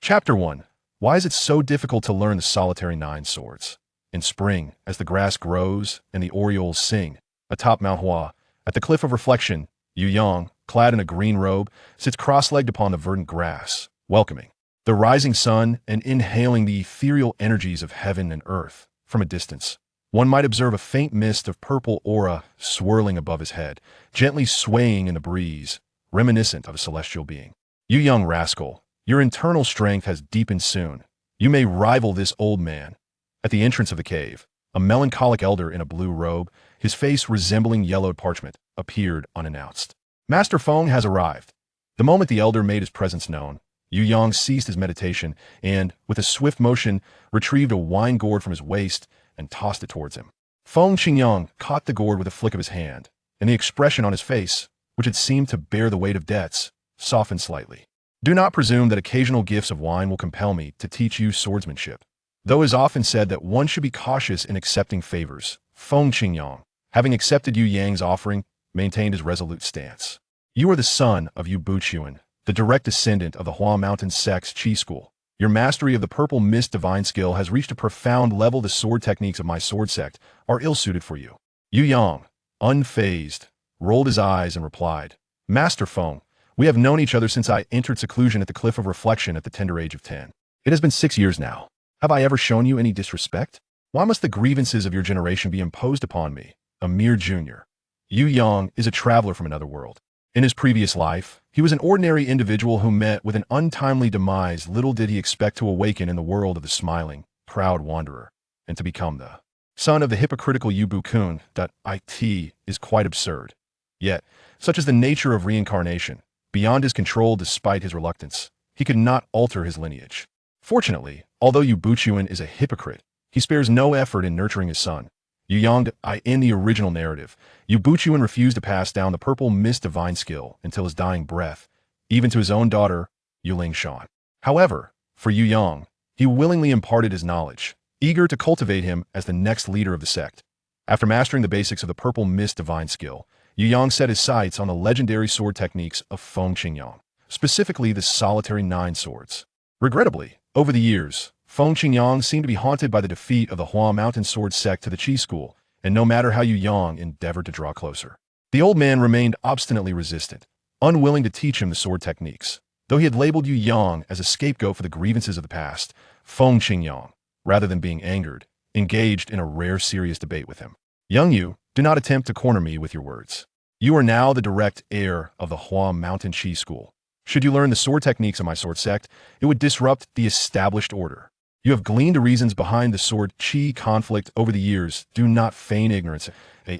Chapter 1. Why is it so difficult to learn the solitary nine swords? In spring, as the grass grows and the orioles sing, atop Mount Hua, at the cliff of reflection, Yu Yang, clad in a green robe, sits cross-legged upon the verdant grass, welcoming the rising sun and inhaling the ethereal energies of heaven and earth. From a distance, one might observe a faint mist of purple aura swirling above his head, gently swaying in the breeze, reminiscent of a celestial being. You young rascal, your internal strength has deepened soon. You may rival this old man. At the entrance of the cave, a melancholic elder in a blue robe, his face resembling yellowed parchment, appeared unannounced. Master Feng has arrived. The moment the elder made his presence known, Yu Yang ceased his meditation and, with a swift motion, retrieved a wine gourd from his waist and tossed it towards him. Feng Qingyang caught the gourd with a flick of his hand, and the expression on his face, which had seemed to bear the weight of debts, softened slightly. Do not presume that occasional gifts of wine will compel me to teach you swordsmanship. Though it is often said that one should be cautious in accepting favors, Feng Qingyang, having accepted Yu Yang's offering, maintained his resolute stance. You are the son of Yu Buchuan, the direct descendant of the Huashan Sect.Initially school. Your mastery of the purple mist divine skill has reached a profound level. The sword techniques of my sword sect are ill-suited for you. Yu Yang, unfazed, rolled his eyes and replied, Master Feng, we have known each other since I entered seclusion at the Cliff of Reflection at the tender age of 10. It has been 6 years now. Have I ever shown you any disrespect? Why must the grievances of your generation be imposed upon me, a mere junior? Yu Yang is a traveler from another world. In his previous life, he was an ordinary individual who met with an untimely demise. Little did he expect to awaken in the world of the smiling, proud wanderer, and to become the son of the hypocritical Yu Buchuan. It is quite absurd. Yet, such is the nature of reincarnation, beyond his control despite his reluctance, he could not alter his lineage. Fortunately, although Yu Buchuan is a hypocrite, he spares no effort in nurturing his son. Yu Yang, in the original narrative, Yu Buchuan refused to pass down the purple mist divine skill until his dying breath, even to his own daughter, Yu Lingshan. However, for Yu Yang, he willingly imparted his knowledge, eager to cultivate him as the next leader of the sect. After mastering the basics of the purple mist divine skill, Yu Yang set his sights on the legendary sword techniques of Feng Qingyang, specifically the solitary nine swords. Regrettably, over the years, Feng Qingyang seemed to be haunted by the defeat of the Hua Mountain Sword Sect to the Qi school, and no matter how Yu Yang endeavored to draw closer, the old man remained obstinately resistant, unwilling to teach him the sword techniques. Though he had labeled Yu Yang as a scapegoat for the grievances of the past, Feng Qingyang, rather than being angered, engaged in a rare serious debate with him. Young Yu, do not attempt to corner me with your words. You are now the direct heir of the Hua Mountain Qi school. Should you learn the sword techniques of my sword sect, it would disrupt the established order. You have gleaned the reasons behind the sword Qi conflict over the years. Do not feign ignorance.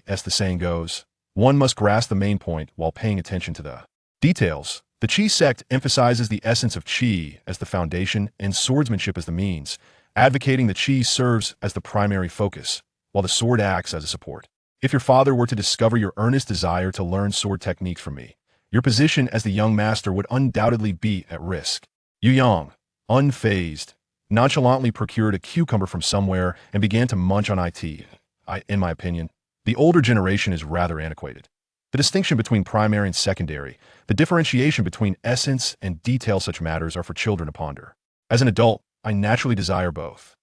As the saying goes, one must grasp the main point while paying attention to the details. The Qi sect emphasizes the essence of Qi as the foundation and swordsmanship as the means, advocating that Qi serves as the primary focus, while the sword acts as a support. If your father were to discover your earnest desire to learn sword techniques from me, your position as the young master would undoubtedly be at risk. Yu Yang, unfazed, nonchalantly procured a cucumber from somewhere and began to munch on it. In my opinion, the older generation is rather antiquated. The distinction between primary and secondary, the differentiation between essence and detail, such matters are for children to ponder. As an adult, I naturally desire both.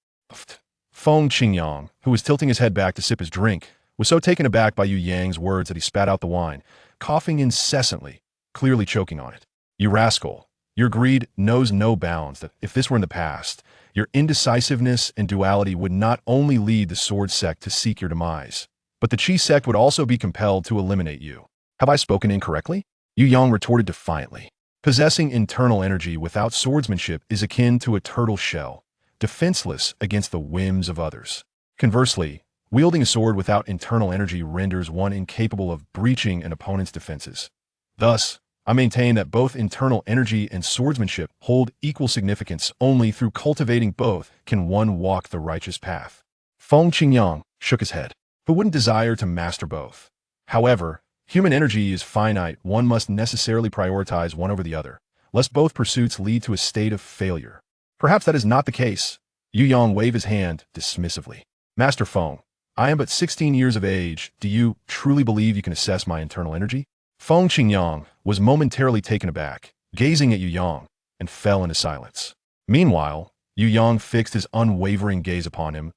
Feng Qingyang, who was tilting his head back to sip his drink, was so taken aback by Yu Yang's words that he spat out the wine, coughing incessantly, clearly choking on it. You rascal, your greed knows no bounds. That if this were in the past, your indecisiveness and duality would not only lead the sword sect to seek your demise, but the Qi sect would also be compelled to eliminate you. Have I spoken incorrectly? Yu Yang retorted defiantly. Possessing internal energy without swordsmanship is akin to a turtle shell, defenseless against the whims of others. Conversely, wielding a sword without internal energy renders one incapable of breaching an opponent's defenses. Thus, I maintain that both internal energy and swordsmanship hold equal significance. Only through cultivating both can one walk the righteous path. Feng Qingyang shook his head. Who wouldn't desire to master both? However, human energy is finite. One must necessarily prioritize one over the other, lest both pursuits lead to a state of failure. Perhaps that is not the case. Yu Yang waved his hand dismissively. Master Feng, I am but 16 years of age. Do you truly believe you can assess my internal energy? Feng Qingyang was momentarily taken aback, gazing at Yu Yang, and fell into silence. Meanwhile, Yu Yang fixed his unwavering gaze upon him.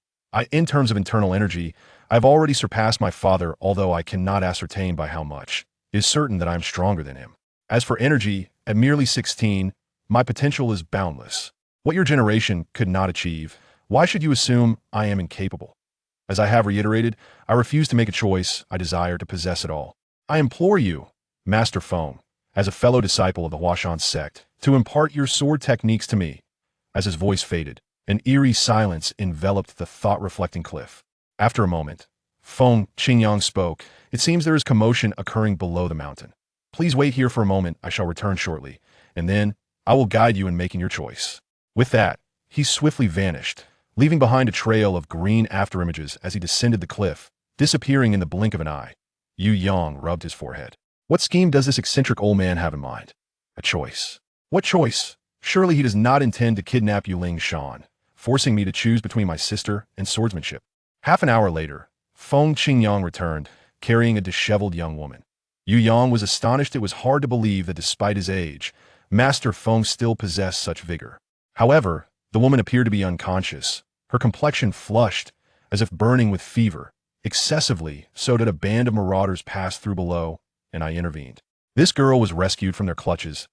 In terms of internal energy, I have already surpassed my father, although I cannot ascertain by how much. It is certain that I am stronger than him. As for energy, at merely 16, my potential is boundless. What your generation could not achieve, why should you assume I am incapable? As I have reiterated, I refuse to make a choice. I desire to possess it all. I implore you, Master Feng, as a fellow disciple of the Huashan Sect, to impart your sword techniques to me. As his voice faded, an eerie silence enveloped the thought-reflecting cliff. After a moment, Feng Qingyang spoke. It seems there is commotion occurring below the mountain. Please wait here for a moment. I shall return shortly, and then I will guide you in making your choice. With that, he swiftly vanished, leaving behind a trail of green afterimages as he descended the cliff, disappearing in the blink of an eye. Yu Yang rubbed his forehead. What scheme does this eccentric old man have in mind? A choice. What choice? Surely he does not intend to kidnap Yuling Shan, forcing me to choose between my sister and swordsmanship. Half an hour later, Feng Qingyang returned, carrying a disheveled young woman. Yu Yang was astonished. It was hard to believe that despite his age, Master Feng still possessed such vigor. However, the woman appeared to be unconscious, her complexion flushed, as if burning with fever. Excessively, so did a band of marauders pass through below, and I intervened. This girl was rescued from their clutches.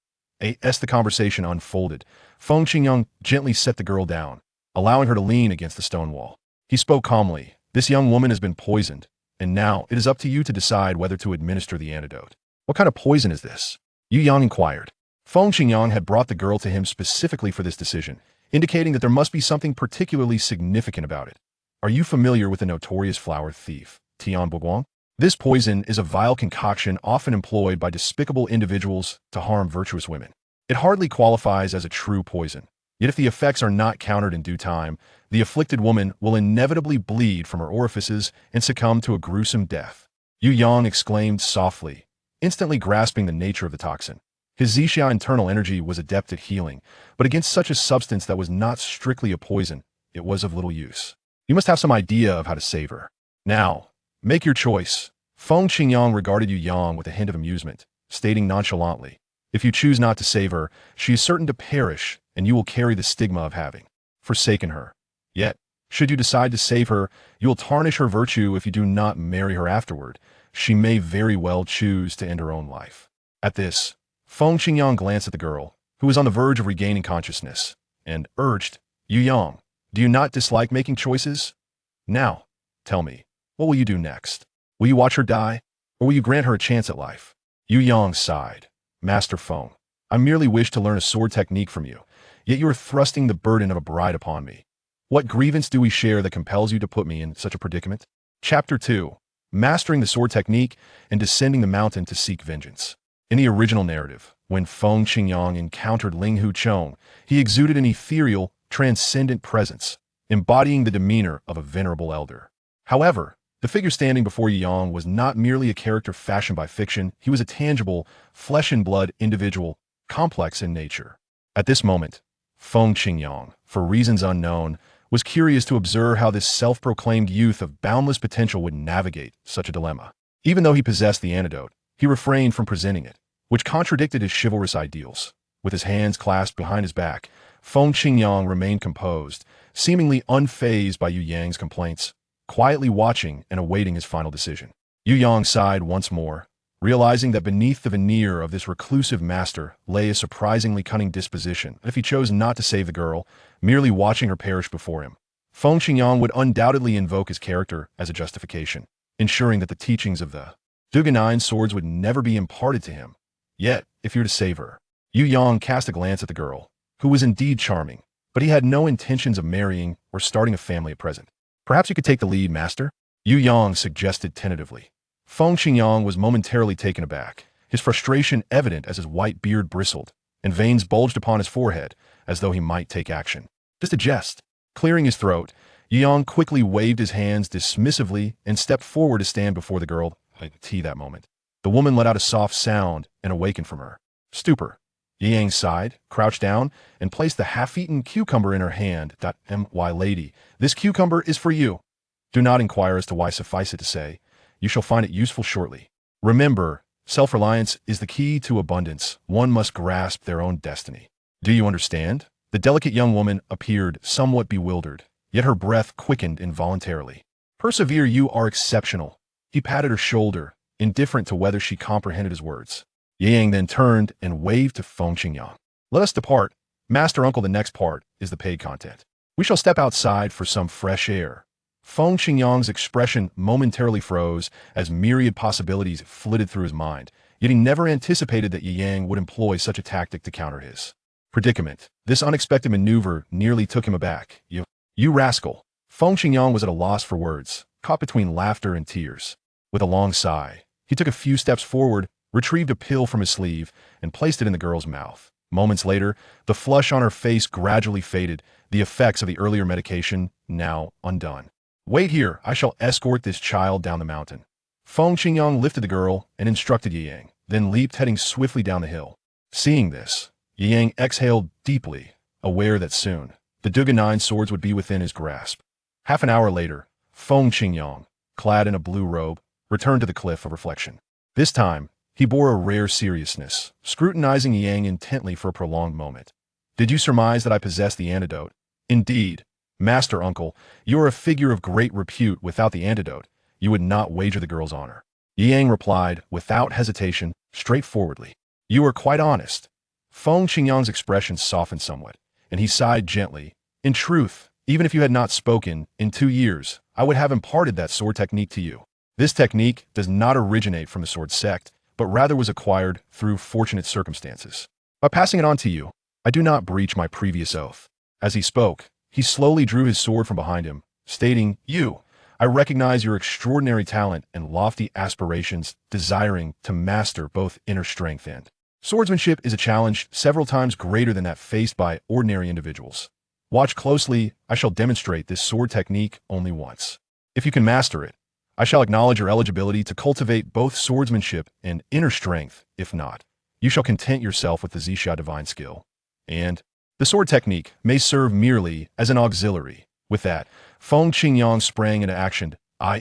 As the conversation unfolded, Feng Qingyang gently set the girl down, allowing her to lean against the stone wall. He spoke calmly. This young woman has been poisoned, and now it is up to you to decide whether to administer the antidote. What kind of poison is this? Yu Yang inquired. Feng Qingyang had brought the girl to him specifically for this decision, indicating that there must be something particularly significant about it. Are you familiar with the notorious flower thief, Tian Buguang? This poison is a vile concoction often employed by despicable individuals to harm virtuous women. It hardly qualifies as a true poison. Yet if the effects are not countered in due time, the afflicted woman will inevitably bleed from her orifices and succumb to a gruesome death. Yu Yang exclaimed softly, instantly grasping the nature of the toxin. His Zixia internal energy was adept at healing, but against such a substance that was not strictly a poison, it was of little use. You must have some idea of how to save her. Now, make your choice. Feng Qingyang regarded Yu Yang with a hint of amusement, stating nonchalantly, if you choose not to save her, she is certain to perish, and you will carry the stigma of having forsaken her. Yet, should you decide to save her, you will tarnish her virtue if you do not marry her afterward. She may very well choose to end her own life. At this, Feng Qingyang glanced at the girl, who was on the verge of regaining consciousness, and urged, Yu Yang, do you not dislike making choices? Now, tell me, what will you do next? Will you watch her die, or will you grant her a chance at life? Yu Yang sighed. Master Feng, I merely wish to learn a sword technique from you, yet you are thrusting the burden of a bride upon me. What grievance do we share that compels you to put me in such a predicament? Chapter 2. Mastering the sword technique and descending the mountain to seek vengeance. In the original narrative, when Feng Qingyang encountered Ling Huchong, he exuded an ethereal, transcendent presence, embodying the demeanor of a venerable elder. However, the figure standing before Yu Yang was not merely a character fashioned by fiction, he was a tangible, flesh-and-blood individual, complex in nature. At this moment, Feng Qingyang, for reasons unknown, was curious to observe how this self-proclaimed youth of boundless potential would navigate such a dilemma. Even though he possessed the antidote, he refrained from presenting it, which contradicted his chivalrous ideals. With his hands clasped behind his back, Feng Qingyang remained composed, seemingly unfazed by Yu Yang's complaints, quietly watching and awaiting his final decision. Yu Yang sighed once more, realizing that beneath the veneer of this reclusive master lay a surprisingly cunning disposition. If he chose not to save the girl, merely watching her perish before him, Feng Qingyang would undoubtedly invoke his character as a justification, ensuring that the teachings of the Duganine swords would never be imparted to him. Yet, if you're to save her, Yu Yang cast a glance at the girl, who was indeed charming, but he had no intentions of marrying or starting a family at present. Perhaps you could take the lead, master? Yu Yang suggested tentatively. Feng Qingyang was momentarily taken aback, his frustration evident as his white beard bristled, and veins bulged upon his forehead, as though he might take action. Just a jest. Clearing his throat, Yu Yang quickly waved his hands dismissively and stepped forward to stand before the girl at that moment. The woman let out a soft sound and awakened from her stupor. Yu Yang sighed, crouched down, and placed the half-eaten cucumber in her hand. My lady, this cucumber is for you. Do not inquire as to why. Suffice it to say, you shall find it useful shortly. Remember, self-reliance is the key to abundance. One must grasp their own destiny. Do you understand? The delicate young woman appeared somewhat bewildered, yet her breath quickened involuntarily. Persevere, you are exceptional. He patted her shoulder, indifferent to whether she comprehended his words. Yang then turned and waved to Feng Qingyang. Let us depart. Master Uncle, the next part is the paid content. We shall step outside for some fresh air. Feng Qingyang's expression momentarily froze as myriad possibilities flitted through his mind, yet he never anticipated that Yang would employ such a tactic to counter his predicament. This unexpected maneuver nearly took him aback. You rascal. Feng Qingyang was at a loss for words, caught between laughter and tears. With a long sigh, he took a few steps forward, retrieved a pill from his sleeve, and placed it in the girl's mouth. Moments later, the flush on her face gradually faded, the effects of the earlier medication now undone. Wait here, I shall escort this child down the mountain. Feng Qingyang lifted the girl and instructed Yang, then leaped heading swiftly down the hill. Seeing this, Yang exhaled deeply, aware that soon, the Duga 9 swords would be within his grasp. Half an hour later, Feng Qingyang, clad in a blue robe, returned to the cliff of reflection. This time, he bore a rare seriousness, scrutinizing Yang intently for a prolonged moment. Did you surmise that I possess the antidote? Indeed, Master Uncle, you are a figure of great repute. Without the antidote, you would not wager the girl's honor. Yang replied, without hesitation, straightforwardly. You are quite honest. Feng Qingyang's expression softened somewhat, and he sighed gently. In truth, even if you had not spoken, in 2 years, I would have imparted that sword technique to you. This technique does not originate from the sword sect, but rather was acquired through fortunate circumstances. By passing it on to you, I do not breach my previous oath. As he spoke, he slowly drew his sword from behind him, stating, I recognize your extraordinary talent and lofty aspirations, desiring to master both inner strength and swordsmanship is a challenge several times greater than that faced by ordinary individuals. Watch closely, I shall demonstrate this sword technique only once. If you can master it, I shall acknowledge your eligibility to cultivate both swordsmanship and inner strength. If not, you shall content yourself with the Zixia divine skill. And the sword technique may serve merely as an auxiliary. With that, Feng Qingyang sprang into action.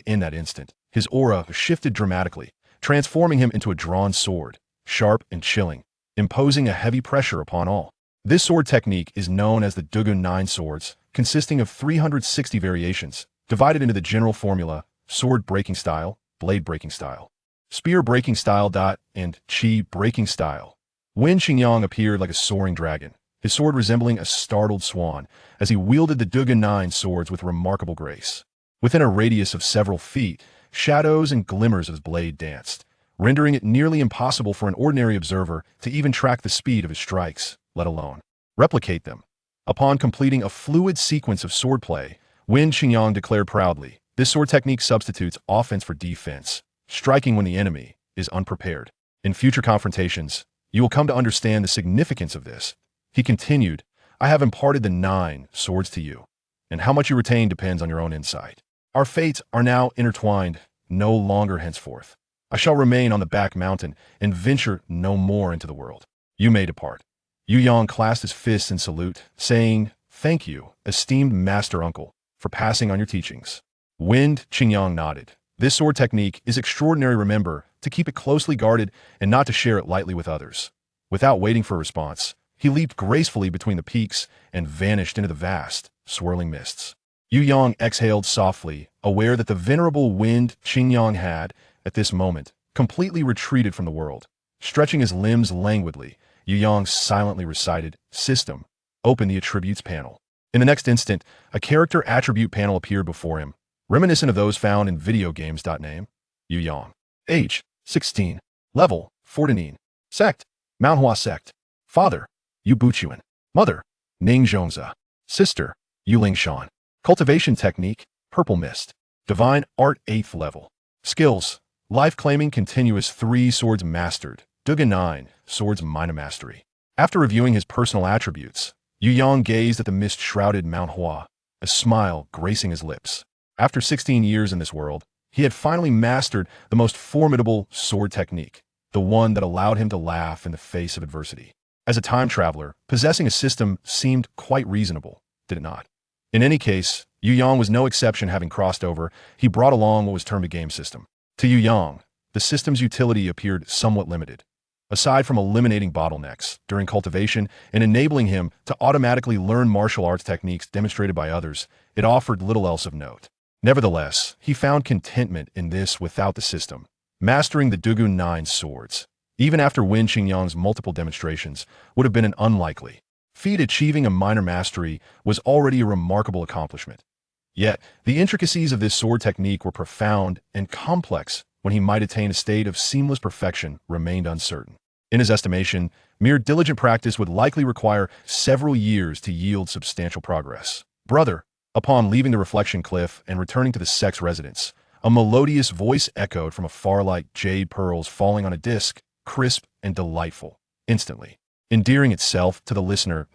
In that instant, his aura shifted dramatically, transforming him into a drawn sword, sharp and chilling, imposing a heavy pressure upon all. This sword technique is known as the Dugu 9 swords, consisting of 360 variations, divided into the general formula: sword breaking style, blade breaking style, spear breaking style, and chi breaking style. Wen Qingyang appeared like a soaring dragon, his sword resembling a startled swan, as he wielded the Duga 9 swords with remarkable grace. Within a radius of several feet, shadows and glimmers of his blade danced, rendering it nearly impossible for an ordinary observer to even track the speed of his strikes, let alone replicate them. Upon completing a fluid sequence of swordplay, Wen Qingyang declared proudly, this sword technique substitutes offense for defense, striking when the enemy is unprepared. In future confrontations, you will come to understand the significance of this. He continued, I have imparted the 9 swords to you, and how much you retain depends on your own insight. Our fates are now intertwined, no longer henceforth. I shall remain on the back mountain and venture no more into the world. You may depart. Yu Yang clasped his fists in salute, saying, Thank you, esteemed Master Uncle, for passing on your teachings. Wen Qingyang nodded. This sword technique is extraordinary. Remember to keep it closely guarded and not to share it lightly with others. Without waiting for a response, he leaped gracefully between the peaks and vanished into the vast, swirling mists. Yu Yang exhaled softly, aware that the venerable Wen Qingyang had, at this moment, completely retreated from the world. Stretching his limbs languidly, Yu Yang silently recited, System, open the attributes panel. In the next instant, a character attribute panel appeared before him, reminiscent of those found in video games. Name, Yu Yang. Age, 16. Level, 14. Sect, Huashan Sect. Father, Yu Buchuan. Mother, Ning Zhongza. Sister, Yu Lingshan. Cultivation technique, Purple Mist. Divine Art 8th level. Skills, Life claiming continuous 3 swords mastered. Duga 9, swords minor mastery. After reviewing his personal attributes, Yu Yang gazed at the mist-shrouded Mount Hua, a smile gracing his lips. After 16 years in this world, he had finally mastered the most formidable sword technique, the one that allowed him to laugh in the face of adversity. As a time traveler, possessing a system seemed quite reasonable, did it not? In any case, Yu Yang was no exception. Having crossed over, he brought along what was termed a game system. To Yu Yang, the system's utility appeared somewhat limited. A Aside from eliminating bottlenecks during cultivation and enabling him to automatically learn martial arts techniques demonstrated by others, it offered little else of note. Nevertheless, he found contentment in this without the system, mastering the Dugu 9 swords. Even after Wen Qingyang's multiple demonstrations, would have been an unlikely feat. Achieving a minor mastery was already a remarkable accomplishment. Yet, the intricacies of this sword technique were profound and complex. When he might attain a state of seamless perfection remained uncertain. In his estimation, mere diligent practice would likely require several years to yield substantial progress. Brother, upon leaving the reflection cliff and returning to the sect's residence, a melodious voice echoed from afar like jade pearls falling on a disc, crisp and delightful, instantly endearing itself to the listener.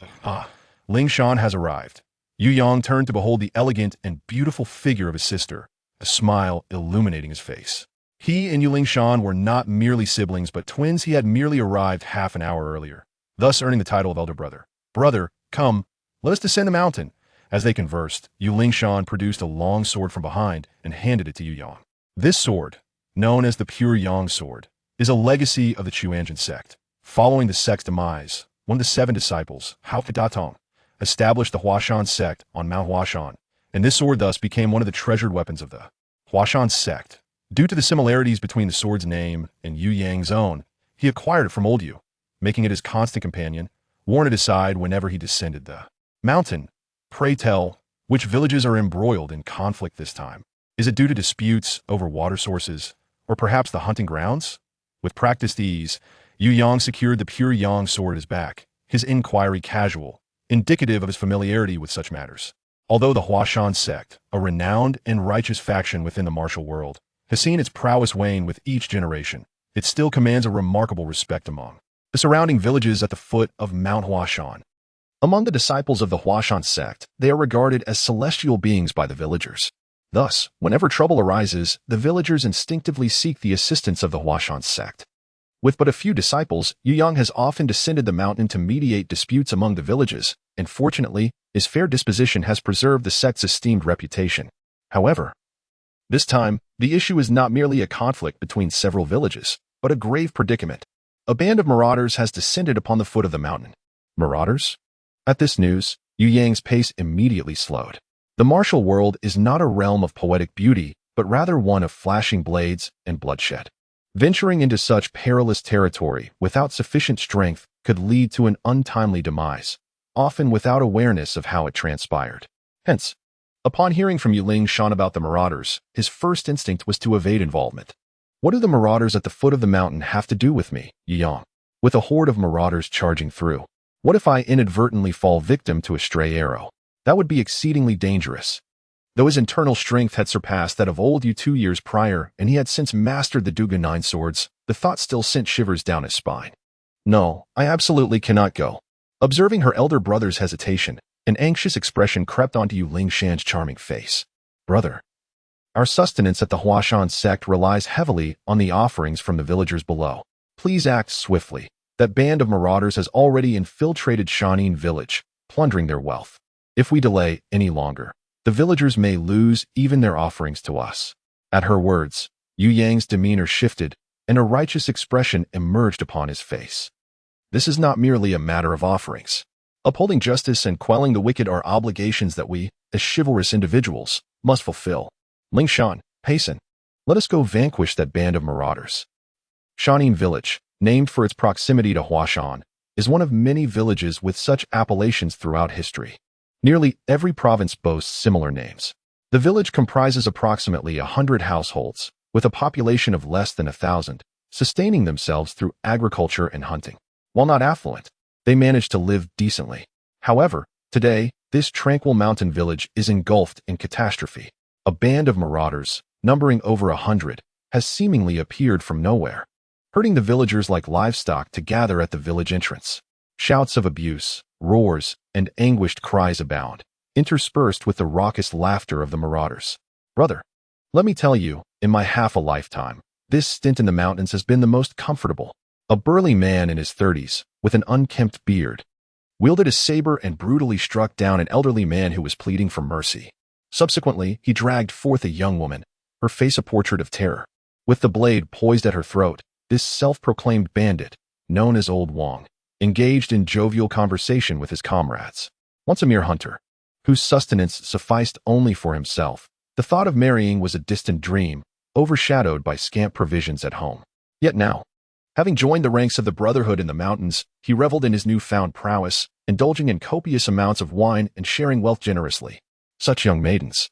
Ling Shan has arrived. Yu Yang turned to behold the elegant and beautiful figure of his sister, a smile illuminating his face. He and Yu Shan were not merely siblings but twins. He had merely arrived half an hour earlier, thus earning the title of elder brother. Brother, come, let us descend the mountain. As they conversed, Yu Shan produced a long sword from behind and handed it to Yu Yang. This sword, known as the Pure Yang Sword, is a legacy of the Huashan Sect. Following the sect's demise, one of the 7 disciples, Huashan, established the Huashan Sect on Mount Huashan, and this sword thus became one of the treasured weapons of the Huashan Sect. Due to the similarities between the sword's name and Yu Yang's own, he acquired it from old Yu, making it his constant companion, worn at his side whenever he descended the mountain. Pray tell, which villages are embroiled in conflict this time? Is it due to disputes over water sources, or perhaps the hunting grounds? With practiced ease, Yu Yang secured the Pure Yang sword at his back, his inquiry casual, indicative of his familiarity with such matters. Although the Huashan Sect, a renowned and righteous faction within the martial world, has seen its prowess wane with each generation, it still commands a remarkable respect among the surrounding villages at the foot of Mount Huashan. Among the disciples of the Huashan Sect, they are regarded as celestial beings by the villagers. Thus, whenever trouble arises, the villagers instinctively seek the assistance of the Huashan Sect. With but a few disciples, Yu Yang has often descended the mountain to mediate disputes among the villages, and fortunately, his fair disposition has preserved the sect's esteemed reputation. However, this time, the issue is not merely a conflict between several villages, but a grave predicament. A band of marauders has descended upon the foot of the mountain. Marauders? At this news, Yu Yang's pace immediately slowed. The martial world is not a realm of poetic beauty, but rather one of flashing blades and bloodshed. Venturing into such perilous territory without sufficient strength could lead to an untimely demise, often without awareness of how it transpired. Hence, upon hearing from Yu Shan about the marauders, his first instinct was to evade involvement. What do the marauders at the foot of the mountain have to do with me, Yu Yang? With a horde of marauders charging through, what if I inadvertently fall victim to a stray arrow? That would be exceedingly dangerous. Though his internal strength had surpassed that of old Yu 2 years prior, and he had since mastered the Dugu 9 swords, the thought still sent shivers down his spine. No, I absolutely cannot go. Observing her elder brother's hesitation, an anxious expression crept onto Yu Shan's charming face. Brother, our sustenance at the Huashan Sect relies heavily on the offerings from the villagers below. Please act swiftly. That band of marauders has already infiltrated Shanin village, plundering their wealth. If we delay any longer, the villagers may lose even their offerings to us. At her words, Yu Yang's demeanor shifted, and a righteous expression emerged upon his face. This is not merely a matter of offerings. Upholding justice and quelling the wicked are obligations that we, as chivalrous individuals, must fulfill. Ling Shan, hasten. Let us go vanquish that band of marauders. Shanin village, named for its proximity to Huashan, is one of many villages with such appellations throughout history. Nearly every province boasts similar names. The village comprises approximately 100 households, with a population of less than 1,000, sustaining themselves through agriculture and hunting. While not affluent, they manage to live decently. However, today, this tranquil mountain village is engulfed in catastrophe. A band of marauders, numbering over 100, has seemingly appeared from nowhere, herding the villagers like livestock to gather at the village entrance. Shouts of abuse, roars, and anguished cries abound, interspersed with the raucous laughter of the marauders. Brother, let me tell you, in my half a lifetime, this stint in the mountains has been the most comfortable. A burly man in his 30s, with an unkempt beard, wielded a saber and brutally struck down an elderly man who was pleading for mercy. Subsequently, he dragged forth a young woman, her face a portrait of terror. With the blade poised at her throat, this self-proclaimed bandit, known as Old Wang, engaged in jovial conversation with his comrades. Once a mere hunter, whose sustenance sufficed only for himself, the thought of marrying was a distant dream, overshadowed by scant provisions at home. Yet now, having joined the ranks of the Brotherhood in the mountains, he reveled in his newfound prowess, indulging in copious amounts of wine and sharing wealth generously. Such young maidens,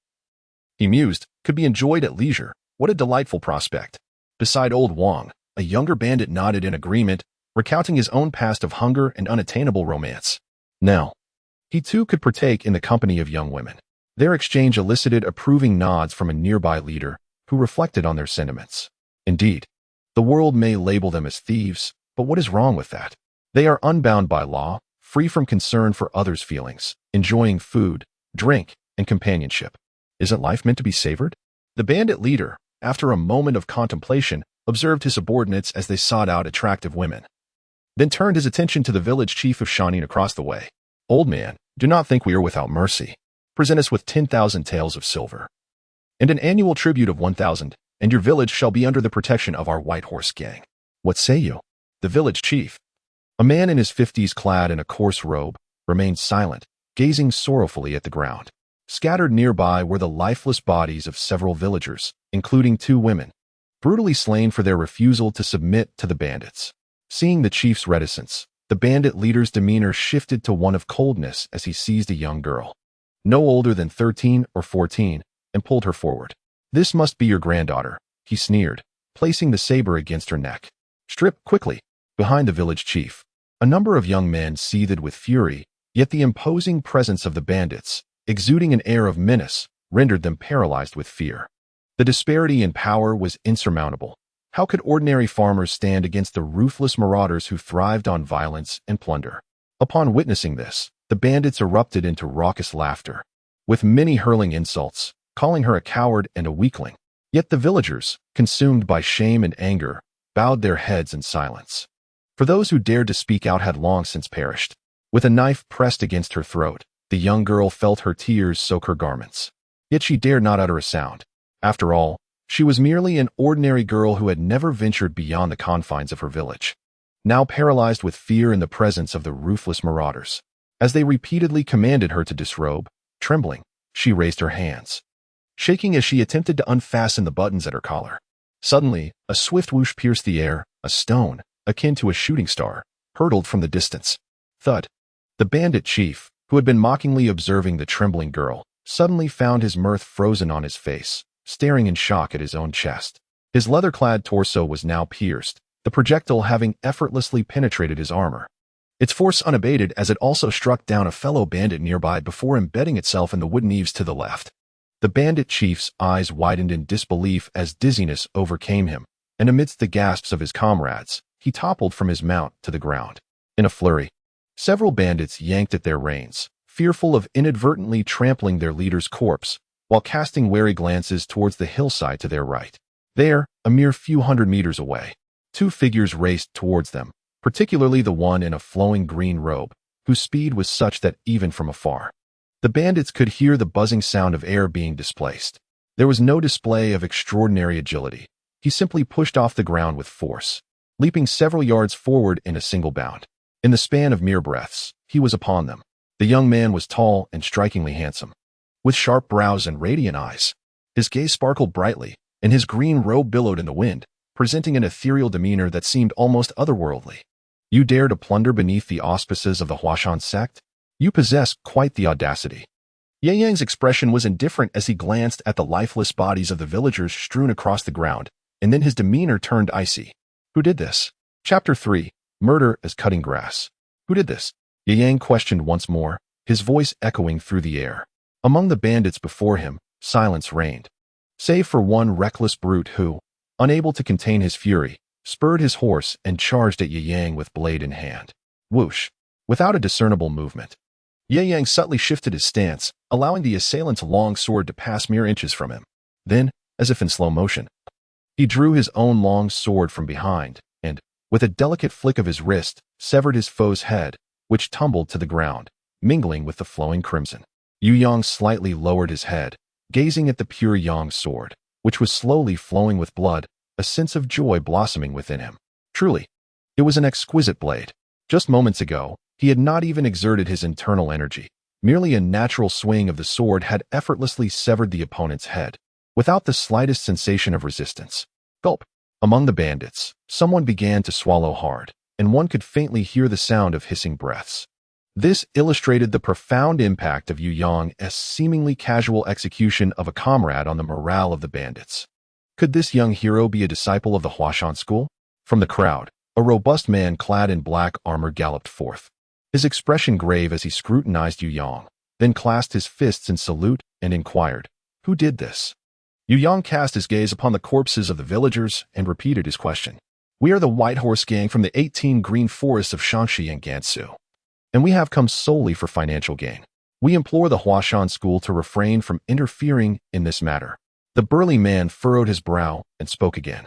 he mused, could be enjoyed at leisure. What a delightful prospect. Beside Old Wang, a younger bandit nodded in agreement, recounting his own past of hunger and unattainable romance. Now, he too could partake in the company of young women. Their exchange elicited approving nods from a nearby leader, who reflected on their sentiments. Indeed, the world may label them as thieves, but what is wrong with that? They are unbound by law, free from concern for others' feelings, enjoying food, drink, and companionship. Isn't life meant to be savored? The bandit leader, after a moment of contemplation, observed his subordinates as they sought out attractive women. Then turned his attention to the village chief of Shanin across the way. Old man, do not think we are without mercy. Present us with 10,000 taels of silver, and an annual tribute of 1,000, and your village shall be under the protection of our White Horse gang. What say you? The village chief, a man in his 50s clad in a coarse robe, remained silent, gazing sorrowfully at the ground. Scattered nearby were the lifeless bodies of several villagers, including 2 women, brutally slain for their refusal to submit to the bandits. Seeing the chief's reticence, the bandit leader's demeanor shifted to one of coldness as he seized a young girl, no older than 13 or 14, and pulled her forward. This must be your granddaughter, he sneered, placing the saber against her neck. Strip quickly. Behind the village chief, a number of young men seethed with fury, yet the imposing presence of the bandits, exuding an air of menace, rendered them paralyzed with fear. The disparity in power was insurmountable. How could ordinary farmers stand against the ruthless marauders who thrived on violence and plunder? Upon witnessing this, the bandits erupted into raucous laughter, with many hurling insults, calling her a coward and a weakling. Yet the villagers, consumed by shame and anger, bowed their heads in silence. For those who dared to speak out had long since perished. With a knife pressed against her throat, the young girl felt her tears soak her garments. Yet she dared not utter a sound. After all, she was merely an ordinary girl who had never ventured beyond the confines of her village, now paralyzed with fear in the presence of the ruthless marauders. As they repeatedly commanded her to disrobe, trembling, she raised her hands, shaking as she attempted to unfasten the buttons at her collar. Suddenly, a swift whoosh pierced the air. A stone, akin to a shooting star, hurtled from the distance. Thud. The bandit chief, who had been mockingly observing the trembling girl, suddenly found his mirth frozen on his face, staring in shock at his own chest. His leather-clad torso was now pierced, the projectile having effortlessly penetrated his armor, its force unabated as it also struck down a fellow bandit nearby before embedding itself in the wooden eaves to the left. The bandit chief's eyes widened in disbelief as dizziness overcame him, and amidst the gasps of his comrades, he toppled from his mount to the ground. In a flurry, several bandits yanked at their reins, fearful of inadvertently trampling their leader's corpse, while casting wary glances towards the hillside to their right. There, a mere few hundred meters away, 2 figures raced towards them, particularly the one in a flowing green robe, whose speed was such that even from afar, the bandits could hear the buzzing sound of air being displaced. There was no display of extraordinary agility. He simply pushed off the ground with force, leaping several yards forward in a single bound. In the span of mere breaths, he was upon them. The young man was tall and strikingly handsome, with sharp brows and radiant eyes. His gaze sparkled brightly, and his green robe billowed in the wind, presenting an ethereal demeanor that seemed almost otherworldly. You dare to plunder beneath the auspices of the Huashan Sect? You possess quite the audacity. Ye Yang's expression was indifferent as he glanced at the lifeless bodies of the villagers strewn across the ground, and then his demeanor turned icy. Who did this? Chapter 3. Murder as Cutting Grass. Who did this? Ye Yang questioned once more, his voice echoing through the air. Among the bandits before him, silence reigned, save for one reckless brute who, unable to contain his fury, spurred his horse and charged at Ye Yang with blade in hand. Whoosh! Without a discernible movement, Ye Yang subtly shifted his stance, allowing the assailant's long sword to pass mere inches from him. Then, as if in slow motion, he drew his own long sword from behind, and, with a delicate flick of his wrist, severed his foe's head, which tumbled to the ground, mingling with the flowing crimson. Yu Yang slightly lowered his head, gazing at the pure Yang sword, which was slowly flowing with blood, a sense of joy blossoming within him. Truly, It was an exquisite blade. Just moments ago, he had not even exerted his internal energy. Merely a natural swing of the sword had effortlessly severed the opponent's head, without the slightest sensation of resistance. Gulp. Among the bandits, someone began to swallow hard, and one could faintly hear the sound of hissing breaths. This illustrated the profound impact of Yu Yang's seemingly casual execution of a comrade on the morale of the bandits. Could this young hero be a disciple of the Huashan school? From the crowd, a robust man clad in black armor galloped forth, his expression grave as he scrutinized Yu Yang, then clasped his fists in salute and inquired, "Who did this?" Yu Yang cast his gaze upon the corpses of the villagers and repeated his question. "We are the White Horse Gang from the 18 green forests of Shanxi and Gansu, and we have come solely for financial gain. We implore the Huashan school to refrain from interfering in this matter." The burly man furrowed his brow and spoke again.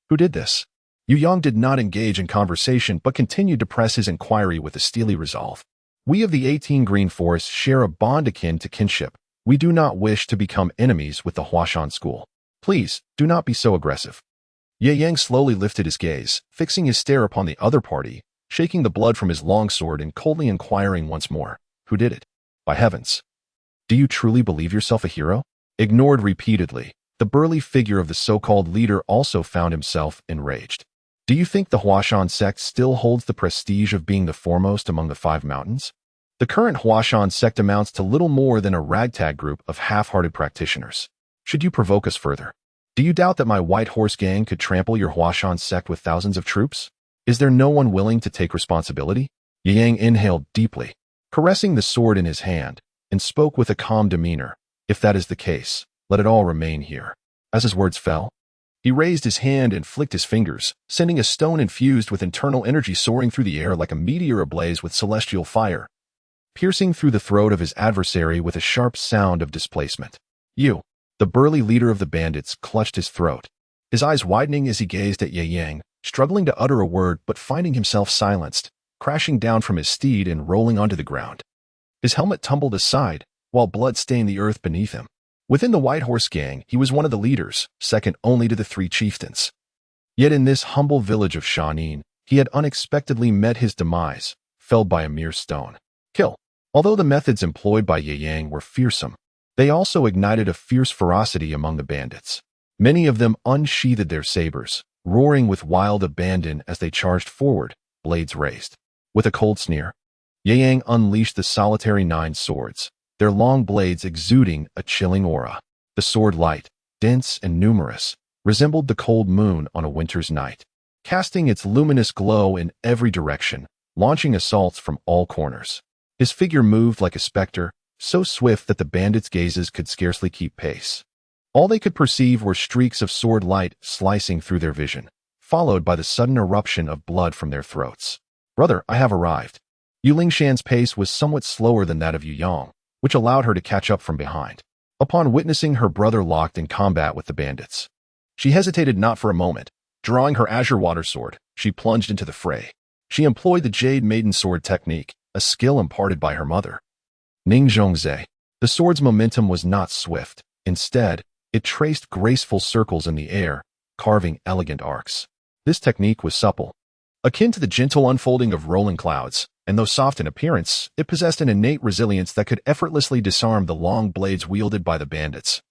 "Who did this?" Yu Yang did not engage in conversation but continued to press his inquiry with a steely resolve. "We of the 18 green forests share a bond akin to kinship. We do not wish to become enemies with the Huashan school. Please, do not be so aggressive." Ye Yang slowly lifted his gaze, fixing his stare upon the other party, shaking the blood from his longsword and coldly inquiring once more, "Who did it? By heavens! Do you truly believe yourself a hero?" Ignored repeatedly, the burly figure of the so-called leader also found himself enraged. "Do you think the Huashan sect still holds the prestige of being the foremost among the 5 mountains? The current Huashan sect amounts to little more than a ragtag group of half-hearted practitioners. Should you provoke us further? Do you doubt that my White Horse Gang could trample your Huashan sect with thousands of troops? Is there no one willing to take responsibility?" Ye Yang inhaled deeply, caressing the sword in his hand, and spoke with a calm demeanor. "If that is the case, let it all remain here." As his words fell, he raised his hand and flicked his fingers, sending a stone infused with internal energy soaring through the air like a meteor ablaze with celestial fire, piercing through the throat of his adversary with a sharp sound of displacement. "You." The burly leader of the bandits clutched his throat, his eyes widening as he gazed at Ye Yang, struggling to utter a word but finding himself silenced, crashing down from his steed and rolling onto the ground. His helmet tumbled aside, while blood stained the earth beneath him. Within the White Horse Gang, he was one of the leaders, second only to the 3 chieftains. Yet in this humble village of Shanin, he had unexpectedly met his demise, felled by a mere stone. Kill. Although the methods employed by Ye Yang were fearsome, they also ignited a fierce ferocity among the bandits. Many of them unsheathed their sabers, roaring with wild abandon as they charged forward, blades raised. With a cold sneer, Ye Yang unleashed the solitary 9 swords, their long blades exuding a chilling aura. The sword light, dense and numerous, resembled the cold moon on a winter's night, casting its luminous glow in every direction, launching assaults from all corners. His figure moved like a specter, so swift that the bandits' gazes could scarcely keep pace. All they could perceive were streaks of sword light slicing through their vision, followed by the sudden eruption of blood from their throats. "Brother, I have arrived." Yu Lingshan's pace was somewhat slower than that of Yu Yang, which allowed her to catch up from behind. Upon witnessing her brother locked in combat with the bandits, she hesitated not for a moment. Drawing her azure water sword, she plunged into the fray. She employed the Jade Maiden Sword technique, a skill imparted by her mother. Ning Zhongzhe. The sword's momentum was not swift. Instead, it traced graceful circles in the air, carving elegant arcs. This technique was supple, akin to the gentle unfolding of rolling clouds, and though soft in appearance, it possessed an innate resilience that could effortlessly disarm the long blades wielded by the bandits,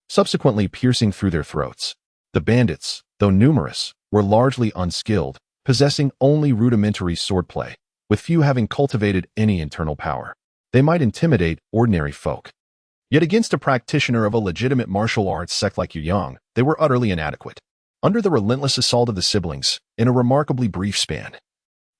subsequently piercing through their throats. The bandits, though numerous, were largely unskilled, possessing only rudimentary swordplay, with few having cultivated any internal power. They might intimidate ordinary folk. Yet against a practitioner of a legitimate martial arts sect like Yu Yang, they were utterly inadequate. Under the relentless assault of the siblings, in a remarkably brief span,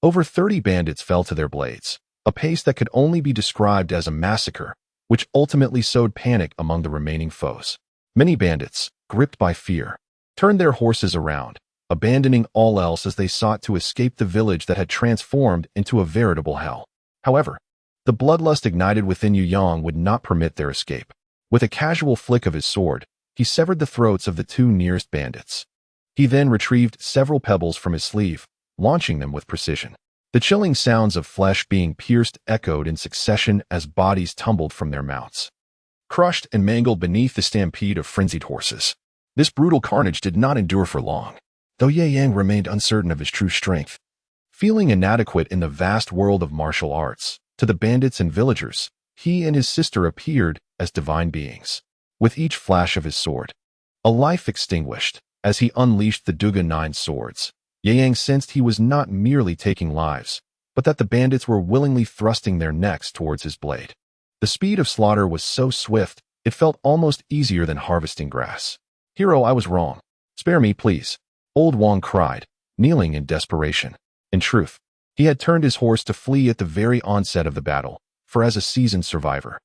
over 30 bandits fell to their blades, a pace that could only be described as a massacre, which ultimately sowed panic among the remaining foes. Many bandits, gripped by fear, turned their horses around, abandoning all else as they sought to escape the village that had transformed into a veritable hell. However, the bloodlust ignited within Yu Yang would not permit their escape. With a casual flick of his sword, he severed the throats of the 2 nearest bandits. He then retrieved several pebbles from his sleeve, launching them with precision. The chilling sounds of flesh being pierced echoed in succession as bodies tumbled from their mounts, crushed and mangled beneath the stampede of frenzied horses. This brutal carnage did not endure for long, though Ye Yang remained uncertain of his true strength. Feeling inadequate in the vast world of martial arts, to the bandits and villagers, he and his sister appeared as divine beings. With each flash of his sword, a life extinguished. As he unleashed the Duga 9 swords, Yang sensed he was not merely taking lives, but that the bandits were willingly thrusting their necks towards his blade. The speed of slaughter was so swift, it felt almost easier than harvesting grass. "Hero, I was wrong. Spare me, please," Old Wang cried, kneeling in desperation. In truth, he had turned his horse to flee at the very onset of the battle, for as a seasoned survivor,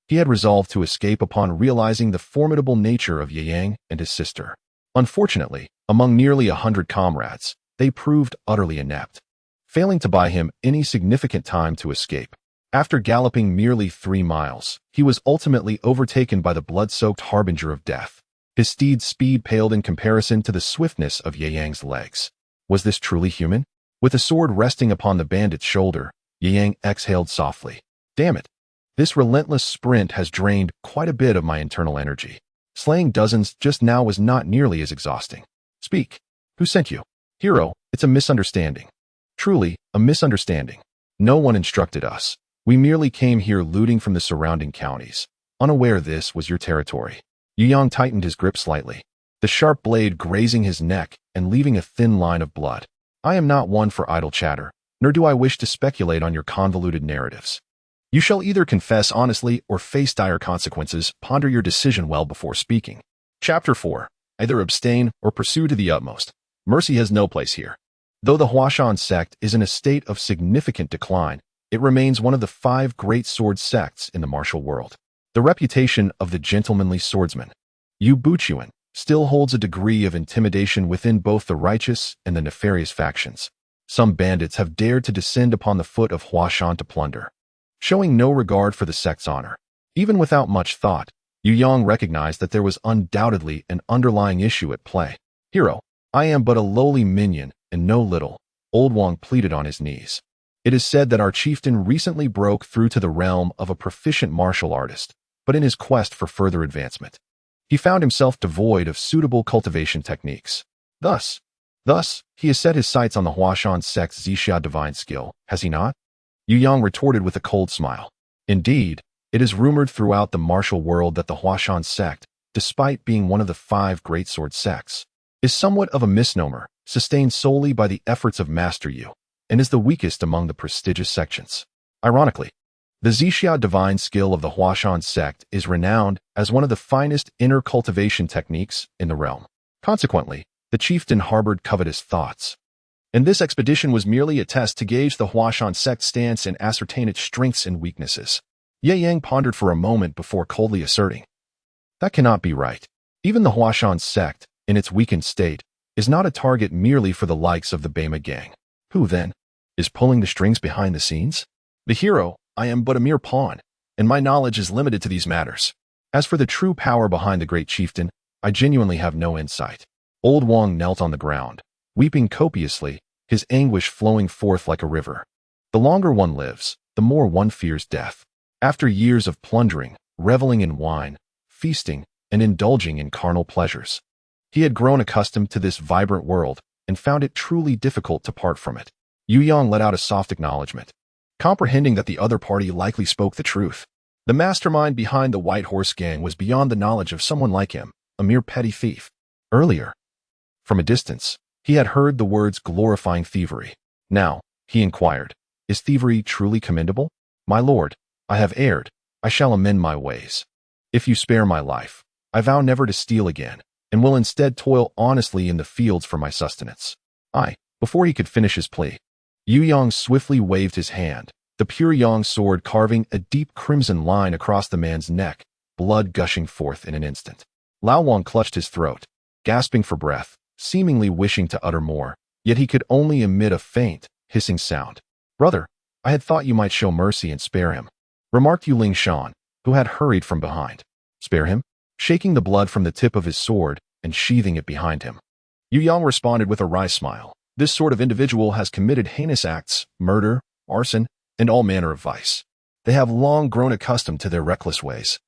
he had resolved to escape upon realizing the formidable nature of Yang and his sister. Unfortunately, among nearly 100 comrades, they proved utterly inept, failing to buy him any significant time to escape. After galloping merely 3 miles, he was ultimately overtaken by the blood-soaked harbinger of death. His steed's speed paled in comparison to the swiftness of Yang's legs. Was this truly human? With a sword resting upon the bandit's shoulder, Yang exhaled softly. "Damn it! This relentless sprint has drained quite a bit of my internal energy. Slaying dozens just now was not nearly as exhausting. Speak. Who sent you?" "Hero, it's a misunderstanding." "Truly, a misunderstanding. No one instructed us. We merely came here looting from the surrounding counties, unaware this was your territory." Yu Yang tightened his grip slightly, the sharp blade grazing his neck and leaving a thin line of blood. "I am not one for idle chatter, nor do I wish to speculate on your convoluted narratives. You shall either confess honestly or face dire consequences. Ponder your decision well before speaking." Chapter 4. Either abstain or pursue to the utmost. Mercy has no place here. Though the Huashan sect is in a state of significant decline, it remains one of the 5 great sword sects in the martial world. The reputation of the gentlemanly swordsman, Yu Buchuan, still holds a degree of intimidation within both the righteous and the nefarious factions. Some bandits have dared to descend upon the foot of Huashan to plunder, showing no regard for the sect's honor. Even without much thought, Yu Yang recognized that there was undoubtedly an underlying issue at play. "Hero, I am but a lowly minion and no little," Old Wang pleaded on his knees. "It is said that our chieftain recently broke through to the realm of a proficient martial artist, but in his quest for further advancement, he found himself devoid of suitable cultivation techniques. Thus, he has set his sights on the Huashan sect's Zixia divine skill, has he not?" Yu Yang retorted with a cold smile. "Indeed, it is rumored throughout the martial world that the Huashan sect, despite being one of the 5 great sword sects, is somewhat of a misnomer, sustained solely by the efforts of Master Yu, and is the weakest among the prestigious sections. Ironically, the Zixia divine skill of the Huashan sect is renowned as one of the finest inner cultivation techniques in the realm. Consequently, the chieftain harbored covetous thoughts, and this expedition was merely a test to gauge the Huashan sect's stance and ascertain its strengths and weaknesses." Yang pondered for a moment before coldly asserting, "That cannot be right. Even the Huashan sect, in its weakened state, is not a target merely for the likes of the Bema gang. Who, then, is pulling the strings behind the scenes?" "The hero, I am but a mere pawn, and my knowledge is limited to these matters. As for the true power behind the great chieftain, I genuinely have no insight." Old Wang knelt on the ground, weeping copiously, his anguish flowing forth like a river. The longer one lives, the more one fears death. After years of plundering, reveling in wine, feasting, and indulging in carnal pleasures, he had grown accustomed to this vibrant world and found it truly difficult to part from it. Yu Yang let out a soft acknowledgement, comprehending that the other party likely spoke the truth. The mastermind behind the White Horse gang was beyond the knowledge of someone like him, a mere petty thief. Earlier, from a distance, he had heard the words glorifying thievery. Now, he inquired, "Is thievery truly commendable?" "My lord, I have erred. I shall amend my ways. If you spare my life, I vow never to steal again, and will instead toil honestly in the fields for my sustenance." Before he could finish his plea, Yu Yang swiftly waved his hand, the pure yang sword carving a deep crimson line across the man's neck, blood gushing forth in an instant. Lao Wang clutched his throat, gasping for breath, seemingly wishing to utter more, yet he could only emit a faint, hissing sound. "Brother, I had thought you might show mercy and spare him," remarked Yu Ling Shan, who had hurried from behind. "Spare him?" Shaking the blood from the tip of his sword and sheathing it behind him, Yu Yang responded with a wry smile. "This sort of individual has committed heinous acts, murder, arson, and all manner of vice. They have long grown accustomed to their reckless ways,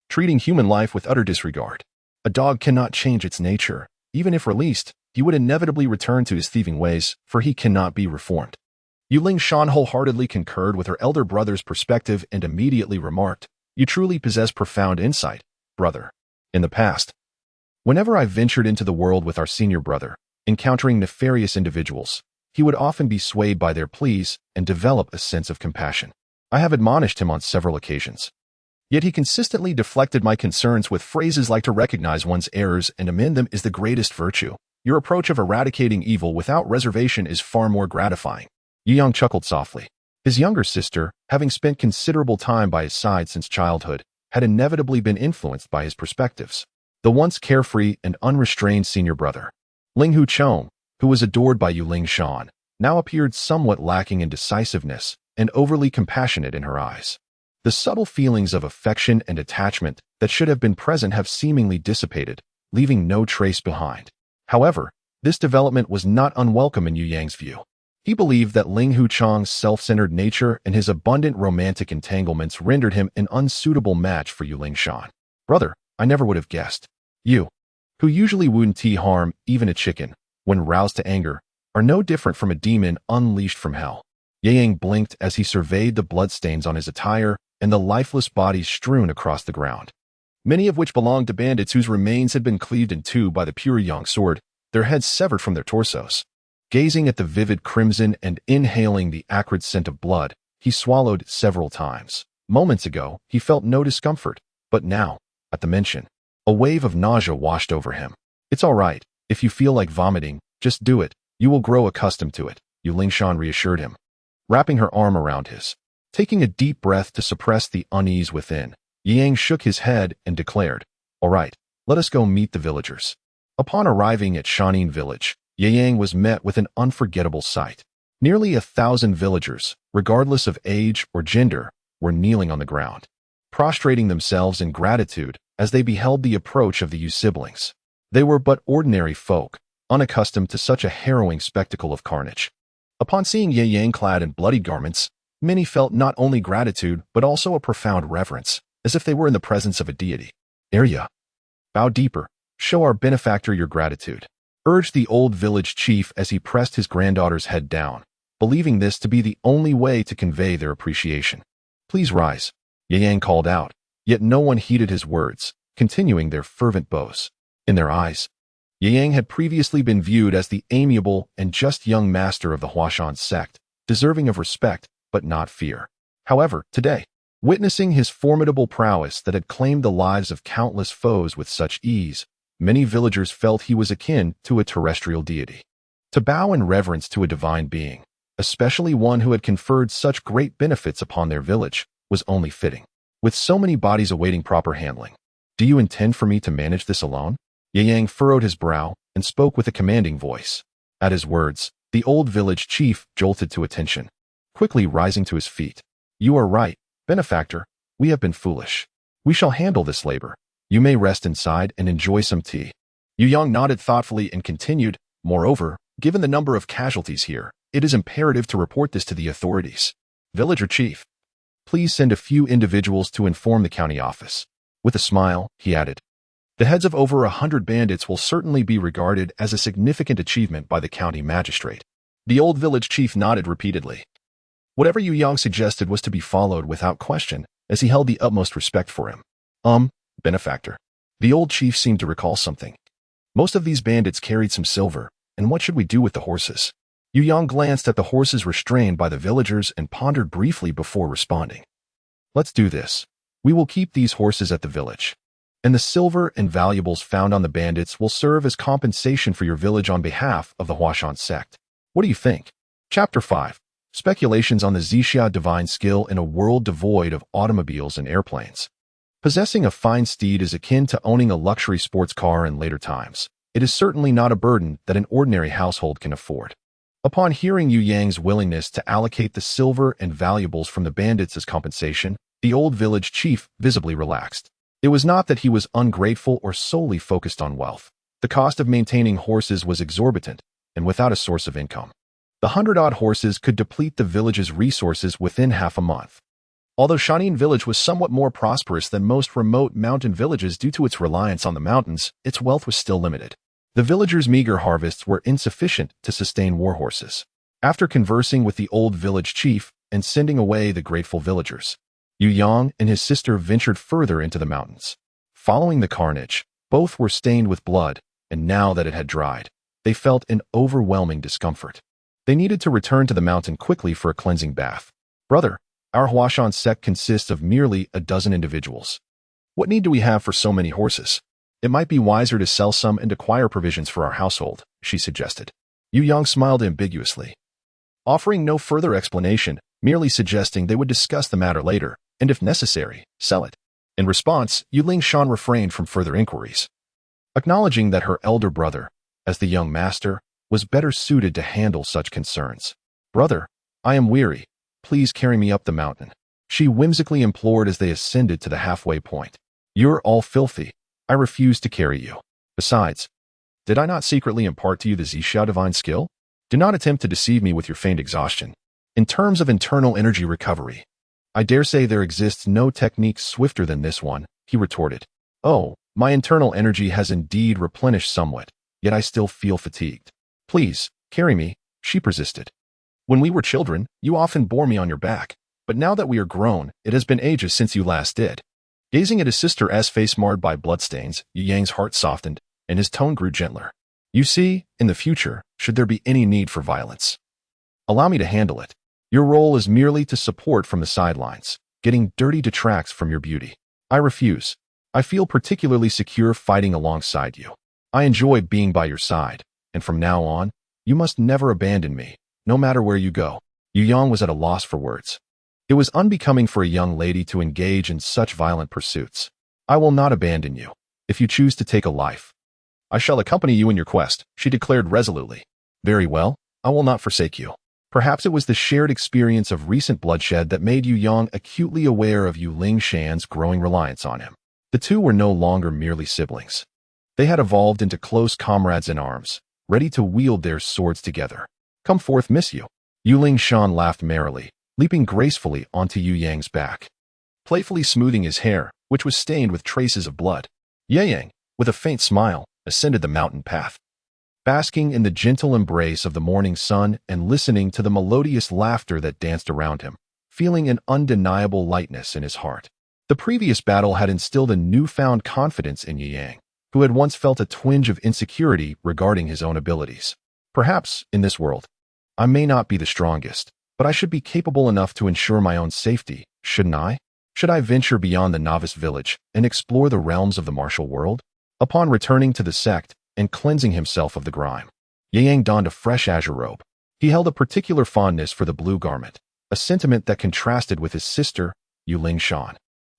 treating human life with utter disregard. A dog cannot change its nature. Even if released, he would inevitably return to his thieving ways, for he cannot be reformed. Yuling Shan wholeheartedly concurred with her elder brother's perspective and immediately remarked, "You truly possess profound insight, brother." In the past, whenever I ventured into the world with our senior brother, encountering nefarious individuals, he would often be swayed by their pleas and develop a sense of compassion. I have admonished him on several occasions. Yet he consistently deflected my concerns with phrases like to recognize one's errors and amend them is the greatest virtue. Your approach of eradicating evil without reservation is far more gratifying. Yu Yang chuckled softly. His younger sister, having spent considerable time by his side since childhood, had inevitably been influenced by his perspectives. The once carefree and unrestrained senior brother, Ling Hu Chong, who was adored by Yuling Shan, now appeared somewhat lacking in decisiveness and overly compassionate in her eyes. The subtle feelings of affection and attachment that should have been present have seemingly dissipated, leaving no trace behind. However, this development was not unwelcome in Yu Yang's view. He believed that Ling Hu Chang's self-centered nature and his abundant romantic entanglements rendered him an unsuitable match for Yuling Shan. Brother, I never would have guessed. You, who usually wouldn't harm even a chicken, when roused to anger, are no different from a demon unleashed from hell. Ye Yang blinked as he surveyed the bloodstains on his attire and the lifeless bodies strewn across the ground, many of which belonged to bandits whose remains had been cleaved in two by the pure Yang sword, their heads severed from their torsos. Gazing at the vivid crimson and inhaling the acrid scent of blood, he swallowed several times. Moments ago, he felt no discomfort, but now, at the mention, a wave of nausea washed over him. It's all right. If you feel like vomiting, just do it. You will grow accustomed to it, Yuling Shan reassured him, wrapping her arm around his. Taking a deep breath to suppress the unease within, Yang shook his head and declared, "All right, let us go meet the villagers." Upon arriving at Shanin village, Yang was met with an unforgettable sight. Nearly 1,000 villagers, regardless of age or gender, were kneeling on the ground, prostrating themselves in gratitude as they beheld the approach of the Yu siblings. They were but ordinary folk, unaccustomed to such a harrowing spectacle of carnage. Upon seeing Ye Yang clad in bloody garments, many felt not only gratitude but also a profound reverence, as if they were in the presence of a deity. "Arya, bow deeper, show our benefactor your gratitude," urged the old village chief as he pressed his granddaughter's head down, believing this to be the only way to convey their appreciation. "Please rise," Ye Yang called out, yet no one heeded his words, continuing their fervent bows. In their eyes, Ye Yang had previously been viewed as the amiable and just young master of the Huashan sect, deserving of respect but not fear. However, today, witnessing his formidable prowess that had claimed the lives of countless foes with such ease, many villagers felt he was akin to a terrestrial deity. To bow in reverence to a divine being, especially one who had conferred such great benefits upon their village, was only fitting. With so many bodies awaiting proper handling, do you intend for me to manage this alone? Ye Yang furrowed his brow and spoke with a commanding voice. At his words, the old village chief jolted to attention, quickly rising to his feet. "You are right, benefactor. We have been foolish. We shall handle this labor. You may rest inside and enjoy some tea." Yu Yang nodded thoughtfully and continued, "Moreover, given the number of casualties here, it is imperative to report this to the authorities. Villager chief, please send a few individuals to inform the county office." With a smile, he added, "The heads of over 100 bandits will certainly be regarded as a significant achievement by the county magistrate." The old village chief nodded repeatedly. Whatever Yu Yang suggested was to be followed without question, as he held the utmost respect for him. Benefactor. The old chief seemed to recall something. "Most of these bandits carried some silver, and what should we do with the horses?" Yu Yang glanced at the horses restrained by the villagers and pondered briefly before responding. "Let's do this. We will keep these horses at the village, and the silver and valuables found on the bandits will serve as compensation for your village on behalf of the Huashan sect. What do you think?" Chapter 5. Speculations on the Zixia divine skill in a world devoid of automobiles and airplanes. Possessing a fine steed is akin to owning a luxury sports car in later times. It is certainly not a burden that an ordinary household can afford. Upon hearing Yu Yang's willingness to allocate the silver and valuables from the bandits as compensation, the old village chief visibly relaxed. It was not that he was ungrateful or solely focused on wealth. The cost of maintaining horses was exorbitant, and without a source of income, the 100-odd horses could deplete the village's resources within half a month. Although Shanin village was somewhat more prosperous than most remote mountain villages due to its reliance on the mountains, its wealth was still limited. The villagers' meager harvests were insufficient to sustain war horses. After conversing with the old village chief and sending away the grateful villagers, Yu Yang and his sister ventured further into the mountains. Following the carnage, both were stained with blood, and now that it had dried, they felt an overwhelming discomfort. They needed to return to the mountain quickly for a cleansing bath. Brother, our Huashan sect consists of merely a dozen individuals. What need do we have for so many horses? It might be wiser to sell some and acquire provisions for our household, she suggested. Yu Yang smiled ambiguously, offering no further explanation, merely suggesting they would discuss the matter later, and if necessary, sell it. In response, Yu Lingshan refrained from further inquiries, acknowledging that her elder brother, as the young master, was better suited to handle such concerns. Brother, I am weary. Please carry me up the mountain, she whimsically implored as they ascended to the halfway point. You're all filthy. I refuse to carry you. Besides, did I not secretly impart to you the Zixia divine skill? Do not attempt to deceive me with your feigned exhaustion. In terms of internal energy recovery, I dare say there exists no technique swifter than this one, he retorted. Oh, my internal energy has indeed replenished somewhat, yet I still feel fatigued. Please, carry me, she persisted. When we were children, you often bore me on your back, but now that we are grown, it has been ages since you last did. Gazing at his sister's face marred by bloodstains, Yu Yang's heart softened, and his tone grew gentler. You see, in the future, should there be any need for violence, allow me to handle it. Your role is merely to support from the sidelines. Getting dirty detracts from your beauty. I refuse. I feel particularly secure fighting alongside you. I enjoy being by your side, and from now on, you must never abandon me, no matter where you go. Yu Yang was at a loss for words. It was unbecoming for a young lady to engage in such violent pursuits. I will not abandon you. If you choose to take a life, I shall accompany you in your quest, she declared resolutely. Very well, I will not forsake you. Perhaps it was the shared experience of recent bloodshed that made Yu Yang acutely aware of Yu Lingshan's growing reliance on him. The two were no longer merely siblings. They had evolved into close comrades in arms, ready to wield their swords together. Come forth, miss you. Yu Lingshan laughed merrily, leaping gracefully onto Yu Yang's back, playfully smoothing his hair, which was stained with traces of blood. Ye Yang, with a faint smile, ascended the mountain path, basking in the gentle embrace of the morning sun and listening to the melodious laughter that danced around him, feeling an undeniable lightness in his heart. The previous battle had instilled a newfound confidence in Yu Yang, who had once felt a twinge of insecurity regarding his own abilities. Perhaps, in this world, I may not be the strongest, but I should be capable enough to ensure my own safety, shouldn't I? Should I venture beyond the novice village and explore the realms of the martial world? Upon returning to the sect and cleansing himself of the grime, Ye Yang donned a fresh azure robe. He held a particular fondness for the blue garment, a sentiment that contrasted with his sister, Yu Lingshan,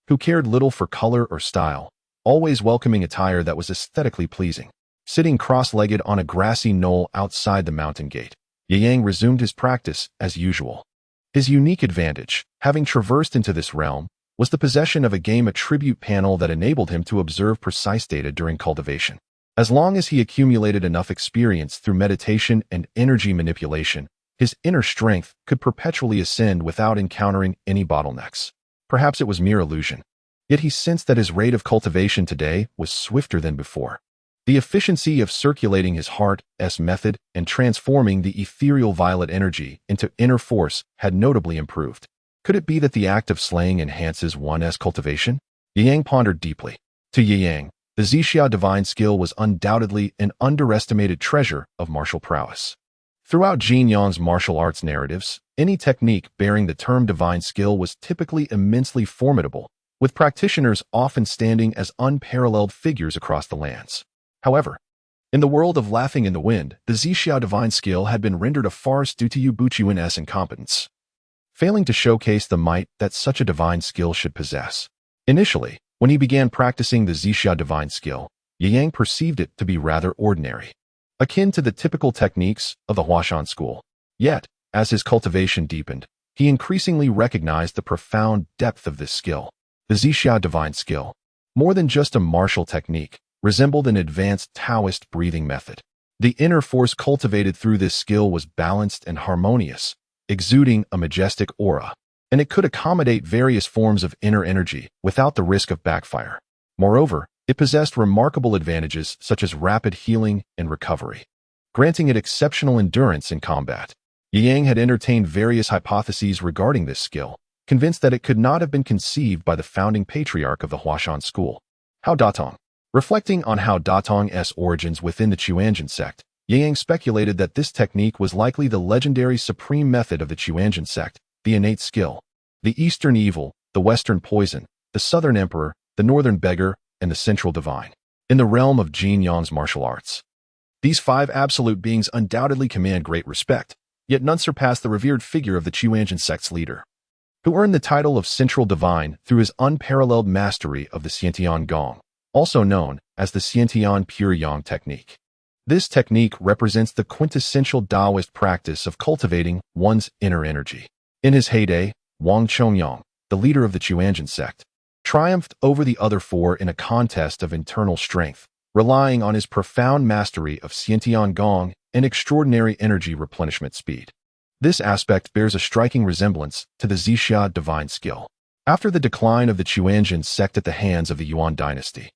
who cared little for color or style, always welcoming attire that was aesthetically pleasing. Sitting cross-legged on a grassy knoll outside the mountain gate, Ye Yang resumed his practice as usual. His unique advantage, having traversed into this realm, was the possession of a game attribute panel that enabled him to observe precise data during cultivation. As long as he accumulated enough experience through meditation and energy manipulation, his inner strength could perpetually ascend without encountering any bottlenecks. Perhaps it was mere illusion. Yet he sensed that his rate of cultivation today was swifter than before. The efficiency of circulating his heart's method and transforming the ethereal violet energy into inner force had notably improved. Could it be that the act of slaying enhances one's cultivation? Ye Yang pondered deeply. To Ye Yang, the Zixia divine skill was undoubtedly an underestimated treasure of martial prowess. Throughout Jin Yang's martial arts narratives, any technique bearing the term divine skill was typically immensely formidable, with practitioners often standing as unparalleled figures across the lands. However, in the world of laughing in the wind, the Zixia divine skill had been rendered a farce due to Yu Buqiwen's incompetence, failing to showcase the might that such a divine skill should possess. Initially, when he began practicing the Zixia divine skill, Ye Yang perceived it to be rather ordinary, akin to the typical techniques of the Huashan school. Yet, as his cultivation deepened, he increasingly recognized the profound depth of this skill. The Zixia divine skill, more than just a martial technique, resembled an advanced Taoist breathing method. The inner force cultivated through this skill was balanced and harmonious, exuding a majestic aura, and it could accommodate various forms of inner energy without the risk of backfire. Moreover, it possessed remarkable advantages such as rapid healing and recovery, granting it exceptional endurance in combat. Yi Yang had entertained various hypotheses regarding this skill, convinced that it could not have been conceived by the founding patriarch of the Huashan school. How Datong? Reflecting on how Datong's origins within the Huashan sect, Yi Yang speculated that this technique was likely the legendary supreme method of the Huashan sect, the innate skill. The Eastern evil, the Western poison, the Southern emperor, the Northern beggar, and the Central divine. In the realm of Jin Yang's martial arts, these 5 absolute beings undoubtedly command great respect, yet none surpass the revered figure of the Huashan sect's leader, who earned the title of Central Divine through his unparalleled mastery of the Xiantian Gong, also known as the Xiantian Pure Yang technique. This technique represents the quintessential Taoist practice of cultivating one's inner energy. In his heyday, Wang Chongyang, the leader of the Huashan sect, triumphed over the other 4 in a contest of internal strength, relying on his profound mastery of Xiantian Gong and extraordinary energy replenishment speed. This aspect bears a striking resemblance to the Zixia divine skill. After the decline of the Huashan sect at the hands of the Yuan dynasty,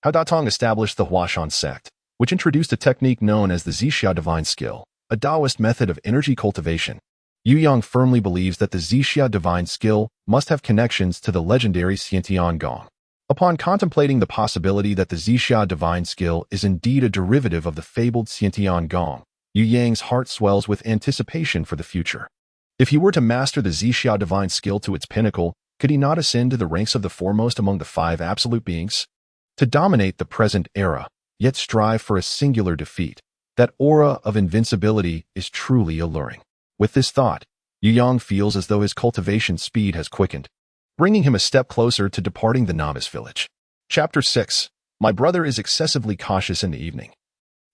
Hao Datong established the Huashan sect, which introduced a technique known as the Zixia divine skill, a Taoist method of energy cultivation. Yu Yang firmly believes that the Zixia divine skill must have connections to the legendary Xiantian Gong. Upon contemplating the possibility that the Zixia divine skill is indeed a derivative of the fabled Xiantian Gong, Yu Yang's heart swells with anticipation for the future. If he were to master the Zixia divine skill to its pinnacle, could he not ascend to the ranks of the foremost among the 5 absolute beings? To dominate the present era, yet strive for a singular defeat, that aura of invincibility is truly alluring. With this thought, Yu Yang feels as though his cultivation speed has quickened, bringing him a step closer to departing the novice village. Chapter 6. My brother is excessively cautious in the evening.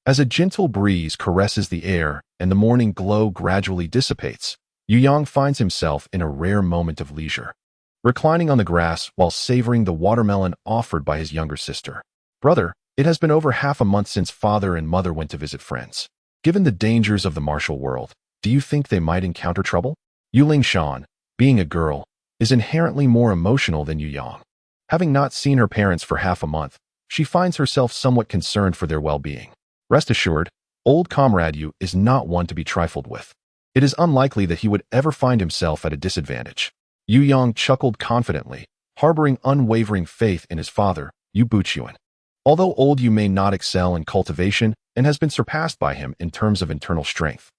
As a gentle breeze caresses the air and the morning glow gradually dissipates, Yu Yang finds himself in a rare moment of leisure, reclining on the grass while savoring the watermelon offered by his younger sister. Brother, it has been over half a month since father and mother went to visit friends. Given the dangers of the martial world, do you think they might encounter trouble? Yu Lingshan, being a girl, is inherently more emotional than Yu Yang. Having not seen her parents for half a month, she finds herself somewhat concerned for their well-being. Rest assured, old comrade Yu is not one to be trifled with. It is unlikely that he would ever find himself at a disadvantage. Yu Yang chuckled confidently, harboring unwavering faith in his father, Yu Buchuan. Although old Yu may not excel in cultivation and has been surpassed by him in terms of internal strength,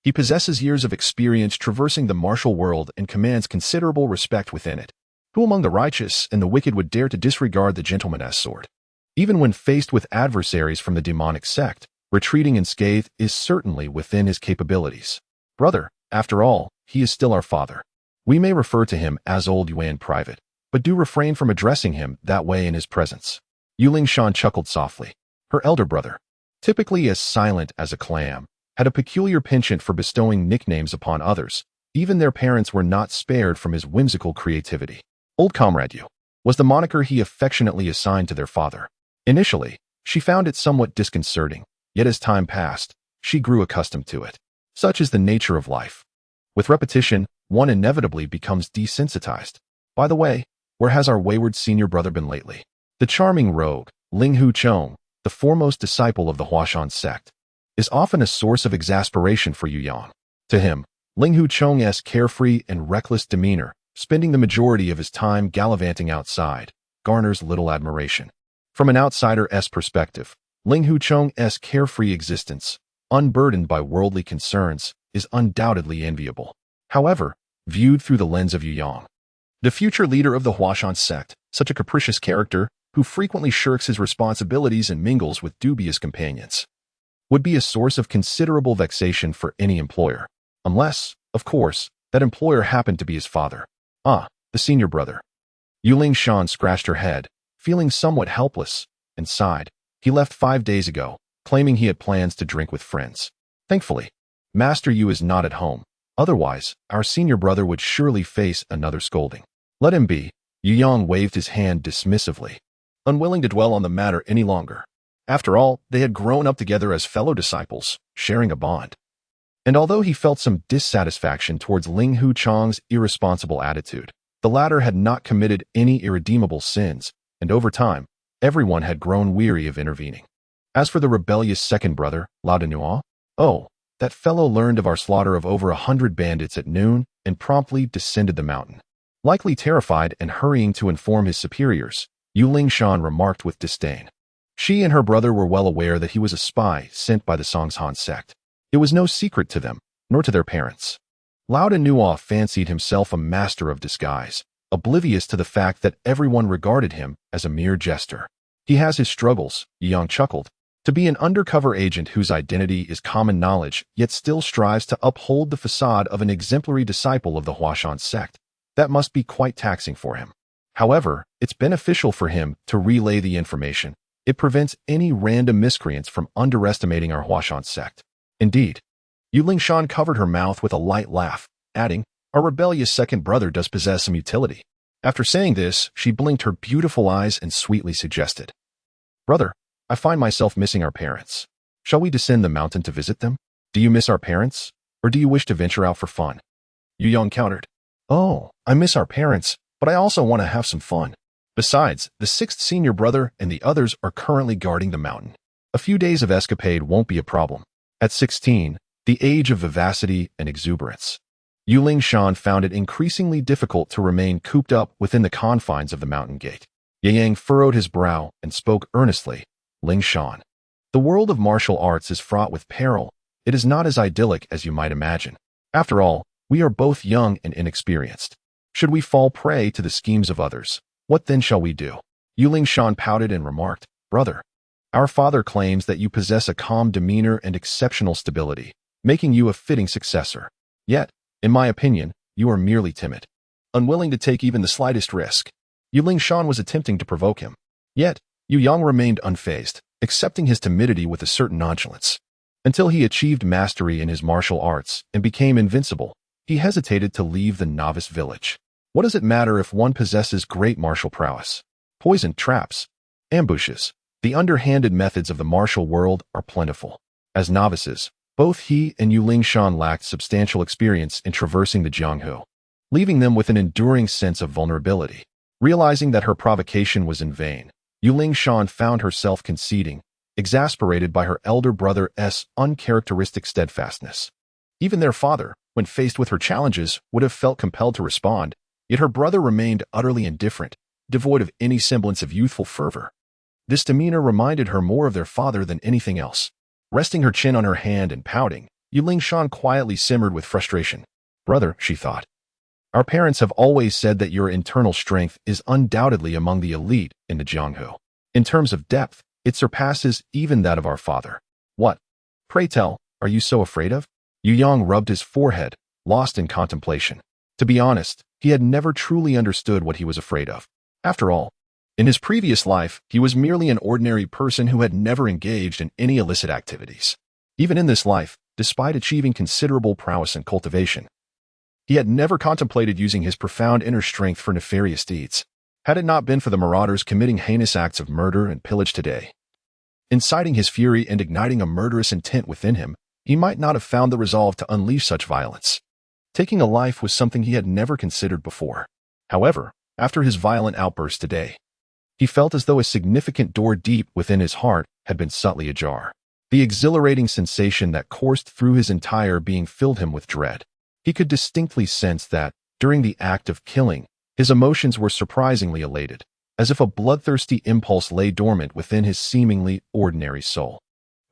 he possesses years of experience traversing the martial world and commands considerable respect within it. Who among the righteous and the wicked would dare to disregard the gentleman's sword? Even when faced with adversaries from the demonic sect, retreating unscathed is certainly within his capabilities. Brother, after all, he is still our father. We may refer to him as Old Yuan in private, but do refrain from addressing him that way in his presence. Yu Lingshan chuckled softly. Her elder brother, typically as silent as a clam, had a peculiar penchant for bestowing nicknames upon others. Even their parents were not spared from his whimsical creativity. Old Comrade Yu was the moniker he affectionately assigned to their father. Initially, she found it somewhat disconcerting, yet as time passed, she grew accustomed to it. Such is the nature of life. With repetition, one inevitably becomes desensitized. By the way, where has our wayward senior brother been lately? The charming rogue, Ling Hu Chong, the foremost disciple of the Huashan sect, is often a source of exasperation for Yu Yang. To him, Ling Hu Chong's carefree and reckless demeanor, spending the majority of his time gallivanting outside, garners little admiration. From an outsider's perspective, Ling Hu Chong's carefree existence, unburdened by worldly concerns, is undoubtedly enviable. However, viewed through the lens of Yu Yang, the future leader of the Huashan sect, such a capricious character, who frequently shirks his responsibilities and mingles with dubious companions, would be a source of considerable vexation for any employer. Unless, of course, that employer happened to be his father. The senior brother. Yu Lingshan scratched her head, feeling somewhat helpless, and sighed. He left 5 days ago, claiming he had plans to drink with friends. Thankfully, Master Yu is not at home. Otherwise, our senior brother would surely face another scolding. Let him be. Yu Yang waved his hand dismissively, unwilling to dwell on the matter any longer. After all, they had grown up together as fellow disciples, sharing a bond. And although he felt some dissatisfaction towards Ling Hu Chong's irresponsible attitude, the latter had not committed any irredeemable sins, and over time, everyone had grown weary of intervening. As for the rebellious second brother, La Denua, that fellow learned of our slaughter of over 100 bandits at noon and promptly descended the mountain. Likely terrified and hurrying to inform his superiors, Yuling Shan remarked with disdain. She and her brother were well aware that he was a spy sent by the Huashan Sect. It was no secret to them, nor to their parents. Lao Nuo fancied himself a master of disguise, oblivious to the fact that everyone regarded him as a mere jester. He has his struggles, Yang chuckled. To be an undercover agent whose identity is common knowledge yet still strives to uphold the facade of an exemplary disciple of the Huashan Sect, that must be quite taxing for him. However, it's beneficial for him to relay the information. It prevents any random miscreants from underestimating our Huashan Sect. Indeed, Yuling Shan covered her mouth with a light laugh, adding, "Our rebellious second brother does possess some utility." After saying this, she blinked her beautiful eyes and sweetly suggested, "Brother, I find myself missing our parents. Shall we descend the mountain to visit them? Do you miss our parents, or do you wish to venture out for fun?" Yu Yang countered, "Oh, I miss our parents, but I also want to have some fun. Besides, the sixth senior brother and the others are currently guarding the mountain. A few days of escapade won't be a problem." At 16, the age of vivacity and exuberance, Yuling Shan found it increasingly difficult to remain cooped up within the confines of the mountain gate. Ye Yang furrowed his brow and spoke earnestly, "Ling Shan, the world of martial arts is fraught with peril. It is not as idyllic as you might imagine. After all, we are both young and inexperienced. Should we fall prey to the schemes of others, what then shall we do?" Yuling Shan pouted and remarked, "Brother, our father claims that you possess a calm demeanor and exceptional stability, making you a fitting successor. Yet, in my opinion, you are merely timid, unwilling to take even the slightest risk." Yuling Shan was attempting to provoke him. Yet, Yu Yang remained unfazed, accepting his timidity with a certain nonchalance. Until he achieved mastery in his martial arts and became invincible, he hesitated to leave the novice village. What does it matter if one possesses great martial prowess? Poison, traps, ambushes, the underhanded methods of the martial world are plentiful. As novices, both he and Yuling Shan lacked substantial experience in traversing the Jianghu, leaving them with an enduring sense of vulnerability. Realizing that her provocation was in vain, Yuling Shan found herself conceding, exasperated by her elder brother's uncharacteristic steadfastness. Even their father, when faced with her challenges, would have felt compelled to respond, yet her brother remained utterly indifferent, devoid of any semblance of youthful fervor. This demeanor reminded her more of their father than anything else. Resting her chin on her hand and pouting, Yuling Shan quietly simmered with frustration. "Brother," she thought, "our parents have always said that your internal strength is undoubtedly among the elite in the Jianghu. In terms of depth, it surpasses even that of our father. What, pray tell, are you so afraid of?" Yu Yang rubbed his forehead, lost in contemplation. To be honest, he had never truly understood what he was afraid of. After all, in his previous life, he was merely an ordinary person who had never engaged in any illicit activities. Even in this life, despite achieving considerable prowess and cultivation, he had never contemplated using his profound inner strength for nefarious deeds. Had it not been for the marauders committing heinous acts of murder and pillage today, inciting his fury and igniting a murderous intent within him, he might not have found the resolve to unleash such violence. Taking a life was something he had never considered before. However, after his violent outburst today, he felt as though a significant door deep within his heart had been subtly ajar. The exhilarating sensation that coursed through his entire being filled him with dread. He could distinctly sense that, during the act of killing, his emotions were surprisingly elated, as if a bloodthirsty impulse lay dormant within his seemingly ordinary soul.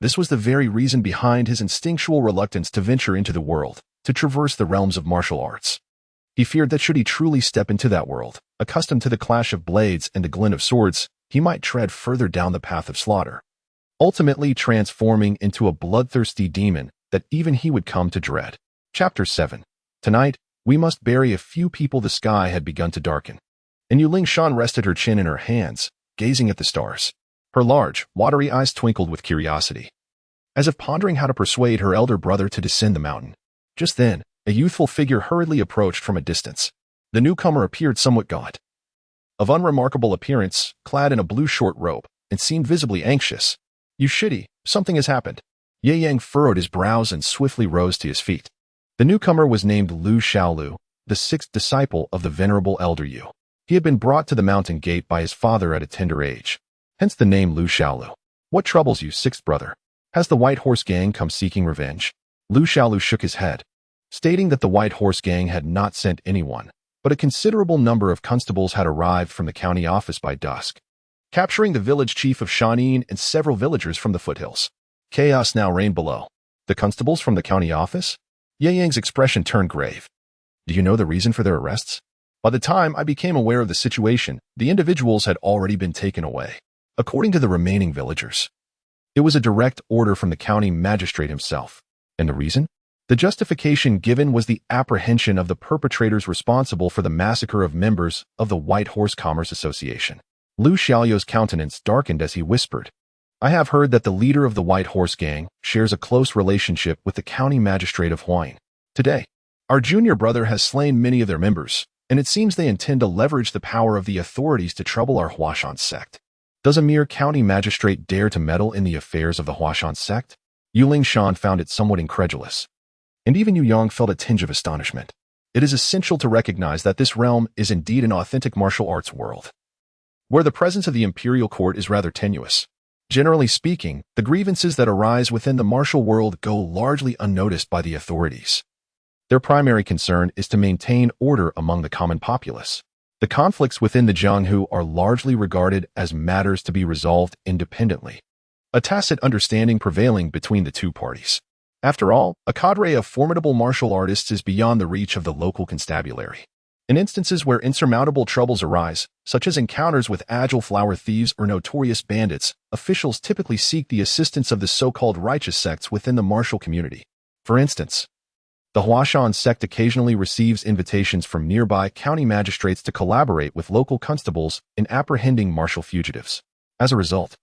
This was the very reason behind his instinctual reluctance to venture into the world, to traverse the realms of martial arts. He feared that should he truly step into that world, accustomed to the clash of blades and the glint of swords, he might tread further down the path of slaughter, ultimately transforming into a bloodthirsty demon that even he would come to dread. Chapter 7. Tonight, we must bury a few people. The sky had begun to darken, and Yuling Shan rested her chin in her hands, gazing at the stars. Her large, watery eyes twinkled with curiosity, as if pondering how to persuade her elder brother to descend the mountain. Just then, a youthful figure hurriedly approached from a distance. The newcomer appeared somewhat gaunt, of unremarkable appearance, clad in a blue short robe, and seemed visibly anxious. "You shitty, something has happened." Ye Yang furrowed his brows and swiftly rose to his feet. The newcomer was named Lu Xiaolu, the sixth disciple of the venerable elder Yu. He had been brought to the mountain gate by his father at a tender age, hence the name Lu Xiaolu. "What troubles you, sixth brother? Has the White Horse Gang come seeking revenge?" Lu Xiaolu shook his head, stating that the White Horse Gang had not sent anyone, but a considerable number of constables had arrived from the county office by dusk, capturing the village chief of Shanin and several villagers from the foothills. Chaos now reigned below. The constables from the county office? Ye Yang's expression turned grave. Do you know the reason for their arrests? By the time I became aware of the situation, the individuals had already been taken away. According to the remaining villagers, it was a direct order from the county magistrate himself. And the reason? The justification given was the apprehension of the perpetrators responsible for the massacre of members of the White Horse Commerce Association. Lu Xiaoyu's countenance darkened as he whispered, I have heard that the leader of the White Horse Gang shares a close relationship with the county magistrate of Huashan. Today, our junior brother has slain many of their members, and it seems they intend to leverage the power of the authorities to trouble our Huashan Sect. Does a mere county magistrate dare to meddle in the affairs of the Huashan Sect? Yuling Shan found it somewhat incredulous, and even Yu Yang felt a tinge of astonishment. It is essential to recognize that this realm is indeed an authentic martial arts world, where the presence of the imperial court is rather tenuous. Generally speaking, the grievances that arise within the martial world go largely unnoticed by the authorities. Their primary concern is to maintain order among the common populace. The conflicts within the Jianghu are largely regarded as matters to be resolved independently, a tacit understanding prevailing between the two parties. After all, a cadre of formidable martial artists is beyond the reach of the local constabulary. In instances where insurmountable troubles arise, such as encounters with agile flower thieves or notorious bandits, officials typically seek the assistance of the so-called righteous sects within the martial community. For instance, the Huashan Sect occasionally receives invitations from nearby county magistrates to collaborate with local constables in apprehending martial fugitives. As a result,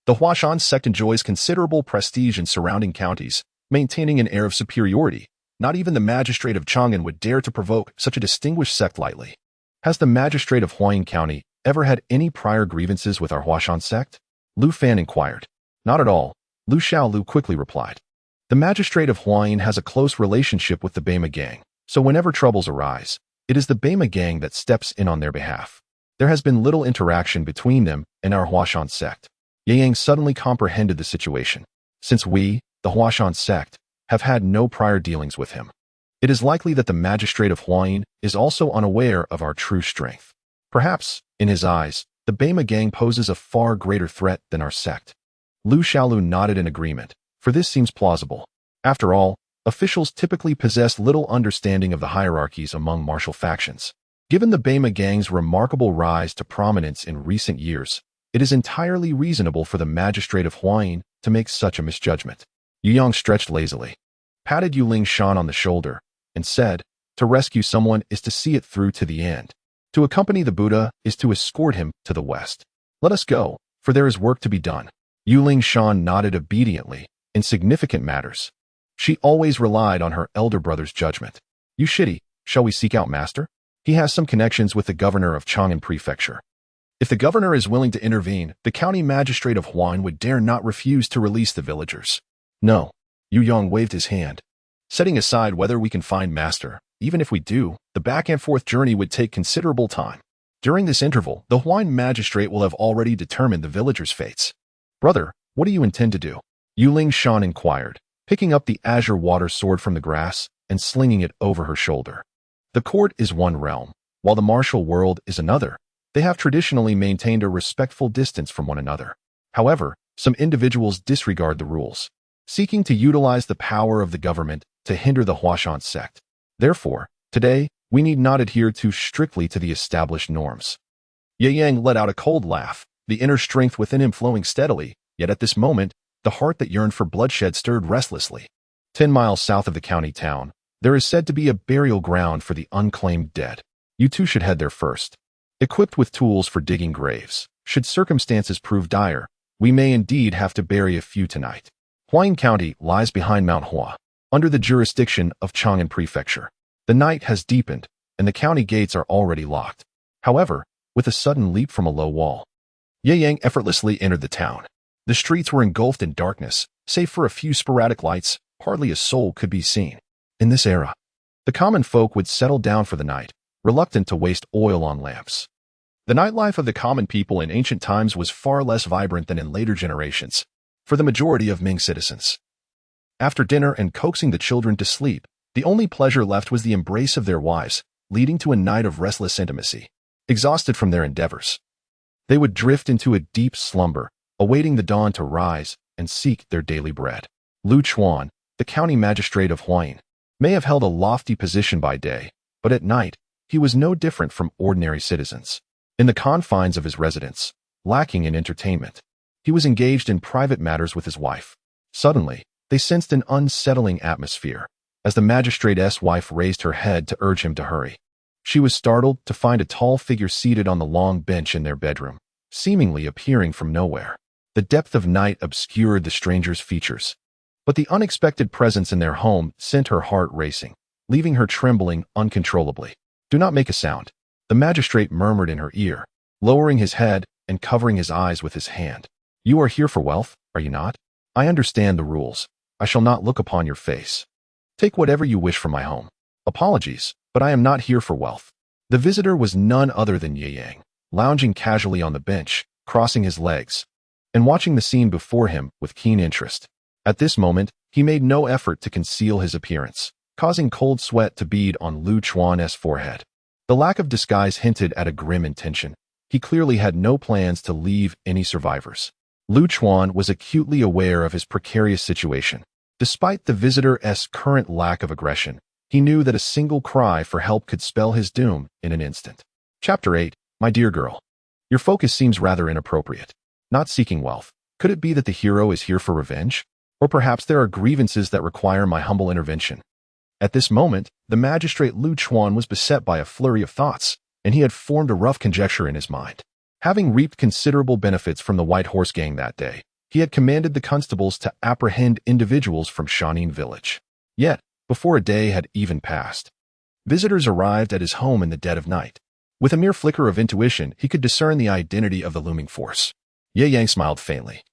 the Huashan Sect enjoys considerable prestige in surrounding counties, maintaining an air of superiority. Not even the magistrate of Chang'an would dare to provoke such a distinguished sect lightly. Has the magistrate of Huayin County ever had any prior grievances with our Huashan sect? Lu Fan inquired. Not at all, Lu Xiaolu quickly replied. The magistrate of Huayin has a close relationship with the Bema gang, so whenever troubles arise, it is the Bema gang that steps in on their behalf. There has been little interaction between them and our Huashan sect. Ye Yang suddenly comprehended the situation. Since we, the Huashan sect, have had no prior dealings with him, it is likely that the magistrate of Huayin is also unaware of our true strength. Perhaps, in his eyes, the Bema gang poses a far greater threat than our sect. Lu Xiaolu nodded in agreement, for this seems plausible. After all, officials typically possess little understanding of the hierarchies among martial factions. Given the Bema gang's remarkable rise to prominence in recent years, it is entirely reasonable for the magistrate of Huayin to make such a misjudgment. Yu Yang stretched lazily, patted Yuling Shan on the shoulder, and said, to rescue someone is to see it through to the end. To accompany the Buddha is to escort him to the west. Let us go, for there is work to be done. Yuling Shan nodded obediently. In significant matters, she always relied on her elder brother's judgment. You shitty, shall we seek out master? He has some connections with the governor of Chang'an Prefecture. If the governor is willing to intervene, the county magistrate of Huan would dare not refuse to release the villagers. No, Yu Yang waved his hand. Setting aside whether we can find master, even if we do, the back and forth journey would take considerable time. During this interval, the Huan magistrate will have already determined the villagers' fates. Brother, what do you intend to do? Yuling Shan inquired, picking up the azure water sword from the grass and slinging it over her shoulder. The court is one realm, while the martial world is another. They have traditionally maintained a respectful distance from one another. However, some individuals disregard the rules, seeking to utilize the power of the government to hinder the Huashan sect. Therefore, today, we need not adhere too strictly to the established norms. Ye Yang let out a cold laugh, the inner strength within him flowing steadily, yet at this moment, the heart that yearned for bloodshed stirred restlessly. 10 miles south of the county town, there is said to be a burial ground for the unclaimed dead. You two should head there first. Equipped with tools for digging graves, should circumstances prove dire, we may indeed have to bury a few tonight. Huayin County lies behind Mount Hua, under the jurisdiction of Chang'an Prefecture. The night has deepened, and the county gates are already locked. However, with a sudden leap from a low wall, Ye Yang effortlessly entered the town. The streets were engulfed in darkness, save for a few sporadic lights, hardly a soul could be seen. In this era, the common folk would settle down for the night, reluctant to waste oil on lamps. The nightlife of the common people in ancient times was far less vibrant than in later generations, for the majority of Ming citizens. After dinner and coaxing the children to sleep, the only pleasure left was the embrace of their wives, leading to a night of restless intimacy. Exhausted from their endeavors, they would drift into a deep slumber, awaiting the dawn to rise and seek their daily bread. Lu Chuan, the county magistrate of Huayin, may have held a lofty position by day, but at night, he was no different from ordinary citizens. In the confines of his residence, lacking in entertainment, he was engaged in private matters with his wife. Suddenly, they sensed an unsettling atmosphere, as the magistrate's wife raised her head to urge him to hurry. She was startled to find a tall figure seated on the long bench in their bedroom, seemingly appearing from nowhere. The depth of night obscured the stranger's features, but the unexpected presence in their home sent her heart racing, leaving her trembling uncontrollably. "Do not make a sound," the magistrate murmured in her ear, lowering his head and covering his eyes with his hand. "You are here for wealth, are you not? I understand the rules. I shall not look upon your face. Take whatever you wish from my home. Apologies, but I am not here for wealth." The visitor was none other than Ye Yang, lounging casually on the bench, crossing his legs, and watching the scene before him with keen interest. At this moment, he made no effort to conceal his appearance, causing cold sweat to bead on Lu Chuan's forehead. The lack of disguise hinted at a grim intention. He clearly had no plans to leave any survivors. Lu Chuan was acutely aware of his precarious situation. Despite the visitor's current lack of aggression, he knew that a single cry for help could spell his doom in an instant. Chapter 8. My dear girl. Your focus seems rather inappropriate. Not seeking wealth. Could it be that the hero is here for revenge? Or perhaps there are grievances that require my humble intervention? At this moment, the magistrate Lu Chuan was beset by a flurry of thoughts, and he had formed a rough conjecture in his mind. Having reaped considerable benefits from the White Horse Gang that day, he had commanded the constables to apprehend individuals from Shanin village. Yet, before a day had even passed, visitors arrived at his home in the dead of night. With a mere flicker of intuition, he could discern the identity of the looming force. Ye Yang smiled faintly,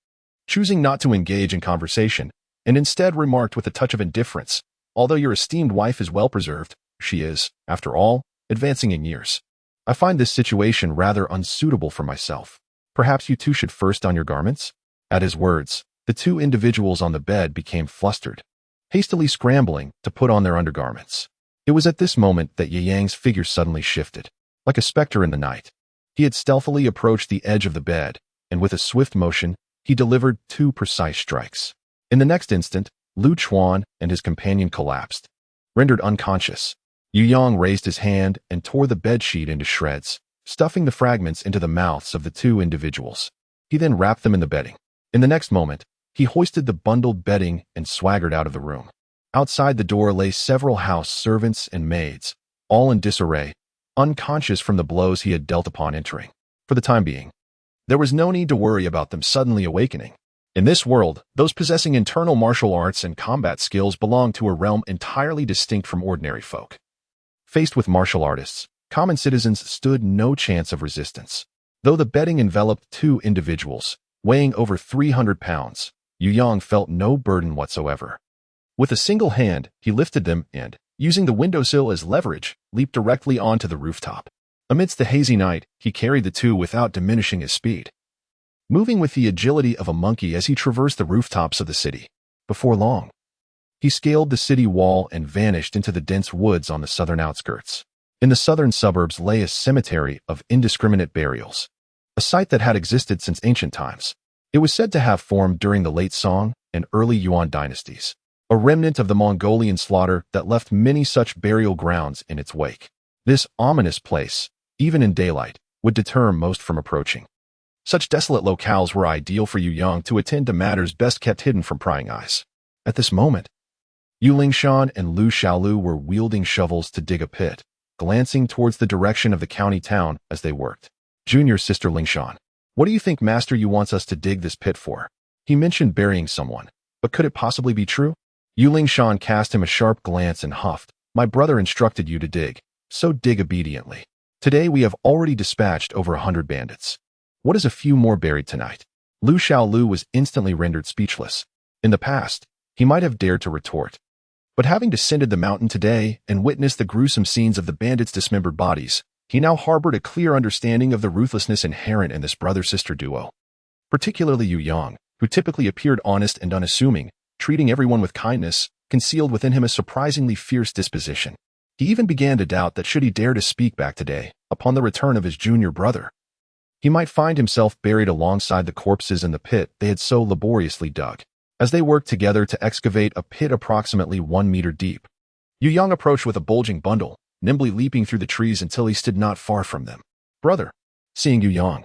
choosing not to engage in conversation, and instead remarked with a touch of indifference, "Although your esteemed wife is well preserved, she is, after all, advancing in years. I find this situation rather unsuitable for myself. Perhaps you two should first don your garments?" At his words, the two individuals on the bed became flustered, hastily scrambling to put on their undergarments. It was at this moment that Ye Yang's figure suddenly shifted. Like a specter in the night, he had stealthily approached the edge of the bed, and with a swift motion, he delivered two precise strikes. In the next instant, Lu Chuan and his companion collapsed, rendered unconscious. Yu Yang raised his hand and tore the bedsheet into shreds, stuffing the fragments into the mouths of the two individuals. He then wrapped them in the bedding. In the next moment, he hoisted the bundled bedding and swaggered out of the room. Outside the door lay several house servants and maids, all in disarray, unconscious from the blows he had dealt upon entering. For the time being, there was no need to worry about them suddenly awakening. In this world, those possessing internal martial arts and combat skills belonged to a realm entirely distinct from ordinary folk. Faced with martial artists, common citizens stood no chance of resistance. Though the bedding enveloped two individuals, weighing over 300 pounds, Yu Yang felt no burden whatsoever. With a single hand, he lifted them and, using the windowsill as leverage, leaped directly onto the rooftop. Amidst the hazy night, he carried the two without diminishing his speed, moving with the agility of a monkey as he traversed the rooftops of the city. Before long, he scaled the city wall and vanished into the dense woods on the southern outskirts. In the southern suburbs lay a cemetery of indiscriminate burials, a site that had existed since ancient times. It was said to have formed during the late Song and early Yuan dynasties, a remnant of the Mongolian slaughter that left many such burial grounds in its wake. This ominous place, even in daylight, would deter most from approaching. Such desolate locales were ideal for Yu Yang to attend to matters best kept hidden from prying eyes. At this moment, Yu Lingshan and Lu Xiaolu were wielding shovels to dig a pit, glancing towards the direction of the county town as they worked. Junior sister Lingshan, what do you think Master Yu wants us to dig this pit for? He mentioned burying someone, but could it possibly be true? Yu Lingshan cast him a sharp glance and huffed. My brother instructed you to dig, so dig obediently. Today we have already dispatched over 100 bandits. What is a few more buried tonight? Lu Xiaolu was instantly rendered speechless. In the past, he might have dared to retort, but having descended the mountain today and witnessed the gruesome scenes of the bandits' dismembered bodies, he now harbored a clear understanding of the ruthlessness inherent in this brother-sister duo. Particularly Yu Yang, who typically appeared honest and unassuming, treating everyone with kindness, concealed within him a surprisingly fierce disposition. He even began to doubt that should he dare to speak back today, upon the return of his junior brother, he might find himself buried alongside the corpses in the pit they had so laboriously dug. As they worked together to excavate a pit approximately 1 meter deep, Yu Yang approached with a bulging bundle, nimbly leaping through the trees until he stood not far from them. Brother, seeing Yu Yang,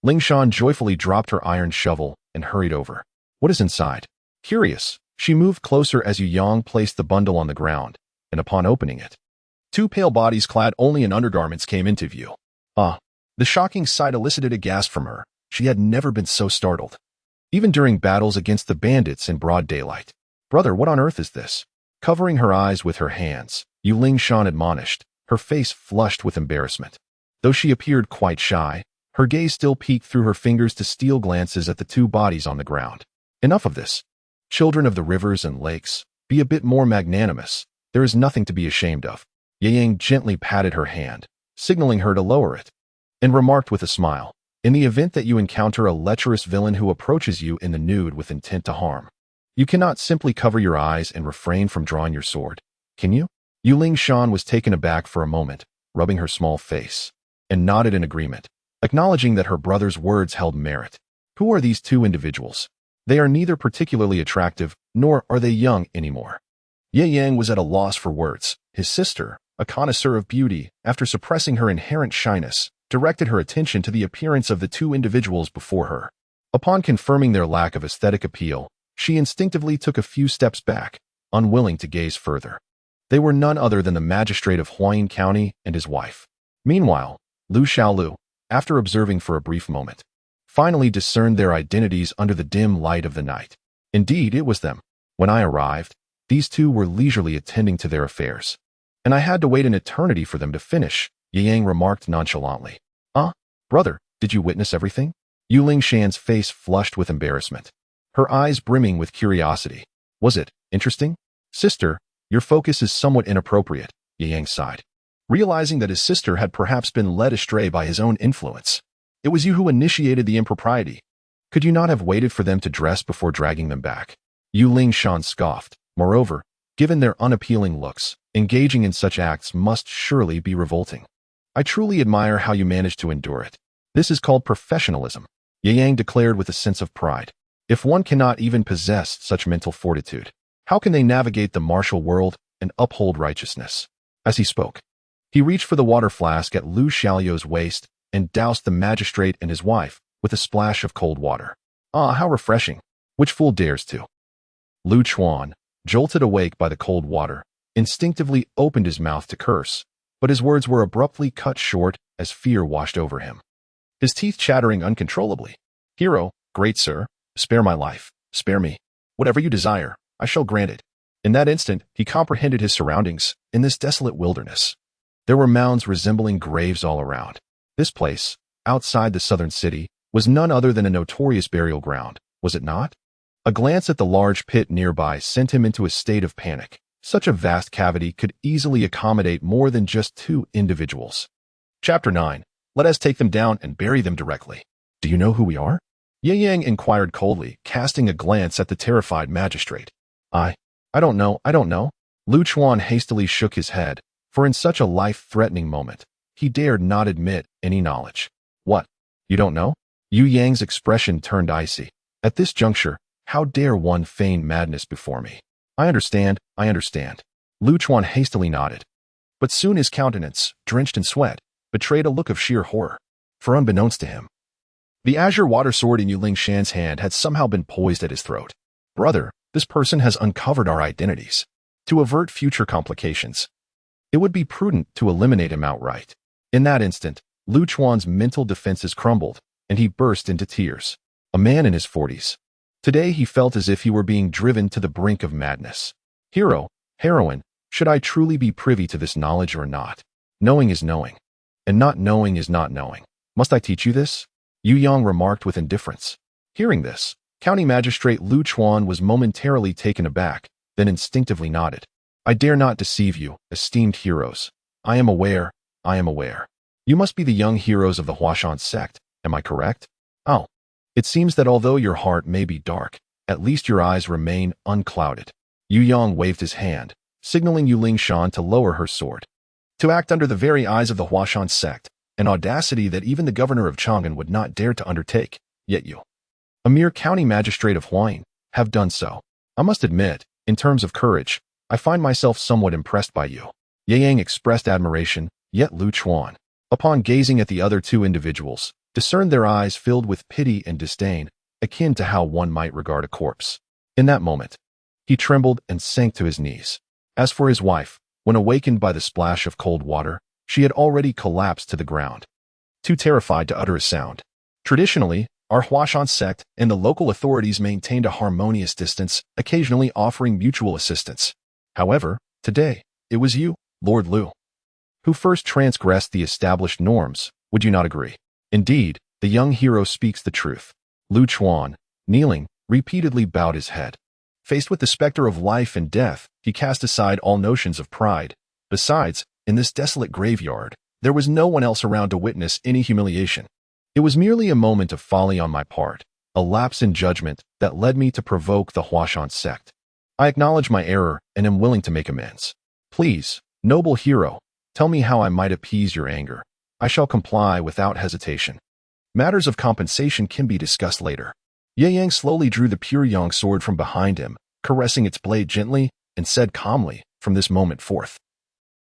Ling Shan joyfully dropped her iron shovel and hurried over. What is inside? Curious, she moved closer as Yu Yang placed the bundle on the ground, and upon opening it, 2 pale bodies clad only in undergarments came into view. The shocking sight elicited a gasp from her. She had never been so startled, even during battles against the bandits in broad daylight. Brother, what on earth is this? Covering her eyes with her hands, Yu Ling Shan admonished, her face flushed with embarrassment. Though she appeared quite shy, her gaze still peeked through her fingers to steal glances at the 2 bodies on the ground. Enough of this. Children of the rivers and lakes, be a bit more magnanimous. There is nothing to be ashamed of. Ye Yang gently patted her hand, signaling her to lower it, and remarked with a smile, in the event that you encounter a lecherous villain who approaches you in the nude with intent to harm, you cannot simply cover your eyes and refrain from drawing your sword, can you? Yu Ling Shan was taken aback for a moment, rubbing her small face, and nodded in agreement, acknowledging that her brother's words held merit. Who are these 2 individuals? They are neither particularly attractive, nor are they young anymore. Ye Yang was at a loss for words. His sister, a connoisseur of beauty, after suppressing her inherent shyness, directed her attention to the appearance of the 2 individuals before her. Upon confirming their lack of aesthetic appeal, she instinctively took a few steps back, unwilling to gaze further. They were none other than the magistrate of Huashan County and his wife. Meanwhile, Lu Xiaolu, after observing for a brief moment, finally discerned their identities under the dim light of the night. Indeed, it was them. When I arrived, these 2 were leisurely attending to their affairs, and I had to wait an eternity for them to finish, Ye Yang remarked nonchalantly. Brother, did you witness everything? Yu Ling Shan's face flushed with embarrassment, her eyes brimming with curiosity. Was it interesting? Sister, your focus is somewhat inappropriate, Ye Yang sighed, realizing that his sister had perhaps been led astray by his own influence. It was you who initiated the impropriety. Could you not have waited for them to dress before dragging them back? Yu Ling Shan scoffed. Moreover, given their unappealing looks, engaging in such acts must surely be revolting. I truly admire how you managed to endure it. This is called professionalism, Ye Yang declared with a sense of pride. If one cannot even possess such mental fortitude, how can they navigate the martial world and uphold righteousness? As he spoke, he reached for the water flask at Lu Xiaoyu's waist and doused the magistrate and his wife with a splash of cold water. How refreshing. Which fool dares to? Lu Chuan, jolted awake by the cold water, instinctively opened his mouth to curse, but his words were abruptly cut short as fear washed over him, his teeth chattering uncontrollably. Hero, great sir, spare my life, spare me. Whatever you desire, I shall grant it. In that instant, he comprehended his surroundings. In this desolate wilderness, there were mounds resembling graves all around. This place, outside the southern city, was none other than a notorious burial ground, was it not? A glance at the large pit nearby sent him into a state of panic. Such a vast cavity could easily accommodate more than just 2 individuals. Chapter 9. Let us take them down and bury them directly. Do you know who we are? Ye Yang inquired coldly, casting a glance at the terrified magistrate. I don't know. Lu Chuan hastily shook his head, for in such a life-threatening moment, he dared not admit any knowledge. What? You don't know? Yu Yang's expression turned icy. At this juncture, how dare one feign madness before me? I understand. Lu Chuan hastily nodded. But soon his countenance, drenched in sweat, betrayed a look of sheer horror. For unbeknownst to him, the azure water sword in Yu Ling Shan's hand had somehow been poised at his throat. Brother, this person has uncovered our identities. To avert future complications, it would be prudent to eliminate him outright. In that instant, Lu Chuan's mental defenses crumbled, and he burst into tears. A man in his 40s. Today he felt as if he were being driven to the brink of madness. Hero, heroine, should I truly be privy to this knowledge or not? Knowing is knowing, and not knowing is not knowing. Must I teach you this? Yu Yang remarked with indifference. Hearing this, County Magistrate Lu Chuan was momentarily taken aback, then instinctively nodded. I dare not deceive you, esteemed heroes. I am aware. You must be the young heroes of the Huashan Sect, am I correct? Oh. It seems that although your heart may be dark, At least your eyes remain unclouded. Yu Yong waved his hand, signaling Yu Lingshan to lower her sword. To act under the very eyes of the Huashan sect, an audacity that even the governor of Chang'an would not dare to undertake, yet you, a mere county magistrate of Huayin, have done so. I must admit, in terms of courage, I find myself somewhat impressed by you. Ye Yang expressed admiration, yet Lu Chuan, upon gazing at the other two individuals, discerned their eyes filled with pity and disdain, akin to how one might regard a corpse. In that moment, he trembled and sank to his knees. As for his wife, when awakened by the splash of cold water, she had already collapsed to the ground, too terrified to utter a sound. Traditionally, our Huashan sect and the local authorities maintained a harmonious distance, occasionally offering mutual assistance. However, today, it was you, Lord Lu, who first transgressed the established norms. Would you not agree? Indeed, the young hero speaks the truth. Lu Chuan, kneeling, repeatedly bowed his head. Faced with the specter of life and death, he cast aside all notions of pride. Besides, in this desolate graveyard, there was no one else around to witness any humiliation. It was merely a moment of folly on my part, a lapse in judgment that led me to provoke the Huashan sect. I acknowledge my error and am willing to make amends. Please, noble hero, tell me how I might appease your anger. I shall comply without hesitation. Matters of compensation can be discussed later. Ye Yang slowly drew the pure yang sword from behind him, caressing its blade gently, and said calmly, from this moment forth,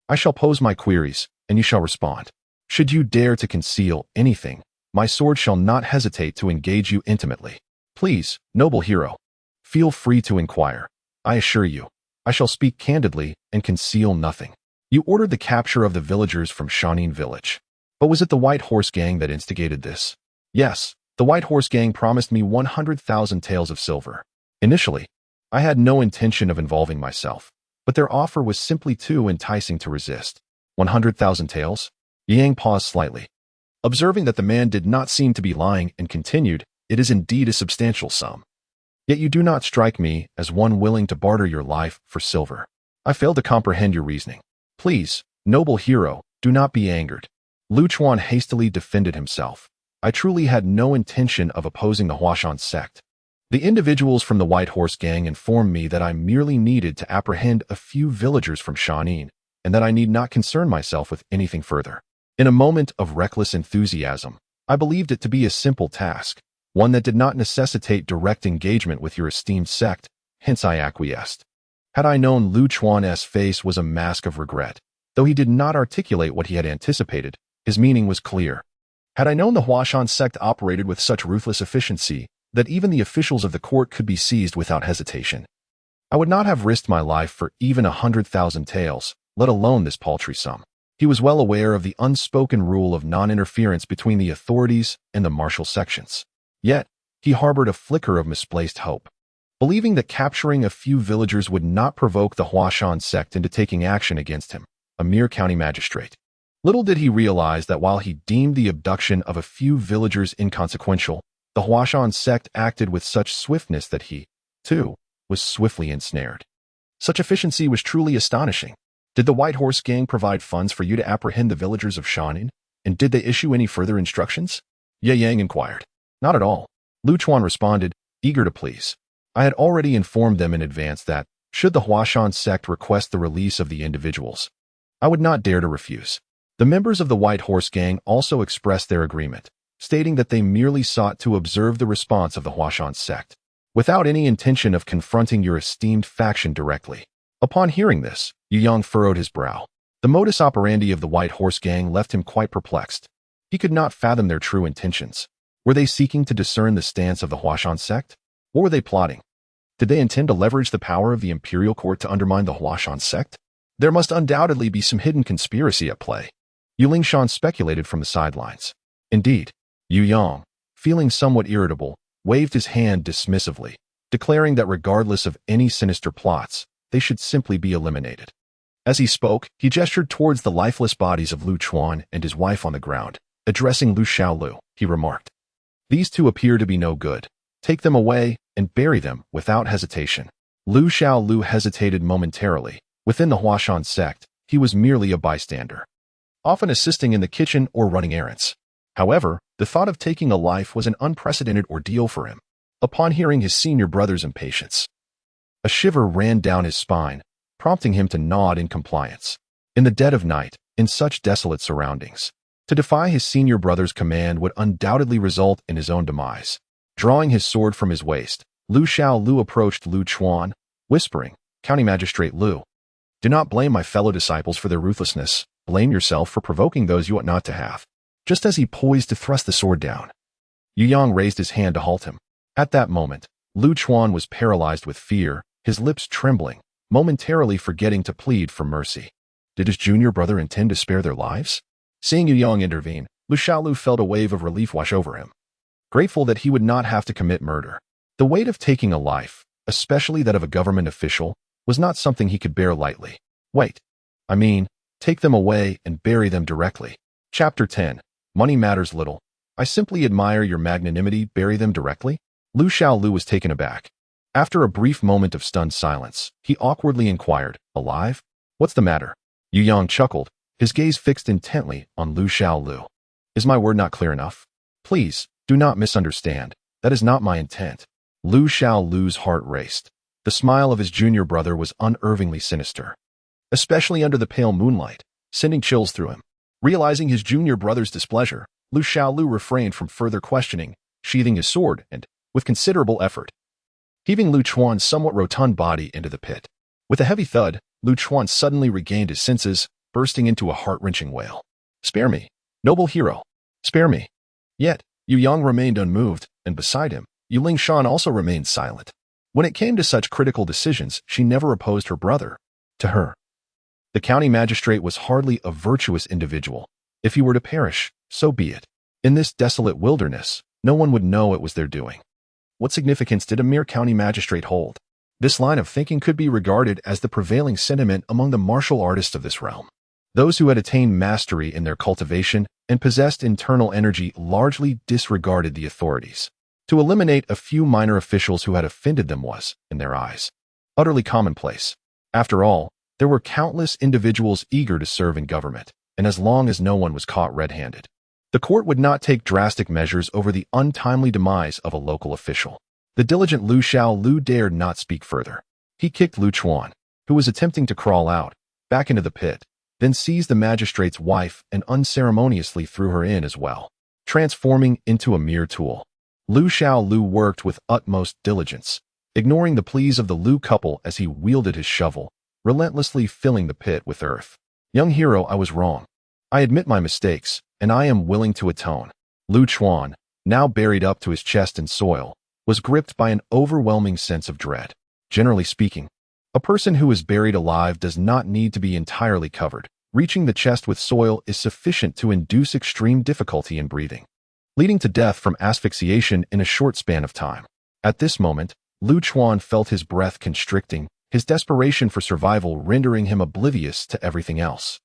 I shall pose my queries, and you shall respond. Should you dare to conceal anything, my sword shall not hesitate to engage you intimately. Please, noble hero, feel free to inquire. I assure you, I shall speak candidly and conceal nothing. You ordered the capture of the villagers from Shanin village. But was it the White Horse Gang that instigated this? Yes, the White Horse Gang promised me 100,000 taels of silver. Initially, I had no intention of involving myself, but their offer was simply too enticing to resist. 100,000 taels? Yang paused slightly. Observing that the man did not seem to be lying and continued, it is indeed a substantial sum. Yet you do not strike me as one willing to barter your life for silver. I fail to comprehend your reasoning. Please, noble hero, do not be angered. Lu Chuan hastily defended himself. I truly had no intention of opposing the Huashan sect. The individuals from the White Horse Gang informed me that I merely needed to apprehend a few villagers from Shanin, and that I need not concern myself with anything further. In a moment of reckless enthusiasm, I believed it to be a simple task, one that did not necessitate direct engagement with your esteemed sect, hence I acquiesced. Had I known Lu Chuan's face was a mask of regret, though he did not articulate what he had anticipated, his meaning was clear. Had I known the Huashan sect operated with such ruthless efficiency that even the officials of the court could be seized without hesitation, I would not have risked my life for even 100,000 taels, let alone this paltry sum. He was well aware of the unspoken rule of non-interference between the authorities and the martial sections. Yet, he harbored a flicker of misplaced hope. Believing that capturing a few villagers would not provoke the Huashan sect into taking action against him, a mere county magistrate. Little did he realize that while he deemed the abduction of a few villagers inconsequential, the Huashan sect acted with such swiftness that he, too, was swiftly ensnared. Such efficiency was truly astonishing. Did the White Horse Gang provide funds for you to apprehend the villagers of Shanin? And did they issue any further instructions? Ye Yang inquired. Not at all. Lu Chuan responded, eager to please. I had already informed them in advance that, should the Huashan sect request the release of the individuals, I would not dare to refuse. The members of the White Horse Gang also expressed their agreement, stating that they merely sought to observe the response of the Huashan sect, without any intention of confronting your esteemed faction directly. Upon hearing this, Yu Yang furrowed his brow. The modus operandi of the White Horse Gang left him quite perplexed. He could not fathom their true intentions. Were they seeking to discern the stance of the Huashan sect? Or were they plotting? Did they intend to leverage the power of the imperial court to undermine the Huashan sect? There must undoubtedly be some hidden conspiracy at play. Yu Lingshan speculated from the sidelines. Indeed, Yu Yang, feeling somewhat irritable, waved his hand dismissively, declaring that regardless of any sinister plots, they should simply be eliminated. As he spoke, he gestured towards the lifeless bodies of Lu Chuan and his wife on the ground. Addressing Lu Xiaolu, he remarked, These two appear to be no good. Take them away and bury them without hesitation. Lu Xiaolu hesitated momentarily. Within the Huashan sect, he was merely a bystander, often assisting in the kitchen or running errands. However, the thought of taking a life was an unprecedented ordeal for him. upon hearing his senior brother's impatience. A shiver ran down his spine, prompting him to nod in compliance. In the dead of night, in such desolate surroundings, to defy his senior brother's command would undoubtedly result in his own demise. Drawing his sword from his waist, Lu Xiaolu approached Lu Chuan, whispering, "County Magistrate Lu, do not blame my fellow disciples for their ruthlessness. Blame yourself for provoking those you ought not to have." Just as he poised to thrust the sword down, Yu Yang raised his hand to halt him. At that moment, Lu Chuan was paralyzed with fear, his lips trembling, momentarily forgetting to plead for mercy. Did his junior brother intend to spare their lives? Seeing Yu Yang intervene, Lu Xiaolu felt a wave of relief wash over him. Grateful that he would not have to commit murder. The weight of taking a life, especially that of a government official, was not something he could bear lightly. Wait. I mean, take them away and bury them directly. Chapter 10. Money matters little. I simply admire your magnanimity. Bury them directly? Lu Xiaolu was taken aback. After a brief moment of stunned silence, he awkwardly inquired, "Alive? What's the matter?" Yu Yang chuckled, his gaze fixed intently on Lu Xiaolu. "Is my word not clear enough? Please, do not misunderstand. That is not my intent." Lu Xiaolu's heart raced. The smile of his junior brother was unervingly sinister, especially under the pale moonlight, sending chills through him. Realizing his junior brother's displeasure, Lu Xiaolu refrained from further questioning, sheathing his sword and, with considerable effort, heaving Lu Chuan's somewhat rotund body into the pit. With a heavy thud, Lu Chuan suddenly regained his senses, bursting into a heart-wrenching wail. "Spare me, noble hero! Spare me!" Yet, Yu Yang remained unmoved, and beside him, Yu Lingshan also remained silent. When it came to such critical decisions, she never opposed her brother. To her, the county magistrate was hardly a virtuous individual. If he were to perish, so be it. In this desolate wilderness, no one would know it was their doing. What significance did a mere county magistrate hold? This line of thinking could be regarded as the prevailing sentiment among the martial artists of this realm. Those who had attained mastery in their cultivation and possessed internal energy largely disregarded the authorities. To eliminate a few minor officials who had offended them was, in their eyes, utterly commonplace. After all, there were countless individuals eager to serve in government, and as long as no one was caught red-handed, the court would not take drastic measures over the untimely demise of a local official. The diligent Lu Xiaolu dared not speak further. He kicked Lu Chuan, who was attempting to crawl out, back into the pit, then seized the magistrate's wife and unceremoniously threw her in as well, transforming into a mere tool. Lu Xiaolu worked with utmost diligence, ignoring the pleas of the Lu couple as he wielded his shovel, relentlessly filling the pit with earth. "Young hero, I was wrong. I admit my mistakes, and I am willing to atone." Lu Chuan, now buried up to his chest in soil, was gripped by an overwhelming sense of dread. Generally speaking, a person who is buried alive does not need to be entirely covered. Reaching the chest with soil is sufficient to induce extreme difficulty in breathing, leading to death from asphyxiation in a short span of time. At this moment, Lu Chuan felt his breath constricting, his desperation for survival rendering him oblivious to everything else.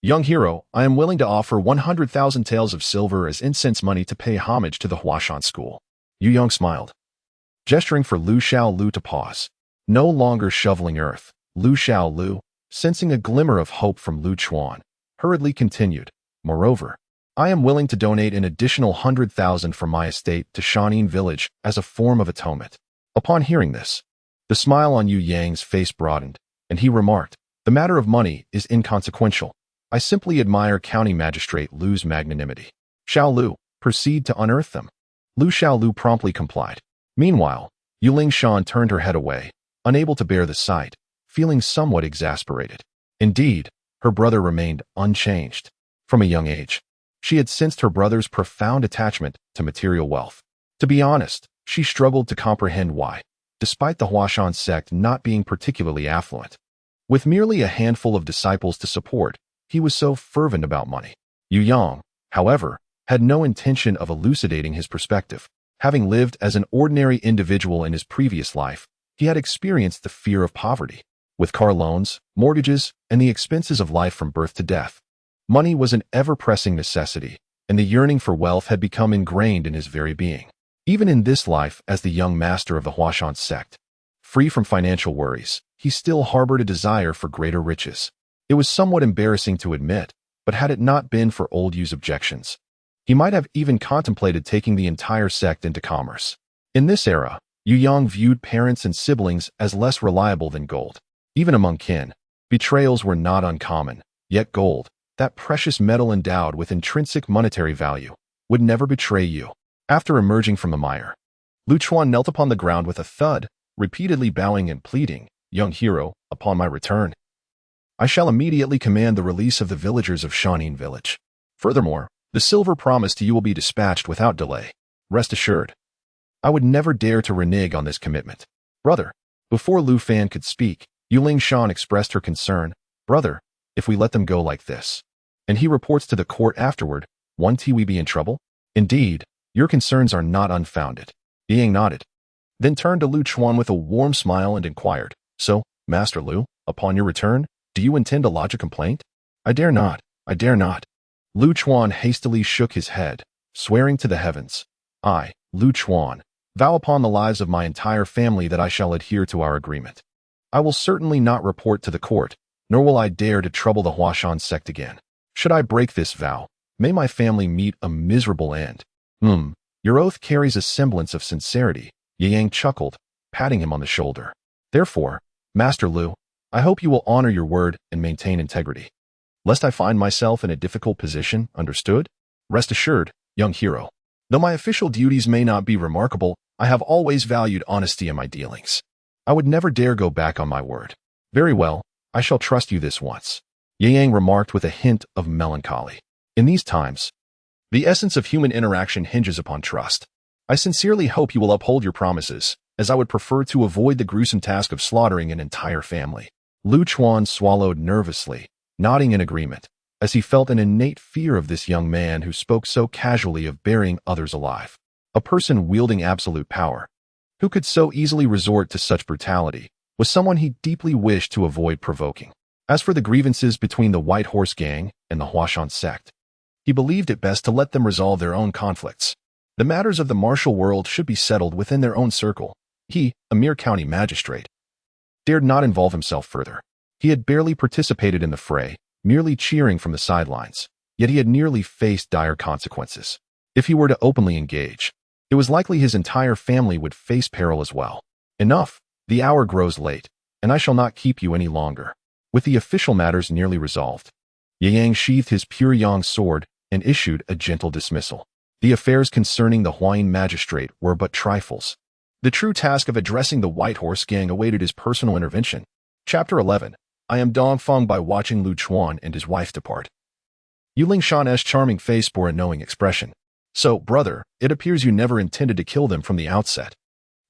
"Young hero, I am willing to offer 100,000 taels of silver as incense money to pay homage to the Huashan school." Yu Yang smiled, gesturing for Lu Xiaolu to pause. No longer shoveling earth, Lu Xiaolu, sensing a glimmer of hope from Lu Chuan, hurriedly continued, "Moreover, I am willing to donate an additional 100,000 from my estate to Shanin village as a form of atonement." Upon hearing this, the smile on Yu Yang's face broadened, and he remarked, "The matter of money is inconsequential. I simply admire County Magistrate Lu's magnanimity. Xiaolu, proceed to unearth them." Lu Xiaolu promptly complied. Meanwhile, Yu Lingshan turned her head away, unable to bear the sight, feeling somewhat exasperated. Indeed, her brother remained unchanged. From a young age, she had sensed her brother's profound attachment to material wealth. To be honest, she struggled to comprehend why, despite the Huashan sect not being particularly affluent, with merely a handful of disciples to support, he was so fervent about money. Yu Yang, however, had no intention of elucidating his perspective. Having lived as an ordinary individual in his previous life, he had experienced the fear of poverty. With car loans, mortgages, and the expenses of life from birth to death, money was an ever-pressing necessity, and the yearning for wealth had become ingrained in his very being. Even in this life as the young master of the Huashan sect, free from financial worries, he still harbored a desire for greater riches. It was somewhat embarrassing to admit, but had it not been for old Yu's objections, he might have even contemplated taking the entire sect into commerce. In this era, Yu Yang viewed parents and siblings as less reliable than gold. Even among kin, betrayals were not uncommon, yet gold, that precious metal endowed with intrinsic monetary value, would never betray you. After emerging from the mire, Lu Chuan knelt upon the ground with a thud, repeatedly bowing and pleading, "Young hero, upon my return, I shall immediately command the release of the villagers of Shanin village. Furthermore, the silver promised to you will be dispatched without delay. Rest assured, I would never dare to renege on this commitment." "Brother." Before Lu Fan could speak, Yuling Shan expressed her concern. "Brother, if we let them go like this, and he reports to the court afterward, won't we be in trouble?" "Indeed, your concerns are not unfounded." Yang nodded, then turned to Lu Chuan with a warm smile and inquired, "So, Master Lu, upon your return, do you intend to lodge a complaint?" I dare not. Lu Chuan hastily shook his head, swearing to the heavens. "I, Lu Chuan, vow upon the lives of my entire family that I shall adhere to our agreement. I will certainly not report to the court, nor will I dare to trouble the Huashan Sect again. Should I break this vow, may my family meet a miserable end." Your oath carries a semblance of sincerity," Yang chuckled, patting him on the shoulder. "Therefore, Master Lu, I hope you will honor your word and maintain integrity. Lest I find myself in a difficult position, understood? Rest assured, young hero. Though my official duties may not be remarkable, I have always valued honesty in my dealings. I would never dare go back on my word." "Very well, I shall trust you this once," Yang remarked with a hint of melancholy. "In these times, the essence of human interaction hinges upon trust. I sincerely hope you will uphold your promises, as I would prefer to avoid the gruesome task of slaughtering an entire family." Lu Chuan swallowed nervously, nodding in agreement, as he felt an innate fear of this young man who spoke so casually of burying others alive. A person wielding absolute power, who could so easily resort to such brutality, was someone he deeply wished to avoid provoking. As for the grievances between the White Horse Gang and the Huashan Sect, he believed it best to let them resolve their own conflicts. The matters of the martial world should be settled within their own circle. He, a mere county magistrate, dared not involve himself further. He had barely participated in the fray, merely cheering from the sidelines, yet he had nearly faced dire consequences. If he were to openly engage, it was likely his entire family would face peril as well. "Enough, the hour grows late, and I shall not keep you any longer." With the official matters nearly resolved, Yang sheathed his pure yang sword and issued a gentle dismissal. The affairs concerning the Huayin magistrate were but trifles. The true task of addressing the White Horse Gang awaited his personal intervention. Chapter 11. I am Dongfeng by watching Lu Chuan and his wife depart. Yuling Shan's charming face bore a knowing expression. "So, brother, it appears you never intended to kill them from the outset.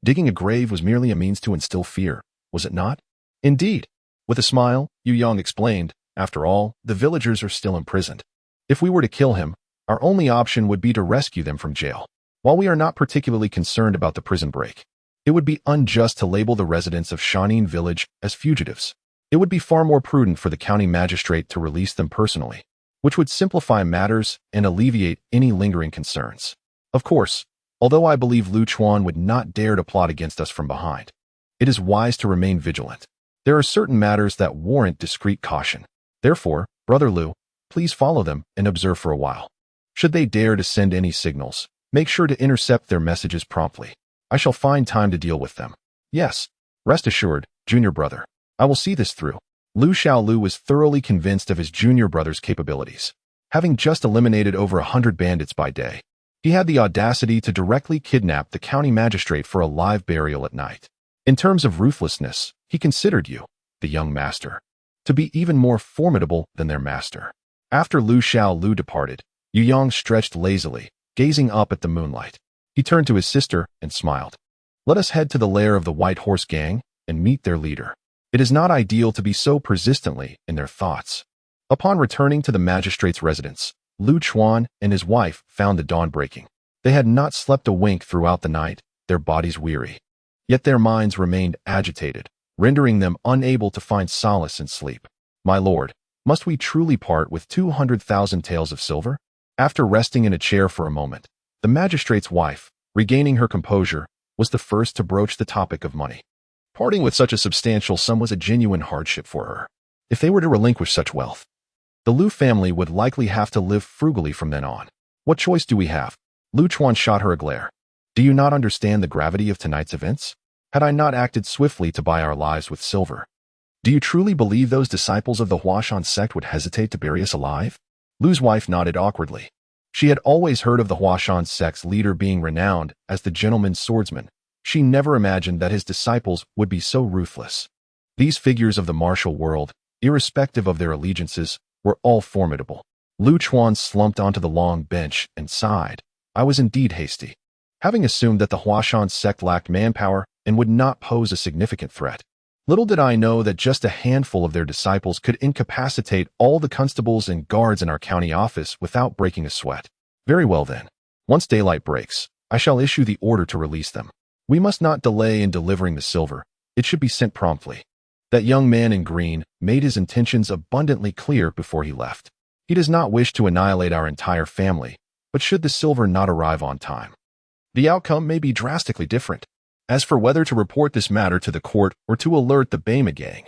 Digging a grave was merely a means to instill fear, was it not?" "Indeed." With a smile, Yu Yang explained, "After all, the villagers are still imprisoned. If we were to kill him, our only option would be to rescue them from jail. While we are not particularly concerned about the prison break, it would be unjust to label the residents of Shanin village as fugitives. It would be far more prudent for the county magistrate to release them personally, which would simplify matters and alleviate any lingering concerns. Of course, although I believe Lu Chuan would not dare to plot against us from behind, it is wise to remain vigilant. There are certain matters that warrant discreet caution. Therefore, Brother Lu, please follow them and observe for a while. Should they dare to send any signals, make sure to intercept their messages promptly. I shall find time to deal with them." "Yes, rest assured, junior brother. I will see this through." Lu Xiaolu was thoroughly convinced of his junior brother's capabilities. Having just eliminated over 100 bandits by day, he had the audacity to directly kidnap the county magistrate for a live burial at night. In terms of ruthlessness, he considered you, the young master, to be even more formidable than their master. After Lu Xiaolu departed, Yu Yang stretched lazily, gazing up at the moonlight. He turned to his sister and smiled. "Let us head to the lair of the White Horse Gang and meet their leader. It is not ideal to be so persistently in their thoughts." Upon returning to the magistrate's residence, Lu Chuan and his wife found the dawn breaking. They had not slept a wink throughout the night, their bodies weary. Yet their minds remained agitated, rendering them unable to find solace in sleep. "My lord, must we truly part with 200,000 taels of silver?" After resting in a chair for a moment, the magistrate's wife, regaining her composure, was the first to broach the topic of money. Parting with such a substantial sum was a genuine hardship for her. If they were to relinquish such wealth, the Lu family would likely have to live frugally from then on. "What choice do we have?" Lu Chuan shot her a glare. Do you not understand the gravity of tonight's events? Had I not acted swiftly to buy our lives with silver? Do you truly believe those disciples of the Huashan sect would hesitate to bury us alive? Lu's wife nodded awkwardly. She had always heard of the Huashan sect's leader being renowned as the gentleman's swordsman. She never imagined that his disciples would be so ruthless. These figures of the martial world, irrespective of their allegiances, were all formidable. Lu Chuan slumped onto the long bench and sighed. I was indeed hasty, having assumed that the Huashan sect lacked manpower and would not pose a significant threat. Little did I know that just a handful of their disciples could incapacitate all the constables and guards in our county office without breaking a sweat. Very well then. Once daylight breaks, I shall issue the order to release them. We must not delay in delivering the silver. It should be sent promptly. That young man in green made his intentions abundantly clear before he left. He does not wish to annihilate our entire family, but should the silver not arrive on time, the outcome may be drastically different. As for whether to report this matter to the court or to alert the Bama gang,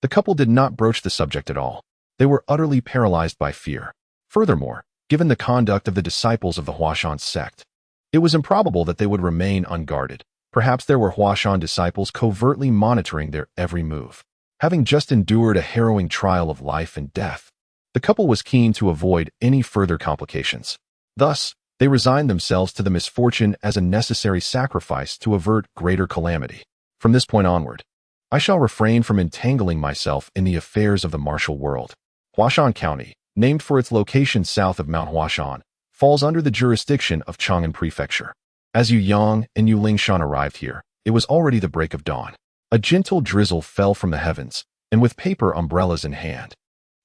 the couple did not broach the subject at all. They were utterly paralyzed by fear. Furthermore, given the conduct of the disciples of the Huashan sect, it was improbable that they would remain unguarded. Perhaps there were Huashan disciples covertly monitoring their every move. Having just endured a harrowing trial of life and death, the couple was keen to avoid any further complications. Thus, they resigned themselves to the misfortune as a necessary sacrifice to avert greater calamity. From this point onward, I shall refrain from entangling myself in the affairs of the martial world. Huashan County, named for its location south of Mount Huashan, falls under the jurisdiction of Chang'an Prefecture. As Yu Yang and Yu Lingshan arrived here, it was already the break of dawn. A gentle drizzle fell from the heavens, and with paper umbrellas in hand,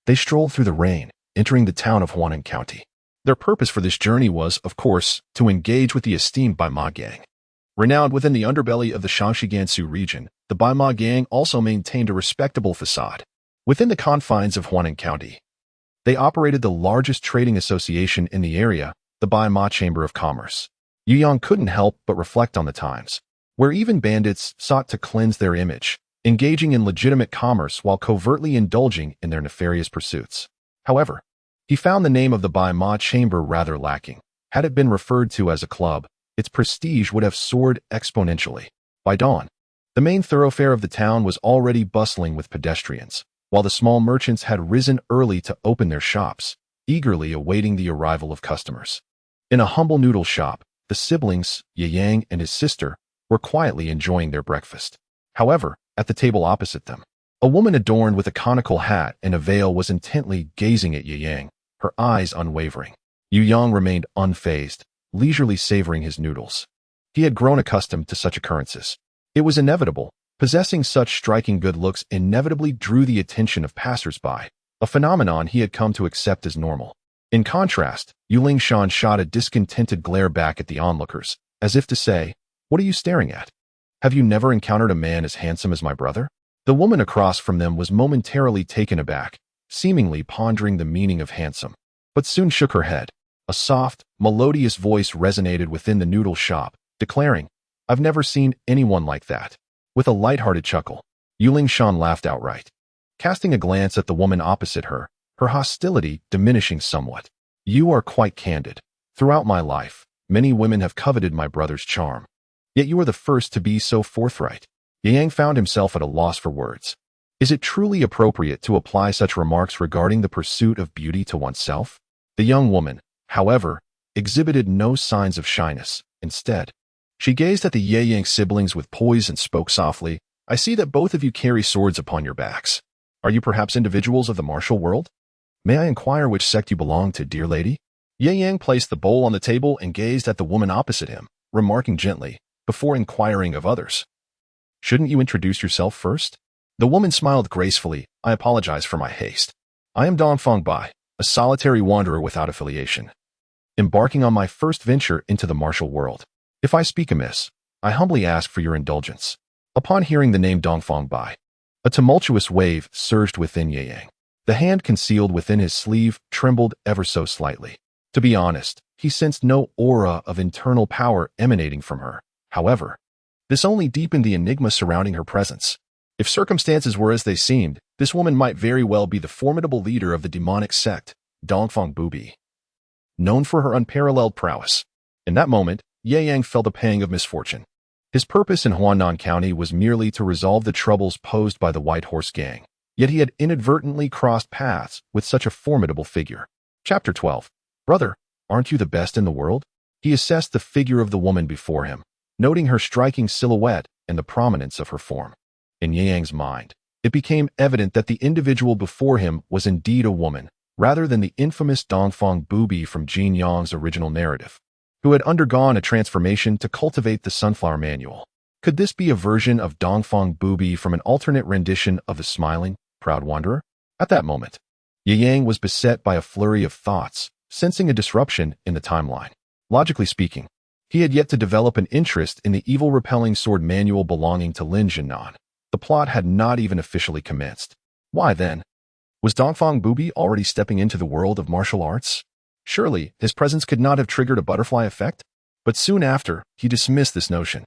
they strolled through the rain, entering the town of Huanan County. Their purpose for this journey was, of course, to engage with the esteemed Baima gang. Renowned within the underbelly of the Shaanxi Gansu region, the Baima gang also maintained a respectable facade. Within the confines of Huanan County, they operated the largest trading association in the area, the Baima Chamber of Commerce. Yu Yang couldn't help but reflect on the times, where even bandits sought to cleanse their image, engaging in legitimate commerce while covertly indulging in their nefarious pursuits. However, he found the name of the Baima Chamber rather lacking. Had it been referred to as a club, its prestige would have soared exponentially. By dawn, the main thoroughfare of the town was already bustling with pedestrians, while the small merchants had risen early to open their shops, eagerly awaiting the arrival of customers. In a humble noodle shop, the siblings, Ye Yang and his sister, were quietly enjoying their breakfast. However, at the table opposite them, a woman adorned with a conical hat and a veil was intently gazing at Ye Yang, her eyes unwavering. Yu Yang remained unfazed, leisurely savoring his noodles. He had grown accustomed to such occurrences. It was inevitable. Possessing such striking good looks inevitably drew the attention of passers-by, a phenomenon he had come to accept as normal. In contrast, Yu Lingshan shot a discontented glare back at the onlookers, as if to say, "What are you staring at? Have you never encountered a man as handsome as my brother?" The woman across from them was momentarily taken aback, seemingly pondering the meaning of handsome, but soon shook her head. A soft, melodious voice resonated within the noodle shop, declaring, "I've never seen anyone like that." With a light-hearted chuckle, Yu Lingshan laughed outright. Casting a glance at the woman opposite her, her hostility diminishing somewhat. "You are quite candid. Throughout my life, many women have coveted my brother's charm. Yet you are the first to be so forthright." Yang found himself at a loss for words. Is it truly appropriate to apply such remarks regarding the pursuit of beauty to oneself? The young woman, however, exhibited no signs of shyness. Instead, she gazed at the Ye Yang siblings with poise and spoke softly, "I see that both of you carry swords upon your backs. Are you perhaps individuals of the martial world? May I inquire which sect you belong to, dear lady?" Ye Yang placed the bowl on the table and gazed at the woman opposite him, remarking gently, before inquiring of others, "Shouldn't you introduce yourself first?" The woman smiled gracefully. "I apologize for my haste. I am Dongfang Bai, a solitary wanderer without affiliation, embarking on my first venture into the martial world. If I speak amiss, I humbly ask for your indulgence." Upon hearing the name Dongfang Bai, a tumultuous wave surged within Ye Yang. The hand concealed within his sleeve trembled ever so slightly. To be honest, he sensed no aura of internal power emanating from her. However, this only deepened the enigma surrounding her presence. If circumstances were as they seemed, this woman might very well be the formidable leader of the demonic sect, Dongfang Bubi, known for her unparalleled prowess. In that moment, Ye Yang felt a pang of misfortune. His purpose in Huanan County was merely to resolve the troubles posed by the White Horse Gang, yet he had inadvertently crossed paths with such a formidable figure. Chapter 12. Brother, aren't you the best in the world? He assessed the figure of the woman before him, noting her striking silhouette and the prominence of her form. In Ye Yang's mind, it became evident that the individual before him was indeed a woman, rather than the infamous Dongfang Booby from Jin Yang's original narrative, who had undergone a transformation to cultivate the Sunflower Manual. Could this be a version of Dongfang Booby from an alternate rendition of the smiling, proud wanderer? At that moment, Ye Yang was beset by a flurry of thoughts, sensing a disruption in the timeline. Logically speaking, he had yet to develop an interest in the evil-repelling sword manual belonging to Lin Jinan. The plot had not even officially commenced. Why then? Was Dongfang Booby already stepping into the world of martial arts? Surely, his presence could not have triggered a butterfly effect? But soon after, he dismissed this notion.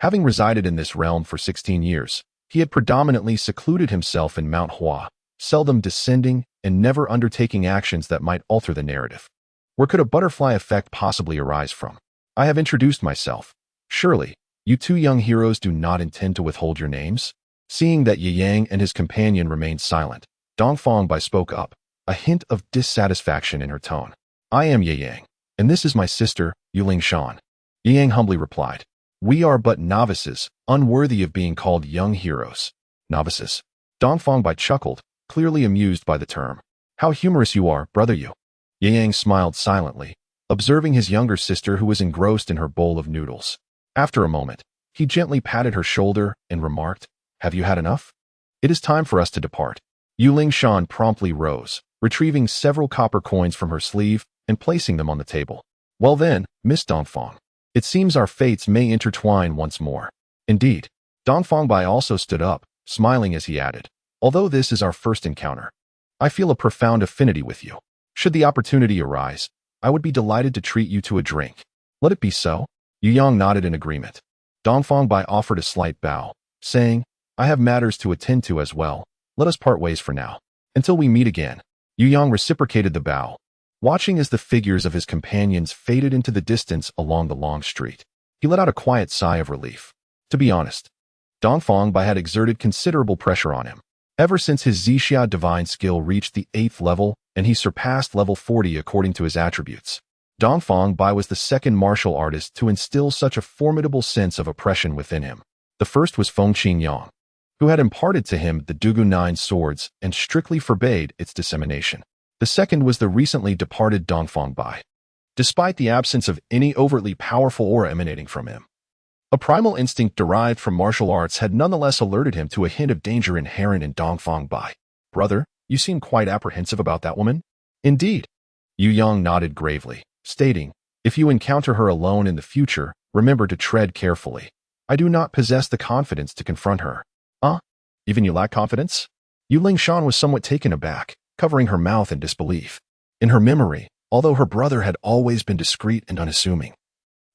Having resided in this realm for 16 years, he had predominantly secluded himself in Mount Hua, seldom descending and never undertaking actions that might alter the narrative. Where could a butterfly effect possibly arise from? I have introduced myself. Surely, you two young heroes do not intend to withhold your names? Seeing that Ye Yang and his companion remained silent, Dongfang Bai spoke up, a hint of dissatisfaction in her tone. I am Ye Yang, and this is my sister, Yuling Shan. Ye Yang humbly replied. We are but novices, unworthy of being called young heroes. Novices. Dongfang Bai chuckled, clearly amused by the term. How humorous you are, brother you. Ye Yang smiled silently, observing his younger sister who was engrossed in her bowl of noodles. After a moment, he gently patted her shoulder and remarked, Have you had enough? It is time for us to depart. Yuling Shan promptly rose, retrieving several copper coins from her sleeve and placing them on the table. Well then, Miss Dongfang, it seems our fates may intertwine once more. Indeed. Dongfang Bai also stood up, smiling as he added, Although this is our first encounter, I feel a profound affinity with you. Should the opportunity arise, I would be delighted to treat you to a drink. Let it be so. Yu Yang nodded in agreement. Dongfang Bai offered a slight bow, saying, I have matters to attend to as well. Let us part ways for now. Until we meet again. Yu Yang reciprocated the bow, watching as the figures of his companions faded into the distance along the long street. He let out a quiet sigh of relief. To be honest, Dongfang Bai had exerted considerable pressure on him. Ever since his Zixia divine skill reached the 8th level and he surpassed level 40 according to his attributes, Dongfang Bai was the second martial artist to instill such a formidable sense of oppression within him. The first was Fengqing Yang, who had imparted to him the Dugu 9 swords and strictly forbade its dissemination. The second was the recently departed Dongfang Bai. Despite the absence of any overtly powerful aura emanating from him, a primal instinct derived from martial arts had nonetheless alerted him to a hint of danger inherent in Dongfang Bai. Brother, you seem quite apprehensive about that woman? Indeed. Yu Yang nodded gravely, stating, If you encounter her alone in the future, remember to tread carefully. I do not possess the confidence to confront her. Even you lack confidence? Yuling Shan was somewhat taken aback, covering her mouth in disbelief. In her memory, although her brother had always been discreet and unassuming,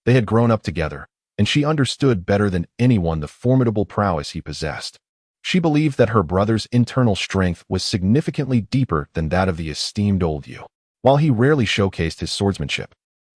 they had grown up together, and she understood better than anyone the formidable prowess he possessed. She believed that her brother's internal strength was significantly deeper than that of the esteemed old Yu. While he rarely showcased his swordsmanship,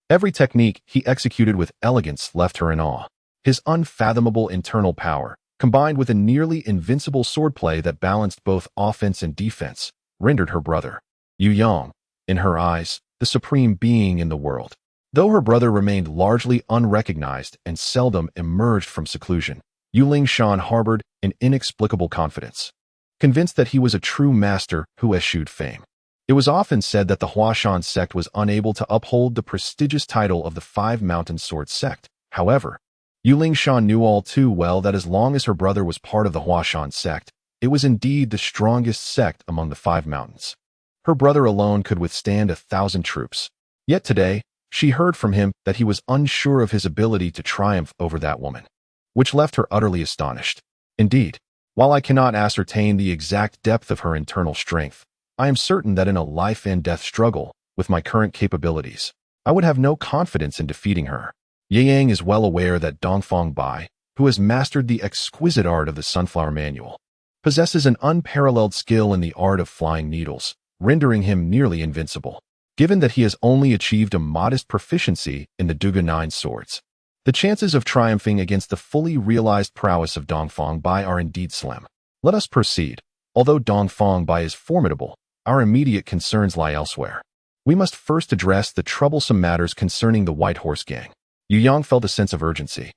every technique he executed with elegance left her in awe. His unfathomable internal power, combined with a nearly invincible swordplay that balanced both offense and defense, rendered her brother, Yu Yang, in her eyes, the supreme being in the world. Though her brother remained largely unrecognized and seldom emerged from seclusion, Yuling Shan harbored an inexplicable confidence, convinced that he was a true master who eschewed fame. It was often said that the Huashan Sect was unable to uphold the prestigious title of the Five Mountain Sword Sect. However, Yuling Shan knew all too well that as long as her brother was part of the Huashan Sect, it was indeed the strongest sect among the Five Mountains. Her brother alone could withstand 1,000 troops. Yet today, she heard from him that he was unsure of his ability to triumph over that woman, which left her utterly astonished. Indeed, while I cannot ascertain the exact depth of her internal strength, I am certain that in a life-and-death struggle, with my current capabilities, I would have no confidence in defeating her. Ye Yang is well aware that Dongfang Bai, who has mastered the exquisite art of the Sunflower Manual, possesses an unparalleled skill in the art of flying needles, rendering him nearly invincible. Given that he has only achieved a modest proficiency in the Dugu 9 swords, The chances of triumphing against the fully realized prowess of Dongfang Bai are indeed slim. Let us proceed. Although Dongfang Bai is formidable, our immediate concerns lie elsewhere. We must first address the troublesome matters concerning the White Horse Gang. Yu Yang felt a sense of urgency,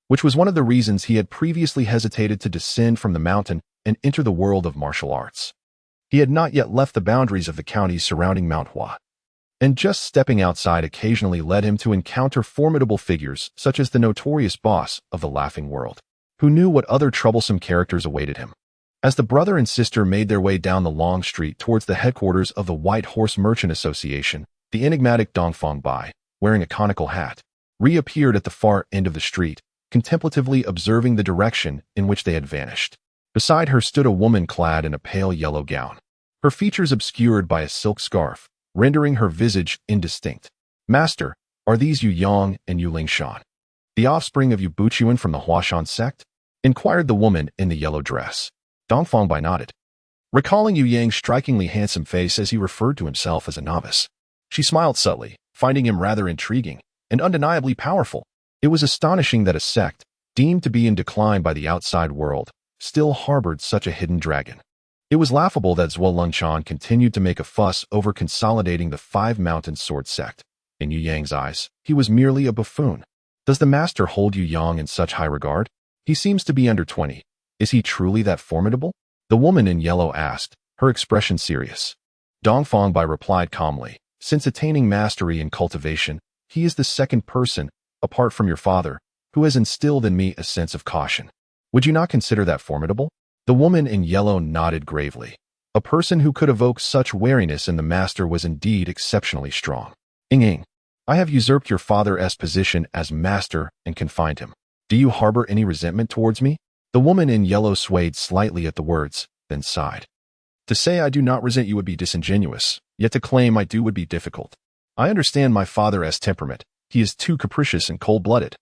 which was one of the reasons he had previously hesitated to descend from the mountain and enter the world of martial arts. He had not yet left the boundaries of the counties surrounding Mount Hua, and just stepping outside occasionally led him to encounter formidable figures such as the notorious boss of the Laughing World, who knew what other troublesome characters awaited him. As the brother and sister made their way down the long street towards the headquarters of the White Horse Merchant Association, the enigmatic Dongfang Bai, wearing a conical hat, reappeared at the far end of the street, contemplatively observing the direction in which they had vanished. Beside her stood a woman clad in a pale yellow gown, her features obscured by a silk scarf, rendering her visage indistinct. "Master, are these Yu Yang and Yu Lingshan, the offspring of Yu Buchuan from the Huashan Sect?" inquired the woman in the yellow dress. Dongfang Bai nodded, recalling Yu Yang's strikingly handsome face as he referred to himself as a novice. She smiled subtly, finding him rather intriguing and undeniably powerful. It was astonishing that a sect, deemed to be in decline by the outside world, still harbored such a hidden dragon. It was laughable that Zhuo Lengchan continued to make a fuss over consolidating the Five Mountain Sword Sect. In Yu Yang's eyes, he was merely a buffoon. Does the master hold Yu Yang in such high regard? He seems to be under 20. Is he truly that formidable? The woman in yellow asked, her expression serious. Dongfang Bai replied calmly, "Since attaining mastery in cultivation, he is the second person, apart from your father, who has instilled in me a sense of caution. Would you not consider that formidable?" The woman in yellow nodded gravely. A person who could evoke such wariness in the master was indeed exceptionally strong. "Ying, I have usurped your father's position as master and confined him. Do you harbor any resentment towards me?" The woman in yellow swayed slightly at the words, then sighed. "To say I do not resent you would be disingenuous, yet to claim I do would be difficult. I understand my father's temperament. He is too capricious and cold-blooded,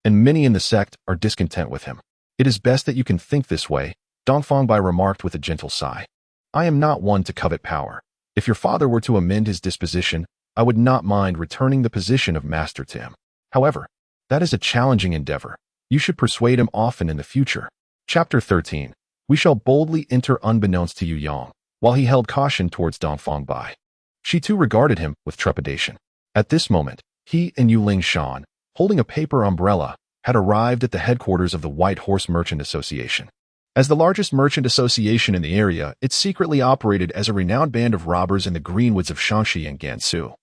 and many in the sect are discontent with him. It is best that you can think this way," Dongfang Bai remarked with a gentle sigh. "I am not one to covet power. If your father were to amend his disposition, I would not mind returning the position of master to him. However, that is a challenging endeavor. You should persuade him often in the future." Chapter 13. We shall boldly enter unbeknownst to Yu Yang, while he held caution towards Dongfang Bai. She too regarded him with trepidation. At this moment, he and Yu Lingshan, holding a paper umbrella, had arrived at the headquarters of the White Horse Merchant Association. As the largest merchant association in the area, it secretly operated as a renowned band of robbers in the greenwoods of Shanxi and Gansu.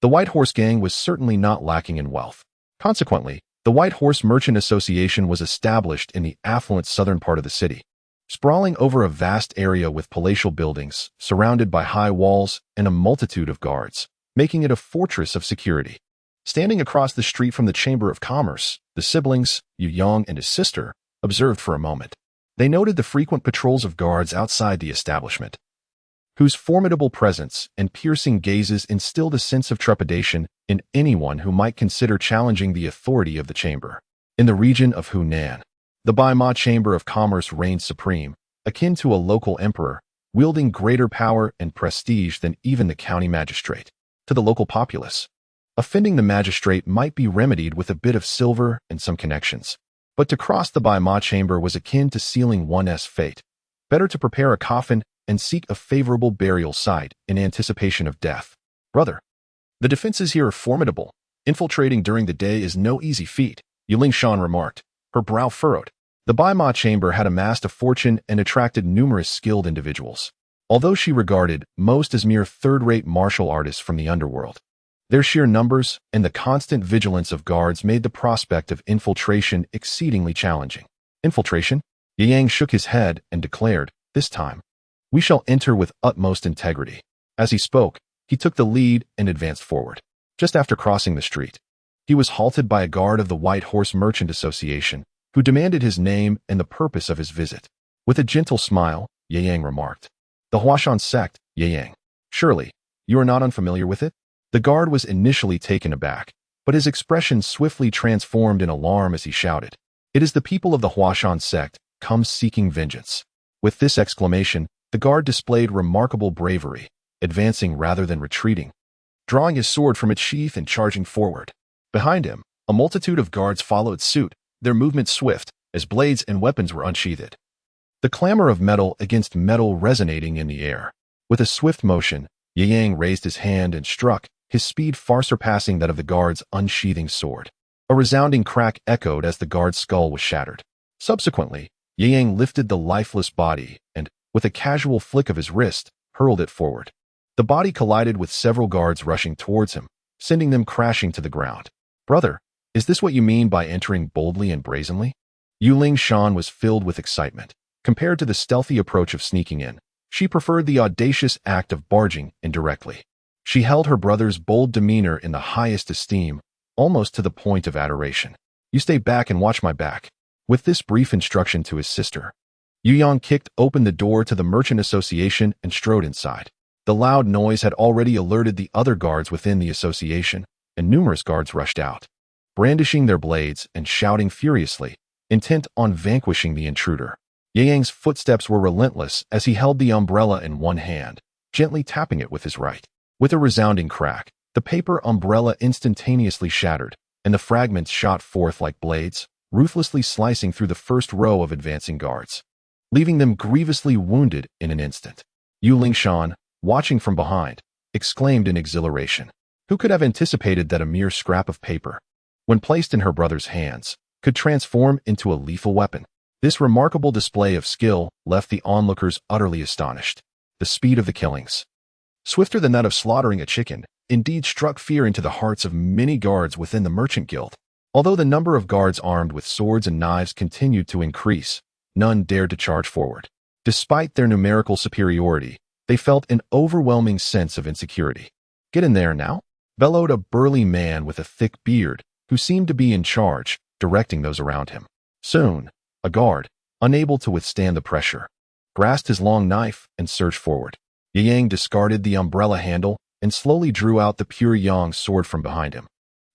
The White Horse Gang was certainly not lacking in wealth. Consequently, the White Horse Merchant Association was established in the affluent southern part of the city, sprawling over a vast area with palatial buildings, surrounded by high walls and a multitude of guards, making it a fortress of security. Standing across the street from the Chamber of Commerce, the siblings, Yu Yang and his sister, observed for a moment. They noted the frequent patrols of guards outside the establishment, whose formidable presence and piercing gazes instilled a sense of trepidation in anyone who might consider challenging the authority of the chamber. In the region of Hunan, the Baima Chamber of Commerce reigned supreme, akin to a local emperor, wielding greater power and prestige than even the county magistrate. To the local populace, offending the magistrate might be remedied with a bit of silver and some connections. But to cross the Baima Chamber was akin to sealing one's fate. Better to prepare a coffin and seek a favorable burial site in anticipation of death. "Brother, the defenses here are formidable. Infiltrating during the day is no easy feat," Yu Lingshan remarked, her brow furrowed. The Baima Chamber had amassed a fortune and attracted numerous skilled individuals, although she regarded most as mere third-rate martial artists from the underworld. Their sheer numbers and the constant vigilance of guards made the prospect of infiltration exceedingly challenging. "Infiltration?" Yang shook his head and declared, "This time, we shall enter with utmost integrity." As he spoke, he took the lead and advanced forward. Just after crossing the street, he was halted by a guard of the White Horse Merchant Association, who demanded his name and the purpose of his visit. With a gentle smile, Yang remarked, "The Huashan Sect, Yang. Surely, you are not unfamiliar with it?" The guard was initially taken aback, but his expression swiftly transformed in alarm as he shouted, "It is the people of the Huashan Sect, come seeking vengeance." With this exclamation, the guard displayed remarkable bravery, advancing rather than retreating, drawing his sword from its sheath and charging forward. Behind him, A multitude of guards followed suit, their movements swift, as blades and weapons were unsheathed. The clamor of metal against metal resonating in the air. With a swift motion, Yang raised his hand and struck, his speed far surpassing that of the guard's unsheathing sword. A resounding crack echoed as the guard's skull was shattered. Subsequently, Yang lifted the lifeless body and, with a casual flick of his wrist, hurled it forward. The body collided with several guards rushing towards him, sending them crashing to the ground. "Brother, is this what you mean by entering boldly and brazenly?" Yuling Shan was filled with excitement. Compared to the stealthy approach of sneaking in, she preferred the audacious act of barging indirectly. She held her brother's bold demeanor in the highest esteem, almost to the point of adoration. "You stay back and watch my back." With this brief instruction to his sister, Yu Yang kicked open the door to the Merchant Association and strode inside. The loud noise had already alerted the other guards within the association, and numerous guards rushed out, brandishing their blades and shouting furiously, intent on vanquishing the intruder. Yang's footsteps were relentless as he held the umbrella in one hand, gently tapping it with his right. With a resounding crack, the paper umbrella instantaneously shattered, and the fragments shot forth like blades, ruthlessly slicing through the first row of advancing guards, leaving them grievously wounded in an instant. Yuling Shan, watching from behind, exclaimed in exhilaration. Who could have anticipated that a mere scrap of paper, when placed in her brother's hands, could transform into a lethal weapon? This remarkable display of skill left the onlookers utterly astonished. The speed of the killings, swifter than that of slaughtering a chicken, indeed struck fear into the hearts of many guards within the merchant guild. Although the number of guards armed with swords and knives continued to increase, none dared to charge forward. Despite their numerical superiority, they felt an overwhelming sense of insecurity. "Get in there now," bellowed a burly man with a thick beard, who seemed to be in charge, directing those around him. Soon, a guard, unable to withstand the pressure, grasped his long knife and surged forward. Yang discarded the umbrella handle and slowly drew out the pure yang sword from behind him,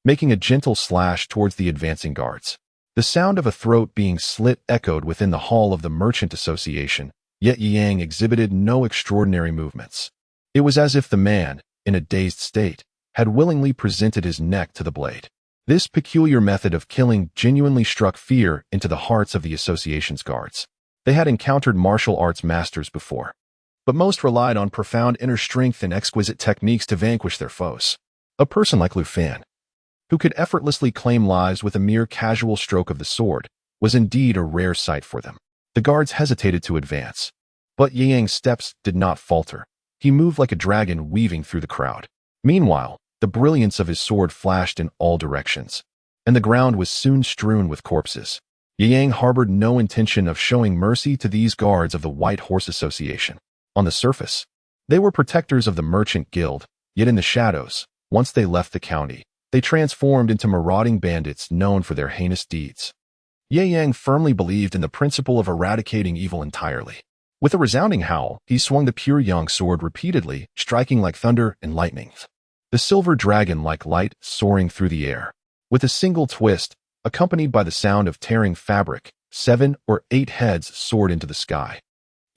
making a gentle slash towards the advancing guards. The sound of a throat being slit echoed within the hall of the Merchant Association, yet Yang exhibited no extraordinary movements. It was as if the man, in a dazed state, had willingly presented his neck to the blade. This peculiar method of killing genuinely struck fear into the hearts of the association's guards. They had encountered martial arts masters before, but most relied on profound inner strength and exquisite techniques to vanquish their foes. A person like Lu Fan, who could effortlessly claim lives with a mere casual stroke of the sword, was indeed a rare sight for them. The guards hesitated to advance, but Yang's steps did not falter. He moved like a dragon weaving through the crowd. Meanwhile, the brilliance of his sword flashed in all directions, and the ground was soon strewn with corpses. Yang harbored no intention of showing mercy to these guards of the White Horse Association. On the surface, they were protectors of the Merchant Guild, yet in the shadows, once they left the county, they transformed into marauding bandits known for their heinous deeds. Yang firmly believed in the principle of eradicating evil entirely. With a resounding howl, he swung the pure yang sword repeatedly, striking like thunder and lightning, the silver dragon like light soaring through the air. With a single twist, accompanied by the sound of tearing fabric, 7 or 8 heads soared into the sky.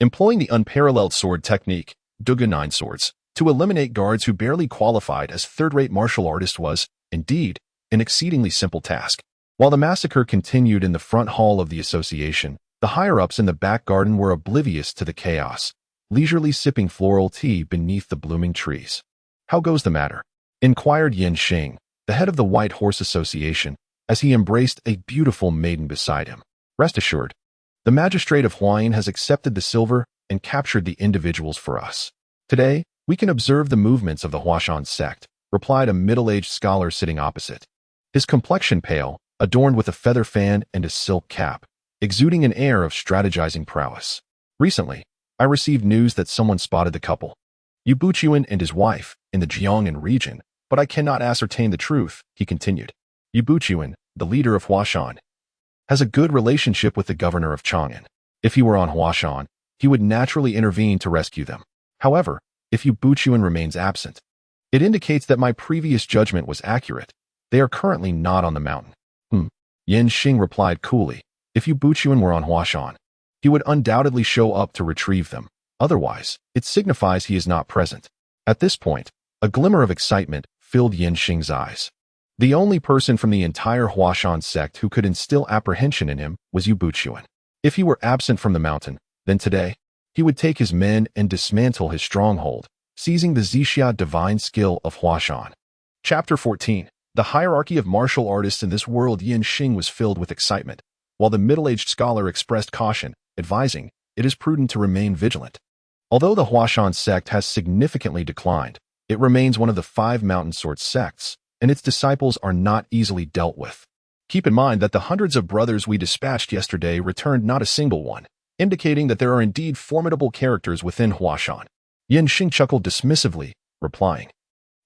Employing the unparalleled sword technique, Duga 9 swords, to eliminate guards who barely qualified as third-rate martial artists was, indeed, an exceedingly simple task. While the massacre continued in the front hall of the association, the higher-ups in the back garden were oblivious to the chaos, leisurely sipping floral tea beneath the blooming trees. "How goes the matter?" inquired Yin Xing, the head of the White Horse Association, as he embraced a beautiful maiden beside him. "Rest assured, the magistrate of Huayan has accepted the silver and captured the individuals for us. Today, we can observe the movements of the Huashan Sect," replied a middle-aged scholar sitting opposite. His complexion pale, adorned with a feather fan and a silk cap, exuding an air of strategizing prowess. "Recently, I received news that someone spotted the couple, Yu Buchuan and his wife, in the Jiangnan region, but I cannot ascertain the truth," he continued. "Yu Buchuan, the leader of Huashan, has a good relationship with the governor of Chang'an. If he were on Huashan, he would naturally intervene to rescue them. However, if Yu Buchuan remains absent, it indicates that my previous judgment was accurate. They are currently not on the mountain." Yin Xing replied coolly. "If Yu Buchuan were on Huashan, he would undoubtedly show up to retrieve them. Otherwise, it signifies he is not present." At this point, a glimmer of excitement filled Yin Xing's eyes. The only person from the entire Huashan sect who could instill apprehension in him was Yu Buchuan. If he were absent from the mountain, then today, he would take his men and dismantle his stronghold, seizing the Zixia divine skill of Huashan. Chapter 14. The hierarchy of martial artists in this world. Yin Xing was filled with excitement, while the middle-aged scholar expressed caution, advising, it is prudent to remain vigilant. Although the Huashan sect has significantly declined, it remains one of the 5 mountain sword sects, and its disciples are not easily dealt with. Keep in mind that the hundreds of brothers we dispatched yesterday returned not a single one, indicating that there are indeed formidable characters within Huashan. Yin Xing chuckled dismissively, replying,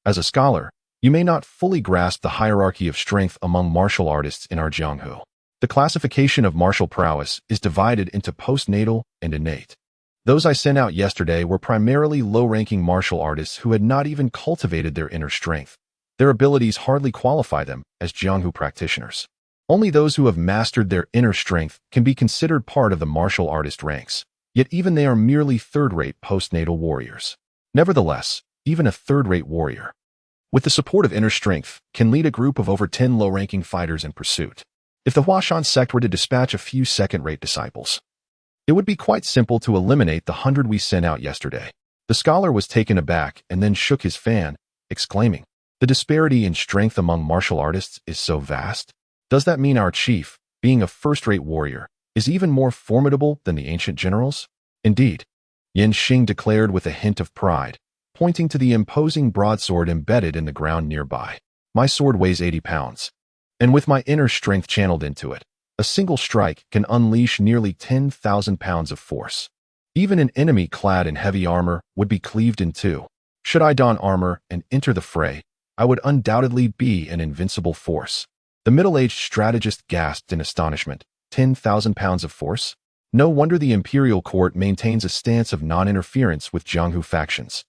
as a scholar, you may not fully grasp the hierarchy of strength among martial artists in our Jianghu. The classification of martial prowess is divided into postnatal and innate. Those I sent out yesterday were primarily low-ranking martial artists who had not even cultivated their inner strength. Their abilities hardly qualify them as Jianghu practitioners. Only those who have mastered their inner strength can be considered part of the martial artist ranks, yet even they are merely third-rate postnatal warriors. Nevertheless, even a third-rate warrior, with the support of inner strength, can lead a group of over 10 low-ranking fighters in pursuit. If the Huashan sect were to dispatch a few second-rate disciples, it would be quite simple to eliminate the 100 we sent out yesterday. The scholar was taken aback and then shook his fan, exclaiming, the disparity in strength among martial artists is so vast. Does that mean our chief, being a first-rate warrior, is even more formidable than the ancient generals? Indeed, Yin Xing declared with a hint of pride, pointing to the imposing broadsword embedded in the ground nearby. My sword weighs 80 pounds, and with my inner strength channeled into it, a single strike can unleash nearly 10,000 pounds of force. Even an enemy clad in heavy armor would be cleaved in two. Should I don armor and enter the fray, I would undoubtedly be an invincible force. The middle-aged strategist gasped in astonishment. 10,000 pounds of force? No wonder the imperial court maintains a stance of non-interference with Jianghu factions.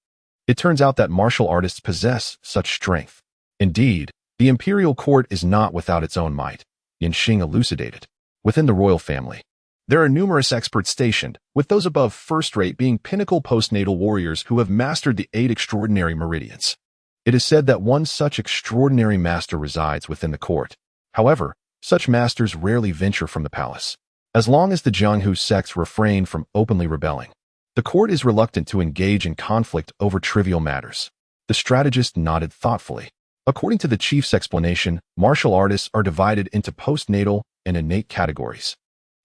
It turns out that martial artists possess such strength. Indeed, the imperial court is not without its own might, Yin Xing elucidated. Within the royal family, there are numerous experts stationed, with those above first-rate being pinnacle postnatal warriors who have mastered the 8 extraordinary meridians. It is said that one such extraordinary master resides within the court. However, such masters rarely venture from the palace. As long as the Jianghu sects refrain from openly rebelling, the court is reluctant to engage in conflict over trivial matters. The strategist nodded thoughtfully. According to the chief's explanation, martial artists are divided into postnatal and innate categories.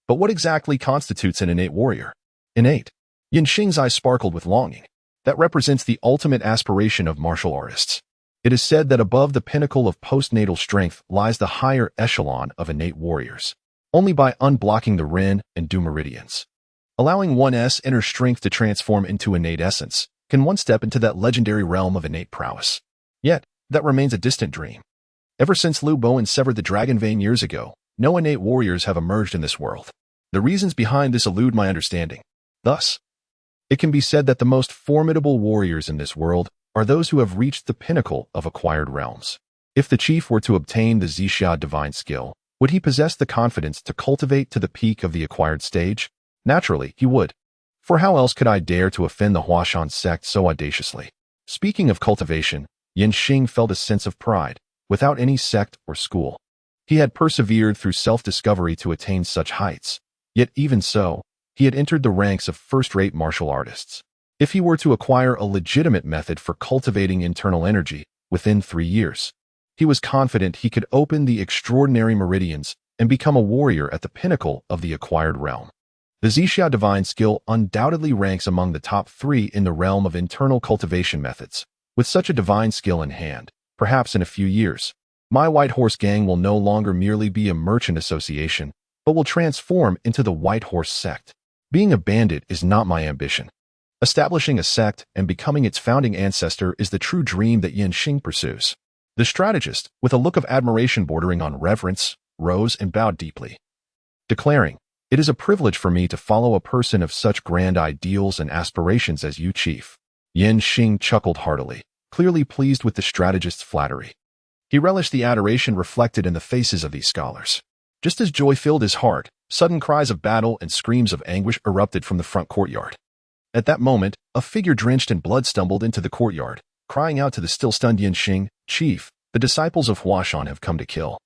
But what exactly constitutes an innate warrior? Innate. Yin Xing's eyes sparkled with longing. That represents the ultimate aspiration of martial artists. It is said that above the pinnacle of postnatal strength lies the higher echelon of innate warriors. Only by unblocking the Ren and Du meridians, allowing one's inner strength to transform into innate essence, can one step into that legendary realm of innate prowess. Yet, that remains a distant dream. Ever since Liu Bowen severed the dragon vein years ago, no innate warriors have emerged in this world. The reasons behind this elude my understanding. Thus, it can be said that the most formidable warriors in this world are those who have reached the pinnacle of acquired realms. If the chief were to obtain the Zixia divine skill, would he possess the confidence to cultivate to the peak of the acquired stage? Naturally, he would. For how else could I dare to offend the Huashan sect so audaciously? Speaking of cultivation, Yin Xing felt a sense of pride, without any sect or school. He had persevered through self-discovery to attain such heights. Yet even so, he had entered the ranks of first-rate martial artists. If he were to acquire a legitimate method for cultivating internal energy within 3 years, he was confident he could open the extraordinary meridians and become a warrior at the pinnacle of the acquired realm. The Zixia divine skill undoubtedly ranks among the top 3 in the realm of internal cultivation methods. With such a divine skill in hand, perhaps in a few years, my White Horse Gang will no longer merely be a merchant association, but will transform into the White Horse Sect. Being a bandit is not my ambition. Establishing a sect and becoming its founding ancestor is the true dream that Yin Xing pursues. The strategist, with a look of admiration bordering on reverence, rose and bowed deeply, declaring, "It is a privilege for me to follow a person of such grand ideals and aspirations as you, Chief." Yin Xing chuckled heartily, clearly pleased with the strategist's flattery. He relished the adoration reflected in the faces of these scholars. Just as joy filled his heart, sudden cries of battle and screams of anguish erupted from the front courtyard. At that moment, a figure drenched in blood stumbled into the courtyard, crying out to the still-stunned Yin Xing, "Chief, The disciples of Huashan have come to kill.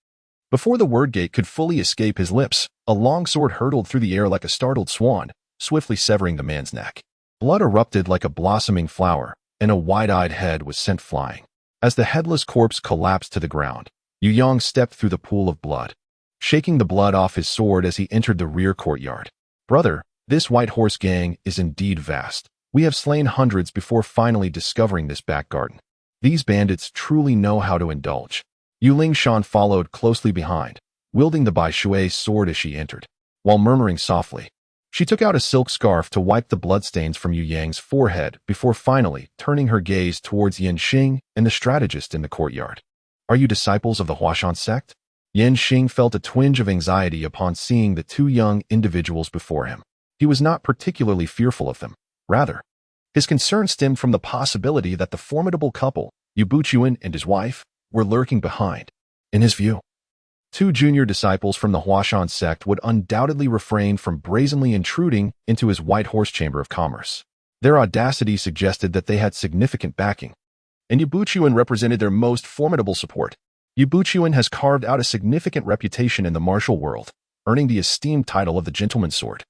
Before the word gate could fully escape his lips, a long sword hurtled through the air like a startled swan, swiftly severing the man's neck. Blood erupted like a blossoming flower, and a wide-eyed head was sent flying. As the headless corpse collapsed to the ground, Yu Yong stepped through the pool of blood, shaking the blood off his sword as he entered the rear courtyard. Brother, this White Horse gang is indeed vast. We have slain hundreds before finally discovering this back garden. These bandits truly know how to indulge. Yu Lingshan followed closely behind, wielding the Bai Shui's sword as she entered. While murmuring softly, she took out a silk scarf to wipe the bloodstains from Yu Yang's forehead before finally turning her gaze towards Yan Xing and the strategist in the courtyard. Are you disciples of the Huashan Sect? Yan Xing felt a twinge of anxiety upon seeing the two young individuals before him. He was not particularly fearful of them. Rather, his concern stemmed from the possibility that the formidable couple, Yu Buchuan and his wife, were lurking behind. In his view, two junior disciples from the Huashan sect would undoubtedly refrain from brazenly intruding into his White Horse Chamber of Commerce. Their audacity suggested that they had significant backing, and Yu Buchuan represented their most formidable support. Yu Buchuan has carved out a significant reputation in the martial world, earning the esteemed title of the Gentleman's Sword,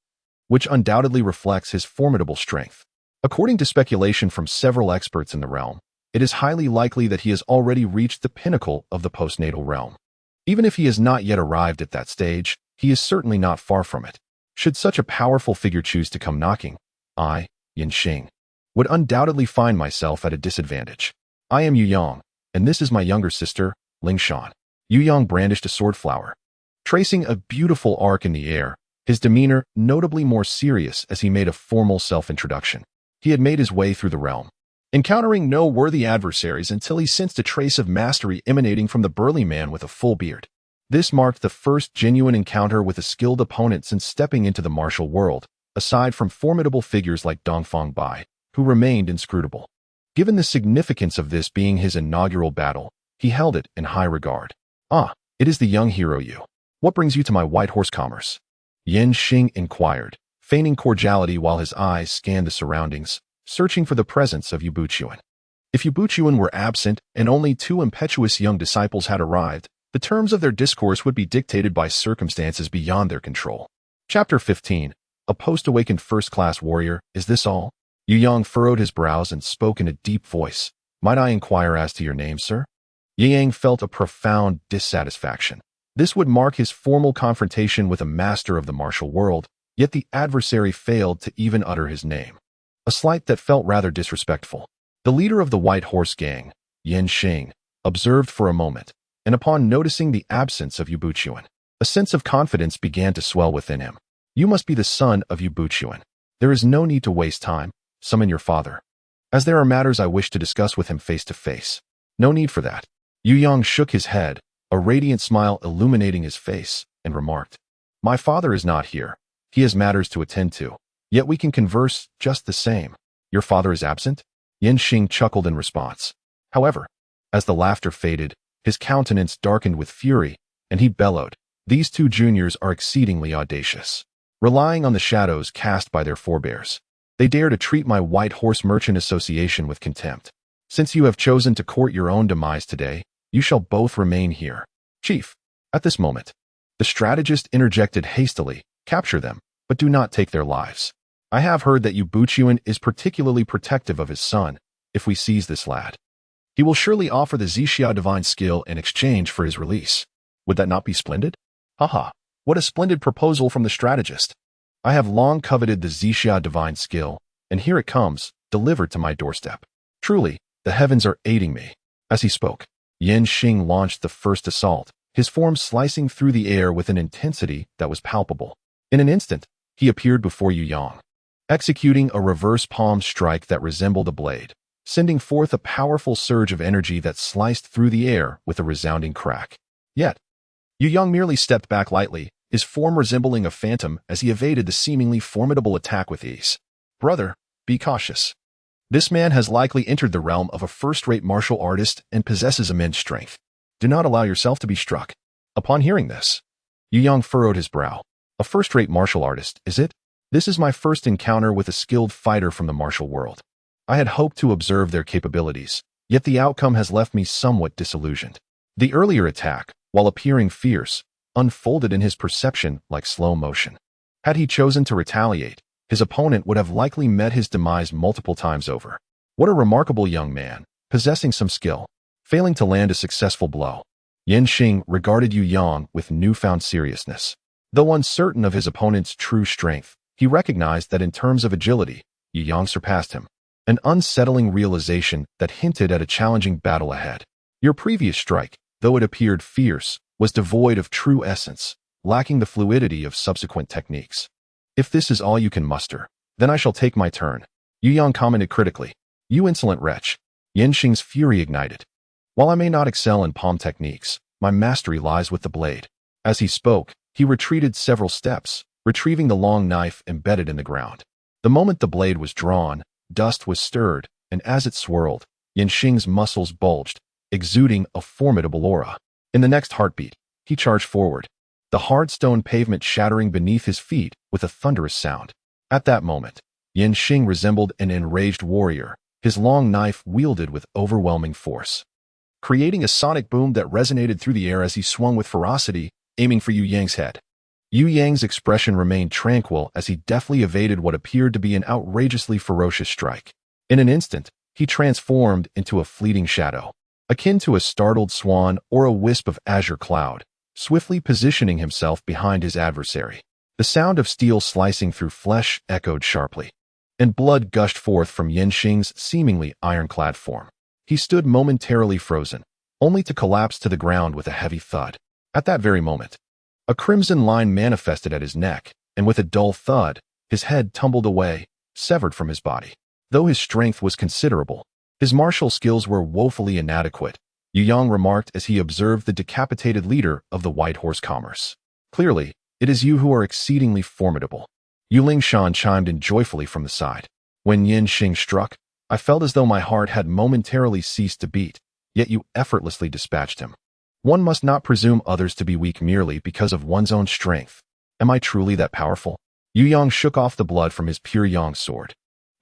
which undoubtedly reflects his formidable strength. According to speculation from several experts in the realm, it is highly likely that he has already reached the pinnacle of the postnatal realm. Even if he has not yet arrived at that stage, he is certainly not far from it. Should such a powerful figure choose to come knocking, I, Yan Xing, would undoubtedly find myself at a disadvantage. I am Yu Yong, and this is my younger sister, Lingshan. Yu Yong brandished a sword flower, tracing a beautiful arc in the air, his demeanor notably more serious as he made a formal self-introduction. He had made his way through the realm, encountering no worthy adversaries until he sensed a trace of mastery emanating from the burly man with a full beard. This marked the first genuine encounter with a skilled opponent since stepping into the martial world, aside from formidable figures like Dongfang Bai, who remained inscrutable. Given the significance of this being his inaugural battle, he held it in high regard. Ah, it is the young hero Yu. What brings you to my White Horse Commerce? Yan Xing inquired, feigning cordiality while his eyes scanned the surroundings, searching for the presence of Yu Buchuan. If Yu Buchuan were absent and only two impetuous young disciples had arrived, the terms of their discourse would be dictated by circumstances beyond their control. Chapter 15. A post-awakened first-class warrior, is this all? Yu Yong furrowed his brows and spoke in a deep voice. Might I inquire as to your name, sir? Yu Yang felt a profound dissatisfaction. This would mark his formal confrontation with a master of the martial world, yet the adversary failed to even utter his name. A slight that felt rather disrespectful. The leader of the White Horse gang, Yan Xing, observed for a moment, and upon noticing the absence of Yu Buchuan, a sense of confidence began to swell within him. You must be the son of Yu Buchuan. There is no need to waste time. Summon your father, as there are matters I wish to discuss with him face to face. No need for that. Yu Yong shook his head, a radiant smile illuminating his face, and remarked, My father is not here. He has matters to attend to. Yet we can converse just the same. Your father is absent? Yan Xing chuckled in response. However, as the laughter faded, his countenance darkened with fury, and he bellowed, These two juniors are exceedingly audacious. Relying on the shadows cast by their forebears, they dare to treat my White Horse Merchant Association with contempt. Since you have chosen to court your own demise today, you shall both remain here. Chief, at this moment, the strategist interjected hastily, Capture them, but do not take their lives. I have heard that Yu Buchuan is particularly protective of his son. If we seize this lad, he will surely offer the Zixia divine skill in exchange for his release. Would that not be splendid? Haha, what a splendid proposal from the strategist. I have long coveted the Zixia divine skill, and here it comes, delivered to my doorstep. Truly, the heavens are aiding me. As he spoke, Yan Xing launched the first assault, his form slicing through the air with an intensity that was palpable. In an instant, he appeared before Yu Yong, executing a reverse palm strike that resembled a blade, sending forth a powerful surge of energy that sliced through the air with a resounding crack. Yet, Yu Yong merely stepped back lightly, his form resembling a phantom as he evaded the seemingly formidable attack with ease. Brother, be cautious. This man has likely entered the realm of a first-rate martial artist and possesses immense strength. Do not allow yourself to be struck. Upon hearing this, Yu Yong furrowed his brow. A first-rate martial artist, is it? This is my first encounter with a skilled fighter from the martial world. I had hoped to observe their capabilities, yet the outcome has left me somewhat disillusioned. The earlier attack, while appearing fierce, unfolded in his perception like slow motion. Had he chosen to retaliate, his opponent would have likely met his demise multiple times over. What a remarkable young man, possessing some skill, failing to land a successful blow. Yan Xing regarded Yu Yang with newfound seriousness. Though uncertain of his opponent's true strength, he recognized that in terms of agility, Yu Yang surpassed him. An unsettling realization that hinted at a challenging battle ahead. Your previous strike, though it appeared fierce, was devoid of true essence, lacking the fluidity of subsequent techniques. If this is all you can muster, then I shall take my turn. Yu Yang commented critically. You insolent wretch. Yan Xing's fury ignited. While I may not excel in palm techniques, my mastery lies with the blade. As he spoke, he retreated several steps, retrieving the long knife embedded in the ground. The moment the blade was drawn, dust was stirred, and as it swirled, Yan Xing's muscles bulged, exuding a formidable aura. In the next heartbeat, he charged forward, the hard stone pavement shattering beneath his feet with a thunderous sound. At that moment, Yan Xing resembled an enraged warrior, his long knife wielded with overwhelming force, creating a sonic boom that resonated through the air as he swung with ferocity, aiming for Yu Yang's head. Yu Yang's expression remained tranquil as he deftly evaded what appeared to be an outrageously ferocious strike. In an instant, he transformed into a fleeting shadow, akin to a startled swan or a wisp of azure cloud, swiftly positioning himself behind his adversary. The sound of steel slicing through flesh echoed sharply, and blood gushed forth from Yan Xing's seemingly ironclad form. He stood momentarily frozen, only to collapse to the ground with a heavy thud. At that very moment, a crimson line manifested at his neck, and with a dull thud, his head tumbled away, severed from his body. Though his strength was considerable, his martial skills were woefully inadequate, Yu Yang remarked as he observed the decapitated leader of the White Horse Commerce. Clearly, it is you who are exceedingly formidable. Yu Lingshan chimed in joyfully from the side. When Yan Xing struck, I felt as though my heart had momentarily ceased to beat, yet you effortlessly dispatched him. One must not presume others to be weak merely because of one's own strength. Am I truly that powerful? Yu Yang shook off the blood from his pure yang sword,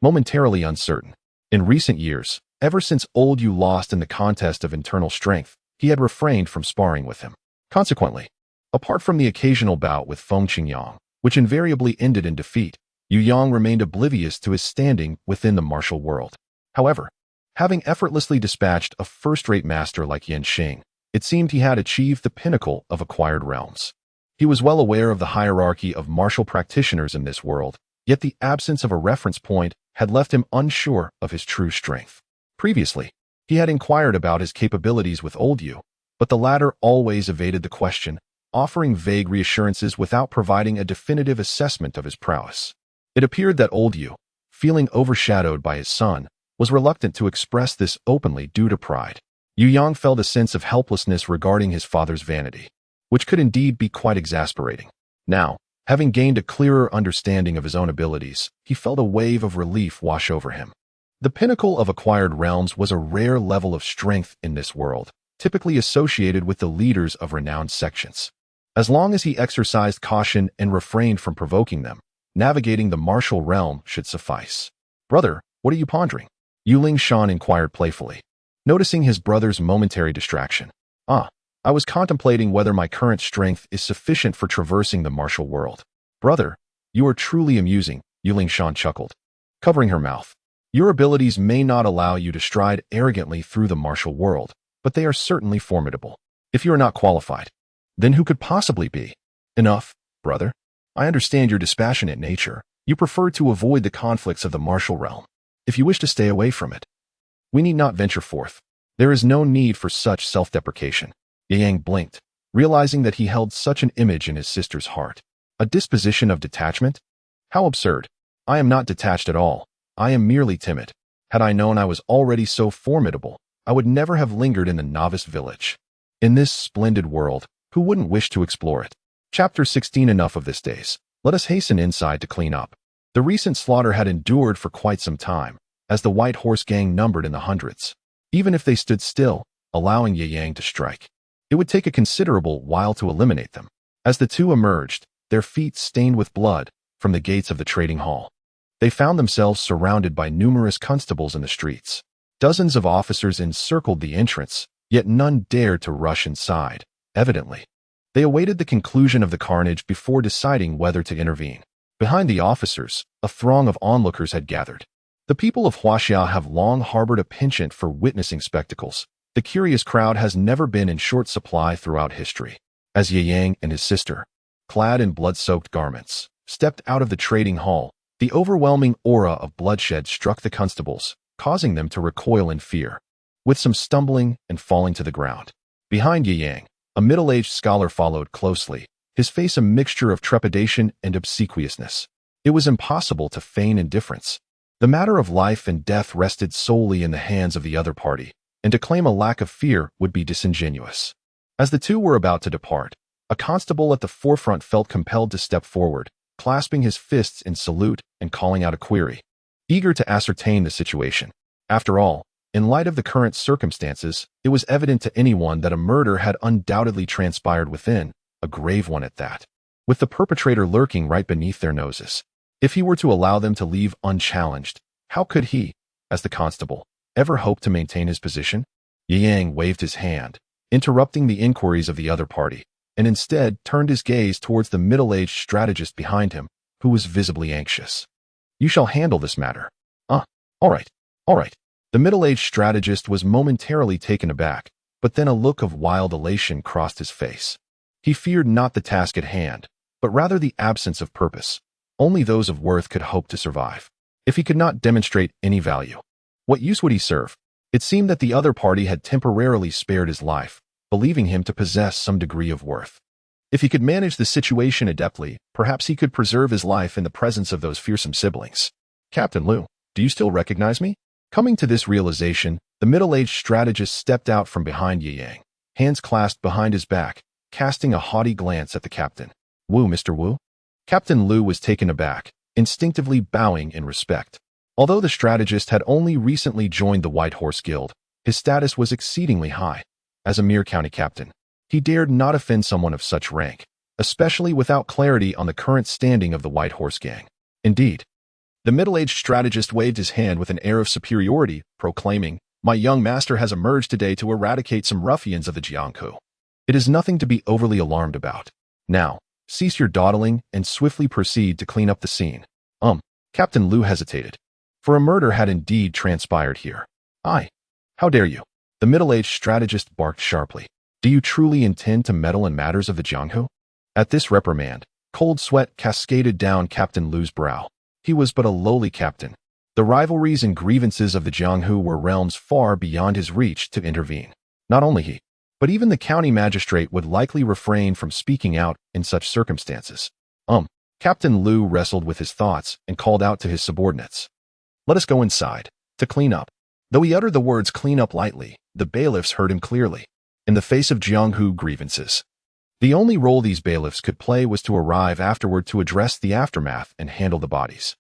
momentarily uncertain. In recent years, ever since old Yu lost in the contest of internal strength, he had refrained from sparring with him. Consequently, apart from the occasional bout with Feng Qingyang, which invariably ended in defeat, Yu Yang remained oblivious to his standing within the martial world. However, having effortlessly dispatched a first-rate master like Yan Xing, it seemed he had achieved the pinnacle of acquired realms. He was well aware of the hierarchy of martial practitioners in this world, yet the absence of a reference point had left him unsure of his true strength. Previously, he had inquired about his capabilities with old Yu, but the latter always evaded the question, offering vague reassurances without providing a definitive assessment of his prowess. It appeared that old Yu, feeling overshadowed by his son, was reluctant to express this openly due to pride. Yu Yang felt a sense of helplessness regarding his father's vanity, which could indeed be quite exasperating. Now, having gained a clearer understanding of his own abilities, he felt a wave of relief wash over him. The pinnacle of acquired realms was a rare level of strength in this world, typically associated with the leaders of renowned sections. As long as he exercised caution and refrained from provoking them, navigating the martial realm should suffice. Brother, what are you pondering? Yu Lingshan inquired playfully, noticing his brother's momentary distraction. I was contemplating whether my current strength is sufficient for traversing the martial world. Brother, you are truly amusing, Yu Lingshan chuckled, covering her mouth. Your abilities may not allow you to stride arrogantly through the martial world, but they are certainly formidable. If you are not qualified, then who could possibly be? Enough, brother. I understand your dispassionate nature. You prefer to avoid the conflicts of the martial realm. If you wish to stay away from it, we need not venture forth. There is no need for such self-deprecation. Yang blinked, realizing that he held such an image in his sister's heart. A disposition of detachment? How absurd. I am not detached at all. I am merely timid. Had I known I was already so formidable, I would never have lingered in the novice village. In this splendid world, who wouldn't wish to explore it? Chapter 16. Enough of this, days. Let us hasten inside to clean up. The recent slaughter had endured for quite some time, as the White Horse gang numbered in the hundreds. Even if they stood still, allowing Yang to strike, it would take a considerable while to eliminate them. As the two emerged, their feet stained with blood, from the gates of the trading hall, they found themselves surrounded by numerous constables in the streets. Dozens of officers encircled the entrance, yet none dared to rush inside, evidently. They awaited the conclusion of the carnage before deciding whether to intervene. Behind the officers, a throng of onlookers had gathered. The people of Huashan have long harbored a penchant for witnessing spectacles. The curious crowd has never been in short supply throughout history. As Ye Yang and his sister, clad in blood-soaked garments, stepped out of the trading hall, the overwhelming aura of bloodshed struck the constables, causing them to recoil in fear, with some stumbling and falling to the ground. Behind Ye Yang, a middle-aged scholar followed closely, his face a mixture of trepidation and obsequiousness. It was impossible to feign indifference. The matter of life and death rested solely in the hands of the other party, and to claim a lack of fear would be disingenuous. As the two were about to depart, a constable at the forefront felt compelled to step forward, clasping his fists in salute and calling out a query, eager to ascertain the situation. After all, in light of the current circumstances, it was evident to anyone that a murder had undoubtedly transpired within, a grave one at that, with the perpetrator lurking right beneath their noses. If he were to allow them to leave unchallenged, how could he, as the constable, ever hope to maintain his position? Ye Yang waved his hand, interrupting the inquiries of the other party, and instead turned his gaze towards the middle-aged strategist behind him, who was visibly anxious. You shall handle this matter. All right. The middle-aged strategist was momentarily taken aback, but then a look of wild elation crossed his face. He feared not the task at hand, but rather the absence of purpose. Only those of worth could hope to survive. If he could not demonstrate any value, what use would he serve? It seemed that the other party had temporarily spared his life, believing him to possess some degree of worth. If he could manage the situation adeptly, perhaps he could preserve his life in the presence of those fearsome siblings. Captain Liu, do you still recognize me? Coming to this realization, the middle-aged strategist stepped out from behind Ye Yang, hands clasped behind his back, casting a haughty glance at the captain. Wu, Mr. Wu? Captain Liu was taken aback, instinctively bowing in respect. Although the strategist had only recently joined the White Horse Guild, his status was exceedingly high. As a mere county captain, he dared not offend someone of such rank, especially without clarity on the current standing of the White Horse Gang. Indeed, the middle-aged strategist waved his hand with an air of superiority, proclaiming, "My young master has emerged today to eradicate some ruffians of the Jianghu. It is nothing to be overly alarmed about. Now, cease your dawdling and swiftly proceed to clean up the scene." Captain Liu hesitated, for a murder had indeed transpired here. How dare you? The middle-aged strategist barked sharply. Do you truly intend to meddle in matters of the Jianghu? At this reprimand, cold sweat cascaded down Captain Liu's brow. He was but a lowly captain. The rivalries and grievances of the Jianghu were realms far beyond his reach to intervene. Not only he, but even the county magistrate would likely refrain from speaking out in such circumstances. Captain Liu wrestled with his thoughts and called out to his subordinates. Let us go inside, to clean up. Though he uttered the words clean up lightly, the bailiffs heard him clearly. In the face of Jianghu grievances, the only role these bailiffs could play was to arrive afterward to address the aftermath and handle the bodies.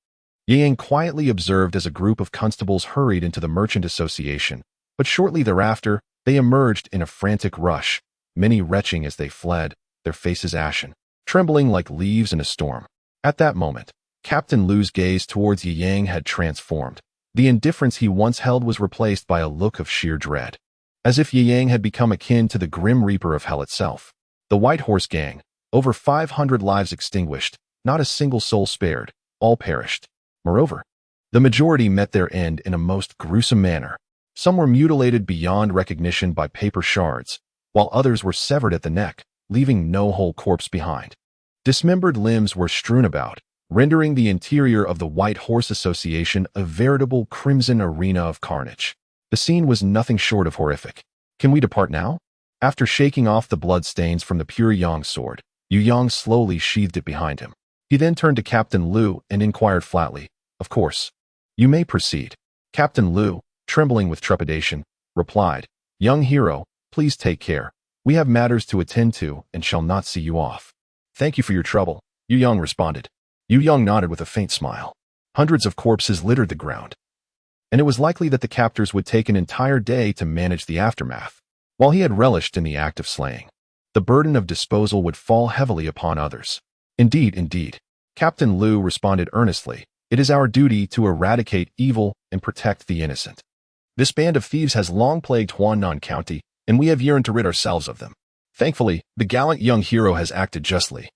Ye Yang quietly observed as a group of constables hurried into the merchant association, but shortly thereafter, they emerged in a frantic rush, many retching as they fled, their faces ashen, trembling like leaves in a storm. At that moment, Captain Liu's gaze towards Ye Yang had transformed. The indifference he once held was replaced by a look of sheer dread, as if Ye Yang had become akin to the grim reaper of hell itself. The White Horse Gang, over 500 lives extinguished, not a single soul spared, all perished. Moreover, the majority met their end in a most gruesome manner. Some were mutilated beyond recognition by paper shards, while others were severed at the neck, leaving no whole corpse behind. Dismembered limbs were strewn about, rendering the interior of the White Horse Association a veritable crimson arena of carnage. The scene was nothing short of horrific. Can we depart now? After shaking off the blood stains from the pure Yang sword, Yu Yang slowly sheathed it behind him. He then turned to Captain Liu and inquired flatly, "Of course. You may proceed." Captain Liu, trembling with trepidation, replied, "Young hero, please take care. We have matters to attend to and shall not see you off." "Thank you for your trouble," Yu Yang responded. Yu Yang nodded with a faint smile. Hundreds of corpses littered the ground, and it was likely that the captors would take an entire day to manage the aftermath. While he had relished in the act of slaying, the burden of disposal would fall heavily upon others. Indeed, Captain Liu responded earnestly, "It is our duty to eradicate evil and protect the innocent. This band of thieves has long plagued Huanan County, and we have yearned to rid ourselves of them. Thankfully, the gallant young hero has acted justly,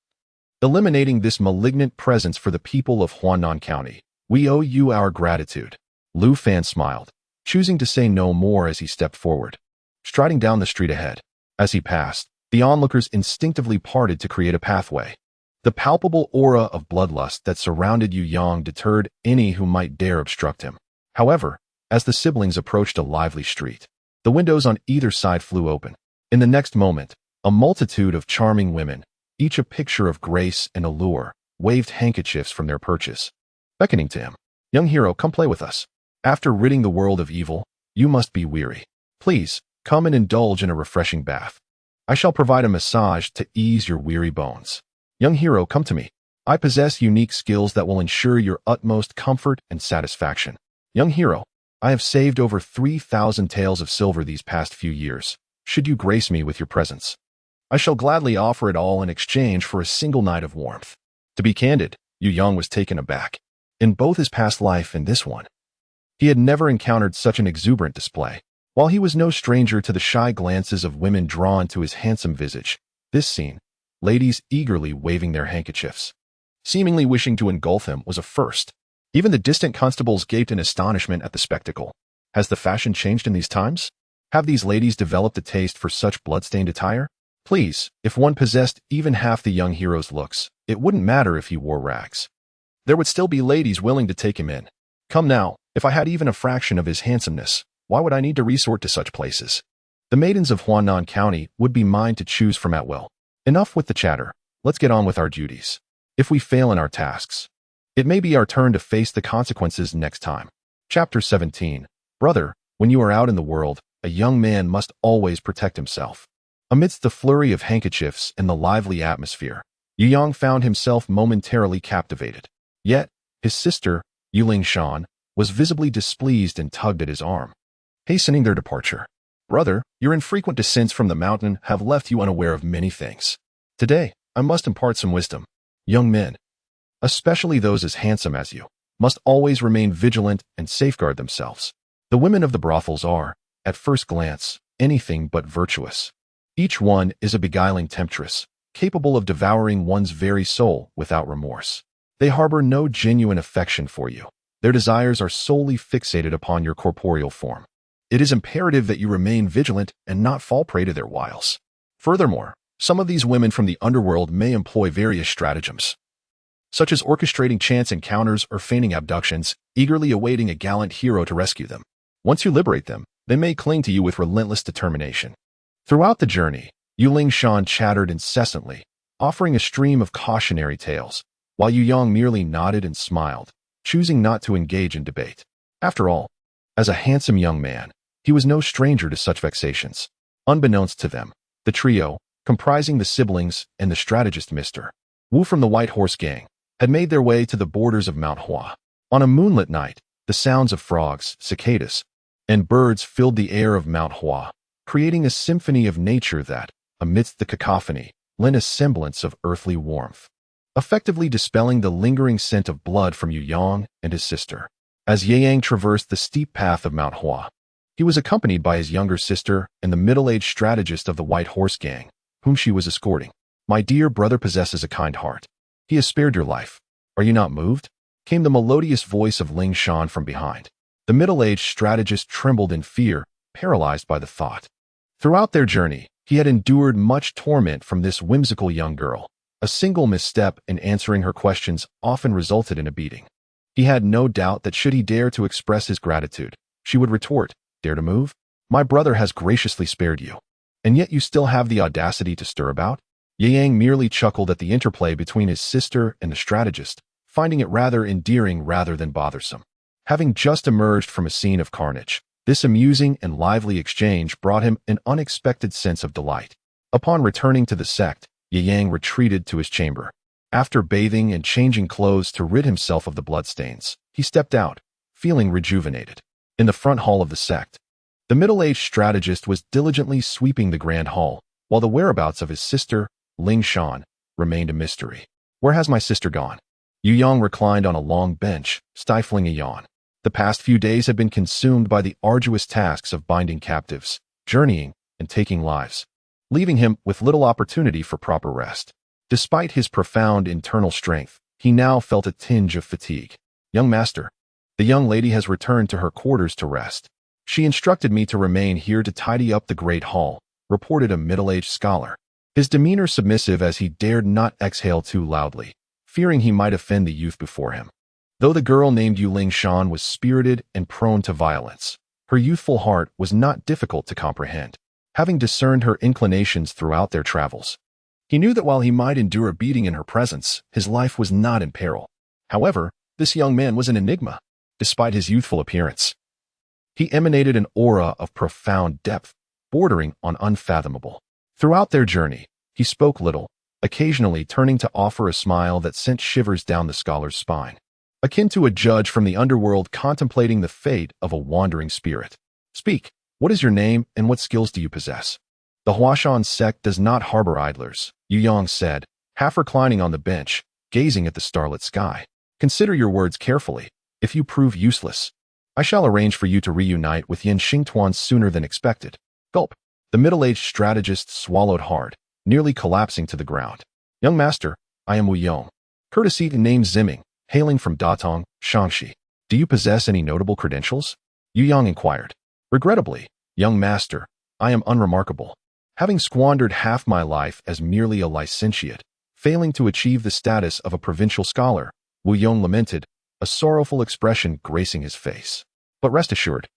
eliminating this malignant presence for the people of Huashan County. We owe you our gratitude. Lu Fan smiled, choosing to say no more as he stepped forward, striding down the street ahead. As he passed, the onlookers instinctively parted to create a pathway. The palpable aura of bloodlust that surrounded Yu Yang deterred any who might dare obstruct him. However, as the siblings approached a lively street, the windows on either side flew open. In the next moment, a multitude of charming women, each a picture of grace and allure, waved handkerchiefs from their perches, beckoning to him. Young hero, come play with us. After ridding the world of evil, you must be weary. Please, come and indulge in a refreshing bath. I shall provide a massage to ease your weary bones. Young hero, come to me. I possess unique skills that will ensure your utmost comfort and satisfaction. Young hero, I have saved over 3,000 taels of silver these past few years. Should you grace me with your presence, I shall gladly offer it all in exchange for a single night of warmth. To be candid, Yu Yang was taken aback. In both his past life and this one, he had never encountered such an exuberant display. While he was no stranger to the shy glances of women drawn to his handsome visage, this scene, ladies eagerly waving their handkerchiefs, seemingly wishing to engulf him, was a first. Even the distant constables gaped in astonishment at the spectacle. Has the fashion changed in these times? Have these ladies developed a taste for such blood-stained attire? Please, if one possessed even half the young hero's looks, it wouldn't matter if he wore rags. There would still be ladies willing to take him in. Come now, if I had even a fraction of his handsomeness, why would I need to resort to such places? The maidens of Huashan County would be mine to choose from at will. Enough with the chatter. Let's get on with our duties. If we fail in our tasks, it may be our turn to face the consequences next time. Chapter 17. Brother, when you are out in the world, a young man must always protect himself. Amidst the flurry of handkerchiefs and the lively atmosphere, Yu Yang found himself momentarily captivated. Yet, his sister, Yuling Shan, was visibly displeased and tugged at his arm, hastening their departure. Brother, your infrequent descents from the mountain have left you unaware of many things. Today, I must impart some wisdom. Young men, especially those as handsome as you, must always remain vigilant and safeguard themselves. The women of the brothels are, at first glance, anything but virtuous. Each one is a beguiling temptress, capable of devouring one's very soul without remorse. They harbor no genuine affection for you. Their desires are solely fixated upon your corporeal form. It is imperative that you remain vigilant and not fall prey to their wiles. Furthermore, some of these women from the underworld may employ various stratagems, such as orchestrating chance encounters or feigning abductions, eagerly awaiting a gallant hero to rescue them. Once you liberate them, they may cling to you with relentless determination. Throughout the journey, Yuling Shan chattered incessantly, offering a stream of cautionary tales, while Yu Yang merely nodded and smiled, choosing not to engage in debate. After all, as a handsome young man, he was no stranger to such vexations. Unbeknownst to them, the trio, comprising the siblings and the strategist Mr. Wu from the White Horse Gang, had made their way to the borders of Mount Hua. On a moonlit night, the sounds of frogs, cicadas, and birds filled the air of Mount Hua, creating a symphony of nature that, amidst the cacophony, lent a semblance of earthly warmth, effectively dispelling the lingering scent of blood from Yu Yang and his sister. As Ye Yang traversed the steep path of Mount Hua, he was accompanied by his younger sister and the middle-aged strategist of the White Horse Gang, whom she was escorting. My dear brother possesses a kind heart. He has spared your life. Are you not moved? Came the melodious voice of Ling Shan from behind. The middle-aged strategist trembled in fear, paralyzed by the thought. Throughout their journey, he had endured much torment from this whimsical young girl. A single misstep in answering her questions often resulted in a beating. He had no doubt that should he dare to express his gratitude, she would retort, "Dare to move? My brother has graciously spared you. And yet you still have the audacity to stir about?" Ye Yang merely chuckled at the interplay between his sister and the strategist, finding it rather endearing rather than bothersome. Having just emerged from a scene of carnage, this amusing and lively exchange brought him an unexpected sense of delight. Upon returning to the sect, Ye Yang retreated to his chamber. After bathing and changing clothes to rid himself of the bloodstains, he stepped out, feeling rejuvenated. In the front hall of the sect, the middle-aged strategist was diligently sweeping the grand hall, while the whereabouts of his sister, Ling Shan, remained a mystery. Where has my sister gone? Yu Yang reclined on a long bench, stifling a yawn. The past few days had been consumed by the arduous tasks of binding captives, journeying, and taking lives, leaving him with little opportunity for proper rest. Despite his profound internal strength, he now felt a tinge of fatigue. "Young master, the young lady has returned to her quarters to rest. She instructed me to remain here to tidy up the great hall," reported a middle-aged scholar, his demeanor submissive as he dared not exhale too loudly, fearing he might offend the youth before him. Though the girl named Yuling Shan was spirited and prone to violence, her youthful heart was not difficult to comprehend, having discerned her inclinations throughout their travels. He knew that while he might endure a beating in her presence, his life was not in peril. However, this young man was an enigma. Despite his youthful appearance, he emanated an aura of profound depth, bordering on unfathomable. Throughout their journey, he spoke little, occasionally turning to offer a smile that sent shivers down the scholar's spine, akin to a judge from the underworld contemplating the fate of a wandering spirit. "Speak, what is your name and what skills do you possess?" "The Huashan Sect does not harbor idlers," Yu Yang said, half reclining on the bench, gazing at the starlit sky. "Consider your words carefully. If you prove useless, I shall arrange for you to reunite with Yin Xingtuan sooner than expected." Gulp. The middle-aged strategist swallowed hard, nearly collapsing to the ground. "Young master, I am Wu Yong, courtesy name Ziming, hailing from Datong, Shaanxi. Do you possess any notable credentials?" Yu Yang inquired. "Regrettably, young master, I am unremarkable, having squandered half my life as merely a licentiate, failing to achieve the status of a provincial scholar," Wu Yong lamented, a sorrowful expression gracing his face. "But rest assured,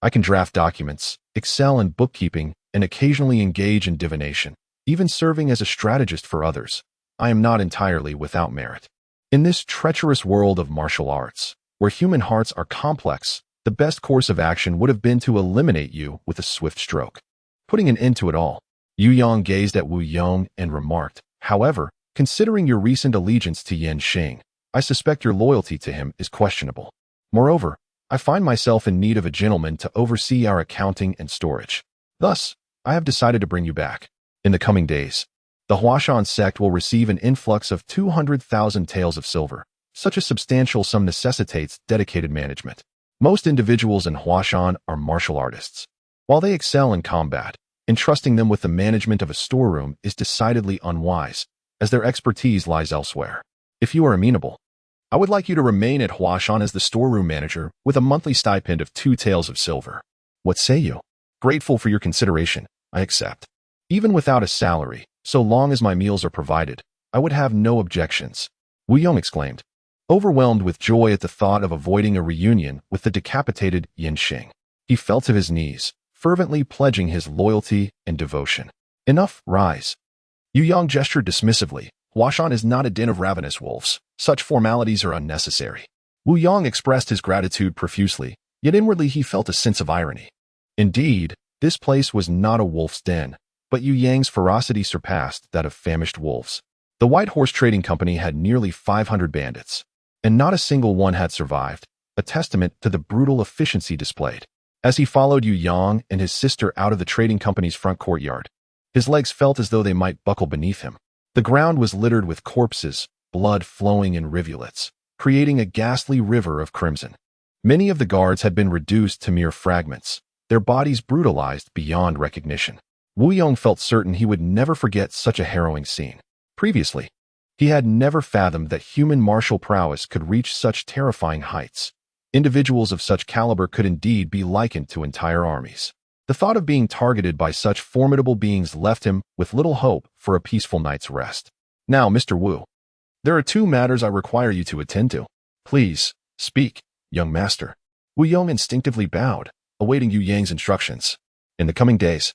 I can draft documents, excel in bookkeeping, and occasionally engage in divination, even serving as a strategist for others. I am not entirely without merit. In this treacherous world of martial arts, where human hearts are complex, the best course of action would have been to eliminate you with a swift stroke, putting an end to it all." Yu Yang gazed at Wu Yong and remarked, "However, considering your recent allegiance to Yen Xing, I suspect your loyalty to him is questionable. Moreover, I find myself in need of a gentleman to oversee our accounting and storage. Thus, I have decided to bring you back. In the coming days, the Huashan sect will receive an influx of 200,000 taels of silver. Such a substantial sum necessitates dedicated management. Most individuals in Huashan are martial artists. While they excel in combat, entrusting them with the management of a storeroom is decidedly unwise, as their expertise lies elsewhere. If you are amenable, I would like you to remain at Huashan as the storeroom manager with a monthly stipend of 2 taels of silver. What say you? Grateful for your consideration, I accept. Even without a salary, so long as my meals are provided, I would have no objections," Wu Yong exclaimed, overwhelmed with joy at the thought of avoiding a reunion with the decapitated Yin Xing. He fell to his knees, fervently pledging his loyalty and devotion. "Enough, rise." Yu Yang gestured dismissively. "Huashan is not a den of ravenous wolves. Such formalities are unnecessary." Wu Yong expressed his gratitude profusely, yet inwardly he felt a sense of irony. Indeed, this place was not a wolf's den, but Yu Yang's ferocity surpassed that of famished wolves. The White Horse Trading Company had nearly 500 bandits, and not a single one had survived, a testament to the brutal efficiency displayed. As he followed Yu Yang and his sister out of the trading company's front courtyard, his legs felt as though they might buckle beneath him. The ground was littered with corpses, blood flowing in rivulets, creating a ghastly river of crimson. Many of the guards had been reduced to mere fragments, their bodies brutalized beyond recognition. Wu Yong felt certain he would never forget such a harrowing scene. Previously, he had never fathomed that human martial prowess could reach such terrifying heights. Individuals of such caliber could indeed be likened to entire armies. The thought of being targeted by such formidable beings left him with little hope for a peaceful night's rest. "Now, Mr. Wu, there are 2 matters I require you to attend to. Please, speak, young master." Wu Yong instinctively bowed, awaiting Yu Yang's instructions. "In the coming days,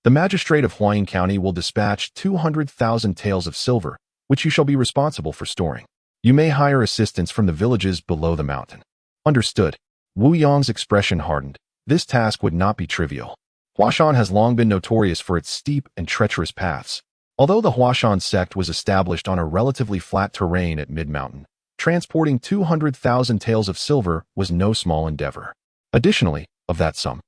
the magistrate of Huayin County will dispatch 200,000 taels of silver, which you shall be responsible for storing. You may hire assistants from the villages below the mountain." "Understood." Wu Yong's expression hardened. This task would not be trivial. Huashan has long been notorious for its steep and treacherous paths. Although the Huashan sect was established on a relatively flat terrain at mid-mountain, transporting 200,000 taels of silver was no small endeavor. Additionally, of that sum,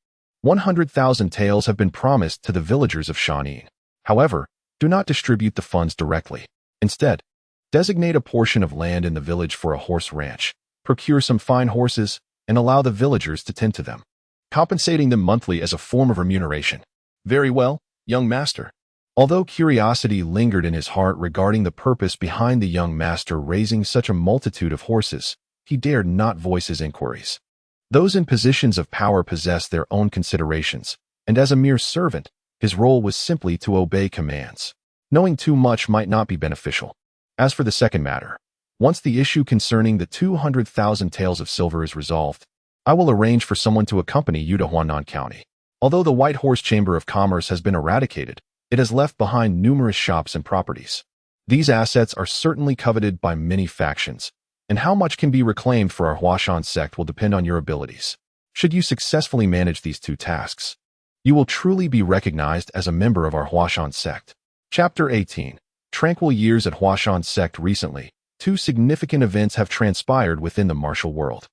100,000 taels have been promised to the villagers of Shanin. However, do not distribute the funds directly. Instead, designate a portion of land in the village for a horse ranch, procure some fine horses, and allow the villagers to tend to them, compensating them monthly as a form of remuneration. Very well, young master. Although curiosity lingered in his heart regarding the purpose behind the young master raising such a multitude of horses, he dared not voice his inquiries. Those in positions of power possessed their own considerations, and as a mere servant, his role was simply to obey commands. Knowing too much might not be beneficial. As for the second matter, once the issue concerning the 200,000 taels of silver is resolved, I will arrange for someone to accompany you to Huashan County. Although the White Horse Chamber of Commerce has been eradicated, it has left behind numerous shops and properties. These assets are certainly coveted by many factions, and how much can be reclaimed for our Huashan sect will depend on your abilities. Should you successfully manage these two tasks, you will truly be recognized as a member of our Huashan sect. Chapter 18. Tranquil years at Huashan sect. Recently, two significant events have transpired within the martial world.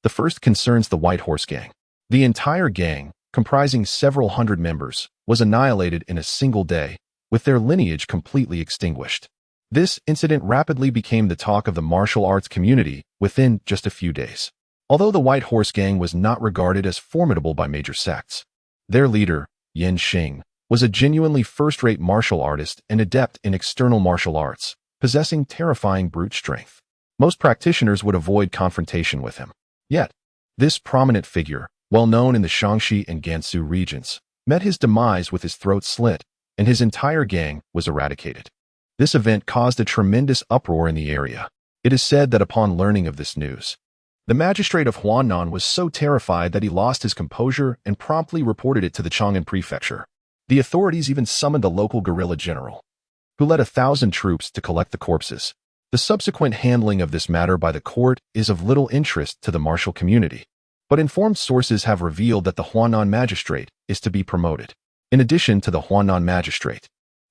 The first concerns the White Horse Gang. The entire gang, comprising several hundred members, was annihilated in a single day, with their lineage completely extinguished. This incident rapidly became the talk of the martial arts community within just a few days. Although the White Horse Gang was not regarded as formidable by major sects, their leader, Yen Xing, was a genuinely first-rate martial artist and adept in external martial arts, possessing terrifying brute strength. Most practitioners would avoid confrontation with him. Yet, this prominent figure, well known in the Shaanxi and Gansu regions, met his demise with his throat slit, and his entire gang was eradicated. This event caused a tremendous uproar in the area. It is said that upon learning of this news, the magistrate of Huanan was so terrified that he lost his composure and promptly reported it to the Chang'an prefecture. The authorities even summoned a local guerrilla general, who led 1,000 troops to collect the corpses. The subsequent handling of this matter by the court is of little interest to the martial community, but informed sources have revealed that the Huanan magistrate is to be promoted. In addition to the Huanan magistrate,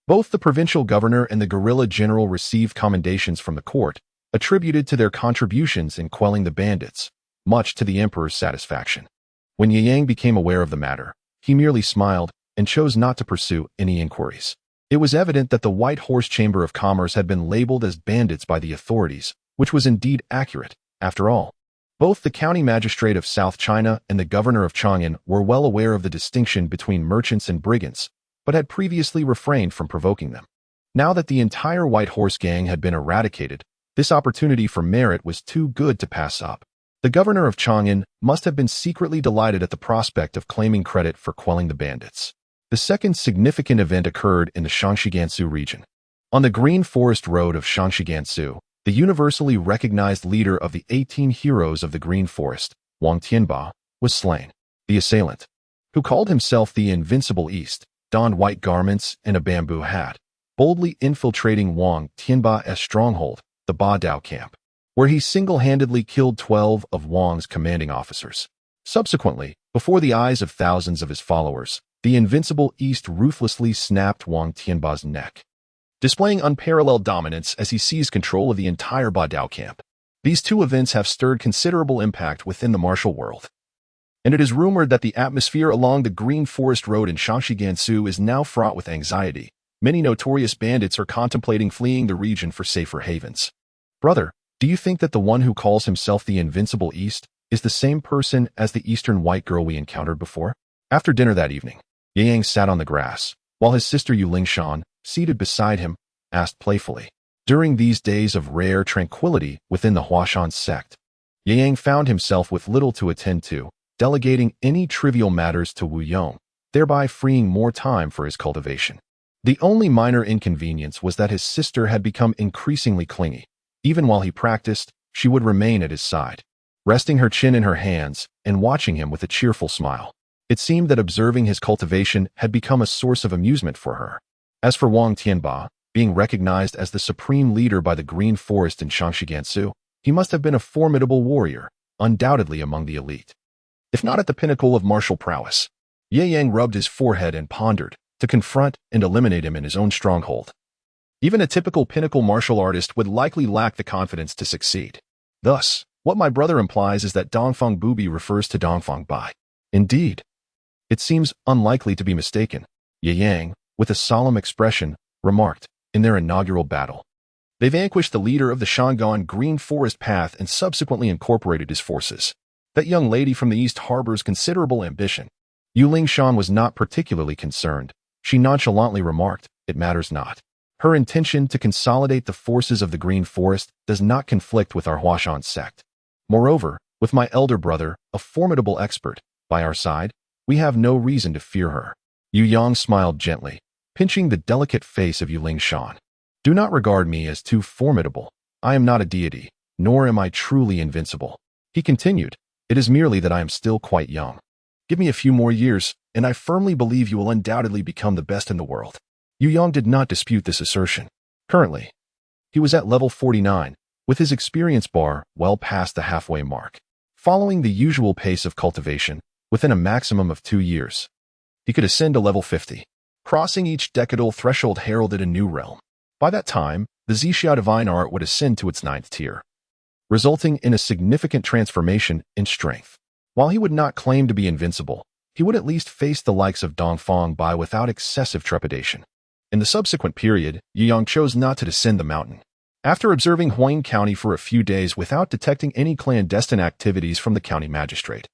both the provincial governor and the guerrilla general received commendations from the court, attributed to their contributions in quelling the bandits, much to the emperor's satisfaction. When Yang became aware of the matter, he merely smiled and chose not to pursue any inquiries. It was evident that the White Horse Chamber of Commerce had been labeled as bandits by the authorities, which was indeed accurate, after all. Both the county magistrate of South China and the governor of Chang'an were well aware of the distinction between merchants and brigands, but had previously refrained from provoking them. Now that the entire White Horse Gang had been eradicated, this opportunity for merit was too good to pass up. The governor of Chang'an must have been secretly delighted at the prospect of claiming credit for quelling the bandits. The second significant event occurred in the Shaanxi Gansu region. On the Green Forest Road of Shaanxi Gansu, the universally recognized leader of the 18 heroes of the Green Forest, Wang Tianba, was slain. The assailant, who called himself the Invincible East, donned white garments and a bamboo hat, boldly infiltrating Wang Tianba's stronghold, the Ba Dao camp, where he single-handedly killed 12 of Wang's commanding officers. Subsequently, before the eyes of thousands of his followers, the Invincible East ruthlessly snapped Wang Tianba's neck, displaying unparalleled dominance as he seized control of the entire Ba Dao camp. These two events have stirred considerable impact within the martial world, and it is rumored that the atmosphere along the Green Forest Road in Shaanxi Gansu is now fraught with anxiety. Many notorious bandits are contemplating fleeing the region for safer havens. Brother, do you think that the one who calls himself the Invincible East is the same person as the Eastern white girl we encountered before? After dinner that evening, Yang sat on the grass, while his sister Yu Lingshan, seated beside him, asked playfully. During these days of rare tranquility within the Huashan sect, Yang found himself with little to attend to, delegating any trivial matters to Wu Yong, thereby freeing more time for his cultivation. The only minor inconvenience was that his sister had become increasingly clingy. Even while he practiced, she would remain at his side, resting her chin in her hands and watching him with a cheerful smile. It seemed that observing his cultivation had become a source of amusement for her. As for Wang Tianba, being recognized as the supreme leader by the Green Forest in Shaanxi Gansu, he must have been a formidable warrior, undoubtedly among the elite, if not at the pinnacle of martial prowess. Ye Yang rubbed his forehead and pondered, to confront and eliminate him in his own stronghold. Even a typical pinnacle martial artist would likely lack the confidence to succeed. Thus, what my brother implies is that Dongfang Bubi refers to Dongfang Bai. Indeed, it seems unlikely to be mistaken, Ye Yang, with a solemn expression, remarked. In their inaugural battle, they vanquished the leader of the Shangan Green Forest Path and subsequently incorporated his forces. That young lady from the East harbors considerable ambition. Yu Lingshan was not particularly concerned. She nonchalantly remarked, "It matters not. Her intention to consolidate the forces of the Green Forest does not conflict with our Huashan sect. Moreover, with my elder brother, a formidable expert, by our side, we have no reason to fear her." Yu Yang smiled gently, pinching the delicate face of Yu Lingshan. "Do not regard me as too formidable. I am not a deity, nor am I truly invincible." He continued, "It is merely that I am still quite young. Give me a few more years, and I firmly believe you will undoubtedly become the best in the world." Yu Yang did not dispute this assertion. Currently, he was at level 49, with his experience bar well past the halfway mark. Following the usual pace of cultivation, within a maximum of 2 years, he could ascend to level 50. Crossing each decadal threshold heralded a new realm. By that time, the Zixia divine art would ascend to its 9th tier, resulting in a significant transformation in strength. While he would not claim to be invincible, he would at least face the likes of Dongfang Bai without excessive trepidation. In the subsequent period, Yu Yang chose not to descend the mountain. After observing Huang County for a few days without detecting any clandestine activities from the county magistrate,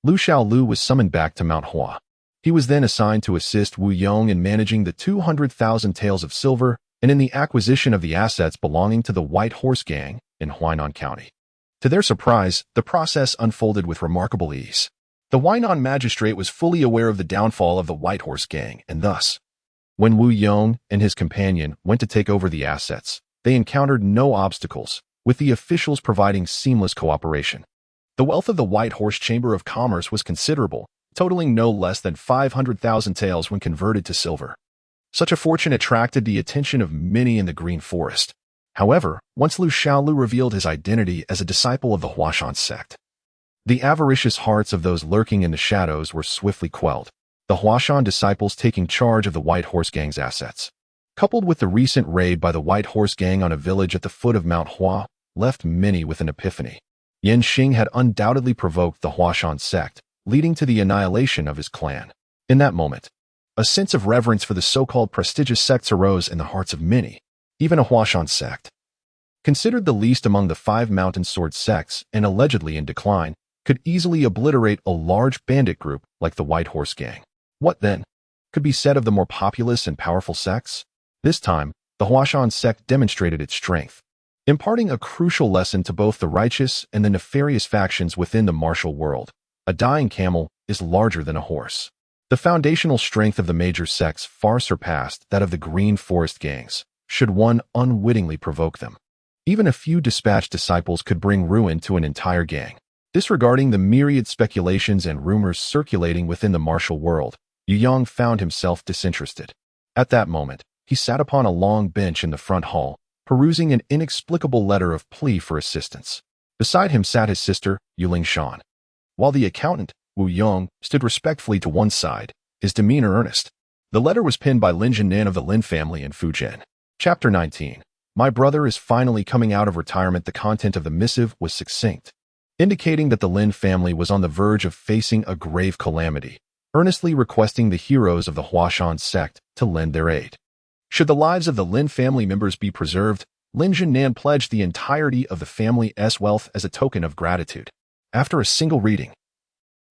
Lu Xiaolu was summoned back to Mount Hua. He was then assigned to assist Wu Yong in managing the 200,000 taels of silver and in the acquisition of the assets belonging to the White Horse Gang in Huainan County. To their surprise, the process unfolded with remarkable ease. The Huainan magistrate was fully aware of the downfall of the White Horse Gang, and thus, when Wu Yong and his companion went to take over the assets, they encountered no obstacles, with the officials providing seamless cooperation. The wealth of the White Horse Chamber of Commerce was considerable, totaling no less than 500,000 taels when converted to silver. Such a fortune attracted the attention of many in the Green Forest. However, once Lu Xiaolu revealed his identity as a disciple of the Huashan sect, the avaricious hearts of those lurking in the shadows were swiftly quelled. The Huashan disciples taking charge of the White Horse Gang's assets, coupled with the recent raid by the White Horse Gang on a village at the foot of Mount Hua, left many with an epiphany. Yan Xing had undoubtedly provoked the Huashan sect, leading to the annihilation of his clan. In that moment, a sense of reverence for the so-called prestigious sects arose in the hearts of many. Even a Huashan sect, considered the least among the 5 mountain sword sects and allegedly in decline, could easily obliterate a large bandit group like the White Horse Gang. What, then, could be said of the more populous and powerful sects? This time, the Huashan sect demonstrated its strength, imparting a crucial lesson to both the righteous and the nefarious factions within the martial world. A dying camel is larger than a horse. The foundational strength of the major sects far surpassed that of the Green Forest gangs, should one unwittingly provoke them. Even a few dispatched disciples could bring ruin to an entire gang. Disregarding the myriad speculations and rumors circulating within the martial world, Yu Yang found himself disinterested. At that moment, he sat upon a long bench in the front hall, perusing an inexplicable letter of plea for assistance. Beside him sat his sister, Yu Lingshan, while the accountant, Wu Yong, stood respectfully to one side, his demeanor earnest. The letter was penned by Lin Jinnan of the Lin family in Fujian. Chapter 19. My brother is finally coming out of retirement. The content of the missive was succinct, indicating that the Lin family was on the verge of facing a grave calamity, earnestly requesting the heroes of the Huashan sect to lend their aid. Should the lives of the Lin family members be preserved, Lin Jinnan pledged the entirety of the family's wealth as a token of gratitude. After a single reading,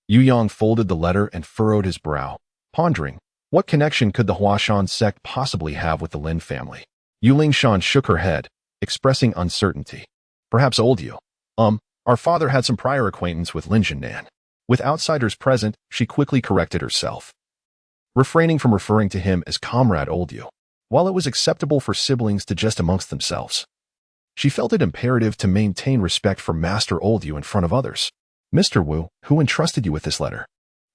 Yu Yang folded the letter and furrowed his brow, pondering, what connection could the Huashan sect possibly have with the Lin family? Yu Lingshan shook her head, expressing uncertainty. Perhaps old Yu. Our father had some prior acquaintance with Lin Jinnan. With outsiders present, she quickly corrected herself, refraining from referring to him as Comrade Old Yu. While it was acceptable for siblings to jest amongst themselves, she felt it imperative to maintain respect for Master Old Yu in front of others. Mr. Wu, who entrusted you with this letter?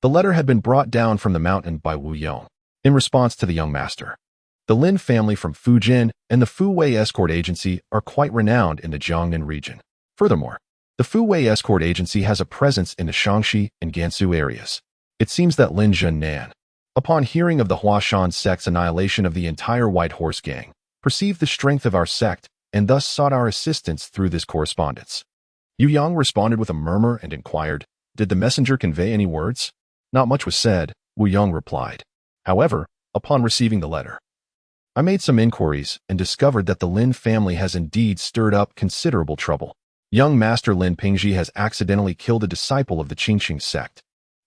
The letter had been brought down from the mountain by Wu Yong, in response to the young master. The Lin family from Fujian and the Fu Wei Escort Agency are quite renowned in the Jiangnan region. Furthermore, the Fu Wei Escort Agency has a presence in the Shaanxi and Gansu areas. It seems that Lin Jinnan, upon hearing of the Huashan sect's annihilation of the entire White Horse Gang, perceived the strength of our sect and thus sought our assistance through this correspondence. Yu Yang responded with a murmur and inquired, did the messenger convey any words? Not much was said, Wu Yong replied. However, upon receiving the letter, I made some inquiries and discovered that the Lin family has indeed stirred up considerable trouble. Young Master Lin Pingji has accidentally killed a disciple of the Qingqing sect,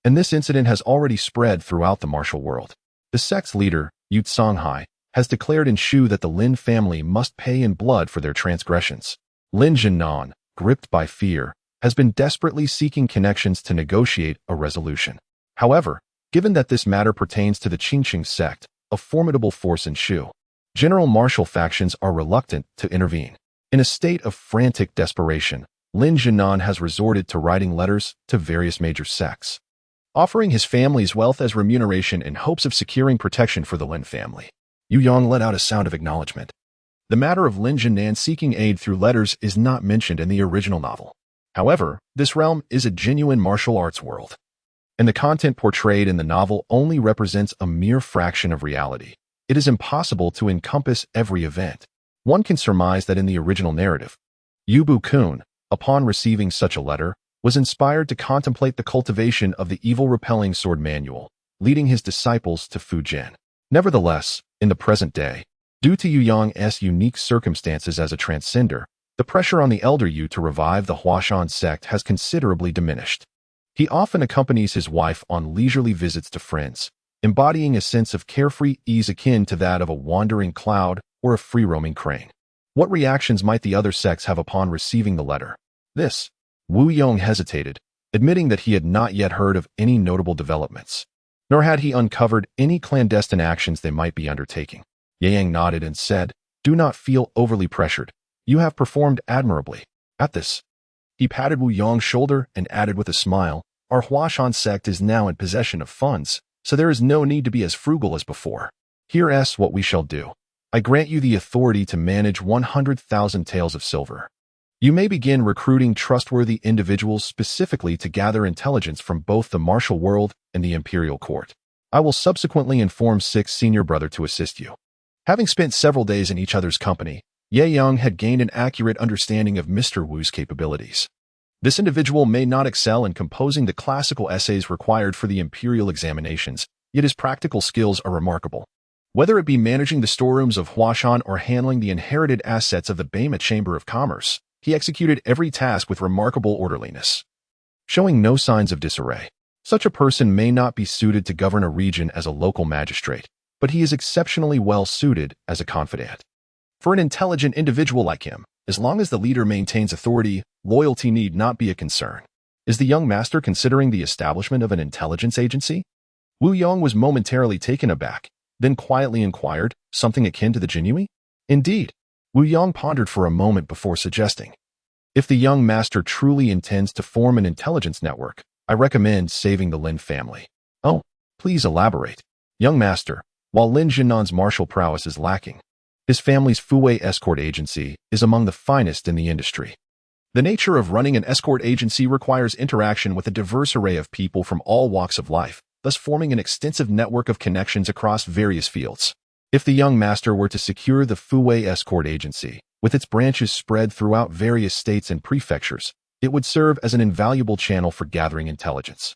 and this incident has already spread throughout the martial world. The sect's leader, Yu Songhai, has declared in Shu that the Lin family must pay in blood for their transgressions. Lin Jinan, gripped by fear, has been desperately seeking connections to negotiate a resolution. However, given that this matter pertains to the Qingqing sect, a formidable force in Shu, general martial factions are reluctant to intervene. In a state of frantic desperation, Lin Jinan has resorted to writing letters to various major sects, offering his family's wealth as remuneration in hopes of securing protection for the Lin family. Yu Yong let out a sound of acknowledgement. The matter of Lin Jinan seeking aid through letters is not mentioned in the original novel. However, this realm is a genuine martial arts world, and the content portrayed in the novel only represents a mere fraction of reality. It is impossible to encompass every event. One can surmise that in the original narrative, Yu Bu-kun, upon receiving such a letter, was inspired to contemplate the cultivation of the evil-repelling sword manual, leading his disciples to Fujian. Nevertheless, in the present day, due to Yu Yong's unique circumstances as a transcender, the pressure on the elder Yu to revive the Huashan sect has considerably diminished. He often accompanies his wife on leisurely visits to friends, embodying a sense of carefree ease akin to that of a wandering cloud or a free-roaming crane. What reactions might the other sects have upon receiving the letter? Wu Yong hesitated, admitting that he had not yet heard of any notable developments, nor had he uncovered any clandestine actions they might be undertaking. Ye Yang nodded and said, "Do not feel overly pressured. You have performed admirably." At this, he patted Wu Yong's shoulder and added with a smile, "Our Huashan sect is now in possession of funds, so there is no need to be as frugal as before. Here's what we shall do. I grant you the authority to manage 100,000 taels of silver. You may begin recruiting trustworthy individuals specifically to gather intelligence from both the martial world and the imperial court. I will subsequently inform Six's senior brother to assist you." Having spent several days in each other's company, Ye Yang had gained an accurate understanding of Mr. Wu's capabilities. This individual may not excel in composing the classical essays required for the imperial examinations, yet his practical skills are remarkable. Whether it be managing the storerooms of Huashan or handling the inherited assets of the Beima Chamber of Commerce, he executed every task with remarkable orderliness, showing no signs of disarray. Such a person may not be suited to govern a region as a local magistrate, but he is exceptionally well suited as a confidant. For an intelligent individual like him, as long as the leader maintains authority, loyalty need not be a concern. Is the young master considering the establishment of an intelligence agency? Wu Yong was momentarily taken aback, then quietly inquired, something akin to the Jinui? Indeed. Wu Yong pondered for a moment before suggesting, "If the young master truly intends to form an intelligence network, I recommend saving the Lin family." "Oh, please elaborate." "Young master, while Lin Jinan's martial prowess is lacking, his family's Fuwei escort agency is among the finest in the industry. The nature of running an escort agency requires interaction with a diverse array of people from all walks of life, thus forming an extensive network of connections across various fields. If the young master were to secure the Fuwei escort agency, with its branches spread throughout various states and prefectures, it would serve as an invaluable channel for gathering intelligence.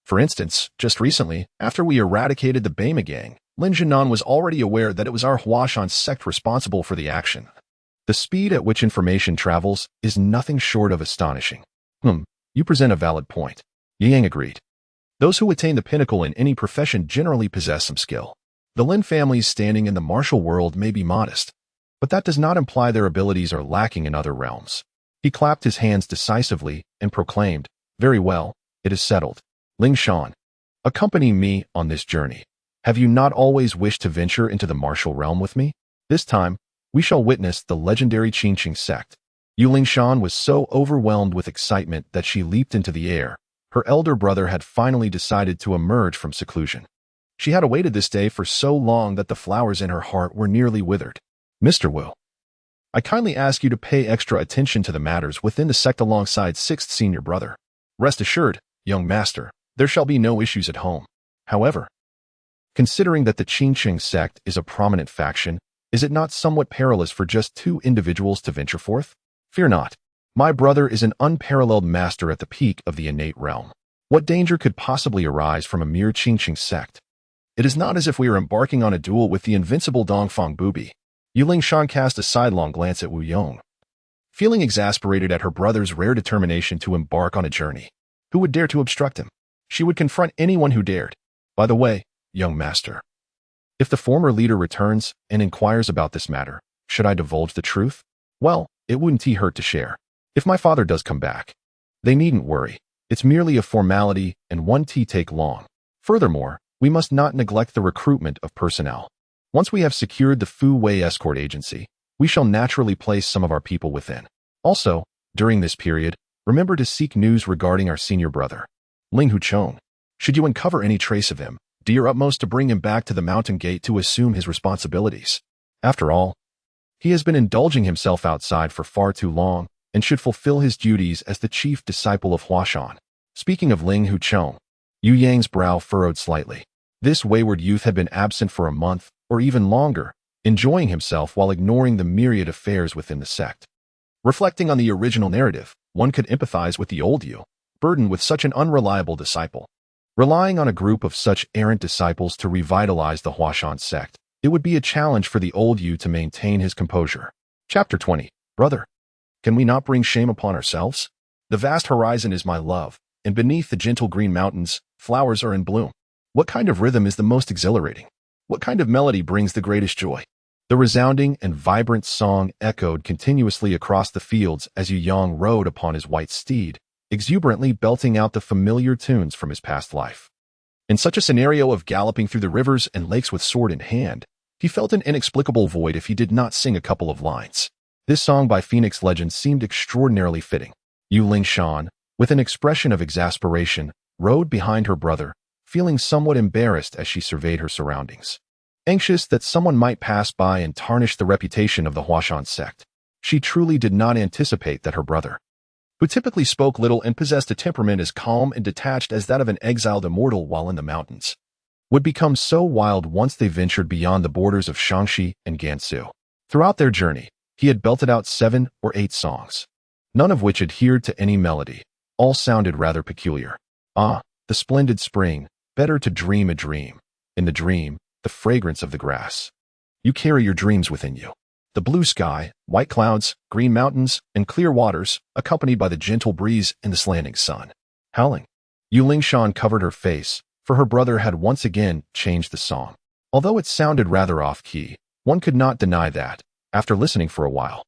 For instance, just recently, after we eradicated the Beima gang, Lin Jinan was already aware that it was our Huashan sect responsible for the action. The speed at which information travels is nothing short of astonishing." You present a valid point." Ye Yang agreed. "Those who attain the pinnacle in any profession generally possess some skill. The Lin family's standing in the martial world may be modest, but that does not imply their abilities are lacking in other realms." He clapped his hands decisively and proclaimed, "Very well, it is settled. Ling Shan, accompany me on this journey. Have you not always wished to venture into the martial realm with me? This time, we shall witness the legendary Qingqing sect." Yu Lingshan was so overwhelmed with excitement that she leaped into the air. Her elder brother had finally decided to emerge from seclusion. She had awaited this day for so long that the flowers in her heart were nearly withered. "Mr. Wu, I kindly ask you to pay extra attention to the matters within the sect alongside Sixth senior brother. Rest assured, young master, there shall be no issues at home. However, considering that the Qingqing sect is a prominent faction, is it not somewhat perilous for just two individuals to venture forth? Fear not. My brother is an unparalleled master at the peak of the innate realm. What danger could possibly arise from a mere Qingqing sect? It is not as if we are embarking on a duel with the invincible Dongfang Bubi." Yu Lingshan cast a sidelong glance at Wu Yong, feeling exasperated at her brother's rare determination to embark on a journey. Who would dare to obstruct him? She would confront anyone who dared. By the way, young master, if the former leader returns and inquires about this matter, should I divulge the truth? Well, it wouldn't hurt to share. If my father does come back, they needn't worry. It's merely a formality and won't take long. Furthermore, we must not neglect the recruitment of personnel. Once we have secured the Fu Wei escort agency, we shall naturally place some of our people within. Also, during this period, remember to seek news regarding our senior brother, Ling Huchong. Should you uncover any trace of him, do your utmost to bring him back to the mountain gate to assume his responsibilities. After all, he has been indulging himself outside for far too long and should fulfill his duties as the chief disciple of Huashan. Speaking of Ling Huchong, Yu Yang's brow furrowed slightly. This wayward youth had been absent for a month or even longer, enjoying himself while ignoring the myriad affairs within the sect. Reflecting on the original narrative, one could empathize with the old Yu, burdened with such an unreliable disciple. Relying on a group of such errant disciples to revitalize the Huashan sect, it would be a challenge for the old Yu to maintain his composure. Chapter 20. Brother, can we not bring shame upon ourselves? The vast horizon is my love, and beneath the gentle green mountains, flowers are in bloom. What kind of rhythm is the most exhilarating? What kind of melody brings the greatest joy? The resounding and vibrant song echoed continuously across the fields as Yu Yang rode upon his white steed, exuberantly belting out the familiar tunes from his past life. In such a scenario of galloping through the rivers and lakes with sword in hand, he felt an inexplicable void if he did not sing a couple of lines. This song by Phoenix Legend seemed extraordinarily fitting. Yu Lingshan, with an expression of exasperation, rode behind her brother, feeling somewhat embarrassed as she surveyed her surroundings. Anxious that someone might pass by and tarnish the reputation of the Huashan sect, she truly did not anticipate that her brother, who typically spoke little and possessed a temperament as calm and detached as that of an exiled immortal while in the mountains, would become so wild once they ventured beyond the borders of Shaanxi and Gansu. Throughout their journey, he had belted out 7 or 8 songs, none of which adhered to any melody. All sounded rather peculiar. Ah, the splendid spring, better to dream a dream. In the dream, the fragrance of the grass. You carry your dreams within you. The blue sky, white clouds, green mountains, and clear waters, accompanied by the gentle breeze and the slanting sun. Howling. Yu Lingshan covered her face, for her brother had once again changed the song. Although it sounded rather off-key, one could not deny that, after listening for a while,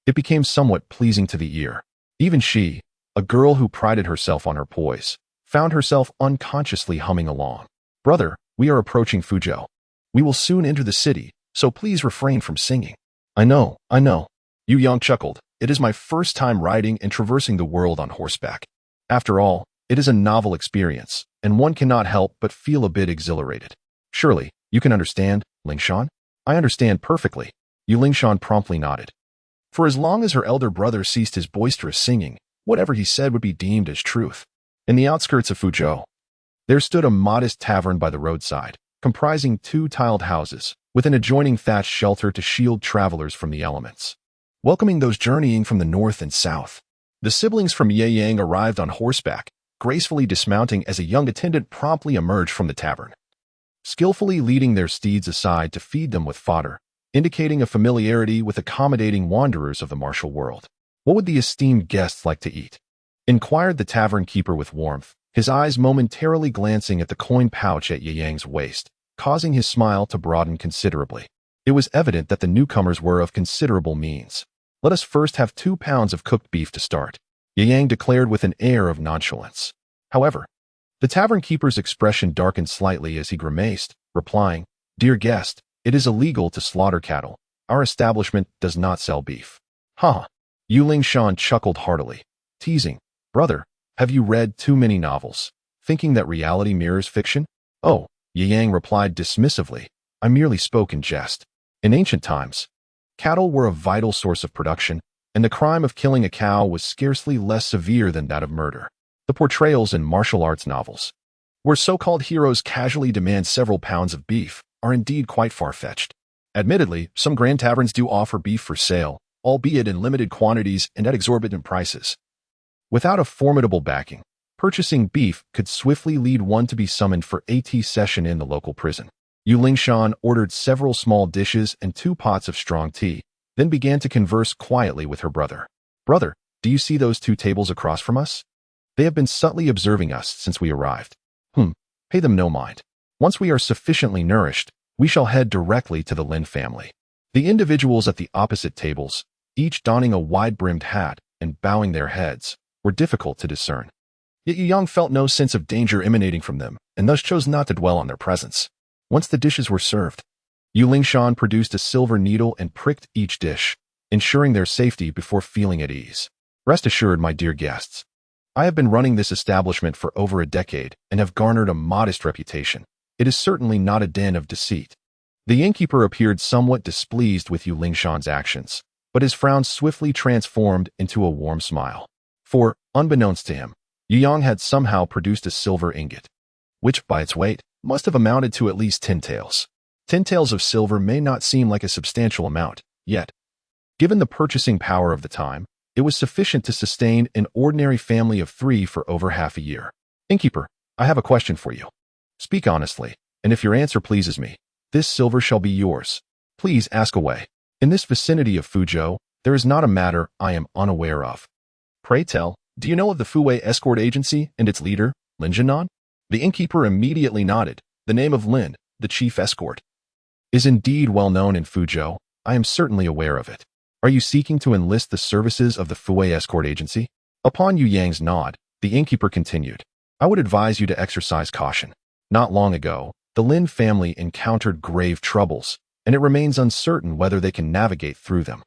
it became somewhat pleasing to the ear. Even she, a girl who prided herself on her poise, found herself unconsciously humming along. Brother, we are approaching Fuzhou. We will soon enter the city, so please refrain from singing. I know. Yu Yang chuckled. It is my first time riding and traversing the world on horseback. After all, it is a novel experience, and one cannot help but feel a bit exhilarated. Surely, you can understand, Lingshan? I understand perfectly. Yu Lingshan promptly nodded. For as long as her elder brother ceased his boisterous singing, whatever he said would be deemed as truth. In the outskirts of Fuzhou, there stood a modest tavern by the roadside, comprising 2 tiled houses, with an adjoining thatched shelter to shield travelers from the elements. Welcoming those journeying from the north and south, the siblings from Ye Yang arrived on horseback, gracefully dismounting as a young attendant promptly emerged from the tavern, skillfully leading their steeds aside to feed them with fodder, indicating a familiarity with accommodating wanderers of the martial world. What would the esteemed guests like to eat? Inquired the tavern keeper with warmth, his eyes momentarily glancing at the coin pouch at Ye Yang's waist, causing his smile to broaden considerably. It was evident that the newcomers were of considerable means. Let us first have 2 pounds of cooked beef to start, Ye Yang declared with an air of nonchalance. However, the tavern keeper's expression darkened slightly as he grimaced, replying, Dear guest, it is illegal to slaughter cattle. Our establishment does not sell beef. Ha! Yu Lingshan chuckled heartily, teasing, Brother, have you read too many novels, thinking that reality mirrors fiction? Oh, Ye Yang replied dismissively, I merely spoke in jest. In ancient times, cattle were a vital source of production, and the crime of killing a cow was scarcely less severe than that of murder. The portrayals in martial arts novels, where so-called heroes casually demand several pounds of beef, are indeed quite far-fetched. Admittedly, some grand taverns do offer beef for sale, albeit in limited quantities and at exorbitant prices. Without a formidable backing, purchasing beef could swiftly lead one to be summoned for a tea session in the local prison. Yu Lingshan ordered several small dishes and 2 pots of strong tea, then began to converse quietly with her brother. Brother, do you see those 2 tables across from us? They have been subtly observing us since we arrived. Pay them no mind. Once we are sufficiently nourished, we shall head directly to the Lin family. The individuals at the opposite tables, each donning a wide-brimmed hat and bowing their heads, were difficult to discern. Yet Yu Yang felt no sense of danger emanating from them, and thus chose not to dwell on their presence. Once the dishes were served, Yu Lingshan produced a silver needle and pricked each dish, ensuring their safety before feeling at ease. Rest assured, my dear guests, I have been running this establishment for over a decade and have garnered a modest reputation. It is certainly not a den of deceit. The innkeeper appeared somewhat displeased with Yu Lingshan's actions, but his frown swiftly transformed into a warm smile. For, unbeknownst to him, Yu Yang had somehow produced a silver ingot, which, by its weight, must have amounted to at least 10 taels. 10 taels of silver may not seem like a substantial amount, yet, given the purchasing power of the time, it was sufficient to sustain an ordinary family of 3 for over half a year. Innkeeper, I have a question for you. Speak honestly, and if your answer pleases me, this silver shall be yours. Please ask away. In this vicinity of Fuzhou, there is not a matter I am unaware of. Pray tell, do you know of the Fuwei Escort Agency and its leader, Lin Jinan? The innkeeper immediately nodded. The name of Lin, the chief escort, is indeed well known in Fuzhou. I am certainly aware of it. Are you seeking to enlist the services of the Fuwei Escort Agency? Upon Yu Yang's nod, the innkeeper continued. I would advise you to exercise caution. Not long ago, the Lin family encountered grave troubles, and it remains uncertain whether they can navigate through them.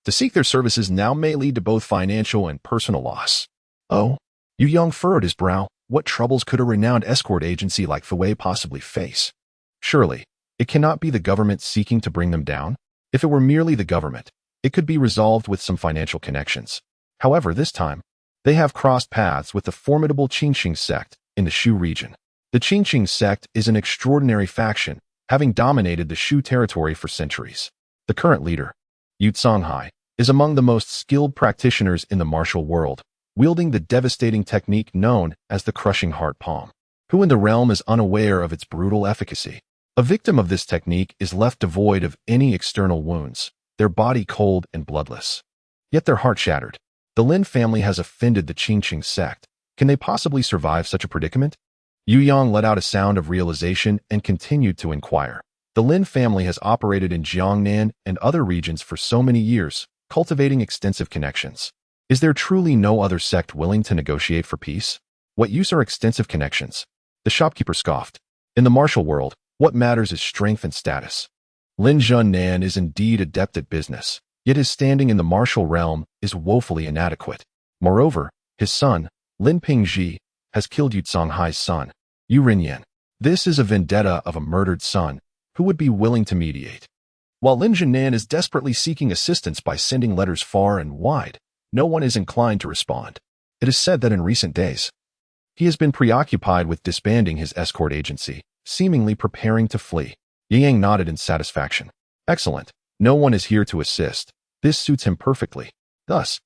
To seek their services now may lead to both financial and personal loss. Oh, Yu Yang furrowed his brow. What troubles could a renowned escort agency like Fuwei possibly face? Surely, it cannot be the government seeking to bring them down? If it were merely the government, it could be resolved with some financial connections. However, this time, they have crossed paths with the formidable Qingqing sect in the Shu region. The Qingqing sect is an extraordinary faction, having dominated the Shu territory for centuries. The current leader, Yu Songhai, is among the most skilled practitioners in the martial world, wielding the devastating technique known as the crushing heart palm. Who in the realm is unaware of its brutal efficacy? A victim of this technique is left devoid of any external wounds, their body cold and bloodless, yet their heart shattered. The Lin family has offended the Qingqing sect. Can they possibly survive such a predicament? Yu Yang let out a sound of realization and continued to inquire. The Lin family has operated in Jiangnan and other regions for so many years, cultivating extensive connections. Is there truly no other sect willing to negotiate for peace? What use are extensive connections? The shopkeeper scoffed. In the martial world, what matters is strength and status. Lin Zhunnan is indeed adept at business, yet his standing in the martial realm is woefully inadequate. Moreover, his son, Lin Pingji, has killed Yu Songhai's son, Yu Rinyan. This is a vendetta of a murdered son, who would be willing to mediate. While Lin Zhunnan is desperately seeking assistance by sending letters far and wide, no one is inclined to respond. It is said that in recent days, he has been preoccupied with disbanding his escort agency, seemingly preparing to flee. Yang nodded in satisfaction. Excellent. No one is here to assist. This suits him perfectly. Thus,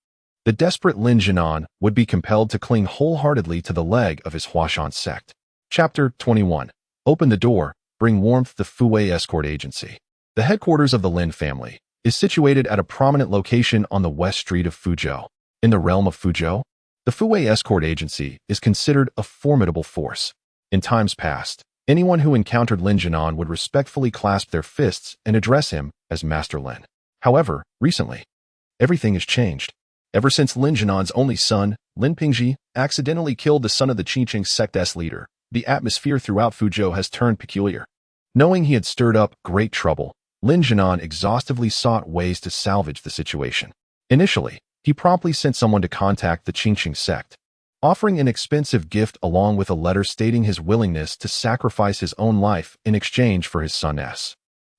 the desperate Lin Jinan would be compelled to cling wholeheartedly to the leg of his Huashan sect. Chapter 21. Open the door, bring warmth. The Fuwei Escort Agency, the headquarters of the Lin family, is situated at a prominent location on the west street of Fuzhou. In the realm of Fuzhou, the Fuwei Escort Agency is considered a formidable force. In times past, anyone who encountered Lin Jinan would respectfully clasp their fists and address him as Master Lin. However, recently, everything has changed. Ever since Lin Jinan's only son, Lin Pingji, accidentally killed the son of the Qingqing sect's leader, the atmosphere throughout Fuzhou has turned peculiar. Knowing he had stirred up great trouble, Lin Jinan exhaustively sought ways to salvage the situation. Initially, he promptly sent someone to contact the Qingqing sect, offering an expensive gift along with a letter stating his willingness to sacrifice his own life in exchange for his son's.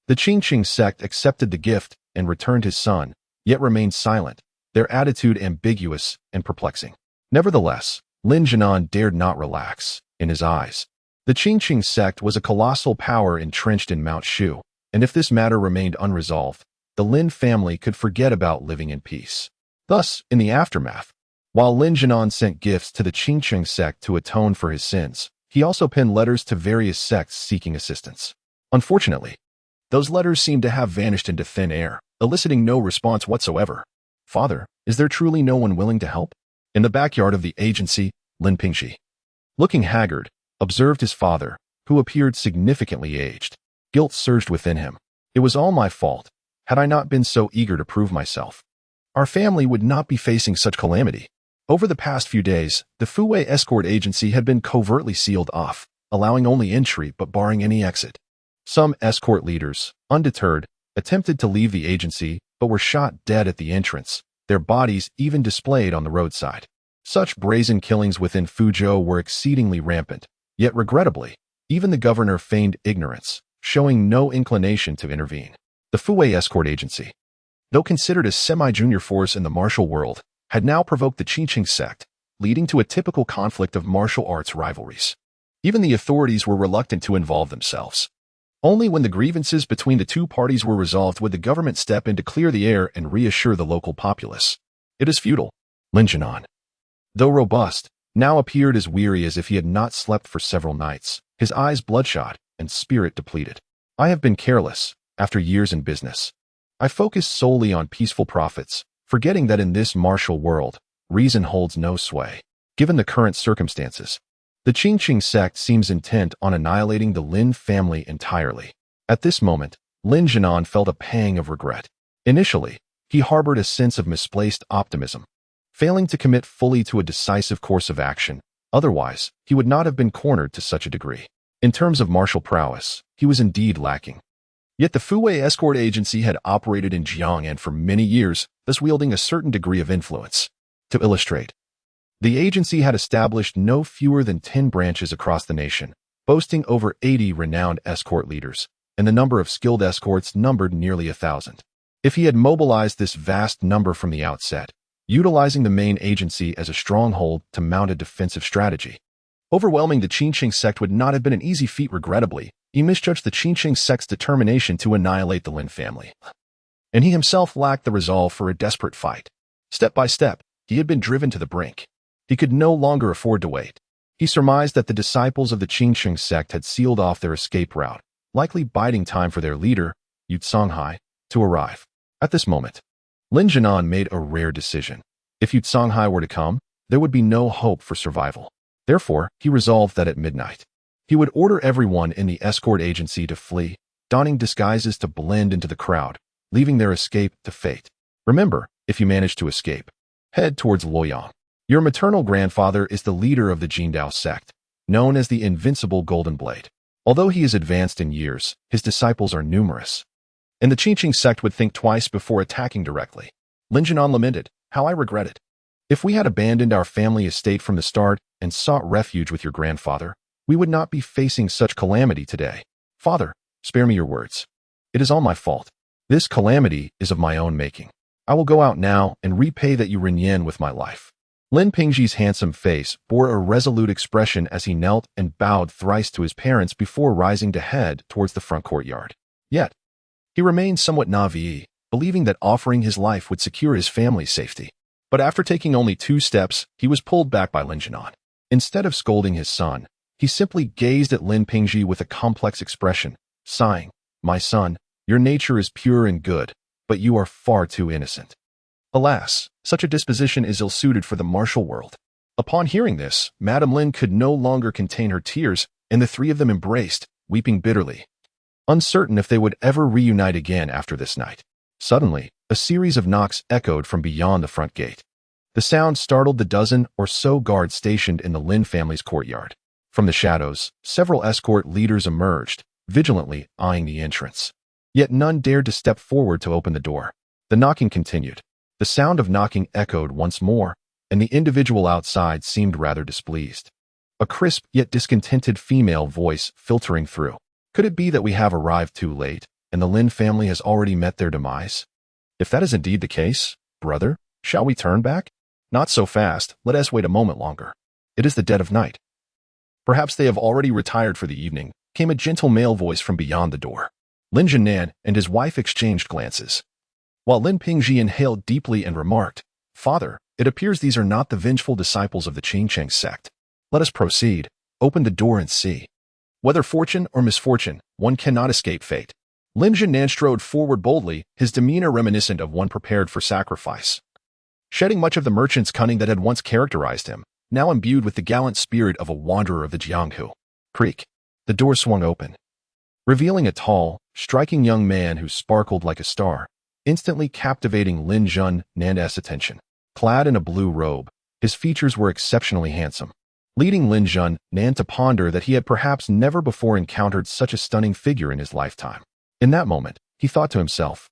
The Qingqing sect accepted the gift and returned his son, yet remained silent, their attitude ambiguous and perplexing. Nevertheless, Lin Jinan dared not relax. In his eyes, the Qingqing sect was a colossal power entrenched in Mount Shu, and if this matter remained unresolved, the Lin family could forget about living in peace. Thus, in the aftermath, while Lin Jinan sent gifts to the Qingqing sect to atone for his sins, he also penned letters to various sects seeking assistance. Unfortunately, those letters seemed to have vanished into thin air, eliciting no response whatsoever. Father, is there truly no one willing to help? In the backyard of the agency, Lin Pingxi, looking haggard, observed his father, who appeared significantly aged. Guilt surged within him. It was all my fault. Had I not been so eager to prove myself, our family would not be facing such calamity. Over the past few days, the Fuwei escort agency had been covertly sealed off, allowing only entry but barring any exit. Some escort leaders, undeterred, attempted to leave the agency but were shot dead at the entrance, their bodies even displayed on the roadside. Such brazen killings within Fuzhou were exceedingly rampant, yet regrettably, even the governor feigned ignorance, showing no inclination to intervene. The Fuwei escort agency, though considered a semi-junior force in the martial world, had now provoked the Qingqing sect, leading to a typical conflict of martial arts rivalries. Even the authorities were reluctant to involve themselves. Only when the grievances between the two parties were resolved would the government step in to clear the air and reassure the local populace. It is futile. Lin Jinan, though robust, now appeared as weary as if he had not slept for several nights, his eyes bloodshot and spirit depleted. I have been careless, after years in business. I focused solely on peaceful profits, forgetting that in this martial world, reason holds no sway. Given the current circumstances, the Qingqing sect seems intent on annihilating the Lin family entirely. At this moment, Lin Jinan felt a pang of regret. Initially, he harbored a sense of misplaced optimism, failing to commit fully to a decisive course of action. Otherwise, he would not have been cornered to such a degree. In terms of martial prowess, he was indeed lacking. Yet the Fuwei escort agency had operated in Jiang'an for many years, thus wielding a certain degree of influence. To illustrate, the agency had established no fewer than 10 branches across the nation, boasting over 80 renowned escort leaders, and the number of skilled escorts numbered nearly 1,000. If he had mobilized this vast number from the outset, utilizing the main agency as a stronghold to mount a defensive strategy, overwhelming the Qingqing sect would not have been an easy feat. Regrettably, he misjudged the Qingqing sect's determination to annihilate the Lin family, and he himself lacked the resolve for a desperate fight. Step by step, he had been driven to the brink. He could no longer afford to wait. He surmised that the disciples of the Qingqing sect had sealed off their escape route, likely biding time for their leader, Yu Songhai, to arrive. At this moment, Lin Jinan made a rare decision. If Yu Songhai were to come, there would be no hope for survival. Therefore, he resolved that at midnight, he would order everyone in the escort agency to flee, donning disguises to blend into the crowd, leaving their escape to fate. Remember, if you manage to escape, head towards Luoyang. Your maternal grandfather is the leader of the Jindao sect, known as the Invincible Golden Blade. Although he is advanced in years, his disciples are numerous, and the Qingqing sect would think twice before attacking directly. Lin Jinan lamented, "How I regret it. If we had abandoned our family estate from the start and sought refuge with your grandfather, we would not be facing such calamity today. Father, spare me your words. It is all my fault. This calamity is of my own making. I will go out now and repay that Yurinyan with my life." Lin Pingji's handsome face bore a resolute expression as he knelt and bowed thrice to his parents before rising to head towards the front courtyard. Yet, he remained somewhat naive, believing that offering his life would secure his family's safety. But after taking only 2 steps, he was pulled back by Lin Jinan. Instead of scolding his son, he simply gazed at Lin Pingji with a complex expression, sighing, "My son, your nature is pure and good, but you are far too innocent." Alas, such a disposition is ill-suited for the martial world. Upon hearing this, Madame Lin could no longer contain her tears, and the 3 of them embraced, weeping bitterly, uncertain if they would ever reunite again after this night. Suddenly, a series of knocks echoed from beyond the front gate. The sound startled the dozen or so guards stationed in the Lin family's courtyard. From the shadows, several escort leaders emerged, vigilantly eyeing the entrance. Yet none dared to step forward to open the door. The knocking continued. The sound of knocking echoed once more, and the individual outside seemed rather displeased. A crisp yet discontented female voice filtering through. "Could it be that we have arrived too late, and the Lin family has already met their demise? If that is indeed the case, brother, shall we turn back? Not so fast, let us wait a moment longer. It is the dead of night. Perhaps they have already retired for the evening," came a gentle male voice from beyond the door. Lin Jinan and his wife exchanged glances, while Lin Pingji inhaled deeply and remarked, "Father, it appears these are not the vengeful disciples of the Qingqing sect. Let us proceed, open the door and see. Whether fortune or misfortune, one cannot escape fate." Lin Jinan strode forward boldly, his demeanor reminiscent of one prepared for sacrifice, shedding much of the merchant's cunning that had once characterized him, now imbued with the gallant spirit of a wanderer of the Jianghu Creek. The door swung open, revealing a tall, striking young man who sparkled like a star, instantly captivating Lin Junan's attention. Clad in a blue robe, his features were exceptionally handsome, leading Lin Junan to ponder that he had perhaps never before encountered such a stunning figure in his lifetime. In that moment, he thought to himself,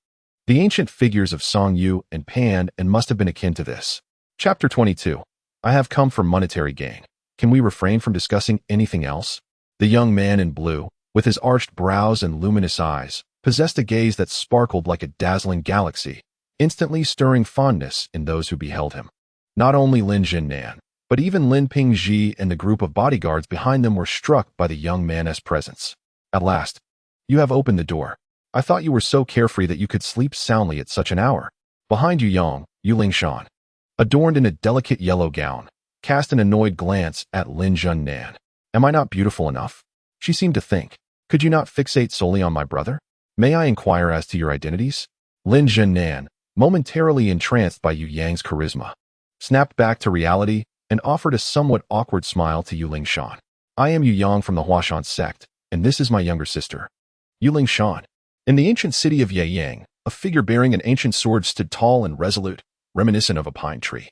the ancient figures of Song Yu and Pan and must have been akin to this. Chapter 22. I have come for monetary gain. Can we refrain from discussing anything else? The young man in blue, with his arched brows and luminous eyes, possessed a gaze that sparkled like a dazzling galaxy, instantly stirring fondness in those who beheld him. Not only Lin Junan, but even Lin Pingji and the group of bodyguards behind them were struck by the young man's presence. At last, you have opened the door. I thought you were so carefree that you could sleep soundly at such an hour. Behind Yu Lingshan, adorned in a delicate yellow gown, cast an annoyed glance at Lin Junan. Am I not beautiful enough? She seemed to think. Could you not fixate solely on my brother? May I inquire as to your identities? Lin Junan, momentarily entranced by Yu Yang's charisma, snapped back to reality and offered a somewhat awkward smile to Yu Lingshan. I am Yu Yang from the Huashan Sect, and this is my younger sister. Yu Lingshan. In the ancient city of Yeyang, a figure bearing an ancient sword stood tall and resolute, reminiscent of a pine tree.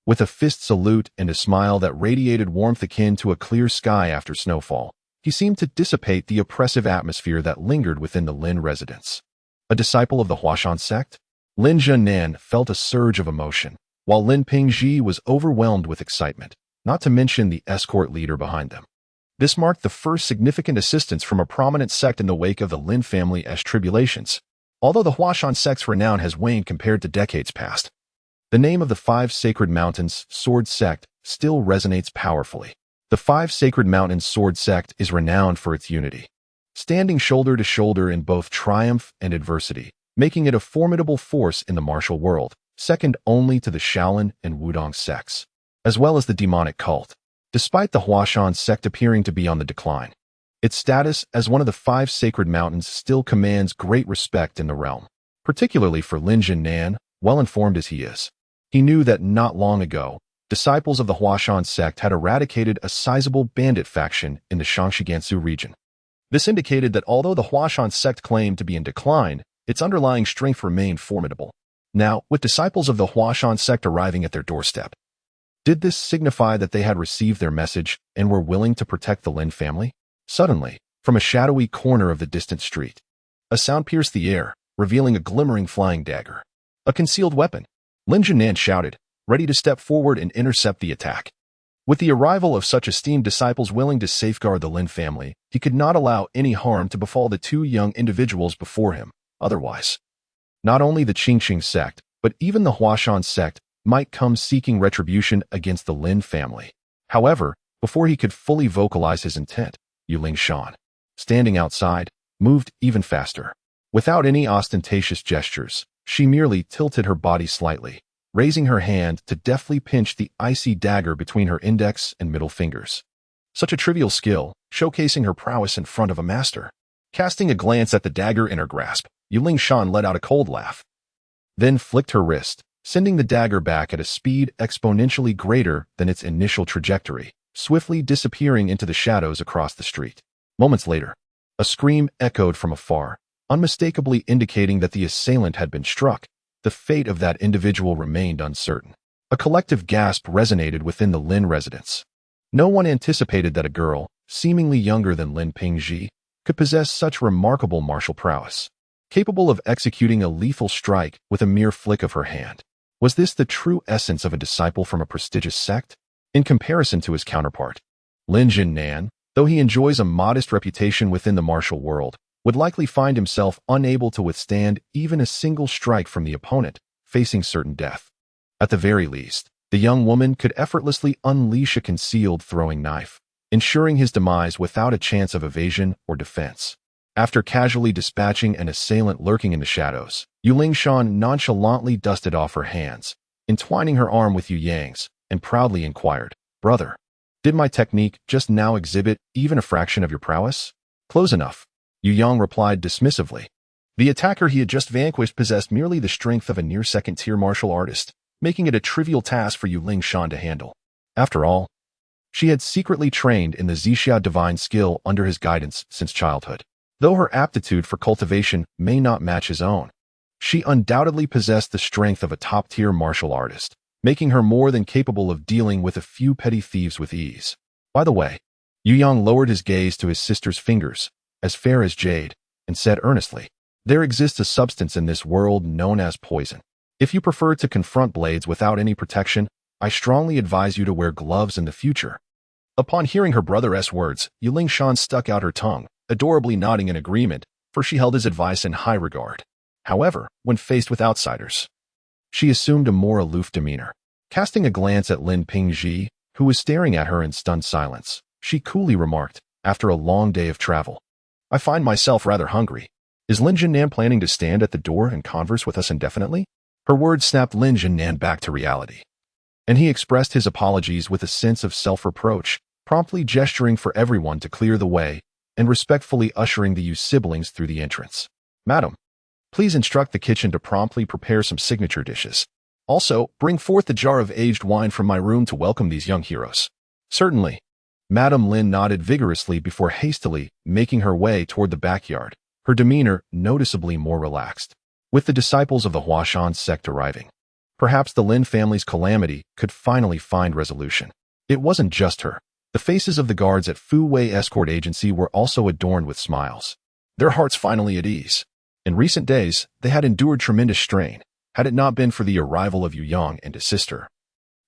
With a fist salute and a smile that radiated warmth akin to a clear sky after snowfall, he seemed to dissipate the oppressive atmosphere that lingered within the Lin residence. A disciple of the Huashan sect? Lin Junan felt a surge of emotion, while Lin Pingji was overwhelmed with excitement, not to mention the escort leader behind them. This marked the first significant assistance from a prominent sect in the wake of the Lin family's tribulations. Although the Huashan sect's renown has waned compared to decades past, the name of the Five Sacred Mountains Sword Sect still resonates powerfully. The Five Sacred Mountains Sword Sect is renowned for its unity, standing shoulder to shoulder in both triumph and adversity, making it a formidable force in the martial world, second only to the Shaolin and Wudong sects, as well as the demonic cult. Despite the Huashan sect appearing to be on the decline, its status as one of the Five Sacred Mountains still commands great respect in the realm, particularly for Lin Junan, well-informed as he is. He knew that not long ago, disciples of the Huashan sect had eradicated a sizable bandit faction in the Shaanxi Gansu region. This indicated that although the Huashan sect claimed to be in decline, its underlying strength remained formidable. Now, with disciples of the Huashan sect arriving at their doorstep, did this signify that they had received their message and were willing to protect the Lin family? Suddenly, from a shadowy corner of the distant street, a sound pierced the air, revealing a glimmering flying dagger. A concealed weapon. Lin Junan shouted, ready to step forward and intercept the attack. With the arrival of such esteemed disciples willing to safeguard the Lin family, he could not allow any harm to befall the two young individuals before him. Otherwise, not only the Qingqing sect, but even the Huashan sect might come seeking retribution against the Lin family. However, before he could fully vocalize his intent, Yu Lingshan, standing outside, moved even faster. Without any ostentatious gestures, she merely tilted her body slightly, raising her hand to deftly pinch the icy dagger between her index and middle fingers. Such a trivial skill, showcasing her prowess in front of a master. Casting a glance at the dagger in her grasp, Yu Lingshan let out a cold laugh, then flicked her wrist, sending the dagger back at a speed exponentially greater than its initial trajectory, swiftly disappearing into the shadows across the street. Moments later, a scream echoed from afar, unmistakably indicating that the assailant had been struck. The fate of that individual remained uncertain. A collective gasp resonated within the Lin residence. No one anticipated that a girl, seemingly younger than Lin Pingji, could possess such remarkable martial prowess, capable of executing a lethal strike with a mere flick of her hand. Was this the true essence of a disciple from a prestigious sect? In comparison to his counterpart, Lin Junan, though he enjoys a modest reputation within the martial world, would likely find himself unable to withstand even a single strike from the opponent, facing certain death. At the very least, the young woman could effortlessly unleash a concealed throwing knife, ensuring his demise without a chance of evasion or defense. After casually dispatching an assailant lurking in the shadows, Yu Lingshan nonchalantly dusted off her hands, entwining her arm with Yu Yang's, and proudly inquired, "Brother, did my technique just now exhibit even a fraction of your prowess?" "Close enough," Yu Yang replied dismissively. The attacker he had just vanquished possessed merely the strength of a near second-tier martial artist, making it a trivial task for Yu Lingshan to handle. After all, She had secretly trained in the Zixia divine skill under his guidance since childhood. Though her aptitude for cultivation may not match his own, she undoubtedly possessed the strength of a top-tier martial artist, making her more than capable of dealing with a few petty thieves with ease. By the way, Yu Yang lowered his gaze to his sister's fingers, as fair as jade, and said earnestly, "There exists a substance in this world known as poison. If you prefer to confront blades without any protection, I strongly advise you to wear gloves in the future." Upon hearing her brother's words, Yuling Shan stuck out her tongue, adorably nodding in agreement, for she held his advice in high regard. However, when faced with outsiders, she assumed a more aloof demeanor. Casting a glance at Lin Pingji, who was staring at her in stunned silence, she coolly remarked, after a long day of travel, "I find myself rather hungry. Is Lin Jinnan planning to stand at the door and converse with us indefinitely?" Her words snapped Lin Jinnan back to reality, and he expressed his apologies with a sense of self-reproach, promptly gesturing for everyone to clear the way and respectfully ushering the Yu siblings through the entrance. "Madam, please instruct the kitchen to promptly prepare some signature dishes. Also, bring forth the jar of aged wine from my room to welcome these young heroes." "Certainly." Madam Lin nodded vigorously before hastily making her way toward the backyard, her demeanor noticeably more relaxed. With the disciples of the Huashan Sect arriving, perhaps the Lin family's calamity could finally find resolution. It wasn't just her. The faces of the guards at Fu Wei Escort Agency were also adorned with smiles, their hearts finally at ease. In recent days, they had endured tremendous strain. Had it not been for the arrival of Yu Yang and his sister,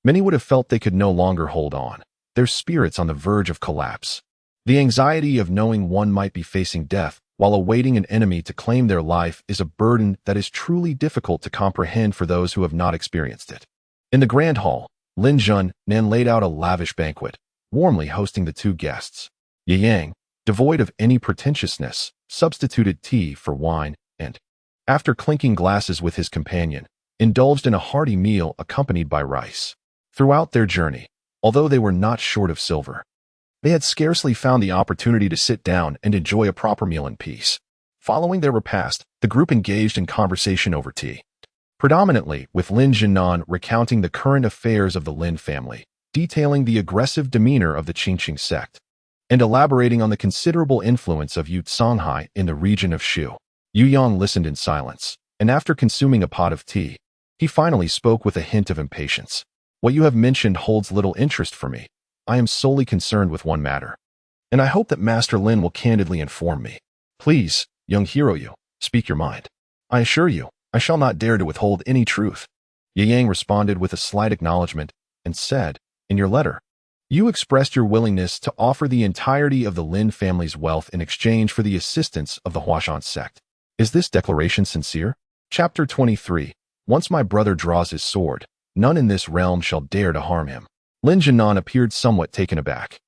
many would have felt they could no longer hold on, their spirits on the verge of collapse. The anxiety of knowing one might be facing death while awaiting an enemy to claim their life is a burden that is truly difficult to comprehend for those who have not experienced it. In the grand hall, Lin Jinnan laid out a lavish banquet, warmly hosting the two guests. Yu Yang, devoid of any pretentiousness, substituted tea for wine and, after clinking glasses with his companion, indulged in a hearty meal accompanied by rice. Throughout their journey, although they were not short of silver, they had scarcely found the opportunity to sit down and enjoy a proper meal in peace. Following their repast, the group engaged in conversation over tea, predominantly with Lin Jinnan recounting the current affairs of the Lin family, detailing the aggressive demeanor of the Qingqing sect, and elaborating on the considerable influence of Yu Songhai in the region of Shu. Yu Yang listened in silence, and after consuming a pot of tea, he finally spoke with a hint of impatience. "What you have mentioned holds little interest for me. I am solely concerned with one matter, and I hope that Master Lin will candidly inform me. Please, young hero Yu, speak your mind. I assure you, I shall not dare to withhold any truth." Yu Yang responded with a slight acknowledgement and said, "In your letter, you expressed your willingness to offer the entirety of the Lin family's wealth in exchange for the assistance of the Huashan sect. Is this declaration sincere?" Chapter 23. Once my brother draws his sword, none in this realm shall dare to harm him. Lin Jinnan appeared somewhat taken aback.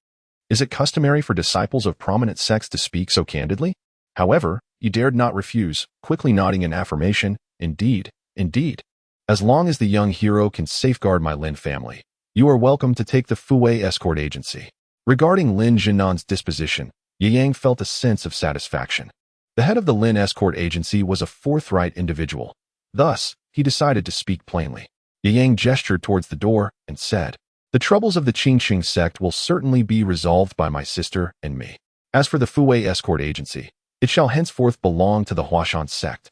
Is it customary for disciples of prominent sects to speak so candidly? However, he dared not refuse, quickly nodding in affirmation. "Indeed, indeed. As long as the young hero can safeguard my Lin family, you are welcome to take the Fu Wei Escort Agency." Regarding Lin Jinnan's disposition, Yu Yang felt a sense of satisfaction. The head of the Lin Escort Agency was a forthright individual. Thus, he decided to speak plainly. Yu Yang gestured towards the door and said, "The troubles of the Qingqing sect will certainly be resolved by my sister and me. As for the Fu Wei Escort Agency, it shall henceforth belong to the Huashan sect.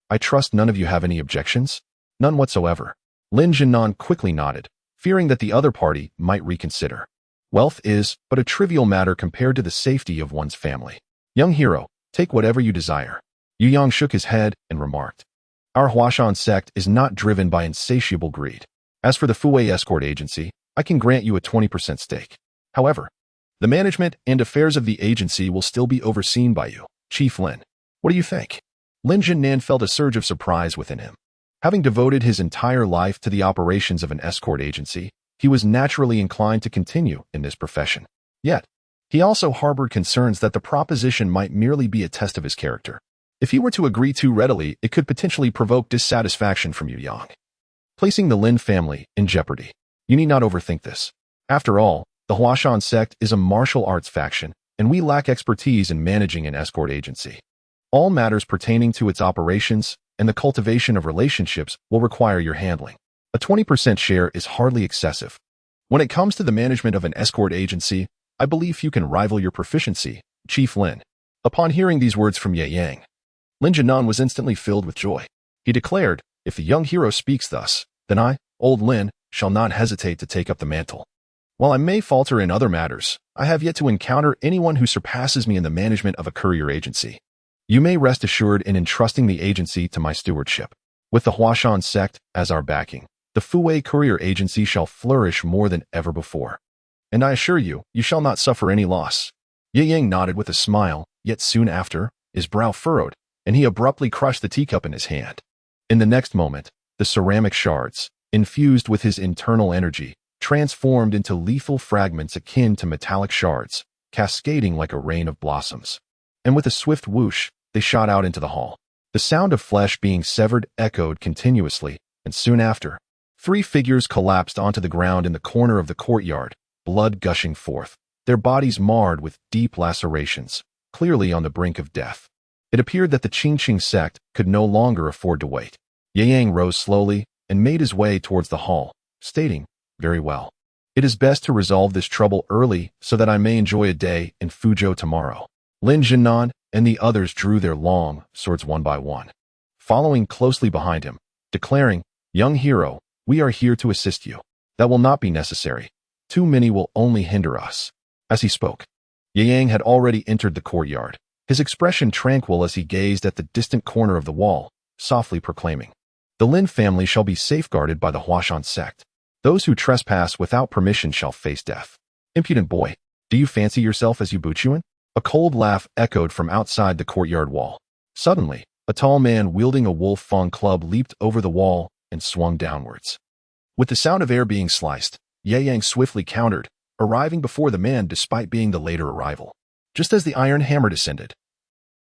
I trust none of you have any objections?" "None whatsoever." Lin Jinnan quickly nodded, fearing that the other party might reconsider. Wealth is but a trivial matter compared to the safety of one's family. "Young hero, take whatever you desire." Yu Yang shook his head and remarked, "Our Huashan sect is not driven by insatiable greed. As for the Fu Wei Escort Agency, I can grant you a 20% stake. However, the management and affairs of the agency will still be overseen by you, Chief Lin. What do you think?" Lin Jinnan felt a surge of surprise within him. Having devoted his entire life to the operations of an escort agency, he was naturally inclined to continue in this profession. Yet, he also harbored concerns that the proposition might merely be a test of his character. If he were to agree too readily, it could potentially provoke dissatisfaction from Yu Yang, placing the Lin family in jeopardy. You need not overthink this. After all, the Huashan sect is a martial arts faction, and we lack expertise in managing an escort agency. All matters pertaining to its operations and the cultivation of relationships will require your handling. A 20% share is hardly excessive. When it comes to the management of an escort agency, I believe few can rival your proficiency, Chief Lin. Upon hearing these words from Ye Yang, Lin Jinan was instantly filled with joy. He declared, if the young hero speaks thus, then I, old Lin, shall not hesitate to take up the mantle. While I may falter in other matters, I have yet to encounter anyone who surpasses me in the management of a courier agency. You may rest assured in entrusting the agency to my stewardship. With the Huashan Sect as our backing, the Fuwei Courier Agency shall flourish more than ever before. And I assure you, you shall not suffer any loss. Ye Yang nodded with a smile, yet soon after, his brow furrowed, and he abruptly crushed the teacup in his hand. In the next moment, the ceramic shards, infused with his internal energy, transformed into lethal fragments akin to metallic shards, cascading like a rain of blossoms. And with a swift whoosh, they shot out into the hall. The sound of flesh being severed echoed continuously, and soon after, 3 figures collapsed onto the ground in the corner of the courtyard, blood gushing forth, their bodies marred with deep lacerations, clearly on the brink of death. It appeared that the Qingqing sect could no longer afford to wait. Ye Yang rose slowly and made his way towards the hall, stating, very well. It is best to resolve this trouble early so that I may enjoy a day in Fuzhou tomorrow. Lin Jinan and the others drew their long swords one by one, following closely behind him, declaring, young hero, we are here to assist you. That will not be necessary. Too many will only hinder us. As he spoke, Ye Yang had already entered the courtyard, his expression tranquil as he gazed at the distant corner of the wall, softly proclaiming, the Lin family shall be safeguarded by the Huashan sect. Those who trespass without permission shall face death. Impudent boy, do you fancy yourself as Yubuchuan? A cold laugh echoed from outside the courtyard wall. Suddenly, a tall man wielding a wolf fang club leaped over the wall and swung downwards. With the sound of air being sliced, Ye Yang swiftly countered, arriving before the man despite being the later arrival. Just as the iron hammer descended,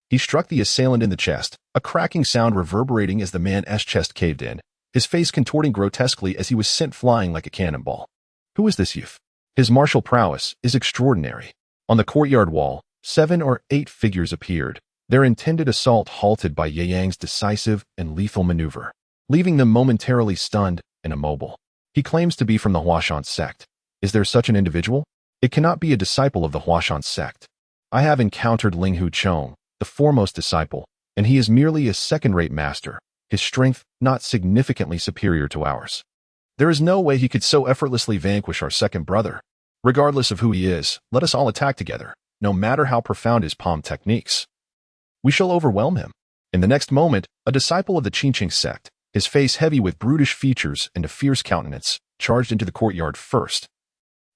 he struck the assailant in the chest, a cracking sound reverberating as the man's chest caved in, his face contorting grotesquely as he was sent flying like a cannonball. Who is this youth? His martial prowess is extraordinary. On the courtyard wall, 7 or 8 figures appeared, their intended assault halted by Ye Yang's decisive and lethal maneuver, leaving them momentarily stunned and immobile. He claims to be from the Huashan sect. Is there such an individual? It cannot be a disciple of the Huashan sect. I have encountered Ling Hu Chong, the foremost disciple, and he is merely a second-rate master, his strength not significantly superior to ours. There is no way he could so effortlessly vanquish our second brother. Regardless of who he is, let us all attack together, no matter how profound his palm techniques. We shall overwhelm him. In the next moment, a disciple of the Qingqing sect, his face heavy with brutish features and a fierce countenance, charged into the courtyard first,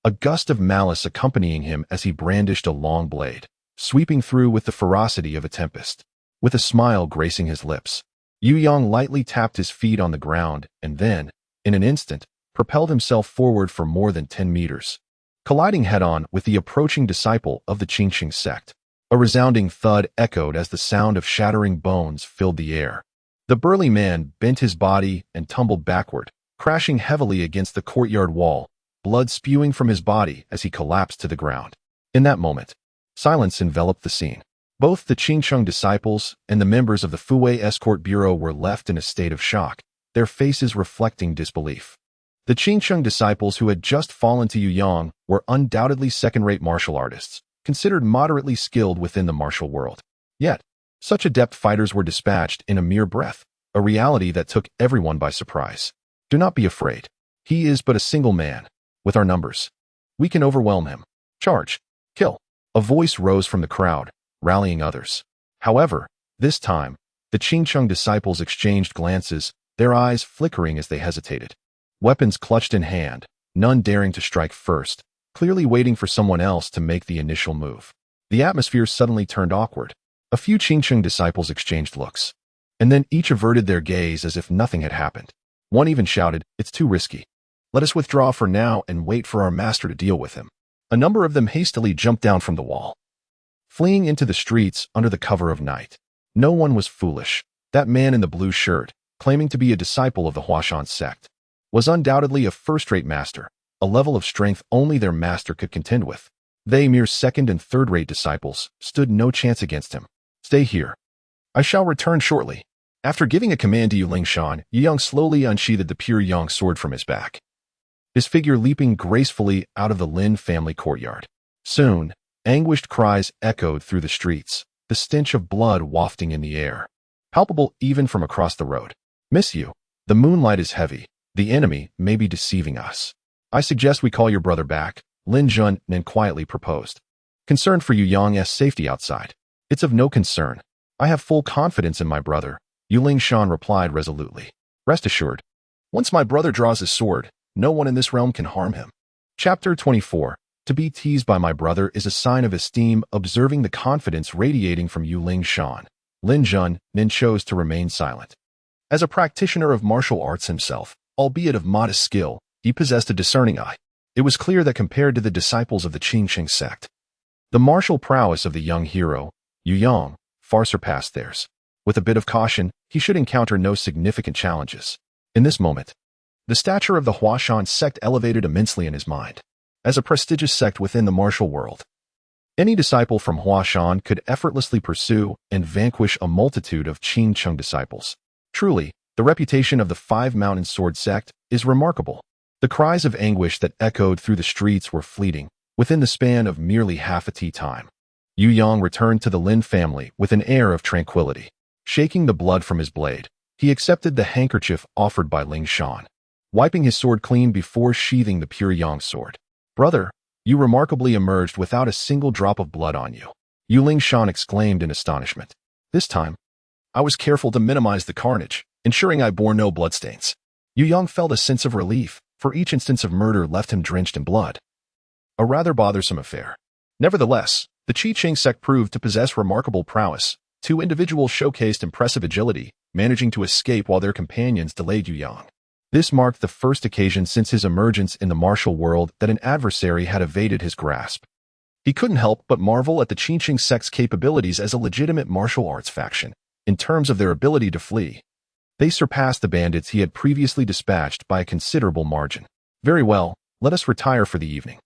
a gust of malice accompanying him as he brandished a long blade, sweeping through with the ferocity of a tempest. With a smile gracing his lips, Yu Yang lightly tapped his feet on the ground and then, in an instant, propelled himself forward for more than 10 meters, colliding head-on with the approaching disciple of the Qingqing sect. A resounding thud echoed as the sound of shattering bones filled the air. The burly man bent his body and tumbled backward, crashing heavily against the courtyard wall, blood spewing from his body as he collapsed to the ground. In that moment, silence enveloped the scene. Both the Qingqing disciples and the members of the Fuwei Escort Bureau were left in a state of shock, their faces reflecting disbelief. The Qingqing disciples who had just fallen to Yu Yang were undoubtedly second-rate martial artists, considered moderately skilled within the martial world. Yet, such adept fighters were dispatched in a mere breath, a reality that took everyone by surprise. Do not be afraid. He is but a single man. With our numbers, we can overwhelm him. Charge. Kill. A voice rose from the crowd, rallying others. However, this time, the Qingqing disciples exchanged glances, their eyes flickering as they hesitated. Weapons clutched in hand, none daring to strike first, clearly waiting for someone else to make the initial move. The atmosphere suddenly turned awkward. A few Qingqing disciples exchanged looks, and then each averted their gaze as if nothing had happened. One even shouted, "It's too risky. Let us withdraw for now and wait for our master to deal with him." A number of them hastily jumped down from the wall, fleeing into the streets under the cover of night. No one was foolish. That man in the blue shirt, claiming to be a disciple of the Huashan sect, was undoubtedly a first-rate master, a level of strength only their master could contend with. They, mere second- and third-rate disciples, stood no chance against him. Stay here. I shall return shortly. After giving a command to Yu Lingshan, Yu Yang slowly unsheathed the pure yang sword from his back. his figure leaping gracefully out of the Lin family courtyard. Soon, anguished cries echoed through the streets, the stench of blood wafting in the air, palpable even from across the road. Miss you. The moonlight is heavy. The enemy may be deceiving us. I suggest we call your brother back, Lin Junnan quietly proposed. Concerned for Yu Yang's safety outside. It's of no concern. I have full confidence in my brother, Yu Lingshan replied resolutely. Rest assured. Once my brother draws his sword, no one in this realm can harm him. Chapter 24. To be teased by my brother is a sign of esteem. Observing the confidence radiating from Yu Lingshan, Lin Junnan chose to remain silent. As a practitioner of martial arts himself, albeit of modest skill, he possessed a discerning eye. It was clear that compared to the disciples of the Qingqing sect, the martial prowess of the young hero, Yu Yang, far surpassed theirs. With a bit of caution, he should encounter no significant challenges. In this moment, the stature of the Huashan sect elevated immensely in his mind. As a prestigious sect within the martial world, any disciple from Huashan could effortlessly pursue and vanquish a multitude of Qingqing disciples. Truly, the reputation of the Five Mountain Sword sect is remarkable. The cries of anguish that echoed through the streets were fleeting, within the span of merely half a tea time. Yu Yang returned to the Lin family with an air of tranquility. Shaking the blood from his blade, he accepted the handkerchief offered by Ling Shan, wiping his sword clean before sheathing the pure Yang sword. Brother, you remarkably emerged without a single drop of blood on you, Yu Lingshan exclaimed in astonishment. This time, I was careful to minimize the carnage, ensuring I bore no bloodstains. Yu Yang felt a sense of relief, for each instance of murder left him drenched in blood. A rather bothersome affair. Nevertheless, the Qingqing sect proved to possess remarkable prowess. Two individuals showcased impressive agility, managing to escape while their companions delayed Yu Yang. This marked the first occasion since his emergence in the martial world that an adversary had evaded his grasp. He couldn't help but marvel at the Qingqing sect's capabilities as a legitimate martial arts faction. In terms of their ability to flee, they surpassed the bandits he had previously dispatched by a considerable margin. Very well, let us retire for the evening.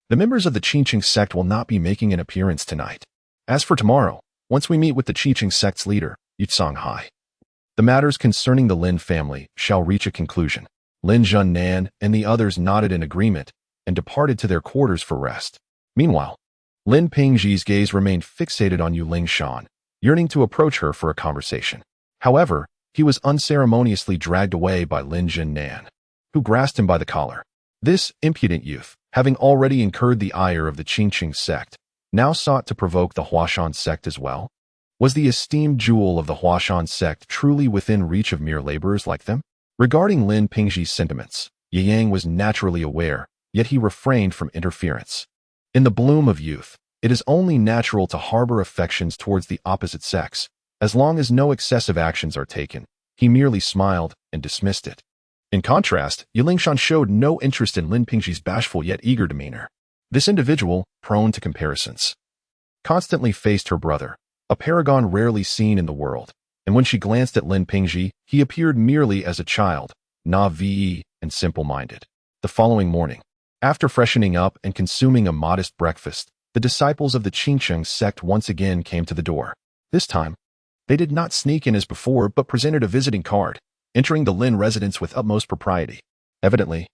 The members of the Qingqing sect will not be making an appearance tonight. As for tomorrow, once we meet with the Qingqing sect's leader, Yutsang, the matters concerning the Lin family shall reach a conclusion. Lin Junnan and the others nodded in agreement and departed to their quarters for rest. Meanwhile, Lin Pingji's gaze remained fixated on Yu Lingshan, yearning to approach her for a conversation. However, he was unceremoniously dragged away by Lin Junnan, who grasped him by the collar. This impudent youth, having already incurred the ire of the Qingqing sect, now sought to provoke the Huashan sect as well. Was the esteemed jewel of the Huashan sect truly within reach of mere laborers like them? Regarding Lin Pingji's sentiments, Yang was naturally aware, yet he refrained from interference. In the bloom of youth, it is only natural to harbor affections towards the opposite sex. As long as no excessive actions are taken, he merely smiled and dismissed it. In contrast, Yu Lingshan showed no interest in Lin Pingji's bashful yet eager demeanor. This individual, prone to comparisons, constantly faced her brother, a paragon rarely seen in the world, and when she glanced at Lin Pingji, he appeared merely as a child, naive and simple-minded. The following morning, after freshening up and consuming a modest breakfast, the disciples of the Qingqing sect once again came to the door. This time, they did not sneak in as before but presented a visiting card, entering the Lin residence with utmost propriety. Evidently,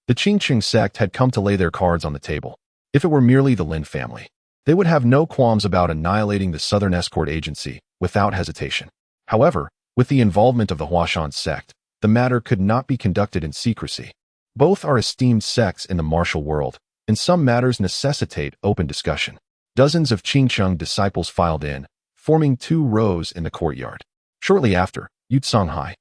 the Qingqing sect had come to lay their cards on the table. If it were merely the Lin family, they would have no qualms about annihilating the Southern Escort Agency without hesitation. However, with the involvement of the Huashan sect, the matter could not be conducted in secrecy. Both are esteemed sects in the martial world, and some matters necessitate open discussion. Dozens of Qingqing disciples filed in, forming two rows in the courtyard. Shortly after, Yutsang,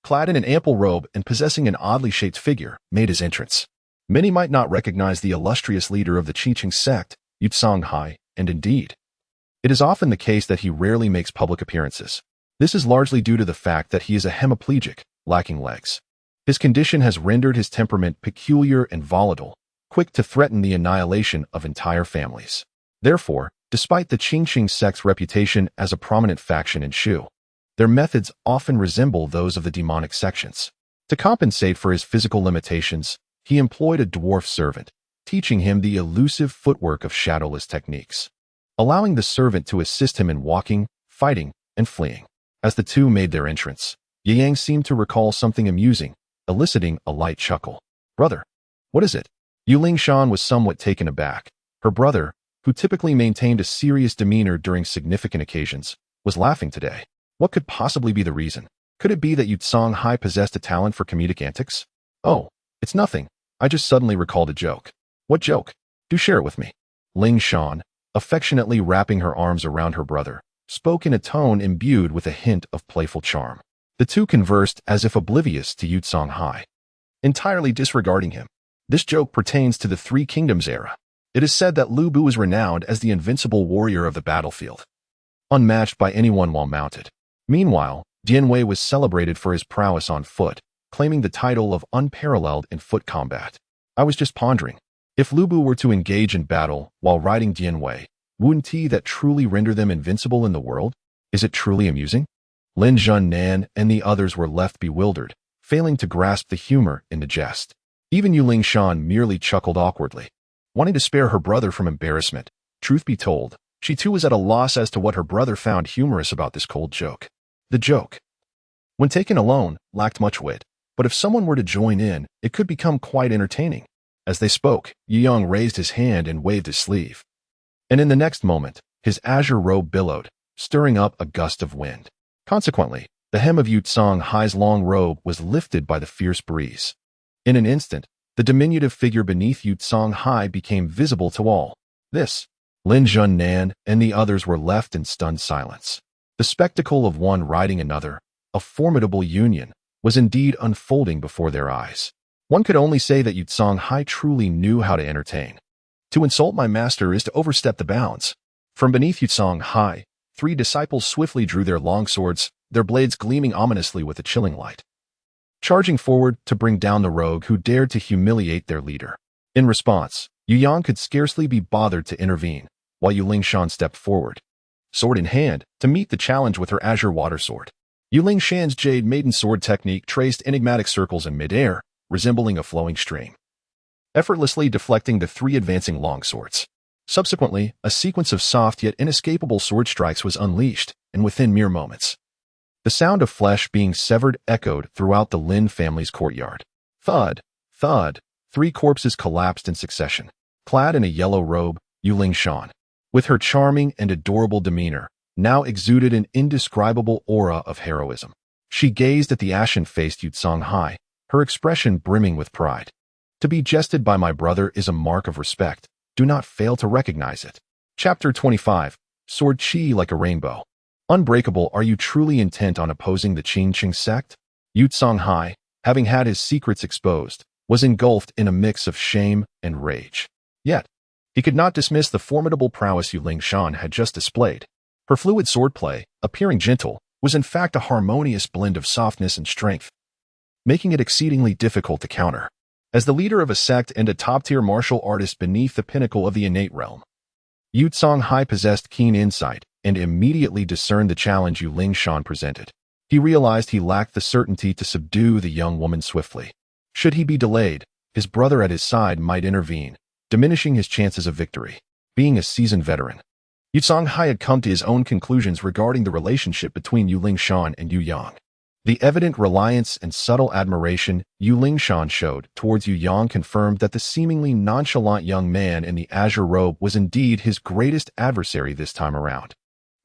clad in an ample robe and possessing an oddly shaped figure, made his entrance. Many might not recognize the illustrious leader of the Qingqing sect, Yutsang, and indeed, it is often the case that he rarely makes public appearances. This is largely due to the fact that he is a hemiplegic, lacking legs. His condition has rendered his temperament peculiar and volatile, quick to threaten the annihilation of entire families. Therefore, despite the Qingqing sect's reputation as a prominent faction in Shu, their methods often resemble those of the demonic sections. To compensate for his physical limitations, he employed a dwarf servant, teaching him the elusive footwork of shadowless techniques, allowing the servant to assist him in walking, fighting, and fleeing. As the two made their entrance, Yang seemed to recall something amusing, eliciting a light chuckle. Brother, What is it? Yu Lingshan was somewhat taken aback. Her brother, who typically maintained a serious demeanor during significant occasions, was laughing today. What could possibly be the reason? Could it be that Yu Hai possessed a talent for comedic antics? Oh, it's nothing. I just suddenly recalled a joke. What joke? Do share it with me. Lingshan, affectionately wrapping her arms around her brother, spoke in a tone imbued with a hint of playful charm. The two conversed as if oblivious to Yu Hai, entirely disregarding him. This joke pertains to the Three Kingdoms era. It is said that Lu Bu was renowned as the invincible warrior of the battlefield, unmatched by anyone while mounted. Meanwhile, Dian Wei was celebrated for his prowess on foot, claiming the title of unparalleled in foot combat. I was just pondering, if Lu Bu were to engage in battle while riding Dian Wei, wouldn't he that truly render them invincible in the world? Is it truly amusing? Lin Zhunnan and the others were left bewildered, failing to grasp the humor in the jest. Even Yu Lingshan merely chuckled awkwardly, wanting to spare her brother from embarrassment. Truth be told, she too was at a loss as to what her brother found humorous about this cold joke. The joke, when taken alone, lacked much wit, but if someone were to join in, it could become quite entertaining. As they spoke, Yu Yang raised his hand and waved his sleeve. And in the next moment, his azure robe billowed, stirring up a gust of wind. Consequently, the hem of Yu Hai's long robe was lifted by the fierce breeze. In an instant, the diminutive figure beneath Yu Hai became visible to all. This, Lin Zhunnan and the others were left in stunned silence. The spectacle of one riding another, a formidable union, was indeed unfolding before their eyes. One could only say that Yu Hai truly knew how to entertain. To insult my master is to overstep the bounds. From beneath Yu Hai, three disciples swiftly drew their long swords, their blades gleaming ominously with a chilling light, charging forward to bring down the rogue who dared to humiliate their leader. In response, Yu Yang could scarcely be bothered to intervene, while Yu Lingshan stepped forward, sword in hand, to meet the challenge with her azure water sword. Yu Lingshan's jade maiden sword technique traced enigmatic circles in midair, resembling a flowing stream, effortlessly deflecting the three advancing longswords. Subsequently, a sequence of soft yet inescapable sword strikes was unleashed, and within mere moments, the sound of flesh being severed echoed throughout the Lin family's courtyard. Thud, thud, three corpses collapsed in succession. Clad in a yellow robe, Yu Lingshan, with her charming and adorable demeanor, now exuded an indescribable aura of heroism. She gazed at the ashen-faced Yu Hai, her expression brimming with pride. To be jested by my brother is a mark of respect. Do not fail to recognize it. Chapter 25. Sword Qi like a rainbow. Unbreakable, are you truly intent on opposing the Qing sect? Yu Hai, having had his secrets exposed, was engulfed in a mix of shame and rage. Yet, he could not dismiss the formidable prowess Yu Lingshan had just displayed. Her fluid swordplay, appearing gentle, was in fact a harmonious blend of softness and strength, making it exceedingly difficult to counter. As the leader of a sect and a top-tier martial artist beneath the pinnacle of the innate realm, Yu Hai possessed keen insight and immediately discerned the challenge Yu Lingshan presented. He realized he lacked the certainty to subdue the young woman swiftly. Should he be delayed, his brother at his side might intervene, diminishing his chances of victory. Being a seasoned veteran, Yu Hai had come to his own conclusions regarding the relationship between Yu Lingshan and Yu Yang. The evident reliance and subtle admiration Yu Lingshan showed towards Yu Yang confirmed that the seemingly nonchalant young man in the azure robe was indeed his greatest adversary this time around.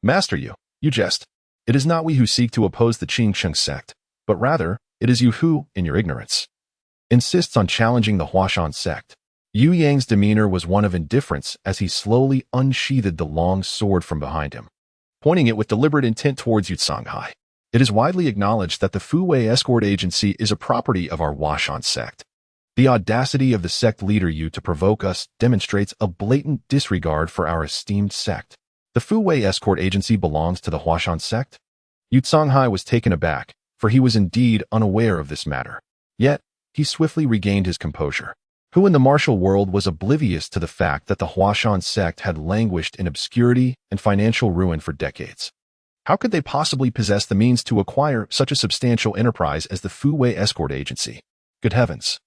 Master Yu, you jest. It is not we who seek to oppose the Qing sect, but rather, it is you who, in your ignorance, insists on challenging the Huashan Sect. Yu Yang's demeanor was one of indifference as he slowly unsheathed the long sword from behind him, pointing it with deliberate intent towards Yu Hai. It is widely acknowledged that the Fu Wei escort agency is a property of our Huashan sect. The audacity of the sect leader Yu to provoke us demonstrates a blatant disregard for our esteemed sect. The Fu Wei escort agency belongs to the Huashan sect? Yu Hai was taken aback, for he was indeed unaware of this matter. Yet, he swiftly regained his composure. Who in the martial world was oblivious to the fact that the Huashan sect had languished in obscurity and financial ruin for decades? How could they possibly possess the means to acquire such a substantial enterprise as the Fu Wei escort agency? Good heavens!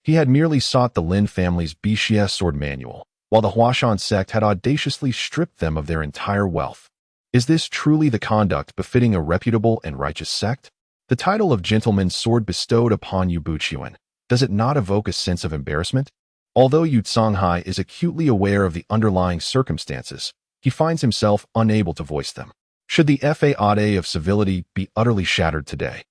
He had merely sought the Lin family's Bixia sword manual, while the Huashan sect had audaciously stripped them of their entire wealth. Is this truly the conduct befitting a reputable and righteous sect? The title of gentleman's sword bestowed upon Yu Buqian, Does it not evoke a sense of embarrassment? Although Yu Songhai is acutely aware of the underlying circumstances, he finds himself unable to voice them. Should the facade of civility be utterly shattered today,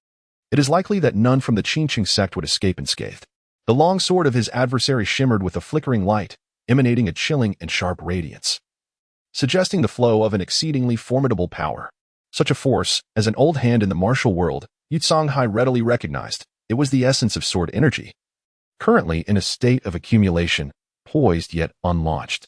it is likely that none from the Qingqing sect would escape unscathed. The long sword of his adversary shimmered with a flickering light, emanating a chilling and sharp radiance, suggesting the flow of an exceedingly formidable power. Such a force, as an old hand in the martial world, Yu Songhai readily recognized. It was the essence of sword energy, currently in a state of accumulation, poised yet unlaunched.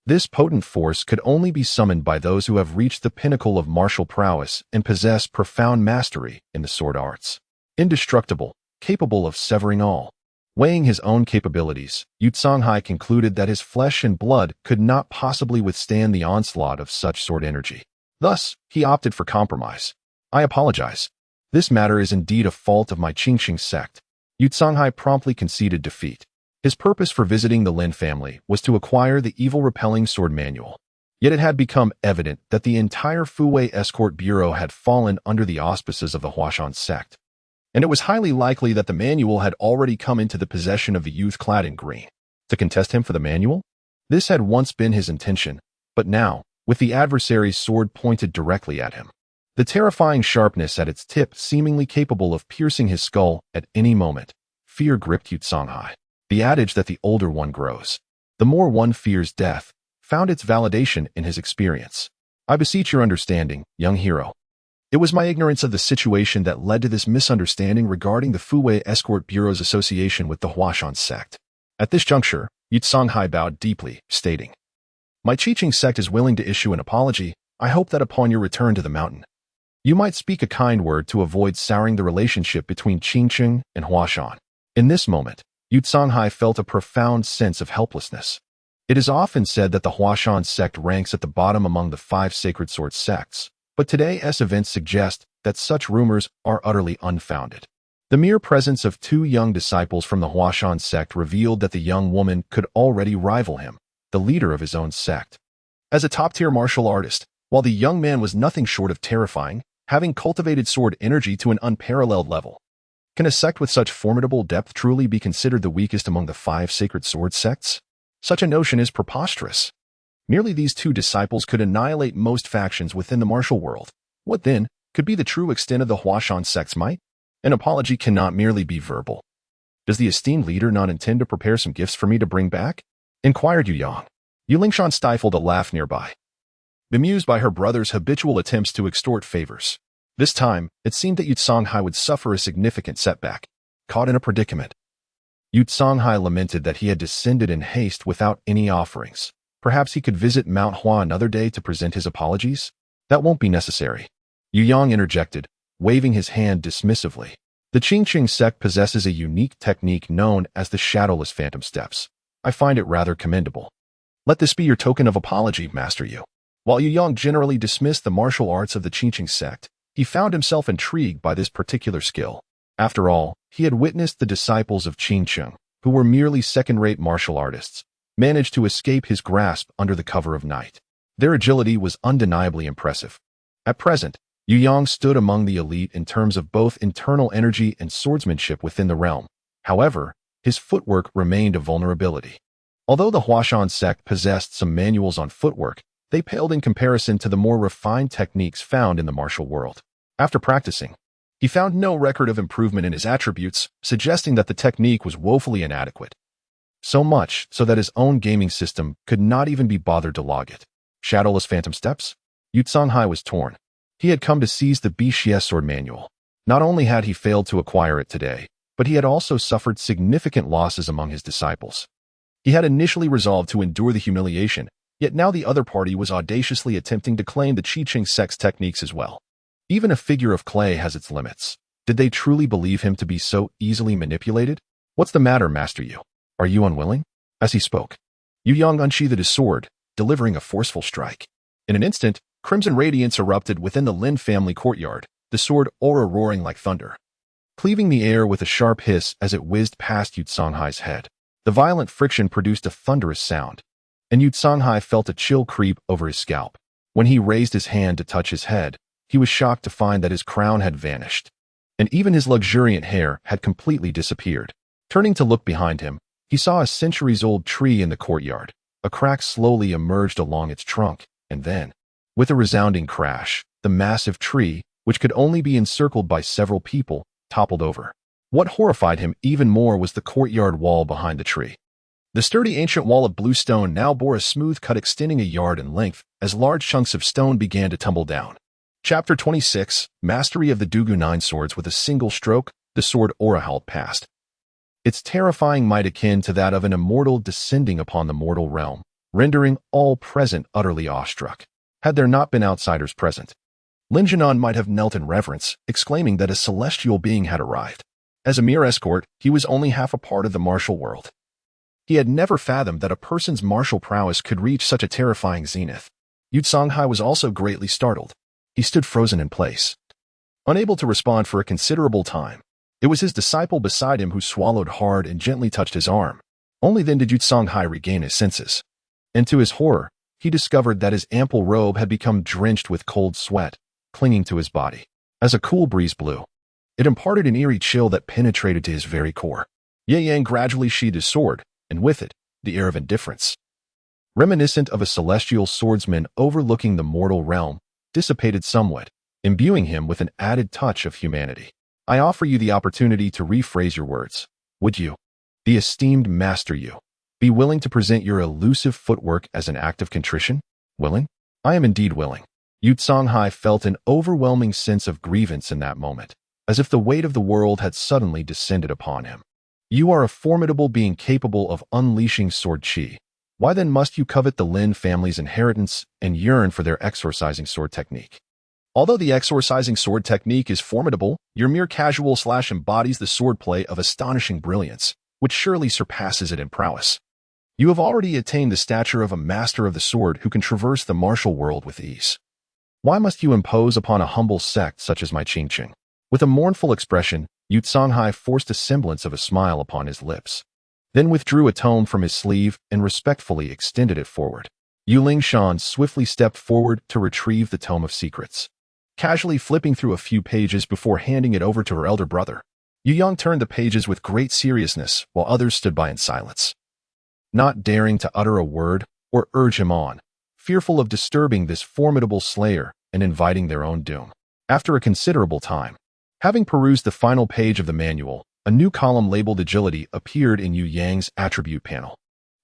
This potent force could only be summoned by those who have reached the pinnacle of martial prowess and possess profound mastery in the sword arts. Indestructible, capable of severing all. Weighing his own capabilities, Yu Songhai concluded that his flesh and blood could not possibly withstand the onslaught of such sword energy. Thus, he opted for compromise. I apologize. This matter is indeed a fault of my Qingqing sect. Yu Songhai promptly conceded defeat. His purpose for visiting the Lin family was to acquire the evil-repelling sword manual. Yet it had become evident that the entire Fuwei escort bureau had fallen under the auspices of the Huashan sect, and it was highly likely that the manual had already come into the possession of the youth clad in green. To contest him for the manual? This had once been his intention, but now, with the adversary's sword pointed directly at him, the terrifying sharpness at its tip seemingly capable of piercing his skull at any moment, fear gripped Yu Songhai. The adage that the older one grows, the more one fears death, found its validation in his experience. I beseech your understanding, young hero. It was my ignorance of the situation that led to this misunderstanding regarding the Fuwei Escort Bureau's association with the Huashan sect. At this juncture, Yu Songhai bowed deeply, stating, My Qingqing sect is willing to issue an apology. I hope that upon your return to the mountain, you might speak a kind word to avoid souring the relationship between Qingqing and Huashan. In this moment, Yu Songhai felt a profound sense of helplessness. It is often said that the Huashan sect ranks at the bottom among the 5 sacred sword sects, but today's events suggest that such rumors are utterly unfounded. The mere presence of 2 young disciples from the Huashan sect revealed that the young woman could already rival him, the leader of his own sect. As a top-tier martial artist, while the young man was nothing short of terrifying, having cultivated sword energy to an unparalleled level, can a sect with such formidable depth truly be considered the weakest among the 5 sacred sword sects? Such a notion is preposterous. Merely these 2 disciples could annihilate most factions within the martial world. What then could be the true extent of the Huashan sect's might? An apology cannot merely be verbal. Does the esteemed leader not intend to prepare some gifts for me to bring back? Inquired Yu Yang. Yu Lingshan stifled a laugh nearby, bemused by her brother's habitual attempts to extort favors. This time, it seemed that Yu Songhai would suffer a significant setback. Caught in a predicament, Yu Songhai lamented that he had descended in haste without any offerings. Perhaps he could visit Mount Hua another day to present his apologies? That won't be necessary. Yu Yang interjected, waving his hand dismissively. The Qingqing sect possesses a unique technique known as the shadowless phantom steps. I find it rather commendable. Let this be your token of apology, Master Yu. While Yu Yang generally dismissed the martial arts of the Qingqing sect, he found himself intrigued by this particular skill. After all, he had witnessed the disciples of Qingqing, who were merely second-rate martial artists, manage to escape his grasp under the cover of night. Their agility was undeniably impressive. At present, Yu Yang stood among the elite in terms of both internal energy and swordsmanship within the realm. However, his footwork remained a vulnerability. Although the Huashan sect possessed some manuals on footwork, they paled in comparison to the more refined techniques found in the martial world. After practicing, he found no record of improvement in his attributes, suggesting that the technique was woefully inadequate. So much so that his own gaming system could not even be bothered to log it. Shadowless phantom steps? Yu Songhai was torn. He had come to seize the BCS sword manual. Not only had he failed to acquire it today, but he had also suffered significant losses among his disciples. He had initially resolved to endure the humiliation, yet now the other party was audaciously attempting to claim the Qingqing sect's techniques as well. Even a figure of clay has its limits. Did they truly believe him to be so easily manipulated? What's the matter, Master Yu? Are you unwilling? As he spoke, Yu Yang unsheathed his sword, delivering a forceful strike. In an instant, crimson radiance erupted within the Lin family courtyard, the sword aura roaring like thunder, cleaving the air with a sharp hiss as it whizzed past Yu Songhai's head. The violent friction produced a thunderous sound, and Yu Songhai felt a chill creep over his scalp. When he raised his hand to touch his head, he was shocked to find that his crown had vanished, and even his luxuriant hair had completely disappeared. Turning to look behind him, he saw a centuries-old tree in the courtyard. A crack slowly emerged along its trunk, and then, with a resounding crash, the massive tree, which could only be encircled by several people, toppled over. What horrified him even more was the courtyard wall behind the tree. The sturdy ancient wall of blue stone now bore a smooth cut extending a yard in length as large chunks of stone began to tumble down. Chapter 26, Mastery of the Dugu Nine Swords. With a single stroke, the sword aura held past. Its terrifying might akin to that of an immortal descending upon the mortal realm, rendering all present utterly awestruck. Had there not been outsiders present, Lin Jinan might have knelt in reverence, exclaiming that a celestial being had arrived. As a mere escort, he was only half a part of the martial world. He had never fathomed that a person's martial prowess could reach such a terrifying zenith. Yu Songhai was also greatly startled. He stood frozen in place, unable to respond for a considerable time. It was his disciple beside him who swallowed hard and gently touched his arm. Only then did Yu Songhai regain his senses. And to his horror, he discovered that his ample robe had become drenched with cold sweat, clinging to his body. As a cool breeze blew, it imparted an eerie chill that penetrated to his very core. Ye Yang gradually sheathed his sword, and with it, the air of indifference, reminiscent of a celestial swordsman overlooking the mortal realm, dissipated somewhat, imbuing him with an added touch of humanity. I offer you the opportunity to rephrase your words. Would you, the esteemed master Yu, be willing to present your elusive footwork as an act of contrition? Willing? I am indeed willing. Yu Songhai felt an overwhelming sense of grievance in that moment, as if the weight of the world had suddenly descended upon him. You are a formidable being capable of unleashing sword chi. Why then must you covet the Lin family's inheritance and yearn for their exorcising sword technique? Although the exorcising sword technique is formidable, your mere casual slash embodies the swordplay of astonishing brilliance, which surely surpasses it in prowess. You have already attained the stature of a master of the sword who can traverse the martial world with ease. Why must you impose upon a humble sect such as my Qingqing? With a mournful expression, Yu Songhai forced a semblance of a smile upon his lips, then withdrew a tome from his sleeve and respectfully extended it forward. Yu Lingshan swiftly stepped forward to retrieve the tome of secrets, casually flipping through a few pages before handing it over to her elder brother. Yu Yang turned the pages with great seriousness while others stood by in silence, not daring to utter a word or urge him on, fearful of disturbing this formidable slayer and inviting their own doom. After a considerable time, having perused the final page of the manual, a new column labeled Agility appeared in Yu Yang's attribute panel.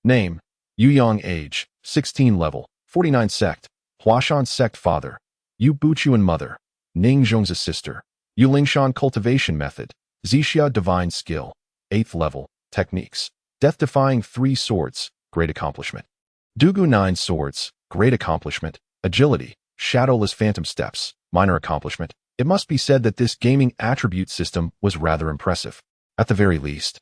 Name: Yu Yang. Age: 16. Level: 49. Sect: Huashan Sect. Father: Yu Buchuan. Mother: Ning Zhong's sister. Yu Lingshan. Cultivation Method: Zixia Divine Skill: 8th Level. Techniques: Death-defying 3 swords, Great Accomplishment. Dugu 9 swords, Great Accomplishment. Agility: Shadowless Phantom Steps, Minor Accomplishment. It must be said that this gaming attribute system was rather impressive, at the very least.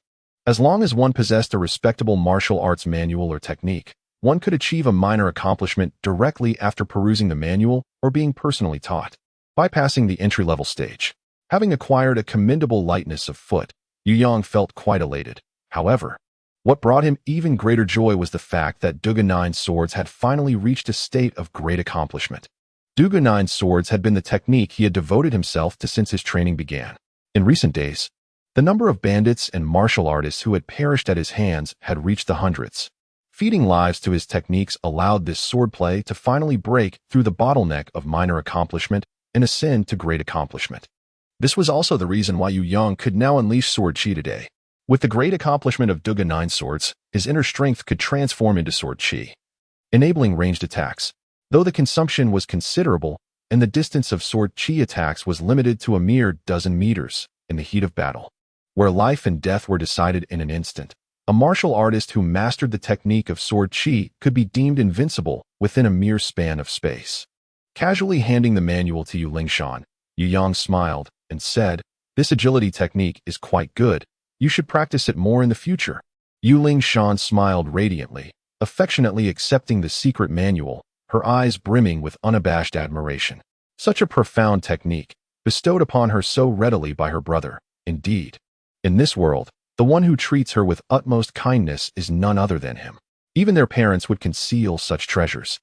As long as one possessed a respectable martial arts manual or technique, one could achieve a minor accomplishment directly after perusing the manual or being personally taught, bypassing the entry-level stage. Having acquired a commendable lightness of foot, Yu Yang felt quite elated. However, what brought him even greater joy was the fact that Dugu 9 swords had finally reached a state of great accomplishment. Dugu 9 swords had been the technique he had devoted himself to since his training began. In recent days, the number of bandits and martial artists who had perished at his hands had reached the hundreds. Feeding lives to his techniques allowed this swordplay to finally break through the bottleneck of minor accomplishment and ascend to great accomplishment. This was also the reason why Yu Yang could now unleash sword chi today. With the great accomplishment of Dugu 9 swords, his inner strength could transform into sword chi, enabling ranged attacks. Though the consumption was considerable and the distance of sword chi attacks was limited to a mere dozen meters, in the heat of battle, where life and death were decided in an instant, a martial artist who mastered the technique of sword chi could be deemed invincible within a mere span of space. Casually handing the manual to Yu Lingshan, Yu Yang smiled and said, "This agility technique is quite good. You should practice it more in the future." Yu Lingshan smiled radiantly, affectionately accepting the secret manual, her eyes brimming with unabashed admiration. Such a profound technique, bestowed upon her so readily by her brother. Indeed, in this world, the one who treats her with utmost kindness is none other than him. Even their parents would conceal such treasures,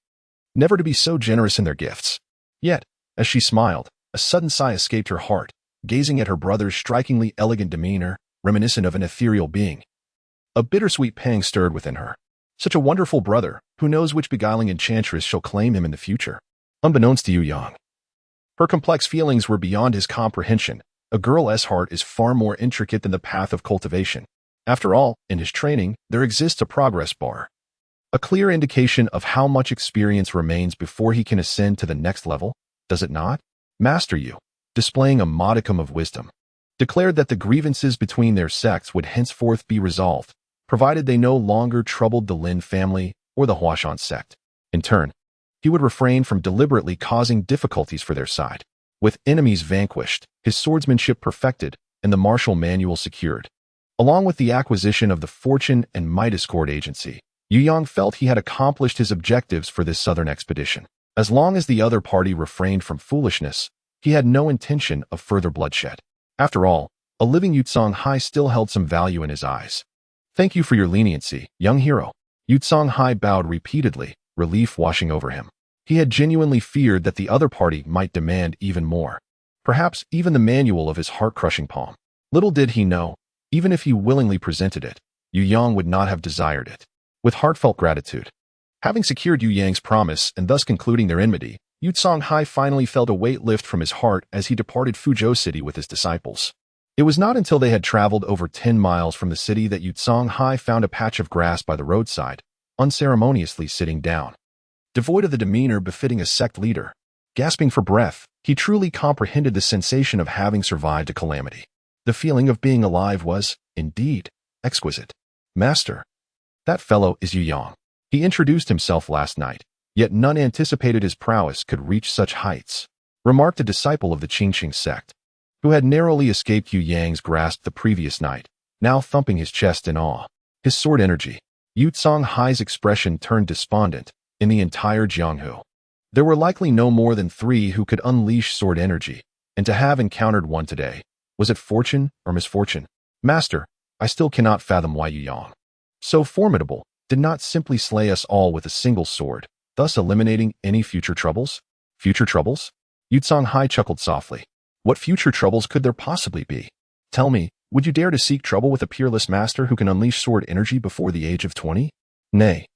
never to be so generous in their gifts. Yet, as she smiled, a sudden sigh escaped her heart, gazing at her brother's strikingly elegant demeanor reminiscent of an ethereal being. A bittersweet pang stirred within her. Such a wonderful brother, who knows which beguiling enchantress shall claim him in the future. Unbeknownst to Yu Yang, her complex feelings were beyond his comprehension. A girl's heart is far more intricate than the path of cultivation. After all, in his training, there exists a progress bar. A clear indication of how much experience remains before he can ascend to the next level, does it not? Master Yu, displaying a modicum of wisdom, declared that the grievances between their sects would henceforth be resolved, provided they no longer troubled the Lin family or the Huashan sect. In turn, he would refrain from deliberately causing difficulties for their side. With enemies vanquished, his swordsmanship perfected, and the martial manual secured, along with the acquisition of the Fortune and Midas Court agency, Yu Yang felt he had accomplished his objectives for this southern expedition. As long as the other party refrained from foolishness, he had no intention of further bloodshed. After all, a living Yutsong still held some value in his eyes. Thank you for your leniency, young hero. Yutsong bowed repeatedly, relief washing over him. He had genuinely feared that the other party might demand even more. Perhaps even the manual of his heart-crushing poem. Little did he know, even if he willingly presented it, Yu Yang would not have desired it. With heartfelt gratitude, having secured Yu Yang's promise and thus concluding their enmity, Yutsong finally felt a weight lift from his heart as he departed Fuzhou City with his disciples. It was not until they had traveled over 10 miles from the city that Yutsong found a patch of grass by the roadside, unceremoniously sitting down. Devoid of the demeanor befitting a sect leader, gasping for breath, he truly comprehended the sensation of having survived a calamity. The feeling of being alive was, indeed, exquisite. Master, that fellow is Yu Yang. He introduced himself last night, yet none anticipated his prowess could reach such heights, remarked a disciple of the Qingqing sect, who had narrowly escaped Yu Yang's grasp the previous night, now thumping his chest in awe. His sword energy. Yutsong expression turned despondent. In the entire Jianghu, there were likely no more than 3 who could unleash sword energy, and to have encountered one today, was it fortune or misfortune? Master, I still cannot fathom why Yu Yang, so formidable, did not simply slay us all with a single sword, thus eliminating any future troubles? Future troubles? Yutsong chuckled softly. What future troubles could there possibly be? Tell me, would you dare to seek trouble with a peerless master who can unleash sword energy before the age of 20? Nay,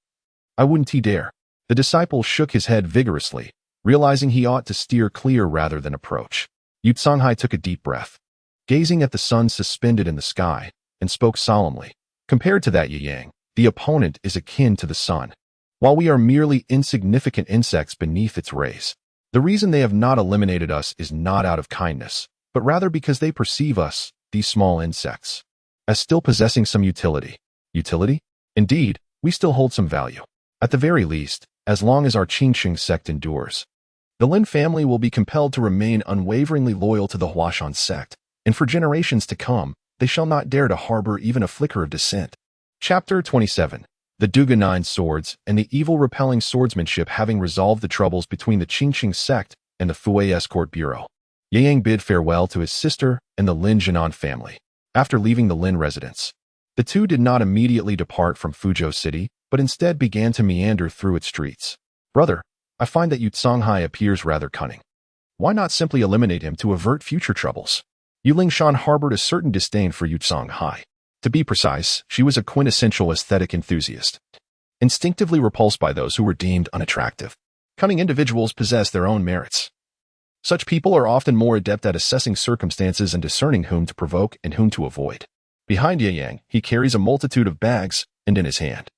I wouldn't dare. The disciple shook his head vigorously, realizing he ought to steer clear rather than approach. Yutsong took a deep breath, gazing at the sun suspended in the sky, and spoke solemnly. Compared to that Yu Yang, the opponent is akin to the sun, while we are merely insignificant insects beneath its rays. The reason they have not eliminated us is not out of kindness, but rather because they perceive us, these small insects, as still possessing some utility. Utility? Indeed, we still hold some value. At the very least, as long as our Qingqing sect endures, the Lin family will be compelled to remain unwaveringly loyal to the Huashan sect, and for generations to come, they shall not dare to harbor even a flicker of dissent. Chapter 27. The Duga 9 Swords and the evil-repelling swordsmanship. Having resolved the troubles between the Qingqing sect and the Fuzhou Court Bureau, Ye Yang bid farewell to his sister and the Lin Jinan family. After leaving the Lin residence, the two did not immediately depart from Fuzhou City, but instead began to meander through its streets. Brother, I find that Yutsong appears rather cunning. Why not simply eliminate him to avert future troubles? Yu Lingshan harbored a certain disdain for Yutsong. To be precise, she was a quintessential aesthetic enthusiast, instinctively repulsed by those who were deemed unattractive. Cunning individuals possess their own merits. Such people are often more adept at assessing circumstances and discerning whom to provoke and whom to avoid. Behind Ye Yang, he carries a multitude of bags, and in his hand,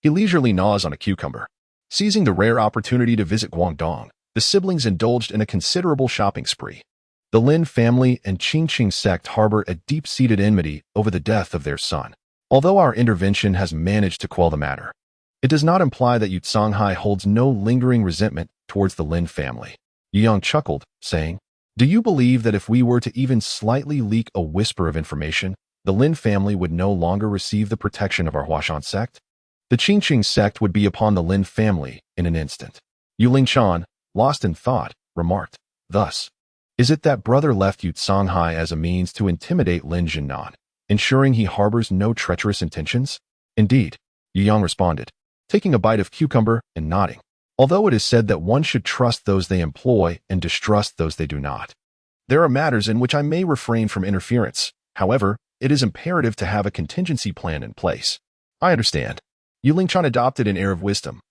he leisurely gnaws on a cucumber. Seizing the rare opportunity to visit Guangdong, the siblings indulged in a considerable shopping spree. The Lin family and Qingqing sect harbor a deep-seated enmity over the death of their son. Although our intervention has managed to quell the matter, it does not imply that Yutsong holds no lingering resentment towards the Lin family. Yu Yang chuckled, saying, Do you believe that if we were to even slightly leak a whisper of information, the Lin family would no longer receive the protection of our Huashan sect? The Qingqing sect would be upon the Lin family in an instant. Yu Lingshan, lost in thought, remarked, Thus, is it that brother left Yutsong as a means to intimidate Lin Jinan, ensuring he harbors no treacherous intentions? Indeed, Yu Yang responded, taking a bite of cucumber and nodding. Although it is said that one should trust those they employ and distrust those they do not, there are matters in which I may refrain from interference. However, it is imperative to have a contingency plan in place. I understand. Yu Lingchan adopted an air of wisdom,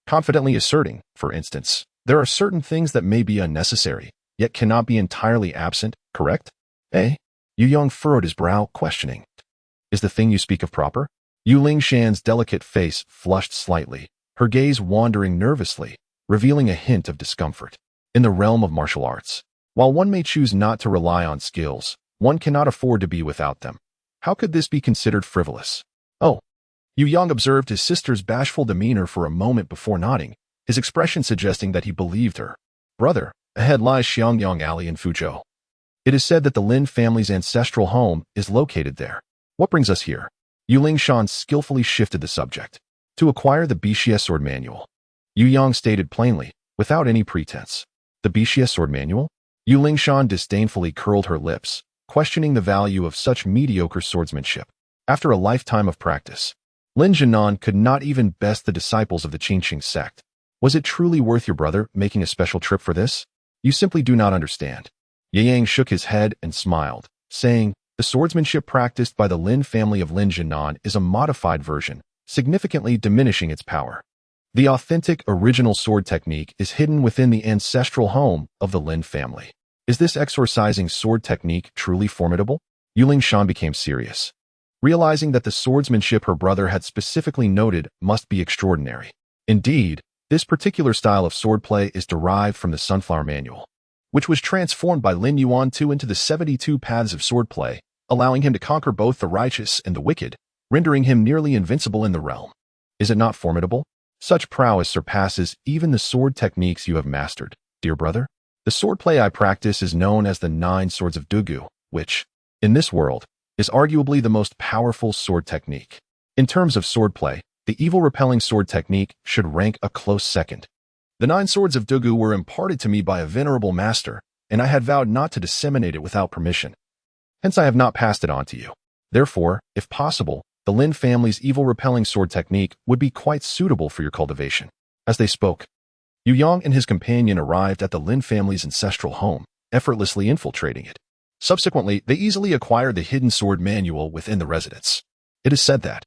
confidently asserting, for instance, there are certain things that may be unnecessary, yet cannot be entirely absent, correct? Eh? Yu Yong furrowed his brow, questioning. Is the thing you speak of proper? Yu Lingshan's delicate face flushed slightly, her gaze wandering nervously, revealing a hint of discomfort. In the realm of martial arts, while one may choose not to rely on skills, one cannot afford to be without them. How could this be considered frivolous? Oh. Yu Yang observed his sister's bashful demeanor for a moment before nodding, his expression suggesting that he believed her. Brother, ahead lies Xiangyang Alley in Fuzhou. It is said that the Lin family's ancestral home is located there. What brings us here? Yu Lingshan skillfully shifted the subject. To acquire the Bixie sword manual. Yu Yang stated plainly, without any pretense. The Bixie sword manual? Yu Lingshan disdainfully curled her lips, questioning the value of such mediocre swordsmanship. After a lifetime of practice, Lin Jinan could not even best the disciples of the Qingqing sect. Was it truly worth your brother making a special trip for this? You simply do not understand. Ye Yang shook his head and smiled, saying, the swordsmanship practiced by the Lin family of Lin Jinan is a modified version, significantly diminishing its power. The authentic, original sword technique is hidden within the ancestral home of the Lin family. Is this exorcising sword technique truly formidable? Yu Lingshan became serious, realizing that the swordsmanship her brother had specifically noted must be extraordinary. Indeed, this particular style of swordplay is derived from the Sunflower Manual, which was transformed by Lin Yuan II into the 72 paths of swordplay, allowing him to conquer both the righteous and the wicked, rendering him nearly invincible in the realm. Is it not formidable? Such prowess surpasses even the sword techniques you have mastered, dear brother. The swordplay I practice is known as the 9 Swords of Dugu, which, in this world, is arguably the most powerful sword technique. In terms of swordplay, the evil-repelling sword technique should rank a close second. The 9 Swords of Dugu were imparted to me by a venerable master, and I had vowed not to disseminate it without permission. Hence I have not passed it on to you. Therefore, if possible, the Lin family's evil-repelling sword technique would be quite suitable for your cultivation. As they spoke, Yu Yang and his companion arrived at the Lin family's ancestral home, effortlessly infiltrating it. Subsequently, they easily acquired the hidden sword manual within the residence. It is said that,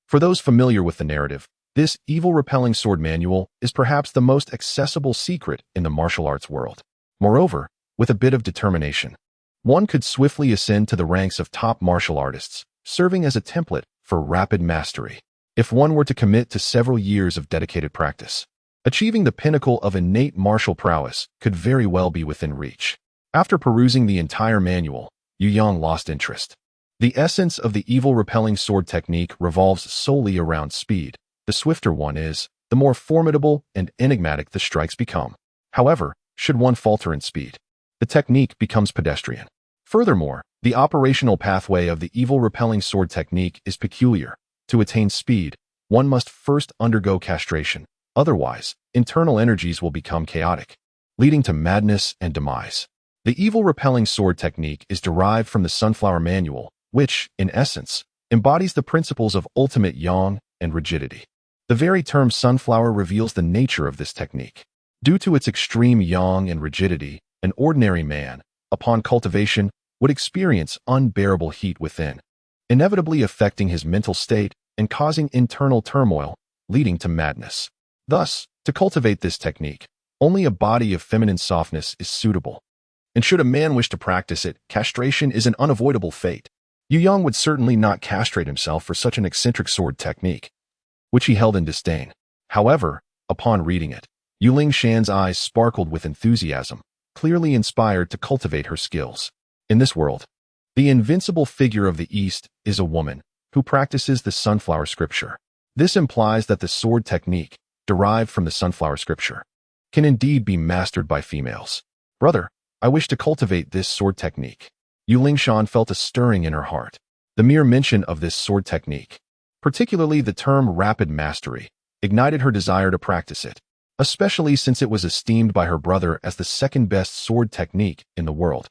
for those familiar with the narrative, this evil-repelling sword manual is perhaps the most accessible secret in the martial arts world. Moreover, with a bit of determination, one could swiftly ascend to the ranks of top martial artists, serving as a template for rapid mastery. If one were to commit to several years of dedicated practice, achieving the pinnacle of innate martial prowess could very well be within reach. After perusing the entire manual, Yu Yang lost interest. The essence of the evil-repelling sword technique revolves solely around speed. The swifter one is, the more formidable and enigmatic the strikes become. However, should one falter in speed, the technique becomes pedestrian. Furthermore, the operational pathway of the evil-repelling sword technique is peculiar. To attain speed, one must first undergo castration. Otherwise, internal energies will become chaotic, leading to madness and demise. The evil-repelling sword technique is derived from the Sunflower Manual, which, in essence, embodies the principles of ultimate yang and rigidity. The very term sunflower reveals the nature of this technique. Due to its extreme yang and rigidity, an ordinary man, upon cultivation, would experience unbearable heat within, inevitably affecting his mental state and causing internal turmoil, leading to madness. Thus, to cultivate this technique, only a body of feminine softness is suitable. And should a man wish to practice it, castration is an unavoidable fate. Yu Yang would certainly not castrate himself for such an eccentric sword technique, which he held in disdain. However, upon reading it, Yu Lingshan's eyes sparkled with enthusiasm, clearly inspired to cultivate her skills. In this world, the invincible figure of the East is a woman who practices the sunflower scripture. This implies that the sword technique, derived from the sunflower scripture, can indeed be mastered by females. Brother, I wish to cultivate this sword technique. Yu Lingshan felt a stirring in her heart. The mere mention of this sword technique, particularly the term rapid mastery, ignited her desire to practice it, especially since it was esteemed by her brother as the second-best sword technique in the world.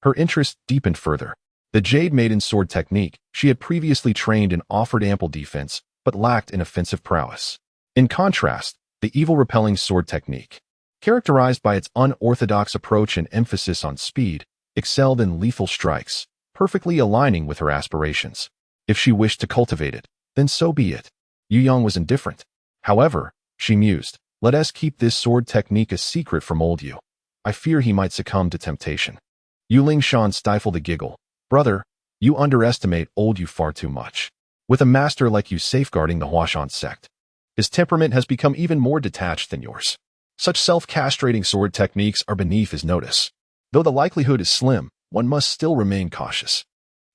Her interest deepened further. The Jade Maiden sword technique she had previously trained in offered ample defense, but lacked in offensive prowess. In contrast, the evil-repelling sword technique, characterized by its unorthodox approach and emphasis on speed, excelled in lethal strikes, perfectly aligning with her aspirations. If she wished to cultivate it, then so be it. Yu Yang was indifferent. However, she mused, let us keep this sword technique a secret from old Yu. I fear he might succumb to temptation. Yu Lingshan stifled a giggle. Brother, you underestimate old Yu far too much. With a master like you safeguarding the Huashan sect, his temperament has become even more detached than yours. Such self-castrating sword techniques are beneath his notice. Though the likelihood is slim, one must still remain cautious.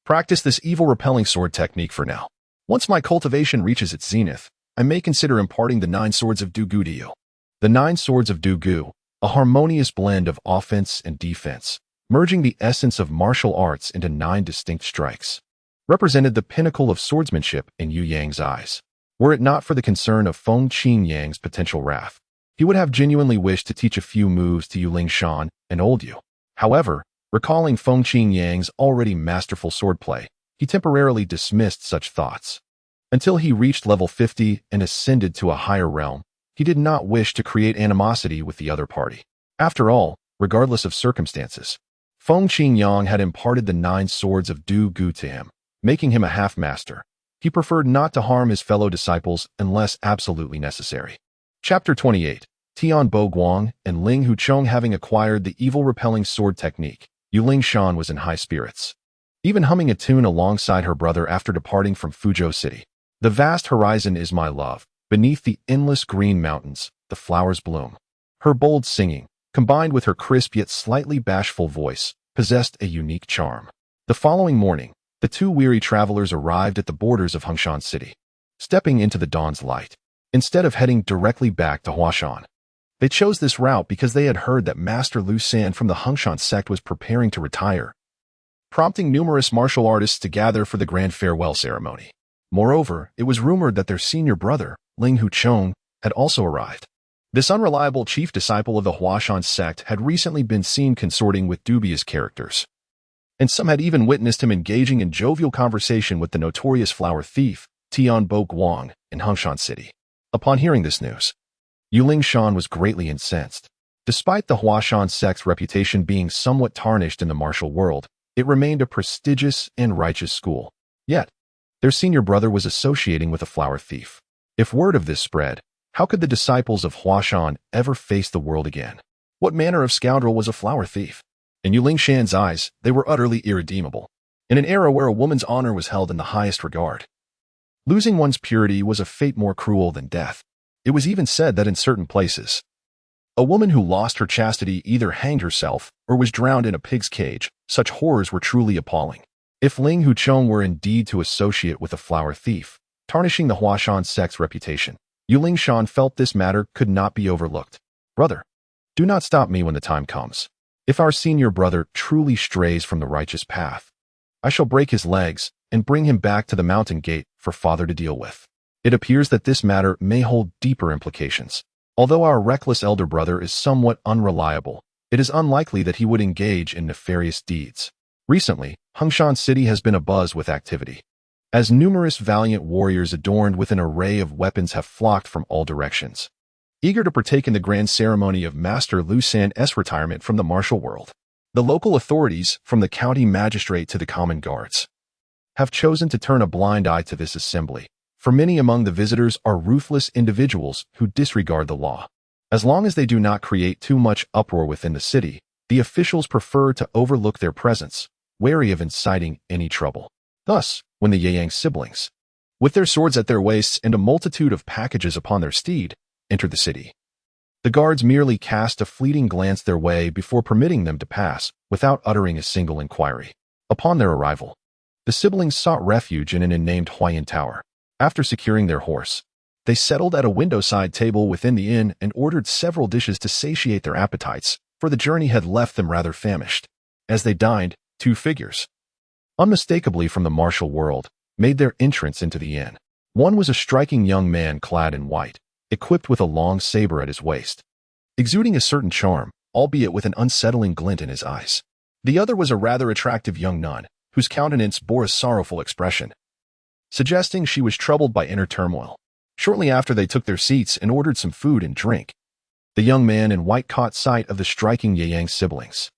Practice this evil-repelling sword technique for now. Once my cultivation reaches its zenith, I may consider imparting the 9 swords of Du Gu to you. The 9 swords of Du Gu, a harmonious blend of offense and defense, merging the essence of martial arts into 9 distinct strikes, represented the pinnacle of swordsmanship in Yu Yang's eyes. Were it not for the concern of Feng Qin Yang's potential wrath, he would have genuinely wished to teach a few moves to Yu Lingshan and old Yu. However, recalling Feng Qin Yang's already masterful swordplay, he temporarily dismissed such thoughts. Until he reached level 50 and ascended to a higher realm, he did not wish to create animosity with the other party. After all, regardless of circumstances, Feng Qin Yang had imparted the 9 swords of Du Gu to him, making him a half-master. He preferred not to harm his fellow disciples unless absolutely necessary. Chapter 28. Tian Bo Guang and Ling Huchong having acquired the evil-repelling sword technique, Yu Lingshan was in high spirits, even humming a tune alongside her brother after departing from Fuzhou City. The vast horizon is my love. Beneath the endless green mountains, the flowers bloom. Her bold singing, combined with her crisp yet slightly bashful voice, possessed a unique charm. The following morning, the 2 weary travelers arrived at the borders of Huashan City, stepping into the dawn's light. Instead of heading directly back to Huashan, they chose this route because they had heard that Master Lu San from the Huashan sect was preparing to retire, prompting numerous martial artists to gather for the grand farewell ceremony. Moreover, it was rumored that their senior brother, Ling Huchong, had also arrived. This unreliable chief disciple of the Huashan sect had recently been seen consorting with dubious characters, and some had even witnessed him engaging in jovial conversation with the notorious flower thief, Tian Bo Guang, in Huashan City. Upon hearing this news, Yu Lingshan was greatly incensed. Despite the Huashan sect's reputation being somewhat tarnished in the martial world, it remained a prestigious and righteous school. Yet, their senior brother was associating with a flower thief. If word of this spread, how could the disciples of Huashan ever face the world again? What manner of scoundrel was a flower thief? In Yu Lingshan's eyes, they were utterly irredeemable. In an era where a woman's honor was held in the highest regard, losing one's purity was a fate more cruel than death. It was even said that in certain places, a woman who lost her chastity either hanged herself or was drowned in a pig's cage. Such horrors were truly appalling. If Ling Huchong were indeed to associate with a flower thief, tarnishing the Huashan sect's reputation, Yu Lingshan felt this matter could not be overlooked. Brother, do not stop me when the time comes. If our senior brother truly strays from the righteous path, I shall break his legs and bring him back to the mountain gate for father to deal with. It appears that this matter may hold deeper implications. Although our reckless elder brother is somewhat unreliable, it is unlikely that he would engage in nefarious deeds. Recently, Huashan City has been abuzz with activity, as numerous valiant warriors adorned with an array of weapons have flocked from all directions, eager to partake in the grand ceremony of Master Lu San's retirement from the martial world. The local authorities, from the county magistrate to the common guards, have chosen to turn a blind eye to this assembly, for many among the visitors are ruthless individuals who disregard the law. As long as they do not create too much uproar within the city, the officials prefer to overlook their presence, wary of inciting any trouble. Thus, when the Yang siblings, with their swords at their waists and a multitude of packages upon their steed, entered the city, the guards merely cast a fleeting glance their way before permitting them to pass, without uttering a single inquiry. Upon their arrival, the siblings sought refuge in an unnamed Huayan Tower. After securing their horse, they settled at a window-side table within the inn and ordered several dishes to satiate their appetites, for the journey had left them rather famished. As they dined, 2 figures, unmistakably from the martial world, made their entrance into the inn. One was a striking young man clad in white, equipped with a long saber at his waist, exuding a certain charm, albeit with an unsettling glint in his eyes. The other was a rather attractive young nun, whose countenance bore a sorrowful expression, suggesting she was troubled by inner turmoil. Shortly after they took their seats and ordered some food and drink, the young man in white caught sight of the striking Yang siblings.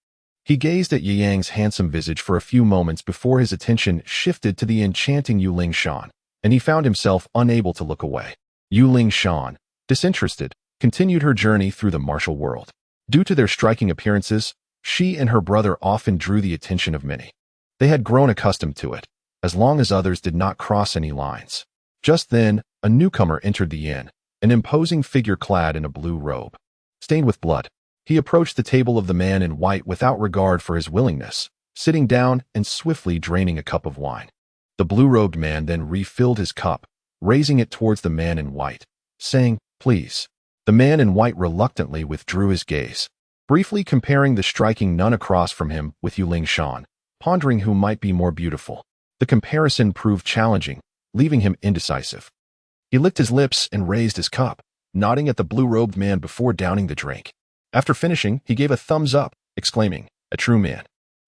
He gazed at Yi Yang's handsome visage for a few moments before his attention shifted to the enchanting Yuling Shan, and he found himself unable to look away. Yuling Shan, disinterested, continued her journey through the martial world. Due to their striking appearances, she and her brother often drew the attention of many. They had grown accustomed to it, as long as others did not cross any lines. Just then, a newcomer entered the inn, an imposing figure clad in a blue robe, stained with blood. He approached the table of the man in white without regard for his willingness, sitting down and swiftly draining a cup of wine. The blue-robed man then refilled his cup, raising it towards the man in white, saying, "Please." The man in white reluctantly withdrew his gaze, briefly comparing the striking nun across from him with Yuling Shan, pondering who might be more beautiful. The comparison proved challenging, leaving him indecisive. He licked his lips and raised his cup, nodding at the blue-robed man before downing the drink. After finishing, he gave a thumbs up, exclaiming, "A true man."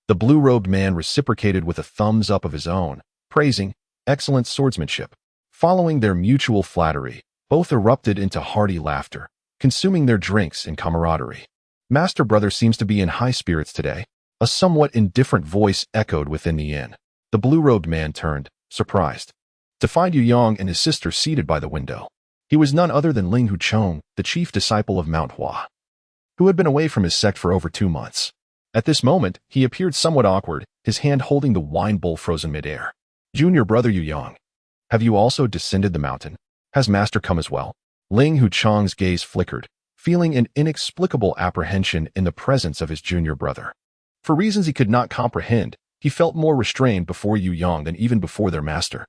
The blue-robed man reciprocated with a thumbs up of his own, praising, "Excellent swordsmanship." Following their mutual flattery, both erupted into hearty laughter, consuming their drinks in camaraderie. "Master brother seems to be in high spirits today," a somewhat indifferent voice echoed within the inn. The blue-robed man turned, surprised, to find Yu Yang and his sister seated by the window. He was none other than Ling Huchong, the chief disciple of Mount Hua, who had been away from his sect for over 2 months. At this moment, he appeared somewhat awkward, his hand holding the wine bowl frozen midair. "Junior brother Yu Yang, have you also descended the mountain? Has master come as well?" Ling Huchong's gaze flickered, feeling an inexplicable apprehension in the presence of his junior brother. For reasons he could not comprehend, he felt more restrained before Yu Yang than even before their master.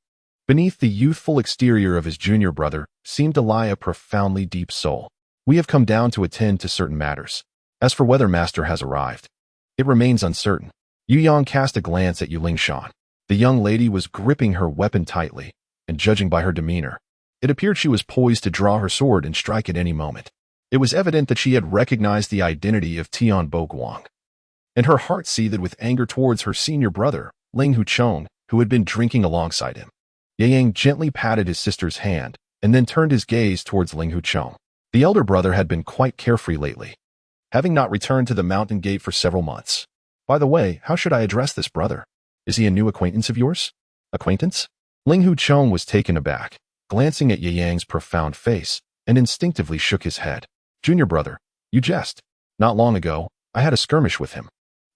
Beneath the youthful exterior of his junior brother seemed to lie a profoundly deep soul. "We have come down to attend to certain matters. As for whether master has arrived, it remains uncertain." Yu Yang cast a glance at Yuling Shan. The young lady was gripping her weapon tightly, and judging by her demeanor, it appeared she was poised to draw her sword and strike at any moment. It was evident that she had recognized the identity of Tian Boguang, and her heart seethed with anger towards her senior brother, Ling Huchong, who had been drinking alongside him. Ye Yang gently patted his sister's hand, and then turned his gaze towards Ling Huchong. The elder brother had been quite carefree lately, having not returned to the mountain gate for several months. "By the way, how should I address this brother? Is he a new acquaintance of yours?" "Acquaintance?" Ling Huchong was taken aback, glancing at Ye Yang's profound face, and instinctively shook his head. "Junior brother, you jest. Not long ago, I had a skirmish with him,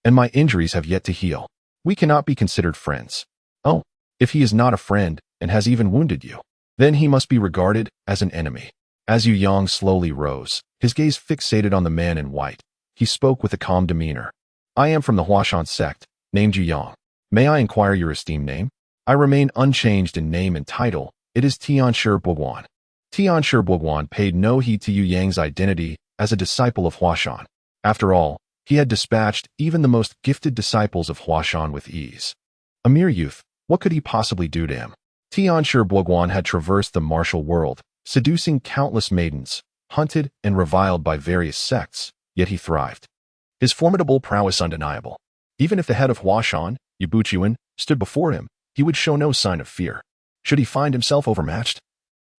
and my injuries have yet to heal. We cannot be considered friends." "Oh, if he is not a friend and has even wounded you, then he must be regarded as an enemy." As Yu Yang slowly rose, his gaze fixated on the man in white, he spoke with a calm demeanor. "I am from the Huashan Sect, named Yu Yang. May I inquire your esteemed name?" "I remain unchanged in name and title. It is Tianshi Boguan." Tianshi Boguan paid no heed to Yu Yang's identity as a disciple of Huashan. After all, he had dispatched even the most gifted disciples of Huashan with ease. A mere youth, what could he possibly do to him? Tianshi Boguan had traversed the martial world, seducing countless maidens, hunted and reviled by various sects, yet he thrived. His formidable prowess undeniable. Even if the head of Huashan, Yu Buchuan, stood before him, he would show no sign of fear. Should he find himself overmatched,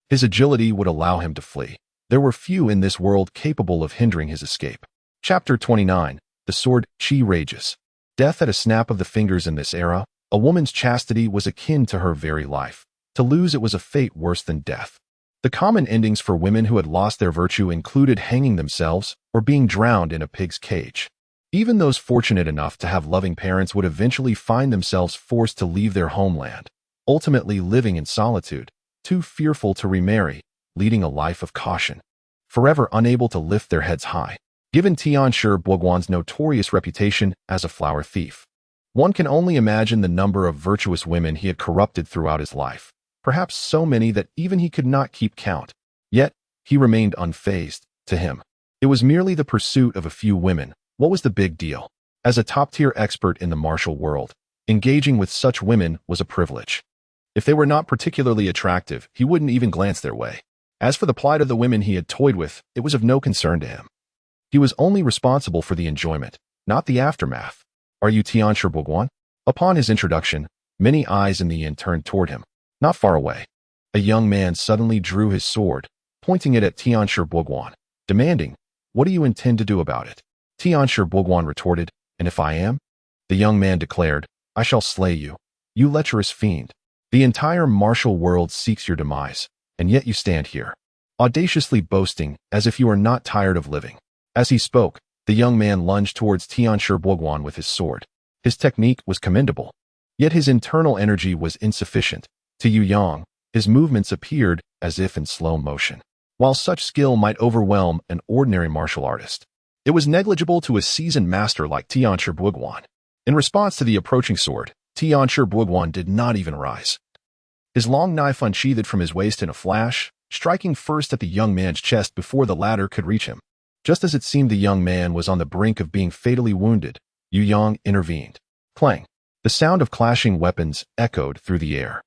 his agility would allow him to flee. There were few in this world capable of hindering his escape. Chapter 29. The Sword Qi Rages. Death at a snap of the fingers in this era, a woman's chastity was akin to her very life. To lose it was a fate worse than death. The common endings for women who had lost their virtue included hanging themselves or being drowned in a pig's cage. Even those fortunate enough to have loving parents would eventually find themselves forced to leave their homeland, ultimately living in solitude, too fearful to remarry, leading a life of caution, forever unable to lift their heads high. Given Tianshi Boguan's notorious reputation as a flower thief, one can only imagine the number of virtuous women he had corrupted throughout his life. Perhaps so many that even he could not keep count. Yet, he remained unfazed. To him, it was merely the pursuit of a few women. What was the big deal? As a top-tier expert in the martial world, engaging with such women was a privilege. If they were not particularly attractive, he wouldn't even glance their way. As for the plight of the women he had toyed with, it was of no concern to him. He was only responsible for the enjoyment, not the aftermath. "Are you Tianshi Boguan?" Upon his introduction, many eyes in the inn turned toward him. Not far away, a young man suddenly drew his sword, pointing it at Tianshi Boguan, demanding, "What do you intend to do about it?" Tianshi Boguan retorted, And if I am? The young man declared, I shall slay you, you lecherous fiend. The entire martial world seeks your demise, and yet you stand here, audaciously boasting as if you are not tired of living. As he spoke, the young man lunged towards Tianshi Buguan with his sword. His technique was commendable, yet his internal energy was insufficient. To Yu Yang, his movements appeared as if in slow motion. While such skill might overwhelm an ordinary martial artist, it was negligible to a seasoned master like Tianshi Buguan. In response to the approaching sword, Tianshi Buguan did not even rise. His long knife unsheathed from his waist in a flash, striking first at the young man's chest before the latter could reach him. Just as it seemed the young man was on the brink of being fatally wounded, Yu Yang intervened. Clang! The sound of clashing weapons echoed through the air.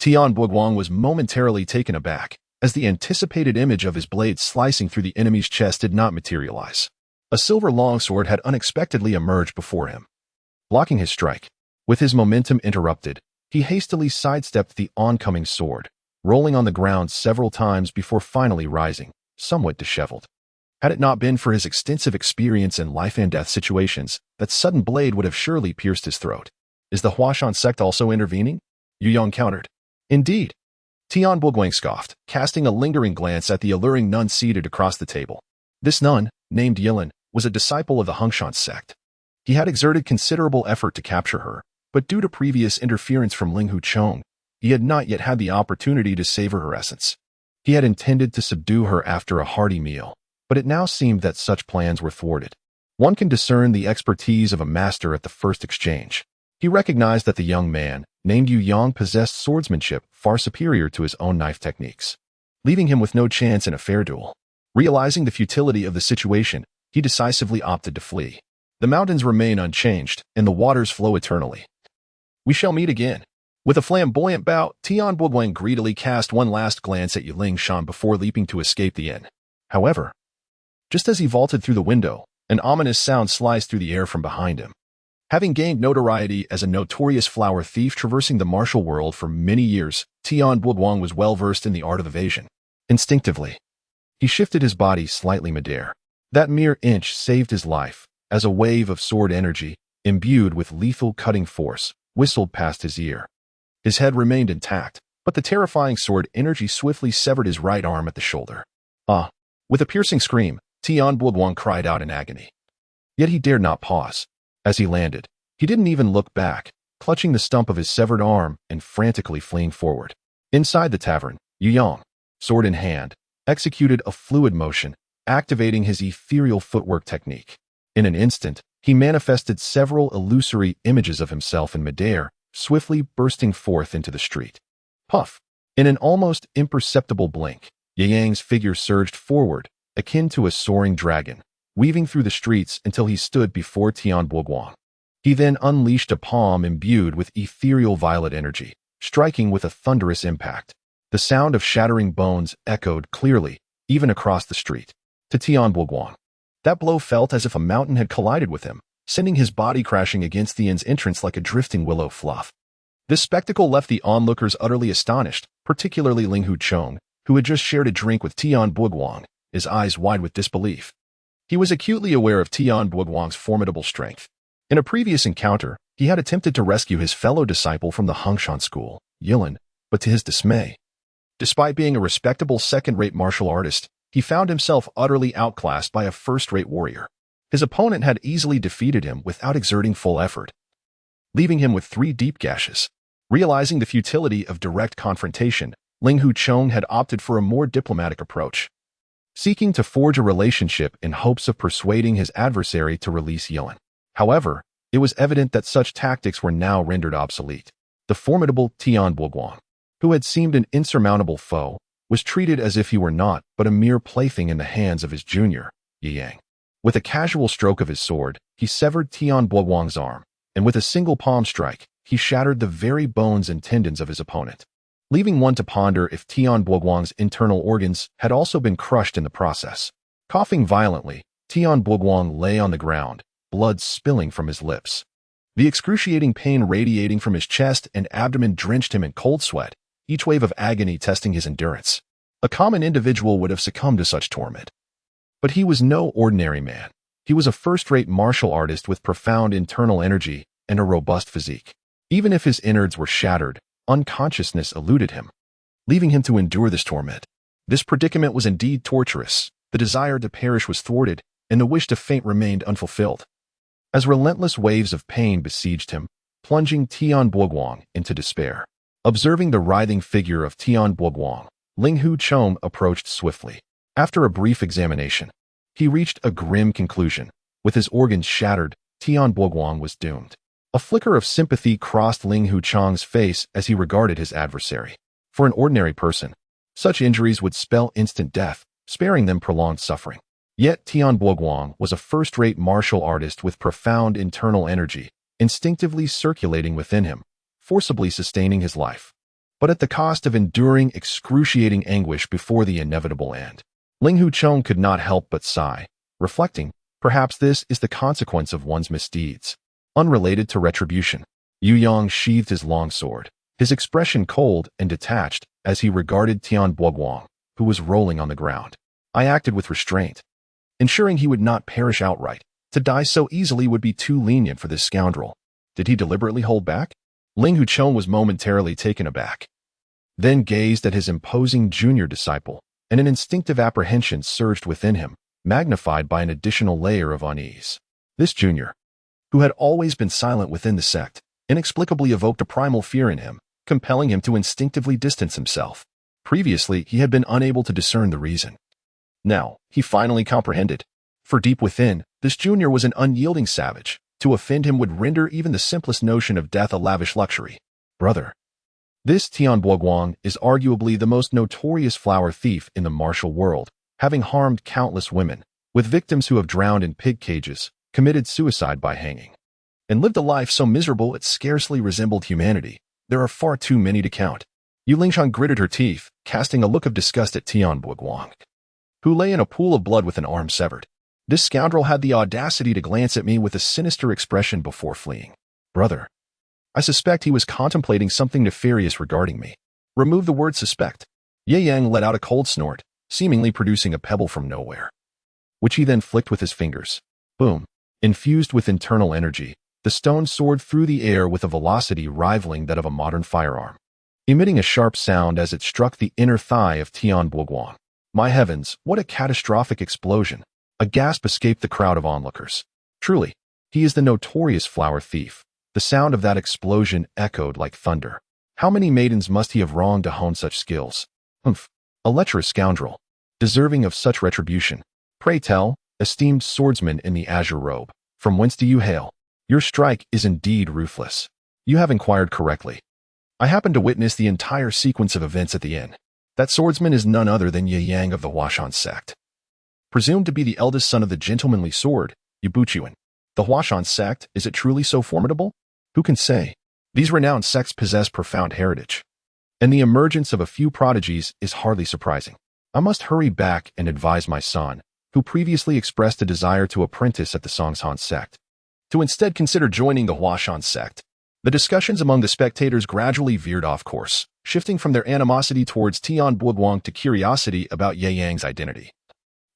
Tian Buguang was momentarily taken aback, as the anticipated image of his blade slicing through the enemy's chest did not materialize. A silver longsword had unexpectedly emerged before him, blocking his strike. With his momentum interrupted, he hastily sidestepped the oncoming sword, rolling on the ground several times before finally rising, somewhat disheveled. Had it not been for his extensive experience in life-and-death situations, that sudden blade would have surely pierced his throat. Is the Huashan Sect also intervening? Yu Yang countered. Indeed. Tian Buguang scoffed, casting a lingering glance at the alluring nun seated across the table. This nun, named Yilin, was a disciple of the Huashan Sect. He had exerted considerable effort to capture her, but due to previous interference from Ling Huchong, he had not yet had the opportunity to savor her essence. He had intended to subdue her after a hearty meal, but it now seemed that such plans were thwarted. One can discern the expertise of a master at the first exchange. He recognized that the young man, named Yu Yang, possessed swordsmanship far superior to his own knife techniques, leaving him with no chance in a fair duel. Realizing the futility of the situation, he decisively opted to flee. The mountains remain unchanged, and the waters flow eternally. We shall meet again. With a flamboyant bow, Tian Buguang greedily cast one last glance at Yiling Shan before leaping to escape the inn. However, just as he vaulted through the window, an ominous sound sliced through the air from behind him. Having gained notoriety as a notorious flower thief traversing the martial world for many years, Tian Buguang was well versed in the art of evasion. Instinctively, he shifted his body slightly midair. That mere inch saved his life, as a wave of sword energy, imbued with lethal cutting force, whistled past his ear. His head remained intact, but the terrifying sword energy swiftly severed his right arm at the shoulder. Ah! With a piercing scream, Tian Buguang cried out in agony. Yet he dared not pause. As he landed, he didn't even look back, clutching the stump of his severed arm and frantically fleeing forward. Inside the tavern, Yu Yang, sword in hand, executed a fluid motion, activating his ethereal footwork technique. In an instant, he manifested several illusory images of himself in midair, swiftly bursting forth into the street. Puff! In an almost imperceptible blink, Yang's figure surged forward, akin to a soaring dragon, weaving through the streets until he stood before Tian Buguang. He then unleashed a palm imbued with ethereal violet energy, striking with a thunderous impact. The sound of shattering bones echoed clearly, even across the street. To Tian Buguang, that blow felt as if a mountain had collided with him, sending his body crashing against the inn's entrance like a drifting willow fluff. This spectacle left the onlookers utterly astonished, particularly Ling Huchong, who had just shared a drink with Tian Buguang, his eyes wide with disbelief. He was acutely aware of Tian Buguang's formidable strength. In a previous encounter, he had attempted to rescue his fellow disciple from the Huashan school, Yilin, but to his dismay, despite being a respectable second-rate martial artist, he found himself utterly outclassed by a first-rate warrior. His opponent had easily defeated him without exerting full effort, leaving him with 3 deep gashes. Realizing the futility of direct confrontation, Ling Huchong had opted for a more diplomatic approach, seeking to forge a relationship in hopes of persuading his adversary to release Yilin. However, it was evident that such tactics were now rendered obsolete. The formidable Tian Buguang, who had seemed an insurmountable foe, was treated as if he were not but a mere plaything in the hands of his junior, Yang. With a casual stroke of his sword, he severed Tian Buguang's arm, and with a single palm strike, he shattered the very bones and tendons of his opponent, leaving one to ponder if Tian Buguang's internal organs had also been crushed in the process. Coughing violently, Tian Buguang lay on the ground, blood spilling from his lips. The excruciating pain radiating from his chest and abdomen drenched him in cold sweat, each wave of agony testing his endurance. A common individual would have succumbed to such torment. But he was no ordinary man. He was a first-rate martial artist with profound internal energy and a robust physique. Even if his innards were shattered, unconsciousness eluded him, leaving him to endure this torment. This predicament was indeed torturous. The desire to perish was thwarted, and the wish to faint remained unfulfilled. As relentless waves of pain besieged him, plunging Tian Buoguang into despair. Observing the writhing figure of Tian Buoguang, Ling Huchong approached swiftly. After a brief examination, he reached a grim conclusion. With his organs shattered, Tian Buoguang was doomed. A flicker of sympathy crossed Ling Huchong's face as he regarded his adversary. For an ordinary person, such injuries would spell instant death, sparing them prolonged suffering. Yet Tian Buoguang was a first-rate martial artist with profound internal energy, instinctively circulating within him, forcibly sustaining his life. But at the cost of enduring excruciating anguish before the inevitable end. Ling Huchong could not help but sigh, reflecting, perhaps this is the consequence of one's misdeeds. Unrelated to retribution, Yu Yang sheathed his long sword, his expression cold and detached as he regarded Tian Buoguang, who was rolling on the ground. I acted with restraint, ensuring he would not perish outright. To die so easily would be too lenient for this scoundrel. Did he deliberately hold back? Ling Huchong was momentarily taken aback, then gazed at his imposing junior disciple, and an instinctive apprehension surged within him, magnified by an additional layer of unease. This junior, who had always been silent within the sect, inexplicably evoked a primal fear in him, compelling him to instinctively distance himself. Previously, he had been unable to discern the reason. Now, he finally comprehended. For deep within, this junior was an unyielding savage. To offend him would render even the simplest notion of death a lavish luxury. Brother. This Tian Buoguang is arguably the most notorious flower thief in the martial world, having harmed countless women, with victims who have drowned in pig cages, committed suicide by hanging, and lived a life so miserable it scarcely resembled humanity. There are far too many to count. Yu Lingshan gritted her teeth, casting a look of disgust at Tian Buoguang, who lay in a pool of blood with an arm severed. This scoundrel had the audacity to glance at me with a sinister expression before fleeing. Brother. I suspect he was contemplating something nefarious regarding me. Remove the word suspect. Ye Yang let out a cold snort, seemingly producing a pebble from nowhere, which he then flicked with his fingers. Boom. Infused with internal energy, the stone soared through the air with a velocity rivaling that of a modern firearm, emitting a sharp sound as it struck the inner thigh of Tian Buoguang. My heavens, what a catastrophic explosion! A gasp escaped the crowd of onlookers. Truly, he is the notorious flower thief. The sound of that explosion echoed like thunder. How many maidens must he have wronged to hone such skills? Humph, a lecherous scoundrel, deserving of such retribution. Pray tell, esteemed swordsman in the azure robe, from whence do you hail? Your strike is indeed ruthless. You have inquired correctly. I happened to witness the entire sequence of events at the inn. That swordsman is none other than Ye Yang of the Huashan Sect. Presumed to be the eldest son of the gentlemanly sword, Yubuchuan. The Huashan Sect, is it truly so formidable? Who can say? These renowned sects possess profound heritage, and the emergence of a few prodigies is hardly surprising. I must hurry back and advise my son, who previously expressed a desire to apprentice at the Huashan Sect, to instead consider joining the Huashan Sect. The discussions among the spectators gradually veered off course, shifting from their animosity towards Tian Buoguang to curiosity about Ye Yang's identity,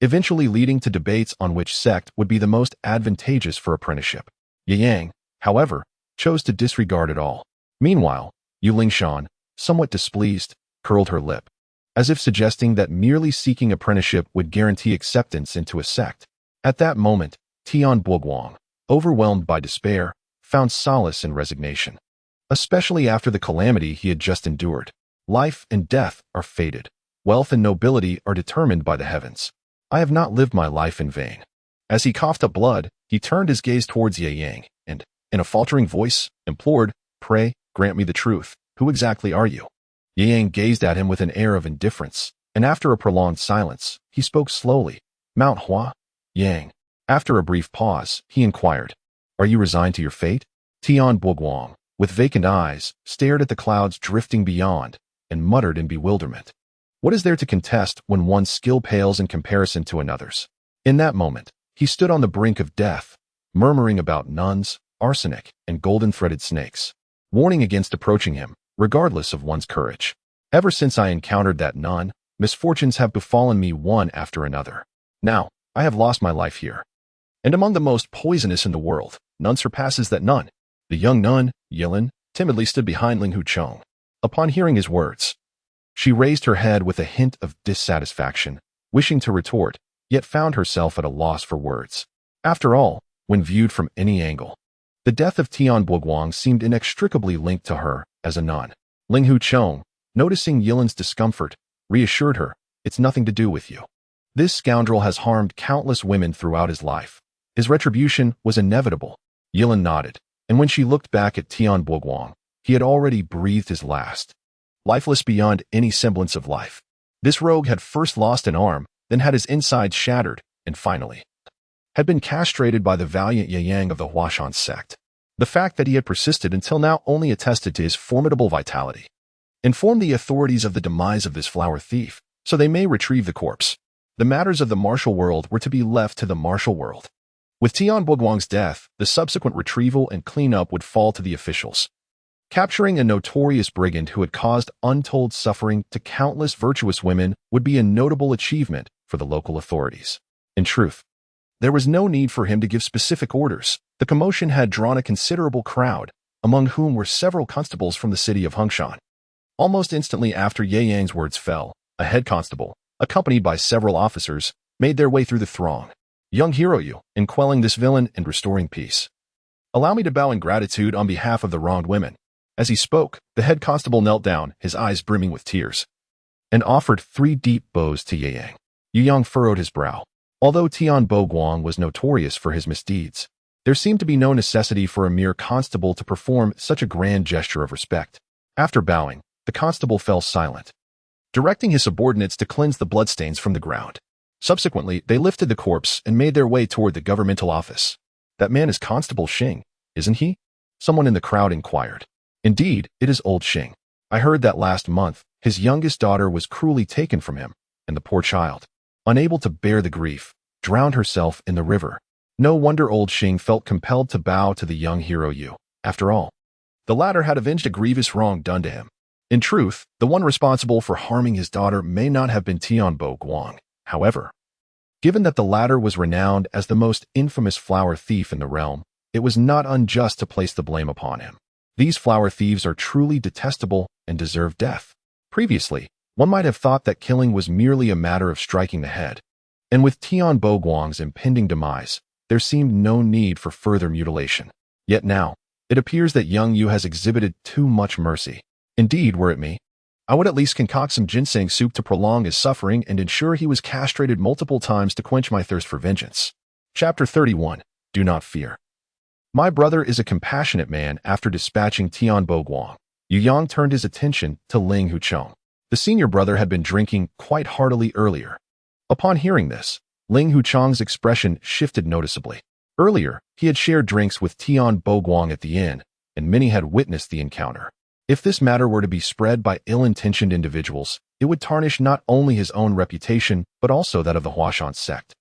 eventually leading to debates on which sect would be the most advantageous for apprenticeship. Ye Yang, however, chose to disregard it all. Meanwhile, Yu Lingshan, somewhat displeased, curled her lip, as if suggesting that merely seeking apprenticeship would guarantee acceptance into a sect. At that moment, Tian Buoguang, overwhelmed by despair, found solace in resignation. Especially after the calamity he had just endured. Life and death are fated. Wealth and nobility are determined by the heavens. I have not lived my life in vain. As he coughed up blood, he turned his gaze towards Ye Yang, and, in a faltering voice, implored, "Pray, grant me the truth. Who exactly are you?" Ye Yang gazed at him with an air of indifference, and after a prolonged silence, he spoke slowly. "Mount Hua, Yang." After a brief pause, he inquired, "Are you resigned to your fate?" Tian Buoguang, with vacant eyes, stared at the clouds drifting beyond, and muttered in bewilderment. What is there to contest when one's skill pales in comparison to another's? In that moment, he stood on the brink of death, murmuring about nuns, arsenic, and golden-threaded snakes, warning against approaching him, regardless of one's courage. Ever since I encountered that nun, misfortunes have befallen me one after another. Now, I have lost my life here. and among the most poisonous in the world. None surpasses that nun. The young nun, Yilin, timidly stood behind Ling Hucheng. Upon hearing his words, she raised her head with a hint of dissatisfaction, wishing to retort, yet found herself at a loss for words. After all, when viewed from any angle, the death of Tian Buoguang seemed inextricably linked to her as a nun. Ling Hucheng, noticing Yilin's discomfort, reassured her, "It's nothing to do with you. This scoundrel has harmed countless women throughout his life. His retribution was inevitable." Yilin nodded, and when she looked back at Tian Buoguang, he had already breathed his last. Lifeless beyond any semblance of life. This rogue had first lost an arm, then had his insides shattered, and finally had been castrated by the valiant Yang of the Huashan Sect. The fact that he had persisted until now only attested to his formidable vitality. Inform the authorities of the demise of this flower thief, so they may retrieve the corpse. The matters of the martial world were to be left to the martial world. With Tian Buoguang's death, the subsequent retrieval and cleanup would fall to the officials. Capturing a notorious brigand who had caused untold suffering to countless virtuous women would be a notable achievement for the local authorities. In truth, there was no need for him to give specific orders. The commotion had drawn a considerable crowd, among whom were several constables from the city of Huashan. Almost instantly after Yang's words fell, a head constable, accompanied by several officers, made their way through the throng. "Young hero you, in quelling this villain and restoring peace. Allow me to bow in gratitude on behalf of the wronged women." As he spoke, the head constable knelt down, his eyes brimming with tears, and offered 3 deep bows to Yang. Yang furrowed his brow. Although Tian Buoguang was notorious for his misdeeds, there seemed to be no necessity for a mere constable to perform such a grand gesture of respect. After bowing, the constable fell silent, directing his subordinates to cleanse the bloodstains from the ground. Subsequently, they lifted the corpse and made their way toward the governmental office. "That man is Constable Xing, isn't he?" someone in the crowd inquired. "Indeed, it is old Xing. I heard that last month, his youngest daughter was cruelly taken from him, and the poor child, unable to bear the grief, drowned herself in the river. No wonder old Xing felt compelled to bow to the young hero Yu. After all, the latter had avenged a grievous wrong done to him. In truth, the one responsible for harming his daughter may not have been Tian Buoguang. However, given that the latter was renowned as the most infamous flower thief in the realm, it was not unjust to place the blame upon him. These flower thieves are truly detestable and deserve death. Previously, one might have thought that killing was merely a matter of striking the head, and with Tian Buoguang's impending demise, there seemed no need for further mutilation. Yet now, it appears that young Yu has exhibited too much mercy. Indeed, were it me, I would at least concoct some ginseng soup to prolong his suffering and ensure he was castrated multiple times to quench my thirst for vengeance. Chapter 31. Do not fear. My brother is a compassionate man. After dispatching Tian Buoguang, Yu Yang turned his attention to Ling Hucheng. The senior brother had been drinking quite heartily earlier. Upon hearing this, Ling Hucheng's expression shifted noticeably. Earlier, he had shared drinks with Tian Buoguang at the inn, and many had witnessed the encounter. If this matter were to be spread by ill-intentioned individuals, it would tarnish not only his own reputation, but also that of the Huashan Sect.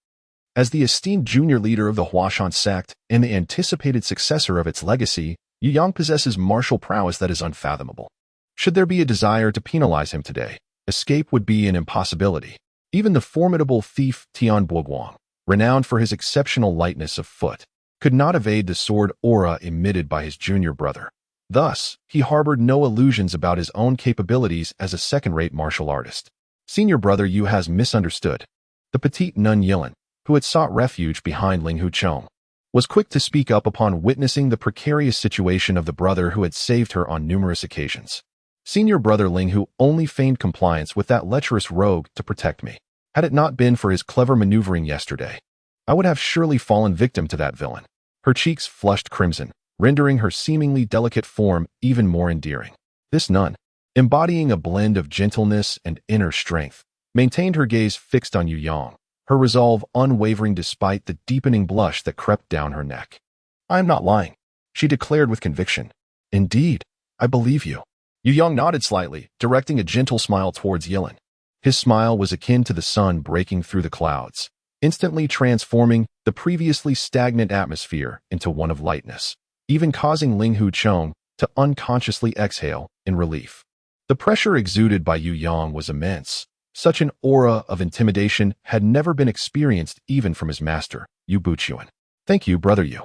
As the esteemed junior leader of the Huashan Sect and the anticipated successor of its legacy, Yu Yang possesses martial prowess that is unfathomable. Should there be a desire to penalize him today, escape would be an impossibility. Even the formidable thief Tian Buoguang, renowned for his exceptional lightness of foot, could not evade the sword aura emitted by his junior brother. Thus, he harbored no illusions about his own capabilities as a second-rate martial artist. Senior brother Yu has misunderstood. The petite nun Yilin, who had sought refuge behind Ling Hucheng, was quick to speak up upon witnessing the precarious situation of the brother who had saved her on numerous occasions. Senior brother Ling Hu only feigned compliance with that lecherous rogue to protect me. Had it not been for his clever maneuvering yesterday, I would have surely fallen victim to that villain. Her cheeks flushed crimson, rendering her seemingly delicate form even more endearing. This nun, embodying a blend of gentleness and inner strength, maintained her gaze fixed on Yu Yang, her resolve unwavering despite the deepening blush that crept down her neck. "I am not lying," she declared with conviction. "Indeed, I believe you." Yu Yang nodded slightly, directing a gentle smile towards Yilin. His smile was akin to the sun breaking through the clouds, instantly transforming the previously stagnant atmosphere into one of lightness, even causing Ling Hucheng to unconsciously exhale in relief. The pressure exuded by Yu Yang was immense. Such an aura of intimidation had never been experienced even from his master, Yu Buchuan. Thank you, brother Yu.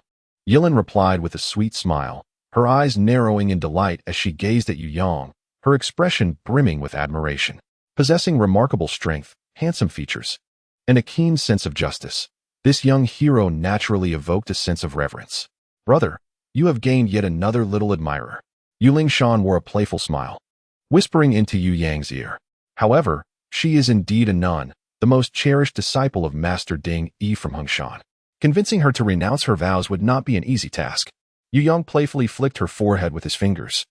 Yilin replied with a sweet smile, her eyes narrowing in delight as she gazed at Yu Yang, her expression brimming with admiration. Possessing remarkable strength, handsome features, and a keen sense of justice, this young hero naturally evoked a sense of reverence. Brother, you have gained yet another little admirer. Yu Lingshan wore a playful smile, whispering into Yu Yang's ear. However, she is indeed a nun, the most cherished disciple of Master Ding Yi from Huashan. Convincing her to renounce her vows would not be an easy task. Yu Yang playfully flicked her forehead with his fingers,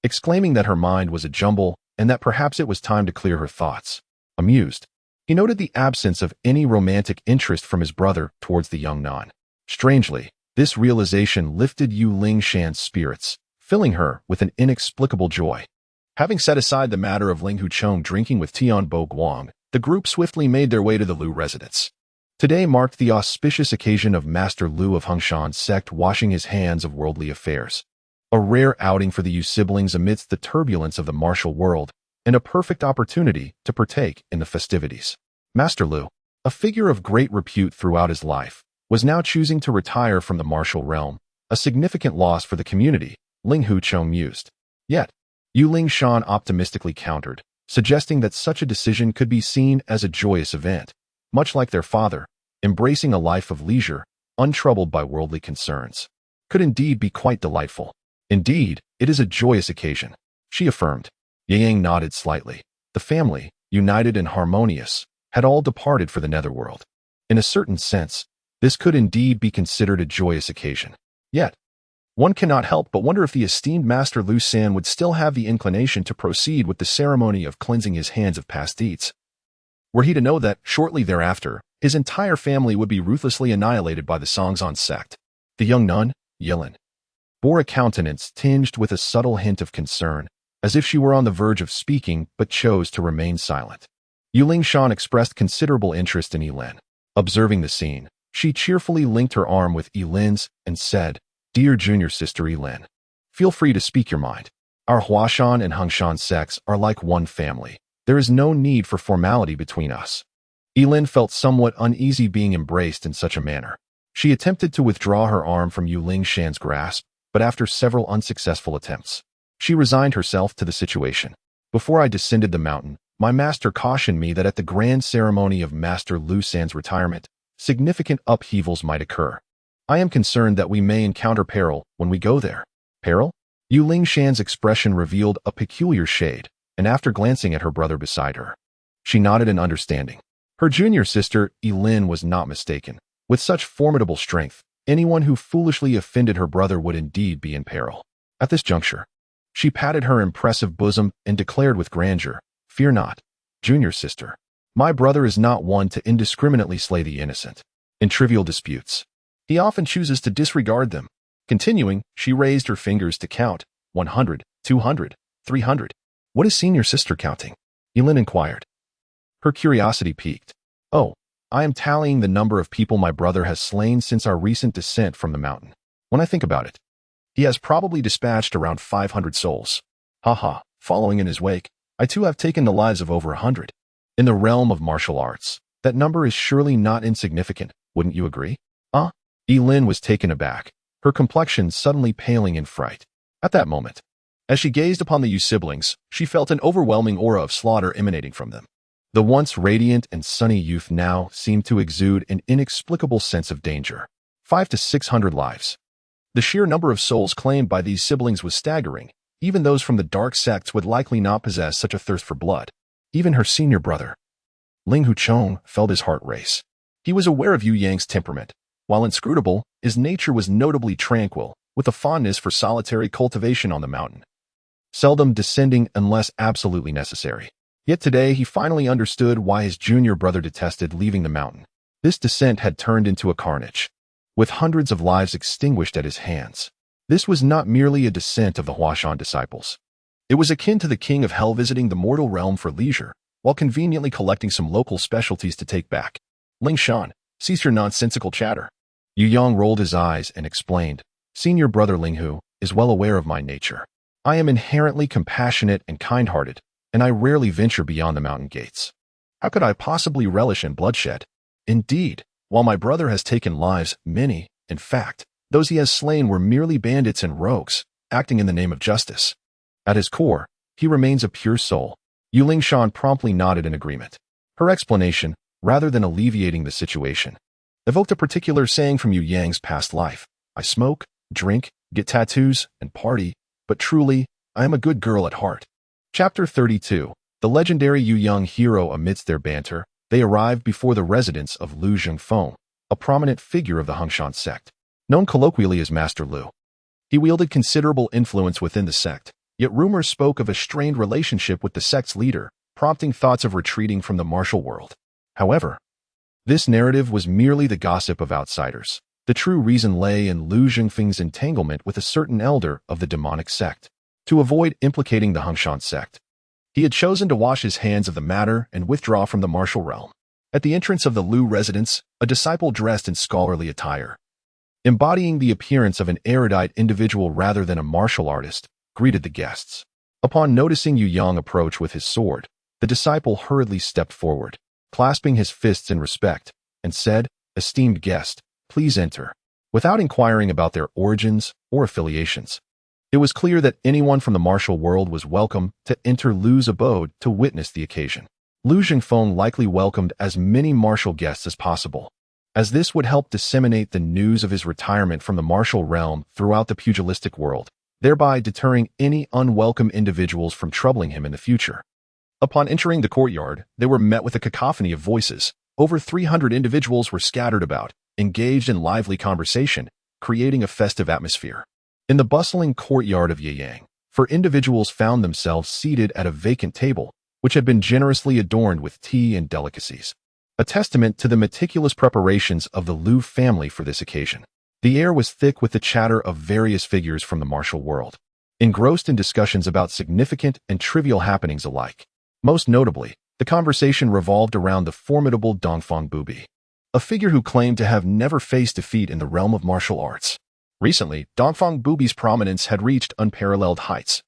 exclaiming that her mind was a jumble and that perhaps it was time to clear her thoughts. Amused, he noted the absence of any romantic interest from his brother towards the young nun. Strangely, this realization lifted Yu Lingshan's spirits, filling her with an inexplicable joy. Having set aside the matter of Ling Huchong drinking with Tian Bo Guang, the group swiftly made their way to the Lu residence. Today marked the auspicious occasion of Master Lu of Huashan Sect washing his hands of worldly affairs. A rare outing for the Yu siblings amidst the turbulence of the martial world, and a perfect opportunity to partake in the festivities. Master Lu, a figure of great repute throughout his life, was now choosing to retire from the martial realm, a significant loss for the community, Ling Huchong mused. Yet, Yu Lingshan optimistically countered, suggesting that such a decision could be seen as a joyous event, much like their father, embracing a life of leisure, untroubled by worldly concerns. Could indeed be quite delightful. Indeed, it is a joyous occasion, she affirmed. Yang nodded slightly. The family, united and harmonious, had all departed for the netherworld. In a certain sense, this could indeed be considered a joyous occasion. Yet, one cannot help but wonder if the esteemed Master Lu San would still have the inclination to proceed with the ceremony of cleansing his hands of past deeds. Were he to know that, shortly thereafter, his entire family would be ruthlessly annihilated by the Huashan Sect. The young nun, Yilin, bore a countenance tinged with a subtle hint of concern, as if she were on the verge of speaking but chose to remain silent. Yu Lingshan expressed considerable interest in Yilin. Observing the scene, she cheerfully linked her arm with Yilin's and said, "Dear junior sister Yilin, feel free to speak your mind. Our Huashan and Huashan sects are like one family. There is no need for formality between us." Yilin felt somewhat uneasy being embraced in such a manner. She attempted to withdraw her arm from Yu Lingshan's grasp, but after several unsuccessful attempts, she resigned herself to the situation. Before I descended the mountain, my master cautioned me that at the grand ceremony of Master Lu San's retirement, significant upheavals might occur. I am concerned that we may encounter peril when we go there. Peril? Yu Lingshan's expression revealed a peculiar shade, and after glancing at her brother beside her, she nodded in understanding. Her junior sister, Yilin, was not mistaken. With such formidable strength, anyone who foolishly offended her brother would indeed be in peril. At this juncture, she patted her impressive bosom and declared with grandeur, "Fear not, junior sister. My brother is not one to indiscriminately slay the innocent. In trivial disputes, he often chooses to disregard them." Continuing, she raised her fingers to count 100, 200, 300. "What is senior sister counting?" Yilin inquired. Her curiosity piqued. "Oh, I am tallying the number of people my brother has slain since our recent descent from the mountain. When I think about it, he has probably dispatched around 500 souls. Haha, following in his wake, I too have taken the lives of over 100. In the realm of martial arts, that number is surely not insignificant, wouldn't you agree?" Yilin was taken aback, her complexion suddenly paling in fright. At that moment, as she gazed upon the Yu siblings, she felt an overwhelming aura of slaughter emanating from them. The once radiant and sunny youth now seemed to exude an inexplicable sense of danger. 500 to 600 lives. The sheer number of souls claimed by these siblings was staggering. Even those from the dark sects would likely not possess such a thirst for blood. Even her senior brother, Ling Huchong, felt his heart race. He was aware of Yu Yang's temperament. While inscrutable, his nature was notably tranquil, with a fondness for solitary cultivation on the mountain, seldom descending unless absolutely necessary. Yet today he finally understood why his junior brother detested leaving the mountain. This descent had turned into a carnage, with hundreds of lives extinguished at his hands. This was not merely a descent of the Huashan disciples. It was akin to the king of hell visiting the mortal realm for leisure, while conveniently collecting some local specialties to take back. "Lingshan, cease your nonsensical chatter." Yu Yang rolled his eyes and explained, "Senior brother Linghu is well aware of my nature. I am inherently compassionate and kind-hearted, and I rarely venture beyond the mountain gates. How could I possibly relish in bloodshed? Indeed, while my brother has taken lives, many, In fact, those he has slain were merely bandits and rogues, acting in the name of justice. At his core, he remains a pure soul. Yu Lingshan promptly nodded in agreement. Her explanation, rather than alleviating the situation, evoked a particular saying from Yu Yang's past life. I smoke, drink, get tattoos, and party, but truly, I am a good girl at heart. Chapter 32. The legendary Yu Yang hero. Amidst their banter, they arrived before the residence of Lu Zhengfeng, a prominent figure of the Huashan Sect, known colloquially as Master Lu. He wielded considerable influence within the sect, yet rumors spoke of a strained relationship with the sect's leader, prompting thoughts of retreating from the martial world. However, this narrative was merely the gossip of outsiders. The true reason lay in Lu Zhengfeng's entanglement with a certain elder of the demonic sect. To avoid implicating the Huashan Sect, he had chosen to wash his hands of the matter and withdraw from the martial realm. At the entrance of the Lu residence, a disciple dressed in scholarly attire, embodying the appearance of an erudite individual rather than a martial artist, greeted the guests. Upon noticing Yu Yang approach with his sword, the disciple hurriedly stepped forward, clasping his fists in respect, and said, Esteemed guest, please enter. Without inquiring about their origins or affiliations, it was clear that anyone from the martial world was welcome to enter Lu's abode to witness the occasion. Lu Zhengfeng likely welcomed as many martial guests as possible, as this would help disseminate the news of his retirement from the martial realm throughout the pugilistic world, thereby deterring any unwelcome individuals from troubling him in the future. Upon entering the courtyard, they were met with a cacophony of voices. Over 300 individuals were scattered about, engaged in lively conversation, creating a festive atmosphere. In the bustling courtyard of Yiyang, individuals found themselves seated at a vacant table, which had been generously adorned with tea and delicacies, a testament to the meticulous preparations of the Lu family for this occasion. The air was thick with the chatter of various figures from the martial world, engrossed in discussions about significant and trivial happenings alike. Most notably, the conversation revolved around the formidable Dongfang Bubi, a figure who claimed to have never faced defeat in the realm of martial arts. Recently, Dongfang Bubi's prominence had reached unparalleled heights.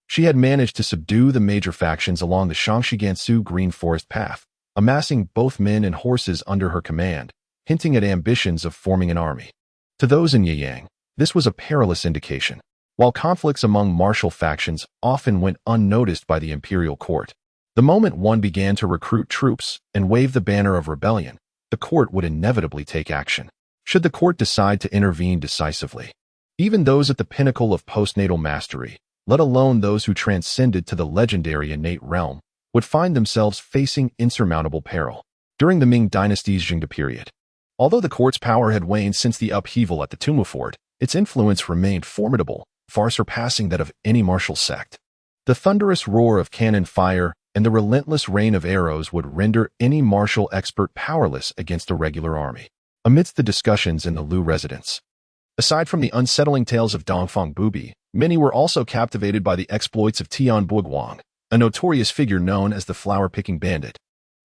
She had managed to subdue the major factions along the Shangshigansu Green Forest path, amassing both men and horses under her command, hinting at ambitions of forming an army. To those in Yiyang, this was a perilous indication. While conflicts among martial factions often went unnoticed by the imperial court, the moment one began to recruit troops and wave the banner of rebellion, the court would inevitably take action. Should the court decide to intervene decisively, even those at the pinnacle of postnatal mastery, let alone those who transcended to the legendary innate realm, would find themselves facing insurmountable peril. During the Ming dynasty's Jingde period, although the court's power had waned since the upheaval at the Tumu Fort, its influence remained formidable, far surpassing that of any martial sect. The thunderous roar of cannon fire and the relentless rain of arrows would render any martial expert powerless against a regular army. Amidst the discussions in the Lu residence, aside from the unsettling tales of Dongfang Bubi, many were also captivated by the exploits of Tian Buguang, a notorious figure known as the flower-picking bandit.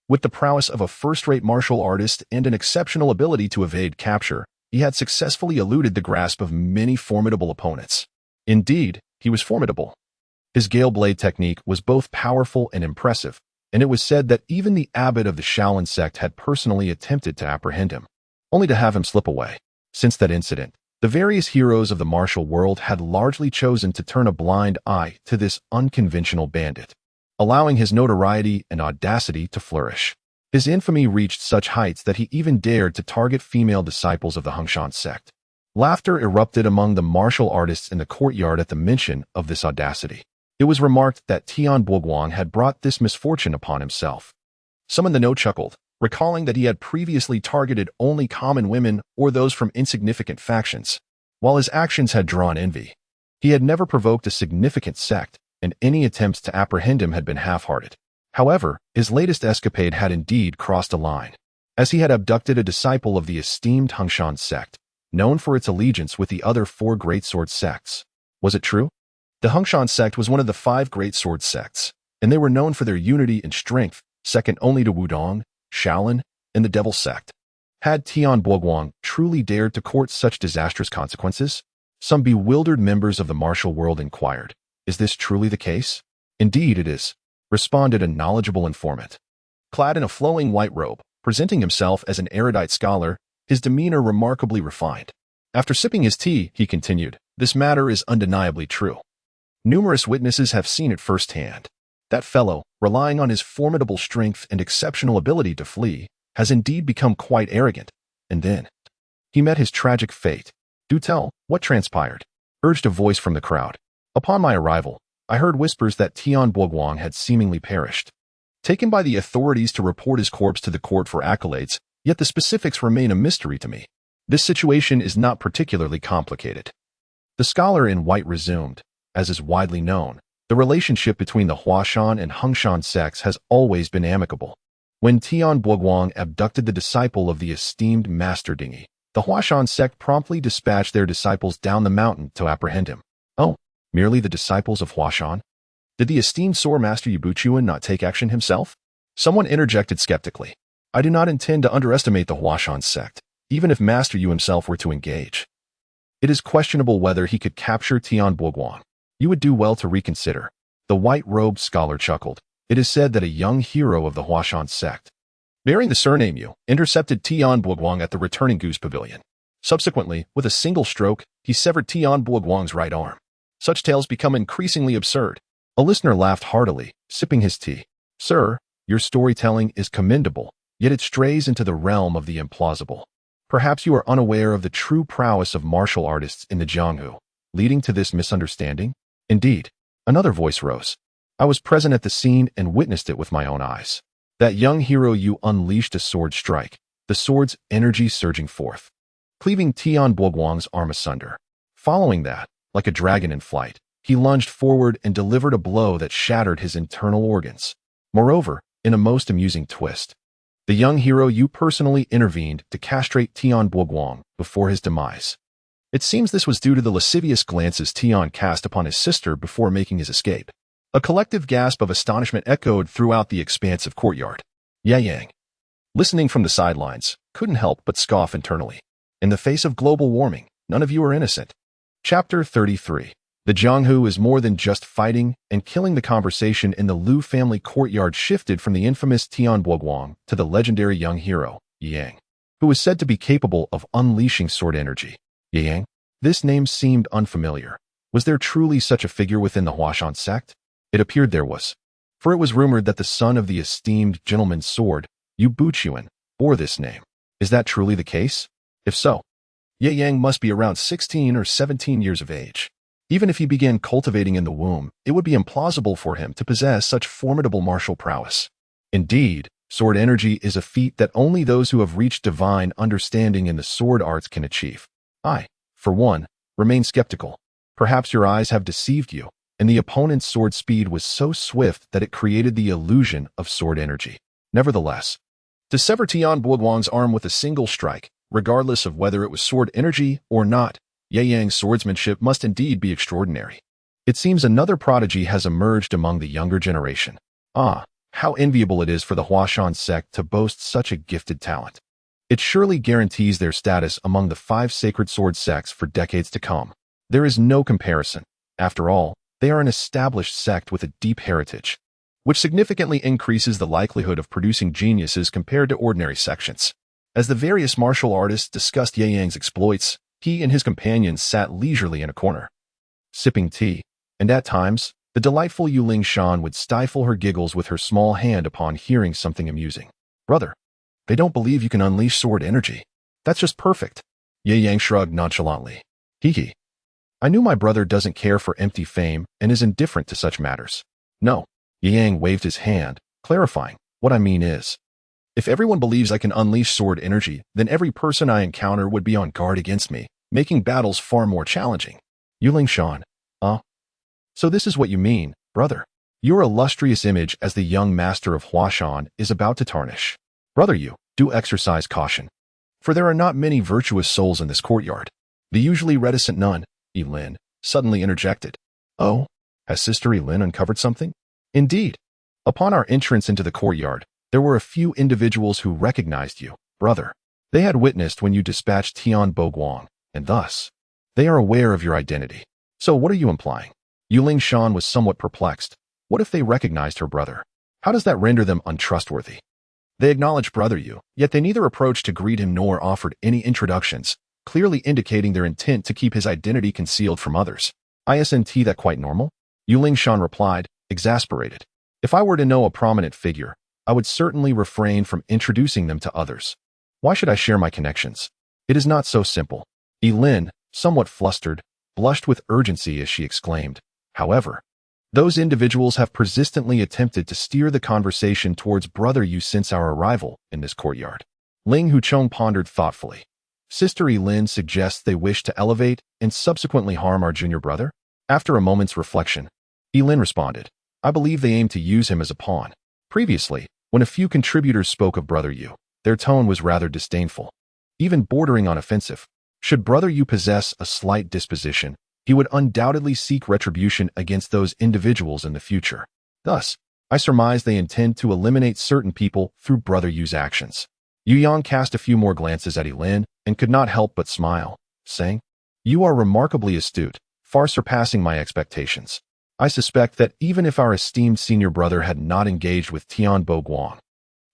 With the prowess of a first-rate martial artist and an exceptional ability to evade capture, he had successfully eluded the grasp of many formidable opponents. Indeed, he was formidable. His gale blade technique was both powerful and impressive, and it was said that even the abbot of the Shaolin sect had personally attempted to apprehend him, only to have him slip away. Since that incident, the various heroes of the martial world had largely chosen to turn a blind eye to this unconventional bandit, allowing his notoriety and audacity to flourish. His infamy reached such heights that he even dared to target female disciples of the Huashan sect. Laughter erupted among the martial artists in the courtyard at the mention of this audacity. It was remarked that Tian Buguang had brought this misfortune upon himself. Some in the know chuckled, recalling that he had previously targeted only common women or those from insignificant factions. While his actions had drawn envy, he had never provoked a significant sect, and any attempts to apprehend him had been half-hearted. However, his latest escapade had indeed crossed a line, as he had abducted a disciple of the esteemed Huashan sect, known for its allegiance with the other 4 great sword sects. Was it true? The Huashan sect was one of the 5 great sword sects, and they were known for their unity and strength, second only to Wudong, Shaolin, and the Devil Sect. Had Tian Buguang truly dared to court such disastrous consequences? Some bewildered members of the martial world inquired, is this truly the case? Indeed it is, responded a knowledgeable informant. Clad in a flowing white robe, presenting himself as an erudite scholar, his demeanor remarkably refined. After sipping his tea, he continued, "This matter is undeniably true. Numerous witnesses have seen it firsthand. That fellow, relying on his formidable strength and exceptional ability to flee, has indeed become quite arrogant. And then he met his tragic fate. Do tell, what transpired?" urged a voice from the crowd. "Upon my arrival, I heard whispers that Tian Boguang had seemingly perished. Taken by the authorities to report his corpse to the court for accolades, yet the specifics remain a mystery to me. This situation is not particularly complicated." The scholar in white resumed, "As is widely known, the relationship between the Huashan and Huashan sects has always been amicable. When Tian Boguang abducted the disciple of the esteemed Master Dingy, the Huashan sect promptly dispatched their disciples down the mountain to apprehend him." "Oh, merely the disciples of Huashan? Did the esteemed Sword Master Yubuchuan not take action himself?" Someone interjected skeptically. "I do not intend to underestimate the Huashan sect, even if Master Yu himself were to engage. It is questionable whether he could capture Tian Boguang. You would do well to reconsider." The white-robed scholar chuckled. "It is said that a young hero of the Huashan sect, bearing the surname Yu, intercepted Tian Boguang at the returning Goose Pavilion. Subsequently, with a single stroke, he severed Tian Boguang's right arm. Such tales become increasingly absurd." A listener laughed heartily, sipping his tea. "Sir, your storytelling is commendable, yet it strays into the realm of the implausible. Perhaps you are unaware of the true prowess of martial artists in the Jianghu, leading to this misunderstanding?" "Indeed." Another voice rose. "I was present at the scene and witnessed it with my own eyes. That young hero Yu unleashed a sword strike, the sword's energy surging forth, cleaving Tian Boguang's arm asunder. Following that, like a dragon in flight, he lunged forward and delivered a blow that shattered his internal organs. Moreover, in a most amusing twist, the young hero Yu personally intervened to castrate Tian Boguang before his demise. It seems this was due to the lascivious glances Tian cast upon his sister before making his escape." A collective gasp of astonishment echoed throughout the expansive courtyard. Ye Yang, listening from the sidelines, couldn't help but scoff internally. In the face of global warming, none of you are innocent. Chapter 33. The Jianghu is more than just fighting and killing. The conversation in the Liu family courtyard shifted from the infamous Tian Boguang to the legendary young hero, Ye Yang, who was said to be capable of unleashing sword energy. Ye Yang? This name seemed unfamiliar. Was there truly such a figure within the Huashan sect? It appeared there was, for it was rumored that the son of the esteemed gentleman's sword, Yu Buchuan, bore this name. Is that truly the case? If so, Ye Yang must be around 16 or 17 years of age. Even if he began cultivating in the womb, it would be implausible for him to possess such formidable martial prowess. Indeed, sword energy is a feat that only those who have reached divine understanding in the sword arts can achieve. I, for one, remain skeptical. Perhaps your eyes have deceived you, and the opponent's sword speed was so swift that it created the illusion of sword energy. Nevertheless, to sever Tian Boguang's arm with a single strike, regardless of whether it was sword energy or not, Ye Yang's swordsmanship must indeed be extraordinary. It seems another prodigy has emerged among the younger generation. Ah, how enviable it is for the Huashan sect to boast such a gifted talent. It surely guarantees their status among the 5 sacred sword sects for decades to come. There is no comparison. After all, they are an established sect with a deep heritage, which significantly increases the likelihood of producing geniuses compared to ordinary sections. As the various martial artists discussed Ye Yang's exploits, he and his companions sat leisurely in a corner, sipping tea, and at times, the delightful Yuling Shan would stifle her giggles with her small hand upon hearing something amusing. "Brother, they don't believe you can unleash sword energy. That's just perfect." Ye Yang shrugged nonchalantly. "Hee. I knew my brother doesn't care for empty fame and is indifferent to such matters." "No." Ye Yang waved his hand, clarifying, "What I mean is, if everyone believes I can unleash sword energy, then every person I encounter would be on guard against me, making battles far more challenging." Yuling Shan, So this is what you mean, brother. Your illustrious image as the young master of Huashan is about to tarnish. Brother Yu, do exercise caution, for there are not many virtuous souls in this courtyard. The usually reticent nun, Elin, suddenly interjected. "Oh, has Sister Elin uncovered something?" "Indeed. Upon our entrance into the courtyard, there were a few individuals who recognized you, brother. They had witnessed when you dispatched Tian Boguang, and thus, they are aware of your identity. So what are you implying?" Yuling Shan was somewhat perplexed. What if they recognized her brother? How does that render them untrustworthy? They acknowledged brother Yu, yet they neither approached to greet him nor offered any introductions, clearly indicating their intent to keep his identity concealed from others. Isn't that quite normal? Yu Lingshan replied, exasperated. If I were to know a prominent figure, I would certainly refrain from introducing them to others. Why should I share my connections? It is not so simple. Lin, somewhat flustered, blushed with urgency as she exclaimed. However, those individuals have persistently attempted to steer the conversation towards Brother Yu since our arrival in this courtyard. Ling Huchong pondered thoughtfully. Sister Lin suggests they wish to elevate and subsequently harm our junior brother? After a moment's reflection, Lin responded, I believe they aim to use him as a pawn. Previously, when a few contributors spoke of Brother Yu, their tone was rather disdainful, even bordering on offensive. Should Brother Yu possess a slight disposition, he would undoubtedly seek retribution against those individuals in the future. Thus, I surmise they intend to eliminate certain people through Brother Yu's actions. Yu Yang cast a few more glances at Lin and could not help but smile, saying, You are remarkably astute, far surpassing my expectations. I suspect that even if our esteemed senior brother had not engaged with Tian Bo Guang,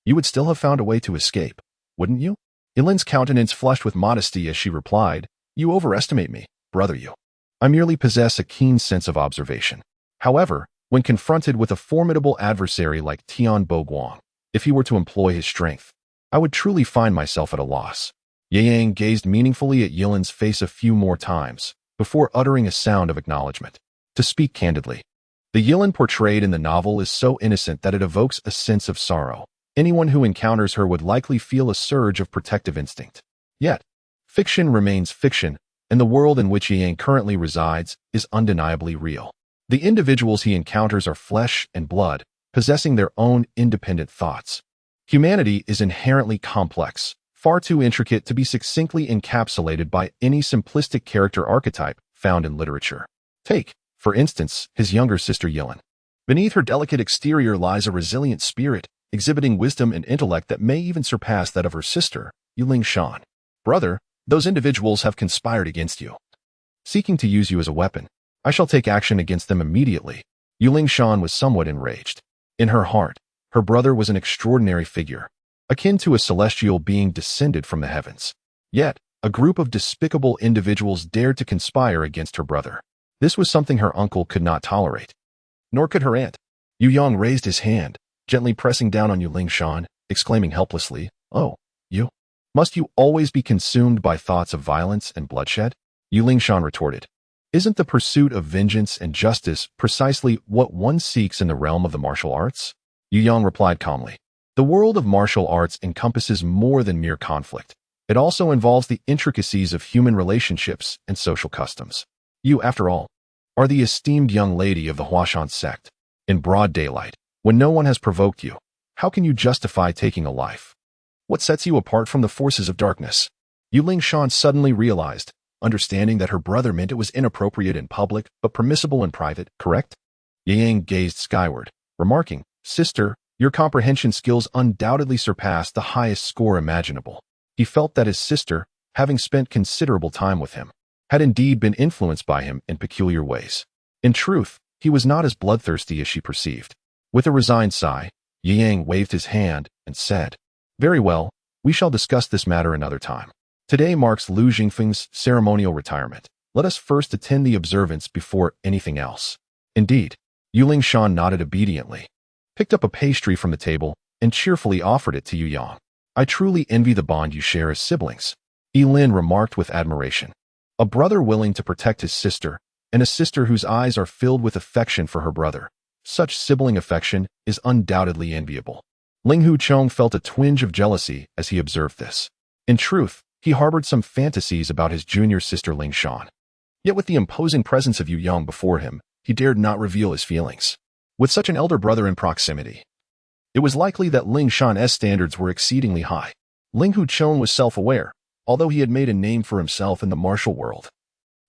you would still have found a way to escape, wouldn't you? Lin's countenance flushed with modesty as she replied, You overestimate me, Brother Yu. I merely possess a keen sense of observation. However, when confronted with a formidable adversary like Tian Bo Guang, if he were to employ his strength, I would truly find myself at a loss. Yang gazed meaningfully at Yilin's face a few more times, before uttering a sound of acknowledgement. To speak candidly, the Yilin portrayed in the novel is so innocent that it evokes a sense of sorrow. Anyone who encounters her would likely feel a surge of protective instinct. Yet, fiction remains fiction, and the world in which Yang currently resides is undeniably real. The individuals he encounters are flesh and blood, possessing their own independent thoughts. Humanity is inherently complex, far too intricate to be succinctly encapsulated by any simplistic character archetype found in literature. Take, for instance, his younger sister Yilin. Beneath her delicate exterior lies a resilient spirit, exhibiting wisdom and intellect that may even surpass that of her sister, Yu Lingshan. Brother, those individuals have conspired against you, seeking to use you as a weapon. I shall take action against them immediately. Yu Lingshan was somewhat enraged. In her heart, her brother was an extraordinary figure, akin to a celestial being descended from the heavens. Yet, a group of despicable individuals dared to conspire against her brother. This was something her uncle could not tolerate. Nor could her aunt. Yu Yang raised his hand, gently pressing down on Yu Lingshan, exclaiming helplessly, Oh, you? Must you always be consumed by thoughts of violence and bloodshed? Yu Lingshan retorted, Isn't the pursuit of vengeance and justice precisely what one seeks in the realm of the martial arts? Yu Yang replied calmly, The world of martial arts encompasses more than mere conflict. It also involves the intricacies of human relationships and social customs. You, after all, are the esteemed young lady of the Huashan Sect. In broad daylight, when no one has provoked you, how can you justify taking a life? What sets you apart from the forces of darkness? Yu Lingshan suddenly realized, understanding that her brother meant it was inappropriate in public but permissible in private, correct? Yang gazed skyward, remarking, Sister, your comprehension skills undoubtedly surpass the highest score imaginable. He felt that his sister, having spent considerable time with him, had indeed been influenced by him in peculiar ways. In truth, he was not as bloodthirsty as she perceived. With a resigned sigh, Yang waved his hand and said, Very well, we shall discuss this matter another time. Today marks Lu Jingfeng's ceremonial retirement. Let us first attend the observance before anything else. Indeed, Yu Lingshan nodded obediently, picked up a pastry from the table, and cheerfully offered it to Yu Yang. I truly envy the bond you share as siblings, Lin remarked with admiration. A brother willing to protect his sister, and a sister whose eyes are filled with affection for her brother. Such sibling affection is undoubtedly enviable. Ling Huchong felt a twinge of jealousy as he observed this. In truth, he harbored some fantasies about his junior sister Lingshan. Yet with the imposing presence of Yu Yang before him, he dared not reveal his feelings. With such an elder brother in proximity, it was likely that Lingshan's standards were exceedingly high. Ling Huchong was self-aware, although he had made a name for himself in the martial world.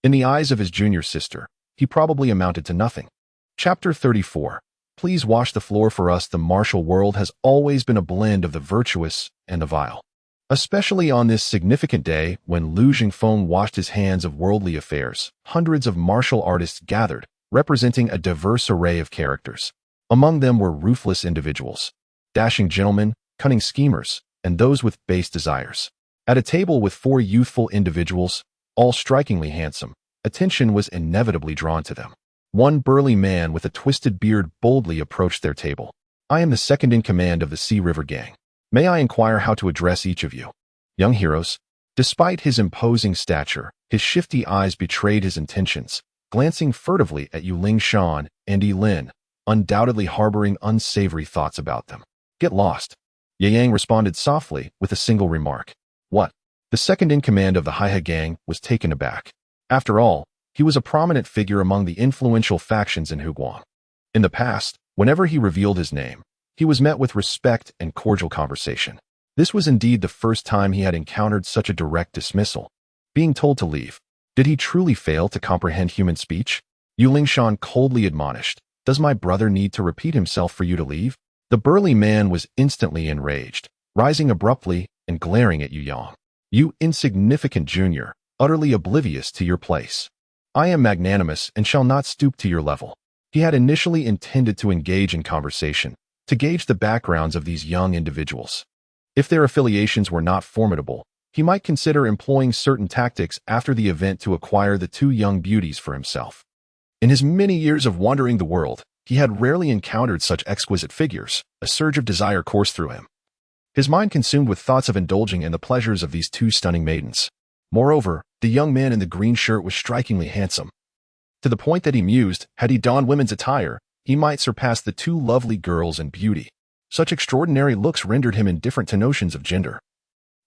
In the eyes of his junior sister, he probably amounted to nothing. Chapter 34. Please wash the floor for us. The martial world has always been a blend of the virtuous and the vile. Especially on this significant day when Lu Jingfeng washed his hands of worldly affairs, hundreds of martial artists gathered, representing a diverse array of characters. Among them were ruthless individuals, dashing gentlemen, cunning schemers, and those with base desires. At a table with 4 youthful individuals, all strikingly handsome, attention was inevitably drawn to them. One burly man with a twisted beard boldly approached their table. "I am the second in command of the Sea River Gang. May I inquire how to address each of you?" Young heroes. Despite his imposing stature, his shifty eyes betrayed his intentions, glancing furtively at Yuling Shan and Yi Lin, undoubtedly harboring unsavory thoughts about them. "Get lost." Yang responded softly with a single remark. "What?" The second in command of the Haihe Gang was taken aback. After all, he was a prominent figure among the influential factions in Huguang. In the past, whenever he revealed his name, he was met with respect and cordial conversation. This was indeed the first time he had encountered such a direct dismissal. Being told to leave. Did he truly fail to comprehend human speech? Yuling Shan coldly admonished, "Does my brother need to repeat himself for you to leave?" The burly man was instantly enraged, rising abruptly and glaring at Yu Yang. "You insignificant junior, utterly oblivious to your place. I am magnanimous and shall not stoop to your level." He had initially intended to engage in conversation, to gauge the backgrounds of these young individuals. If their affiliations were not formidable, he might consider employing certain tactics after the event to acquire the 2 young beauties for himself. In his many years of wandering the world, he had rarely encountered such exquisite figures. A surge of desire coursed through him, his mind consumed with thoughts of indulging in the pleasures of these 2 stunning maidens. Moreover, the young man in the green shirt was strikingly handsome, to the point that he mused, had he donned women's attire, he might surpass the 2 lovely girls in beauty. Such extraordinary looks rendered him indifferent to notions of gender.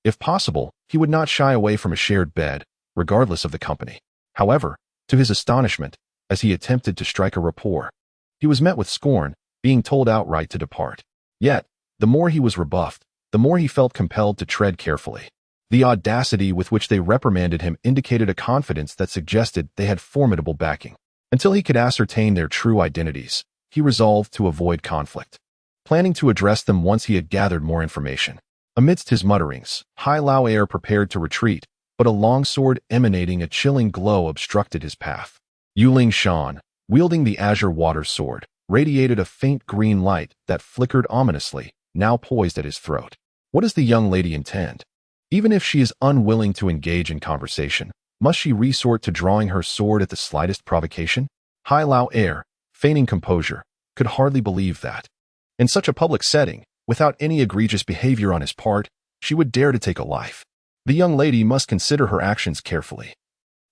If possible, he would not shy away from a shared bed, regardless of the company. However, to his astonishment, as he attempted to strike a rapport, he was met with scorn, being told outright to depart. Yet, the more he was rebuffed, the more he felt compelled to tread carefully. The audacity with which they reprimanded him indicated a confidence that suggested they had formidable backing. Until he could ascertain their true identities, he resolved to avoid conflict, planning to address them once he had gathered more information. Amidst his mutterings, Hai Lao Air prepared to retreat, but a long sword emanating a chilling glow obstructed his path. Yuling Shan, wielding the azure water sword, radiated a faint green light that flickered ominously, now poised at his throat. What does the young lady intend? Even if she is unwilling to engage in conversation, must she resort to drawing her sword at the slightest provocation? Hai Lao Air, feigning composure, could hardly believe that, in such a public setting, without any egregious behavior on his part, she would dare to take a life. The young lady must consider her actions carefully.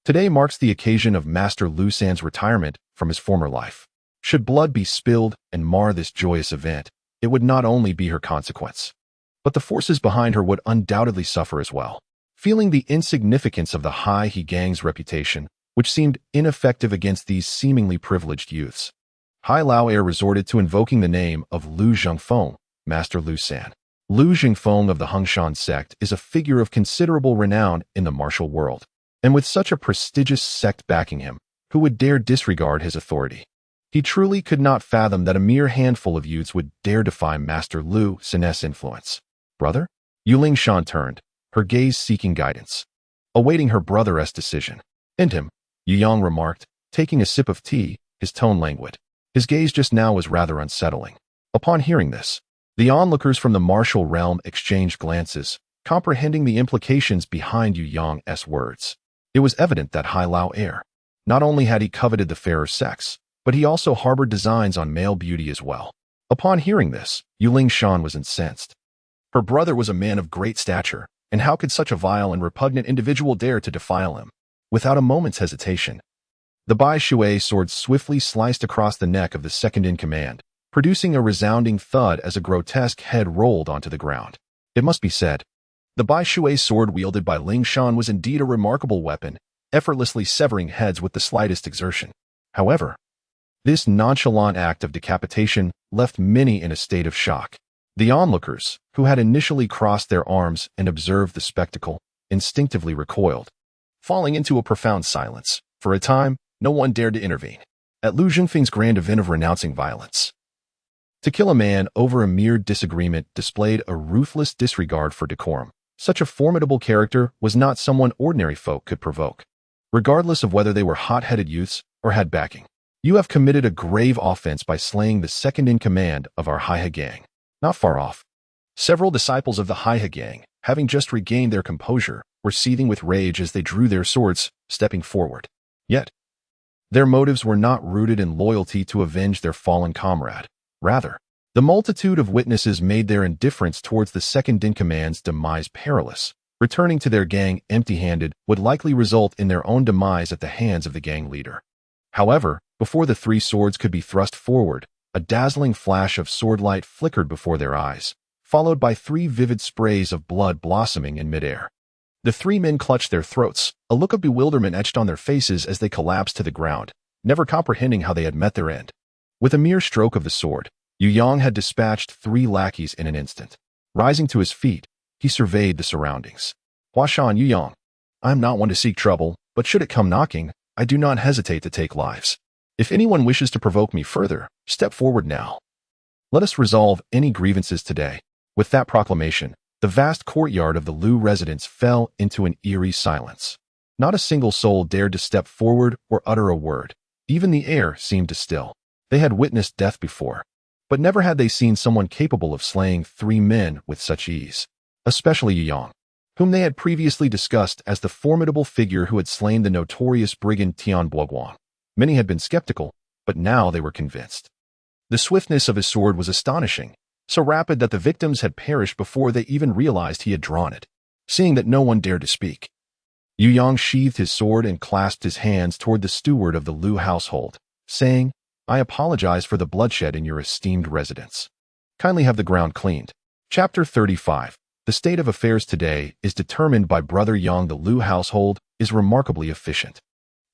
Today marks the occasion of Master Lu San's retirement from his former life. Should blood be spilled and mar this joyous event, it would not only be her consequence, but the forces behind her would undoubtedly suffer as well. Feeling the insignificance of the Haihe Gang's reputation, which seemed ineffective against these seemingly privileged youths, Hai Lao Air resorted to invoking the name of Lu Zhengfeng, Master Lu San. Lu Zhengfeng of the Huashan Sect is a figure of considerable renown in the martial world, and with such a prestigious sect backing him, who would dare disregard his authority? He truly could not fathom that a mere handful of youths would dare defy Master Lu San's influence. "Brother?" Yuling Shan turned, her gaze seeking guidance, awaiting her brother's decision. "And him," Yu Yang remarked, taking a sip of tea, his tone languid. His gaze just now was rather unsettling. Upon hearing this, the onlookers from the martial realm exchanged glances, comprehending the implications behind Yu Yang's words. It was evident that Hai Lao Air, not only had he coveted the fairer sex, but he also harbored designs on male beauty as well. Upon hearing this, Yuling Shan was incensed. Her brother was a man of great stature, and how could such a vile and repugnant individual dare to defile him? Without a moment's hesitation, the Bai Shui sword swiftly sliced across the neck of the second-in-command, producing a resounding thud as a grotesque head rolled onto the ground. It must be said, the Bai Shui sword wielded by Ling Shan was indeed a remarkable weapon, effortlessly severing heads with the slightest exertion. However, this nonchalant act of decapitation left many in a state of shock. The onlookers, who had initially crossed their arms and observed the spectacle, instinctively recoiled, falling into a profound silence. For a time, no one dared to intervene. At Lu Zhengfeng's grand event of renouncing violence, to kill a man over a mere disagreement displayed a ruthless disregard for decorum. Such a formidable character was not someone ordinary folk could provoke, regardless of whether they were hot-headed youths or had backing. "You have committed a grave offense by slaying the second-in-command of our Haihe Gang." Not far off, several disciples of the Haihe Gang having just regained their composure, were seething with rage as they drew their swords, stepping forward. Yet, their motives were not rooted in loyalty to avenge their fallen comrade. Rather, the multitude of witnesses made their indifference towards the second-in-command's demise perilous. Returning to their gang empty-handed would likely result in their own demise at the hands of the gang leader. However, before the three swords could be thrust forward, a dazzling flash of swordlight flickered before their eyes, followed by three vivid sprays of blood blossoming in midair. The three men clutched their throats, a look of bewilderment etched on their faces as they collapsed to the ground, never comprehending how they had met their end. With a mere stroke of the sword, Yu Yang had dispatched three lackeys in an instant. Rising to his feet, he surveyed the surroundings. Huashan Yu Yang, I am not one to seek trouble, but should it come knocking, I do not hesitate to take lives. If anyone wishes to provoke me further, step forward now. Let us resolve any grievances today. With that proclamation, the vast courtyard of the Lu residence fell into an eerie silence. Not a single soul dared to step forward or utter a word. Even the air seemed to still. They had witnessed death before, but never had they seen someone capable of slaying three men with such ease. Especially Yu Yang, whom they had previously discussed as the formidable figure who had slain the notorious brigand Tian Buoguang. Many had been skeptical, but now they were convinced. The swiftness of his sword was astonishing, so rapid that the victims had perished before they even realized he had drawn it. Seeing that no one dared to speak, Yu Yang sheathed his sword and clasped his hands toward the steward of the Lu household, saying, I apologize for the bloodshed in your esteemed residence. Kindly have the ground cleaned. Chapter 35. The state of affairs today is determined by Brother Yang. The Lu household is remarkably efficient.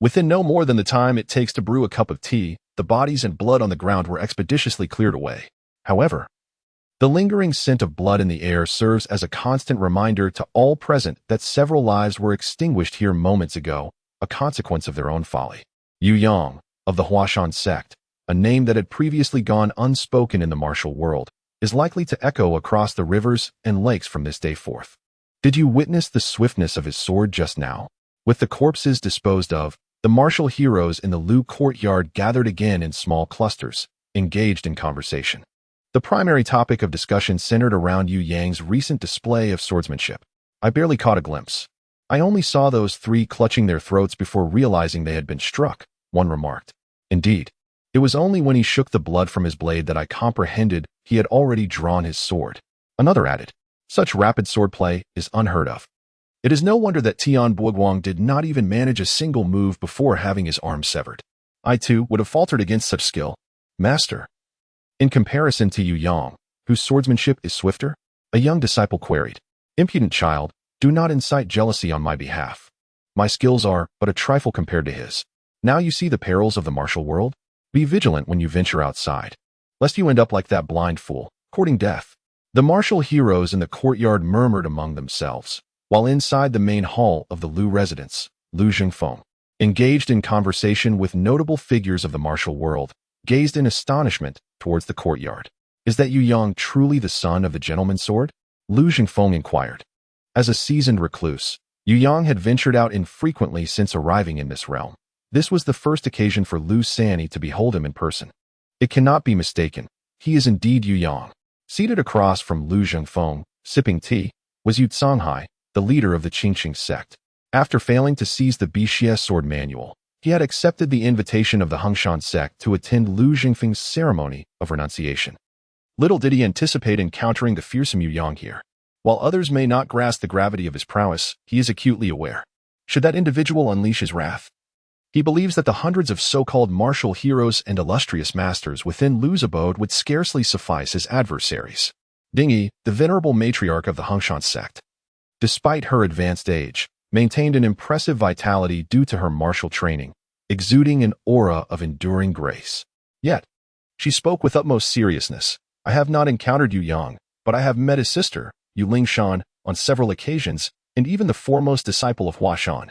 Within no more than the time it takes to brew a cup of tea, the bodies and blood on the ground were expeditiously cleared away. However, the lingering scent of blood in the air serves as a constant reminder to all present that several lives were extinguished here moments ago, a consequence of their own folly. Yu Yang, of the Huashan Sect, a name that had previously gone unspoken in the martial world, is likely to echo across the rivers and lakes from this day forth. Did you witness the swiftness of his sword just now? With the corpses disposed of, the martial heroes in the Lu courtyard gathered again in small clusters, engaged in conversation. The primary topic of discussion centered around Yu Yang's recent display of swordsmanship. I barely caught a glimpse. I only saw those three clutching their throats before realizing they had been struck, one remarked. Indeed, it was only when he shook the blood from his blade that I comprehended he had already drawn his sword. Another added, such rapid swordplay is unheard of. It is no wonder that Tian Buoguang did not even manage a single move before having his arm severed. I too would have faltered against such skill. Master, in comparison to Yu Yang, whose swordsmanship is swifter, a young disciple queried. Impudent child, do not incite jealousy on my behalf. My skills are but a trifle compared to his. Now you see the perils of the martial world? Be vigilant when you venture outside, lest you end up like that blind fool, courting death. The martial heroes in the courtyard murmured among themselves, while inside the main hall of the Lu residence, Lu Zhengfeng, engaged in conversation with notable figures of the martial world, gazed in astonishment towards the courtyard. Is that Yu Yang truly the son of the gentleman's sword? Lu Zhengfeng inquired. As a seasoned recluse, Yu Yang had ventured out infrequently since arriving in this realm. This was the first occasion for Lu Sanyi to behold him in person. It cannot be mistaken. He is indeed Yu Yang. Seated across from Lu Zhengfeng, sipping tea, was Yu Tsanghai, the leader of the Qingqing sect. After failing to seize the Bixie sword manual, he had accepted the invitation of the Huashan sect to attend Lu Zhengfeng's ceremony of renunciation. Little did he anticipate encountering the fearsome Yu Yang here. While others may not grasp the gravity of his prowess, he is acutely aware. Should that individual unleash his wrath? He believes that the hundreds of so-called martial heroes and illustrious masters within Lu's abode would scarcely suffice as adversaries. Dingyi, the venerable matriarch of the Huashan sect, despite her advanced age, maintained an impressive vitality due to her martial training, exuding an aura of enduring grace. Yet, she spoke with utmost seriousness. I have not encountered Yu Yang, but I have met his sister, Yu Lingshan, on several occasions, and even the foremost disciple of Huashan,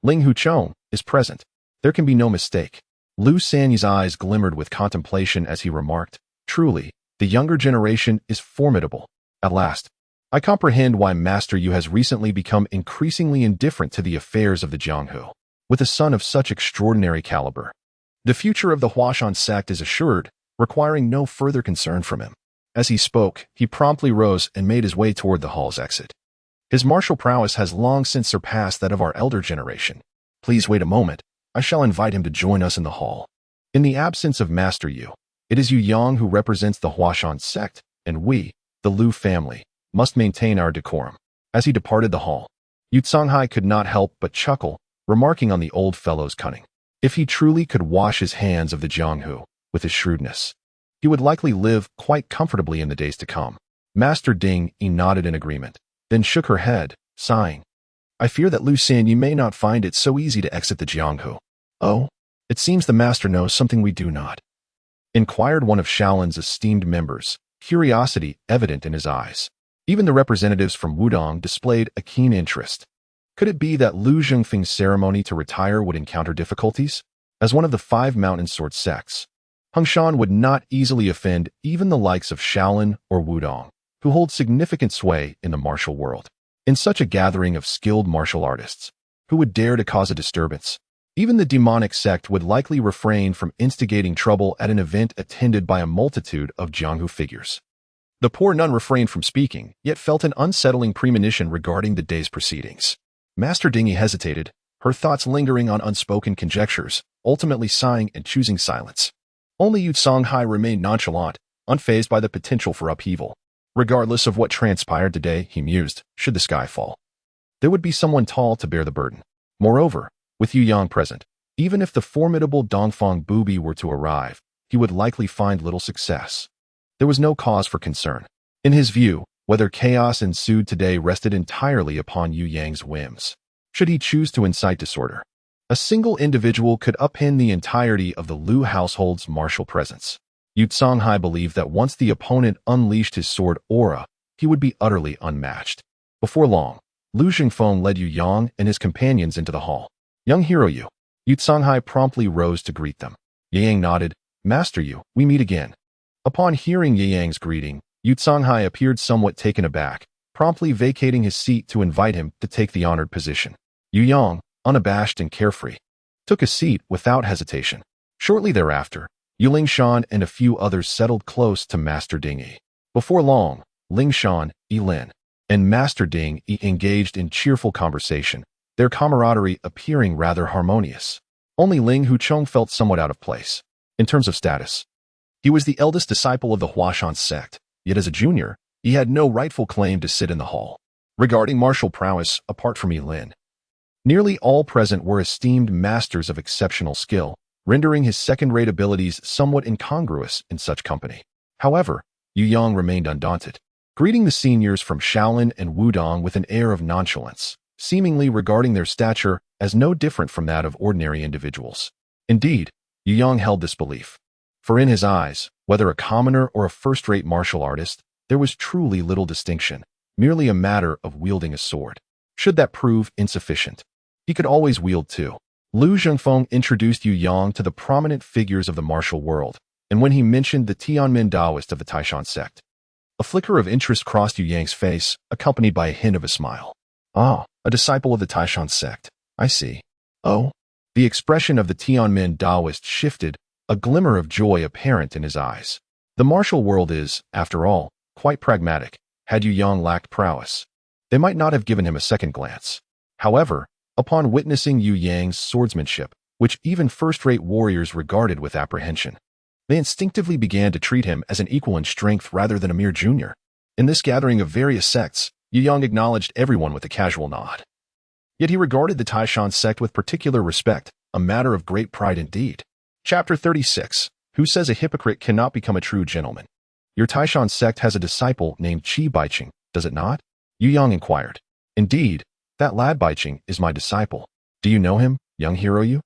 Ling Huchong, is present. There can be no mistake. Lu Sanyi's eyes glimmered with contemplation as he remarked, truly, the younger generation is formidable. At last, I comprehend why Master Yu has recently become increasingly indifferent to the affairs of the Jianghu. With a son of such extraordinary caliber, the future of the Huashan sect is assured, requiring no further concern from him. As he spoke, he promptly rose and made his way toward the hall's exit. His martial prowess has long since surpassed that of our elder generation. Please wait a moment. I shall invite him to join us in the hall. In the absence of Master Yu, it is Yu Yang who represents the Huashan Sect, and we, the Liu family, must maintain our decorum. As he departed the hall, Yu Songhai could not help but chuckle, remarking on the old fellow's cunning. If he truly could wash his hands of the Jianghu with his shrewdness, he would likely live quite comfortably in the days to come. Master Ding nodded in agreement, then shook her head, sighing. I fear that Lu Xin, you may not find it so easy to exit the Jianghu. Oh, it seems the master knows something we do not, inquired one of Shaolin's esteemed members, curiosity evident in his eyes. Even the representatives from Wudong displayed a keen interest. Could it be that Lu Zhengfeng's ceremony to retire would encounter difficulties? As one of the 5 mountain sword sects, Huashan would not easily offend even the likes of Shaolin or Wudong, who hold significant sway in the martial world. In such a gathering of skilled martial artists, who would dare to cause a disturbance? Even the demonic sect would likely refrain from instigating trouble at an event attended by a multitude of Jianghu figures. The poor nun refrained from speaking, yet felt an unsettling premonition regarding the day's proceedings. Master Dingy hesitated, her thoughts lingering on unspoken conjectures, ultimately sighing and choosing silence. Only Yu Songhai remained nonchalant, unfazed by the potential for upheaval. Regardless of what transpired today, he mused, should the sky fall, there would be someone tall to bear the burden. Moreover, with Yu Yang present, even if the formidable Dongfang Booby were to arrive, he would likely find little success. There was no cause for concern. In his view, whether chaos ensued today rested entirely upon Yu Yang's whims. Should he choose to incite disorder, a single individual could upend the entirety of the Liu household's martial presence. Yu Songhai believed that once the opponent unleashed his sword aura, he would be utterly unmatched. Before long, Lu Zhengfeng led Yu Yang and his companions into the hall. Young hero Yu. Yu Songhai promptly rose to greet them. Yang nodded. Master Yu, we meet again. Upon hearing Yang's greeting, Yu Songhai appeared somewhat taken aback, promptly vacating his seat to invite him to take the honored position. Yu Yang, unabashed and carefree, took a seat without hesitation. Shortly thereafter, Yu Lingshan and a few others settled close to Master Ding Yi. Before long, Lingshan, Lin, and Master Ding Yi engaged in cheerful conversation, their camaraderie appearing rather harmonious. Only Ling Huchong felt somewhat out of place. In terms of status, he was the eldest disciple of the Huashan sect, yet as a junior, he had no rightful claim to sit in the hall. Regarding martial prowess, apart from Lin, nearly all present were esteemed masters of exceptional skill, rendering his second-rate abilities somewhat incongruous in such company. However, Yu Yang remained undaunted, greeting the seniors from Shaolin and Wudong with an air of nonchalance, seemingly regarding their stature as no different from that of ordinary individuals. Indeed, Yu Yang held this belief, for in his eyes, whether a commoner or a first-rate martial artist, there was truly little distinction, merely a matter of wielding a sword. Should that prove insufficient, he could always wield two. Lu Zhengfeng introduced Yu Yang to the prominent figures of the martial world, and when he mentioned the Tianmin Taoist of the Taishan sect, a flicker of interest crossed Yu Yang's face, accompanied by a hint of a smile. Ah, a disciple of the Taishan sect. I see. Oh. The expression of the Tianmin Taoist shifted, a glimmer of joy apparent in his eyes. The martial world is, after all, quite pragmatic. Had Yu Yang lacked prowess, they might not have given him a second glance. However, upon witnessing Yu Yang's swordsmanship, which even first-rate warriors regarded with apprehension, they instinctively began to treat him as an equal in strength rather than a mere junior. In this gathering of various sects, Yu Yang acknowledged everyone with a casual nod. Yet he regarded the Taishan sect with particular respect, a matter of great pride indeed. Chapter 36. Who says a hypocrite cannot become a true gentleman? Your Taishan sect has a disciple named Qi Baiqing, does it not? Yu Yang inquired. Indeed, that lad Baiqing is my disciple. Do you know him, young hero Yu?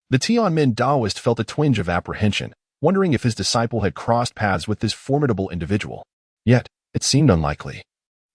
The Tianmin Taoist felt a twinge of apprehension, wondering if his disciple had crossed paths with this formidable individual. Yet, it seemed unlikely,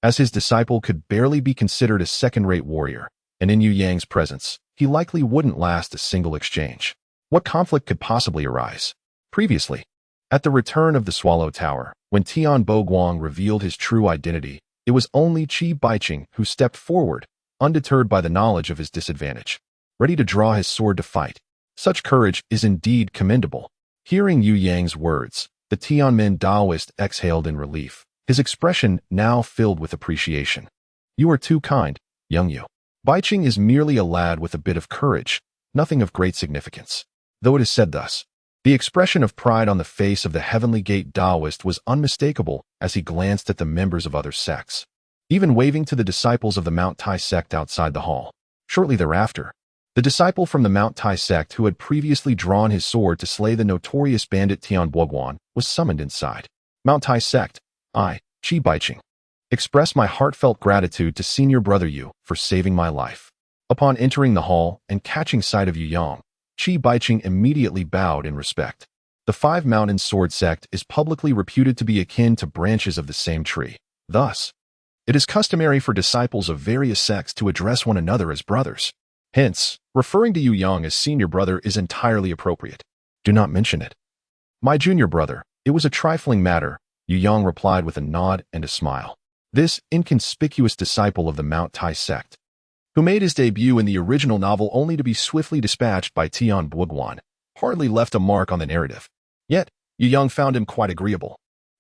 as his disciple could barely be considered a second-rate warrior, and in Yu Yang's presence, he likely wouldn't last a single exchange. What conflict could possibly arise? Previously, at the return of the Swallow Tower, when Tian Boguang revealed his true identity, it was only Qi Baiqing who stepped forward, undeterred by the knowledge of his disadvantage, ready to draw his sword to fight. Such courage is indeed commendable. Hearing Yu Yang's words, the Tianmin Taoist exhaled in relief, his expression now filled with appreciation. You are too kind, young Yu. Baiqing is merely a lad with a bit of courage, nothing of great significance. Though it is said thus, the expression of pride on the face of the Heavenly Gate Taoist was unmistakable as he glanced at the members of other sects, even waving to the disciples of the Mount Tai sect outside the hall. Shortly thereafter, the disciple from the Mount Tai sect who had previously drawn his sword to slay the notorious bandit Tian Buoguan was summoned inside. Mount Tai sect, I, Qi Baiqing, express my heartfelt gratitude to Senior Brother Yu for saving my life. Upon entering the hall and catching sight of Yu Yang, Qi Baiqing immediately bowed in respect. The Five Mountain Sword sect is publicly reputed to be akin to branches of the same tree. Thus, it is customary for disciples of various sects to address one another as brothers. Hence, referring to Yu Yang as senior brother is entirely appropriate. Do not mention it. My junior brother, it was a trifling matter, Yu Yang replied with a nod and a smile. This inconspicuous disciple of the Mount Tai sect, who made his debut in the original novel only to be swiftly dispatched by Tian Buoguan, hardly left a mark on the narrative. Yet, Yu Yang found him quite agreeable.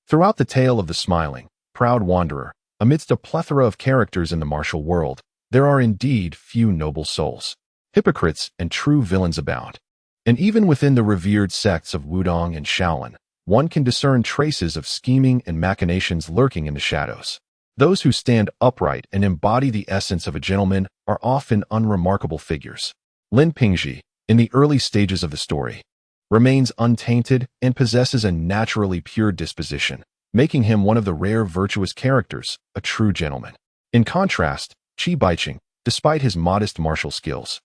Throughout the tale of the smiling, proud wanderer, amidst a plethora of characters in the martial world, there are indeed few noble souls. Hypocrites and true villains abound. And even within the revered sects of Wudong and Shaolin, one can discern traces of scheming and machinations lurking in the shadows. Those who stand upright and embody the essence of a gentleman are often unremarkable figures. Lin Pingji, in the early stages of the story, remains untainted and possesses a naturally pure disposition, making him one of the rare virtuous characters, a true gentleman. In contrast, Qi Baiqing, despite his modest martial skills,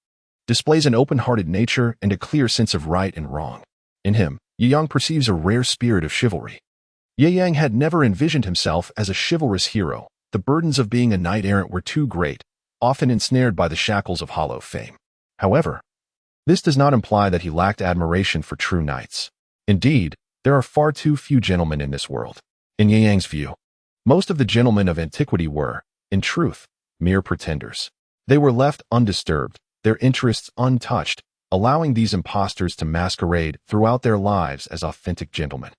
displays an open-hearted nature and a clear sense of right and wrong. In him, Yu Yang perceives a rare spirit of chivalry. Ye Yang had never envisioned himself as a chivalrous hero. The burdens of being a knight-errant were too great, often ensnared by the shackles of hollow fame. However, this does not imply that he lacked admiration for true knights. Indeed, there are far too few gentlemen in this world. In Ye Yang's view, most of the gentlemen of antiquity were, in truth, mere pretenders. They were left undisturbed, their interests untouched, allowing these impostors to masquerade throughout their lives as authentic gentlemen.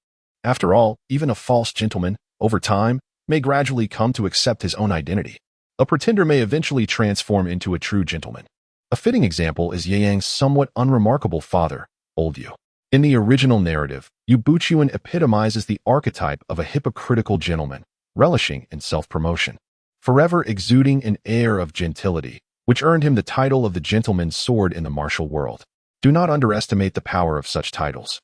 After all, even a false gentleman, over time, may gradually come to accept his own identity. A pretender may eventually transform into a true gentleman. A fitting example is Ye Yang's somewhat unremarkable father, Old Yu. In the original narrative, Yu Buchuan epitomizes the archetype of a hypocritical gentleman, relishing in self-promotion, forever exuding an air of gentility, which earned him the title of the gentleman's sword in the martial world. Do not underestimate the power of such titles.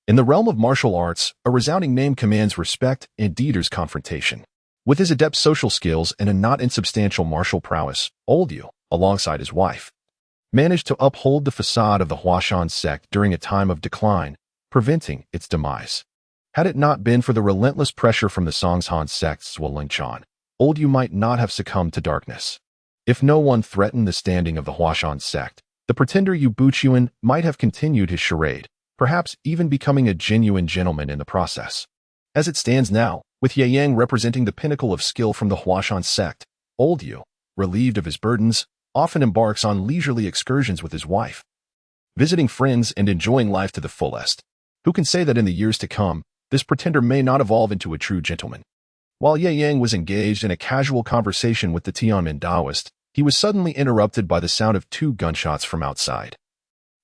In the realm of martial arts, a resounding name commands respect and Dieter's confrontation. With his adept social skills and a not insubstantial martial prowess, Old Yu, alongside his wife, managed to uphold the facade of the Huashan sect during a time of decline, preventing its demise. Had it not been for the relentless pressure from the Songshan sect's Wulingchan, Old Yu might not have succumbed to darkness. If no one threatened the standing of the Huashan sect, the pretender Yu Buchuan might have continued his charade, perhaps even becoming a genuine gentleman in the process. As it stands now, with Ye Yang representing the pinnacle of skill from the Huashan sect, Old Yu, relieved of his burdens, often embarks on leisurely excursions with his wife, visiting friends and enjoying life to the fullest. Who can say that in the years to come, this pretender may not evolve into a true gentleman? While Ye Yang was engaged in a casual conversation with the Tianmen Taoist, he was suddenly interrupted by the sound of 2 gunshots from outside,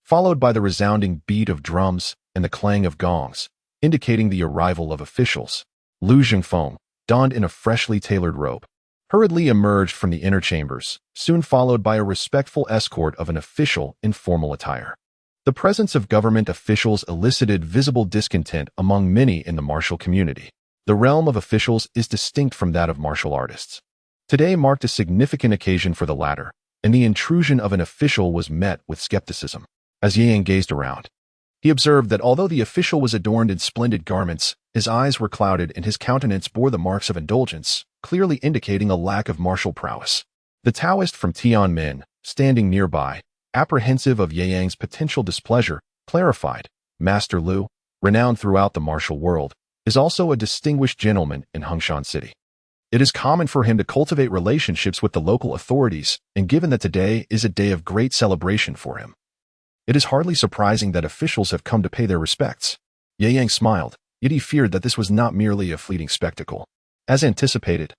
followed by the resounding beat of drums and the clang of gongs, indicating the arrival of officials. Lu Zhengfeng, donned in a freshly tailored robe, hurriedly emerged from the inner chambers, soon followed by a respectful escort of an official in formal attire. The presence of government officials elicited visible discontent among many in the martial community. The realm of officials is distinct from that of martial artists. Today marked a significant occasion for the latter, and the intrusion of an official was met with skepticism. As Ye Yang gazed around, he observed that although the official was adorned in splendid garments, his eyes were clouded and his countenance bore the marks of indulgence, clearly indicating a lack of martial prowess. The Taoist from Tianmen, standing nearby, apprehensive of Ye Yang's potential displeasure, clarified, "Master Lu, renowned throughout the martial world, is also a distinguished gentleman in Huashan City. It is common for him to cultivate relationships with the local authorities, and given that today is a day of great celebration for him, it is hardly surprising that officials have come to pay their respects." Ye Yang smiled, yet he feared that this was not merely a fleeting spectacle. As anticipated,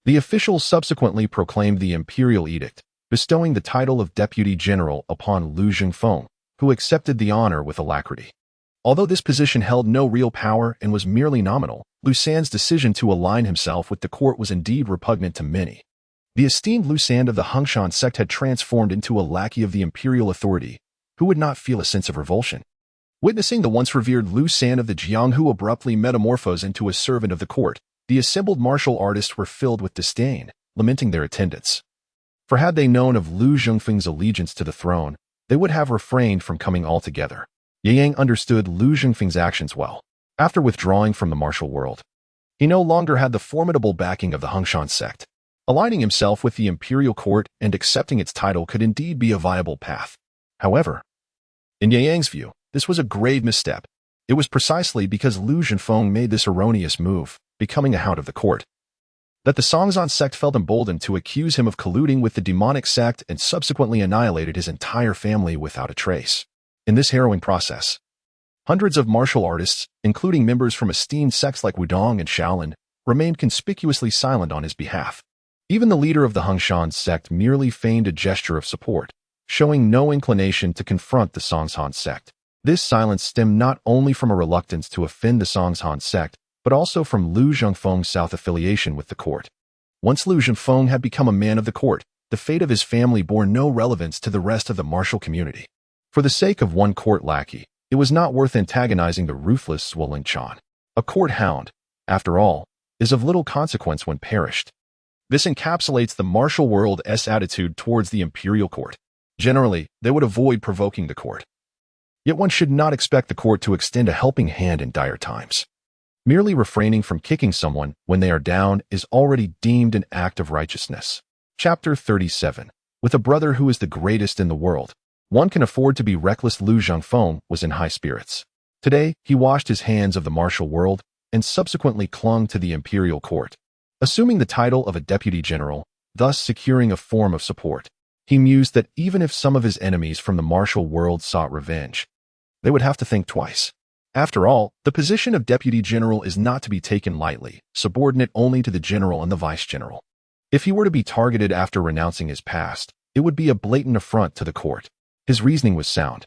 The officials subsequently proclaimed the imperial edict, bestowing the title of deputy general upon Lu Zhengfeng, who accepted the honor with alacrity. Although this position held no real power and was merely nominal, Lu San's decision to align himself with the court was indeed repugnant to many. The esteemed Lu San of the Huashan sect had transformed into a lackey of the imperial authority, who would not feel a sense of revulsion. Witnessing the once revered Lu San of the Jianghu abruptly metamorphose into a servant of the court, the assembled martial artists were filled with disdain, lamenting their attendance. For had they known of Lu Zhengfeng's allegiance to the throne, they would have refrained from coming altogether. Yang understood Lu Zhengfeng's actions well. After withdrawing from the martial world, he no longer had the formidable backing of the Huashan sect. Aligning himself with the imperial court and accepting its title could indeed be a viable path. However, in Yang's view, this was a grave misstep. It was precisely because Lu Zhengfeng made this erroneous move, becoming a hound of the court, that the Songzhan sect felt emboldened to accuse him of colluding with the demonic sect and subsequently annihilated his entire family without a trace. In this harrowing process, hundreds of martial artists, including members from esteemed sects like Wudong and Shaolin, remained conspicuously silent on his behalf. Even the leader of the Huashan sect merely feigned a gesture of support, showing no inclination to confront the Songzhan sect. This silence stemmed not only from a reluctance to offend the Songzhan sect, but also from Lu Zhengfeng's south affiliation with the court. Once Lu Zhengfeng had become a man of the court, the fate of his family bore no relevance to the rest of the martial community. For the sake of one court lackey, it was not worth antagonizing the ruthless Zhuo. A court hound, after all, is of little consequence when perished. This encapsulates the martial world's attitude towards the imperial court. Generally, they would avoid provoking the court. Yet one should not expect the court to extend a helping hand in dire times. Merely refraining from kicking someone when they are down is already deemed an act of righteousness. Chapter 37. With a brother who is the greatest in the world, one can afford to be reckless. Lu Zhengfeng was in high spirits. Today, he washed his hands of the martial world and subsequently clung to the imperial court. Assuming the title of a deputy general, thus securing a form of support, he mused that even if some of his enemies from the martial world sought revenge, they would have to think twice. After all, the position of deputy general is not to be taken lightly, subordinate only to the general and the vice general. If he were to be targeted after renouncing his past, it would be a blatant affront to the court. His reasoning was sound.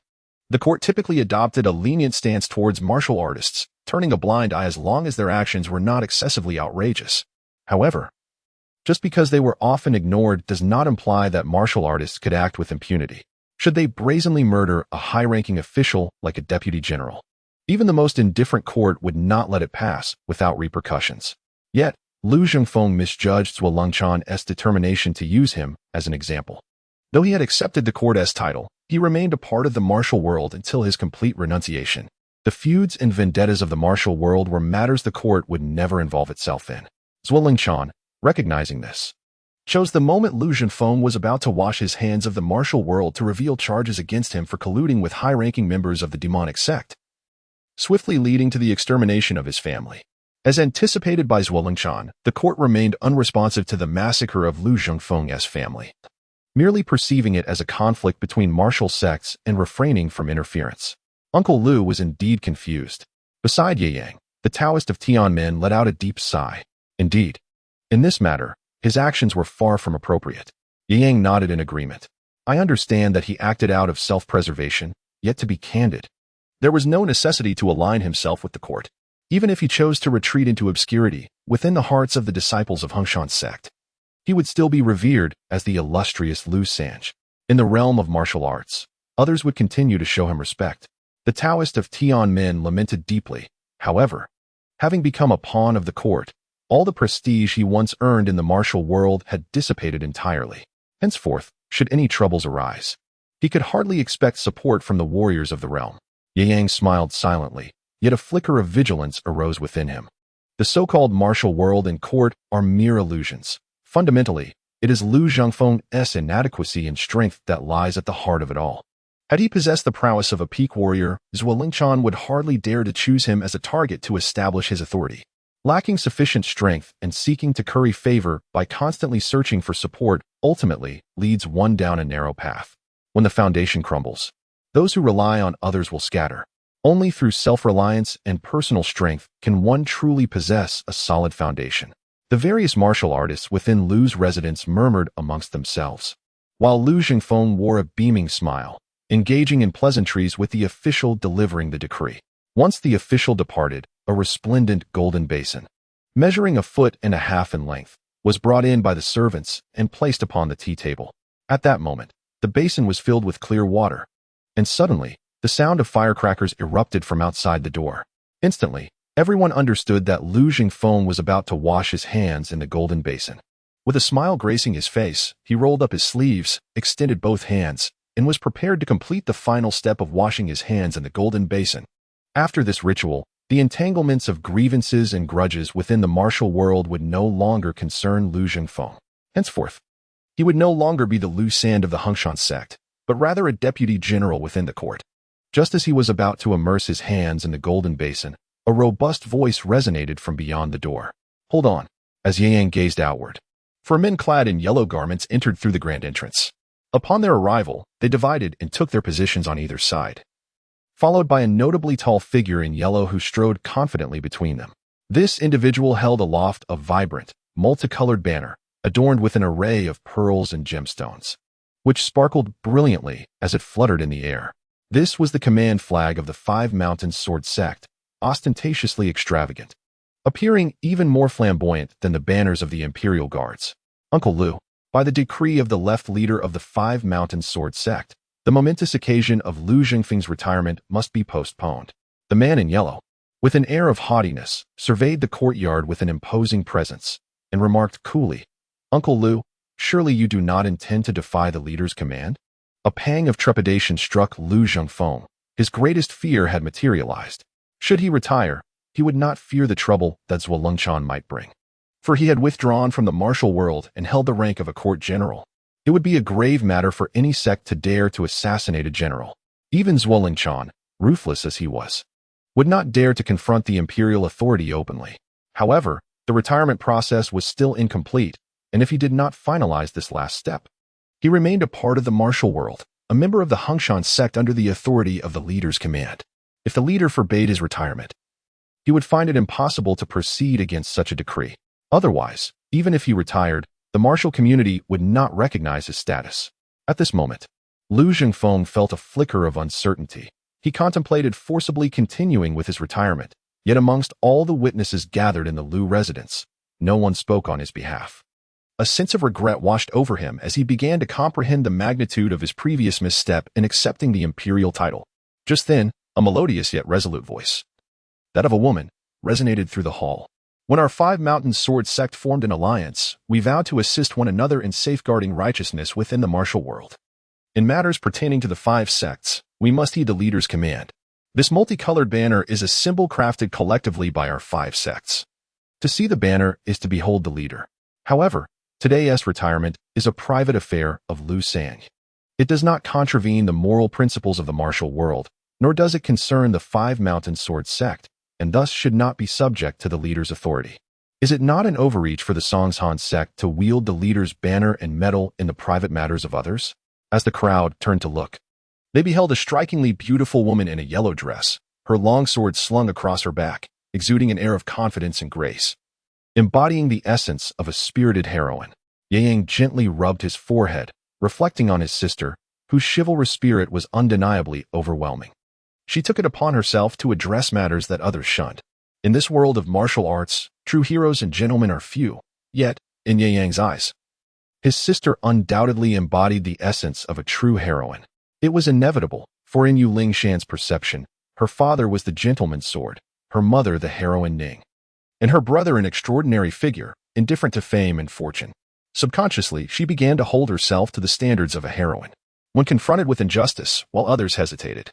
The court typically adopted a lenient stance towards martial artists, turning a blind eye as long as their actions were not excessively outrageous. However, just because they were often ignored does not imply that martial artists could act with impunity. Should they brazenly murder a high-ranking official like a deputy general, even the most indifferent court would not let it pass without repercussions. Yet, Lu Zhengfeng misjudged Zhuo determination to use him as an example. Though he had accepted the court's title, he remained a part of the martial world until his complete renunciation. The feuds and vendettas of the martial world were matters the court would never involve itself in. Zhuo, recognizing this, chose the moment Lu Zhengfeng was about to wash his hands of the martial world to reveal charges against him for colluding with high-ranking members of the demonic sect, swiftly leading to the extermination of his family. As anticipated by Zhuo, the court remained unresponsive to the massacre of Lu Zhengfeng's family, merely perceiving it as a conflict between martial sects and refraining from interference. Uncle Lu was indeed confused. Beside Yang, the Taoist of Tianmen let out a deep sigh. Indeed, in this matter, his actions were far from appropriate. Yang nodded in agreement. I understand that he acted out of self-preservation, yet to be candid, there was no necessity to align himself with the court. Even if he chose to retreat into obscurity, within the hearts of the disciples of Huashan sect, he would still be revered as the illustrious Lu Sanj. In the realm of martial arts, others would continue to show him respect. The Taoist of Tianmen lamented deeply. However, having become a pawn of the court, all the prestige he once earned in the martial world had dissipated entirely. Henceforth, should any troubles arise, he could hardly expect support from the warriors of the realm. Yang smiled silently, yet a flicker of vigilance arose within him. The so-called martial world and court are mere illusions. Fundamentally, it is Lu Zhengfeng's inadequacy and strength that lies at the heart of it all. Had he possessed the prowess of a peak warrior, Zhuo would hardly dare to choose him as a target to establish his authority. Lacking sufficient strength and seeking to curry favor by constantly searching for support ultimately leads one down a narrow path. When the foundation crumbles, those who rely on others will scatter. Only through self-reliance and personal strength can one truly possess a solid foundation. The various martial artists within Lu's residence murmured amongst themselves, while Lu Jingfeng wore a beaming smile, engaging in pleasantries with the official delivering the decree. Once the official departed, a resplendent golden basin, measuring 1.5 feet in length, was brought in by the servants and placed upon the tea table. At that moment, the basin was filled with clear water, and suddenly, the sound of firecrackers erupted from outside the door. Instantly, everyone understood that Lu Jingfeng was about to wash his hands in the golden basin. With a smile gracing his face, he rolled up his sleeves, extended both hands, and was prepared to complete the final step of washing his hands in the golden basin. After this ritual, the entanglements of grievances and grudges within the martial world would no longer concern Lu Jingfeng. Henceforth, he would no longer be the Lu Sand of the Huashan sect, but rather a deputy general within the court. Just as he was about to immerse his hands in the golden basin, a robust voice resonated from beyond the door. "Hold on," as Yang gazed outward. 4 men clad in yellow garments entered through the grand entrance. Upon their arrival, they divided and took their positions on either side, followed by a notably tall figure in yellow who strode confidently between them. This individual held aloft a vibrant, multicolored banner, adorned with an array of pearls and gemstones, which sparkled brilliantly as it fluttered in the air. This was the command flag of the 5 Mountain Sword Sect, ostentatiously extravagant, appearing even more flamboyant than the banners of the Imperial Guards. Uncle Lu, by the decree of the left leader of the 5 Mountain Sword Sect, the momentous occasion of Lu Jingfeng's retirement must be postponed. The man in yellow, with an air of haughtiness, surveyed the courtyard with an imposing presence, and remarked coolly, "Uncle Lu, surely you do not intend to defy the leader's command?" A pang of trepidation struck Lu Jingfeng. His greatest fear had materialized. Should he retire, he would not fear the trouble that Zhuolengchan might bring, for he had withdrawn from the martial world and held the rank of a court general. It would be a grave matter for any sect to dare to assassinate a general. Even Zhuolengchan, ruthless as he was, would not dare to confront the imperial authority openly. However, the retirement process was still incomplete, and if he did not finalize this last step, he remained a part of the martial world, a member of the Huashan sect under the authority of the leader's command. If the leader forbade his retirement, he would find it impossible to proceed against such a decree. Otherwise, even if he retired, the martial community would not recognize his status. At this moment, Lu Jingfeng felt a flicker of uncertainty. He contemplated forcibly continuing with his retirement, yet amongst all the witnesses gathered in the Lu residence, no one spoke on his behalf. A sense of regret washed over him as he began to comprehend the magnitude of his previous misstep in accepting the imperial title. Just then, a melodious yet resolute voice, that of a woman, resonated through the hall. "When our 5 Mountain Sword Sect formed an alliance, we vowed to assist one another in safeguarding righteousness within the martial world. In matters pertaining to the 5 sects, we must heed the leader's command. This multicolored banner is a symbol crafted collectively by our 5 sects. To see the banner is to behold the leader. However, today's retirement is a private affair of Lu Sang. It does not contravene the moral principles of the martial world, nor does it concern the 5 Mountain Sword Sect, and thus should not be subject to the leader's authority. Is it not an overreach for the Huashan sect to wield the leader's banner and meddle in the private matters of others?" As the crowd turned to look, they beheld a strikingly beautiful woman in a yellow dress, her long sword slung across her back, exuding an air of confidence and grace. Embodying the essence of a spirited heroine, Yang gently rubbed his forehead, reflecting on his sister, whose chivalrous spirit was undeniably overwhelming. She took it upon herself to address matters that others shunned. In this world of martial arts, true heroes and gentlemen are few, yet, in Yang's eyes, his sister undoubtedly embodied the essence of a true heroine. It was inevitable, for in Yu Lingshan's perception, her father was the gentleman's sword, her mother the heroine Ning, and her brother an extraordinary figure, indifferent to fame and fortune. Subconsciously, she began to hold herself to the standards of a heroine. When confronted with injustice, while others hesitated,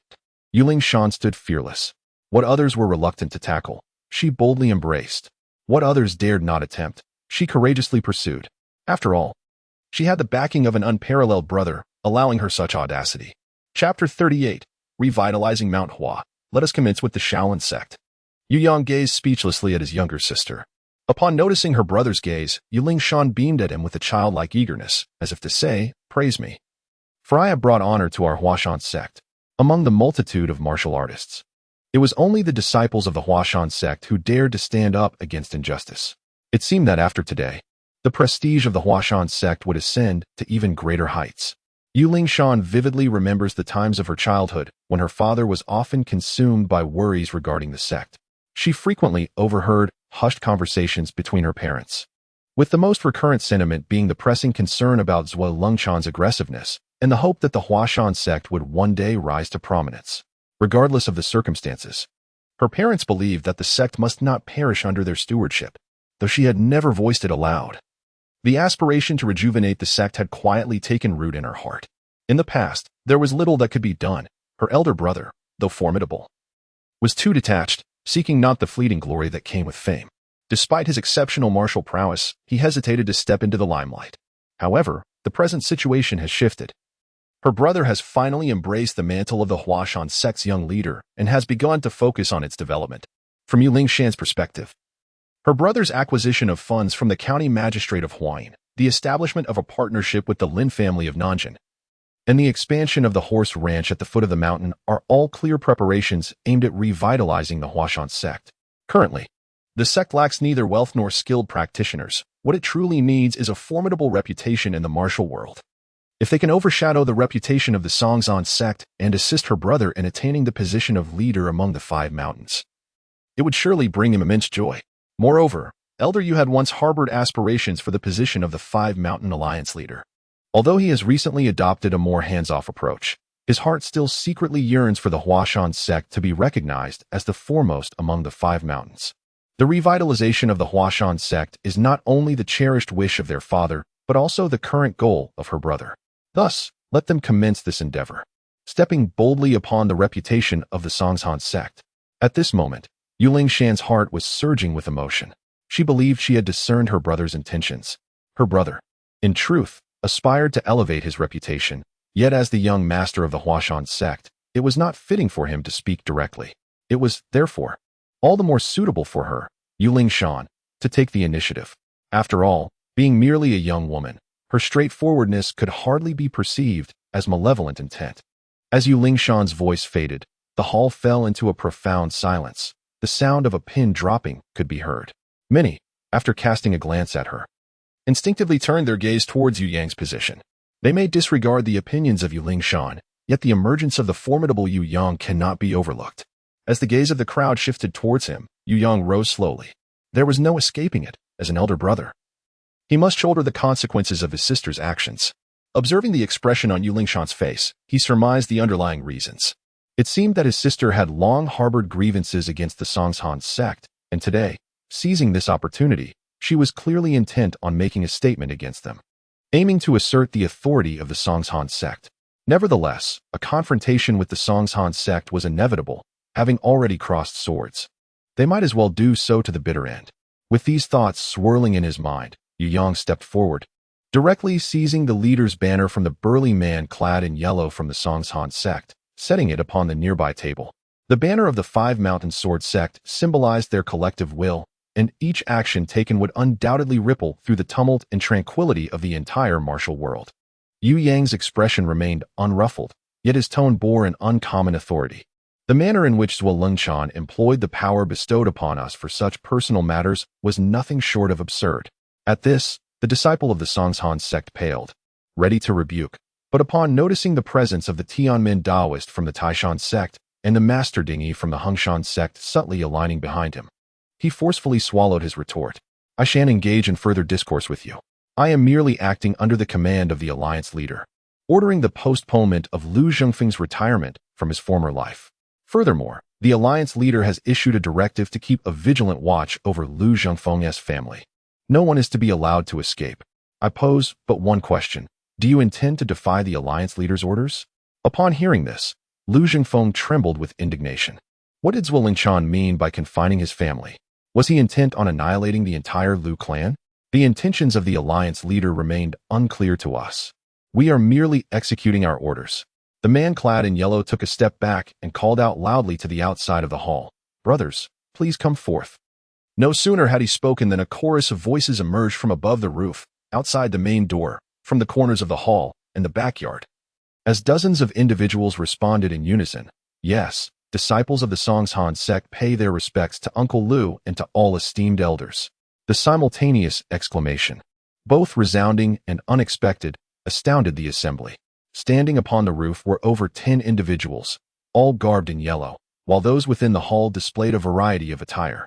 Yu Lingshan stood fearless. What others were reluctant to tackle, she boldly embraced. What others dared not attempt, she courageously pursued. After all, she had the backing of an unparalleled brother, allowing her such audacity. Chapter 38. Revitalizing Mount Hua. Let us commence with the Shaolin sect. Yu Yang gazed speechlessly at his younger sister. Upon noticing her brother's gaze, Yu Lingshan beamed at him with a childlike eagerness, as if to say, "Praise me, for I have brought honor to our Huashan sect." Among the multitude of martial artists, it was only the disciples of the Huashan sect who dared to stand up against injustice. It seemed that after today, the prestige of the Huashan sect would ascend to even greater heights. Yu Lingshan vividly remembers the times of her childhood when her father was often consumed by worries regarding the sect. She frequently overheard hushed conversations between her parents, with the most recurrent sentiment being the pressing concern about Zhuo Lengchan's aggressiveness and the hope that the Huashan sect would one day rise to prominence. Regardless of the circumstances, her parents believed that the sect must not perish under their stewardship, though she had never voiced it aloud. The aspiration to rejuvenate the sect had quietly taken root in her heart. In the past, there was little that could be done. Her elder brother, though formidable, was too detached, seeking not the fleeting glory that came with fame. Despite his exceptional martial prowess, he hesitated to step into the limelight. However, the present situation has shifted. Her brother has finally embraced the mantle of the Huashan sect's young leader and has begun to focus on its development. From Yu Lingshan's perspective, her brother's acquisition of funds from the county magistrate of Huayin, the establishment of a partnership with the Lin family of Nanjing, and the expansion of the horse ranch at the foot of the mountain are all clear preparations aimed at revitalizing the Huashan sect. Currently, the sect lacks neither wealth nor skilled practitioners. What it truly needs is a formidable reputation in the martial world. If they can overshadow the reputation of the Songzhan sect and assist her brother in attaining the position of leader among the Five Mountains, it would surely bring him immense joy. Moreover, Elder Yu had once harbored aspirations for the position of the Five Mountain Alliance leader. Although he has recently adopted a more hands-off approach, his heart still secretly yearns for the Huashan sect to be recognized as the foremost among the Five Mountains. The revitalization of the Huashan sect is not only the cherished wish of their father, but also the current goal of her brother. Thus, let them commence this endeavor, stepping boldly upon the reputation of the Songzhan sect. At this moment, Yu Lingshan's heart was surging with emotion. She believed she had discerned her brother's intentions. Her brother, in truth, aspired to elevate his reputation, yet as the young master of the Huashan sect, it was not fitting for him to speak directly. It was, therefore, all the more suitable for her, Yu Lingshan, to take the initiative. After all, being merely a young woman, her straightforwardness could hardly be perceived as malevolent intent. As Yu Lingshan's voice faded, the hall fell into a profound silence. The sound of a pin dropping could be heard. Many, after casting a glance at her, instinctively turned their gaze towards Yu Yang's position. They may disregard the opinions of Yu Lingshan, yet the emergence of the formidable Yu Yang cannot be overlooked. As the gaze of the crowd shifted towards him, Yu Yang rose slowly. There was no escaping it. As an elder brother, he must shoulder the consequences of his sister's actions. Observing the expression on Yu Lingshan's face, he surmised the underlying reasons. It seemed that his sister had long harbored grievances against the Songzhan sect, and today, seizing this opportunity, she was clearly intent on making a statement against them, aiming to assert the authority of the Songzhan sect. Nevertheless, a confrontation with the Songzhan sect was inevitable, having already crossed swords. They might as well do so to the bitter end. With these thoughts swirling in his mind, Yu Yang stepped forward, directly seizing the leader's banner from the burly man clad in yellow from the Songzhan sect, setting it upon the nearby table. The banner of the Five Mountain Sword sect symbolized their collective will, and each action taken would undoubtedly ripple through the tumult and tranquility of the entire martial world. Yu Yang's expression remained unruffled, yet his tone bore an uncommon authority. The manner in which Zhuo Lengchan employed the power bestowed upon us for such personal matters was nothing short of absurd. At this, the disciple of the Songzhan sect paled, ready to rebuke. But upon noticing the presence of the Tianmin Taoist from the Taishan sect and the Master Dingyi from the Huashan sect subtly aligning behind him, he forcefully swallowed his retort. I shan't engage in further discourse with you. I am merely acting under the command of the alliance leader, ordering the postponement of Lu Zhengfeng's retirement from his former life. Furthermore, the alliance leader has issued a directive to keep a vigilant watch over Lu Zhengfeng's family. No one is to be allowed to escape. I pose but one question. Do you intend to defy the alliance leader's orders? Upon hearing this, Lu Zhengfeng trembled with indignation. What did Zhuo Lengchan mean by confining his family? Was he intent on annihilating the entire Lu clan? The intentions of the alliance leader remained unclear to us. We are merely executing our orders. The man clad in yellow took a step back and called out loudly to the outside of the hall. Brothers, please come forth. No sooner had he spoken than a chorus of voices emerged from above the roof, outside the main door, from the corners of the hall, and the backyard. As dozens of individuals responded in unison, yes, disciples of the Songzhan sect pay their respects to Uncle Lu and to all esteemed elders. The simultaneous exclamation, both resounding and unexpected, astounded the assembly. Standing upon the roof were over 10 individuals, all garbed in yellow, while those within the hall displayed a variety of attire.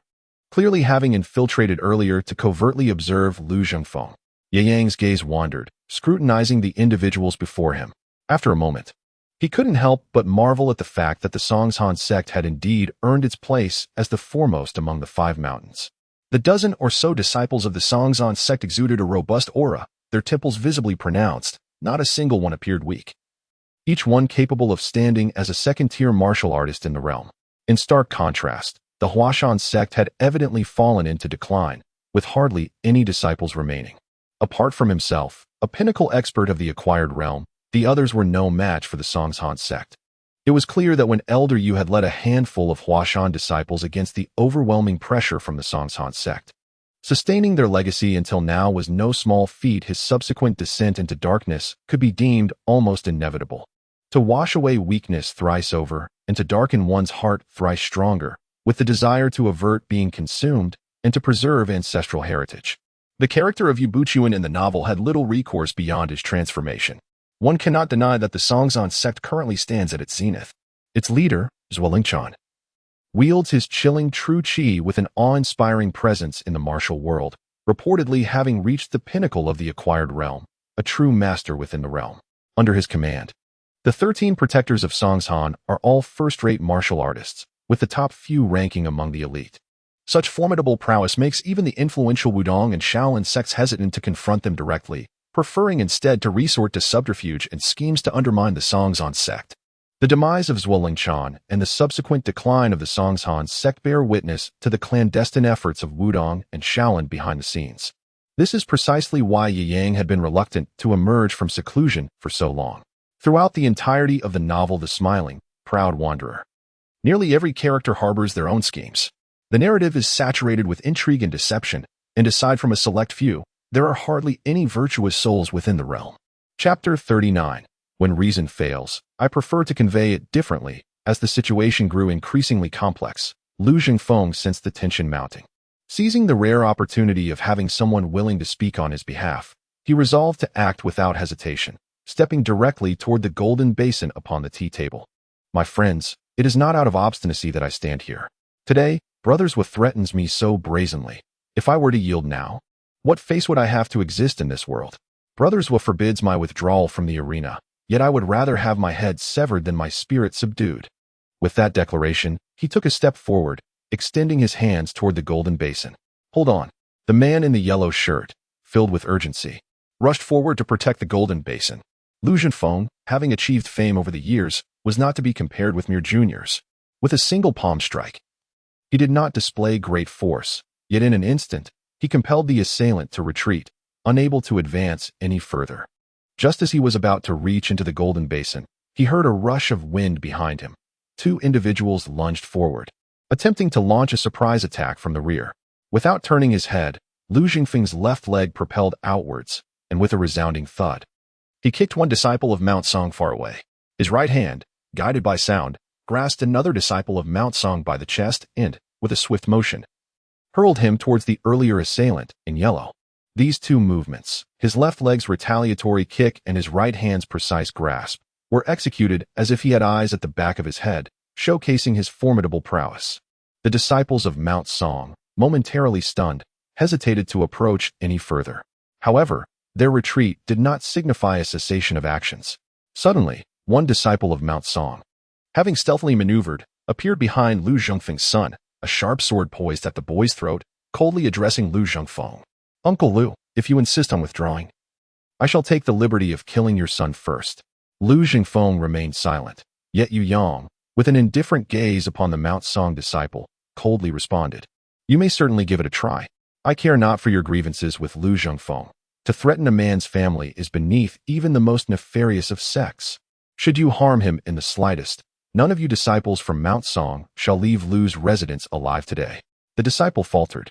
Clearly having infiltrated earlier to covertly observe Lu Zhengfeng, Ye Yang's gaze wandered, scrutinizing the individuals before him. After a moment, he couldn't help but marvel at the fact that the Huashan sect had indeed earned its place as the foremost among the 5 mountains. The dozen or so disciples of the Huashan sect exuded a robust aura, their temples visibly pronounced, not a single one appeared weak. Each one capable of standing as a second-tier martial artist in the realm. In stark contrast, the Huashan sect had evidently fallen into decline, with hardly any disciples remaining. Apart from himself, a pinnacle expert of the acquired realm, the others were no match for the Huashan sect. It was clear that when Elder Yu had led a handful of Huashan disciples against the overwhelming pressure from the Huashan sect, sustaining their legacy until now was no small feat. His subsequent descent into darkness could be deemed almost inevitable. To wash away weakness thrice over, and to darken one's heart thrice stronger, with the desire to avert being consumed and to preserve ancestral heritage. The character of Yu Buchuan in the novel had little recourse beyond his transformation. One cannot deny that the Huashan sect currently stands at its zenith. Its leader, Zhuolingchan, wields his chilling true qi with an awe-inspiring presence in the martial world, reportedly having reached the pinnacle of the acquired realm, a true master within the realm. Under his command, the 13 protectors of Huashan are all first-rate martial artists, with the top few ranking among the elite. Such formidable prowess makes even the influential Wudong and Shaolin sects hesitant to confront them directly, preferring instead to resort to subterfuge and schemes to undermine the Huashan sect. The demise of Zhuolingchan and the subsequent decline of the Huashan sect bear witness to the clandestine efforts of Wudong and Shaolin behind the scenes. This is precisely why Ye Yang had been reluctant to emerge from seclusion for so long. Throughout the entirety of the novel, the smiling, proud wanderer, nearly every character harbors their own schemes. The narrative is saturated with intrigue and deception, and aside from a select few, there are hardly any virtuous souls within the realm. Chapter 39. When reason fails, I prefer to convey it differently. As the situation grew increasingly complex, Lu Zhengfeng sensed the tension mounting. Seizing the rare opportunity of having someone willing to speak on his behalf, he resolved to act without hesitation, stepping directly toward the golden basin upon the tea table. My friends, it is not out of obstinacy that I stand here. Today, Brothers Wa threatens me so brazenly. If I were to yield now, what face would I have to exist in this world? Brothers Wa forbids my withdrawal from the arena, yet I would rather have my head severed than my spirit subdued. With that declaration, he took a step forward, extending his hands toward the golden basin. Hold on. The man in the yellow shirt, filled with urgency, rushed forward to protect the golden basin. Lu Zhengfeng, having achieved fame over the years, was not to be compared with mere juniors. With a single palm strike, he did not display great force, yet in an instant, he compelled the assailant to retreat, unable to advance any further. Just as he was about to reach into the golden basin, he heard a rush of wind behind him. 2 individuals lunged forward, attempting to launch a surprise attack from the rear. Without turning his head, Lu Zhengfeng's left leg propelled outwards, and with a resounding thud, he kicked one disciple of Mount Song far away. His right hand, guided by sound, grasped another disciple of Mount Song by the chest and, with a swift motion, hurled him towards the earlier assailant in yellow. These 2 movements, his left leg's retaliatory kick and his right hand's precise grasp, were executed as if he had eyes at the back of his head, showcasing his formidable prowess. The disciples of Mount Song, momentarily stunned, hesitated to approach any further. However, their retreat did not signify a cessation of actions. Suddenly, one disciple of Mount Song, having stealthily maneuvered, appeared behind Lu Zhengfeng's son, a sharp sword poised at the boy's throat, coldly addressing Lu Zhengfeng. Uncle Lu, if you insist on withdrawing, I shall take the liberty of killing your son first. Lu Zhengfeng remained silent, yet Yu Yang, with an indifferent gaze upon the Mount Song disciple, coldly responded. You may certainly give it a try. I care not for your grievances with Lu Zhengfeng. To threaten a man's family is beneath even the most nefarious of sects. Should you harm him in the slightest, none of you disciples from Mount Song shall leave Lu's residence alive today. The disciple faltered,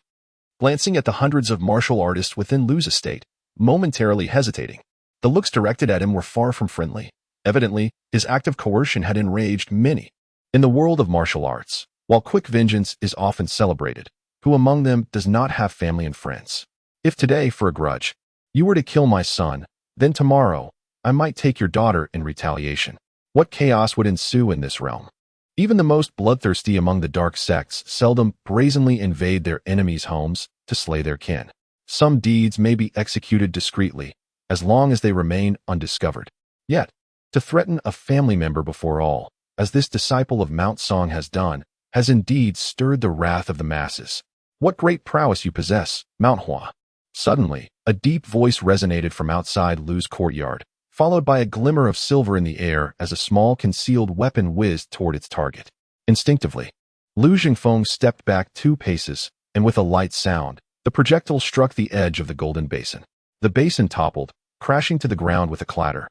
glancing at the hundreds of martial artists within Lu's estate, momentarily hesitating. The looks directed at him were far from friendly. Evidently, his act of coercion had enraged many. In the world of martial arts, while quick vengeance is often celebrated, Who among them does not have family and friends? If today, for a grudge, you were to kill my son, then tomorrow, I might take your daughter in retaliation. What chaos would ensue in this realm? Even the most bloodthirsty among the dark sects seldom brazenly invade their enemies' homes to slay their kin. Some deeds may be executed discreetly, as long as they remain undiscovered. Yet, to threaten a family member before all, as this disciple of Mount Song has done, has indeed stirred the wrath of the masses. What great prowess you possess, Mount Hua. Suddenly, a deep voice resonated from outside Lu's courtyard, followed by a glimmer of silver in the air as a small concealed weapon whizzed toward its target. Instinctively, Lu Jingfeng stepped back 2 paces, and with a light sound, the projectile struck the edge of the golden basin. The basin toppled, crashing to the ground with a clatter,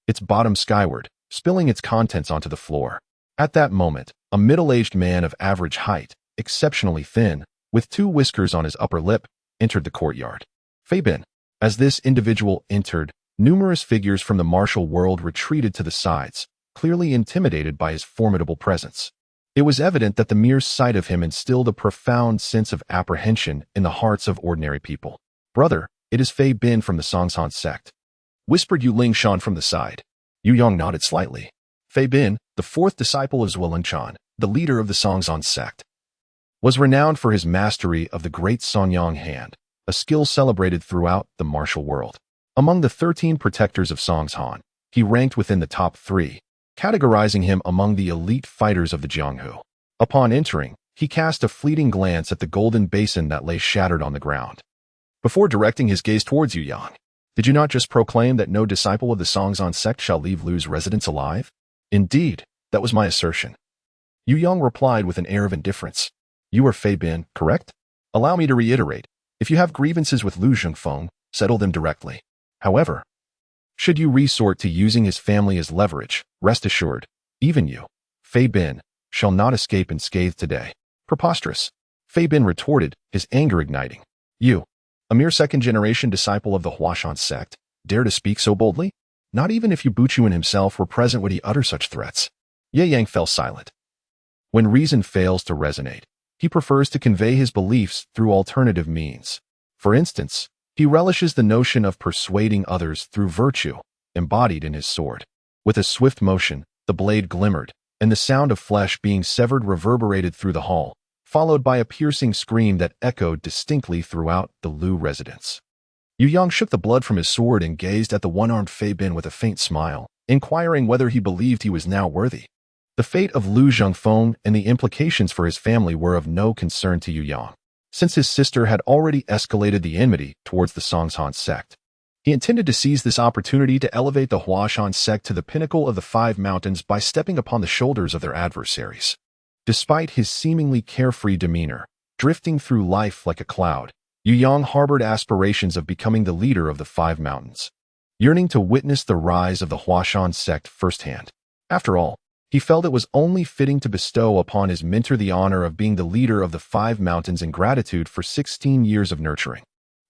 its bottom skyward, spilling its contents onto the floor. At that moment, a middle-aged man of average height, exceptionally thin, with 2 whiskers on his upper lip, entered the courtyard. Fei Bin. As this individual entered, numerous figures from the martial world retreated to the sides, clearly intimidated by his formidable presence. It was evident that the mere sight of him instilled a profound sense of apprehension in the hearts of ordinary people. "Brother, it is Fei Bin from the Huashan Sect," whispered Yu Lingshan from the side. Yu Yang nodded slightly. Fei Bin, the 4th disciple of Zuelingshan, the leader of the Huashan Sect, was renowned for his mastery of the great Songyang hand, a skill celebrated throughout the martial world. Among the 13 protectors of Songshan, he ranked within the top 3, categorizing him among the elite fighters of the Jianghu. Upon entering, he cast a fleeting glance at the golden basin that lay shattered on the ground. Before directing his gaze towards Yu Yang, "Did you not just proclaim that no disciple of the Huashan Sect shall leave Lu's residence alive?" "Indeed, that was my assertion." Yu Yang replied with an air of indifference. "You are Fei Bin, correct? Allow me to reiterate, if you have grievances with Lu Jingfeng, settle them directly. However, should you resort to using his family as leverage, rest assured, even you, Fei Bin, shall not escape unscathed today." "Preposterous," Fei Bin retorted, his anger igniting. "You, a mere 2nd-generation disciple of the Huashan Sect, dare to speak so boldly? Not even if Yu Buchuan himself were present would he utter such threats." Ye Yang fell silent. When reason fails to resonate, he prefers to convey his beliefs through alternative means. For instance, he relishes the notion of persuading others through virtue, embodied in his sword. With a swift motion, the blade glimmered, and the sound of flesh being severed reverberated through the hall, followed by a piercing scream that echoed distinctly throughout the Lu residence. Yu Yang shook the blood from his sword and gazed at the one-armed Fei Bin with a faint smile, inquiring whether he believed he was now worthy. The fate of Lu Jingfeng and the implications for his family were of no concern to Yu Yang, since his sister had already escalated the enmity towards the Huashan Sect. He intended to seize this opportunity to elevate the Huashan Sect to the pinnacle of the 5 mountains by stepping upon the shoulders of their adversaries. Despite his seemingly carefree demeanor, drifting through life like a cloud, Yu Yang harbored aspirations of becoming the leader of the 5 mountains, yearning to witness the rise of the Huashan Sect firsthand. After all, he felt it was only fitting to bestow upon his mentor the honor of being the leader of the 5 mountains in gratitude for 16 years of nurturing.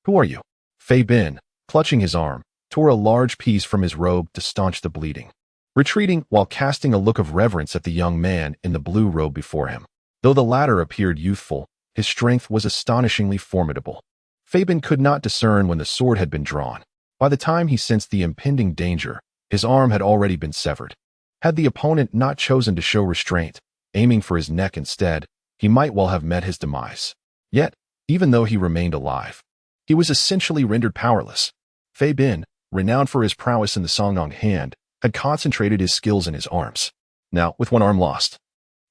"Who are you?" Fei Bin, clutching his arm, tore a large piece from his robe to staunch the bleeding, retreating while casting a look of reverence at the young man in the blue robe before him. Though the latter appeared youthful, his strength was astonishingly formidable. Fei Bin could not discern when the sword had been drawn. By the time he sensed the impending danger, his arm had already been severed. Had the opponent not chosen to show restraint, aiming for his neck instead, he might well have met his demise. Yet, even though he remained alive, he was essentially rendered powerless. Fei Bin, renowned for his prowess in the Songyang hand, had concentrated his skills in his arms. Now, with one arm lost,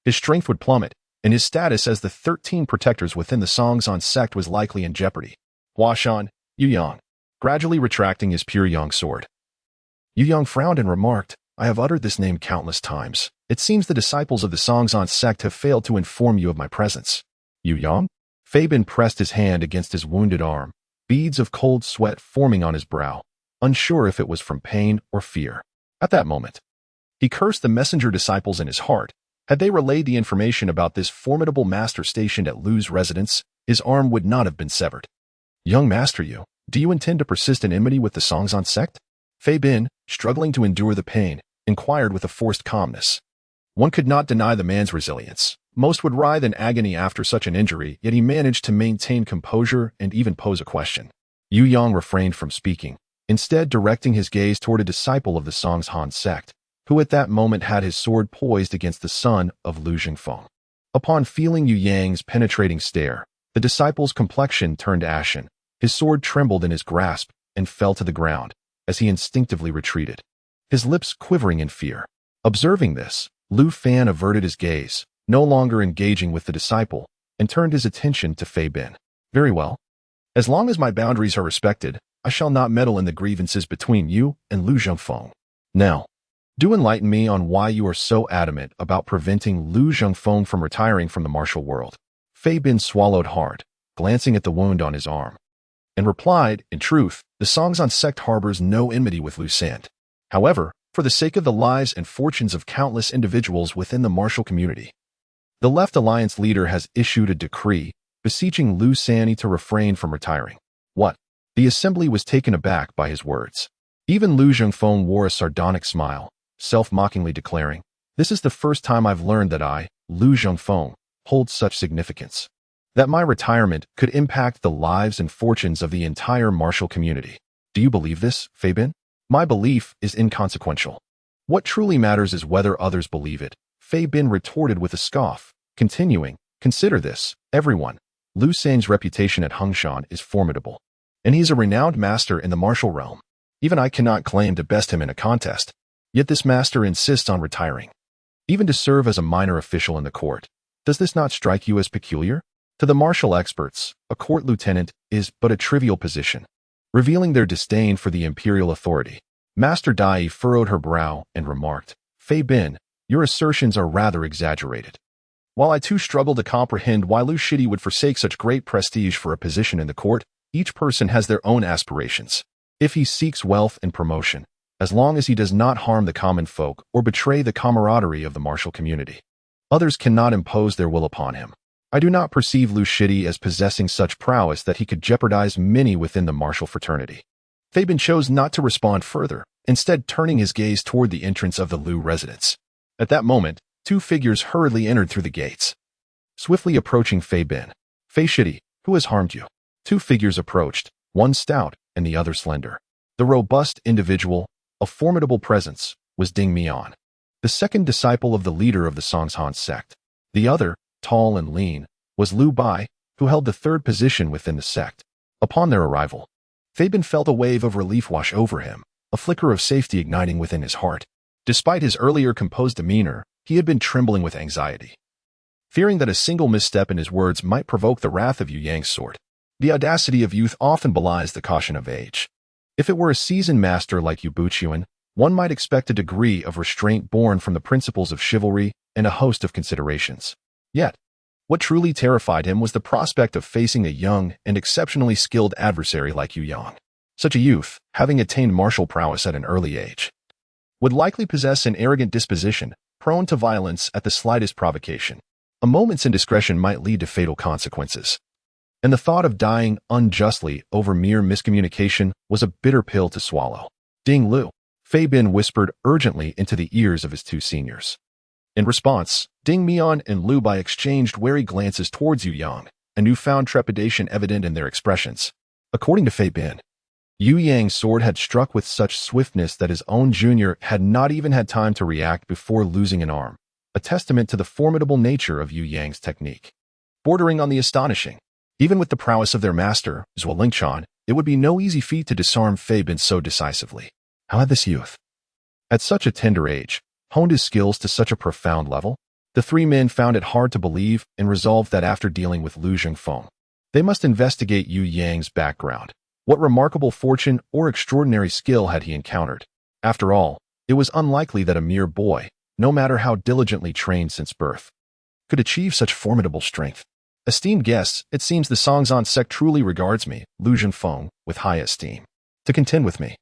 his strength would plummet, and his status as the 13 protectors within the Huashan Sect was likely in jeopardy. Huashan, Yu Yang, gradually retracting his pure yang sword. Yu Yang frowned and remarked, "I have uttered this name countless times. It seems the disciples of the Huashan Sect have failed to inform you of my presence." "Yu Yang?" Fei Bin pressed his hand against his wounded arm, beads of cold sweat forming on his brow, unsure if it was from pain or fear. At that moment, he cursed the messenger disciples in his heart. Had they relayed the information about this formidable master stationed at Lu's residence, his arm would not have been severed. "Young master, do you intend to persist in enmity with the Huashan Sect?" Fei Bin, struggling to endure the pain, inquired with a forced calmness. One could not deny the man's resilience, Most would writhe in agony after such an injury, yet he managed to maintain composure and even pose a question. Yu Yang refrained from speaking, instead directing his gaze toward a disciple of the Huashan Sect, who at that moment had his sword poised against the son of Lu Zhengfeng. Upon feeling Yu Yang's penetrating stare, the disciple's complexion turned ashen, his sword trembled in his grasp and fell to the ground as he instinctively retreated, his lips quivering in fear. Observing this, Lu Fan averted his gaze, no longer engaging with the disciple, and turned his attention to Fei Bin. Very well. As long as my boundaries are respected, I shall not meddle in the grievances between you and Lu Zhengfeng. Now, do enlighten me on why you are so adamant about preventing Lu Zhengfeng from retiring from the martial world. Fei Bin swallowed hard, glancing at the wound on his arm, and replied, in truth, the Huashan Sect harbors no enmity with Lu Sant. However, for the sake of the lives and fortunes of countless individuals within the martial community, the Left Alliance leader has issued a decree beseeching Lu Sanni to refrain from retiring. What? The assembly was taken aback by his words. Even Lu Zhengfeng wore a sardonic smile, self-mockingly declaring, "This is the first time I've learned that I, Lu Zhengfeng, hold such significance. That my retirement could impact the lives and fortunes of the entire martial community. Do you believe this, Fei Bin? My belief is inconsequential. What truly matters is whether others believe it," Fei Bin retorted with a scoff, continuing, "Consider this, everyone. Lu San's reputation at Huashan is formidable, and he is a renowned master in the martial realm. Even I cannot claim to best him in a contest. Yet this master insists on retiring, even to serve as a minor official in the court. Does this not strike you as peculiar? To the martial experts, a court lieutenant is but a trivial position." Revealing their disdain for the imperial authority, Master Dai furrowed her brow and remarked, "Fei Bin, your assertions are rather exaggerated. While I too struggle to comprehend why Lu Shidi would forsake such great prestige for a position in the court, each person has their own aspirations. If he seeks wealth and promotion, as long as he does not harm the common folk or betray the camaraderie of the martial community, others cannot impose their will upon him. I do not perceive Lu Shidi as possessing such prowess that he could jeopardize many within the martial fraternity." Fei Bin chose not to respond further, instead turning his gaze toward the entrance of the Lu residence. At that moment, two figures hurriedly entered through the gates. Swiftly approaching Fei Bin, "Fei Shidi, who has harmed you?" Two figures approached, one stout and the other slender. The robust individual, a formidable presence, was Ding Mian, the second disciple of the leader of the Huashan Sect. The other, tall and lean, was Lu Bai, who held the third position within the sect. Upon their arrival, Fei Bin felt a wave of relief wash over him, a flicker of safety igniting within his heart. Despite his earlier composed demeanor, he had been trembling with anxiety, fearing that a single misstep in his words might provoke the wrath of Yu Yang's sword. The audacity of youth often belies the caution of age. If it were a seasoned master like Yu Buqian, one might expect a degree of restraint born from the principles of chivalry and a host of considerations. Yet, what truly terrified him was the prospect of facing a young and exceptionally skilled adversary like Yu Yang. Such a youth, having attained martial prowess at an early age, would likely possess an arrogant disposition, prone to violence at the slightest provocation. A moment's indiscretion might lead to fatal consequences, and the thought of dying unjustly over mere miscommunication was a bitter pill to swallow. "Ding Lu," Fei Bin whispered urgently into the ears of his two seniors. In response, Ding Mian and Lu Bai exchanged wary glances towards Yu Yang, a newfound trepidation evident in their expressions. According to Fei Bin, Yu Yang's sword had struck with such swiftness that his own junior had not even had time to react before losing an arm, a testament to the formidable nature of Yu Yang's technique. Bordering on the astonishing, even with the prowess of their master, Zhuo Lingchan, it would be no easy feat to disarm Fei Bin so decisively. How had this youth, at such a tender age, honed his skills to such a profound level? The three men found it hard to believe and resolved that after dealing with Lu Zhengfeng, they must investigate Yu Yang's background. What remarkable fortune or extraordinary skill had he encountered? After all, it was unlikely that a mere boy, no matter how diligently trained since birth, could achieve such formidable strength. "Esteemed guests, it seems the Huashan Sect truly regards me, Lu Zhengfeng, with high esteem. To contend with me,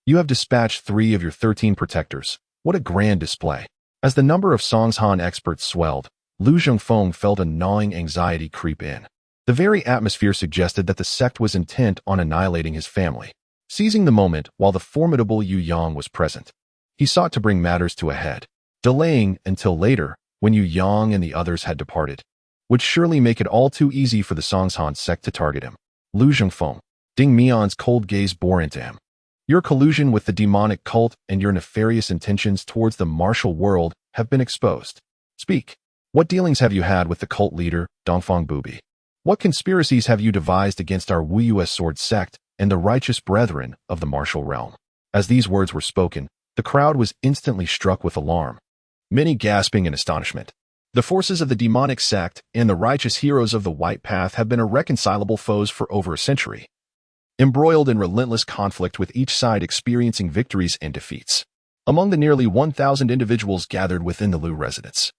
you have dispatched 3 of your 13 protectors. What a grand display." As the number of Huashan experts swelled, Lu Zhengfeng felt a gnawing anxiety creep in. The very atmosphere suggested that the sect was intent on annihilating his family. Seizing the moment while the formidable Yu Yang was present, he sought to bring matters to a head. Delaying until later, when Yu Yang and the others had departed, would surely make it all too easy for the Huashan sect to target him. Lu Zhengfeng, Ding Mian's cold gaze bore into him. Your collusion with the demonic cult and your nefarious intentions towards the martial world have been exposed. Speak. What dealings have you had with the cult leader, Dongfang Bubi? What conspiracies have you devised against our Wu-US sword sect and the righteous brethren of the martial realm? As these words were spoken, the crowd was instantly struck with alarm, many gasping in astonishment. The forces of the demonic sect and the righteous heroes of the White Path have been irreconcilable foes for over a century, embroiled in relentless conflict with each side experiencing victories and defeats. Among the nearly 1,000 individuals gathered within the Lu residence,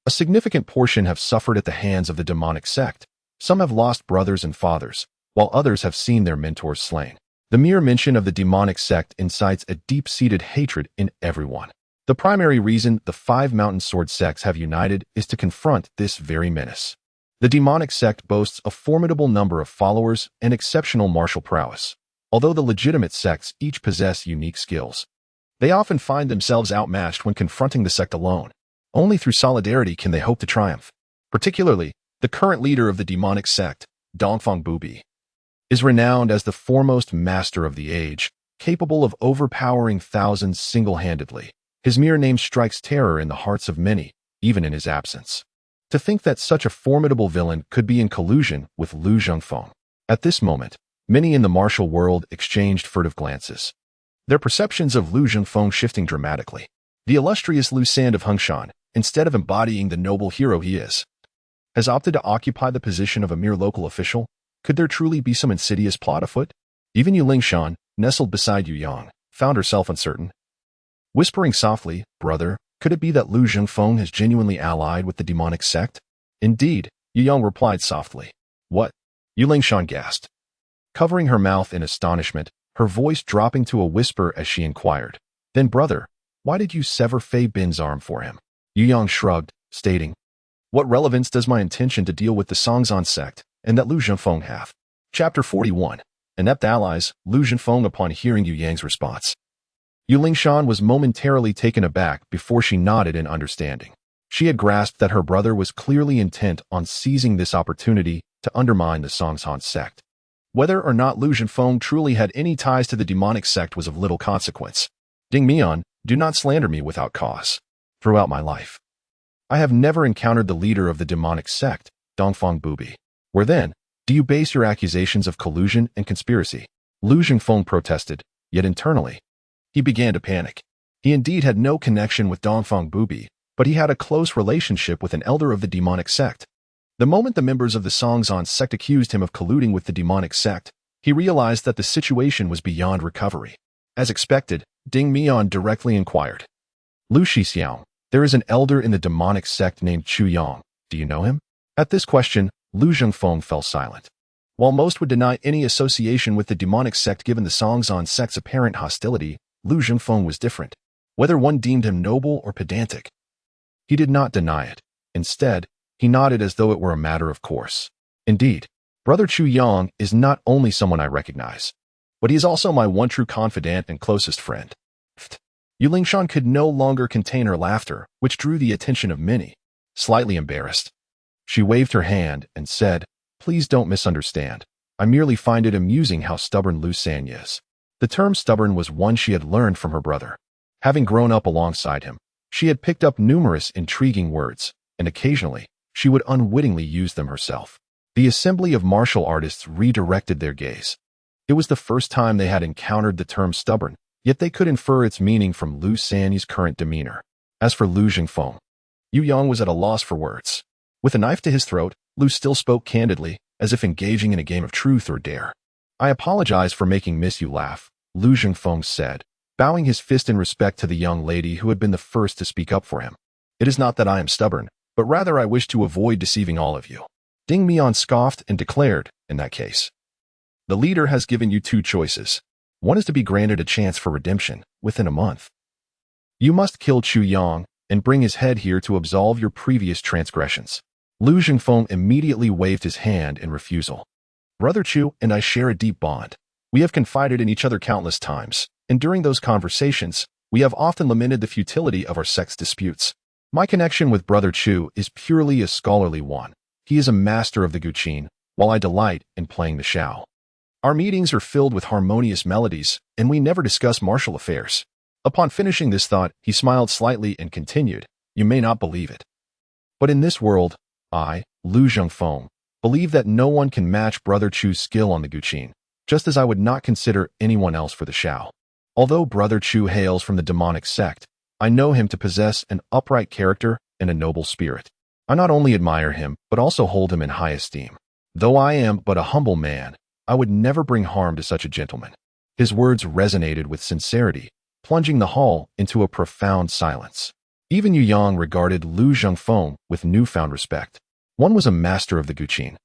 a significant portion have suffered at the hands of the demonic sect. Some have lost brothers and fathers, while others have seen their mentors slain. The mere mention of the demonic sect incites a deep-seated hatred in everyone. The primary reason the 5 mountain sword sects have united is to confront this very menace. The demonic sect boasts a formidable number of followers and exceptional martial prowess. Although the legitimate sects each possess unique skills, they often find themselves outmatched when confronting the sect alone. Only through solidarity can they hope to triumph. Particularly, the current leader of the demonic sect, Dongfang Bubi, is renowned as the foremost master of the age, capable of overpowering thousands single-handedly. His mere name strikes terror in the hearts of many, even in his absence. To think that such a formidable villain could be in collusion with Lu Zhengfeng. At this moment, many in the martial world exchanged furtive glances, their perceptions of Lu Zhengfeng shifting dramatically. The illustrious Lu Sand of Huashan, instead of embodying the noble hero he is, has opted to occupy the position of a mere local official. Could there truly be some insidious plot afoot? Even Yu Lingshan, nestled beside Yu Yang, found herself uncertain. Whispering softly, "Brother, could it be that Lu Zhengfeng has genuinely allied with the demonic sect?" "Indeed," Yu Yang replied softly. "What?" Yu Lingshan gasped, covering her mouth in astonishment, her voice dropping to a whisper as she inquired. "Then, brother, why did you sever Fei Bin's arm for him?" Yu Yang shrugged, stating, "What relevance does my intention to deal with the Huashan sect and that Lu Zhengfeng have?" Chapter 41. Inept allies, Lu Zhengfeng upon hearing Yu Yang's response. Yu Lingshan was momentarily taken aback before she nodded in understanding. She had grasped that her brother was clearly intent on seizing this opportunity to undermine the Huashan sect. Whether or not Lu Zhengfeng truly had any ties to the demonic sect was of little consequence. Ding Mian, do not slander me without cause. Throughout my life, I have never encountered the leader of the demonic sect, Dongfang Bubi. Where then do you base your accusations of collusion and conspiracy? Lu Zhengfeng protested, yet internally, he began to panic. He indeed had no connection with Dongfang Bubi, but he had a close relationship with an elder of the demonic sect. The moment the members of the Huashan sect accused him of colluding with the demonic sect, he realized that the situation was beyond recovery. As expected, Ding Mian directly inquired, "Lu Shixiang, there is an elder in the demonic sect named Chu Yang. Do you know him?" At this question, Lu Zhengfeng fell silent. While most would deny any association with the demonic sect given the Huashan sect's apparent hostility, Lu Zhengfeng was different. Whether one deemed him noble or pedantic, he did not deny it. Instead, he nodded as though it were a matter of course. "Indeed, Brother Chu Yang is not only someone I recognize, but he is also my one true confidant and closest friend." Yu Lingshan could no longer contain her laughter, which drew the attention of many. Slightly embarrassed, she waved her hand and said, "Please don't misunderstand. I merely find it amusing how stubborn Lu San is." The term stubborn was one she had learned from her brother. Having grown up alongside him, she had picked up numerous intriguing words, and occasionally, she would unwittingly use them herself. The assembly of martial artists redirected their gaze. It was the first time they had encountered the term stubborn, yet they could infer its meaning from Lu Sanyi's current demeanor. As for Lu Zhengfeng, Yu Yang was at a loss for words. With a knife to his throat, Lu still spoke candidly, as if engaging in a game of truth or dare. "I apologize for making Miss Yu laugh," Lu Zhengfeng said, bowing his fist in respect to the young lady who had been the first to speak up for him. "It is not that I am stubborn, but rather I wish to avoid deceiving all of you." Ding Mian scoffed and declared, "In that case, the leader has given you 2 choices. One is to be granted a chance for redemption within a month. You must kill Chu Yang and bring his head here to absolve your previous transgressions." Lu Zhengfeng immediately waved his hand in refusal. "Brother Chu and I share a deep bond. We have confided in each other countless times, and during those conversations, we have often lamented the futility of our sect's disputes. My connection with Brother Chu is purely a scholarly one. He is a master of the guqin, while I delight in playing the xiao. Our meetings are filled with harmonious melodies, and we never discuss martial affairs. Upon finishing this thought, he smiled slightly and continued, "You may not believe it, but in this world, I, Lu Zhengfeng, believe that no one can match Brother Chu's skill on the guqin, just as I would not consider anyone else for the xiao. Although Brother Chu hails from the demonic sect, I know him to possess an upright character and a noble spirit. I not only admire him, but also hold him in high esteem. Though I am but a humble man, I would never bring harm to such a gentleman." His words resonated with sincerity, plunging the hall into a profound silence. Even Yu Yang regarded Lu Zhengfeng with newfound respect. One was a master of the guqin,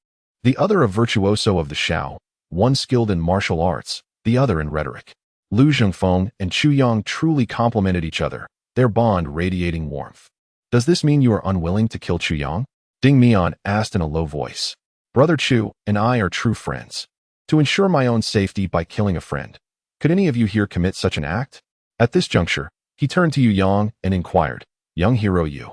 the other a virtuoso of the xiao, one skilled in martial arts, the other in rhetoric. Lu Zhengfeng and Chu Yang truly complemented each other, their bond radiating warmth. "Does this mean you are unwilling to kill Chu Yang?" Ding Mian asked in a low voice. "Brother Chu and I are true friends. To ensure my own safety by killing a friend, could any of you here commit such an act?" At this juncture, he turned to Yu Yang and inquired, "Young hero Yu,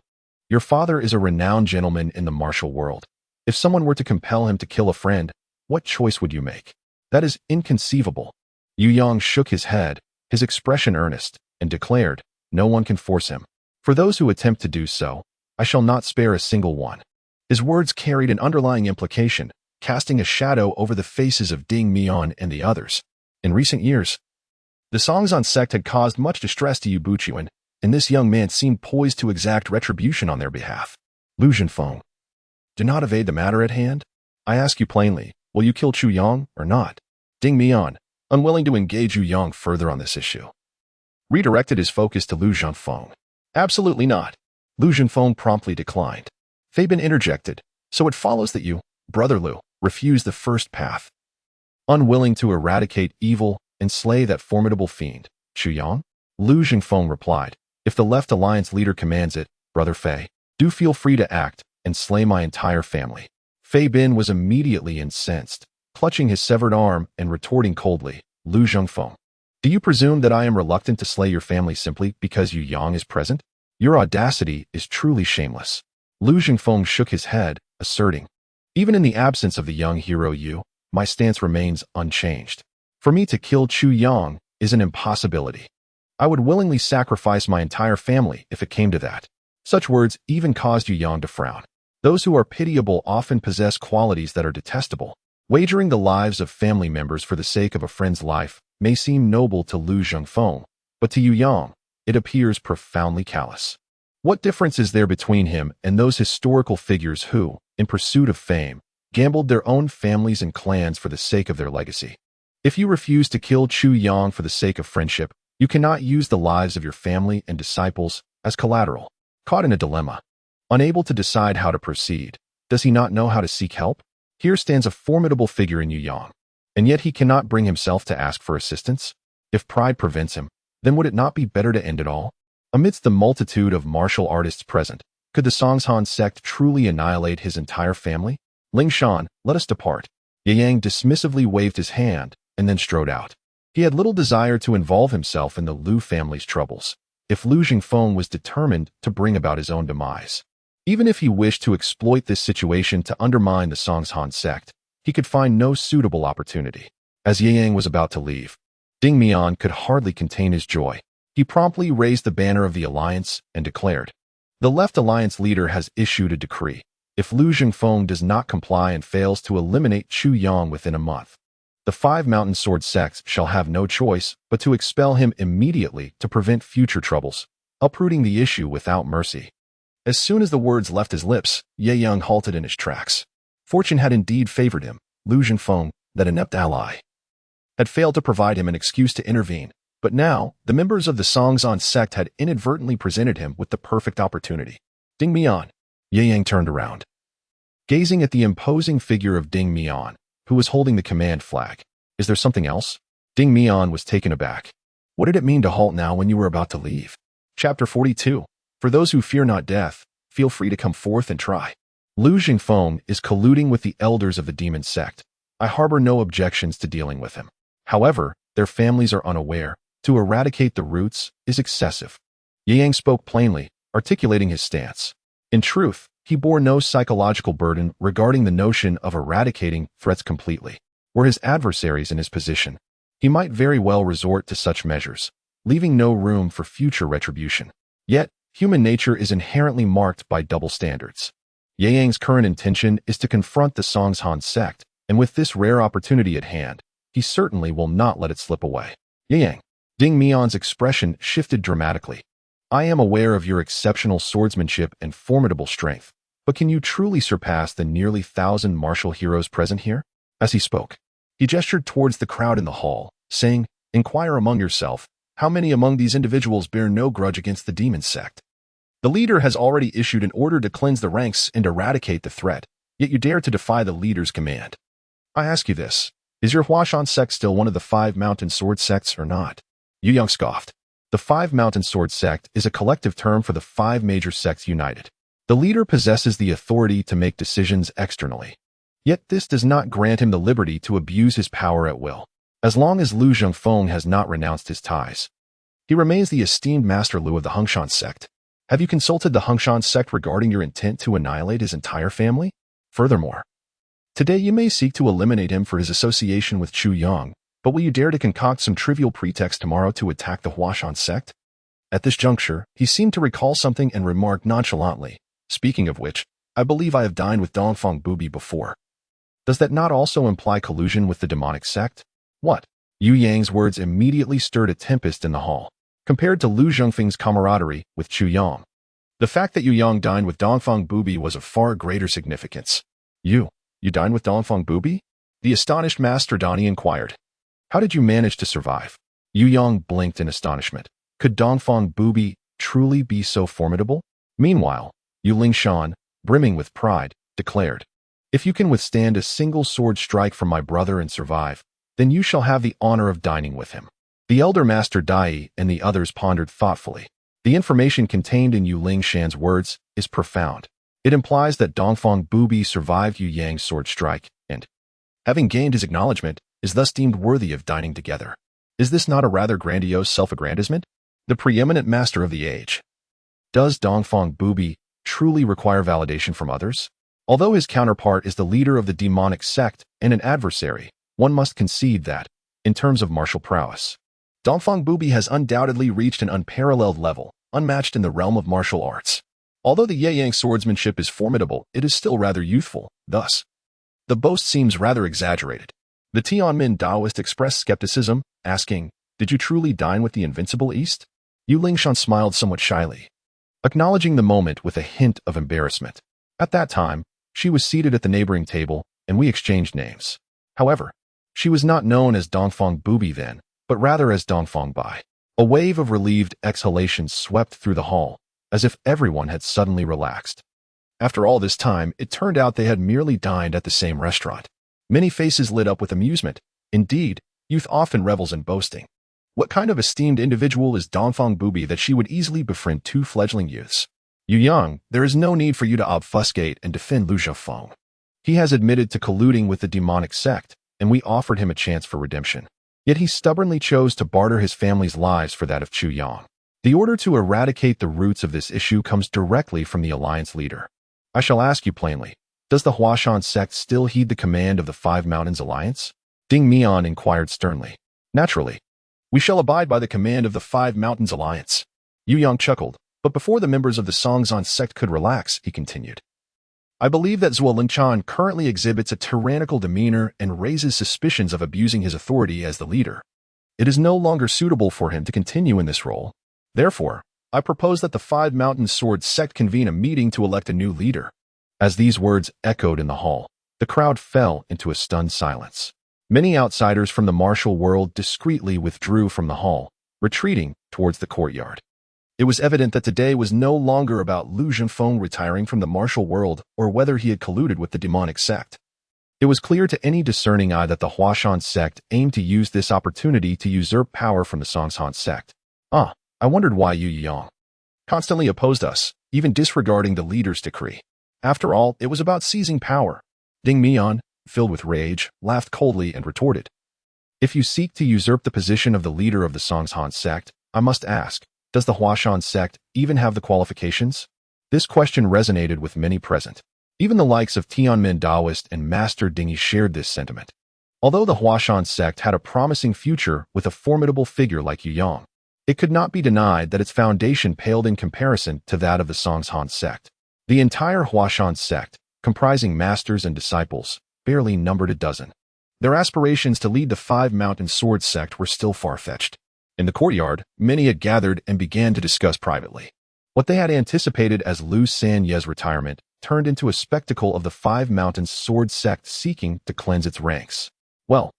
your father is a renowned gentleman in the martial world. If someone were to compel him to kill a friend, what choice would you make?" "That is inconceivable." Yu Yang shook his head, his expression earnest, and declared, "No one can force him. For those who attempt to do so, I shall not spare a single one." His words carried an underlying implication, casting a shadow over the faces of Ding Mian and the others. In recent years, the Songzhan sect had caused much distress to Yu Buqian, and this young man seemed poised to exact retribution on their behalf. "Lu Zhenfeng, do not evade the matter at hand. I ask you plainly, will you kill Chu Yang or not?" Ding Mian, unwilling to engage Yu Yang further on this issue, redirected his focus to Lu Zhenfeng. "Absolutely not." Lu Zhenfeng promptly declined. Fabian interjected, "So it follows that you, Brother Lu, refuse the first path, unwilling to eradicate evil and slay that formidable fiend, Chu Yang?" Lu Zhenfeng replied, "If the Left Alliance leader commands it, Brother Fei, do feel free to act and slay my entire family." Fei Bin was immediately incensed, clutching his severed arm and retorting coldly, "Lu Zhenfeng, do you presume that I am reluctant to slay your family simply because Yu Yang is present? Your audacity is truly shameless." Lu Zhenfeng shook his head, asserting, "Even in the absence of the young hero Yu, my stance remains unchanged. For me to kill Chu Yang is an impossibility. I would willingly sacrifice my entire family if it came to that." Such words even caused Yu Yang to frown. Those who are pitiable often possess qualities that are detestable. Wagering the lives of family members for the sake of a friend's life may seem noble to Lu Zhengfeng, but to Yu Yang, it appears profoundly callous. What difference is there between him and those historical figures who, in pursuit of fame, gambled their own families and clans for the sake of their legacy? If you refuse to kill Chu Yang for the sake of friendship, you cannot use the lives of your family and disciples as collateral. Caught in a dilemma, unable to decide how to proceed, does he not know how to seek help? Here stands a formidable figure in Yu Yang, and yet he cannot bring himself to ask for assistance. If pride prevents him, then would it not be better to end it all? Amidst the multitude of martial artists present, could the Songzhan sect truly annihilate his entire family? "Ling Shan, let us depart." Ye Yang dismissively waved his hand and then strode out. He had little desire to involve himself in the Lu family's troubles, if Lu Zhenfeng was determined to bring about his own demise. Even if he wished to exploit this situation to undermine the Songzhan sect, he could find no suitable opportunity. As Ye Yang was about to leave, Ding Mian could hardly contain his joy. He promptly raised the banner of the alliance and declared, "The Left Alliance leader has issued a decree. If Lu Zhenfeng does not comply and fails to eliminate Chu Yang within a month, the 5 mountain sword sects shall have no choice but to expel him immediately to prevent future troubles, uprooting the issue without mercy." As soon as the words left his lips, Ye Yang halted in his tracks. Fortune had indeed favored him. Lu Zhenfeng, that inept ally, had failed to provide him an excuse to intervene, but now the members of the Songzhan sect had inadvertently presented him with the perfect opportunity. "Ding Mian." Ye Yang turned around, gazing at the imposing figure of Ding Mian, who was holding the command flag. "Is there something else?" Ding Mian was taken aback. "What did it mean to halt now when you were about to leave?" Chapter 42. For those who fear not death, feel free to come forth and try. Lu Zhenfeng is colluding with the elders of the demon sect. I harbor no objections to dealing with him. However, their families are unaware. To eradicate the roots is excessive. Ye Yang spoke plainly, articulating his stance. In truth, he bore no psychological burden regarding the notion of eradicating threats completely. Were his adversaries in his position, he might very well resort to such measures, leaving no room for future retribution. Yet, human nature is inherently marked by double standards. Ye Yang's current intention is to confront the Huashan Sect, and with this rare opportunity at hand, he certainly will not let it slip away. Ye Yang. Ding Mian's expression shifted dramatically. I am aware of your exceptional swordsmanship and formidable strength, but can you truly surpass the nearly 1,000 martial heroes present here? As he spoke, he gestured towards the crowd in the hall, saying, Inquire among yourself, how many among these individuals bear no grudge against the demon sect? The leader has already issued an order to cleanse the ranks and eradicate the threat, yet you dare to defy the leader's command. I ask you this, is your Huashan sect still one of the 5 mountain sword sects or not? Yu Yang scoffed. The 5 mountain sword sect is a collective term for the 5 major sects united. The leader possesses the authority to make decisions externally. Yet this does not grant him the liberty to abuse his power at will, as long as Lu Zhengfeng has not renounced his ties. He remains the esteemed Master Lu of the Huashan Sect. Have you consulted the Huashan Sect regarding your intent to annihilate his entire family? Furthermore, today you may seek to eliminate him for his association with Chu Yang, but will you dare to concoct some trivial pretext tomorrow to attack the Huashan Sect? At this juncture, he seemed to recall something and remarked nonchalantly, speaking of which, I believe I have dined with Dongfang Bubi before. Does that not also imply collusion with the demonic sect? What? Yu Yang's words immediately stirred a tempest in the hall, compared to Lu Zhengfeng's camaraderie with Chu Yang. The fact that Yu Yang dined with Dongfang Bubi was of far greater significance. You dined with Dongfang Bubi? The astonished Master Dani inquired. How did you manage to survive? Yu Yang blinked in astonishment. Could Dongfang Bubi truly be so formidable? Meanwhile, Yu Lingshan, brimming with pride, declared, If you can withstand a single sword strike from my brother and survive, then you shall have the honor of dining with him. The elder Master Dai and the others pondered thoughtfully. The information contained in Yu Lingshan's words is profound. It implies that Dongfang Bubi survived Yu Yang's sword strike, and, having gained his acknowledgement, is thus deemed worthy of dining together. Is this not a rather grandiose self-aggrandizement? The preeminent master of the age. Does Dongfang Bubi truly require validation from others? Although his counterpart is the leader of the demonic sect and an adversary, one must concede that, in terms of martial prowess, Dongfang Bubi has undoubtedly reached an unparalleled level, unmatched in the realm of martial arts. Although the Ye Yang swordsmanship is formidable, it is still rather youthful, thus, the boast seems rather exaggerated. The Tianmin Taoist expressed skepticism, asking, Did you truly dine with the invincible East? Yu Lingshan smiled somewhat shyly, acknowledging the moment with a hint of embarrassment. At that time, she was seated at the neighboring table, and we exchanged names. However, she was not known as Dongfang Bubi then, but rather as Dongfang Bai. A wave of relieved exhalations swept through the hall, as if everyone had suddenly relaxed. After all this time, it turned out they had merely dined at the same restaurant. Many faces lit up with amusement. Indeed, youth often revels in boasting. What kind of esteemed individual is Dongfang Bubi that she would easily befriend 2 fledgling youths? Yu Yang, there is no need for you to obfuscate and defend Lu Zhengfeng. He has admitted to colluding with the demonic sect, and we offered him a chance for redemption. Yet he stubbornly chose to barter his family's lives for that of Chu Yang. The order to eradicate the roots of this issue comes directly from the alliance leader. I shall ask you plainly, does the Huashan sect still heed the command of the 5 Mountains Alliance? Ding Mian inquired sternly. Naturally. We shall abide by the command of the 5 Mountains Alliance. Yu Yang chuckled, but before the members of the Huashan sect could relax, he continued. I believe that Zhuo Lingchan currently exhibits a tyrannical demeanor and raises suspicions of abusing his authority as the leader. It is no longer suitable for him to continue in this role. Therefore, I propose that the 5 Mountain Sword sect convene a meeting to elect a new leader. As these words echoed in the hall, the crowd fell into a stunned silence. Many outsiders from the martial world discreetly withdrew from the hall, retreating towards the courtyard. It was evident that today was no longer about Lu Zhengfeng retiring from the martial world or whether he had colluded with the demonic sect. It was clear to any discerning eye that the Huashan sect aimed to use this opportunity to usurp power from the Huashan sect. I wondered why Yu Yang constantly opposed us, even disregarding the leader's decree. After all, it was about seizing power. Ding Mian, filled with rage, laughed coldly and retorted. If you seek to usurp the position of the leader of the Huashan sect, I must ask, Does the Huashan sect even have the qualifications? This question resonated with many present. Even the likes of Tianmin Taoist and Master Dingyi shared this sentiment. Although the Huashan sect had a promising future with a formidable figure like Yu Yang, it could not be denied that its foundation paled in comparison to that of the Songhan sect. The entire Huashan sect, comprising masters and disciples, barely numbered a dozen. Their aspirations to lead the Five Mountain Sword sect were still far-fetched. In the courtyard, many had gathered and began to discuss privately. What they had anticipated as Lu Sanye's retirement turned into a spectacle of the Five Mountains Sword sect seeking to cleanse its ranks. Well,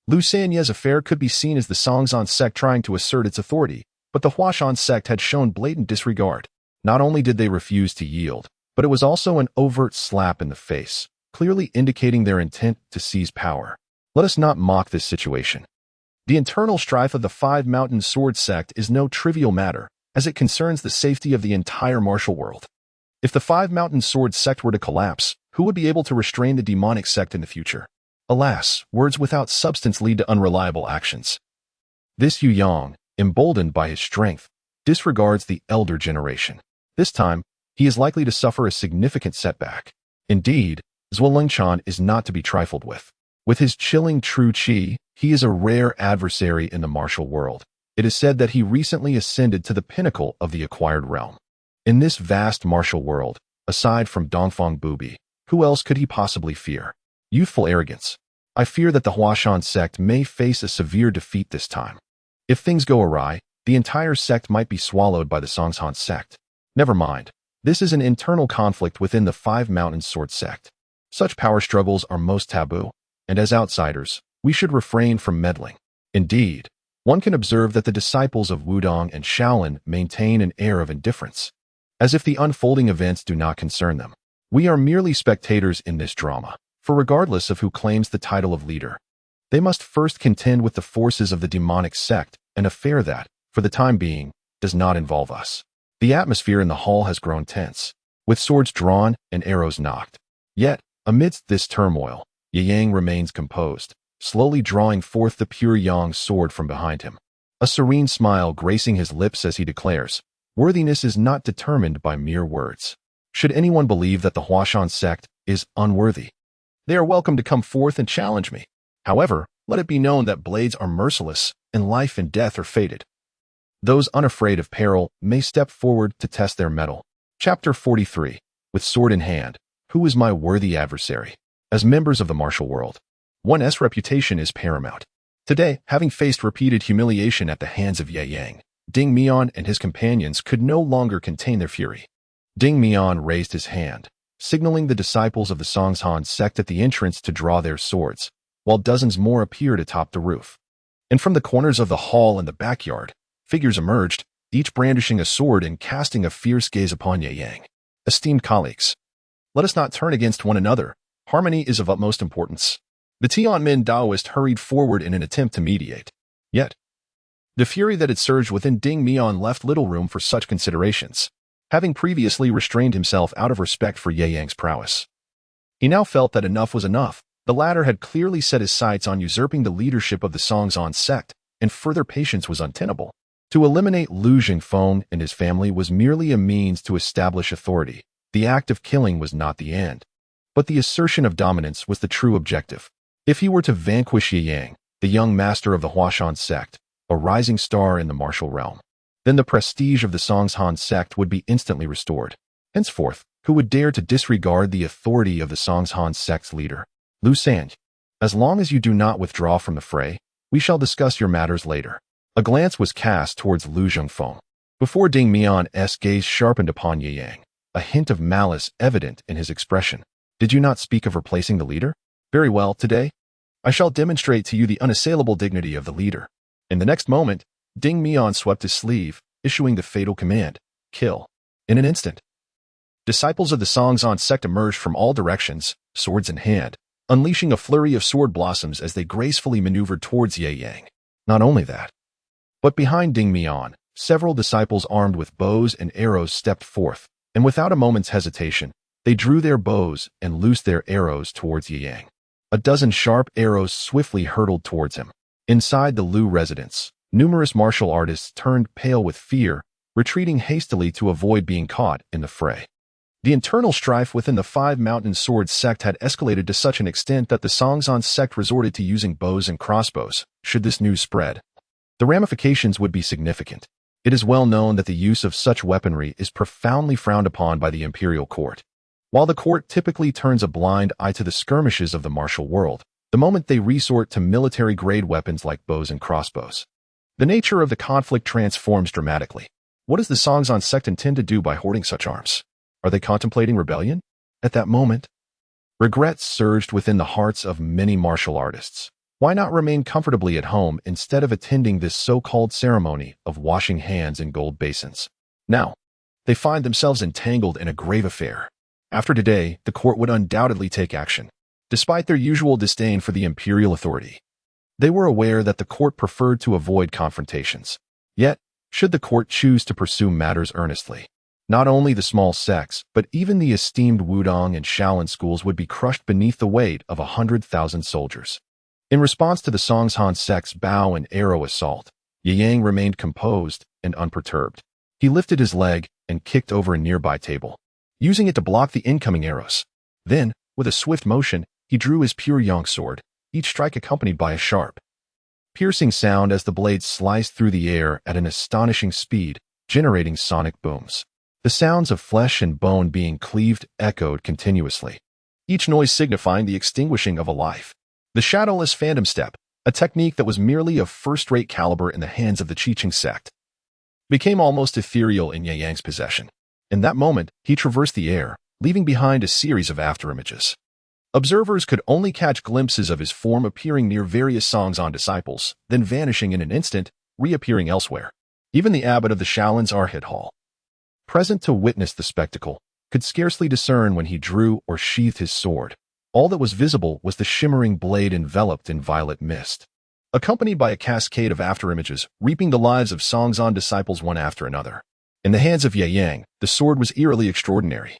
Lu Sanye's affair could be seen as the Songhan sect trying to assert its authority, but the Huashan sect had shown blatant disregard. Not only did they refuse to yield, but it was also an overt slap in the face, clearly indicating their intent to seize power. Let us not mock this situation. The internal strife of the Five Mountain Sword sect is no trivial matter, as it concerns the safety of the entire martial world. If the Five Mountain Sword sect were to collapse, who would be able to restrain the demonic sect in the future? Alas, words without substance lead to unreliable actions. This Yu Yang, emboldened by his strength, disregards the elder generation. This time, he is likely to suffer a significant setback. Indeed, Zhuo is not to be trifled with. With his chilling true qi, he is a rare adversary in the martial world. It is said that he recently ascended to the pinnacle of the acquired realm. In this vast martial world, aside from Dongfang Bubi, who else could he possibly fear? Youthful arrogance. I fear that the Huashan sect may face a severe defeat this time. If things go awry, the entire sect might be swallowed by the Songhan sect. Never mind. This is an internal conflict within the Five Mountain Sword sect. Such power struggles are most taboo, and as outsiders, we should refrain from meddling. Indeed, one can observe that the disciples of Wudong and Shaolin maintain an air of indifference, as if the unfolding events do not concern them. We are merely spectators in this drama, for regardless of who claims the title of leader, they must first contend with the forces of the demonic sect, an affair that, for the time being, does not involve us. The atmosphere in the hall has grown tense, with swords drawn and arrows nocked. Yet, amidst this turmoil, Yang remains composed, slowly drawing forth the pure Yang sword from behind him. A serene smile gracing his lips as he declares, "Worthiness is not determined by mere words. Should anyone believe that the Huashan sect is unworthy, they are welcome to come forth and challenge me. However, let it be known that blades are merciless, and life and death are fated. Those unafraid of peril may step forward to test their mettle." Chapter 43. With sword in hand, who is my worthy adversary? As members of the martial world, one's reputation is paramount. Today, having faced repeated humiliation at the hands of Ye Yang, Ding Mian and his companions could no longer contain their fury. Ding Mian raised his hand, signaling the disciples of the Songhan sect at the entrance to draw their swords, while dozens more appeared atop the roof. And from the corners of the hall and the backyard, figures emerged, each brandishing a sword and casting a fierce gaze upon Ye Yang. Esteemed colleagues, let us not turn against one another. Harmony is of utmost importance. The Tianmin Taoist hurried forward in an attempt to mediate. Yet, the fury that had surged within Ding Mian left little room for such considerations, having previously restrained himself out of respect for Ye Yang's prowess. He now felt that enough was enough. The latter had clearly set his sights on usurping the leadership of the Songhan sect, and further patience was untenable. To eliminate Lu Jingfeng and his family was merely a means to establish authority. The act of killing was not the end, but the assertion of dominance was the true objective. If he were to vanquish Ye Yang, the young master of the Huashan sect, a rising star in the martial realm, then the prestige of the Songhan sect would be instantly restored. Henceforth, who would dare to disregard the authority of the Songhan sect's leader? Lu Sanyi, as long as you do not withdraw from the fray, we shall discuss your matters later. A glance was cast towards Lu Zhengfeng. Before Ding Mian's gaze sharpened upon Ye Yang, a hint of malice evident in his expression. Did you not speak of replacing the leader? Very well, today, I shall demonstrate to you the unassailable dignity of the leader. In the next moment, Ding Mian swept his sleeve, issuing the fatal command, kill. In an instant, disciples of the Songhan sect emerged from all directions, swords in hand, unleashing a flurry of sword blossoms as they gracefully maneuvered towards Ye Yang. Not only that, but behind Ding Mian, several disciples armed with bows and arrows stepped forth, and without a moment's hesitation, they drew their bows and loosed their arrows towards Ye Yang. A dozen sharp arrows swiftly hurtled towards him. Inside the Lu residence, numerous martial artists turned pale with fear retreating hastily to avoid being caught in the fray. The internal strife within the Five Mountain Sword sect had escalated to such an extent that the Huashan sect resorted to using bows and crossbows, should this news spread. The ramifications would be significant. It is well known that the use of such weaponry is profoundly frowned upon by the imperial court. While the court typically turns a blind eye to the skirmishes of the martial world, the moment they resort to military-grade weapons like bows and crossbows, the nature of the conflict transforms dramatically. What does the Huashan sect intend to do by hoarding such arms? Are they contemplating rebellion? At that moment, regret surged within the hearts of many martial artists. Why not remain comfortably at home instead of attending this so-called ceremony of washing hands in gold basins? Now, they find themselves entangled in a grave affair. After today, the court would undoubtedly take action. Despite their usual disdain for the imperial authority, they were aware that the court preferred to avoid confrontations. Yet, should the court choose to pursue matters earnestly, not only the small sects, but even the esteemed Wudong and Shaolin schools would be crushed beneath the weight of 100,000 soldiers. In response to the Huashan sect's bow and arrow assault, Yang remained composed and unperturbed. He lifted his leg and kicked over a nearby table, using it to block the incoming arrows. Then, with a swift motion, he drew his pure yang sword, each strike accompanied by a sharp, piercing sound as the blade sliced through the air at an astonishing speed, generating sonic booms. The sounds of flesh and bone being cleaved echoed continuously, each noise signifying the extinguishing of a life. The shadowless phantom step, a technique that was merely of first-rate caliber in the hands of the Huashan sect, became almost ethereal in Yang's possession. In that moment, he traversed the air, leaving behind a series of afterimages. Observers could only catch glimpses of his form appearing near various Huashan disciples, then vanishing in an instant, reappearing elsewhere. Even the abbot of the Shaolin's Arhit Hall, present to witness the spectacle, could scarcely discern when he drew or sheathed his sword. All that was visible was the shimmering blade enveloped in violet mist, accompanied by a cascade of afterimages, reaping the lives of Huashan disciples one after another. In the hands of Yang, the sword was eerily extraordinary.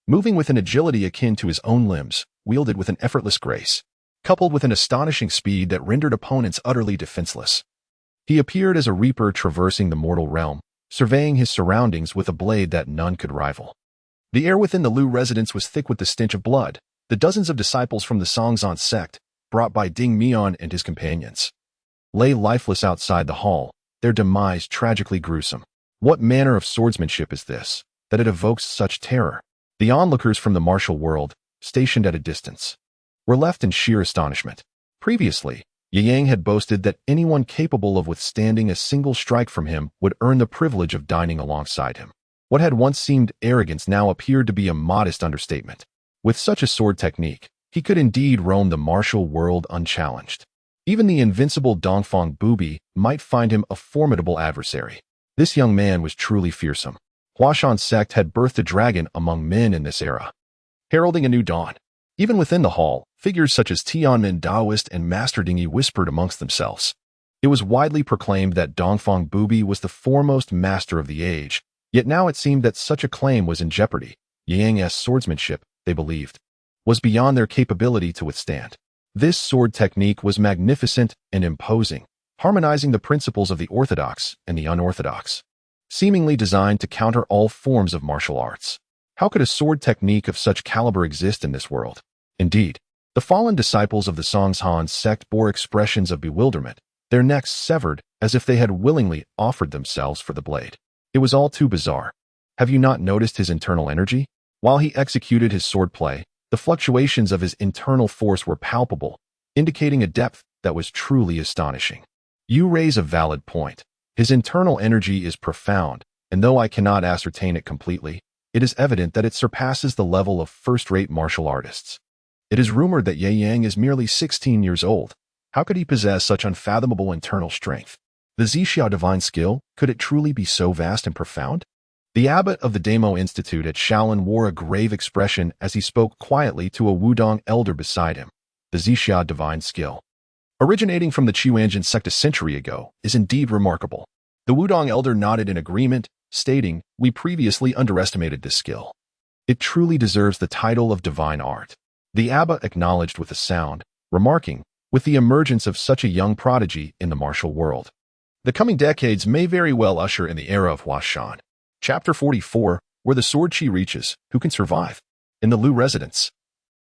Moving with an agility akin to his own limbs, wielded with an effortless grace, coupled with an astonishing speed that rendered opponents utterly defenseless. He appeared as a reaper traversing the mortal realm, surveying his surroundings with a blade that none could rival. The air within the Lu residence was thick with the stench of blood. The dozens of disciples from the Huashan sect, brought by Ding Mian and his companions, lay lifeless outside the hall, their demise tragically gruesome. What manner of swordsmanship is this, that it evokes such terror? The onlookers from the martial world, stationed at a distance, were left in sheer astonishment. Previously, Yang had boasted that anyone capable of withstanding a single strike from him would earn the privilege of dining alongside him. What had once seemed arrogance now appeared to be a modest understatement. With such a sword technique, he could indeed roam the martial world unchallenged. Even the invincible Dongfang Bubi might find him a formidable adversary. This young man was truly fearsome. Huashan sect had birthed a dragon among men in this era, heralding a new dawn. Even within the hall, figures such as Tianmin Daoist and Master Dingyi whispered amongst themselves. It was widely proclaimed that Dongfang Bubi was the foremost master of the age, yet now it seemed that such a claim was in jeopardy. Yang's swordsmanship, they believed, was beyond their capability to withstand. This sword technique was magnificent and imposing, harmonizing the principles of the orthodox and the unorthodox, seemingly designed to counter all forms of martial arts. How could a sword technique of such caliber exist in this world? Indeed, the fallen disciples of the Huashan sect bore expressions of bewilderment, their necks severed as if they had willingly offered themselves for the blade. It was all too bizarre. Have you not noticed his internal energy? While he executed his swordplay, the fluctuations of his internal force were palpable, indicating a depth that was truly astonishing. You raise a valid point. His internal energy is profound, and though I cannot ascertain it completely, it is evident that it surpasses the level of first-rate martial artists. It is rumored that Yang is merely 16 years old. How could he possess such unfathomable internal strength? The Zixia divine skill, could it truly be so vast and profound? The abbot of the Damo Institute at Shaolin wore a grave expression as he spoke quietly to a Wudong elder beside him. The Zixia divine skill, originating from the Huashan sect a century ago, is indeed remarkable. The Wudong elder nodded in agreement, stating, "We previously underestimated this skill. It truly deserves the title of divine art." The abbot acknowledged with a sound, remarking, "With the emergence of such a young prodigy in the martial world, The coming decades may very well usher in the era of Huashan. Chapter 44, Where the Sword Chi Reaches, Who Can Survive? In the Lu residence.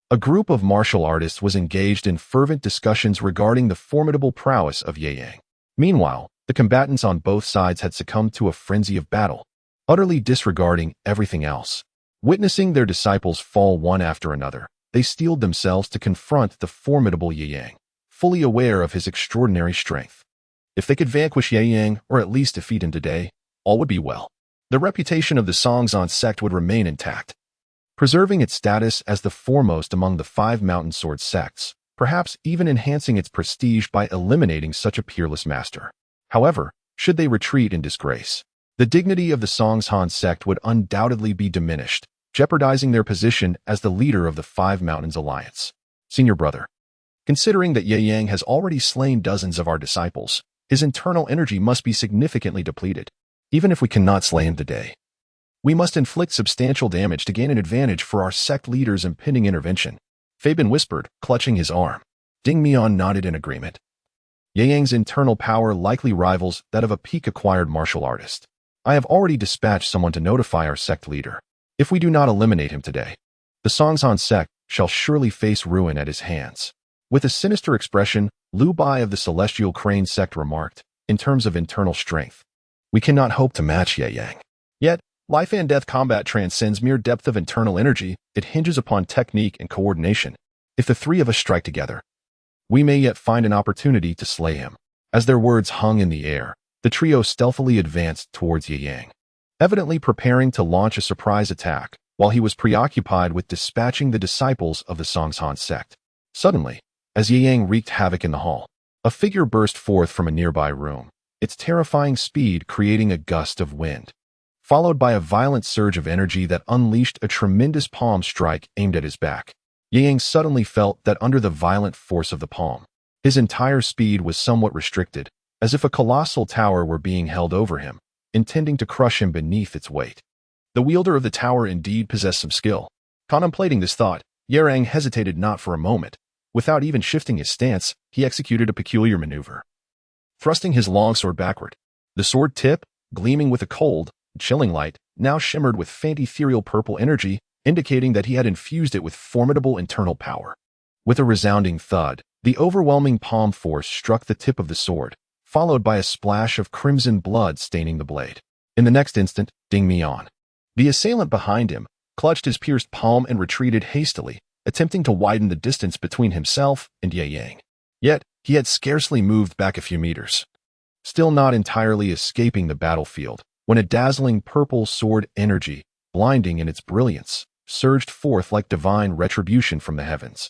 A group of martial artists was engaged in fervent discussions regarding the formidable prowess of Ye Yang. Meanwhile, the combatants on both sides had succumbed to a frenzy of battle, utterly disregarding everything else. Witnessing their disciples fall one after another, they steeled themselves to confront the formidable Ye Yang, fully aware of his extraordinary strength. If they could vanquish Ye Yang, or at least defeat him today, all would be well. The reputation of the Huashan sect would remain intact, preserving its status as the foremost among the 5 mountain sword sects, perhaps even enhancing its prestige by eliminating such a peerless master. However, should they retreat in disgrace, the dignity of the Huashan sect would undoubtedly be diminished, jeopardizing their position as the leader of the 5 Mountains Alliance. Senior brother, considering that Ye Yang has already slain dozens of our disciples, his internal energy must be significantly depleted. Even if we cannot slay him today, we must inflict substantial damage to gain an advantage for our sect leader's impending intervention, Fabian whispered, clutching his arm. Ding Mian nodded in agreement. Ye Yang's internal power likely rivals that of a peak-acquired martial artist. I have already dispatched someone to notify our sect leader. If we do not eliminate him today, the Huashan sect shall surely face ruin at his hands. With a sinister expression, Lu Bai of the Celestial Crane sect remarked, in terms of internal strength, we cannot hope to match Ye Yang. Yet, life and death combat transcends mere depth of internal energy. It hinges upon technique and coordination. If the 3 of us strike together, we may yet find an opportunity to slay him. As their words hung in the air, the trio stealthily advanced towards Ye Yang, evidently preparing to launch a surprise attack, while he was preoccupied with dispatching the disciples of the Huashan sect. Suddenly, as Ye Yang wreaked havoc in the hall, a figure burst forth from a nearby room, its terrifying speed creating a gust of wind, followed by a violent surge of energy that unleashed a tremendous palm strike aimed at his back. Ye Yang suddenly felt that under the violent force of the palm, his entire speed was somewhat restricted, as if a colossal tower were being held over him, intending to crush him beneath its weight. The wielder of the tower indeed possessed some skill. Contemplating this thought, Ye Yang hesitated not for a moment. Without even shifting his stance, he executed a peculiar maneuver. Thrusting his longsword backward, the sword tip, gleaming with a cold, chilling light, now shimmered with faint ethereal purple energy, indicating that he had infused it with formidable internal power. With a resounding thud, the overwhelming palm force struck the tip of the sword, followed by a splash of crimson blood staining the blade. In the next instant, Ding Mian, the assailant behind him, clutched his pierced palm and retreated hastily, attempting to widen the distance between himself and Ye Yang. Yet, he had scarcely moved back a few meters, still not entirely escaping the battlefield, when a dazzling purple sword energy, blinding in its brilliance, surged forth like divine retribution from the heavens.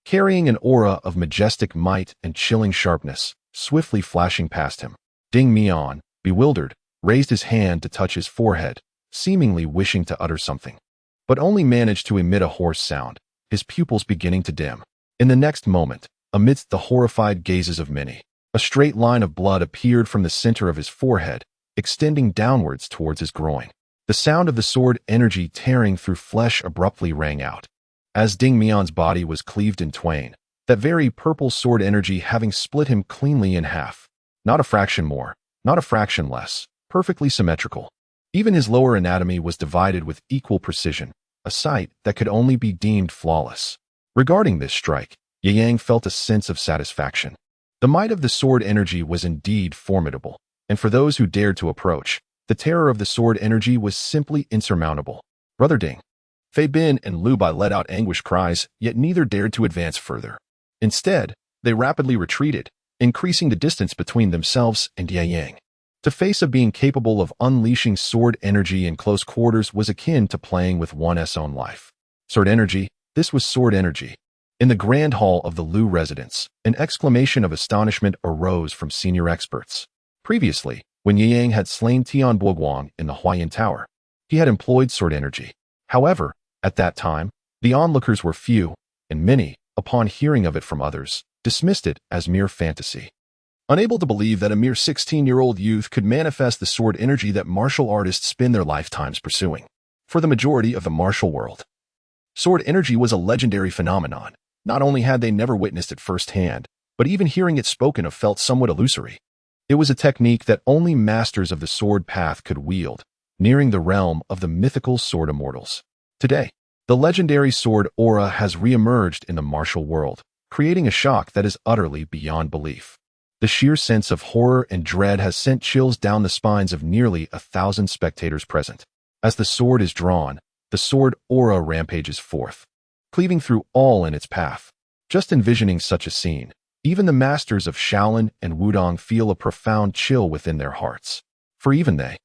Carrying an aura of majestic might and chilling sharpness, swiftly flashing past him, Ding Mian, bewildered, raised his hand to touch his forehead, seemingly wishing to utter something, but only managed to emit a hoarse sound, his pupils beginning to dim. In the next moment, amidst the horrified gazes of many, a straight line of blood appeared from the center of his forehead, extending downwards towards his groin. The sound of the sword energy tearing through flesh abruptly rang out. As Ding Mian's body was cleaved in twain, that very purple sword energy having split him cleanly in half. Not a fraction more, not a fraction less, perfectly symmetrical. Even his lower anatomy was divided with equal precision, a sight that could only be deemed flawless. Regarding this strike, Ye Yang felt a sense of satisfaction. The might of the sword energy was indeed formidable, and for those who dared to approach, the terror of the sword energy was simply insurmountable. Brother Ding, Fei Bin and Lu Bai let out anguished cries, yet neither dared to advance further. Instead, they rapidly retreated, increasing the distance between themselves and Ye Yang. To face a being capable of unleashing sword energy in close quarters was akin to playing with one's own life. Sword energy, this was sword energy. In the grand hall of the Lu residence, an exclamation of astonishment arose from senior experts. Previously, when Ye Yang had slain Tian Boguang in the Huayan Tower, he had employed sword energy. However, at that time, the onlookers were few, and many, upon hearing of it from others, dismissed it as mere fantasy. Unable to believe that a mere 16-year-old youth could manifest the sword energy that martial artists spend their lifetimes pursuing. For the majority of the martial world, sword energy was a legendary phenomenon. Not only had they never witnessed it firsthand, but even hearing it spoken of felt somewhat illusory. It was a technique that only masters of the sword path could wield, nearing the realm of the mythical sword immortals. Today, the legendary sword aura has re-emerged in the martial world, creating a shock that is utterly beyond belief. The sheer sense of horror and dread has sent chills down the spines of nearly 1,000 spectators present. As the sword is drawn, the sword aura rampages forth, cleaving through all in its path. Just envisioning such a scene, even the masters of Shaolin and Wudong feel a profound chill within their hearts. For even they,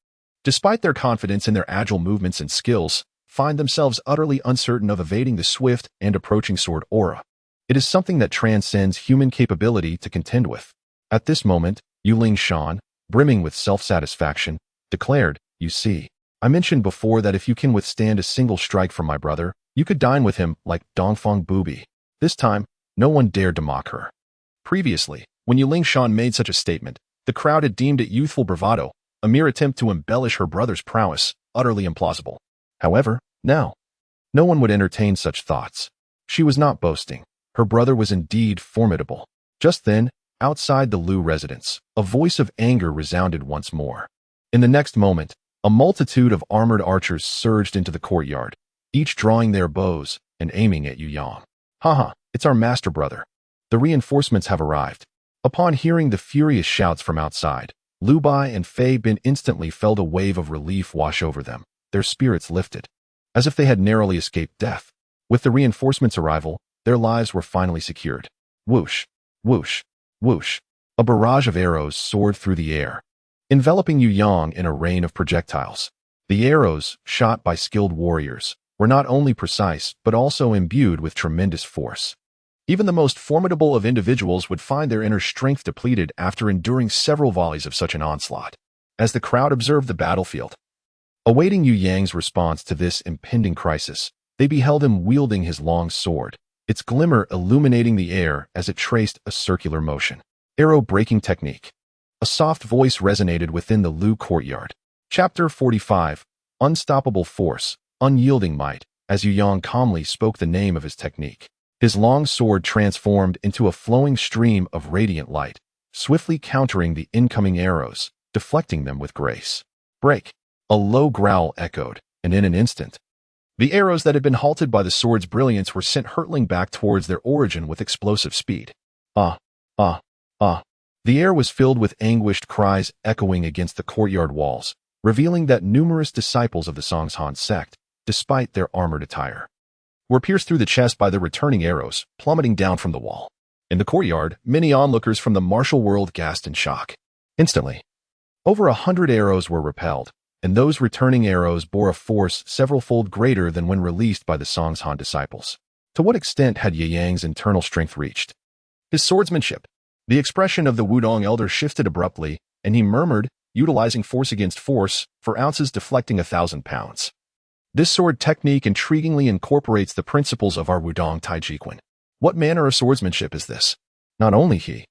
despite their confidence in their agile movements and skills, find themselves utterly uncertain of evading the swift and approaching sword aura. It is something that transcends human capability to contend with. At this moment, Yuling Shan, brimming with self-satisfaction, declared, "You see, I mentioned before that if you can withstand a single strike from my brother, you could dine with him like Dongfang Bubi." This time, no one dared to mock her. Previously, when Yuling Shan made such a statement, the crowd had deemed it youthful bravado, a mere attempt to embellish her brother's prowess, utterly implausible. However, now, no one would entertain such thoughts. She was not boasting. Her brother was indeed formidable. Just then, outside the Lu residence, a voice of anger resounded once more. In the next moment, a multitude of armored archers surged into the courtyard, each drawing their bows and aiming at Yu Yang. "Haha, it's our master brother. The reinforcements have arrived." Upon hearing the furious shouts from outside, Lu Bai and Fei Bin instantly felt a wave of relief wash over them, their spirits lifted, as if they had narrowly escaped death. With the reinforcements' arrival, their lives were finally secured. Whoosh, whoosh, whoosh. A barrage of arrows soared through the air, enveloping Yu Yang in a rain of projectiles. The arrows, shot by skilled warriors, were not only precise but also imbued with tremendous force. Even the most formidable of individuals would find their inner strength depleted after enduring several volleys of such an onslaught. As the crowd observed the battlefield, awaiting Yu Yang's response to this impending crisis, they beheld him wielding his long sword, its glimmer illuminating the air as it traced a circular motion. Arrow-breaking technique. A soft voice resonated within the Lu courtyard. Chapter 45. Unstoppable force, unyielding might, as Yu Yang calmly spoke the name of his technique. His long sword transformed into a flowing stream of radiant light, swiftly countering the incoming arrows, deflecting them with grace. Break. A low growl echoed, and in an instant, the arrows that had been halted by the sword's brilliance were sent hurtling back towards their origin with explosive speed. Ah, ah, ah. The air was filled with anguished cries echoing against the courtyard walls, revealing that numerous disciples of the Huashan Sect, despite their armored attire, were pierced through the chest by the returning arrows, plummeting down from the wall. In the courtyard, many onlookers from the martial world gasped in shock. Instantly, over 100 arrows were repelled, and those returning arrows bore a force several-fold greater than when released by the Huashan disciples. To what extent had Ye Yang's internal strength reached? His swordsmanship. The expression of the Wudong elder shifted abruptly, and he murmured, utilizing force against force, for ounces deflecting 1,000 pounds. This sword technique intriguingly incorporates the principles of our Wudong Taiji Quan. What manner of swordsmanship is this? Not only he,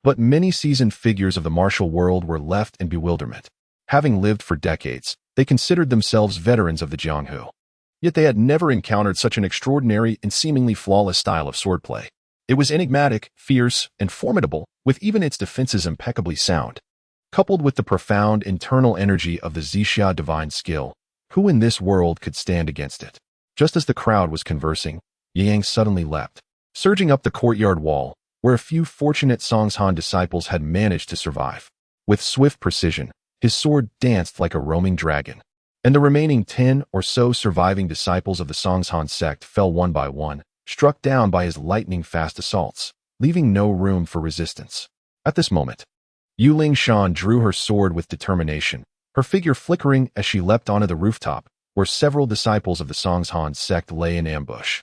but many seasoned figures of the martial world were left in bewilderment. Having lived for decades, they considered themselves veterans of the Jianghu. Yet they had never encountered such an extraordinary and seemingly flawless style of swordplay. It was enigmatic, fierce, and formidable, with even its defenses impeccably sound. Coupled with the profound internal energy of the Zixia divine skill, who in this world could stand against it? Just as the crowd was conversing, Yang suddenly leapt, surging up the courtyard wall, where a few fortunate Huashan disciples had managed to survive. With swift precision, his sword danced like a roaming dragon, and the remaining 10 or so surviving disciples of the Huashan sect fell one by one, struck down by his lightning-fast assaults, leaving no room for resistance. At this moment, Yuling Shan drew her sword with determination, her figure flickering as she leapt onto the rooftop, where several disciples of the Huashan sect lay in ambush,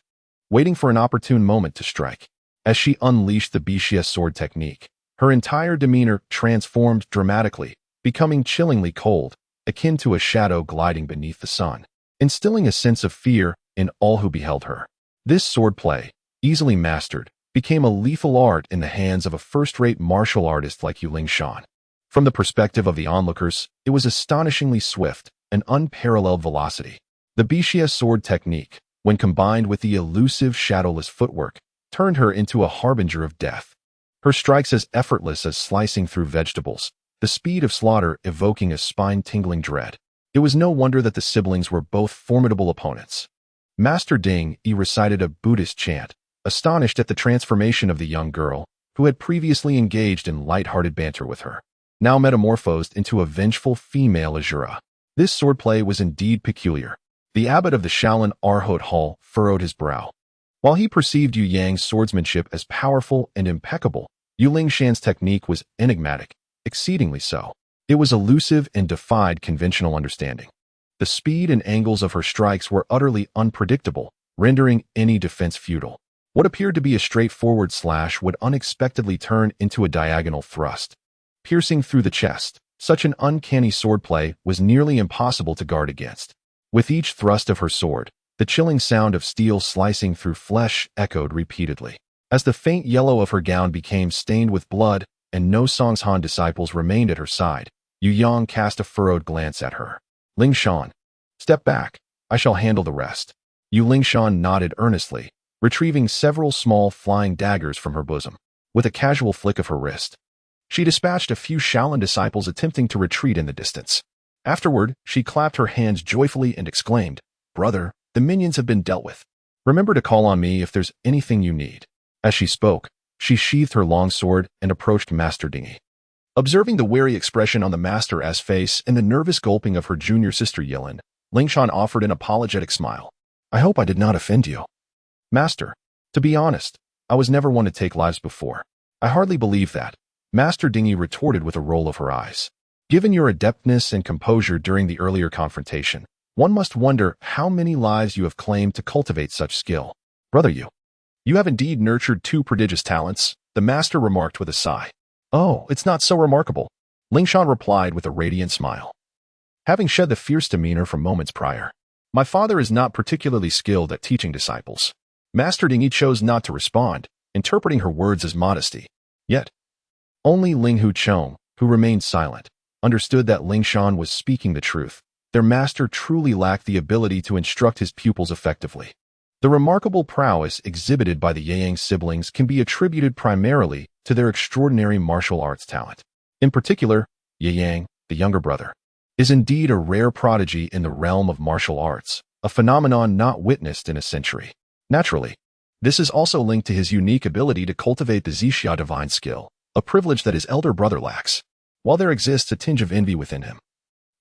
waiting for an opportune moment to strike. As she unleashed the Bixia sword technique, her entire demeanor transformed dramatically, becoming chillingly cold, akin to a shadow gliding beneath the sun, instilling a sense of fear in all who beheld her. This swordplay, easily mastered, became a lethal art in the hands of a first-rate martial artist like Yuling Shan. From the perspective of the onlookers, it was astonishingly swift, an unparalleled velocity. The Bixia sword technique, when combined with the elusive shadowless footwork, turned her into a harbinger of death. Her strikes as effortless as slicing through vegetables, the speed of slaughter evoking a spine-tingling dread. It was no wonder that the siblings were both formidable opponents. Master Ding recited a Buddhist chant, astonished at the transformation of the young girl, who had previously engaged in light-hearted banter with her, now metamorphosed into a vengeful female Azura. This swordplay was indeed peculiar. The abbot of the Shaolin Arhot Hall furrowed his brow. While he perceived Yu Yang's swordsmanship as powerful and impeccable, Yu Lingshan's technique was enigmatic, exceedingly so. It was elusive and defied conventional understanding. The speed and angles of her strikes were utterly unpredictable, rendering any defense futile. What appeared to be a straightforward slash would unexpectedly turn into a diagonal thrust, piercing through the chest. Such an uncanny swordplay was nearly impossible to guard against. With each thrust of her sword, the chilling sound of steel slicing through flesh echoed repeatedly. As the faint yellow of her gown became stained with blood and no Song's Han disciples remained at her side, Yu Yang cast a furrowed glance at her. Lingshan, step back. I shall handle the rest. Yu Lingshan nodded earnestly, retrieving several small flying daggers from her bosom. With a casual flick of her wrist, she dispatched a few Shaolin disciples attempting to retreat in the distance. Afterward, she clapped her hands joyfully and exclaimed, "Brother, the minions have been dealt with. Remember to call on me if there's anything you need." As she spoke, she sheathed her long sword and approached Master Dingy. Observing the wary expression on the Master's face and the nervous gulping of her junior sister Yilin, Lingshan offered an apologetic smile. "I hope I did not offend you." "Master, to be honest, I was never one to take lives before." "I hardly believe that," Master Dingy retorted with a roll of her eyes. "Given your adeptness and composure during the earlier confrontation, one must wonder how many lives you have claimed to cultivate such skill. Brother, you have indeed nurtured two prodigious talents," the Master remarked with a sigh. "Oh, it's not so remarkable," Lingshan replied with a radiant smile. Having shed the fierce demeanor from moments prior, "My father is not particularly skilled at teaching disciples." Master Dingy chose not to respond, interpreting her words as modesty. Yet, only Ling Hu Chong, who remained silent, understood that Lingshan was speaking the truth. Their master truly lacked the ability to instruct his pupils effectively. The remarkable prowess exhibited by the Yang siblings can be attributed primarily to their extraordinary martial arts talent. In particular, Yang, the younger brother, is indeed a rare prodigy in the realm of martial arts, a phenomenon not witnessed in a century. Naturally, this is also linked to his unique ability to cultivate the Zixia divine skill, a privilege that his elder brother lacks. While there exists a tinge of envy within him,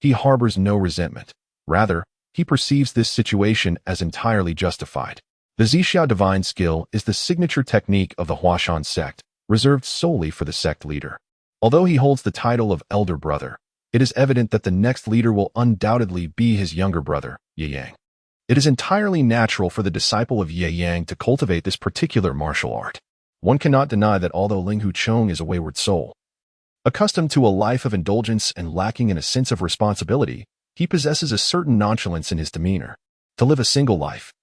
he harbors no resentment. Rather, he perceives this situation as entirely justified. The Zixia divine skill is the signature technique of the Huashan Sect, reserved solely for the sect leader. Although he holds the title of elder brother, it is evident that the next leader will undoubtedly be his younger brother, Ye Yang. It is entirely natural for the disciple of Ye Yang to cultivate this particular martial art. One cannot deny that although Ling Hu Chong is a wayward soul, accustomed to a life of indulgence and lacking in a sense of responsibility, he possesses a certain nonchalance in his demeanor. To live a single life,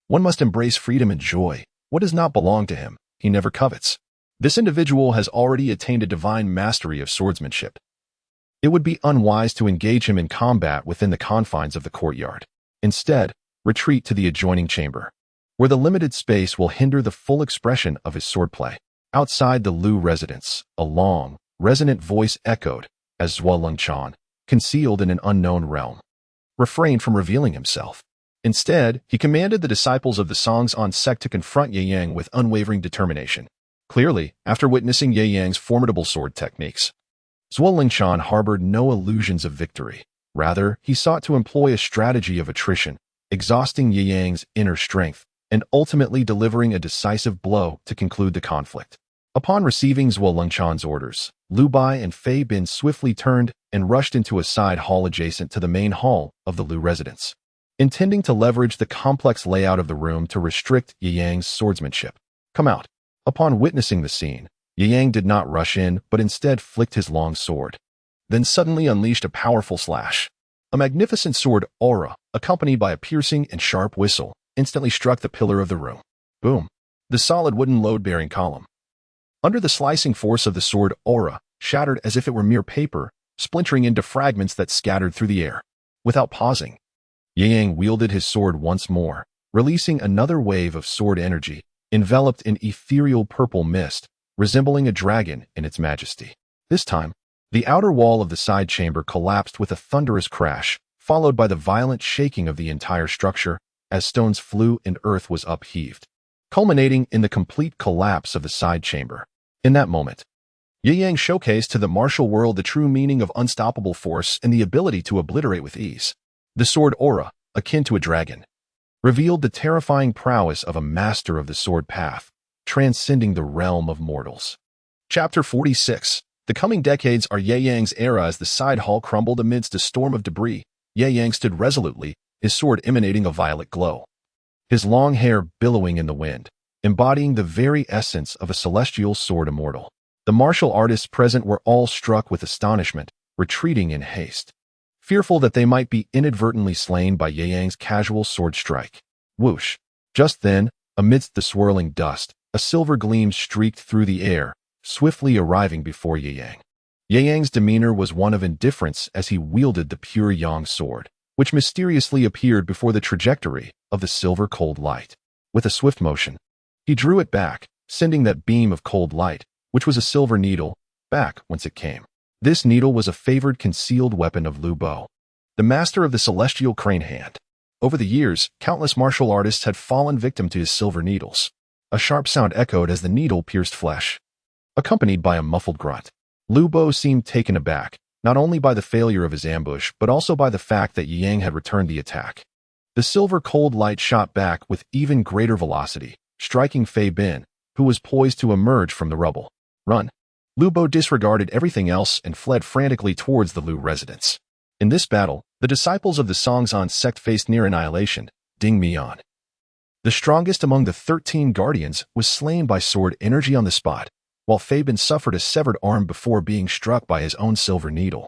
one must embrace freedom and joy. What does not belong to him, he never covets. This individual has already attained a divine mastery of swordsmanship. It would be unwise to engage him in combat within the confines of the courtyard. Instead, retreat to the adjoining chamber, where the limited space will hinder the full expression of his swordplay. Outside the Lu residence, a long, resonant voice echoed as Zhuo Lengchan, concealed in an unknown realm, refrained from revealing himself. Instead, he commanded the disciples of the Song Sect to confront Ye Yang with unwavering determination. Clearly, after witnessing Ye Yang's formidable sword techniques, Zhuo Lengchan harbored no illusions of victory. Rather, he sought to employ a strategy of attrition, exhausting Ye Yang's inner strength and ultimately delivering a decisive blow to conclude the conflict. Upon receiving Zhuo Lengchan's orders, Lu Bai and Fei Bin swiftly turned and rushed into a side hall adjacent to the main hall of the Lu residence, intending to leverage the complex layout of the room to restrict Ye Yang's swordsmanship. "Come out." Upon witnessing the scene, Ye Yang did not rush in, but instead flicked his long sword, then suddenly unleashed a powerful slash. A magnificent sword aura, accompanied by a piercing and sharp whistle, instantly struck the pillar of the room. Boom! The solid wooden load-bearing column, under the slicing force of the sword aura, shattered as if it were mere paper, splintering into fragments that scattered through the air. Without pausing, Ye Yang wielded his sword once more, releasing another wave of sword energy, enveloped in ethereal purple mist, resembling a dragon in its majesty. This time, The outer wall of the side chamber collapsed with a thunderous crash, followed by the violent shaking of the entire structure as stones flew and earth was upheaved, culminating in the complete collapse of the side chamber. In that moment, Yi Yang showcased to the martial world the true meaning of unstoppable force and the ability to obliterate with ease. The sword aura, akin to a dragon, revealed the terrifying prowess of a master of the sword path, transcending the realm of mortals. Chapter 46. The coming decades are Yi Yang's era. As the side hall crumbled amidst a storm of debris, Yi Yang stood resolutely, his sword emanating a violet glow. His long hair billowing in the wind, embodying the very essence of a celestial sword immortal. The martial artists present were all struck with astonishment, retreating in haste, fearful that they might be inadvertently slain by Yi Yang's casual sword strike. Whoosh! Just then, amidst the swirling dust, a silver gleam streaked through the air, swiftly arriving before Yi Yang. Yi Yang's demeanor was one of indifference as he wielded the pure yang sword, which mysteriously appeared before the trajectory of the silver cold light. With a swift motion, he drew it back, sending that beam of cold light, which was a silver needle, back whence it came. This needle was a favored concealed weapon of Lu Bo, the master of the celestial crane hand. Over the years, countless martial artists had fallen victim to his silver needles. A sharp sound echoed as the needle pierced flesh, accompanied by a muffled grunt. Lu Bo seemed taken aback, not only by the failure of his ambush but also by the fact that Yi Yang had returned the attack. The silver cold light shot back with even greater velocity, striking Fei Bin, who was poised to emerge from the rubble. Run! Lu Bo disregarded everything else and fled frantically towards the Lu residence. In this battle, the disciples of the Huashan Sect faced near annihilation. Ding Mian, the strongest among the 13 guardians, was slain by sword energy on the spot, while Fei Bin suffered a severed arm before being struck by his own silver needle,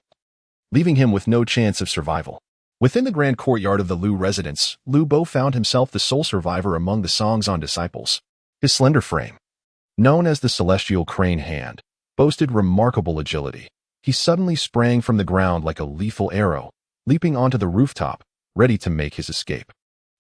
leaving him with no chance of survival. Within the grand courtyard of the Lu residence, Lu Bo found himself the sole survivor among the Huashan disciples. His slender frame, known as the Celestial Crane Hand, boasted remarkable agility. He suddenly sprang from the ground like a lethal arrow, leaping onto the rooftop, ready to make his escape.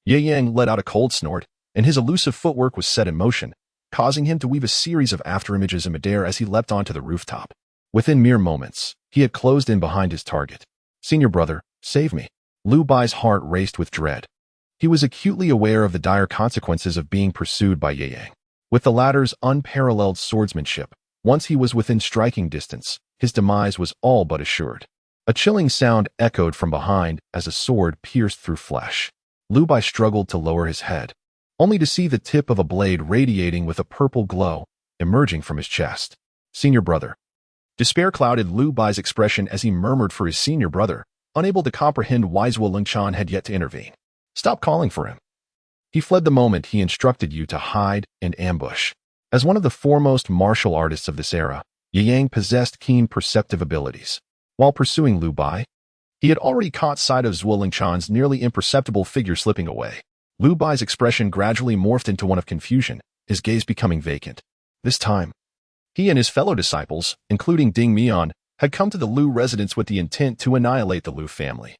Yi Yang let out a cold snort, and his elusive footwork was set in motion, causing him to weave a series of afterimages in midair as he leapt onto the rooftop. Within mere moments, he had closed in behind his target. "Senior brother, save me." Lu Bai's heart raced with dread. He was acutely aware of the dire consequences of being pursued by Yi Yang. With the latter's unparalleled swordsmanship, once he was within striking distance, his demise was all but assured. A chilling sound echoed from behind as a sword pierced through flesh. Lu Bai struggled to lower his head, only to see the tip of a blade radiating with a purple glow emerging from his chest. "Senior brother." Despair clouded Lu Bai's expression as he murmured for his senior brother, unable to comprehend why Zhuo Lingchan had yet to intervene. "Stop calling for him. He fled the moment he instructed you to hide and ambush." As one of the foremost martial artists of this era, Yi Yang possessed keen perceptive abilities. While pursuing Lu Bai, he had already caught sight of Zhuo Lingchan's nearly imperceptible figure slipping away. Lu Bai's expression gradually morphed into one of confusion, his gaze becoming vacant. This time, he and his fellow disciples, including Ding Mian, had come to the Lu residence with the intent to annihilate the Lu family,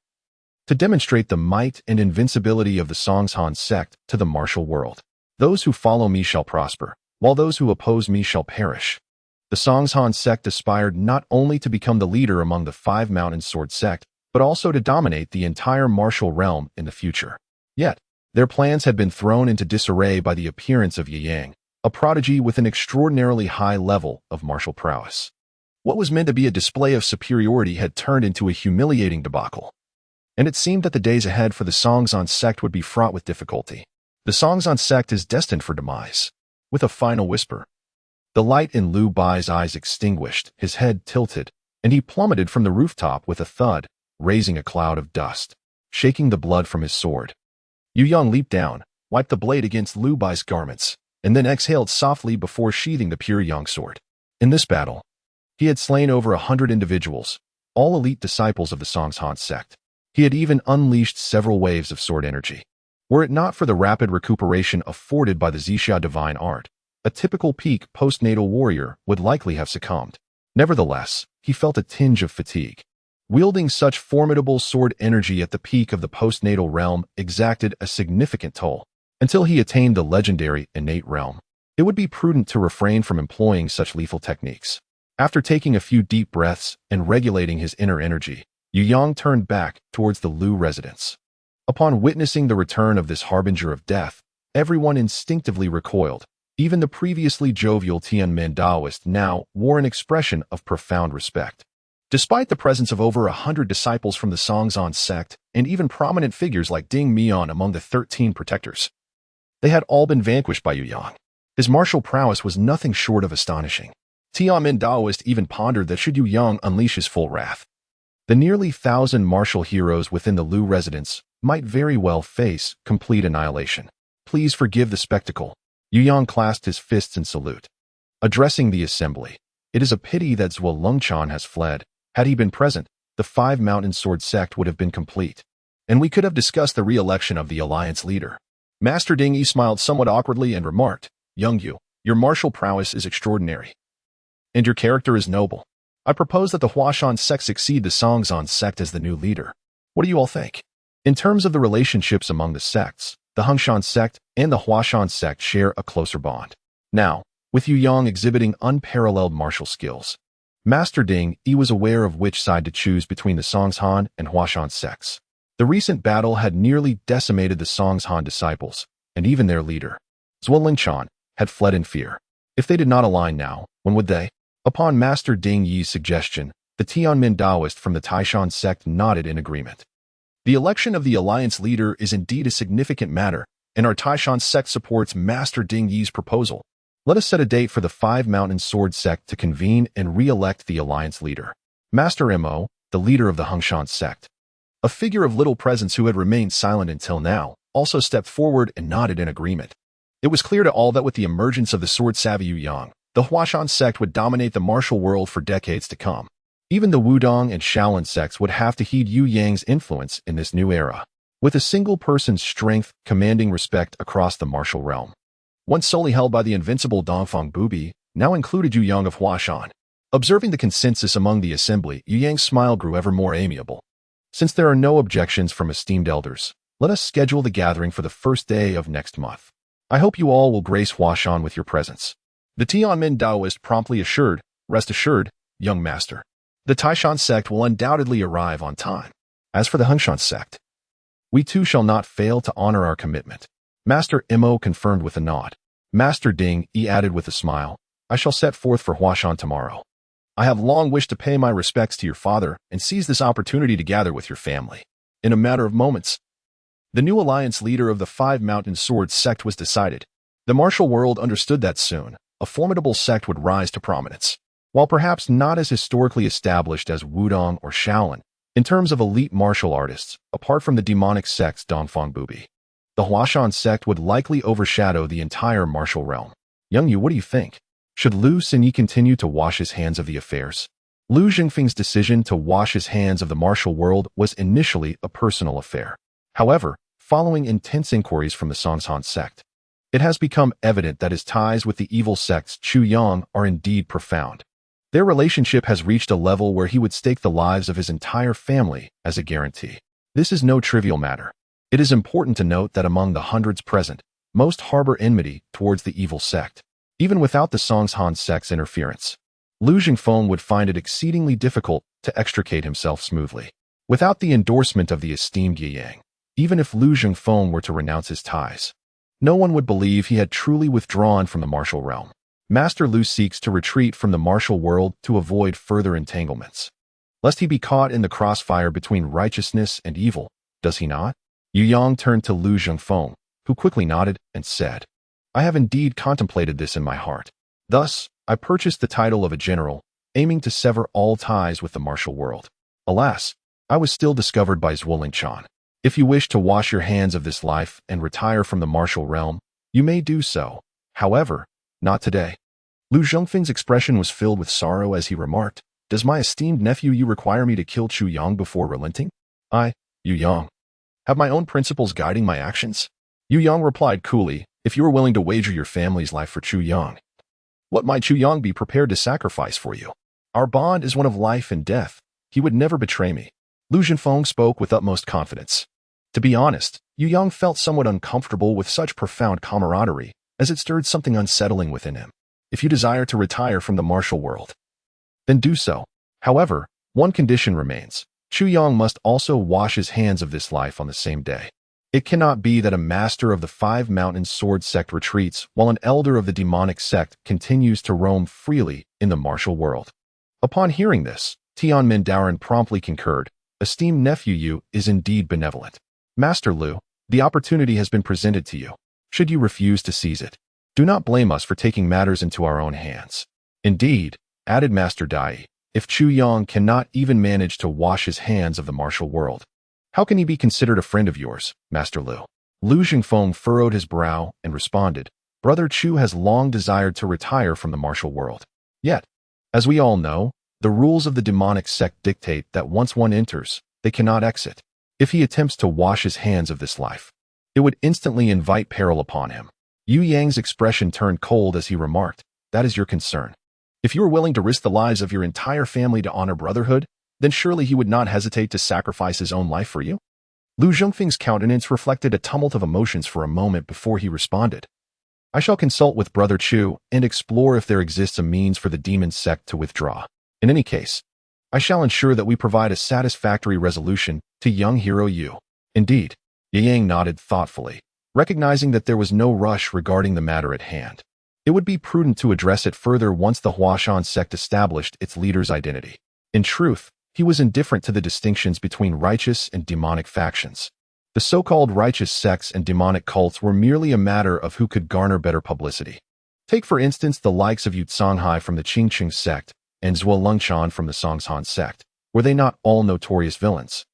to demonstrate the might and invincibility of the Huashan sect to the martial world. "Those who follow me shall prosper, while those who oppose me shall perish." The Huashan sect aspired not only to become the leader among the 5 mountain sword sect, but also to dominate the entire martial realm in the future. Yet, their plans had been thrown into disarray by the appearance of Yi Yang, a prodigy with an extraordinarily high level of martial prowess. What was meant to be a display of superiority had turned into a humiliating debacle. And it seemed that the days ahead for the Huashan sect would be fraught with difficulty. The Huashan sect is destined for demise. With a final whisper, the light in Lu Bai's eyes extinguished, his head tilted, and he plummeted from the rooftop with a thud, raising a cloud of dust, shaking the blood from his sword. Yu Yang leaped down, wiped the blade against Lu Bai's garments, and then exhaled softly before sheathing the pure yang sword. In this battle, he had slain over 100 individuals, all elite disciples of the Huashan sect. He had even unleashed several waves of sword energy. Were it not for the rapid recuperation afforded by the Zixia divine art, a typical peak postnatal warrior would likely have succumbed. Nevertheless, he felt a tinge of fatigue. Wielding such formidable sword energy at the peak of the postnatal realm exacted a significant toll. Until he attained the legendary innate realm, it would be prudent to refrain from employing such lethal techniques. After taking a few deep breaths and regulating his inner energy, Yu Yang turned back towards the Lu residence. Upon witnessing the return of this harbinger of death, everyone instinctively recoiled. Even the previously jovial Tianmin Daoist now wore an expression of profound respect. Despite the presence of over 100 disciples from the Huashan sect and even prominent figures like Ding Mian among the 13 protectors, they had all been vanquished by Yu Yang. His martial prowess was nothing short of astonishing. Tianmin Daoist even pondered that should Yu Yang unleash his full wrath, the nearly 1,000 martial heroes within the Lu residence might very well face complete annihilation. Please forgive the spectacle. Yu Yang clasped his fists in salute. Addressing the assembly, it is a pity that Zhuo Lengchan has fled. Had he been present, the 5 Mountain Sword sect would have been complete, and we could have discussed the re-election of the alliance leader. Master Ding Yi smiled somewhat awkwardly and remarked, Young Yu, your martial prowess is extraordinary, and your character is noble. I propose that the Huashan sect succeed the Huashan sect as the new leader. What do you all think? In terms of the relationships among the sects, the Huashan sect and the Huashan sect share a closer bond. Now, with Yu Yang exhibiting unparalleled martial skills, Master Ding Yi was aware of which side to choose between the Huashan and Huashan sects. The recent battle had nearly decimated the Huashan disciples, and even their leader, Zhuo Lengchan, had fled in fear. If they did not align now, when would they? Upon Master Ding Yi's suggestion, the Tianmin Daoist from the Taishan sect nodded in agreement. The election of the alliance leader is indeed a significant matter, and our Taishan sect supports Master Ding Yi's proposal. Let us set a date for the 5 Mountain Sword sect to convene and re-elect the alliance leader. Master Mo, the leader of the Huashan sect, a figure of little presence who had remained silent until now, also stepped forward and nodded in agreement. It was clear to all that with the emergence of the sword-savvy Yu Yang, the Huashan sect would dominate the martial world for decades to come. Even the Wudong and Shaolin sects would have to heed Yu Yang's influence in this new era, with a single person's strength commanding respect across the martial realm. Once solely held by the invincible Dongfang Bubi, now included Yu Yang of Huashan. Observing the consensus among the assembly, Yu Yang's smile grew ever more amiable. Since there are no objections from esteemed elders, let us schedule the gathering for the first day of next month. I hope you all will grace Huashan with your presence. The Tianmin Daoist promptly assured, rest assured, young master. The Taishan sect will undoubtedly arrive on time. As for the Huashan sect, we too shall not fail to honor our commitment. Master Mo confirmed with a nod. Master Ding Yi added with a smile, I shall set forth for Huashan tomorrow. I have long wished to pay my respects to your father and seize this opportunity to gather with your family. In a matter of moments, the new alliance leader of the 5 Mountain Sword sect was decided. The martial world understood that soon a formidable sect would rise to prominence. While perhaps not as historically established as Wudong or Shaolin, in terms of elite martial artists, apart from the demonic sects Dongfang Bubi, the Huashan sect would likely overshadow the entire martial realm. Young Yu, what do you think? Should Lu Xinyi continue to wash his hands of the affairs? Lu Jingfeng's decision to wash his hands of the martial world was initially a personal affair. However, following intense inquiries from the Huashan sect, it has become evident that his ties with the evil sects Chu Yang are indeed profound. Their relationship has reached a level where he would stake the lives of his entire family as a guarantee. This is no trivial matter. It is important to note that among the hundreds present, most harbor enmity towards the evil sect. Even without the Huashan sect's interference, Lu Jingfeng would find it exceedingly difficult to extricate himself smoothly. Without the endorsement of the esteemed Yi Yang, even if Lu Jingfeng were to renounce his ties, no one would believe he had truly withdrawn from the martial realm. Master Lu seeks to retreat from the martial world to avoid further entanglements, lest he be caught in the crossfire between righteousness and evil, does he not? Yu Yang turned to Lu Jingfeng, who quickly nodded and said, I have indeed contemplated this in my heart. Thus, I purchased the title of a general, aiming to sever all ties with the martial world. Alas, I was still discovered by Zhuo Lengchan. If you wish to wash your hands of this life and retire from the martial realm, you may do so. However, not today. Lu Zhongfeng's expression was filled with sorrow as he remarked, Does my esteemed nephew Yu require me to kill Chu Yang before relenting? I, Yu Yang, have my own principles guiding my actions. Yu Yang replied coolly, If you are willing to wager your family's life for Chu Yang, what might Chu Yang be prepared to sacrifice for you? Our bond is one of life and death. He would never betray me. Lu Zhongfeng spoke with utmost confidence. To be honest, Yu Yang felt somewhat uncomfortable with such profound camaraderie, as it stirred something unsettling within him. If you desire to retire from the martial world, then do so. However, one condition remains. Chu Yang must also wash his hands of this life on the same day. It cannot be that a master of the Five Mountains Sword Sect retreats while an elder of the demonic sect continues to roam freely in the martial world. Upon hearing this, Tian Mandarin promptly concurred. Esteemed nephew, you is indeed benevolent. Master Lu, the opportunity has been presented to you. Should you refuse to seize it, do not blame us for taking matters into our own hands. Indeed, added Master Dai, if Chu Yang cannot even manage to wash his hands of the martial world, how can he be considered a friend of yours, Master Lu? Lu Xingfeng furrowed his brow and responded, Brother Chu has long desired to retire from the martial world. Yet, as we all know, the rules of the demonic sect dictate that once one enters, they cannot exit. If he attempts to wash his hands of this life, it would instantly invite peril upon him. Yu Yang's expression turned cold as he remarked, that is your concern. If you are willing to risk the lives of your entire family to honor brotherhood, then surely he would not hesitate to sacrifice his own life for you? Lu Zhongfeng's countenance reflected a tumult of emotions for a moment before he responded. I shall consult with Brother Chu and explore if there exists a means for the demon sect to withdraw. In any case, I shall ensure that we provide a satisfactory resolution to young hero Yu. Indeed, Yang nodded thoughtfully, recognizing that there was no rush regarding the matter at hand. It would be prudent to address it further once the Huashan sect established its leader's identity. In truth, he was indifferent to the distinctions between righteous and demonic factions. The so-called righteous sects and demonic cults were merely a matter of who could garner better publicity. Take for instance the likes of Yu Canghai from the Qingqing sect and Zhuo Lengchan from the Songshan sect. Were they not all notorious villains,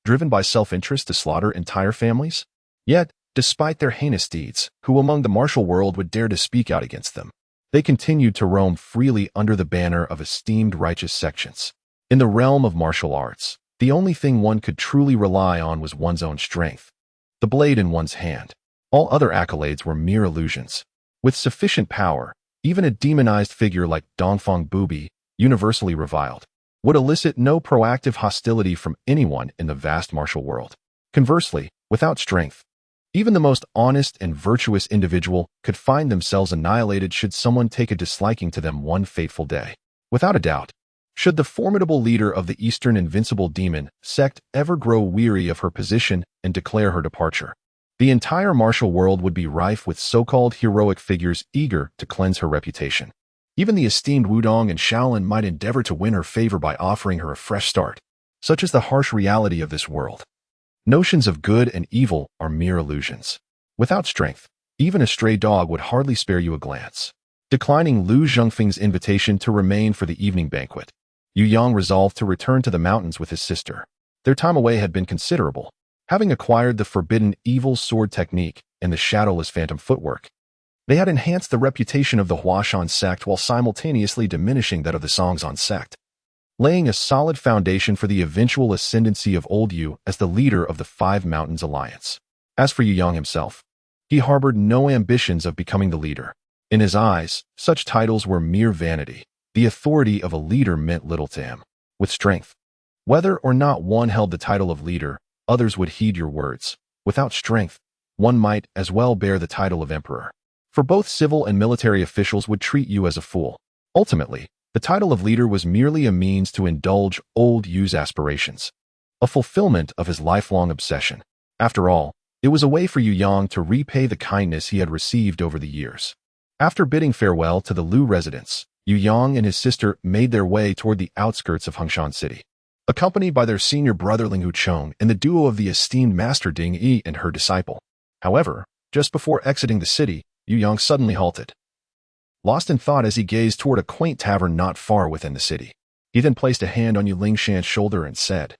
driven by self-interest to slaughter entire families? Yet, despite their heinous deeds, who among the martial world would dare to speak out against them? They continued to roam freely under the banner of esteemed righteous sections. In the realm of martial arts, the only thing one could truly rely on was one's own strength, the blade in one's hand. All other accolades were mere illusions. With sufficient power, even a demonized figure like Dongfang Bubi, universally reviled, would elicit no proactive hostility from anyone in the vast martial world. Conversely, without strength, even the most honest and virtuous individual could find themselves annihilated should someone take a disliking to them one fateful day. Without a doubt, should the formidable leader of the Eastern Invincible Demon sect ever grow weary of her position and declare her departure, the entire martial world would be rife with so-called heroic figures eager to cleanse her reputation. Even the esteemed Wudong and Shaolin might endeavor to win her favor by offering her a fresh start. Such is the harsh reality of this world. Notions of good and evil are mere illusions. Without strength, even a stray dog would hardly spare you a glance. Declining Lu Zhongfeng's invitation to remain for the evening banquet, Yu Yang resolved to return to the mountains with his sister. Their time away had been considerable, having acquired the forbidden evil sword technique and the shadowless phantom footwork. They had enhanced the reputation of the Huashan sect while simultaneously diminishing that of the Songshan sect, laying a solid foundation for the eventual ascendancy of Old Yu as the leader of the Five Mountains Alliance. As for Yu Yang himself, he harbored no ambitions of becoming the leader. In his eyes, such titles were mere vanity. The authority of a leader meant little to him. With strength, whether or not one held the title of leader, others would heed your words. Without strength, one might as well bear the title of emperor. For both civil and military officials would treat you as a fool. Ultimately, the title of leader was merely a means to indulge Old Yu's aspirations, a fulfillment of his lifelong obsession. After all, it was a way for Yu Yang to repay the kindness he had received over the years. After bidding farewell to the Lu residence, Yu Yang and his sister made their way toward the outskirts of Huashan City, accompanied by their senior brother Ling Huchong and the duo of the esteemed Master Ding Yi and her disciple. However, just before exiting the city, Yu Yang suddenly halted, lost in thought as he gazed toward a quaint tavern not far within the city. He then placed a hand on Yu Lingshan's shoulder and said,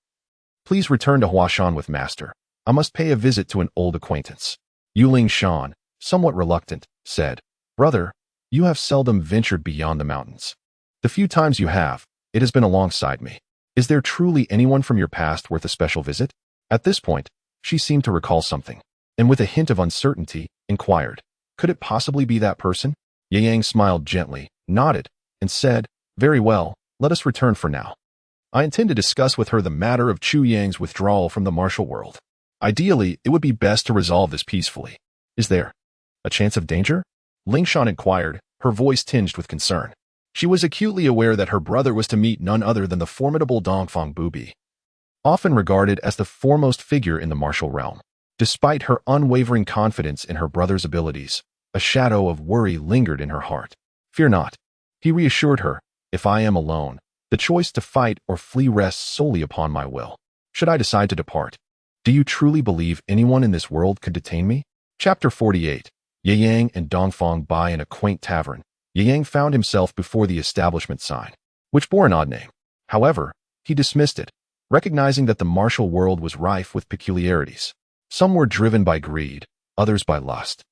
Please return to Huashan with Master. I must pay a visit to an old acquaintance. Yu Lingshan, somewhat reluctant, said, Brother, you have seldom ventured beyond the mountains. The few times you have, it has been alongside me. Is there truly anyone from your past worth a special visit? At this point, she seemed to recall something, and with a hint of uncertainty, inquired, Could it possibly be that person? Yang smiled gently, nodded, and said, Very well, let us return for now. I intend to discuss with her the matter of Chu Yang's withdrawal from the martial world. Ideally, it would be best to resolve this peacefully. Is there a chance of danger? Lingshan inquired, her voice tinged with concern. She was acutely aware that her brother was to meet none other than the formidable Dongfang Bubi, often regarded as the foremost figure in the martial realm. Despite her unwavering confidence in her brother's abilities, a shadow of worry lingered in her heart. "Fear not," he reassured her. "If I am alone, the choice to fight or flee rests solely upon my will. Should I decide to depart, do you truly believe anyone in this world could detain me?" Chapter 48. Ye Yang and Dongfang Bai in a quaint tavern. Ye Yang found himself before the establishment sign, which bore an odd name. However, he dismissed it, recognizing that the martial world was rife with peculiarities. Some were driven by greed, others by lust.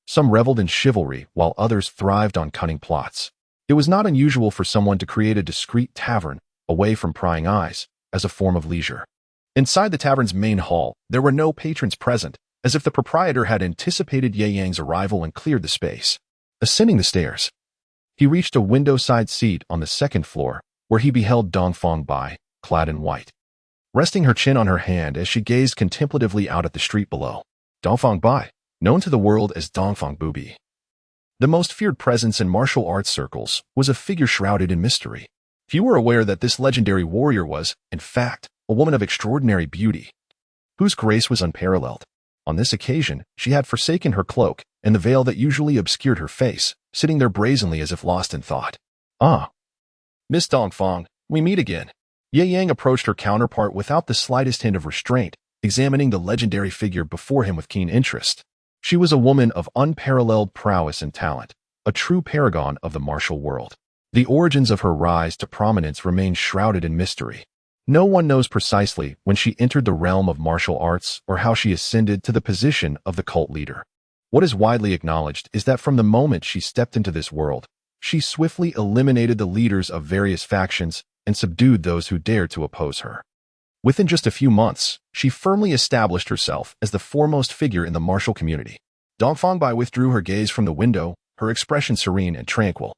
Some reveled in chivalry, while others thrived on cunning plots. It was not unusual for someone to create a discreet tavern, away from prying eyes, as a form of leisure. Inside the tavern's main hall, there were no patrons present, as if the proprietor had anticipated Ye Yang's arrival and cleared the space. Ascending the stairs, he reached a window-side seat on the second floor, where he beheld Dongfang Bai, clad in white, resting her chin on her hand as she gazed contemplatively out at the street below. Dongfang Bai, known to the world as Dongfang Bubi, the most feared presence in martial arts circles, was a figure shrouded in mystery. Few were aware that this legendary warrior was, in fact, a woman of extraordinary beauty, whose grace was unparalleled. On this occasion, she had forsaken her cloak and the veil that usually obscured her face, sitting there brazenly as if lost in thought. "Ah, Miss Dongfang, we meet again." Ye Yang approached her counterpart without the slightest hint of restraint, examining the legendary figure before him with keen interest. She was a woman of unparalleled prowess and talent, a true paragon of the martial world. The origins of her rise to prominence remain shrouded in mystery. No one knows precisely when she entered the realm of martial arts or how she ascended to the position of the cult leader. What is widely acknowledged is that from the moment she stepped into this world, she swiftly eliminated the leaders of various factions and subdued those who dared to oppose her. Within just a few months, she firmly established herself as the foremost figure in the martial community. Dongfang Bai withdrew her gaze from the window, her expression serene and tranquil,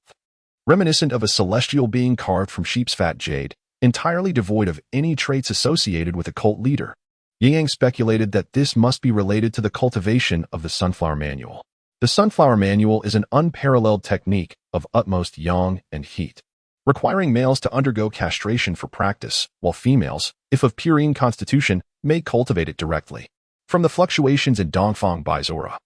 reminiscent of a celestial being carved from sheep's fat jade, entirely devoid of any traits associated with a cult leader. Ye Yang speculated that this must be related to the cultivation of the Sunflower Manual. The Sunflower Manual is an unparalleled technique of utmost yang and heat, requiring males to undergo castration for practice, while females, if of purine constitution, may cultivate it directly. From the fluctuations in Dongfang Bai's aura,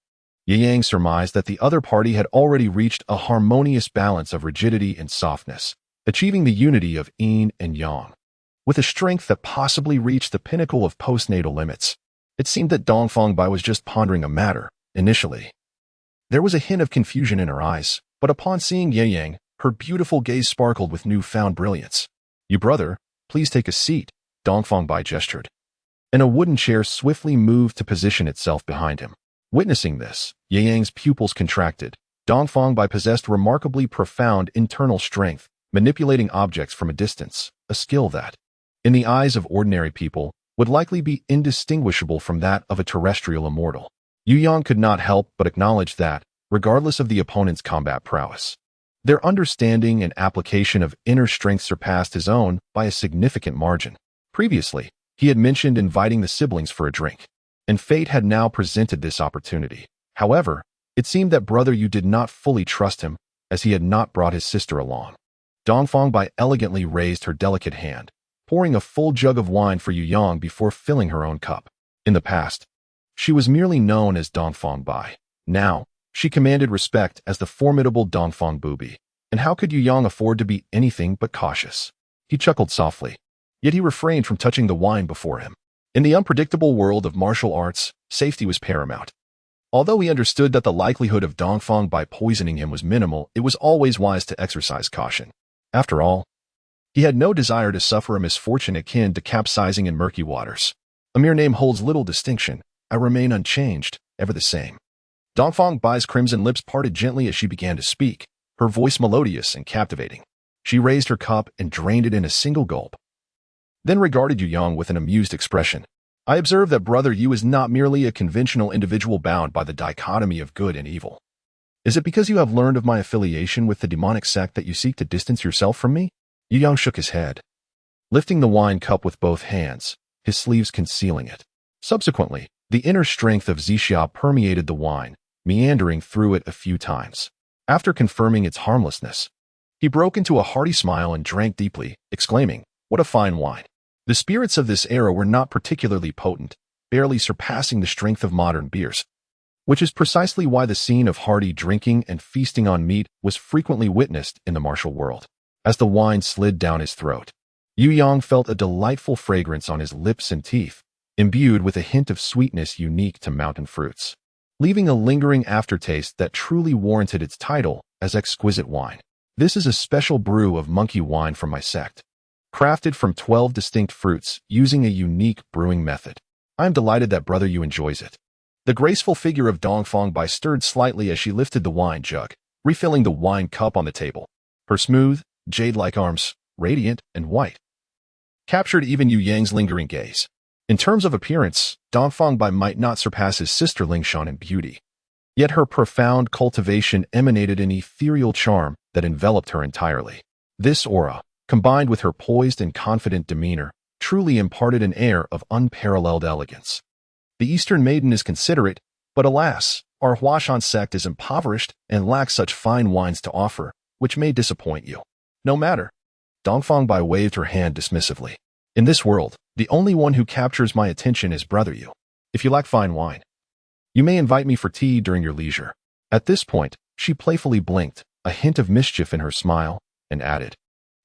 Ye Yang surmised that the other party had already reached a harmonious balance of rigidity and softness, achieving the unity of yin and yang, with a strength that possibly reached the pinnacle of postnatal limits. It seemed that Dongfang Bai was just pondering a matter, initially. There was a hint of confusion in her eyes, but upon seeing Ye Yang, her beautiful gaze sparkled with newfound brilliance. "You brother, please take a seat," Dongfang Bai gestured, and a wooden chair swiftly moved to position itself behind him. Witnessing this, Ye Yang's pupils contracted. Dongfang Bai possessed remarkably profound internal strength, manipulating objects from a distance, a skill that, in the eyes of ordinary people, would likely be indistinguishable from that of a terrestrial immortal. Yu Yang could not help but acknowledge that, regardless of the opponent's combat prowess, their understanding and application of inner strength surpassed his own by a significant margin. Previously, he had mentioned inviting the siblings for a drink, and fate had now presented this opportunity. However, it seemed that Brother Yu did not fully trust him, as he had not brought his sister along. Dongfang Bai elegantly raised her delicate hand, pouring a full jug of wine for Yu Yang before filling her own cup. In the past, she was merely known as Dongfang Bai. Now, she commanded respect as the formidable Dongfang Bubi. And how could Yu Yang afford to be anything but cautious? He chuckled softly, yet he refrained from touching the wine before him. In the unpredictable world of martial arts, safety was paramount. Although he understood that the likelihood of Dongfang Bai poisoning him was minimal, it was always wise to exercise caution. After all, he had no desire to suffer a misfortune akin to capsizing in murky waters. A mere name holds little distinction. I remain unchanged, ever the same. Dongfang Bai's crimson lips parted gently as she began to speak, her voice melodious and captivating. She raised her cup and drained it in a single gulp, then regarded Yu Yang with an amused expression. "I observe that Brother Yu is not merely a conventional individual bound by the dichotomy of good and evil. Is it because you have learned of my affiliation with the demonic sect that you seek to distance yourself from me?" Yu Yang shook his head, lifting the wine cup with both hands, his sleeves concealing it. Subsequently, the inner strength of Zixia permeated the wine, meandering through it a few times. After confirming its harmlessness, He broke into a hearty smile and drank deeply, exclaiming, "What a fine wine!" The spirits of this era were not particularly potent, barely surpassing the strength of modern beers, which is precisely why the scene of hearty drinking and feasting on meat was frequently witnessed in the martial world. As the wine slid down his throat, Yu Yang felt a delightful fragrance on his lips and teeth, imbued with a hint of sweetness unique to mountain fruits, leaving a lingering aftertaste that truly warranted its title as exquisite wine. "This is a special brew of monkey wine from my sect, crafted from 12 distinct fruits using a unique brewing method. I am delighted that brother Yu enjoys it." The graceful figure of Dongfang Bai stirred slightly as she lifted the wine jug, refilling the wine cup on the table. Her smooth, jade-like arms, radiant and white, captured even Yu Yang's lingering gaze. In terms of appearance, Dongfang Bai might not surpass his sister Lingshan in beauty, yet her profound cultivation emanated an ethereal charm that enveloped her entirely. This aura, combined with her poised and confident demeanor, truly imparted an air of unparalleled elegance. The Eastern maiden is considerate, but alas, our Huashan sect is impoverished and lacks such fine wines to offer, which may disappoint you. No matter. Dongfang Bai waved her hand dismissively. In this world, the only one who captures my attention is brother Yu. If you lack fine wine, you may invite me for tea during your leisure. At this point, she playfully blinked, a hint of mischief in her smile, and added,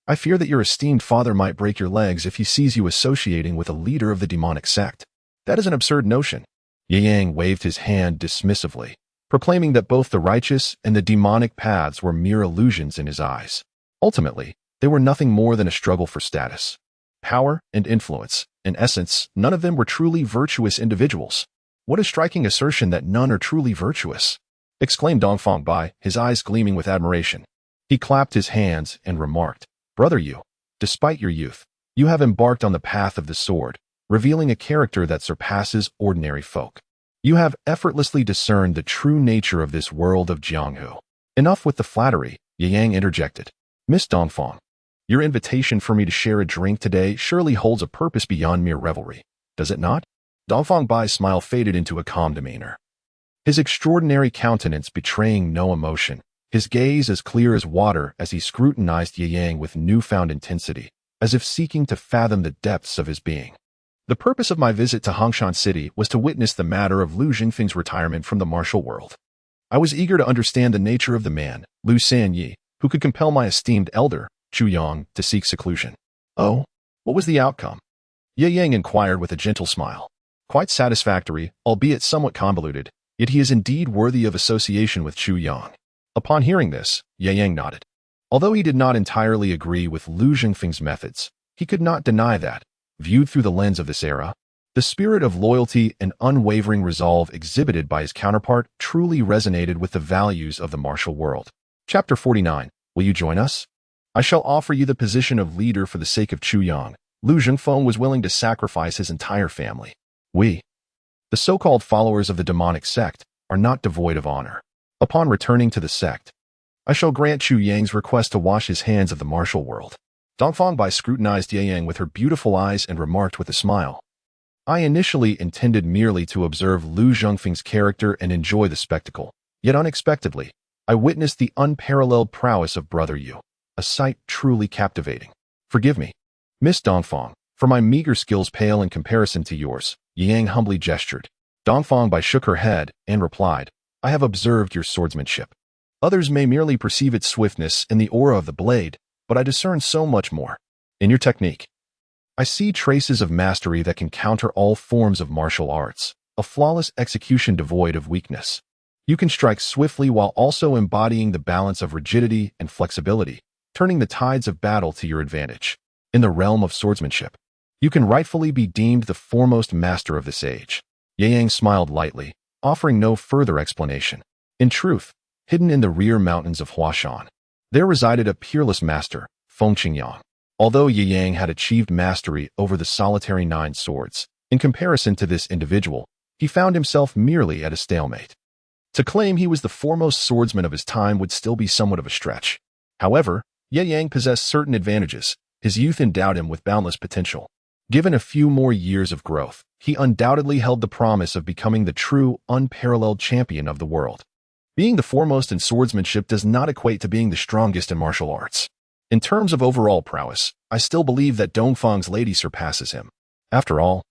"I fear that your esteemed father might break your legs if he sees you associating with a leader of the demonic sect. That is an absurd notion." Ye Yang waved his hand dismissively, proclaiming that both the righteous and the demonic paths were mere illusions in his eyes. Ultimately, they were nothing more than a struggle for status, power, and influence. In essence, none of them were truly virtuous individuals. "What a striking assertion that none are truly virtuous!" exclaimed Dongfang Bai, his eyes gleaming with admiration. He clapped his hands and remarked, "Brother Yu, despite your youth, you have embarked on the path of the sword, revealing a character that surpasses ordinary folk. You have effortlessly discerned the true nature of this world of Jianghu." "Enough with the flattery," Ye Yang interjected. "Miss Dongfang, your invitation for me to share a drink today surely holds a purpose beyond mere revelry, does it not?" Dongfang Bai's smile faded into a calm demeanor, his extraordinary countenance betraying no emotion, his gaze as clear as water as he scrutinized Ye Yang with newfound intensity, as if seeking to fathom the depths of his being. "The purpose of my visit to Huashan City was to witness the matter of Lu Jingfeng's retirement from the martial world. I was eager to understand the nature of the man, Lu Sanyi, who could compel my esteemed elder, Chu Yang, to seek seclusion." "Oh, what was the outcome?" Ye Yang inquired with a gentle smile. "Quite satisfactory, albeit somewhat convoluted, yet he is indeed worthy of association with Chu Yang." Upon hearing this, Ye Yang nodded. Although he did not entirely agree with Lu Jingfeng's methods, he could not deny that, viewed through the lens of this era, the spirit of loyalty and unwavering resolve exhibited by his counterpart truly resonated with the values of the martial world. Chapter 49. Will you join us? "I shall offer you the position of leader for the sake of Chu Yang." Lu Jingfeng was willing to sacrifice his entire family. We, the so-called followers of the demonic sect, are not devoid of honor. Upon returning to the sect, I shall grant Chu Yang's request to wash his hands of the martial world. Dongfang Bai scrutinized Ye Yang with her beautiful eyes and remarked with a smile, "I initially intended merely to observe Lu Jingfeng's character and enjoy the spectacle, yet unexpectedly, I witnessed the unparalleled prowess of brother Yu, a sight truly captivating. Forgive me, Miss Dongfang, for my meager skills pale in comparison to yours." Ye Yang humbly gestured. Dongfang Bai shook her head and replied, "I have observed your swordsmanship. Others may merely perceive its swiftness and the aura of the blade, but I discern so much more. In your technique, I see traces of mastery that can counter all forms of martial arts, a flawless execution devoid of weakness. You can strike swiftly while also embodying the balance of rigidity and flexibility, turning the tides of battle to your advantage. In the realm of swordsmanship, you can rightfully be deemed the foremost master of this age." Ye Yang smiled lightly, offering no further explanation. In truth, hidden in the rear mountains of Huashan, there resided a peerless master, Feng Qingyang. Although Ye Yang had achieved mastery over the solitary 9 swords, in comparison to this individual, he found himself merely at a stalemate. To claim he was the foremost swordsman of his time would still be somewhat of a stretch. However, Ye Yang possessed certain advantages. His youth endowed him with boundless potential. Given a few more years of growth, he undoubtedly held the promise of becoming the true, unparalleled champion of the world. Being the foremost in swordsmanship does not equate to being the strongest in martial arts. In terms of overall prowess, I still believe that Dongfang's lady surpasses him. After all,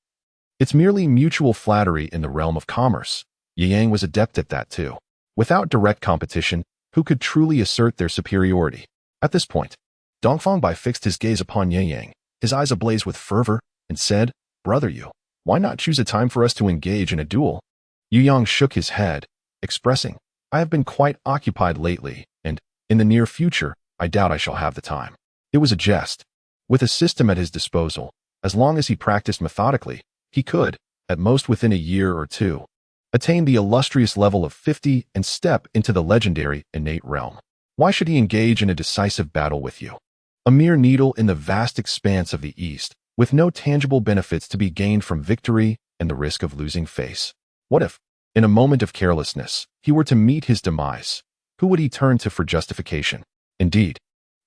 it's merely mutual flattery in the realm of commerce. Ye Yang was adept at that too. Without direct competition, who could truly assert their superiority? At this point, Dongfang Bai fixed his gaze upon Ye Yang, his eyes ablaze with fervor, and said, "Brother Yu, why not choose a time for us to engage in a duel?" Yu Yang shook his head, expressing, "I have been quite occupied lately, and, in the near future, I doubt I shall have the time." It was a jest. With a system at his disposal, as long as he practiced methodically, he could, at most within a year or two, attain the illustrious level of 50 and step into the legendary innate realm. Why should he engage in a decisive battle with you? A mere needle in the vast expanse of the East, with no tangible benefits to be gained from victory and the risk of losing face. What if, in a moment of carelessness, he were to meet his demise? Who would he turn to for justification? Indeed,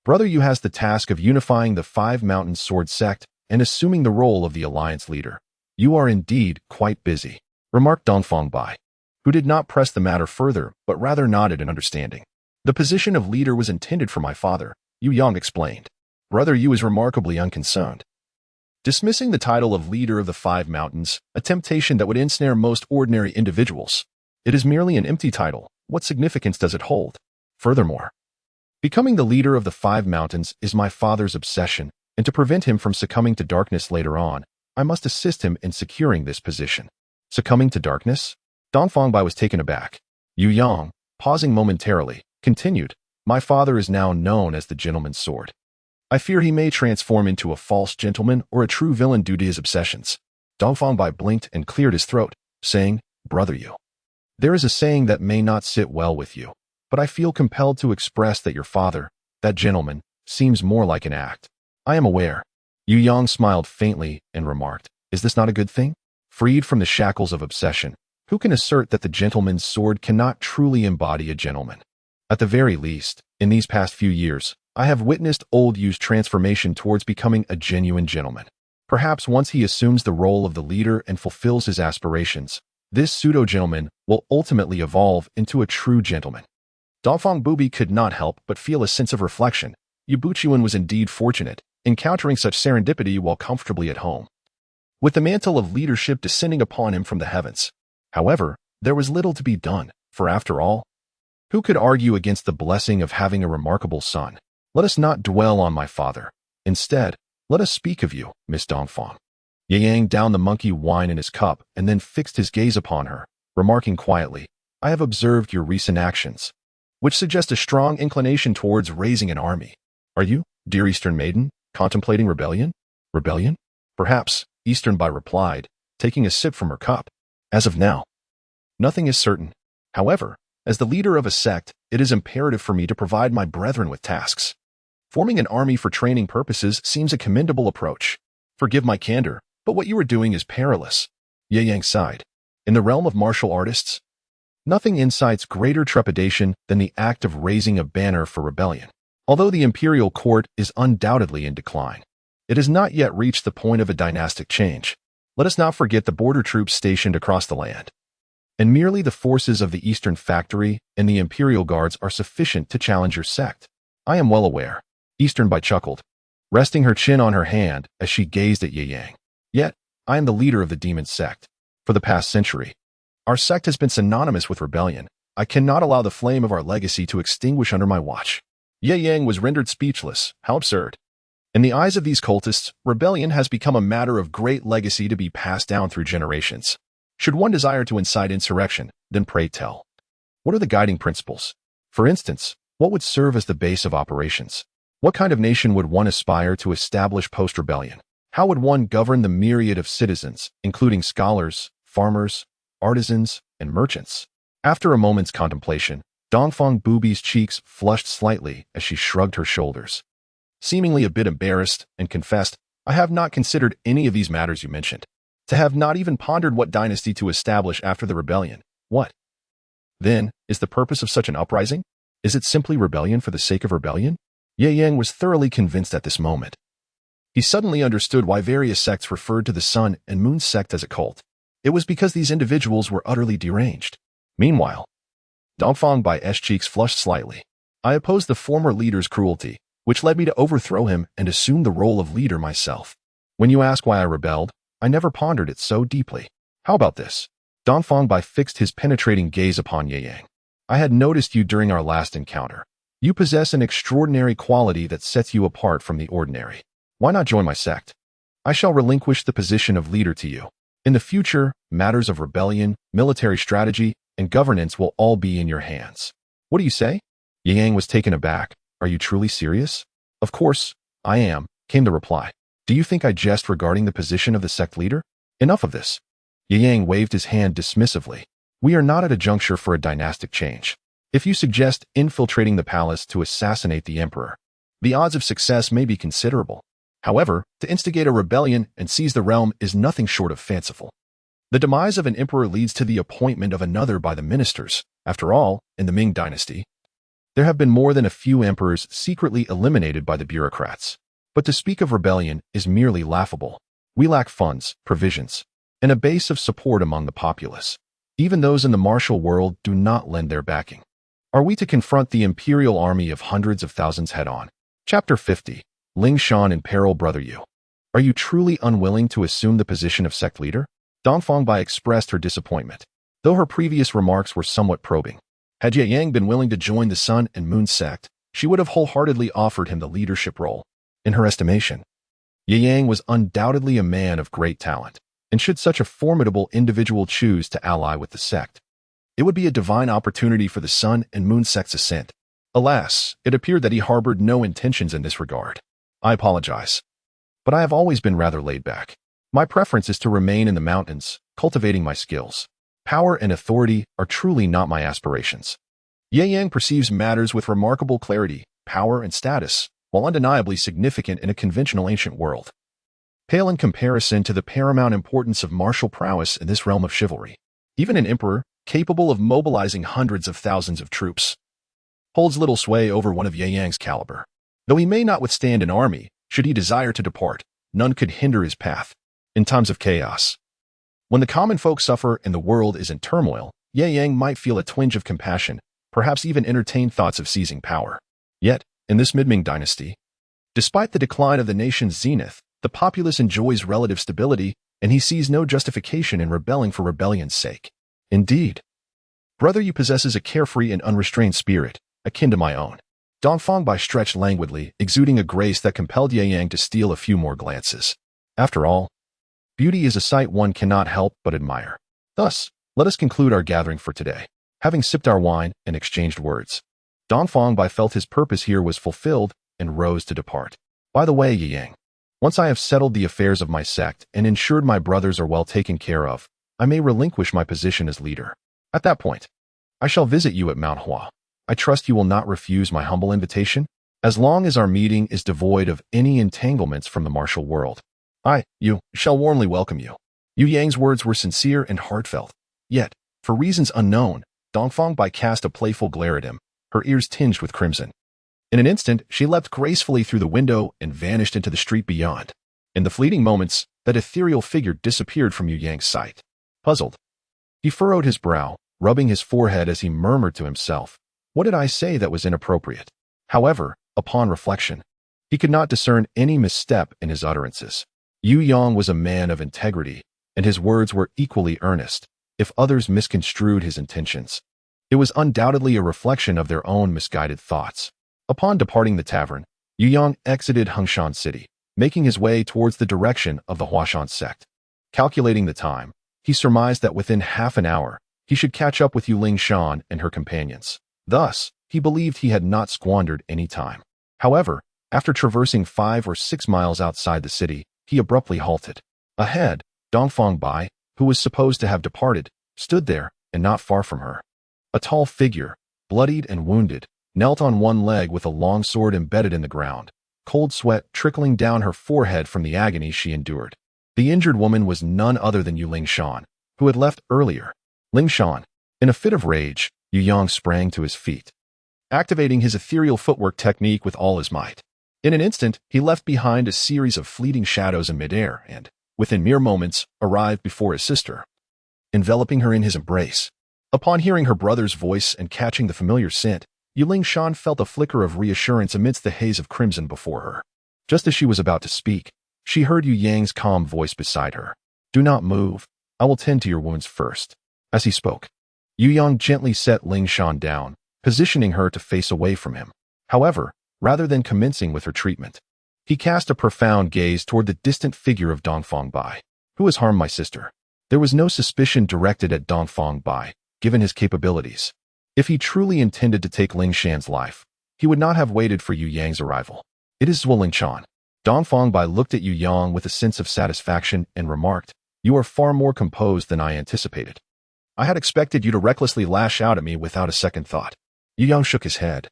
Brother Yu has the task of unifying the Five Mountains Sword Sect and assuming the role of the alliance leader. You are indeed quite busy, remarked Dongfang Bai, who did not press the matter further, but rather nodded in understanding. The position of leader was intended for my father, Yu Yang explained. Brother Yu is remarkably unconcerned. Dismissing the title of leader of the Five Mountains, a temptation that would ensnare most ordinary individuals. It is merely an empty title. What significance does it hold? Furthermore, becoming the leader of the Five Mountains is my father's obsession, and to prevent him from succumbing to darkness later on, I must assist him in securing this position. Succumbing to darkness? Dongfang Bai was taken aback. Yu Yang, pausing momentarily, continued, "My father is now known as the Gentleman's Sword. I fear he may transform into a false gentleman or a true villain due to his obsessions." Dongfang Bai blinked and cleared his throat, saying, "Brother Yu, there is a saying that may not sit well with you, but I feel compelled to express that your father, that gentleman, seems more like an act. I am aware." Yu Yang smiled faintly and remarked, "Is this not a good thing? Freed from the shackles of obsession, who can assert that the gentleman's sword cannot truly embody a gentleman? At the very least, in these past few years, I have witnessed old Yu's transformation towards becoming a genuine gentleman. Perhaps once he assumes the role of the leader and fulfills his aspirations, this pseudo-gentleman will ultimately evolve into a true gentleman." Dongfang Bubi could not help but feel a sense of reflection. Yu Buchuan was indeed fortunate, encountering such serendipity while comfortably at home, with the mantle of leadership descending upon him from the heavens. However, there was little to be done, for after all, who could argue against the blessing of having a remarkable son? Let us not dwell on my father. Instead, let us speak of you, Miss Dongfang. Ye Yang downed the monkey wine in his cup and then fixed his gaze upon her, remarking quietly, "I have observed your recent actions, which suggest a strong inclination towards raising an army. Are you, dear Eastern maiden, contemplating rebellion?" "Rebellion?" "Perhaps," Eastern Bai replied, taking a sip from her cup. "As of now, nothing is certain. However, as the leader of a sect, it is imperative for me to provide my brethren with tasks. Forming an army for training purposes seems a commendable approach. Forgive my candor, but what you are doing is perilous." Ye Yang sighed. In the realm of martial artists, nothing incites greater trepidation than the act of raising a banner for rebellion. Although the imperial court is undoubtedly in decline, it has not yet reached the point of a dynastic change. Let us not forget the border troops stationed across the land. And merely the forces of the Eastern Factory and the Imperial Guards are sufficient to challenge your sect. I am well aware. Eastern Bai chuckled, resting her chin on her hand as she gazed at Ye Yang. Yet, I am the leader of the demon sect. For the past century, our sect has been synonymous with rebellion. I cannot allow the flame of our legacy to extinguish under my watch. Ye Yang was rendered speechless. How absurd. In the eyes of these cultists, rebellion has become a matter of great legacy to be passed down through generations. Should one desire to incite insurrection, then pray tell. What are the guiding principles? For instance, what would serve as the base of operations? What kind of nation would one aspire to establish post-rebellion? How would one govern the myriad of citizens, including scholars, farmers, artisans, and merchants? After a moment's contemplation, Dongfang Bubi's cheeks flushed slightly as she shrugged her shoulders, seemingly a bit embarrassed, and confessed, "I have not considered any of these matters you mentioned. To have not even pondered what dynasty to establish after the rebellion. What, then, is the purpose of such an uprising? Is it simply rebellion for the sake of rebellion?" Ye Yang was thoroughly convinced at this moment. He suddenly understood why various sects referred to the Sun and Moon sect as a cult. It was because these individuals were utterly deranged. Meanwhile, Dongfang Bai's cheeks flushed slightly. I opposed the former leader's cruelty, which led me to overthrow him and assume the role of leader myself. When you ask why I rebelled, I never pondered it so deeply. How about this? Dongfang Bai fixed his penetrating gaze upon Ye Yang. I had noticed you during our last encounter. You possess an extraordinary quality that sets you apart from the ordinary. Why not join my sect? I shall relinquish the position of leader to you. In the future, matters of rebellion, military strategy, and governance will all be in your hands. What do you say? Ye Yang was taken aback. Are you truly serious? Of course, I am, came the reply. Do you think I jest regarding the position of the sect leader? Enough of this. Ye Yang waved his hand dismissively. We are not at a juncture for a dynastic change. If you suggest infiltrating the palace to assassinate the emperor, the odds of success may be considerable. However, to instigate a rebellion and seize the realm is nothing short of fanciful. The demise of an emperor leads to the appointment of another by the ministers. After all, in the Ming dynasty, there have been more than a few emperors secretly eliminated by the bureaucrats. But to speak of rebellion is merely laughable. We lack funds, provisions, and a base of support among the populace. Even those in the martial world do not lend their backing. Are we to confront the imperial army of hundreds of thousands head-on? Chapter 50. Ling Shan in peril, brother Yu. Are you truly unwilling to assume the position of sect leader? Dongfang Bai expressed her disappointment, though her previous remarks were somewhat probing. Had Ye Yang been willing to join the Sun and Moon sect, she would have wholeheartedly offered him the leadership role. In her estimation, Ye Yang was undoubtedly a man of great talent, and should such a formidable individual choose to ally with the sect, it would be a divine opportunity for the Sun and Moon sect's ascent. Alas, it appeared that he harbored no intentions in this regard. I apologize, but I have always been rather laid back. My preference is to remain in the mountains, cultivating my skills. Power and authority are truly not my aspirations. Ye Yang perceives matters with remarkable clarity, power and status, while undeniably significant in a conventional ancient world, pale in comparison to the paramount importance of martial prowess in this realm of chivalry. Even an emperor, capable of mobilizing hundreds of thousands of troops, holds little sway over one of Ye Yang's caliber. Though he may not withstand an army, should he desire to depart, none could hinder his path. In times of chaos, when the common folk suffer and the world is in turmoil, Ye Yang might feel a twinge of compassion, perhaps even entertain thoughts of seizing power. Yet, in this mid-Ming dynasty, despite the decline of the nation's zenith, the populace enjoys relative stability, and he sees no justification in rebelling for rebellion's sake. Indeed, brother Yu possesses a carefree and unrestrained spirit, akin to my own. Dongfang Bai stretched languidly, exuding a grace that compelled Ye Yang to steal a few more glances. After all, beauty is a sight one cannot help but admire. Thus, let us conclude our gathering for today. Having sipped our wine and exchanged words, Dongfang Bai felt his purpose here was fulfilled and rose to depart. By the way, Ye Yang, once I have settled the affairs of my sect and ensured my brothers are well taken care of, I may relinquish my position as leader. At that point, I shall visit you at Mount Hua. I trust you will not refuse my humble invitation, as long as our meeting is devoid of any entanglements from the martial world. You, shall warmly welcome you. Yu Yang's words were sincere and heartfelt. Yet, for reasons unknown, Dongfang Bai cast a playful glare at him, her ears tinged with crimson. In an instant, she leapt gracefully through the window and vanished into the street beyond. In the fleeting moments, that ethereal figure disappeared from Yu Yang's sight. Puzzled, he furrowed his brow, rubbing his forehead as he murmured to himself, "What did I say that was inappropriate?" However, upon reflection, he could not discern any misstep in his utterances. Yu Yang was a man of integrity, and his words were equally earnest, if others misconstrued his intentions. It was undoubtedly a reflection of their own misguided thoughts. Upon departing the tavern, Yu Yang exited Huashan City, making his way towards the direction of the Huashan sect. Calculating the time, he surmised that within half an hour, he should catch up with Ling Shan and her companions. Thus, he believed he had not squandered any time. However, after traversing 5 or 6 miles outside the city, he abruptly halted. Ahead, Dongfang Bai, who was supposed to have departed, stood there, and not far from her. A tall figure, bloodied and wounded, knelt on one leg with a long sword embedded in the ground, cold sweat trickling down her forehead from the agony she endured. The injured woman was none other than Ling Shan, who had left earlier. Ling Shan, in a fit of rage, Yu Yang sprang to his feet, activating his ethereal footwork technique with all his might. In an instant, he left behind a series of fleeting shadows in midair and, within mere moments, arrived before his sister, enveloping her in his embrace. Upon hearing her brother's voice and catching the familiar scent, Yuling Shan felt a flicker of reassurance amidst the haze of crimson before her. Just as she was about to speak, she heard Yu Yang's calm voice beside her. "Do not move. I will tend to your wounds first." As he spoke, Yu Yang gently set Ling Shan down, positioning her to face away from him. However, rather than commencing with her treatment, he cast a profound gaze toward the distant figure of Dongfang Bai. "Who has harmed my sister?" There was no suspicion directed at Dongfang Bai, given his capabilities. If he truly intended to take Ling Shan's life, he would not have waited for Yu Yang's arrival. "It is Zuo Lingchan." Dongfang Bai looked at Yu Yang with a sense of satisfaction and remarked, "You are far more composed than I anticipated. I had expected you to recklessly lash out at me without a second thought." Yu Yang shook his head,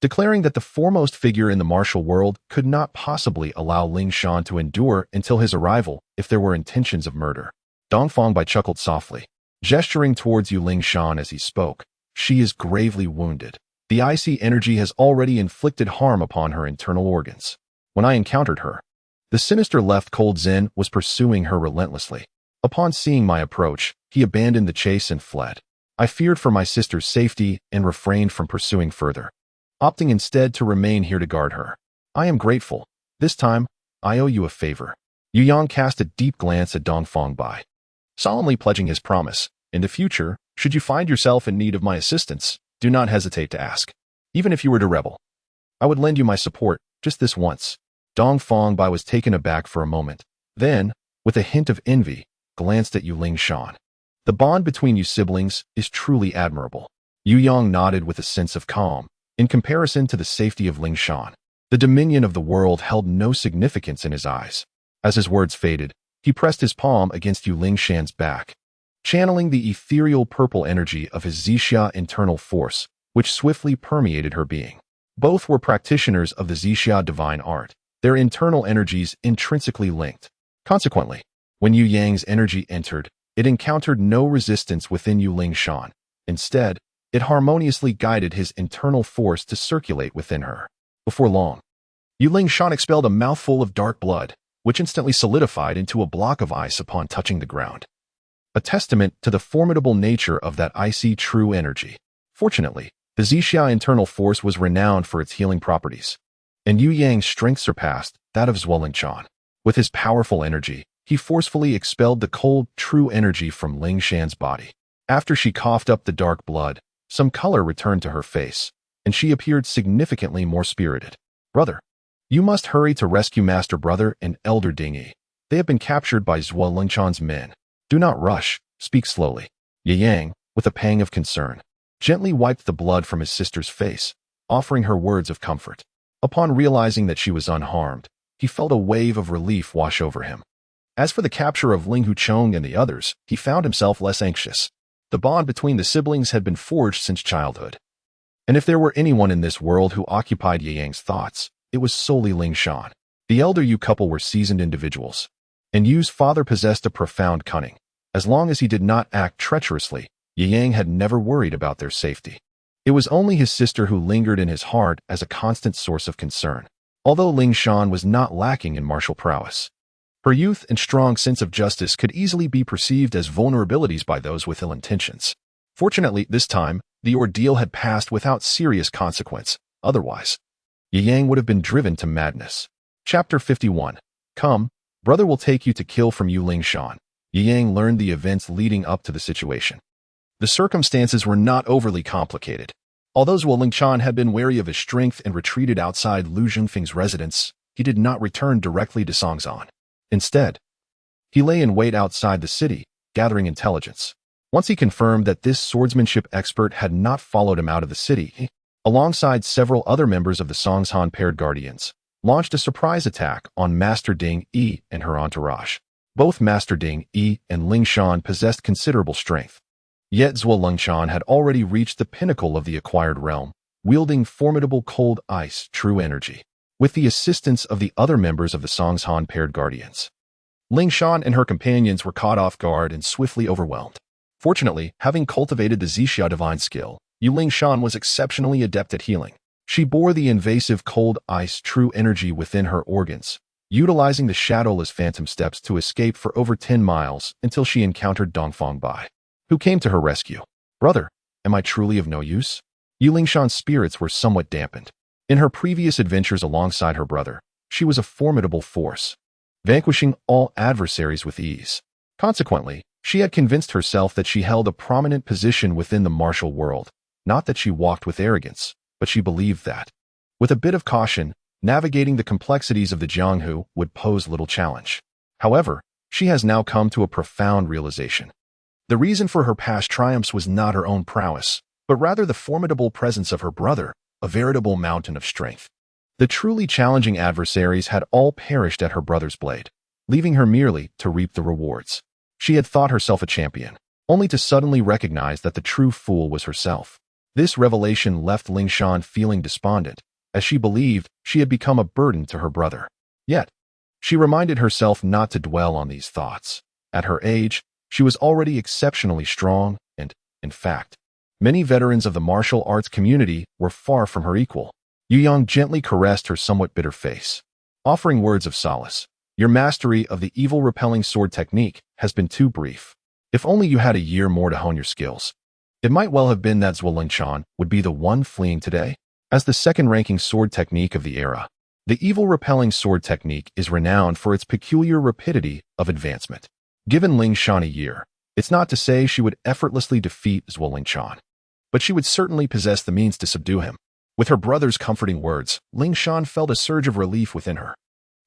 declaring that the foremost figure in the martial world could not possibly allow Ling Shan to endure until his arrival if there were intentions of murder. Dongfang Bai chuckled softly, gesturing towards Yu Ling Shan as he spoke. "She is gravely wounded. The icy energy has already inflicted harm upon her internal organs. When I encountered her, the sinister left cold Zen was pursuing her relentlessly. Upon seeing my approach, he abandoned the chase and fled. I feared for my sister's safety and refrained from pursuing further, opting instead to remain here to guard her. I am grateful. This time, I owe you a favor." Yu Yang cast a deep glance at Dongfang Bai, solemnly pledging his promise. "In the future, should you find yourself in need of my assistance, do not hesitate to ask. Even if you were to rebel, I would lend you my support, just this once." Dongfang Bai was taken aback for a moment, then, with a hint of envy, glanced at Yu Ling Shan. "The bond between you siblings is truly admirable." Yu Yang nodded with a sense of calm. In comparison to the safety of Ling Shan, the dominion of the world held no significance in his eyes. As his words faded, he pressed his palm against Yu Ling Shan's back, channeling the ethereal purple energy of his Zixia internal force, which swiftly permeated her being. Both were practitioners of the Zixia divine art, their internal energies intrinsically linked. Consequently, when Yu Yang's energy entered, it encountered no resistance within Yu Ling Shan. Instead, it harmoniously guided his internal force to circulate within her. Before long, Yu Ling Shan expelled a mouthful of dark blood, which instantly solidified into a block of ice upon touching the ground, a testament to the formidable nature of that icy true energy. Fortunately, the Zixia internal force was renowned for its healing properties, and Yu Yang's strength surpassed that of Zuo Lingchan. With his powerful energy, he forcefully expelled the cold, true energy from Ling Shan's body. After she coughed up the dark blood, some color returned to her face, and she appeared significantly more spirited. "Brother, you must hurry to rescue Master Brother and Elder Dingyi. They have been captured by Zuo Lingchan's men. Do not rush, speak slowly." Yu Yang, with a pang of concern, gently wiped the blood from his sister's face, offering her words of comfort. Upon realizing that she was unharmed, he felt a wave of relief wash over him. As for the capture of Ling Huchong and the others, he found himself less anxious. The bond between the siblings had been forged since childhood. And if there were anyone in this world who occupied Yu Yang's thoughts, it was solely Ling Shan. The elder Yu couple were seasoned individuals, and Yu's father possessed a profound cunning. As long as he did not act treacherously, Yu Yang had never worried about their safety. It was only his sister who lingered in his heart as a constant source of concern. Although Ling Shan was not lacking in martial prowess, her youth and strong sense of justice could easily be perceived as vulnerabilities by those with ill intentions. Fortunately, this time, the ordeal had passed without serious consequence. Otherwise, Yu Yang would have been driven to madness. Chapter 51. Come, brother will take you to kill from Yu Ling Shan. Yu Yang learned the events leading up to the situation. The circumstances were not overly complicated. Although Zuo Lingchan had been wary of his strength and retreated outside Lu Zhengfeng's residence, he did not return directly to Songzan. Instead, he lay in wait outside the city, gathering intelligence. Once he confirmed that this swordsmanship expert had not followed him out of the city, he, alongside several other members of the Songzhan paired guardians, launched a surprise attack on Master Ding Yi and her entourage. Both Master Ding Yi and Ling Shan possessed considerable strength. Yet Zuo Lingchan had already reached the pinnacle of the acquired realm, wielding formidable cold ice true energy. With the assistance of the other members of the Songzhan paired guardians, Ling Shan and her companions were caught off guard and swiftly overwhelmed. Fortunately, having cultivated the Zixia divine skill, Yu Ling Shan was exceptionally adept at healing. She bore the invasive cold ice true energy within her organs, utilizing the shadowless phantom steps to escape for over 10 miles until she encountered Dongfang Bai, who came to her rescue. Brother, am I truly of no use? Yu Lingshan's spirits were somewhat dampened. In her previous adventures alongside her brother, she was a formidable force, vanquishing all adversaries with ease. Consequently, she had convinced herself that she held a prominent position within the martial world, not that she walked with arrogance, but she believed that, with a bit of caution, navigating the complexities of the Jianghu would pose little challenge. However, she has now come to a profound realization. The reason for her past triumphs was not her own prowess, but rather the formidable presence of her brother, a veritable mountain of strength. The truly challenging adversaries had all perished at her brother's blade, leaving her merely to reap the rewards. She had thought herself a champion, only to suddenly recognize that the true fool was herself. This revelation left Lingshan feeling despondent, as she believed she had become a burden to her brother. Yet, she reminded herself not to dwell on these thoughts. At her age, she was already exceptionally strong and, in fact, many veterans of the martial arts community were far from her equal. Yu Yang gently caressed her somewhat bitter face, offering words of solace. Your mastery of the evil-repelling sword technique has been too brief. If only you had a year more to hone your skills. It might well have been that Zhuo Lingshan would be the one fleeing today. As the second-ranking sword technique of the era, the evil-repelling sword technique is renowned for its peculiar rapidity of advancement. Given Lingshan a year, it's not to say she would effortlessly defeat Zhuo Lingshan, but she would certainly possess the means to subdue him. With her brother's comforting words, Lingshan felt a surge of relief within her.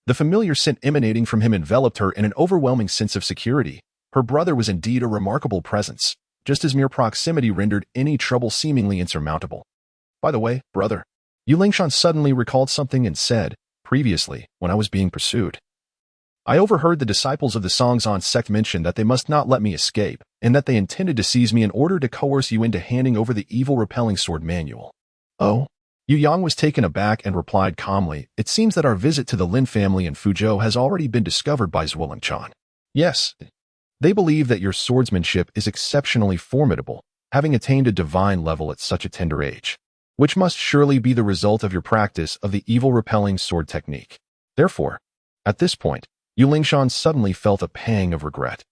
The familiar scent emanating from him enveloped her in an overwhelming sense of security. Her brother was indeed a remarkable presence, just as mere proximity rendered any trouble seemingly insurmountable. By the way, brother, Yu Lingshan suddenly recalled something and said, previously, when I was being pursued, I overheard the disciples of the Huashan Sect mention that they must not let me escape, and that they intended to seize me in order to coerce you into handing over the evil-repelling sword manual. Oh? Yu Yang was taken aback and replied calmly, it seems that our visit to the Lin family in Fuzhou has already been discovered by Zhuo Lingshan. Yes. They believe that your swordsmanship is exceptionally formidable, having attained a divine level at such a tender age, which must surely be the result of your practice of the evil-repelling sword technique. Therefore, at this point, Yu Lingshan suddenly felt a pang of regret.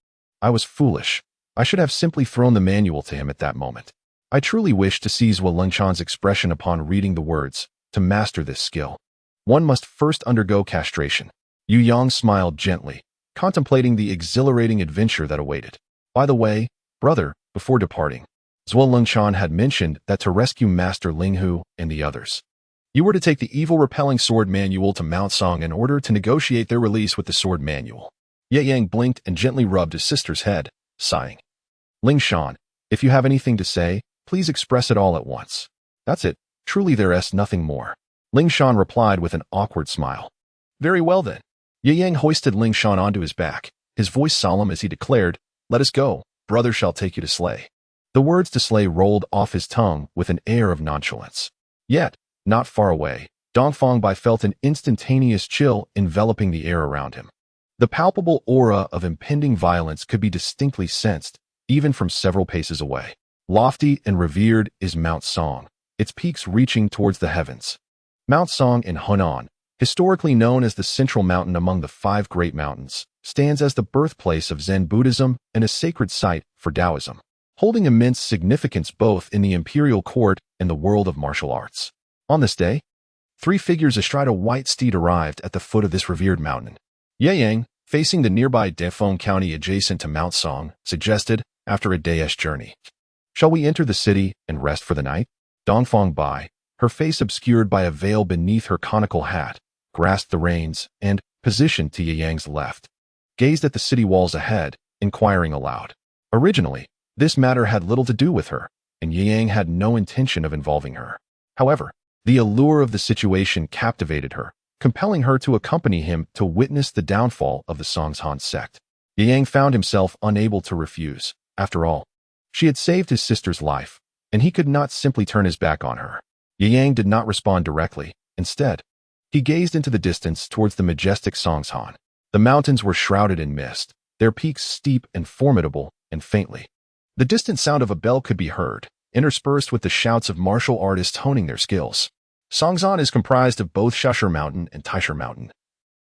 I was foolish. I should have simply thrown the manual to him at that moment. I truly wish to see Zhuo Lingshan's expression upon reading the words. To master this skill, one must first undergo castration. Yu Yang smiled gently, contemplating the exhilarating adventure that awaited. By the way, brother, before departing, Zhuo Lingshan had mentioned that to rescue Master Linghu and the others, you were to take the evil-repelling sword manual to Mount Song in order to negotiate their release with the sword manual. Ye Yang blinked and gently rubbed his sister's head, sighing. Lingshan, if you have anything to say, please express it all at once. That's it, truly there is nothing more. Lingshan replied with an awkward smile. Very well then. Ye Yang hoisted Lingshan onto his back, his voice solemn as he declared, let us go, brother shall take you to slay. The words to slay rolled off his tongue with an air of nonchalance. Yet, not far away, Dongfang Bai felt an instantaneous chill enveloping the air around him. The palpable aura of impending violence could be distinctly sensed, even from several paces away. Lofty and revered is Mount Song, its peaks reaching towards the heavens. Mount Song in Hunan, historically known as the central mountain among the 5 great mountains, stands as the birthplace of Zen Buddhism and a sacred site for Taoism, holding immense significance both in the imperial court and the world of martial arts. On this day, 3 figures astride a white steed arrived at the foot of this revered mountain. Ye Yang, facing the nearby Defeng County adjacent to Mount Song, suggested, after a day's journey, shall we enter the city and rest for the night? Dongfang Bai, her face obscured by a veil beneath her conical hat, grasped the reins and, positioned to Ye Yang's left, gazed at the city walls ahead, inquiring aloud. Originally, this matter had little to do with her, and Ye Yang had no intention of involving her. However, the allure of the situation captivated her, compelling her to accompany him to witness the downfall of the Huashan Sect. Ye Yang found himself unable to refuse. After all, she had saved his sister's life, and he could not simply turn his back on her. Ye Yang did not respond directly. Instead, he gazed into the distance towards the majestic Huashan. The mountains were shrouded in mist, their peaks steep and formidable, and faintly, the distant sound of a bell could be heard, interspersed with the shouts of martial artists honing their skills. Huashan is comprised of both Shasher Mountain and Taisher Mountain,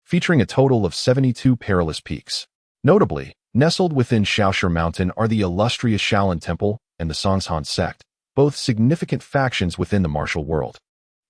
featuring a total of 72 perilous peaks. Notably, nestled within Shasher Mountain are the illustrious Shaolin Temple and the Huashan Sect, both significant factions within the martial world,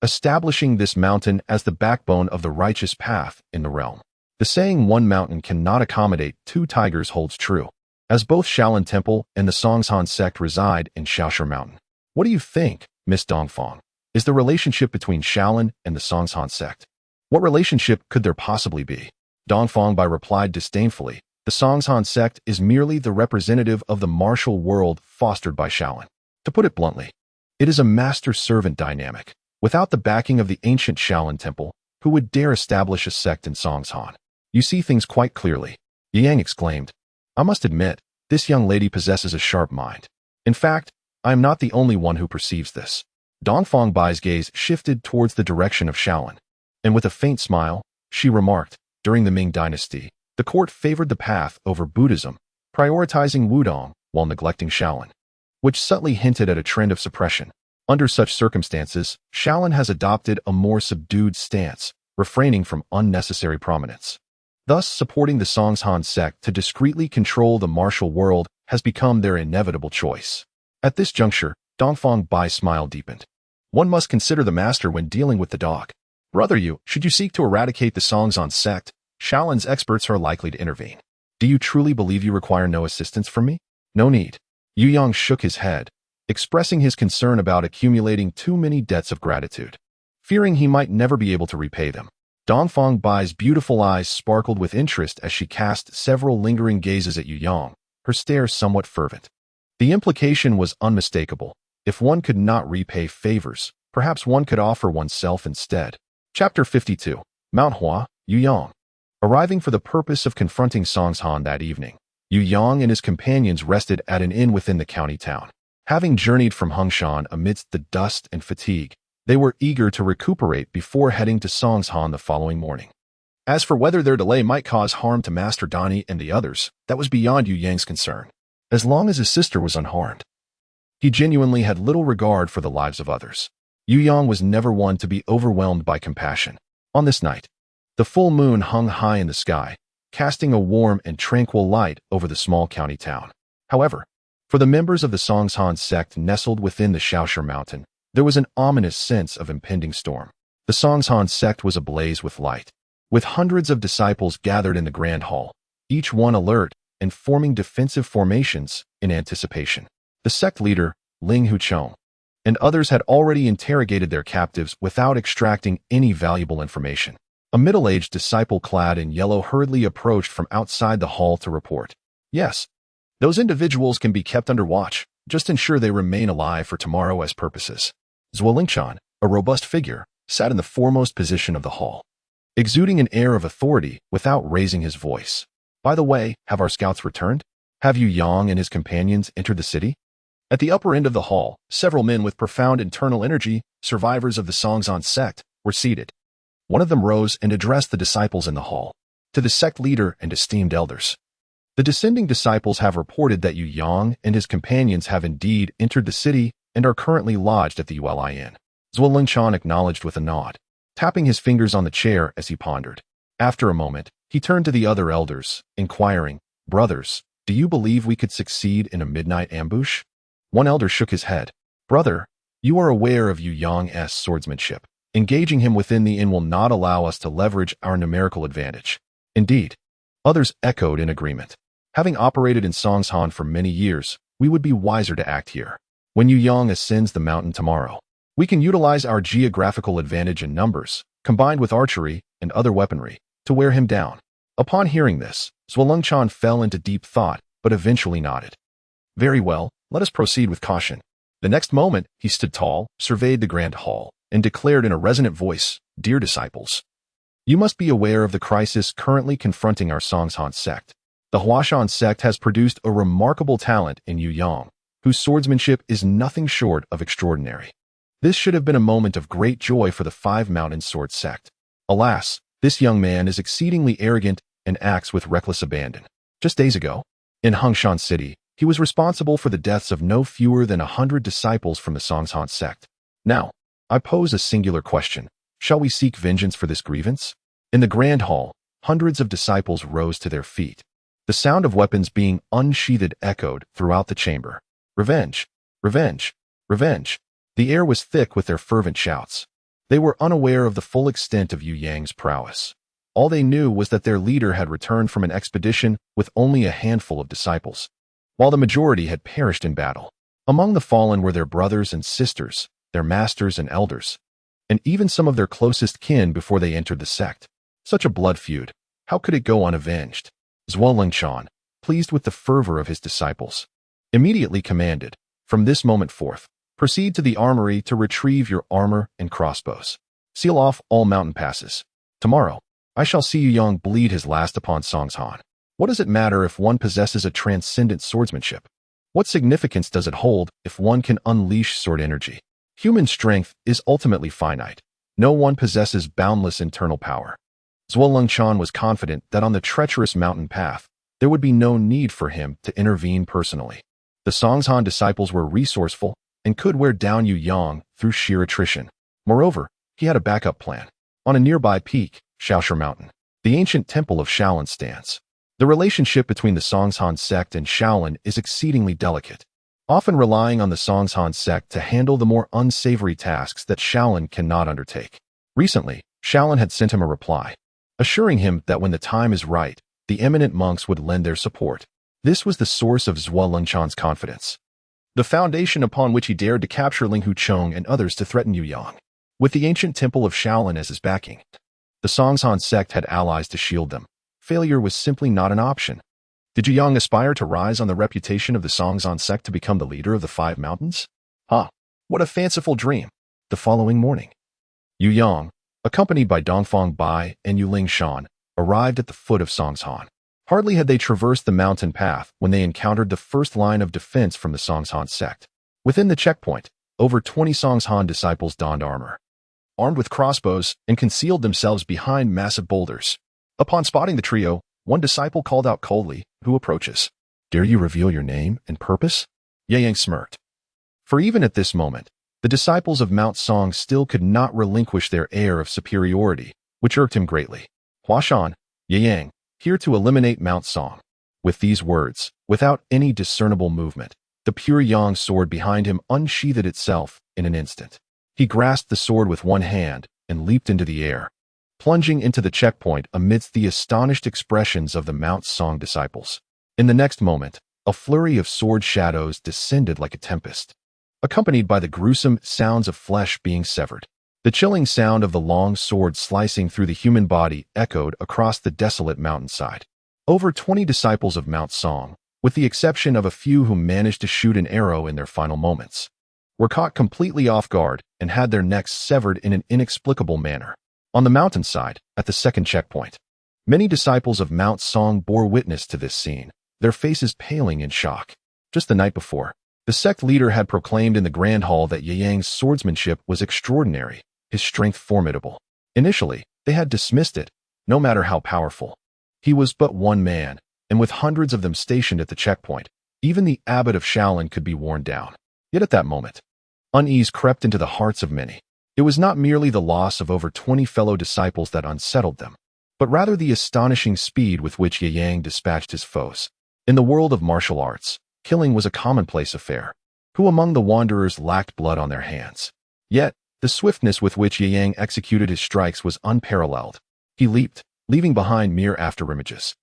establishing this mountain as the backbone of the righteous path in the realm. The saying one mountain cannot accommodate two tigers holds true, as both Shaolin Temple and the Huashan Sect reside in Shaoshi Mountain. What do you think, Miss Dongfang? Is the relationship between Shaolin and the Huashan Sect? What relationship could there possibly be? Dongfang Bai replied disdainfully, the Huashan Sect is merely the representative of the martial world fostered by Shaolin. To put it bluntly, it is a master-servant dynamic. Without the backing of the ancient Shaolin Temple, who would dare establish a sect in Huashan? You see things quite clearly, Yang exclaimed. I must admit, this young lady possesses a sharp mind. In fact, I am not the only one who perceives this. Dongfang Bai's gaze shifted towards the direction of Shaolin, and with a faint smile, she remarked, during the Ming Dynasty, the court favored the path over Buddhism, prioritizing Wudong while neglecting Shaolin, which subtly hinted at a trend of suppression. Under such circumstances, Shaolin has adopted a more subdued stance, refraining from unnecessary prominence. Thus, supporting the Huashan Sect to discreetly control the martial world has become their inevitable choice. At this juncture, Dongfang Bai's smile deepened. One must consider the master when dealing with the dog. Brother Yu, should you seek to eradicate the Huashan Sect, Shaolin's experts are likely to intervene. Do you truly believe you require no assistance from me? No need. Yu Yang shook his head, expressing his concern about accumulating too many debts of gratitude, fearing he might never be able to repay them. Dongfang Bai's beautiful eyes sparkled with interest as she cast several lingering gazes at Yu Yang, her stare somewhat fervent. The implication was unmistakable. If one could not repay favors, perhaps one could offer oneself instead. Chapter 52. Mount Hua, Yu Yang. Arriving for the purpose of confronting Huashan that evening, Yu Yang and his companions rested at an inn within the county town. Having journeyed from Huashan amidst the dust and fatigue, they were eager to recuperate before heading to Huashan the following morning. As for whether their delay might cause harm to Master Dani and the others, that was beyond Yu Yang's concern. As long as his sister was unharmed, he genuinely had little regard for the lives of others. Yu Yang was never one to be overwhelmed by compassion. On this night, the full moon hung high in the sky, casting a warm and tranquil light over the small county town. However, for the members of the Huashan Sect nestled within the Shaoshi Mountain, there was an ominous sense of impending storm. The Huashan Sect was ablaze with light, with hundreds of disciples gathered in the grand hall, each one alert and forming defensive formations in anticipation. The sect leader, Ling Huchong, and others had already interrogated their captives without extracting any valuable information. A middle-aged disciple clad in yellow hurriedly approached from outside the hall to report. Yes, those individuals can be kept under watch. Just ensure they remain alive for tomorrow as purposes. Zuolinchan, a robust figure, sat in the foremost position of the hall, exuding an air of authority without raising his voice. By the way, have our scouts returned? Have Yu Yang and his companions entered the city? At the upper end of the hall, several men with profound internal energy, survivors of the Huashan Sect, were seated. One of them rose and addressed the disciples in the hall. To the sect leader and esteemed elders, the descending disciples have reported that Yu Yang and his companions have indeed entered the city and are currently lodged at the Uli Inn. Zuolinchan acknowledged with a nod, tapping his fingers on the chair as he pondered. After a moment, he turned to the other elders, inquiring, Brothers, do you believe we could succeed in a midnight ambush? One elder shook his head. Brother, you are aware of Yu Yang's swordsmanship. Engaging him within the inn will not allow us to leverage our numerical advantage. Indeed. Others echoed in agreement. Having operated in Huashan for many years, we would be wiser to act here. When Yu Yang ascends the mountain tomorrow, we can utilize our geographical advantage in numbers, combined with archery and other weaponry, to wear him down. Upon hearing this, Zuolinchan fell into deep thought, but eventually nodded. Very well, let us proceed with caution. The next moment, he stood tall, surveyed the grand hall, and declared in a resonant voice, Dear disciples, you must be aware of the crisis currently confronting our Huashan Sect. The Huashan Sect has produced a remarkable talent in Yu Yang, whose swordsmanship is nothing short of extraordinary. This should have been a moment of great joy for the Five Mountain Sword Sect. Alas, this young man is exceedingly arrogant and acts with reckless abandon. Just days ago, in Huashan City, he was responsible for the deaths of no fewer than 100 disciples from the Huashan Sect. Now, I pose a singular question. Shall we seek vengeance for this grievance? In the grand hall, hundreds of disciples rose to their feet. The sound of weapons being unsheathed echoed throughout the chamber. Revenge. Revenge! Revenge! The air was thick with their fervent shouts. They were unaware of the full extent of Yu Yang's prowess. All they knew was that their leader had returned from an expedition with only a handful of disciples, while the majority had perished in battle. Among the fallen were their brothers and sisters, their masters and elders, and even some of their closest kin before they entered the sect. Such a blood feud, how could it go unavenged? Zhuo Lingshan, pleased with the fervor of his disciples, immediately commanded, "From this moment forth, proceed to the armory to retrieve your armor and crossbows. Seal off all mountain passes. Tomorrow, I shall see Yu Yang bleed his last upon Songshan. What does it matter if one possesses a transcendent swordsmanship? What significance does it hold if one can unleash sword energy? Human strength is ultimately finite. No one possesses boundless internal power." Zhuo Lingshan was confident that on the treacherous mountain path, there would be no need for him to intervene personally. The Songshan disciples were resourceful and could wear down Yu Yang through sheer attrition. Moreover, he had a backup plan. On a nearby peak, Shaoshi Mountain, the ancient temple of Shaolin stands. The relationship between the Huashan Sect and Shaolin is exceedingly delicate, often relying on the Huashan Sect to handle the more unsavory tasks that Shaolin cannot undertake. Recently, Shaolin had sent him a reply, assuring him that when the time is right, the eminent monks would lend their support. This was the source of Zhuo Lingshan's confidence, the foundation upon which he dared to capture Ling Huchong and others to threaten Yu Yang. With the ancient temple of Shaolin as his backing, the Huashan Sect had allies to shield them. Failure was simply not an option. Did Yu Yang aspire to rise on the reputation of the Huashan Sect to become the leader of the Five Mountains? What a fanciful dream. The following morning, Yu Yang, accompanied by Dongfang Bai and Yu Lingshan, arrived at the foot of Songshan. Hardly had they traversed the mountain path when they encountered the first line of defense from the Huashan Sect. Within the checkpoint, over 20 Songshan disciples donned armor, armed with crossbows, and concealed themselves behind massive boulders. Upon spotting the trio, one disciple called out coldly, "Who approaches? Dare you reveal your name and purpose?" Ye Yang smirked. For even at this moment, the disciples of Mount Song still could not relinquish their air of superiority, which irked him greatly. "Huashan, Ye Yang, here to eliminate Mount Song." With these words, without any discernible movement, the pure Yang sword behind him unsheathed itself in an instant. He grasped the sword with one hand and leaped into the air, plunging into the checkpoint amidst the astonished expressions of the Mount Song disciples. In the next moment, a flurry of sword shadows descended like a tempest, accompanied by the gruesome sounds of flesh being severed. The chilling sound of the long sword slicing through the human body echoed across the desolate mountainside. Over 20 disciples of Mount Song, with the exception of a few who managed to shoot an arrow in their final moments, were caught completely off guard and had their necks severed in an inexplicable manner. On the mountainside, at the second checkpoint, many disciples of Mount Song bore witness to this scene, their faces paling in shock. Just the night before, the sect leader had proclaimed in the Grand Hall that Ye Yang's swordsmanship was extraordinary, his strength formidable. Initially, they had dismissed it, no matter how powerful. He was but one man, and with hundreds of them stationed at the checkpoint, even the abbot of Shaolin could be worn down. Yet at that moment, unease crept into the hearts of many. It was not merely the loss of over 20 fellow disciples that unsettled them, but rather the astonishing speed with which Ye Yang dispatched his foes. In the world of martial arts, killing was a commonplace affair. Who among the wanderers lacked blood on their hands? Yet, the swiftness with which Ye Yang executed his strikes was unparalleled. He leaped, leaving behind mere afterimages.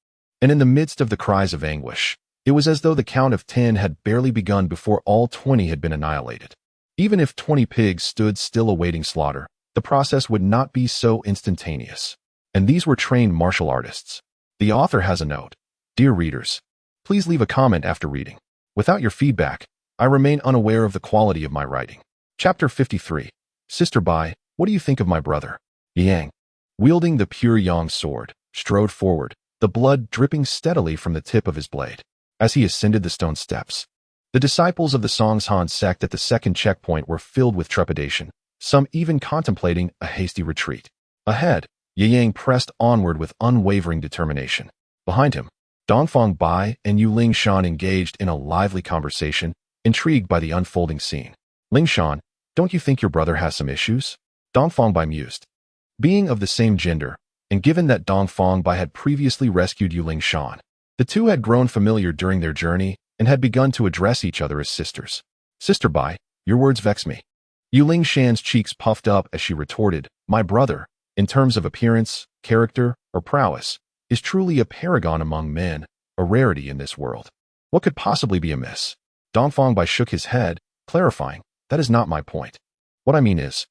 And in the midst of the cries of anguish, it was as though the count of 10 had barely begun before all 20 had been annihilated. Even if 20 pigs stood still awaiting slaughter, the process would not be so instantaneous. And these were trained martial artists. The author has a note. Dear readers, please leave a comment after reading. Without your feedback, I remain unaware of the quality of my writing. Chapter 53. Sister Bai, what do you think of my brother? Yang, wielding the pure Yang sword, strode forward, the blood dripping steadily from the tip of his blade. As he ascended the stone steps, the disciples of the Huashan Sect at the second checkpoint were filled with trepidation, some even contemplating a hasty retreat. Ahead, Ye Yang pressed onward with unwavering determination. Behind him, Dongfang Bai and Yu Lingshan engaged in a lively conversation, intrigued by the unfolding scene. Lingshan, don't you think your brother has some issues? Dongfang Bai mused. Being of the same gender, and given that Dongfang Bai had previously rescued Yu Lingshan, the two had grown familiar during their journey and had begun to address each other as sisters. Sister Bai, your words vex me. Yu Lingshan's cheeks puffed up as she retorted, my brother, in terms of appearance, character, or prowess, is truly a paragon among men, a rarity in this world. What could possibly be amiss? Dongfang Bai shook his head, clarifying, that is not my point. What I mean is,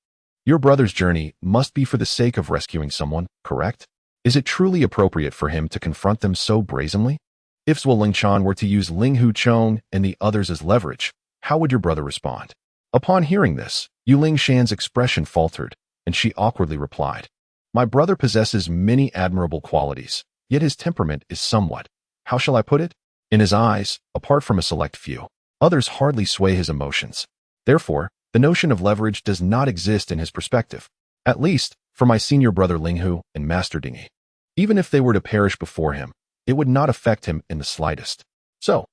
your brother's journey must be for the sake of rescuing someone, correct? Is it truly appropriate for him to confront them so brazenly? If Zhuo Lingchan were to use Ling Hu Chong and the others as leverage, how would your brother respond? Upon hearing this, Yu Lingshan's expression faltered, and she awkwardly replied, my brother possesses many admirable qualities, yet his temperament is somewhat, how shall I put it? In his eyes, apart from a select few, others hardly sway his emotions. Therefore, the notion of leverage does not exist in his perspective, at least for my senior brother Ling Hu and Master Dingy. Even if they were to perish before him, it would not affect him in the slightest. So,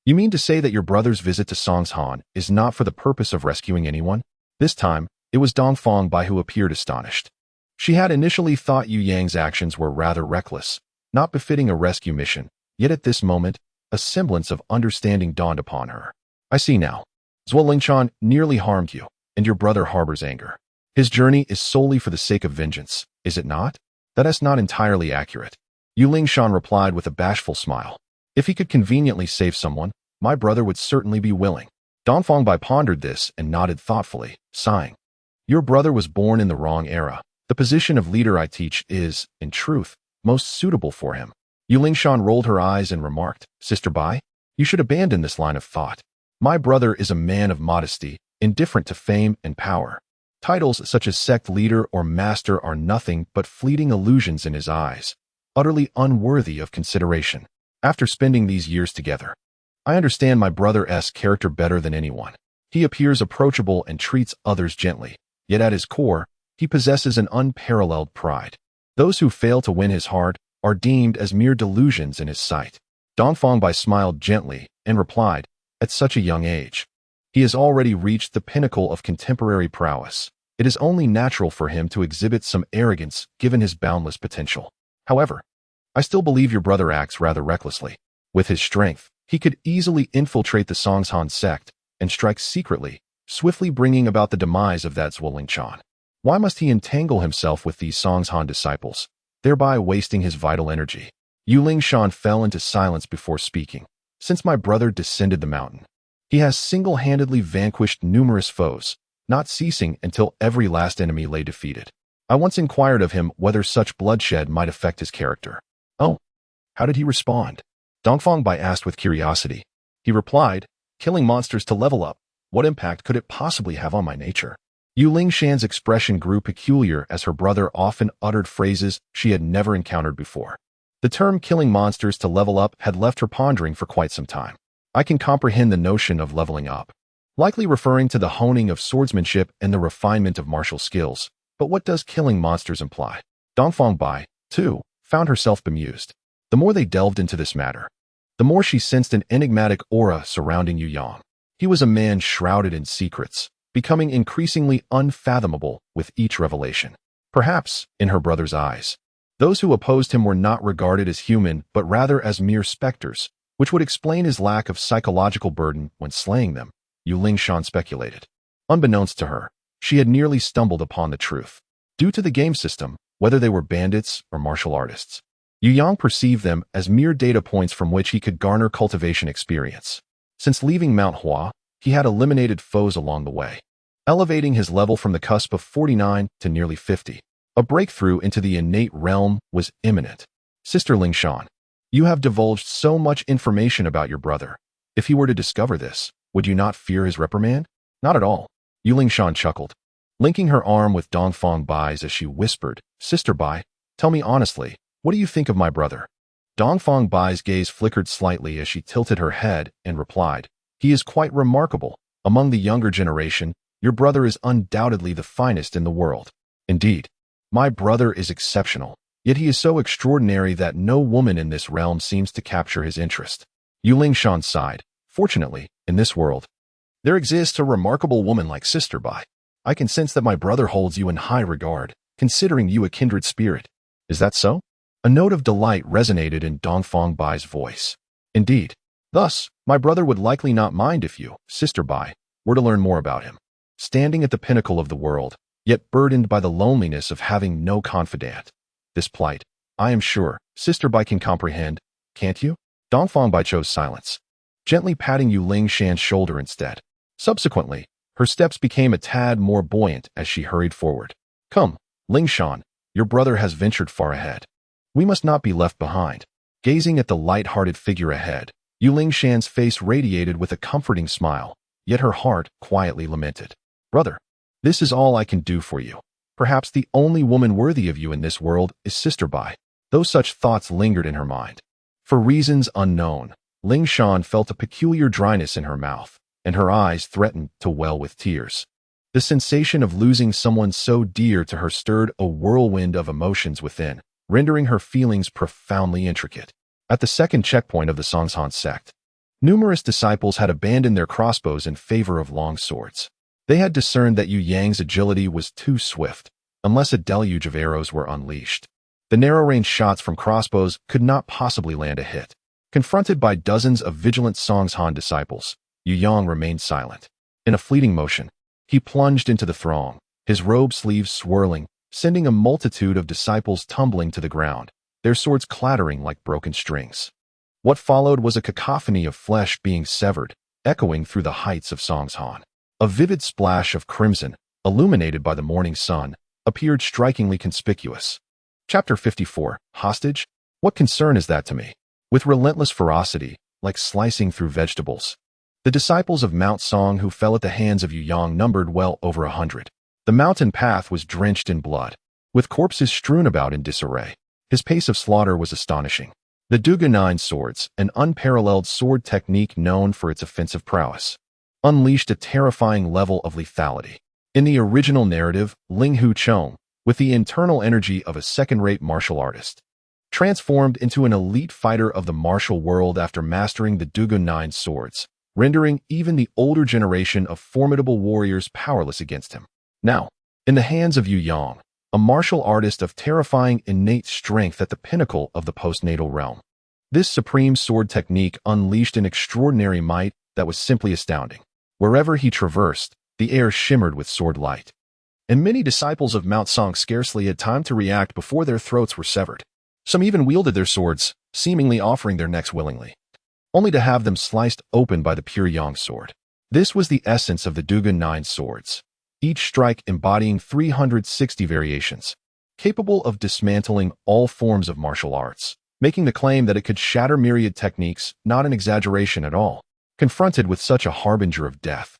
you mean to say that your brother's visit to Songshan is not for the purpose of rescuing anyone? This time, it was Dongfang Bai who appeared astonished. She had initially thought Yu Yang's actions were rather reckless, not befitting a rescue mission, yet at this moment, a semblance of understanding dawned upon her. I see now. Zhuo Lingchan nearly harmed you, and your brother harbors anger. His journey is solely for the sake of vengeance, is it not? That is not entirely accurate. Yu Lingshan replied with a bashful smile. If he could conveniently save someone, my brother would certainly be willing. Dongfang Bai pondered this and nodded thoughtfully, sighing. Your brother was born in the wrong era. The position of leader I teach is, in truth, most suitable for him. Yu Lingshan rolled her eyes and remarked, Sister Bai, you should abandon this line of thought. My brother is a man of modesty, indifferent to fame and power. Titles such as sect leader or master are nothing but fleeting illusions in his eyes, utterly unworthy of consideration. After spending these years together, I understand my brother's character better than anyone. He appears approachable and treats others gently, yet at his core, he possesses an unparalleled pride. Those who fail to win his heart are deemed as mere delusions in his sight. Dongfang Bai smiled gently and replied, at such a young age, he has already reached the pinnacle of contemporary prowess. It is only natural for him to exhibit some arrogance given his boundless potential. However, I still believe your brother acts rather recklessly. With his strength, he could easily infiltrate the Huashan Sect and strike secretly, swiftly bringing about the demise of that Zhuo Lingchan. Why must he entangle himself with these Songshan disciples, thereby wasting his vital energy? Yu Lingshan fell into silence before speaking. Since my brother descended the mountain, he has single-handedly vanquished numerous foes, not ceasing until every last enemy lay defeated. I once inquired of him whether such bloodshed might affect his character. Oh, how did he respond? Dongfang Bai asked with curiosity. He replied, killing monsters to level up. What impact could it possibly have on my nature? Yu Lingshan's expression grew peculiar as her brother often uttered phrases she had never encountered before. The term killing monsters to level up had left her pondering for quite some time. I can comprehend the notion of leveling up, likely referring to the honing of swordsmanship and the refinement of martial skills. But what does killing monsters imply? Dongfang Bai, too, found herself bemused. The more they delved into this matter, the more she sensed an enigmatic aura surrounding Yu Yang. He was a man shrouded in secrets, becoming increasingly unfathomable with each revelation. Perhaps, in her brother's eyes, those who opposed him were not regarded as human but rather as mere specters, which would explain his lack of psychological burden when slaying them, Yu Lingshan speculated. Unbeknownst to her, she had nearly stumbled upon the truth. Due to the game system, whether they were bandits or martial artists, Yu Yang perceived them as mere data points from which he could garner cultivation experience. Since leaving Mount Hua, he had eliminated foes along the way, elevating his level from the cusp of 49 to nearly 50. A breakthrough into the innate realm was imminent. Sister Lingshan, you have divulged so much information about your brother. If he were to discover this, would you not fear his reprimand? Not at all. Yu Lingshan chuckled, linking her arm with Dongfang Bai's as she whispered, Sister Bai, tell me honestly, what do you think of my brother? Dongfang Bai's gaze flickered slightly as she tilted her head and replied, he is quite remarkable. Among the younger generation, your brother is undoubtedly the finest in the world. Indeed, my brother is exceptional, yet he is so extraordinary that no woman in this realm seems to capture his interest. Yu Lingshan sighed. Fortunately, in this world, there exists a remarkable woman like Sister Bai. I can sense that my brother holds you in high regard, considering you a kindred spirit. Is that so? A note of delight resonated in Dongfang Bai's voice. Indeed. Thus, my brother would likely not mind if you, Sister Bai, were to learn more about him. Standing at the pinnacle of the world, yet burdened by the loneliness of having no confidant. This plight, I am sure, Sister Bai can comprehend, can't you? Dongfang Bai chose silence, gently patting Yu Lingshan's shoulder instead. Subsequently, her steps became a tad more buoyant as she hurried forward. Come, Lingshan, your brother has ventured far ahead. We must not be left behind. Gazing at the light-hearted figure ahead, Yu Lingshan's face radiated with a comforting smile, yet her heart quietly lamented. Brother, this is all I can do for you. Perhaps the only woman worthy of you in this world is Sister Bai. Though such thoughts lingered in her mind. For reasons unknown, Lingshan felt a peculiar dryness in her mouth, and her eyes threatened to well with tears. The sensation of losing someone so dear to her stirred a whirlwind of emotions within, rendering her feelings profoundly intricate. At the second checkpoint of the Huashan Sect, numerous disciples had abandoned their crossbows in favor of long swords. They had discerned that Yu Yang's agility was too swift, unless a deluge of arrows were unleashed. The narrow-range shots from crossbows could not possibly land a hit. Confronted by dozens of vigilant Huashan disciples, Yu Yang remained silent. In a fleeting motion, he plunged into the throng, his robe sleeves swirling, sending a multitude of disciples tumbling to the ground, their swords clattering like broken strings. What followed was a cacophony of flesh being severed, echoing through the heights of Huashan. A vivid splash of crimson, illuminated by the morning sun, appeared strikingly conspicuous. Chapter 54, Hostage? What concern is that to me? With relentless ferocity, like slicing through vegetables. The disciples of Mount Song who fell at the hands of Yu Yang numbered well over 100. The mountain path was drenched in blood, with corpses strewn about in disarray. His pace of slaughter was astonishing. The Duga 9 swords, an unparalleled sword technique known for its offensive prowess, unleashed a terrifying level of lethality. In the original narrative, Ling Hu Chong, with the internal energy of a second-rate martial artist, transformed into an elite fighter of the martial world after mastering the Duga 9 swords, rendering even the older generation of formidable warriors powerless against him. Now, in the hands of Yu Yang, a martial artist of terrifying innate strength at the pinnacle of the postnatal realm, this supreme sword technique unleashed an extraordinary might that was simply astounding. Wherever he traversed, the air shimmered with sword light, and many disciples of Mount Song scarcely had time to react before their throats were severed. Some even wielded their swords, seemingly offering their necks willingly, only to have them sliced open by the pure Yang sword. This was the essence of the Duga 9 swords, each strike embodying 360 variations, capable of dismantling all forms of martial arts, making the claim that it could shatter myriad techniques not an exaggeration at all. Confronted with such a harbinger of death,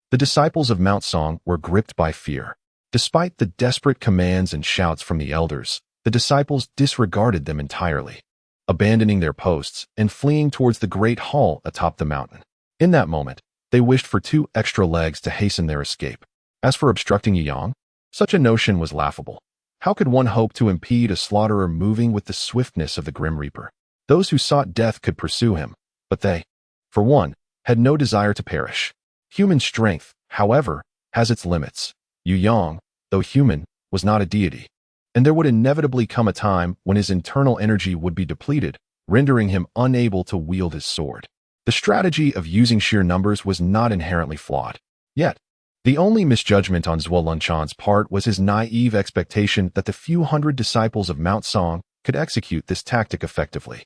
the disciples of Mount Song were gripped by fear. Despite the desperate commands and shouts from the elders, the disciples disregarded them entirely, abandoning their posts and fleeing towards the great hall atop the mountain. In that moment, they wished for 2 extra legs to hasten their escape. As for obstructing Yu Yang, such a notion was laughable. How could one hope to impede a slaughterer moving with the swiftness of the Grim Reaper? Those who sought death could pursue him, but they, for one, had no desire to perish. Human strength, however, has its limits. Yu Yang, though human, was not a deity, and there would inevitably come a time when his internal energy would be depleted, rendering him unable to wield his sword. The strategy of using sheer numbers was not inherently flawed. Yet, the only misjudgment on Zhuo Lunchan's part was his naive expectation that the few hundred disciples of Mount Song could execute this tactic effectively.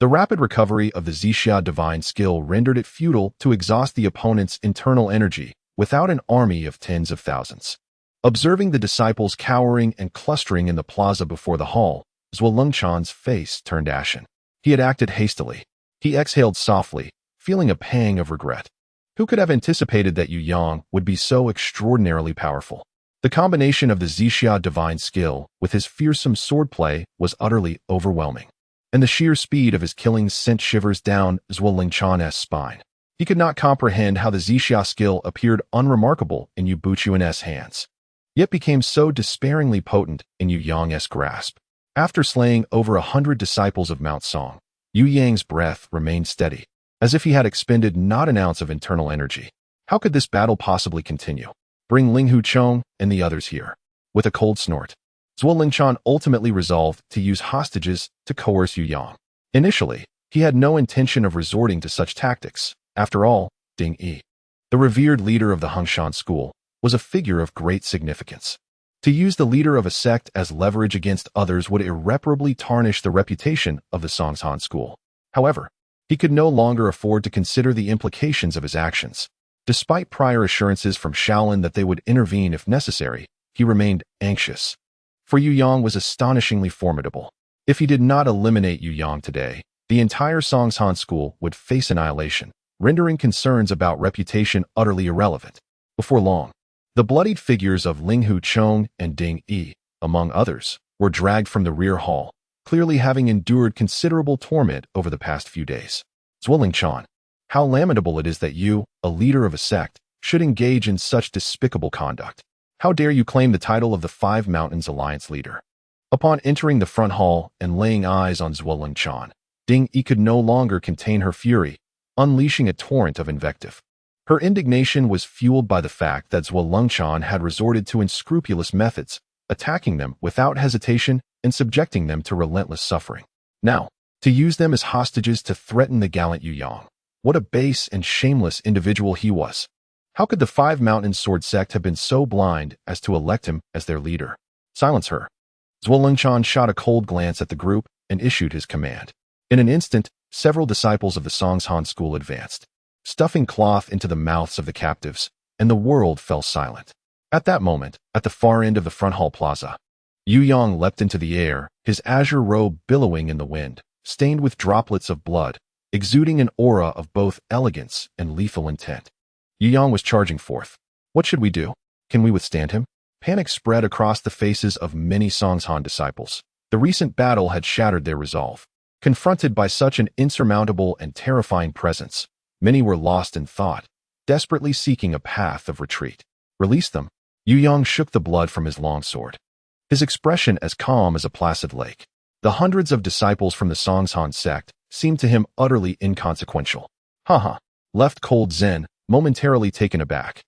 The rapid recovery of the Zixia divine skill rendered it futile to exhaust the opponent's internal energy without an army of tens of thousands. Observing the disciples cowering and clustering in the plaza before the hall, Zhuo Lunchan's face turned ashen. He had acted hastily. He exhaled softly, feeling a pang of regret. Who could have anticipated that Yu Yang would be so extraordinarily powerful? The combination of the Zixia divine skill with his fearsome swordplay was utterly overwhelming, and the sheer speed of his killings sent shivers down Zhuo Lingchan's spine. He could not comprehend how the Zixia skill appeared unremarkable in Yu Buchuan's hands, yet became so despairingly potent in Yu Yang's grasp. After slaying over 100 disciples of Mount Song, Yu Yang's breath remained steady, as if he had expended not an ounce of internal energy. How could this battle possibly continue? Bring Ling Hu Chong and the others here. With a cold snort, Zhuo Lingchan ultimately resolved to use hostages to coerce Yu Yang. Initially, he had no intention of resorting to such tactics. After all, Ding Yi The revered leader of the Huashan school was a figure of great significance. To use the leader of a sect as leverage against others would irreparably tarnish the reputation of the Huashan school. However, he could no longer afford to consider the implications of his actions. Despite prior assurances from Shaolin that they would intervene if necessary, he remained anxious. For Yu Yang was astonishingly formidable. If he did not eliminate Yu Yang today, the entire Huashan school would face annihilation, rendering concerns about reputation utterly irrelevant. Before long, the bloodied figures of Ling Hu Chong and Ding Yi, among others, were dragged from the rear hall, clearly having endured considerable torment over the past few days. Zuoling Chan, how lamentable it is that you, a leader of a sect, should engage in such despicable conduct. How dare you claim the title of the Five Mountains Alliance leader? Upon entering the front hall and laying eyes on Zuoling Chan, Ding Yi could no longer contain her fury, unleashing a torrent of invective. Her indignation was fueled by the fact that Zuoling Chan had resorted to unscrupulous methods, attacking them without hesitation and subjecting them to relentless suffering. Now, to use them as hostages to threaten the gallant Yu Yang. What a base and shameless individual he was. How could the Five Mountains Sword Sect have been so blind as to elect him as their leader? Silence her. Zuoling Chan shot a cold glance at the group and issued his command. In an instant, several disciples of the Huashan school advanced, stuffing cloth into the mouths of the captives, and the world fell silent. At that moment, at the far end of the front hall plaza, Yu Yang leapt into the air, his azure robe billowing in the wind, stained with droplets of blood, exuding an aura of both elegance and lethal intent. Yu Yang was charging forth. What should we do? Can we withstand him? Panic spread across the faces of many Huashan disciples. The recent battle had shattered their resolve. Confronted by such an insurmountable and terrifying presence, many were lost in thought, desperately seeking a path of retreat. Release them. Yu Yang shook the blood from his longsword, his expression as calm as a placid lake. The hundreds of disciples from the Huashan sect seemed to him utterly inconsequential. Haha, left cold Zen, momentarily taken aback,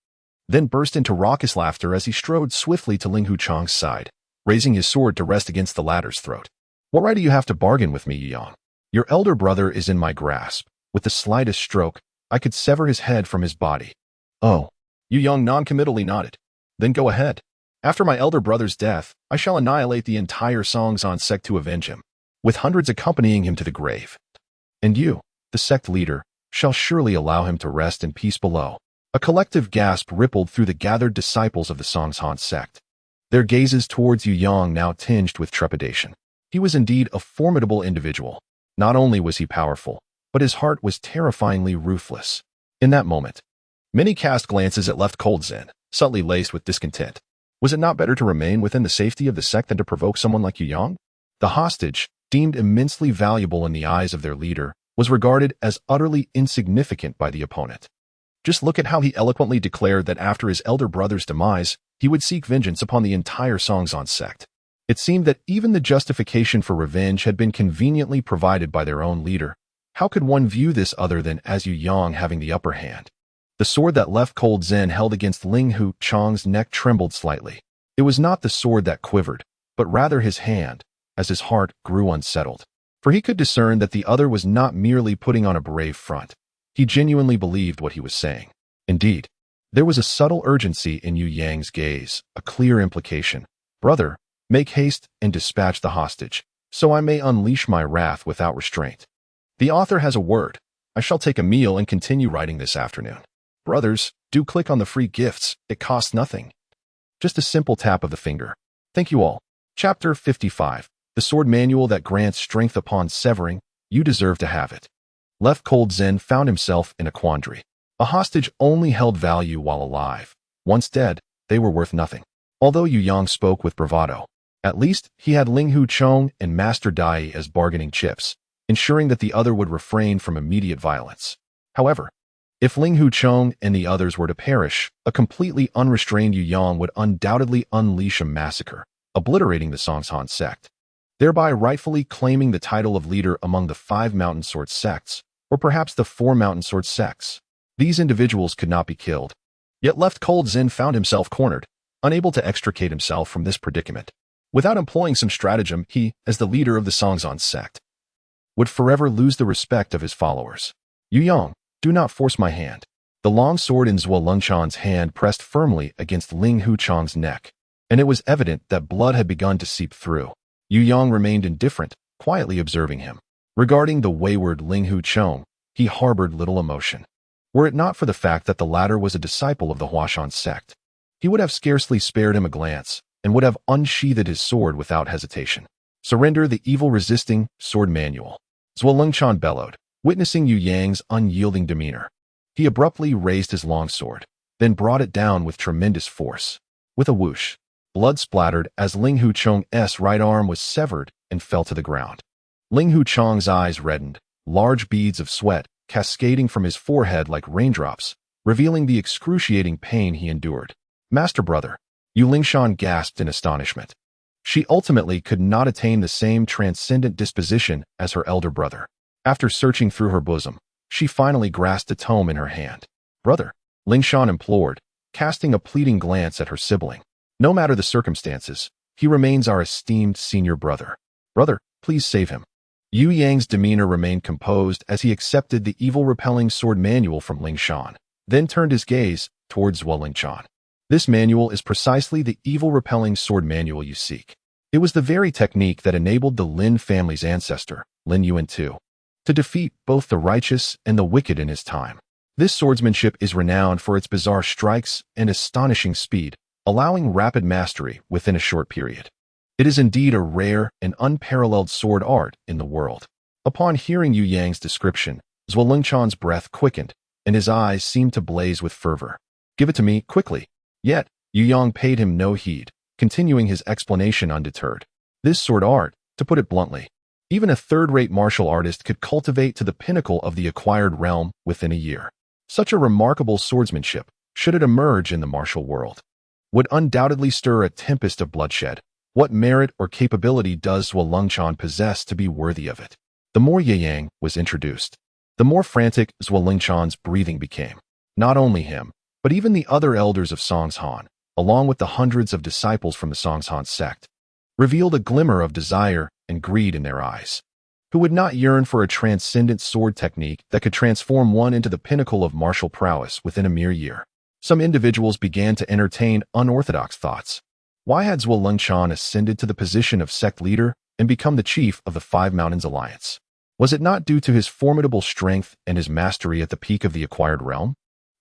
then burst into raucous laughter as he strode swiftly to Ling Hu Chong's side, raising his sword to rest against the latter's throat. What right do you have to bargain with me, Yu Yang? Your elder brother is in my grasp. With the slightest stroke, I could sever his head from his body. Oh. Yu Yang non-committally nodded. Then go ahead. After my elder brother's death, I shall annihilate the entire Huashan sect to avenge him, with hundreds accompanying him to the grave. And you, the sect leader, shall surely allow him to rest in peace below. A collective gasp rippled through the gathered disciples of the Huashan sect, their gazes towards Yu Yang now tinged with trepidation. He was indeed a formidable individual. Not only was he powerful, but his heart was terrifyingly ruthless. In that moment, many cast glances at left cold Zen, subtly laced with discontent. Was it not better to remain within the safety of the sect than to provoke someone like Yu Yang? The hostage, deemed immensely valuable in the eyes of their leader, was regarded as utterly insignificant by the opponent. Just look at how he eloquently declared that after his elder brother's demise, he would seek vengeance upon the entire Huashan sect. It seemed that even the justification for revenge had been conveniently provided by their own leader. How could one view this other than as Yu Yang having the upper hand? The sword that left cold Zen held against Ling Hu Chong's neck trembled slightly. It was not the sword that quivered, but rather his hand, as his heart grew unsettled. For he could discern that the other was not merely putting on a brave front. He genuinely believed what he was saying. Indeed, there was a subtle urgency in Yu Yang's gaze, a clear implication. Brother, make haste and dispatch the hostage, so I may unleash my wrath without restraint. The author has a word. I shall take a meal and continue writing this afternoon. Brothers, do click on the free gifts. It costs nothing. Just a simple tap of the finger. Thank you all. Chapter 55. The Sword Manual that grants strength upon severing. You deserve to have it. Left cold Zen found himself in a quandary. A hostage only held value while alive. Once dead, they were worth nothing. Although Yu Yang spoke with bravado, at least he had Ling Hu Chong and Master Dai as bargaining chips, ensuring that the other would refrain from immediate violence. However, if Ling Hu Chong and the others were to perish, a completely unrestrained Yu Yang would undoubtedly unleash a massacre, obliterating the Huashan sect, thereby rightfully claiming the title of leader among the 5 mountain sword sects, or perhaps the 4 mountain sword sects. These individuals could not be killed. Yet left cold Zen found himself cornered, unable to extricate himself from this predicament. Without employing some stratagem, he, as the leader of the Huashan sect, would forever lose the respect of his followers. Yu Yang, do not force my hand. The long sword in Zhuo Lengchan's hand pressed firmly against Ling Huchang's neck, and it was evident that blood had begun to seep through. Yu Yang remained indifferent, quietly observing him. Regarding the wayward Ling Huchang, he harbored little emotion. Were it not for the fact that the latter was a disciple of the Huashan Sect, he would have scarcely spared him a glance and would have unsheathed his sword without hesitation. Surrender the evil-resisting sword manual. Zhuo Lengchan bellowed, witnessing Yu Yang's unyielding demeanor. He abruptly raised his long sword, then brought it down with tremendous force. With a whoosh, blood splattered as Ling Huchang's right arm was severed and fell to the ground. Ling Huchang's eyes reddened, large beads of sweat cascading from his forehead like raindrops, revealing the excruciating pain he endured. Master brother, Yu Lingshan gasped in astonishment. She ultimately could not attain the same transcendent disposition as her elder brother. After searching through her bosom, she finally grasped a tome in her hand. Brother, Lingshan implored, casting a pleading glance at her sibling. No matter the circumstances, he remains our esteemed senior brother. Brother, please save him. Yu Yang's demeanor remained composed as he accepted the evil-repelling sword manual from Lingshan, then turned his gaze towards Zhuo Lengchan. This manual is precisely the evil-repelling sword manual you seek. It was the very technique that enabled the Lin family's ancestor, Lin Yuan II, to defeat both the righteous and the wicked in his time. This swordsmanship is renowned for its bizarre strikes and astonishing speed, allowing rapid mastery within a short period. It is indeed a rare and unparalleled sword art in the world. Upon hearing Yu Yang's description, Zhuo Lengchan's breath quickened, and his eyes seemed to blaze with fervor. Give it to me, quickly. Yet, Yu Yang paid him no heed, continuing his explanation undeterred. This sword art, to put it bluntly, even a third-rate martial artist could cultivate to the pinnacle of the acquired realm within a year. Such a remarkable swordsmanship, should it emerge in the martial world, would undoubtedly stir a tempest of bloodshed. What merit or capability does Zhuo Lengchan possess to be worthy of it? The more Ye Yang was introduced, the more frantic Zhuo Lengchan's breathing became. Not only him, but even the other elders of Songshan, along with the hundreds of disciples from the Songshan sect, revealed a glimmer of desire and greed in their eyes. Who would not yearn for a transcendent sword technique that could transform one into the pinnacle of martial prowess within a mere year? Some individuals began to entertain unorthodox thoughts. Why had Zhuo Lengchan ascended to the position of sect leader and become the chief of the Five Mountains Alliance? Was it not due to his formidable strength and his mastery at the peak of the acquired realm?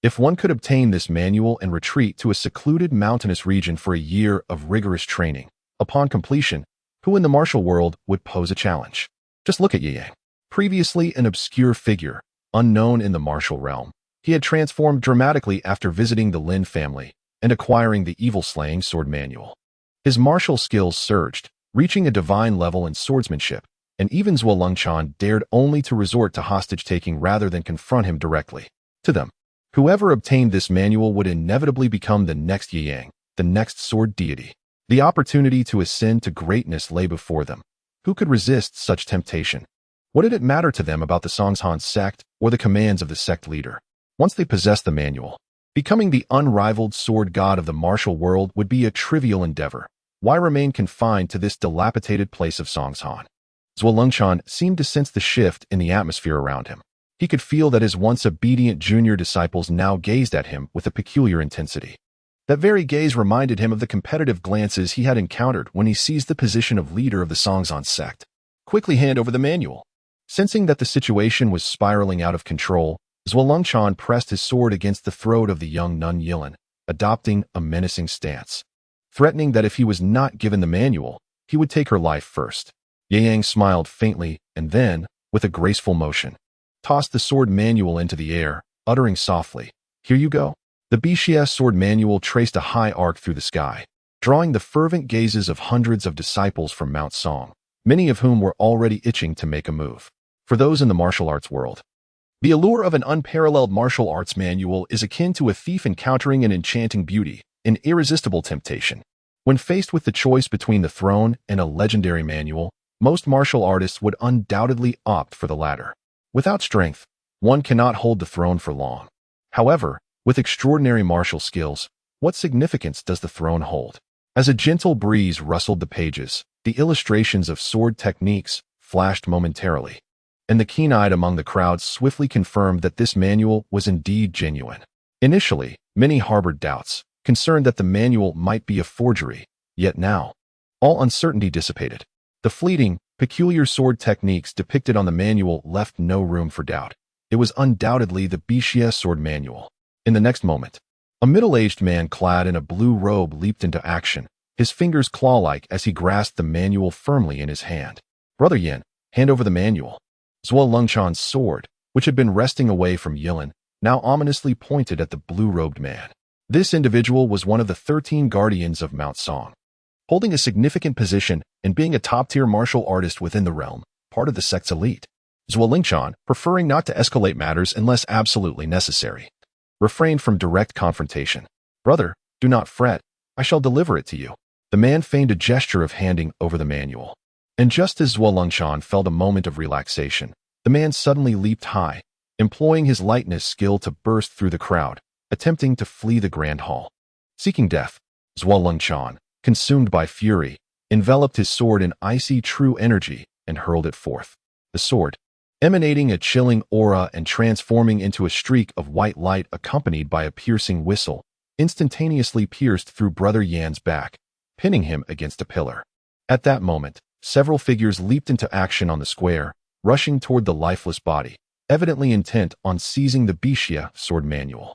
If one could obtain this manual and retreat to a secluded mountainous region for a year of rigorous training, upon completion, who in the martial world would pose a challenge? Just look at Ye Yang. Previously an obscure figure, unknown in the martial realm, he had transformed dramatically after visiting the Lin family and acquiring the evil-slaying sword manual. His martial skills surged, reaching a divine level in swordsmanship, and even Zhuo Lengchan dared only to resort to hostage-taking rather than confront him directly. To them, whoever obtained this manual would inevitably become the next Ye Yang, the next sword deity. The opportunity to ascend to greatness lay before them. Who could resist such temptation? What did it matter to them about the Songshan sect or the commands of the sect leader? Once they possessed the manual, becoming the unrivaled sword god of the martial world would be a trivial endeavor. Why remain confined to this dilapidated place of Songshan? Zhuo Lengchan seemed to sense the shift in the atmosphere around him. He could feel that his once obedient junior disciples now gazed at him with a peculiar intensity. That very gaze reminded him of the competitive glances he had encountered when he seized the position of leader of the Songshan sect. Quickly hand over the manual. Sensing that the situation was spiraling out of control, Zhuo Lengchan pressed his sword against the throat of the young nun Yilin, adopting a menacing stance, threatening that if he was not given the manual, he would take her life first. Ye Yang smiled faintly and then, with a graceful motion, tossed the sword manual into the air, uttering softly, "Here you go." The BCS sword manual traced a high arc through the sky, drawing the fervent gazes of hundreds of disciples from Mount Song, many of whom were already itching to make a move. For those in the martial arts world, the allure of an unparalleled martial arts manual is akin to a thief encountering an enchanting beauty, an irresistible temptation. When faced with the choice between the throne and a legendary manual, most martial artists would undoubtedly opt for the latter. Without strength, one cannot hold the throne for long. However, with extraordinary martial skills, what significance does the throne hold? As a gentle breeze rustled the pages, the illustrations of sword techniques flashed momentarily, and the keen-eyed among the crowd swiftly confirmed that this manual was indeed genuine. Initially, many harbored doubts, concerned that the manual might be a forgery, yet now, all uncertainty dissipated. The fleeting, peculiar sword techniques depicted on the manual left no room for doubt. It was undoubtedly the Bishia sword manual. In the next moment, a middle-aged man clad in a blue robe leaped into action, his fingers claw-like as he grasped the manual firmly in his hand. "Brother Yin, hand over the manual." Zhuo Lengchan's sword, which had been resting away from Yilin, now ominously pointed at the blue-robed man. This individual was one of the 13 guardians of Mount Song, holding a significant position and being a top-tier martial artist within the realm, part of the sect's elite. Zhuo Lengchan, preferring not to escalate matters unless absolutely necessary, refrained from direct confrontation. "Brother, do not fret. I shall deliver it to you." The man feigned a gesture of handing over the manual. And just as Zhuo Lengchan felt a moment of relaxation, the man suddenly leaped high, employing his lightness skill to burst through the crowd, attempting to flee the grand hall. Seeking death, Zhuo Lengchan, consumed by fury, enveloped his sword in icy true energy and hurled it forth. The sword, emanating a chilling aura and transforming into a streak of white light accompanied by a piercing whistle, instantaneously pierced through Brother Yan's back, pinning him against a pillar. At that moment, several figures leaped into action on the square, rushing toward the lifeless body, evidently intent on seizing the Bishia sword manual.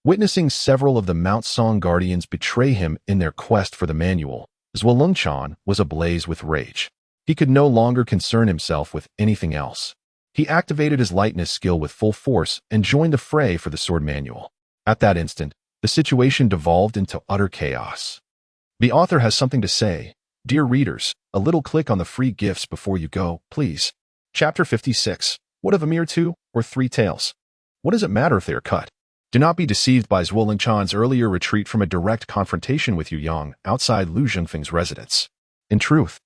Witnessing several of the Mount Song guardians betray him in their quest for the manual, Zhuo Lengchan was ablaze with rage. He could no longer concern himself with anything else. He activated his lightness skill with full force and joined the fray for the sword manual. At that instant, the situation devolved into utter chaos. The author has something to say. Dear readers, a little click on the free gifts before you go, please. Chapter 56. What of a mere 2 or 3 tails? What does it matter if they are cut? Do not be deceived by Zhuo Lengchan's earlier retreat from a direct confrontation with Yu Yang outside Lu Zhengfeng's residence. In truth,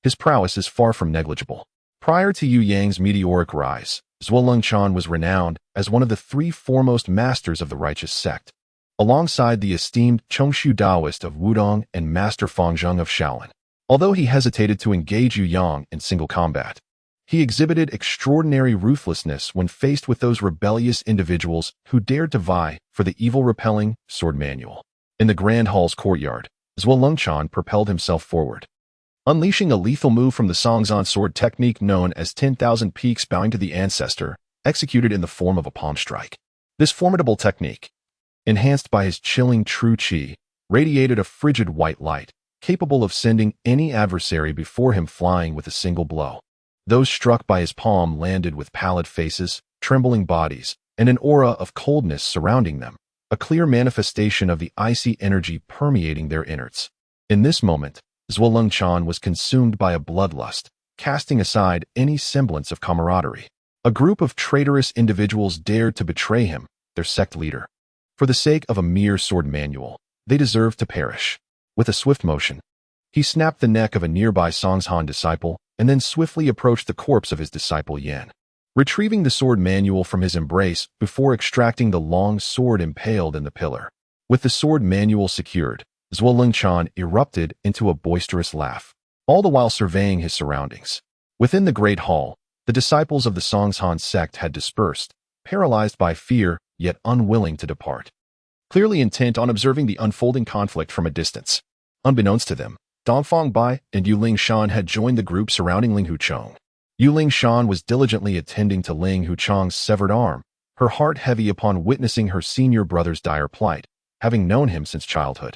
his prowess is far from negligible. Prior to Yu Yang's meteoric rise, Zhuo Lengchan was renowned as one of the 3 foremost masters of the righteous sect, alongside the esteemed Chongshu Daoist of Wudong and Master Fangzheng of Shaolin. Although he hesitated to engage Yu Yang in single combat, he exhibited extraordinary ruthlessness when faced with those rebellious individuals who dared to vie for the evil-repelling sword manual. In the Grand Hall's courtyard, Zhuo Lengchan propelled himself forward, unleashing a lethal move from the Songzhan sword technique known as 10,000 Peaks Bowing to the Ancestor, executed in the form of a palm strike. This formidable technique, enhanced by his chilling true qi, radiated a frigid white light, capable of sending any adversary before him flying with a single blow. Those struck by his palm landed with pallid faces, trembling bodies, and an aura of coldness surrounding them, a clear manifestation of the icy energy permeating their innards. In this moment, Zhuo Lengchan was consumed by a bloodlust, casting aside any semblance of camaraderie. A group of traitorous individuals dared to betray him, their sect leader. For the sake of a mere sword manual, they deserved to perish. With a swift motion, he snapped the neck of a nearby Songzhan disciple and then swiftly approached the corpse of his disciple Yan, retrieving the sword manual from his embrace before extracting the long sword impaled in the pillar. With the sword manual secured, Zhuo Lengchan erupted into a boisterous laugh, all the while surveying his surroundings. Within the great hall, the disciples of the Songzhan sect had dispersed, paralyzed by fear yet unwilling to depart, clearly intent on observing the unfolding conflict from a distance. Unbeknownst to them, Dongfang Bai and Yu Lingshan had joined the group surrounding Ling Huchong. Yu Lingshan was diligently attending to Ling Huchong's severed arm, her heart heavy upon witnessing her senior brother's dire plight, having known him since childhood.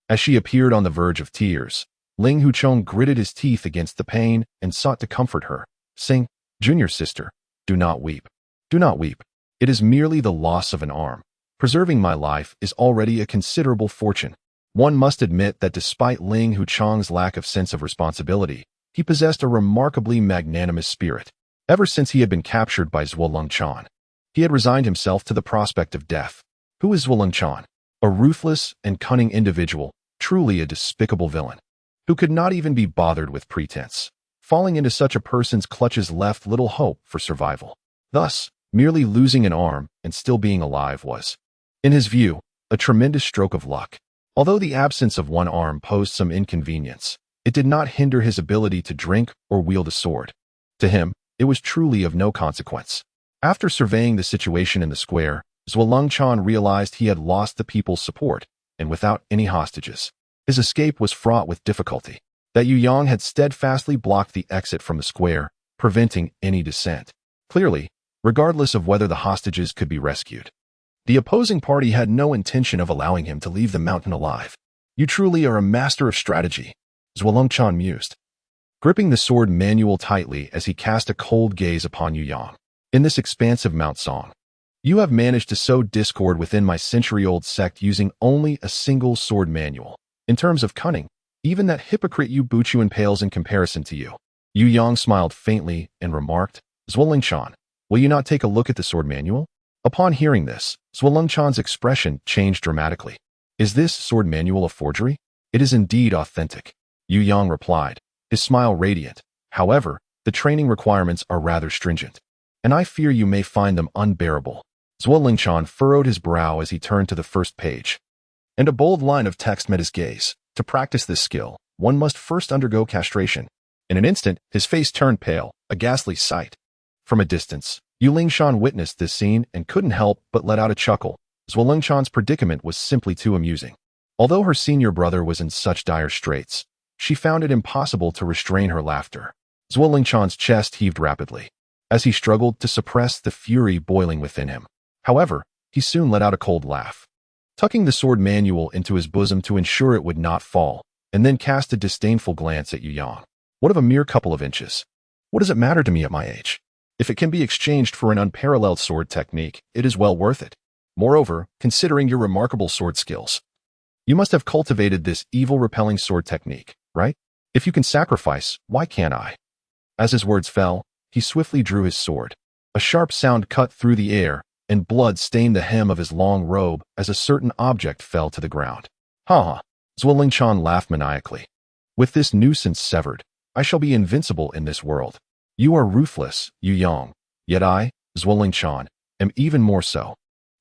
As she appeared on the verge of tears, Ling Huchong gritted his teeth against the pain and sought to comfort her, saying, "Junior sister, do not weep. Do not weep. It is merely the loss of an arm. Preserving my life is already a considerable fortune." One must admit that despite Ling Huchong's lack of sense of responsibility, he possessed a remarkably magnanimous spirit. Ever since he had been captured by Zhuo Lengchan, he had resigned himself to the prospect of death. Who is Zhuo Lengchan? A ruthless and cunning individual, truly a despicable villain, who could not even be bothered with pretense. Falling into such a person's clutches left little hope for survival. Thus, merely losing an arm and still being alive was, in his view, a tremendous stroke of luck. Although the absence of one arm posed some inconvenience, it did not hinder his ability to drink or wield a sword. To him, it was truly of no consequence. After surveying the situation in the square, Zhualengchan realized he had lost the people's support, and without any hostages, his escape was fraught with difficulty. That Yu Yang had steadfastly blocked the exit from the square, preventing any descent. Clearly, regardless of whether the hostages could be rescued, the opposing party had no intention of allowing him to leave the mountain alive. You truly are a master of strategy, Zhualengchan mused, gripping the sword manual tightly as he cast a cold gaze upon Yu Yang. In this expansive Mount Song, you have managed to sow discord within my century-old sect using only a single sword manual. In terms of cunning, even that hypocrite Yu Buchuan pales in comparison to you. Yu Yang smiled faintly and remarked, Zhualengchan, will you not take a look at the sword manual? Upon hearing this, Zhualengchan's expression changed dramatically. Is this sword manual a forgery? It is indeed authentic, Yu Yang replied, his smile radiant. However, the training requirements are rather stringent, and I fear you may find them unbearable. Zhualengchan furrowed his brow as he turned to the first page, and a bold line of text met his gaze. To practice this skill, one must first undergo castration. In an instant, his face turned pale, a ghastly sight. From a distance, Yulingshan witnessed this scene and couldn't help but let out a chuckle. Zhualengchan's predicament was simply too amusing. Although her senior brother was in such dire straits, she found it impossible to restrain her laughter. Zhualengchan's chest heaved rapidly, as he struggled to suppress the fury boiling within him. However, he soon let out a cold laugh, tucking the sword manual into his bosom to ensure it would not fall, and then cast a disdainful glance at Yu Yang. What of a mere couple of inches? What does it matter to me at my age? If it can be exchanged for an unparalleled sword technique, it is well worth it. Moreover, considering your remarkable sword skills, you must have cultivated this evil-repelling sword technique, right? If you can sacrifice, why can't I? As his words fell, he swiftly drew his sword. A sharp sound cut through the air, and blood stained the hem of his long robe as a certain object fell to the ground. Ha ha! Zhualengchan laughed maniacally. With this nuisance severed, I shall be invincible in this world. You are ruthless, Yu Yang. Yet I, Zhualengchan, am even more so.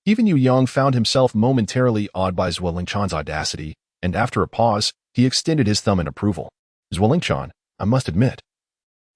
Even Yu Yang found himself momentarily awed by Zhualengchan's audacity, and after a pause, he extended his thumb in approval. Zhualengchan, I must admit,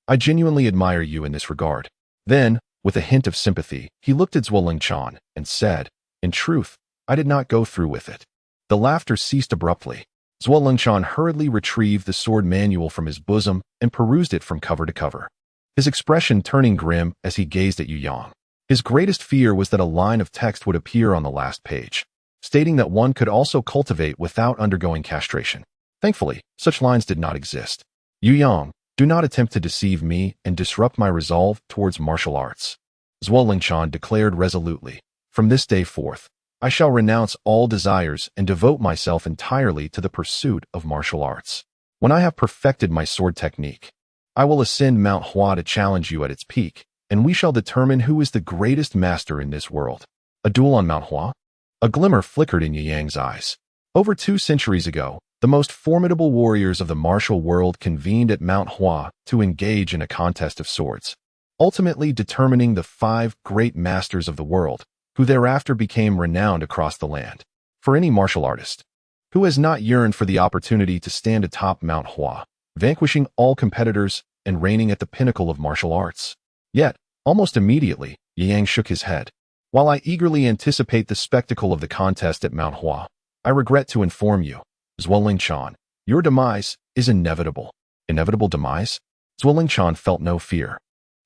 I genuinely admire you in this regard. Then, with a hint of sympathy, he looked at Zhualengchan and said, in truth, I did not go through with it. The laughter ceased abruptly. Zhualengchan hurriedly retrieved the sword manual from his bosom and perused it from cover to cover, his expression turning grim as he gazed at Yu Yang. His greatest fear was that a line of text would appear on the last page, stating that one could also cultivate without undergoing castration. Thankfully, such lines did not exist. Yu Yang, do not attempt to deceive me and disrupt my resolve towards martial arts, Zhualengchan declared resolutely. From this day forth, I shall renounce all desires and devote myself entirely to the pursuit of martial arts. When I have perfected my sword technique, I will ascend Mount Hua to challenge you at its peak, and we shall determine who is the greatest master in this world. A duel on Mount Hua? A glimmer flickered in Yu Yang's eyes. Over 2 centuries ago, the most formidable warriors of the martial world convened at Mount Hua to engage in a contest of swords, ultimately determining the 5 great masters of the world, who thereafter became renowned across the land. For any martial artist who has not yearned for the opportunity to stand atop Mount Hua, vanquishing all competitors and reigning at the pinnacle of martial arts. Yet, almost immediately, Yu Yang shook his head. While I eagerly anticipate the spectacle of the contest at Mount Hua, I regret to inform you, Zhualengchan, your demise is inevitable. Inevitable demise? Zhualengchan felt no fear,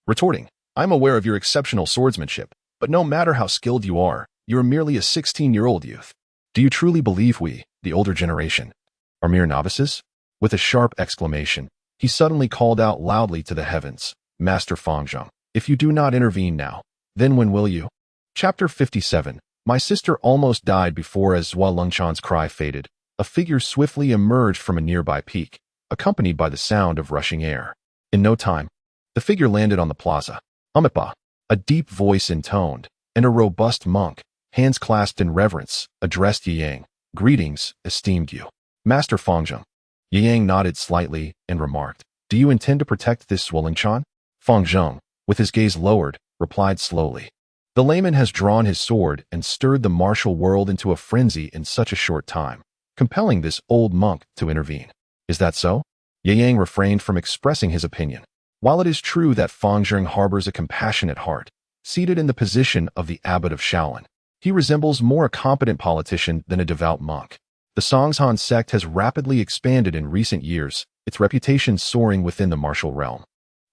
retorting, I am aware of your exceptional swordsmanship, but no matter how skilled you are merely a 16-year-old youth. Do you truly believe we, the older generation, are mere novices? With a sharp exclamation, he suddenly called out loudly to the heavens, Master Fangzheng, if you do not intervene now, then when will you? Chapter 57. My sister almost died before as Zhualengchan's cry faded. A figure swiftly emerged from a nearby peak, accompanied by the sound of rushing air. In no time, the figure landed on the plaza. Amipa, a deep voice intoned, and a robust monk, hands clasped in reverence, addressed Yu Yang. Greetings, esteemed you. Master Fangzheng. Yu Yang nodded slightly and remarked, do you intend to protect this Zhualengchan? Fangzheng, with his gaze lowered, replied slowly. The layman has drawn his sword and stirred the martial world into a frenzy in such a short time, compelling this old monk to intervene. Is that so? Yu Yang refrained from expressing his opinion. While it is true that Fangzheng harbors a compassionate heart, seated in the position of the abbot of Shaolin, He resembles more a competent politician than a devout monk. The Huashan sect has rapidly expanded in recent years, its reputation soaring within the martial realm.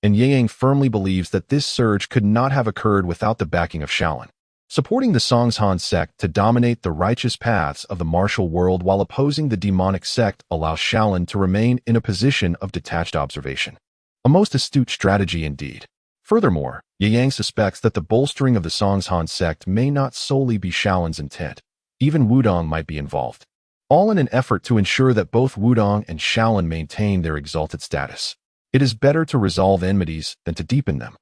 And Yang firmly believes that this surge could not have occurred without the backing of Shaolin. Supporting the Huashan sect to dominate the righteous paths of the martial world while opposing the demonic sect allows Shaolin to remain in a position of detached observation. A most astute strategy indeed. Furthermore, Yang suspects that the bolstering of the Huashan sect may not solely be Shaolin's intent. Even Wudong might be involved. All in an effort to ensure that both Wudong and Shaolin maintain their exalted status. It is better to resolve enmities than to deepen them.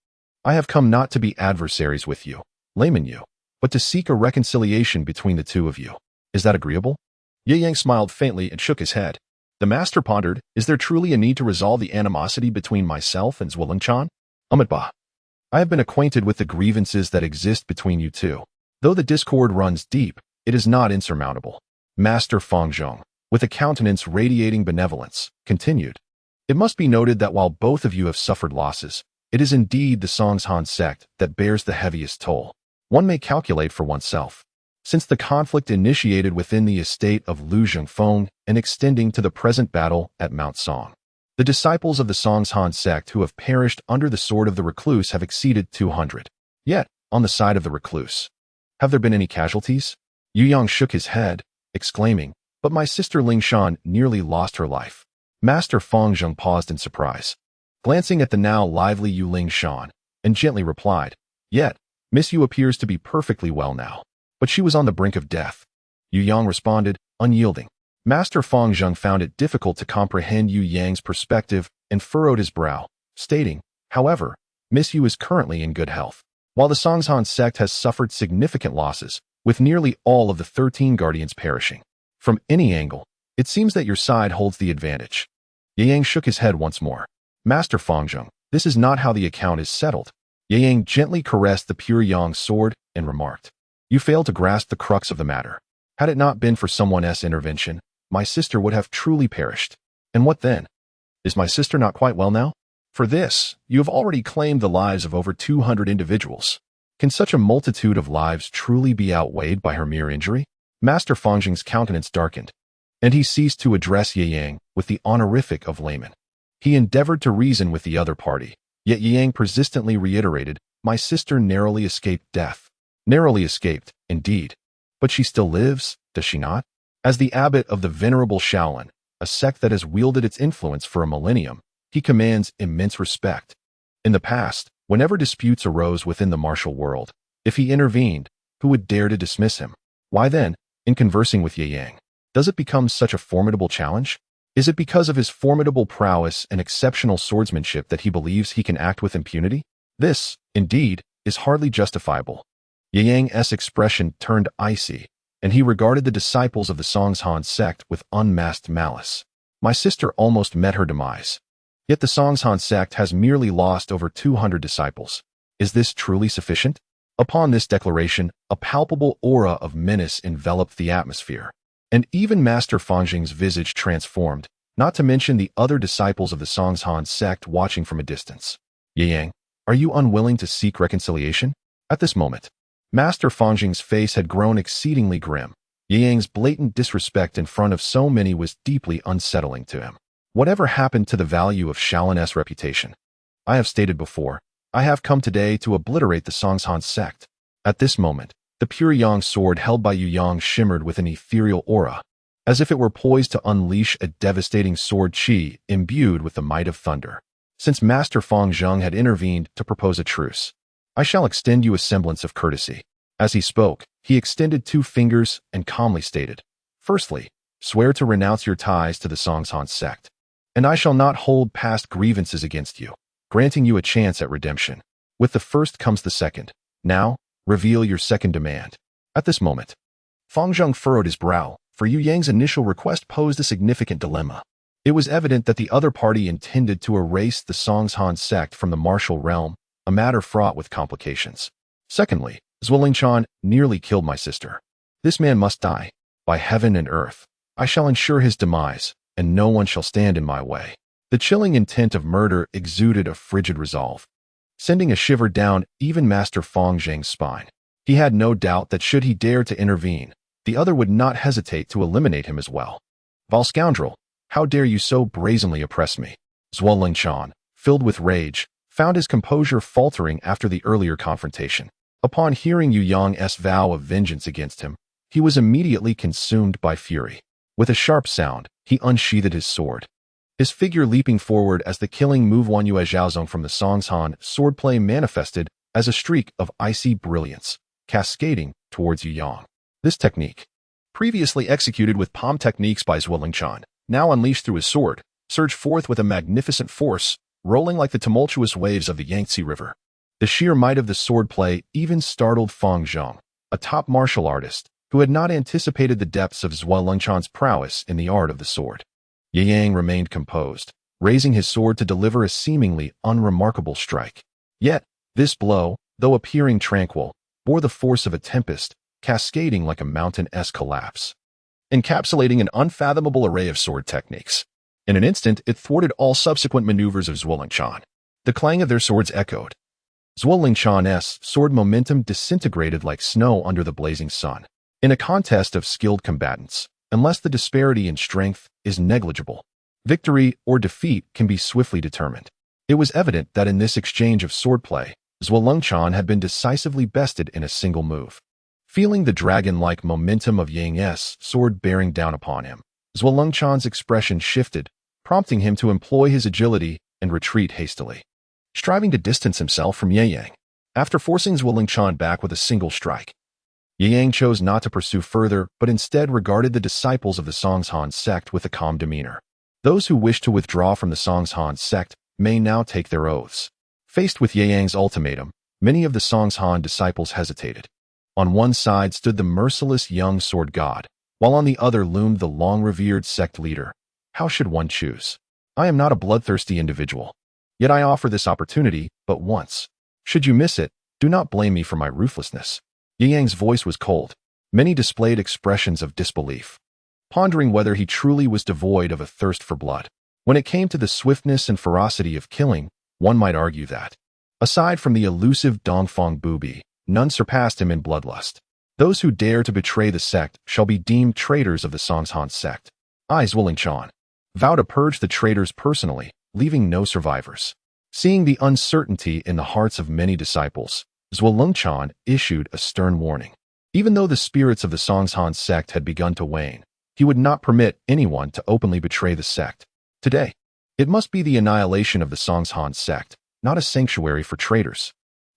I have come not to be adversaries with you, layman you, but to seek a reconciliation between the two of you. Is that agreeable? Yang smiled faintly and shook his head. The master pondered, is there truly a need to resolve the animosity between myself and Zhulingshan? Amitba. I have been acquainted with the grievances that exist between you two. Though the discord runs deep, it is not insurmountable. Master Fangzhong, with a countenance radiating benevolence, continued. It must be noted that while both of you have suffered losses, it is indeed the Huashan sect that bears the heaviest toll. One may calculate for oneself. Since the conflict initiated within the estate of Lu Zhengfeng and extending to the present battle at Mount Song, the disciples of the Huashan sect who have perished under the sword of the recluse have exceeded 200. Yet, on the side of the recluse, have there been any casualties? Yu Yang shook his head, exclaiming, but my sister Ling Shan nearly lost her life. Master Fangzhong paused in surprise, glancing at the now lively Yu Ling Shan, and gently replied, yet, Miss Yu appears to be perfectly well now, but she was on the brink of death. Yu Yang responded, unyielding. Master Fangzhong found it difficult to comprehend Yu Yang's perspective and furrowed his brow, stating, however, Miss Yu is currently in good health. While the Huashan sect has suffered significant losses, with nearly all of the 13 guardians perishing. From any angle, it seems that your side holds the advantage. Yang shook his head once more. Master Fangzhong, this is not how the account is settled. Yang gently caressed the pure yang sword and remarked, you fail to grasp the crux of the matter. Had it not been for someone else's intervention, my sister would have truly perished. And what then? Is my sister not quite well now? For this, you have already claimed the lives of over 200 individuals. Can such a multitude of lives truly be outweighed by her mere injury? Master Fangzhong's countenance darkened, and he ceased to address Yang with the honorific of layman. He endeavored to reason with the other party, yet Yang persistently reiterated, my sister narrowly escaped death. Narrowly escaped, indeed. But she still lives, does she not? As the abbot of the venerable Shaolin, a sect that has wielded its influence for a millennium, he commands immense respect. In the past, whenever disputes arose within the martial world, if he intervened, who would dare to dismiss him? Why then, in conversing with Yang, does it become such a formidable challenge? Is it because of his formidable prowess and exceptional swordsmanship that he believes he can act with impunity? This, indeed, is hardly justifiable. Yang's expression turned icy, and he regarded the disciples of the Huashan sect with unmasked malice. My sister almost met her demise. Yet the Huashan sect has merely lost over 200 disciples. Is this truly sufficient? Upon this declaration, a palpable aura of menace enveloped the atmosphere, and even Master Fangzhong's visage transformed, not to mention the other disciples of the Huashan sect watching from a distance. Yang, are you unwilling to seek reconciliation? At this moment, Master Fangzhong's face had grown exceedingly grim. Yang's blatant disrespect in front of so many was deeply unsettling to him. Whatever happened to the value of Shaolin's reputation? I have stated before, I have come today to obliterate the Huashan sect. At this moment, the pure yang sword held by Yu Yang shimmered with an ethereal aura, as if it were poised to unleash a devastating sword chi imbued with the might of thunder. Since Master Fangzhong had intervened to propose a truce, I shall extend you a semblance of courtesy. As he spoke, he extended 2 fingers and calmly stated, firstly, swear to renounce your ties to the Huashan sect, and I shall not hold past grievances against you, granting you a chance at redemption. With the first comes the second. Now, reveal your second demand. At this moment, Fangzhong furrowed his brow, for Yu Yang's initial request posed a significant dilemma. It was evident that the other party intended to erase the Huashan sect from the martial realm, a matter fraught with complications. Secondly, Zhulingshan nearly killed my sister. This man must die. By heaven and earth, I shall ensure his demise, and no one shall stand in my way. The chilling intent of murder exuded a frigid resolve, sending a shiver down even Master Fangzhong's spine. He had no doubt that should he dare to intervene, the other would not hesitate to eliminate him as well. "Vile scoundrel, how dare you so brazenly oppress me?" Zhuo Lingchan, filled with rage, found his composure faltering after the earlier confrontation. Upon hearing Yu Yang's vow of vengeance against him, he was immediately consumed by fury. With a sharp sound, he unsheathed his sword. His figure leaping forward as the killing move Wanyue Zhaozong from the Songshan swordplay manifested as a streak of icy brilliance, cascading towards Yu Yang. This technique, previously executed with palm techniques by Zhuo Lingchan, now unleashed through his sword, surged forth with a magnificent force, rolling like the tumultuous waves of the Yangtze River. The sheer might of the swordplay even startled Fang Zheng, a top martial artist, who had not anticipated the depths of Zhuo Lingchan's prowess in the art of the sword. Ye Yang remained composed, raising his sword to deliver a seemingly unremarkable strike. Yet, this blow, though appearing tranquil, bore the force of a tempest, cascading like a mountain-esque collapse, encapsulating an unfathomable array of sword techniques. In an instant, it thwarted all subsequent maneuvers of Zhuo Lingchan. The clang of their swords echoed. Zhuo Lingchan's sword momentum disintegrated like snow under the blazing sun. In a contest of skilled combatants, unless the disparity in strength is negligible, victory or defeat can be swiftly determined. It was evident that in this exchange of swordplay, Zhuo Lingchan had been decisively bested in a single move. Feeling the dragon-like momentum of Yang's sword bearing down upon him, Zhuo Lingchan's expression shifted, prompting him to employ his agility and retreat hastily, striving to distance himself from Ye Yang. After forcing Zhuo Lingchan back with a single strike, Ye Yang chose not to pursue further, but instead regarded the disciples of the Huashan Sect with a calm demeanor. Those who wish to withdraw from the Huashan Sect may now take their oaths. Faced with Ye Yang's ultimatum, many of the Huashan disciples hesitated. On one side stood the merciless young sword god, while on the other loomed the long-revered sect leader. How should one choose? I am not a bloodthirsty individual. Yet I offer this opportunity but once. Should you miss it, do not blame me for my ruthlessness. Ye Yang's voice was cold. Many displayed expressions of disbelief, pondering whether he truly was devoid of a thirst for blood. When it came to the swiftness and ferocity of killing, one might argue that, aside from the elusive Dongfang Bubi, none surpassed him in bloodlust. Those who dare to betray the sect shall be deemed traitors of the Huashan Sect. I, Zhuo Lingchan, vow to purge the traitors personally, leaving no survivors. Seeing the uncertainty in the hearts of many disciples, Zhuo Lingchan issued a stern warning. Even though the spirits of the Huashan Sect had begun to wane, he would not permit anyone to openly betray the sect. Today, it must be the annihilation of the Huashan Sect, not a sanctuary for traitors.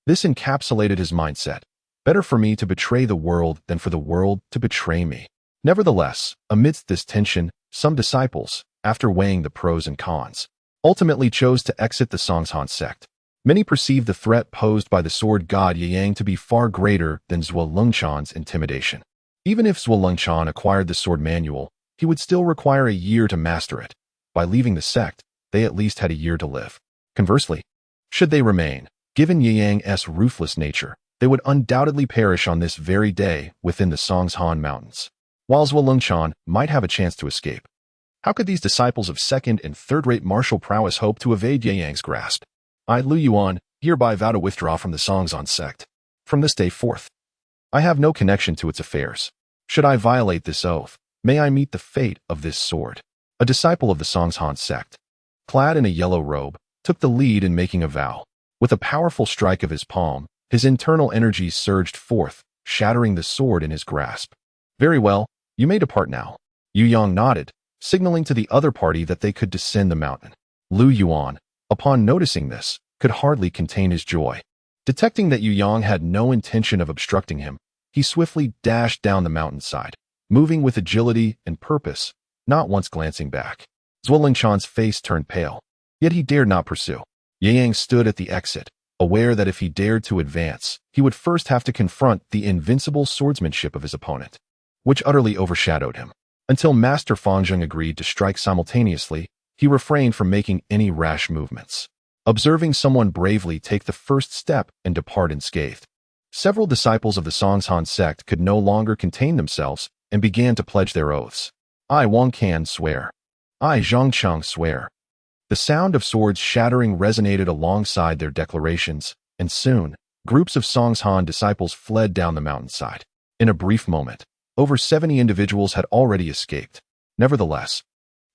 This encapsulated his mindset. Better for me to betray the world than for the world to betray me. Nevertheless, amidst this tension, some disciples, after weighing the pros and cons, ultimately chose to exit the Huashan Sect. Many perceived the threat posed by the sword god Ye Yang to be far greater than Zhuo Lingchan's intimidation. Even if Zhuo Lingchan acquired the sword manual, he would still require a year to master it. By leaving the sect, they at least had a year to live. Conversely, should they remain, given Ye Yang's ruthless nature, they would undoubtedly perish on this very day within the Songshan Mountains. While Zhuo Lingchan might have a chance to escape, how could these disciples of second- and third-rate martial prowess hope to evade Ye Yang's grasp? I, Lu Yuan, hereby vow to withdraw from the Songshan Sect. From this day forth, I have no connection to its affairs. Should I violate this oath, may I meet the fate of this sword. A disciple of the Songshan Sect, clad in a yellow robe, took the lead in making a vow. With a powerful strike of his palm, his internal energy surged forth, shattering the sword in his grasp. Very well, you may depart now. Yu Yang nodded, signaling to the other party that they could descend the mountain. Lu Yuan, upon noticing this, could hardly contain his joy. Detecting that Yu Yang had no intention of obstructing him, he swiftly dashed down the mountainside, moving with agility and purpose, not once glancing back. Zhuo Lingchan's face turned pale, yet he dared not pursue. Ye Yang stood at the exit, aware that if he dared to advance, he would first have to confront the invincible swordsmanship of his opponent, which utterly overshadowed him. Until Master Fangjing agreed to strike simultaneously, he refrained from making any rash movements. Observing someone bravely take the first step and depart unscathed, several disciples of the Huashan Sect could no longer contain themselves and began to pledge their oaths. I, Wang Can, swear. I, Zhang Chang, swear. The sound of swords shattering resonated alongside their declarations, and soon, Groups of Song's Han disciples fled down the mountainside. In a brief moment, over 70 individuals had already escaped. Nevertheless,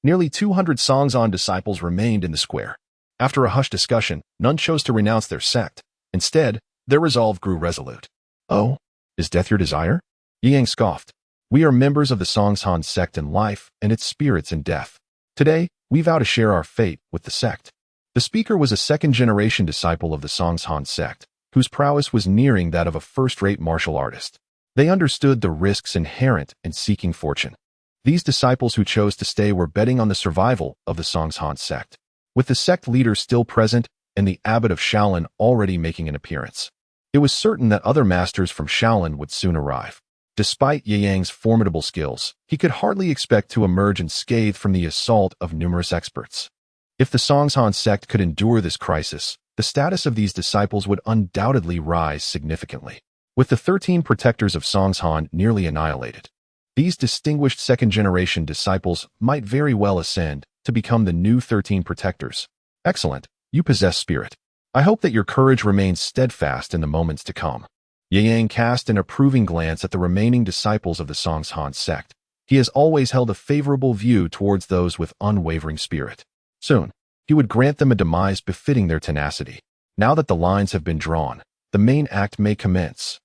nearly 200 Song's Han disciples remained in the square. After a hushed discussion, none chose to renounce their sect. Instead, their resolve grew resolute. "Oh, is death your desire?" Ye Yang scoffed. "We are members of the Song's Han sect in life and its spirits in death. Today, we vow to share our fate with the sect." The speaker was a second-generation disciple of the Song's Han sect, whose prowess was nearing that of a first-rate martial artist. They understood the risks inherent in seeking fortune. These disciples who chose to stay were betting on the survival of the Song's Han sect. With the sect leader still present and the abbot of Shaolin already making an appearance, it was certain that other masters from Shaolin would soon arrive. Despite Ye Yang's formidable skills, he could hardly expect to emerge unscathed from the assault of numerous experts. If the Song's Han sect could endure this crisis, the status of these disciples would undoubtedly rise significantly. With the 13 protectors of Song's Han nearly annihilated, these distinguished second-generation disciples might very well ascend to become the new 13 protectors. Excellent, you possess spirit. I hope that your courage remains steadfast in the moments to come. Ye Yang cast an approving glance at the remaining disciples of the Song's Han sect. He has always held a favorable view towards those with unwavering spirit. Soon, he would grant them a demise befitting their tenacity. Now that the lines have been drawn, the main act may commence.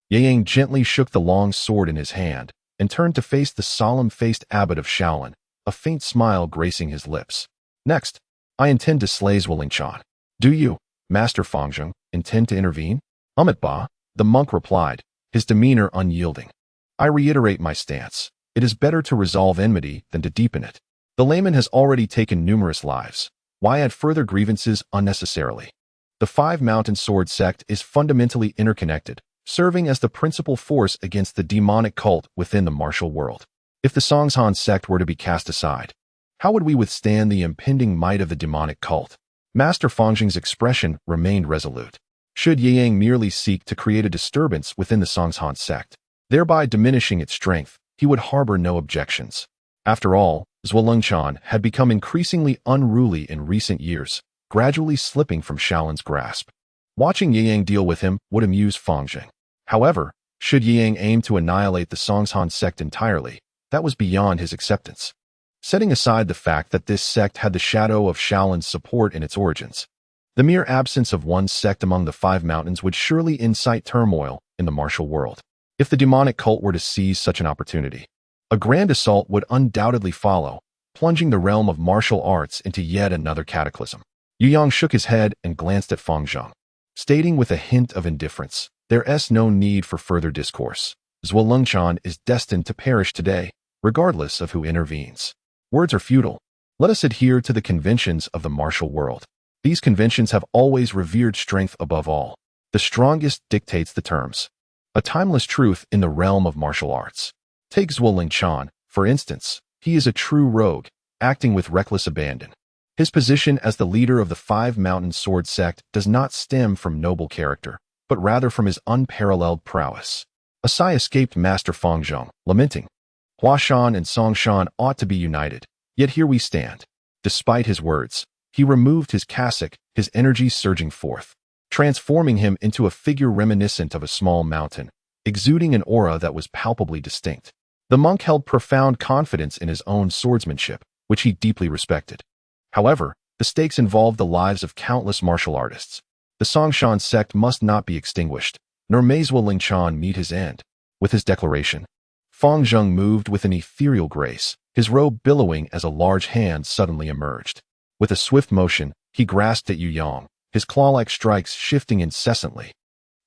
Ye Yang gently shook the long sword in his hand and turned to face the solemn-faced abbot of Shaolin, a faint smile gracing his lips. "Next, I intend to slay Zhuolingshan. Do you, Master Fangzheng, intend to intervene?" "Ba," the monk replied, his demeanor unyielding. "I reiterate my stance. It is better to resolve enmity than to deepen it. The layman has already taken numerous lives. Why add further grievances unnecessarily?" The Five Mountain Sword sect is fundamentally interconnected, serving as the principal force against the demonic cult within the martial world. If the Song's Han sect were to be cast aside, how would we withstand the impending might of the demonic cult? Master Fangzheng's expression remained resolute. Should Ye Yang merely seek to create a disturbance within the Song's Han sect, thereby diminishing its strength, he would harbor no objections. After all, Zhuolingshan had become increasingly unruly in recent years, gradually slipping from Shaolin's grasp. Watching Ye Yang deal with him would amuse Fangzheng. However, should Ye Yang aim to annihilate the Song's Han sect entirely, that was beyond his acceptance. Setting aside the fact that this sect had the shadow of Shaolin's support in its origins, the mere absence of one sect among the Five Mountains would surely incite turmoil in the martial world. If the demonic cult were to seize such an opportunity, a grand assault would undoubtedly follow, plunging the realm of martial arts into yet another cataclysm. Yu Yang shook his head and glanced at Fangzheng, stating with a hint of indifference, "There's no need for further discourse. Zhuolingshan is destined to perish today, regardless of who intervenes. Words are futile. Let us adhere to the conventions of the martial world. These conventions have always revered strength above all. The strongest dictates the terms. A timeless truth in the realm of martial arts. Take Zhuolingshan, for instance. He is a true rogue, acting with reckless abandon. His position as the leader of the Five Mountain Sword sect does not stem from noble character, but rather from his unparalleled prowess." A sigh escaped Master Fangzheng, lamenting. "Huashan and Songshan ought to be united, yet here we stand." Despite his words, he removed his cassock, his energy surging forth, transforming him into a figure reminiscent of a small mountain, exuding an aura that was palpably distinct. The monk held profound confidence in his own swordsmanship, which he deeply respected. However, the stakes involved the lives of countless martial artists. The Songshan sect must not be extinguished, nor may Zhuolingshan meet his end. With his declaration, Fangzheng moved with an ethereal grace, his robe billowing as a large hand suddenly emerged. With a swift motion, he grasped at Yu Yang, his claw-like strikes shifting incessantly,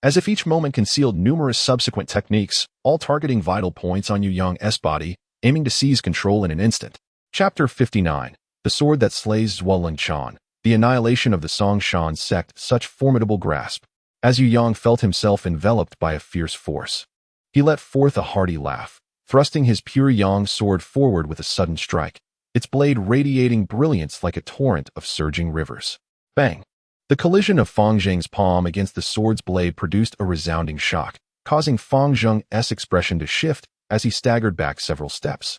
as if each moment concealed numerous subsequent techniques, all targeting vital points on Yu Yang's body, aiming to seize control in an instant. Chapter 59. The Sword That Slays Zhuolingshan. The annihilation of the Songshan sect, such formidable grasp. As Yu Yang felt himself enveloped by a fierce force, he let forth a hearty laugh, thrusting his pure yang sword forward with a sudden strike, its blade radiating brilliance like a torrent of surging rivers. Bang! The collision of Fangzheng's palm against the sword's blade produced a resounding shock, causing Fangzheng's expression to shift as he staggered back several steps,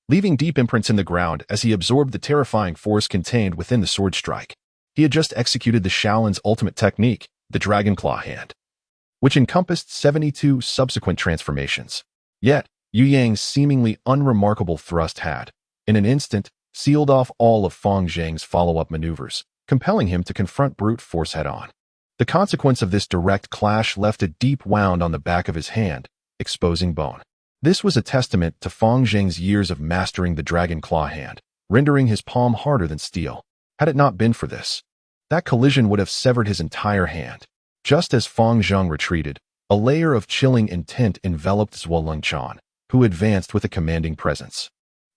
leaving deep imprints in the ground as he absorbed the terrifying force contained within the sword strike. He had just executed the Shaolin's ultimate technique, the Dragon Claw Hand. which encompassed 72 subsequent transformations. Yet, Yu Yang's seemingly unremarkable thrust had, in an instant, sealed off all of Fang Zheng's follow-up maneuvers, compelling him to confront brute force head-on. The consequence of this direct clash left a deep wound on the back of his hand, exposing bone. This was a testament to Fang Zheng's years of mastering the dragon claw hand, rendering his palm harder than steel. Had it not been for this, that collision would have severed his entire hand. Just as Fang Zheng retreated, a layer of chilling intent enveloped Zhuo-Lengchan, who advanced with a commanding presence.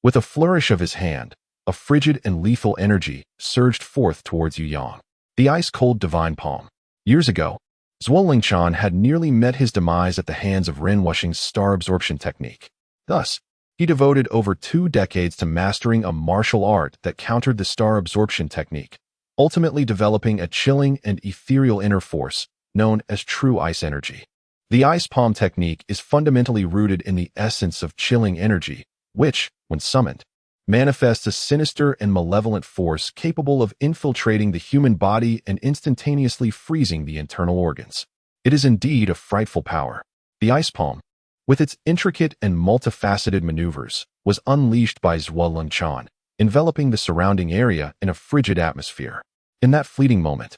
With a flourish of his hand, a frigid and lethal energy surged forth towards Yu Yang, the ice-cold divine palm. Years ago, Zhuo-Lengchan had nearly met his demise at the hands of Ren Wuxing's star absorption technique. Thus, he devoted over 2 decades to mastering a martial art that countered the star absorption technique, ultimately developing a chilling and ethereal inner force known as true ice energy. The ice palm technique is fundamentally rooted in the essence of chilling energy, which, when summoned, manifests a sinister and malevolent force capable of infiltrating the human body and instantaneously freezing the internal organs. It is indeed a frightful power. The ice palm, with its intricate and multifaceted maneuvers, was unleashed by Zhuo-Lengchan, enveloping the surrounding area in a frigid atmosphere. In that fleeting moment,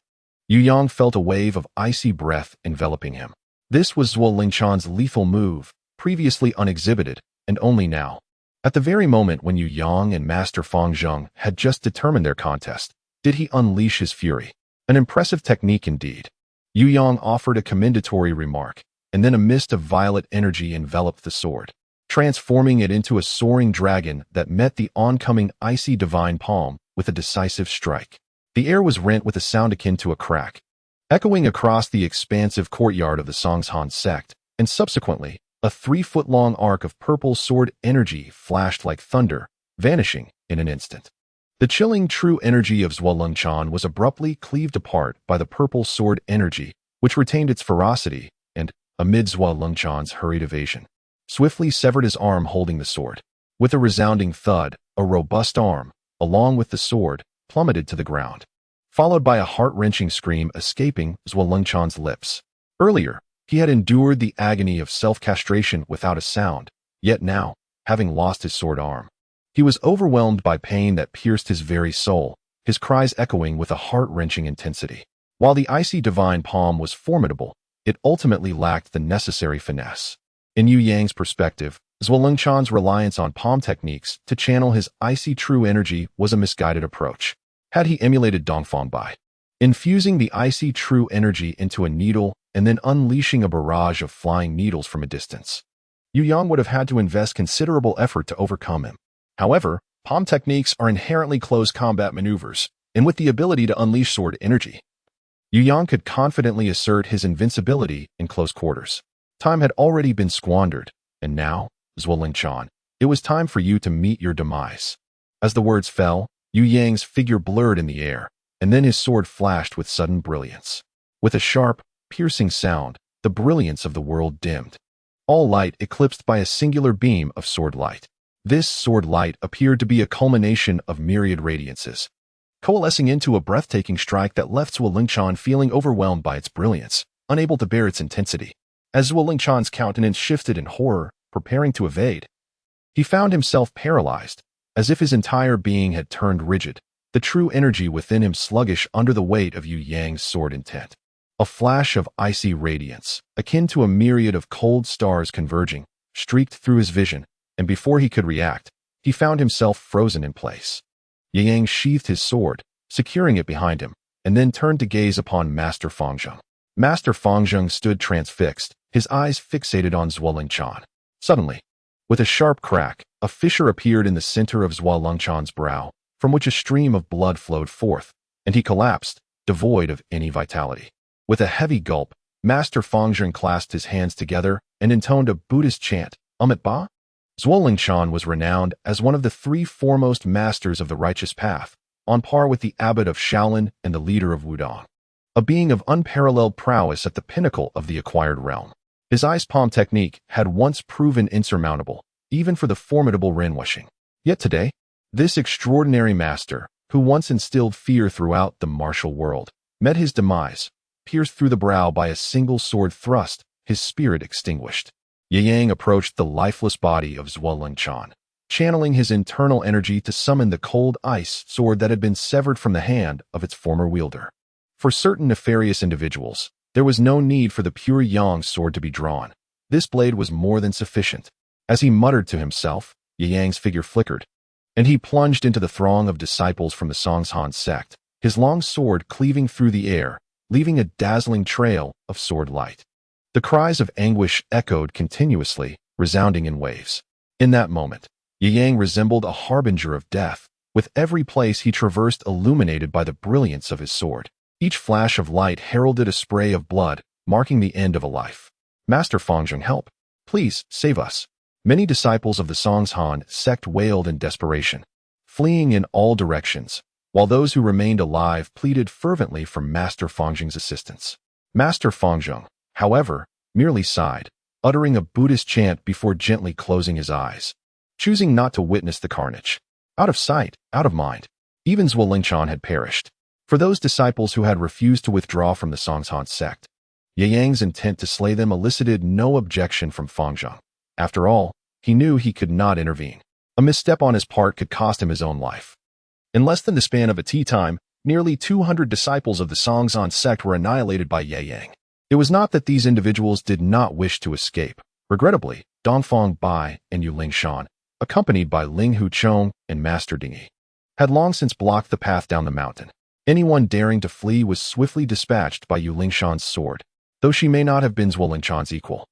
Yu Yang felt a wave of icy breath enveloping him. This was Zhuo-Lengchan's lethal move, previously unexhibited, and only now. At the very moment when Yu Yang and Master Fang Zheng had just determined their contest, did he unleash his fury. An impressive technique indeed. Yu Yang offered a commendatory remark, and then a mist of violet energy enveloped the sword, transforming it into a soaring dragon that met the oncoming icy divine palm with a decisive strike. The air was rent with a sound akin to a crack, echoing across the expansive courtyard of the Huashan Sect, and subsequently, a 3-foot-long arc of purple sword energy flashed like thunder, vanishing in an instant. The chilling true energy of Zhuo-Lengchan was abruptly cleaved apart by the purple sword energy, which retained its ferocity, and, amid Zhuo-Lengchan's hurried evasion, swiftly severed his arm holding the sword. With a resounding thud, a robust arm, along with the sword, plummeted to the ground, followed by a heart-wrenching scream escaping Zhuo-Lengchan's lips. Earlier, he had endured the agony of self-castration without a sound, yet now, having lost his sword arm, he was overwhelmed by pain that pierced his very soul, his cries echoing with a heart-wrenching intensity. While the icy divine palm was formidable, it ultimately lacked the necessary finesse. In Yu Yang's perspective, Zhuo-Lengchan's reliance on palm techniques to channel his icy true energy was a misguided approach. Had he emulated Dongfang by infusing the icy true energy into a needle and then unleashing a barrage of flying needles from a distance, Yu Yang would have had to invest considerable effort to overcome him. However, palm techniques are inherently close combat maneuvers, and with the ability to unleash sword energy, Yu Yang could confidently assert his invincibility in close quarters. Time had already been squandered, and now, Zhuo-Lengchan, it was time for you to meet your demise. As the words fell, Yu Yang's figure blurred in the air, and then his sword flashed with sudden brilliance. With a sharp, piercing sound, the brilliance of the world dimmed, all light eclipsed by a singular beam of sword light. This sword light appeared to be a culmination of myriad radiances, coalescing into a breathtaking strike that left Zhuo-Lengchan feeling overwhelmed by its brilliance, unable to bear its intensity. As Zhuo-Lengchan's countenance shifted in horror, preparing to evade, he found himself paralyzed, as if his entire being had turned rigid, the true energy within him sluggish under the weight of Yu Yang's sword intent. A flash of icy radiance, akin to a myriad of cold stars converging, streaked through his vision, and before he could react, he found himself frozen in place. Yu Yang sheathed his sword, securing it behind him, and then turned to gaze upon Master Fang Zheng. Master Fang Zheng stood transfixed, his eyes fixated on Zhuo-Lengchan. Suddenly, with a sharp crack, a fissure appeared in the center of Zhuo-Lengchan's brow, from which a stream of blood flowed forth, and he collapsed, devoid of any vitality. With a heavy gulp, Master Fang Zheng clasped his hands together and intoned a Buddhist chant, Amit Ba? Zhuo-Lengchan was renowned as one of the 3 foremost masters of the righteous path, on par with the abbot of Shaolin and the leader of Wudong. A being of unparalleled prowess at the pinnacle of the acquired realm. His ice palm technique had once proven insurmountable, even for the formidable Ren Wuxing. Yet today, this extraordinary master, who once instilled fear throughout the martial world, met his demise, pierced through the brow by a single sword thrust, his spirit extinguished. Ye Yang approached the lifeless body of Zhuo-Lin-Chan, channeling his internal energy to summon the cold ice sword that had been severed from the hand of its former wielder. For certain nefarious individuals, there was no need for the pure Yang sword to be drawn. This blade was more than sufficient. As he muttered to himself, Ye Yang's figure flickered, and he plunged into the throng of disciples from the Huashan Sect, his long sword cleaving through the air, leaving a dazzling trail of sword light. The cries of anguish echoed continuously, resounding in waves. In that moment, Ye Yang resembled a harbinger of death, with every place he traversed illuminated by the brilliance of his sword. Each flash of light heralded a spray of blood, marking the end of a life. Master Fangjung, help! Please, save us! Many disciples of the Huashan Sect wailed in desperation, fleeing in all directions, while those who remained alive pleaded fervently for Master Fangjung's assistance. Master Fangjung, however, merely sighed, uttering a Buddhist chant before gently closing his eyes, choosing not to witness the carnage. Out of sight, out of mind, even Zhuo-Lin-Chan had perished. For those disciples who had refused to withdraw from the Huashan Sect, Ye Yang's intent to slay them elicited no objection from Fangjung. After all, he knew he could not intervene. A misstep on his part could cost him his own life. In less than the span of a tea time, nearly 200 disciples of the Huashan Sect were annihilated by Ye Yang. It was not that these individuals did not wish to escape. Regrettably, Dongfang Bai and Yu Lingshan, accompanied by Ling Huchong and Master Dingyi, had long since blocked the path down the mountain. Anyone daring to flee was swiftly dispatched by Yu Lingshan's sword, though she may not have been Zhuo-Lin-Chan's equal.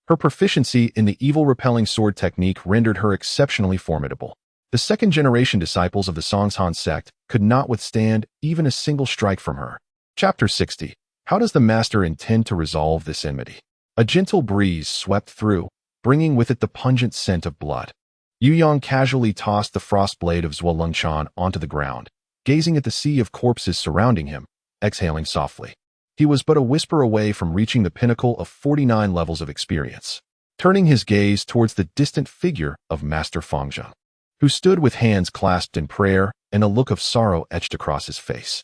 Her proficiency in the evil-repelling sword technique rendered her exceptionally formidable. The second-generation disciples of the Huashan Sect could not withstand even a single strike from her. Chapter 60. How does the Master intend to resolve this enmity? A gentle breeze swept through, bringing with it the pungent scent of blood. Yu Yang casually tossed the frost blade of Zhuo-Lin-Chan onto the ground, gazing at the sea of corpses surrounding him, exhaling softly. He was but a whisper away from reaching the pinnacle of 49 levels of experience, turning his gaze towards the distant figure of Master Fangjung, who stood with hands clasped in prayer and a look of sorrow etched across his face.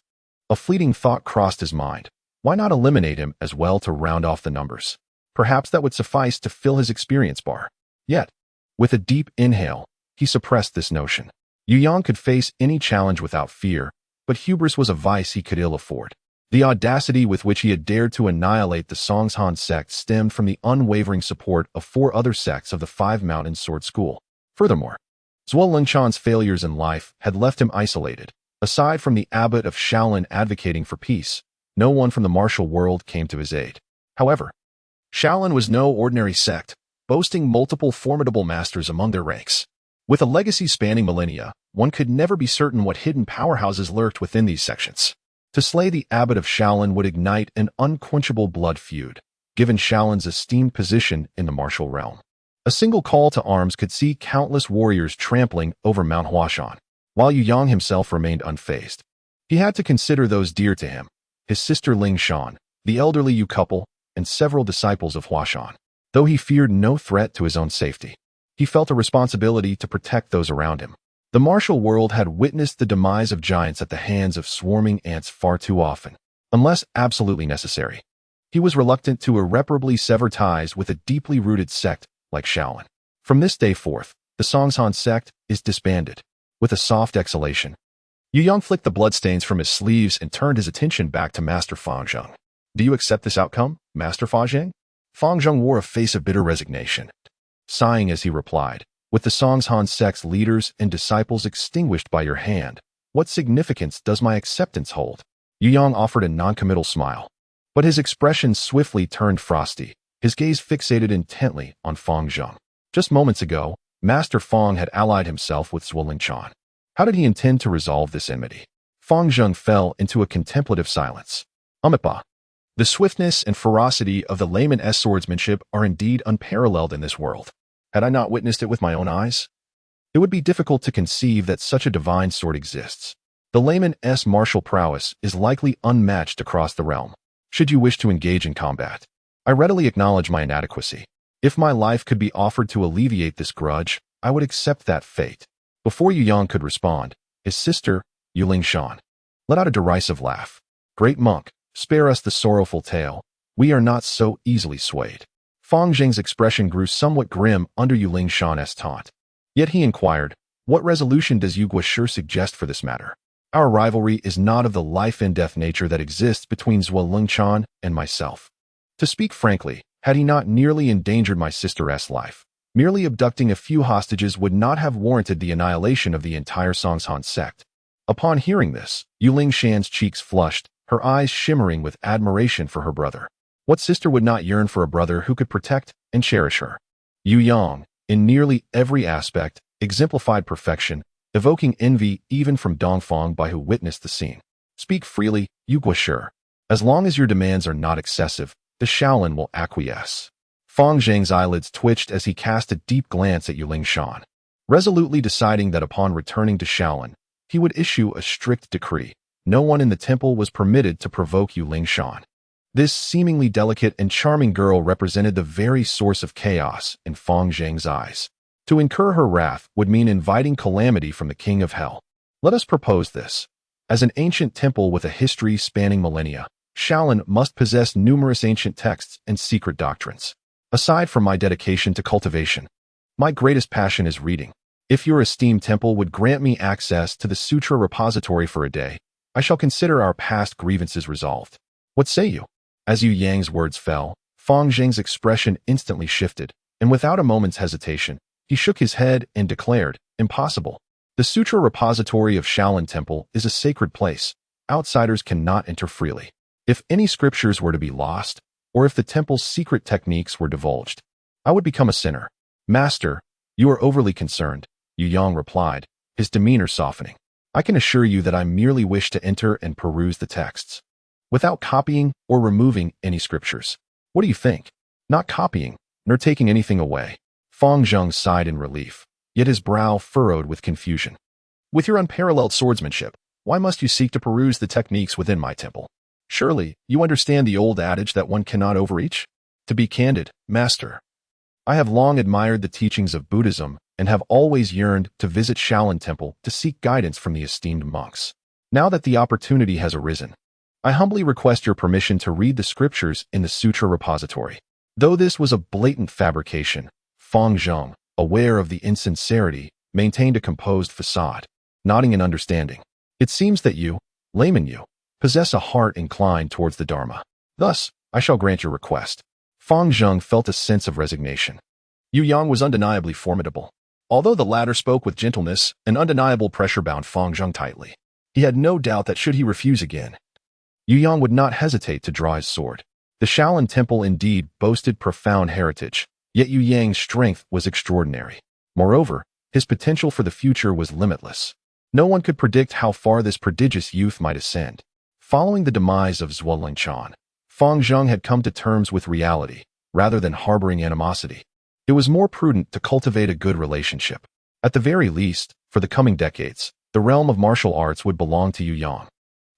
A fleeting thought crossed his mind. Why not eliminate him as well to round off the numbers? Perhaps that would suffice to fill his experience bar. Yet, with a deep inhale, he suppressed this notion. Yu Yang could face any challenge without fear, but hubris was a vice he could ill afford. The audacity with which he had dared to annihilate the Huashan Sect stemmed from the unwavering support of 4 other sects of the Five Mountains Sword School. Furthermore, Zhuo-Lin-Chan's failures in life had left him isolated. Aside from the abbot of Shaolin advocating for peace, no one from the martial world came to his aid. However, Shaolin was no ordinary sect, boasting multiple formidable masters among their ranks. With a legacy spanning millennia, one could never be certain what hidden powerhouses lurked within these sections. To slay the abbot of Shaolin would ignite an unquenchable blood feud, given Shaolin's esteemed position in the martial realm. A single call to arms could see countless warriors trampling over Mount Huashan, while Yu Yang himself remained unfazed. He had to consider those dear to him, his sister Ling Shan, the elderly Yu couple, and several disciples of Huashan. Though he feared no threat to his own safety, he felt a responsibility to protect those around him. The martial world had witnessed the demise of giants at the hands of swarming ants far too often. Unless absolutely necessary, he was reluctant to irreparably sever ties with a deeply rooted sect like Shaolin. From this day forth, the Huashan Sect is disbanded. With a soft exhalation, Yu Yang flicked the bloodstains from his sleeves and turned his attention back to Master Fangjung. Do you accept this outcome, Master Fangjung? Fangjung wore a face of bitter resignation, sighing as he replied, with the Huashan Sect's leaders and disciples extinguished by your hand, what significance does my acceptance hold? Yu Yang offered a noncommittal smile, but his expression swiftly turned frosty, his gaze fixated intently on Fangjung. Just moments ago, Master Fang had allied himself with Zhuo-Lin-Chan. How did he intend to resolve this enmity? Fangjung fell into a contemplative silence. Amipa. The swiftness and ferocity of the layman-'s swordsmanship are indeed unparalleled in this world. Had I not witnessed it with my own eyes? It would be difficult to conceive that such a divine sword exists. The layman's martial prowess is likely unmatched across the realm. Should you wish to engage in combat, I readily acknowledge my inadequacy. If my life could be offered to alleviate this grudge, I would accept that fate. Before Yu Yang could respond, his sister, Yu Lingshan, let out a derisive laugh. Great monk, spare us the sorrowful tale. We are not so easily swayed. Fang Zheng's expression grew somewhat grim under Yu Lingshan's taunt. Yet he inquired, what resolution does Yu Guoshi suggest for this matter? Our rivalry is not of the life-and-death nature that exists between Zhuo Lingshan and myself. To speak frankly, had he not nearly endangered my sister's life, merely abducting a few hostages would not have warranted the annihilation of the entire Huashan sect. Upon hearing this, Yu Lingshan's cheeks flushed, her eyes shimmering with admiration for her brother. What sister would not yearn for a brother who could protect and cherish her? Yu Yang, in nearly every aspect, exemplified perfection, evoking envy even from Dongfang by who witnessed the scene. Speak freely, Yu Guoshi. As long as your demands are not excessive, the Shaolin will acquiesce. Fang Zheng's eyelids twitched as he cast a deep glance at Yu Lingshan, resolutely deciding that upon returning to Shaolin, he would issue a strict decree. No one in the temple was permitted to provoke Yu Lingshan. This seemingly delicate and charming girl represented the very source of chaos in Fang Zheng's eyes. To incur her wrath would mean inviting calamity from the King of Hell. Let us propose this. As an ancient temple with a history spanning millennia, Shaolin must possess numerous ancient texts and secret doctrines. Aside from my dedication to cultivation, my greatest passion is reading. If your esteemed temple would grant me access to the sutra repository for a day, I shall consider our past grievances resolved. What say you? As Yu Yang's words fell, Fang Zheng's expression instantly shifted, and without a moment's hesitation, he shook his head and declared, impossible. The sutra repository of Shaolin Temple is a sacred place. Outsiders cannot enter freely. If any scriptures were to be lost, or if the temple's secret techniques were divulged, I would become a sinner. Master, you are overly concerned, Yu Yang replied, his demeanor softening. I can assure you that I merely wish to enter and peruse the texts, without copying or removing any scriptures. What do you think? Not copying, nor taking anything away. Fang Zheng sighed in relief, yet his brow furrowed with confusion. With your unparalleled swordsmanship, why must you seek to peruse the techniques within my temple? Surely, you understand the old adage that one cannot overreach? To be candid, Master, I have long admired the teachings of Buddhism and have always yearned to visit Shaolin Temple to seek guidance from the esteemed monks. Now that the opportunity has arisen, I humbly request your permission to read the scriptures in the Sutra Repository. Though this was a blatant fabrication, Fang Zheng, aware of the insincerity, maintained a composed facade, nodding in understanding. It seems that you, layman you, possess a heart inclined towards the Dharma. Thus, I shall grant your request. Fang Zheng felt a sense of resignation. Yu Yang was undeniably formidable. Although the latter spoke with gentleness, an undeniable pressure bound Fang Zheng tightly. He had no doubt that should he refuse again, Yu Yang would not hesitate to draw his sword. The Shaolin Temple indeed boasted profound heritage, yet Yu Yang's strength was extraordinary. Moreover, his potential for the future was limitless. No one could predict how far this prodigious youth might ascend. Following the demise of Zhuo Lingshan, Fang Zheng had come to terms with reality, rather than harboring animosity. It was more prudent to cultivate a good relationship. At the very least, for the coming decades, the realm of martial arts would belong to Yu Yang.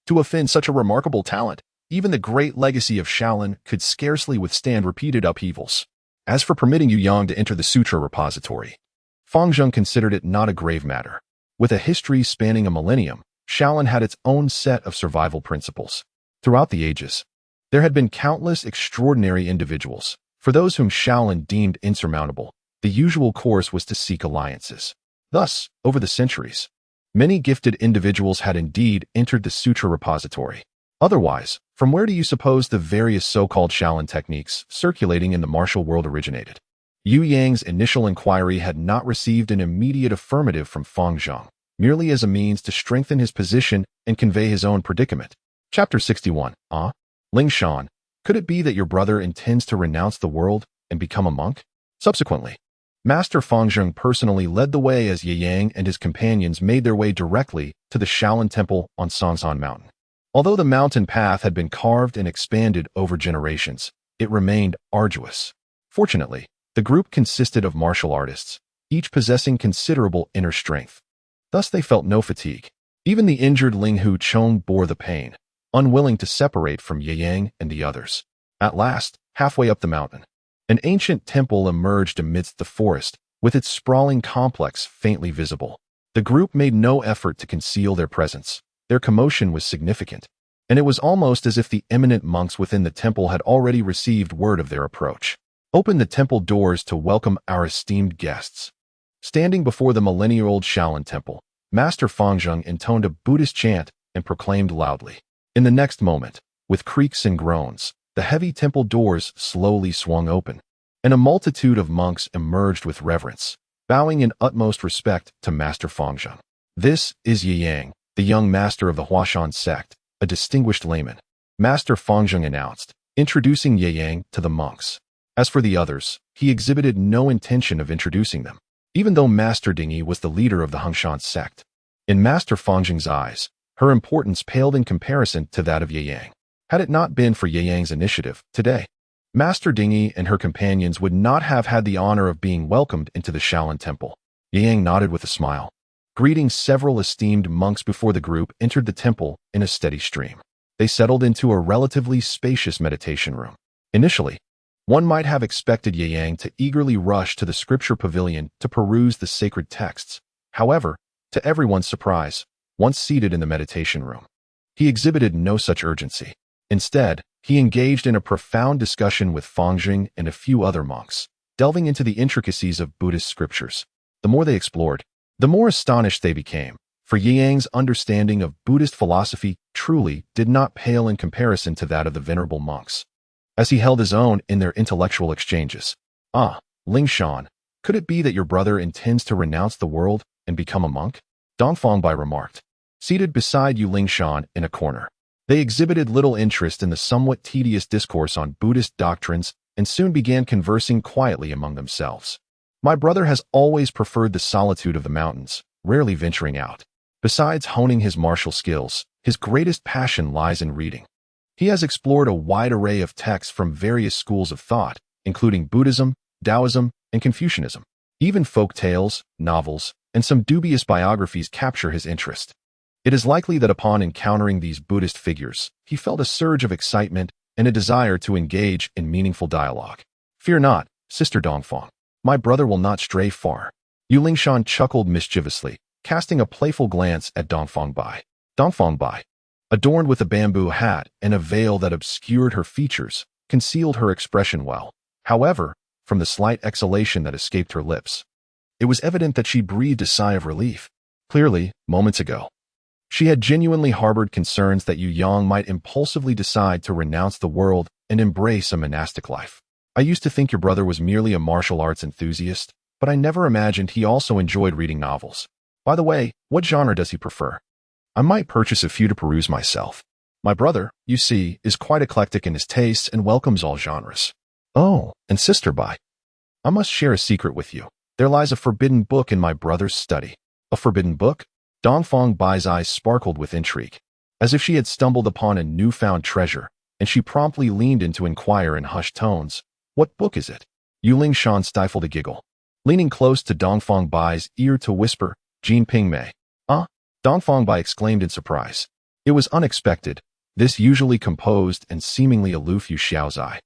To offend such a remarkable talent, even the great legacy of Shaolin could scarcely withstand repeated upheavals. As for permitting Yu Yang to enter the Sutra Repository, Fang Zheng considered it not a grave matter. With a history spanning a millennium, Shaolin had its own set of survival principles. Throughout the ages, there had been countless extraordinary individuals. For those whom Shaolin deemed insurmountable, the usual course was to seek alliances. Thus, over the centuries, many gifted individuals had indeed entered the Sutra Repository. Otherwise, from where do you suppose the various so-called Shaolin techniques circulating in the martial world originated? Yu Yang's initial inquiry had not received an immediate affirmative from Fang Zheng, merely as a means to strengthen his position and convey his own predicament. Chapter 61. Lingshan, could it be that your brother intends to renounce the world and become a monk? Subsequently, Master Fang Zheng personally led the way as Ye Yang and his companions made their way directly to the Shaolin Temple on Songsan Mountain. Although the mountain path had been carved and expanded over generations, it remained arduous. Fortunately, the group consisted of martial artists, each possessing considerable inner strength. Thus they felt no fatigue. Even the injured Ling Hu Chong bore the pain, unwilling to separate from Ye Yang and the others. At last, halfway up the mountain, an ancient temple emerged amidst the forest, with its sprawling complex faintly visible. The group made no effort to conceal their presence. Their commotion was significant. and it was almost as if the eminent monks within the temple had already received word of their approach. Open the temple doors to welcome our esteemed guests. Standing before the millennia-old Shaolin Temple, Master Fangzheng intoned a Buddhist chant and proclaimed loudly. In the next moment, with creaks and groans, the heavy temple doors slowly swung open, and a multitude of monks emerged with reverence, bowing in utmost respect to Master Fangzheng. This is Yi Yang, the young master of the Huashan Sect, a distinguished layman, Master Fangzheng announced, introducing Yi Yang to the monks. As for the others, he exhibited no intention of introducing them, even though Master Dingyi was the leader of the Huashan Sect. In Master Fangzheng's eyes, her importance paled in comparison to that of Yi Yang. Had it not been for Yi Yang's initiative, today, Master Dingyi and her companions would not have had the honor of being welcomed into the Shaolin Temple. Yi Yang nodded with a smile, greeting several esteemed monks before the group entered the temple in a steady stream. They settled into a relatively spacious meditation room. Initially, one might have expected Yi Yang to eagerly rush to the scripture pavilion to peruse the sacred texts. However, to everyone's surprise, once seated in the meditation room, he exhibited no such urgency. Instead, he engaged in a profound discussion with Fangzheng and a few other monks, delving into the intricacies of Buddhist scriptures. The more they explored, the more astonished they became, for Yi Yang's understanding of Buddhist philosophy truly did not pale in comparison to that of the venerable monks. As he held his own in their intellectual exchanges, Lingshan, could it be that your brother intends to renounce the world and become a monk? Dong Fangbai remarked, seated beside Yu Lingshan in a corner. They exhibited little interest in the somewhat tedious discourse on Buddhist doctrines and soon began conversing quietly among themselves. My brother has always preferred the solitude of the mountains, rarely venturing out. Besides honing his martial skills, his greatest passion lies in reading. He has explored a wide array of texts from various schools of thought, including Buddhism, Taoism, and Confucianism. Even folk tales, novels, and some dubious biographies capture his interest. It is likely that upon encountering these Buddhist figures, he felt a surge of excitement and a desire to engage in meaningful dialogue. Fear not, Sister Dongfang. My brother will not stray far. Yu Lingshan chuckled mischievously, casting a playful glance at Dongfang Bai. Dongfang Bai, adorned with a bamboo hat and a veil that obscured her features, concealed her expression well. However, from the slight exhalation that escaped her lips, it was evident that she breathed a sigh of relief. Clearly, moments ago, she had genuinely harbored concerns that Yu Yang might impulsively decide to renounce the world and embrace a monastic life. I used to think your brother was merely a martial arts enthusiast, but I never imagined he also enjoyed reading novels. By the way, what genre does he prefer? I might purchase a few to peruse myself. My brother, you see, is quite eclectic in his tastes and welcomes all genres. Oh, and Sister Bai, I must share a secret with you. There lies a forbidden book in my brother's study. A forbidden book? Dongfang Bai's eyes sparkled with intrigue, as if she had stumbled upon a newfound treasure, and she promptly leaned in to inquire in hushed tones, what book is it? Yu Lingshan stifled a giggle, leaning close to Dongfang Bai's ear to whisper, Jin Ping Mei. Dongfang Bai exclaimed in surprise. It was unexpected, this usually composed and seemingly aloof Yu Xiaozai,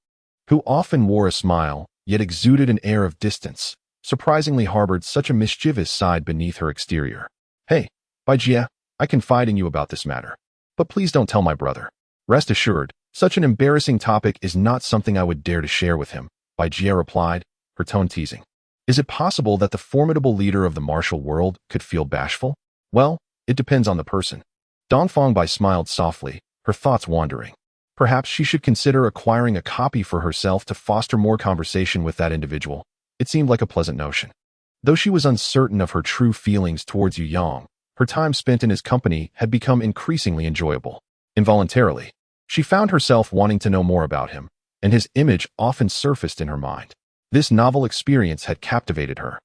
who often wore a smile, yet exuded an air of distance, surprisingly harbored such a mischievous side beneath her exterior. Hey, Bai Jie, I confide in you about this matter. But please don't tell my brother. Rest assured, such an embarrassing topic is not something I would dare to share with him, Bai Jie replied, her tone teasing. Is it possible that the formidable leader of the martial world could feel bashful? Well, it depends on the person. Dongfang Bai smiled softly, her thoughts wandering. Perhaps she should consider acquiring a copy for herself to foster more conversation with that individual. It seemed like a pleasant notion. Though she was uncertain of her true feelings towards Yu Yang, her time spent in his company had become increasingly enjoyable. Involuntarily, she found herself wanting to know more about him, and his image often surfaced in her mind. This novel experience had captivated her.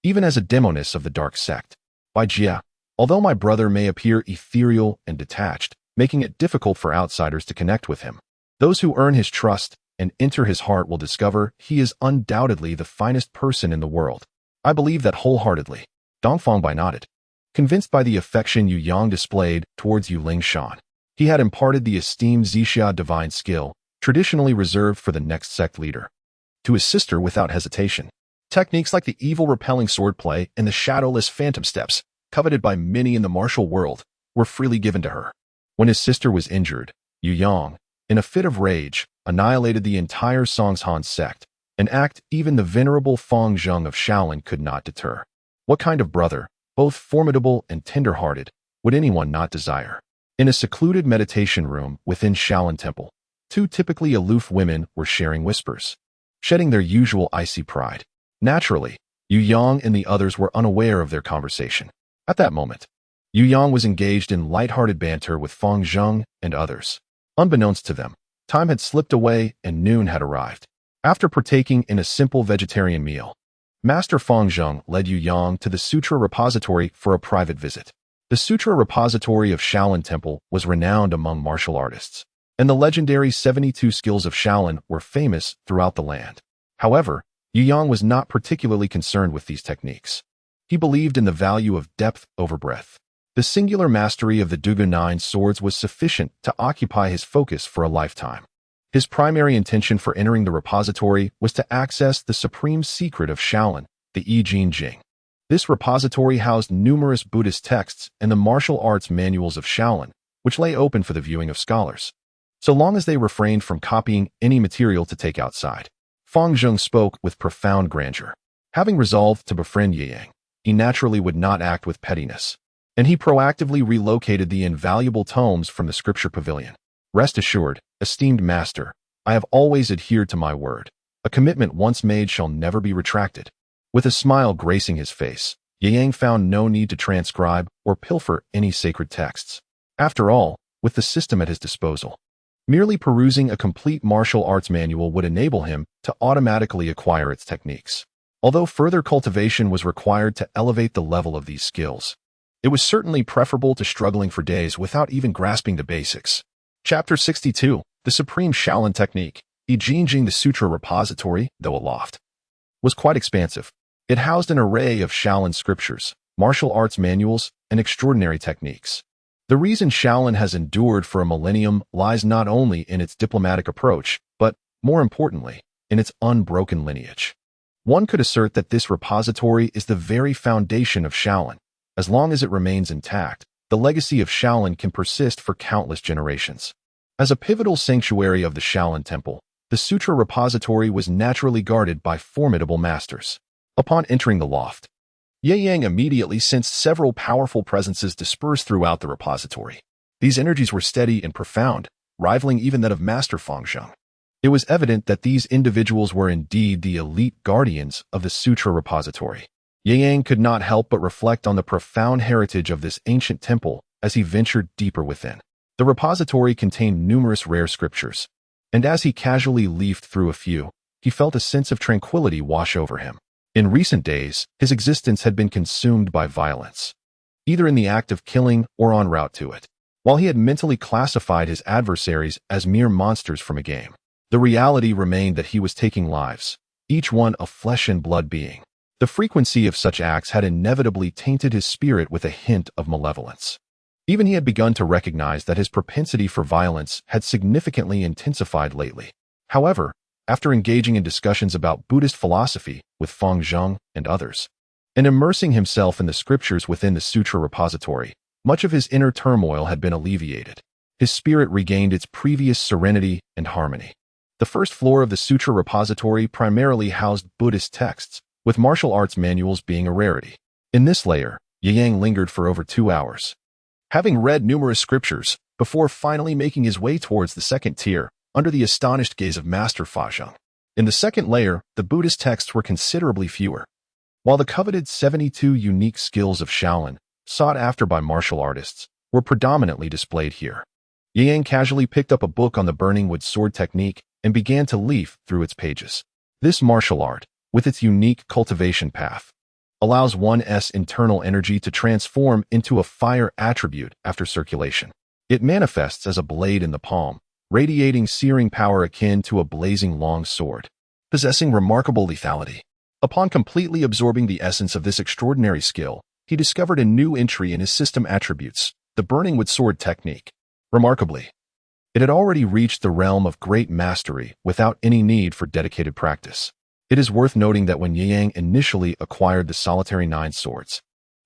Even as a demoness of the dark sect, Bai Jie, although my brother may appear ethereal and detached, making it difficult for outsiders to connect with him, those who earn his trust and enter his heart will discover he is undoubtedly the finest person in the world. I believe that wholeheartedly. Dongfang Bai nodded, convinced by the affection Yu Yang displayed towards Yu Lingshan. He had imparted the esteemed Zixia divine skill, traditionally reserved for the next sect leader, to his sister without hesitation. Techniques like the evil repelling swordplay and the shadowless phantom steps, coveted by many in the martial world, were freely given to her. When his sister was injured, Yu Yang, in a fit of rage, annihilated the entire Huashan Sect, an act even the venerable Feng Zheng of Shaolin could not deter. What kind of brother, both formidable and tender-hearted, would anyone not desire? In a secluded meditation room within Shaolin Temple, two typically aloof women were sharing whispers, shedding their usual icy pride. Naturally, Yu Yang and the others were unaware of their conversation. At that moment, Yu Yang was engaged in light-hearted banter with Feng Zheng and others. Unbeknownst to them, time had slipped away and noon had arrived. After partaking in a simple vegetarian meal, Master Feng Zheng led Yu Yang to the Sutra Repository for a private visit. The Sutra Repository of Shaolin Temple was renowned among martial artists, and the legendary 72 skills of Shaolin were famous throughout the land. However, Yu Yang was not particularly concerned with these techniques. He believed in the value of depth over breadth. The singular mastery of the Dugu 9 swords was sufficient to occupy his focus for a lifetime. His primary intention for entering the repository was to access the supreme secret of Shaolin, the I Ching Jing. This repository housed numerous Buddhist texts and the martial arts manuals of Shaolin, which lay open for the viewing of scholars, so long as they refrained from copying any material to take outside. Feng Zheng spoke with profound grandeur. Having resolved to befriend Ye Yang, he naturally would not act with pettiness, and he proactively relocated the invaluable tomes from the scripture pavilion. Rest assured, esteemed master, I have always adhered to my word. A commitment once made shall never be retracted. With a smile gracing his face, Ye Yang found no need to transcribe or pilfer any sacred texts. After all, with the system at his disposal, merely perusing a complete martial arts manual would enable him to automatically acquire its techniques. Although further cultivation was required to elevate the level of these skills, it was certainly preferable to struggling for days without even grasping the basics. Chapter 62, The Supreme Shaolin Technique. I Ching Jing. The Sutra Repository, though aloft, was quite expansive. It housed an array of Shaolin scriptures, martial arts manuals, and extraordinary techniques. The reason Shaolin has endured for a millennium lies not only in its diplomatic approach, but, more importantly, in its unbroken lineage. One could assert that this repository is the very foundation of Shaolin. As long as it remains intact, the legacy of Shaolin can persist for countless generations. As a pivotal sanctuary of the Shaolin Temple, the Sutra Repository was naturally guarded by formidable masters. Upon entering the loft, Ye Yang immediately sensed several powerful presences dispersed throughout the repository. These energies were steady and profound, rivaling even that of Master Feng Zheng. It was evident that these individuals were indeed the elite guardians of the Sutra Repository. Ye Yang could not help but reflect on the profound heritage of this ancient temple as he ventured deeper within. The repository contained numerous rare scriptures, and as he casually leafed through a few, he felt a sense of tranquility wash over him. In recent days, his existence had been consumed by violence, either in the act of killing or en route to it. While he had mentally classified his adversaries as mere monsters from a game, the reality remained that he was taking lives, each one a flesh and blood being. The frequency of such acts had inevitably tainted his spirit with a hint of malevolence. Even he had begun to recognize that his propensity for violence had significantly intensified lately. However, after engaging in discussions about Buddhist philosophy with Feng Zheng and others, and immersing himself in the scriptures within the Sutra Repository, much of his inner turmoil had been alleviated. His spirit regained its previous serenity and harmony. The first floor of the Sutra Repository primarily housed Buddhist texts, with martial arts manuals being a rarity. In this layer, Ye Yang lingered for over 2 hours, having read numerous scriptures, before finally making his way towards the second tier, under the astonished gaze of Master Feng Zheng. In the second layer, the Buddhist texts were considerably fewer. While the coveted 72 unique skills of Shaolin, sought after by martial artists, were predominantly displayed here, Ye Yang casually picked up a book on the burning wood sword technique and began to leaf through its pages. This martial art, with its unique cultivation path, allows one's internal energy to transform into a fire attribute after circulation. It manifests as a blade in the palm, radiating searing power akin to a blazing long sword, possessing remarkable lethality. Upon completely absorbing the essence of this extraordinary skill, he discovered a new entry in his system attributes, the burning wood sword technique. Remarkably, it had already reached the realm of great mastery without any need for dedicated practice. It is worth noting that when Ye Yang initially acquired the solitary 9 swords,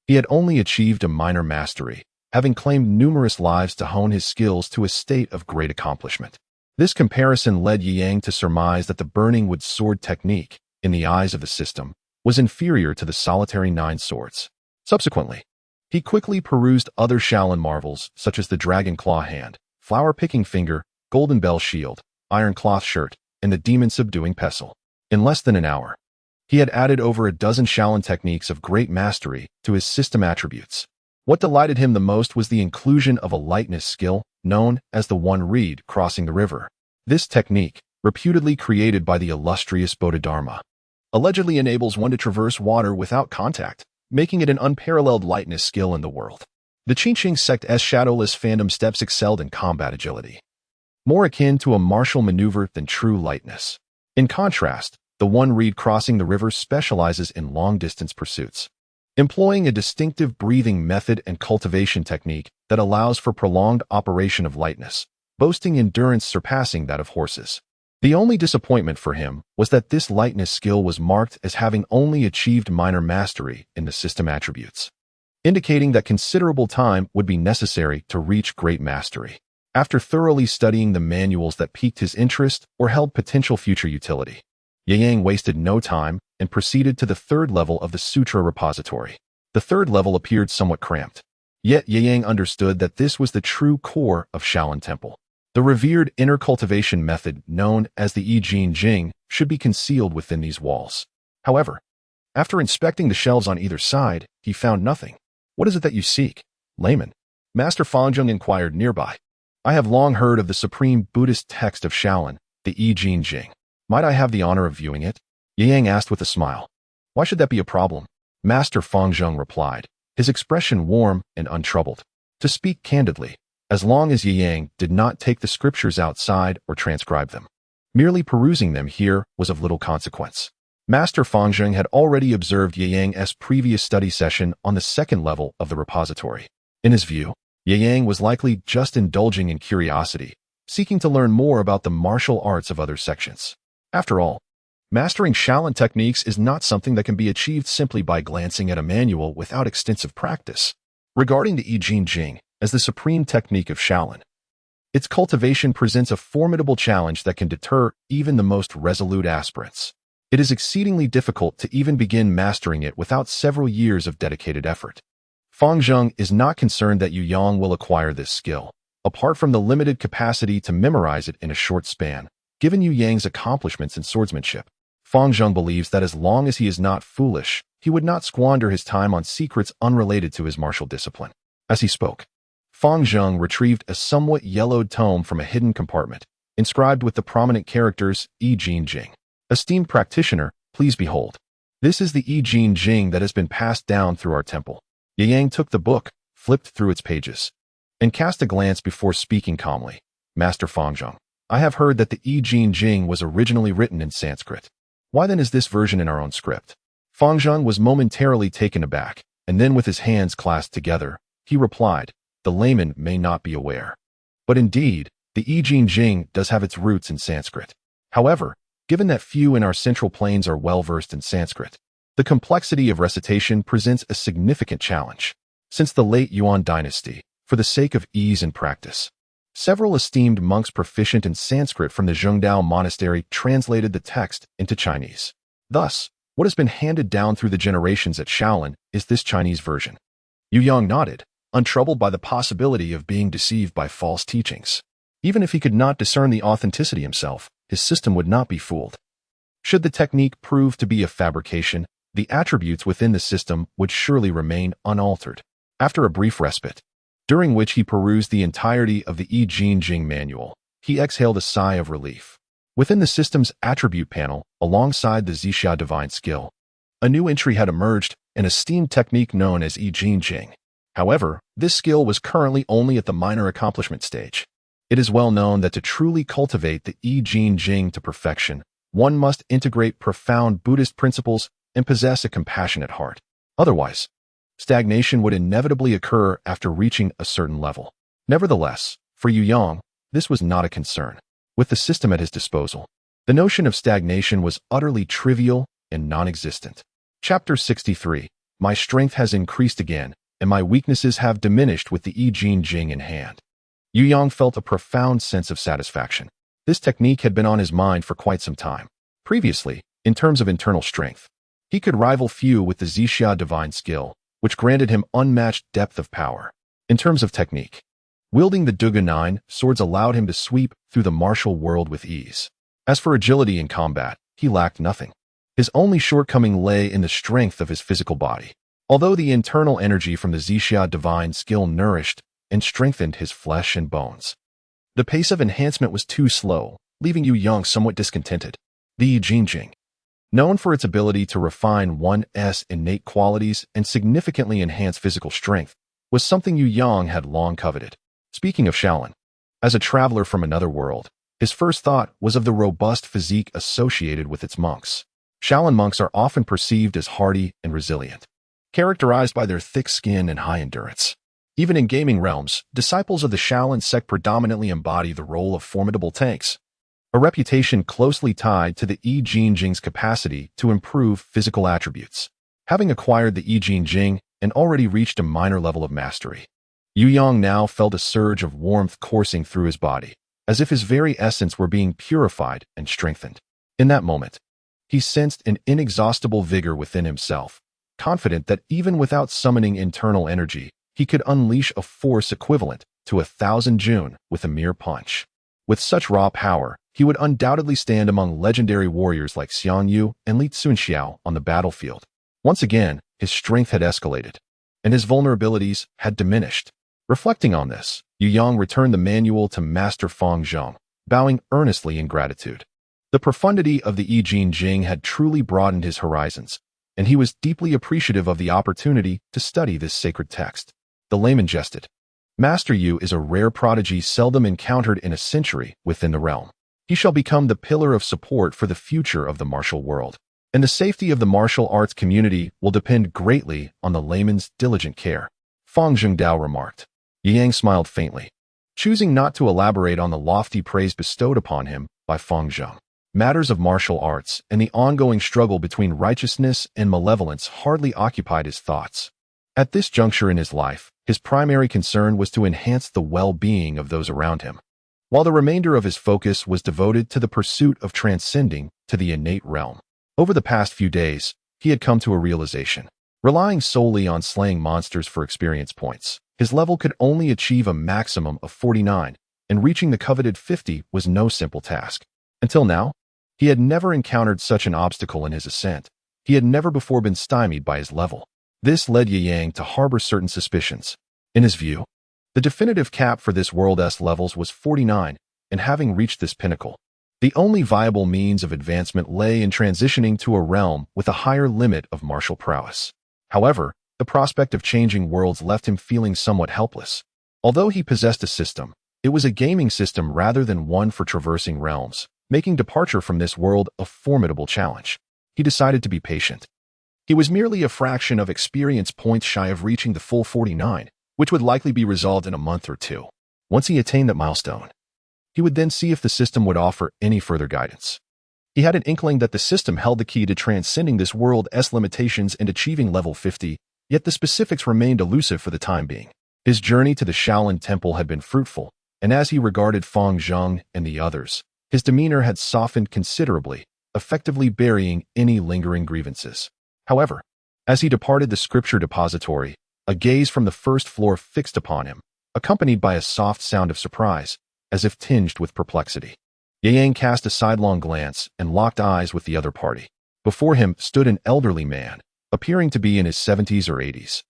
he had only achieved a minor mastery, having claimed numerous lives to hone his skills to a state of great accomplishment. This comparison led Yang to surmise that the burning wood sword technique, in the eyes of the system, was inferior to the solitary 9 swords. Subsequently, he quickly perused other Shaolin marvels such as the dragon claw hand, flower-picking finger, golden bell shield, iron cloth shirt, and the demon-subduing pestle. In less than an hour, he had added over a dozen Shaolin techniques of great mastery to his system attributes. What delighted him the most was the inclusion of a lightness skill known as the one reed crossing the river. This technique, reputedly created by the illustrious Bodhidharma, allegedly enables one to traverse water without contact, making it an unparalleled lightness skill in the world. The Huashan Sect's shadowless phantom steps excelled in combat agility, more akin to a martial maneuver than true lightness. In contrast, the one reed crossing the river specializes in long-distance pursuits, employing a distinctive breathing method and cultivation technique that allows for prolonged operation of lightness, boasting endurance surpassing that of horses. The only disappointment for him was that this lightness skill was marked as having only achieved minor mastery in the system attributes, indicating that considerable time would be necessary to reach great mastery. After thoroughly studying the manuals that piqued his interest or held potential future utility, Yang wasted no time and proceeded to the 3rd level of the Sutra repository. The 3rd level appeared somewhat cramped, yet Yang understood that this was the true core of Shaolin Temple. The revered inner cultivation method known as the I Ching Jing should be concealed within these walls. However, after inspecting the shelves on either side, he found nothing. "What is it that you seek, layman?" Master Fangjung inquired nearby. "I have long heard of the supreme Buddhist text of Shaolin, the I Ching Jing. Might I have the honor of viewing it?" Yang asked with a smile. "Why should that be a problem?" Master Fangjung replied, his expression warm and untroubled. To speak candidly, as long as Yang did not take the scriptures outside or transcribe them, merely perusing them here was of little consequence. Master Fangjung had already observed Yang's previous study session on the 2nd level of the repository. In his view, Yang was likely just indulging in curiosity, seeking to learn more about the martial arts of other sections. After all, mastering Shaolin techniques is not something that can be achieved simply by glancing at a manual without extensive practice. Regarding the I Ching Jing as the supreme technique of Shaolin, its cultivation presents a formidable challenge that can deter even the most resolute aspirants. It is exceedingly difficult to even begin mastering it without several years of dedicated effort. Fangjung is not concerned that Yu Yang will acquire this skill, apart from the limited capacity to memorize it in a short span. Given Yu Yang's accomplishments in swordsmanship, Fangjung believes that as long as he is not foolish, he would not squander his time on secrets unrelated to his martial discipline. As he spoke, Fangjung retrieved a somewhat yellowed tome from a hidden compartment, inscribed with the prominent characters I Ching Jing. "Esteemed practitioner, please behold. This is the I Ching Jing that has been passed down through our temple." Yang took the book, flipped through its pages, and cast a glance before speaking calmly. "Master Fangjung, I have heard that the I Ching Jing was originally written in Sanskrit. Why then is this version in our own script?" Fangjung was momentarily taken aback, and then with his hands clasped together, he replied, "The layman may not be aware, but indeed, the I Ching Jing does have its roots in Sanskrit. However, given that few in our central plains are well-versed in Sanskrit, the complexity of recitation presents a significant challenge. Since the late Yuan dynasty, for the sake of ease and practice, several esteemed monks proficient in Sanskrit from the Zhengdao monastery translated the text into Chinese. Thus, what has been handed down through the generations at Shaolin is this Chinese version." Yu Yang nodded, untroubled by the possibility of being deceived by false teachings. Even if he could not discern the authenticity himself, his system would not be fooled. Should the technique prove to be a fabrication, the attributes within the system would surely remain unaltered. After a brief respite, during which he perused the entirety of the I Ching Jing manual, he exhaled a sigh of relief. Within the system's attribute panel, alongside the Zixia divine skill, a new entry had emerged, an esteemed technique known as I Ching Jing. However, this skill was currently only at the minor accomplishment stage. It is well known that to truly cultivate the I Ching Jing to perfection, one must integrate profound Buddhist principles and possess a compassionate heart. Otherwise, stagnation would inevitably occur after reaching a certain level. Nevertheless, for Yu Yang, this was not a concern. With the system at his disposal, the notion of stagnation was utterly trivial and non-existent. Chapter 63. My strength has increased again, and my weaknesses have diminished with the I Ching Jing in hand. Yu Yang felt a profound sense of satisfaction. This technique had been on his mind for quite some time. Previously, in terms of internal strength, he could rival few with the Zixia divine skill, which granted him unmatched depth of power. In terms of technique, wielding the Duga 9 swords allowed him to sweep through the martial world with ease. As for agility in combat, he lacked nothing. His only shortcoming lay in the strength of his physical body. Although the internal energy from the Zixia divine skill nourished and strengthened his flesh and bones, the pace of enhancement was too slow, leaving Yu Yang somewhat discontented. The I Ching Jing, known for its ability to refine one's innate qualities and significantly enhance physical strength, was something Yu Yang had long coveted. Speaking of Shaolin, as a traveler from another world, his first thought was of the robust physique associated with its monks. Shaolin monks are often perceived as hardy and resilient, characterized by their thick skin and high endurance. Even in gaming realms, disciples of the Huashan Sect predominantly embody the role of formidable tanks, a reputation closely tied to the I Ching Jing's capacity to improve physical attributes. Having acquired the I Ching Jing and already reached a minor level of mastery, Yu Yang now felt a surge of warmth coursing through his body, as if his very essence were being purified and strengthened. In that moment, he sensed an inexhaustible vigor within himself, confident that even without summoning internal energy, he could unleash a force equivalent to 1,000 Jun with a mere punch. With such raw power, he would undoubtedly stand among legendary warriors like Xiang Yu and Li Tsunxiao on the battlefield. Once again, his strength had escalated, and his vulnerabilities had diminished. Reflecting on this, Yu Yang returned the manual to Master Feng Zheng, bowing earnestly in gratitude. The profundity of the I Ching Jing had truly broadened his horizons, and he was deeply appreciative of the opportunity to study this sacred text. The layman jested. Master Yu is a rare prodigy seldom encountered in a century within the realm. He shall become the pillar of support for the future of the martial world, and the safety of the martial arts community will depend greatly on the layman's diligent care, Feng Zhengdao remarked. Yang smiled faintly, choosing not to elaborate on the lofty praise bestowed upon him by Feng Zheng. Matters of martial arts and the ongoing struggle between righteousness and malevolence hardly occupied his thoughts. At this juncture in his life, his primary concern was to enhance the well-being of those around him, while the remainder of his focus was devoted to the pursuit of transcending to the innate realm. Over the past few days, he had come to a realization. Relying solely on slaying monsters for experience points, his level could only achieve a maximum of 49, and reaching the coveted 50 was no simple task. Until now, he had never encountered such an obstacle in his ascent. He had never before been stymied by his level. This led Yang to harbor certain suspicions. In his view, the definitive cap for this world's levels was 49, and having reached this pinnacle, the only viable means of advancement lay in transitioning to a realm with a higher limit of martial prowess. However, the prospect of changing worlds left him feeling somewhat helpless. Although he possessed a system, it was a gaming system rather than one for traversing realms, making departure from this world a formidable challenge. He decided to be patient. He was merely a fraction of experience points shy of reaching the full 49, which would likely be resolved in a month or two. Once he attained that milestone, he would then see if the system would offer any further guidance. He had an inkling that the system held the key to transcending this world's limitations and achieving level 50, yet the specifics remained elusive for the time being. His journey to the Shaolin Temple had been fruitful, and as he regarded Feng Zheng and the others, his demeanor had softened considerably, effectively burying any lingering grievances. However, as he departed the scripture depository, a gaze from the first floor fixed upon him, accompanied by a soft sound of surprise, as if tinged with perplexity. Yang cast a sidelong glance and locked eyes with the other party. Before him stood an elderly man, appearing to be in his 70s or 80s.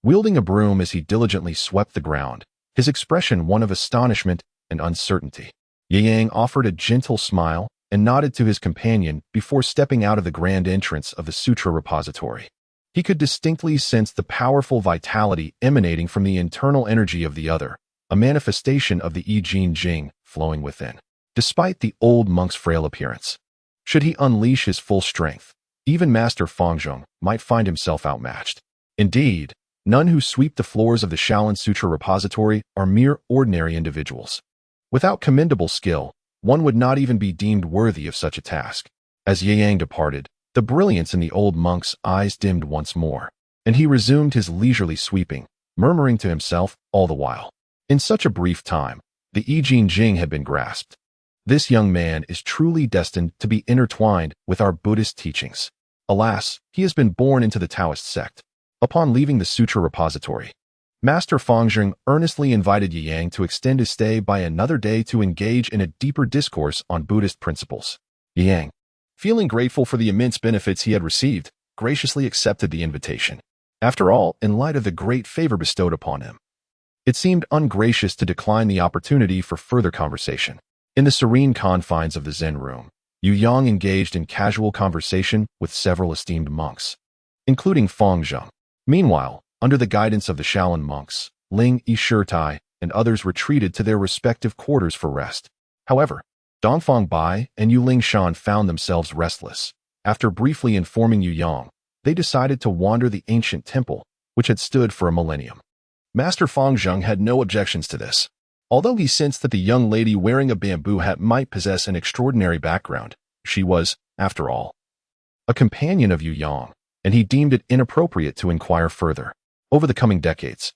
Wielding a broom as he diligently swept the ground, his expression one of astonishment and uncertainty. Yang offered a gentle smile and nodded to his companion before stepping out of the grand entrance of the sutra repository. He could distinctly sense the powerful vitality emanating from the internal energy of the other, a manifestation of the I Ching Jing flowing within. Despite the old monk's frail appearance, should he unleash his full strength, even Master Feng Zheng might find himself outmatched. Indeed, none who sweep the floors of the Shaolin Sutra repository are mere ordinary individuals. Without commendable skill, one would not even be deemed worthy of such a task. As Yang departed, the brilliance in the old monk's eyes dimmed once more. and he resumed his leisurely sweeping, murmuring to himself all the while. In such a brief time, the I Ching Jing had been grasped. This young man is truly destined to be intertwined with our Buddhist teachings. Alas, he has been born into the Taoist sect. Upon leaving the sutra repository, Master Fangzheng earnestly invited Yi Yang to extend his stay by another day to engage in a deeper discourse on Buddhist principles. Yi Yang, feeling grateful for the immense benefits he had received, graciously accepted the invitation. After all, in light of the great favor bestowed upon him, it seemed ungracious to decline the opportunity for further conversation. In the serene confines of the Zen room, Yu Yang engaged in casual conversation with several esteemed monks, including Fangzheng. Meanwhile, under the guidance of the Shaolin monks, Ling Yishirtai and others retreated to their respective quarters for rest. However, Dongfang Bai and Yu Lingshan found themselves restless. After briefly informing Yu Yang, they decided to wander the ancient temple, which had stood for a millennium. Master Fangzheng had no objections to this. Although he sensed that the young lady wearing a bamboo hat might possess an extraordinary background, she was, after all, a companion of Yu Yang, and he deemed it inappropriate to inquire further. Over the coming decades,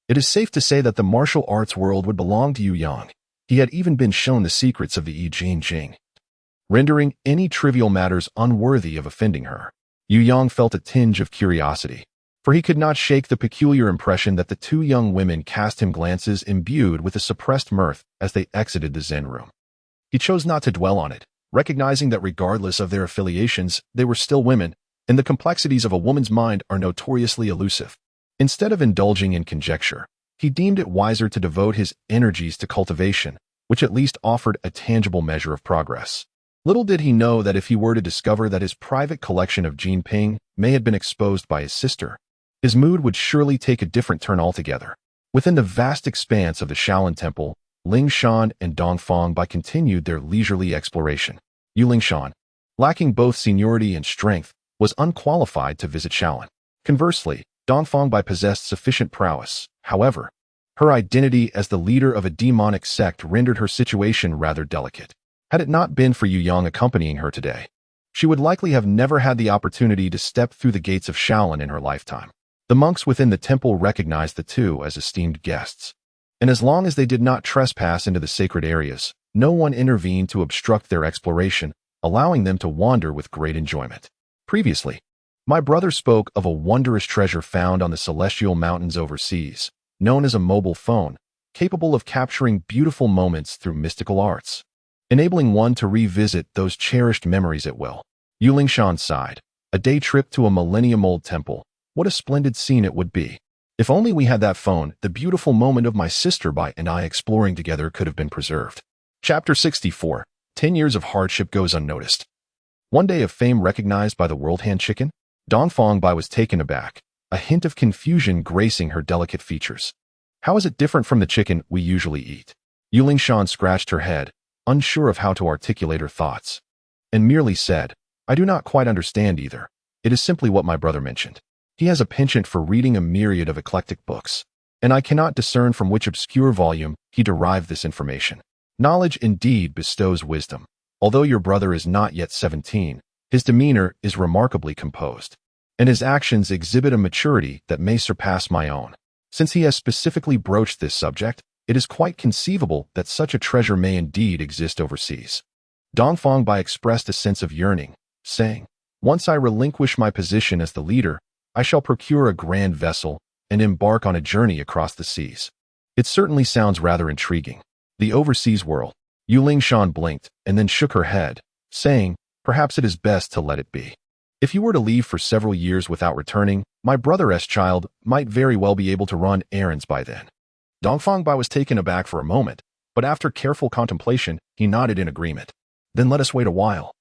it is safe to say that the martial arts world would belong to Yu Yang. He had even been shown the secrets of the I Ching Jing, rendering any trivial matters unworthy of offending her. Yu Yang felt a tinge of curiosity, for he could not shake the peculiar impression that the two young women cast him glances imbued with a suppressed mirth as they exited the Zen room. He chose not to dwell on it, recognizing that regardless of their affiliations, they were still women, and the complexities of a woman's mind are notoriously elusive. Instead of indulging in conjecture, he deemed it wiser to devote his energies to cultivation, which at least offered a tangible measure of progress. Little did he know that if he were to discover that his private collection of Jinping may have been exposed by his sister, his mood would surely take a different turn altogether. Within the vast expanse of the Shaolin Temple, Ling Shan and Dongfang Bai continued their leisurely exploration. Yu Lingshan, lacking both seniority and strength, was unqualified to visit Shaolin. Conversely, Dongfang Bai possessed sufficient prowess. However, her identity as the leader of a demonic sect rendered her situation rather delicate. Had it not been for Yu Yang accompanying her today, she would likely have never had the opportunity to step through the gates of Shaolin in her lifetime. The monks within the temple recognized the two as esteemed guests, and as long as they did not trespass into the sacred areas, no one intervened to obstruct their exploration, allowing them to wander with great enjoyment. Previously, my brother spoke of a wondrous treasure found on the celestial mountains overseas, known as a mobile phone, capable of capturing beautiful moments through mystical arts, enabling one to revisit those cherished memories at will. Yu Lingshan sighed. A day trip to a millennium-old temple. What a splendid scene it would be. If only we had that phone, the beautiful moment of my sister Bai and I exploring together could have been preserved. Chapter 64. 10 years of hardship goes unnoticed. One day of fame recognized by the world hand chicken? Dongfang Bai was taken aback, a hint of confusion gracing her delicate features. How is it different from the chicken we usually eat? Yu Lingshan scratched her head, unsure of how to articulate her thoughts, and merely said, I do not quite understand either. It is simply what my brother mentioned. He has a penchant for reading a myriad of eclectic books, and I cannot discern from which obscure volume he derived this information. Knowledge indeed bestows wisdom. Although your brother is not yet 17, his demeanor is remarkably composed, and his actions exhibit a maturity that may surpass my own. Since he has specifically broached this subject, it is quite conceivable that such a treasure may indeed exist overseas. Dongfang Bai expressed a sense of yearning, saying, Once I relinquish my position as the leader, I shall procure a grand vessel and embark on a journey across the seas. It certainly sounds rather intriguing. The overseas world. Yu Lingshan blinked and then shook her head, saying, Perhaps it is best to let it be. If you were to leave for several years without returning, my brother's child might very well be able to run errands by then. Dongfang Bai was taken aback for a moment, but after careful contemplation, he nodded in agreement. Then let us wait a while.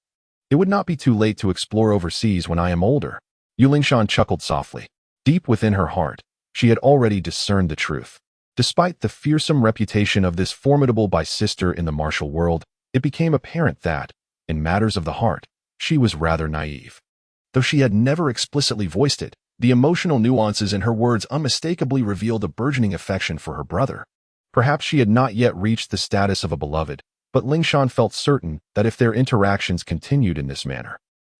It would not be too late to explore overseas when I am older. Yu Lingshan chuckled softly. Deep within her heart, she had already discerned the truth. Despite the fearsome reputation of this formidable Bai-sister in the martial world, it became apparent that, in matters of the heart, she was rather naive. Though she had never explicitly voiced it, the emotional nuances in her words unmistakably revealed a burgeoning affection for her brother. Perhaps she had not yet reached the status of a beloved, but Lingshan felt certain that if their interactions continued in this manner,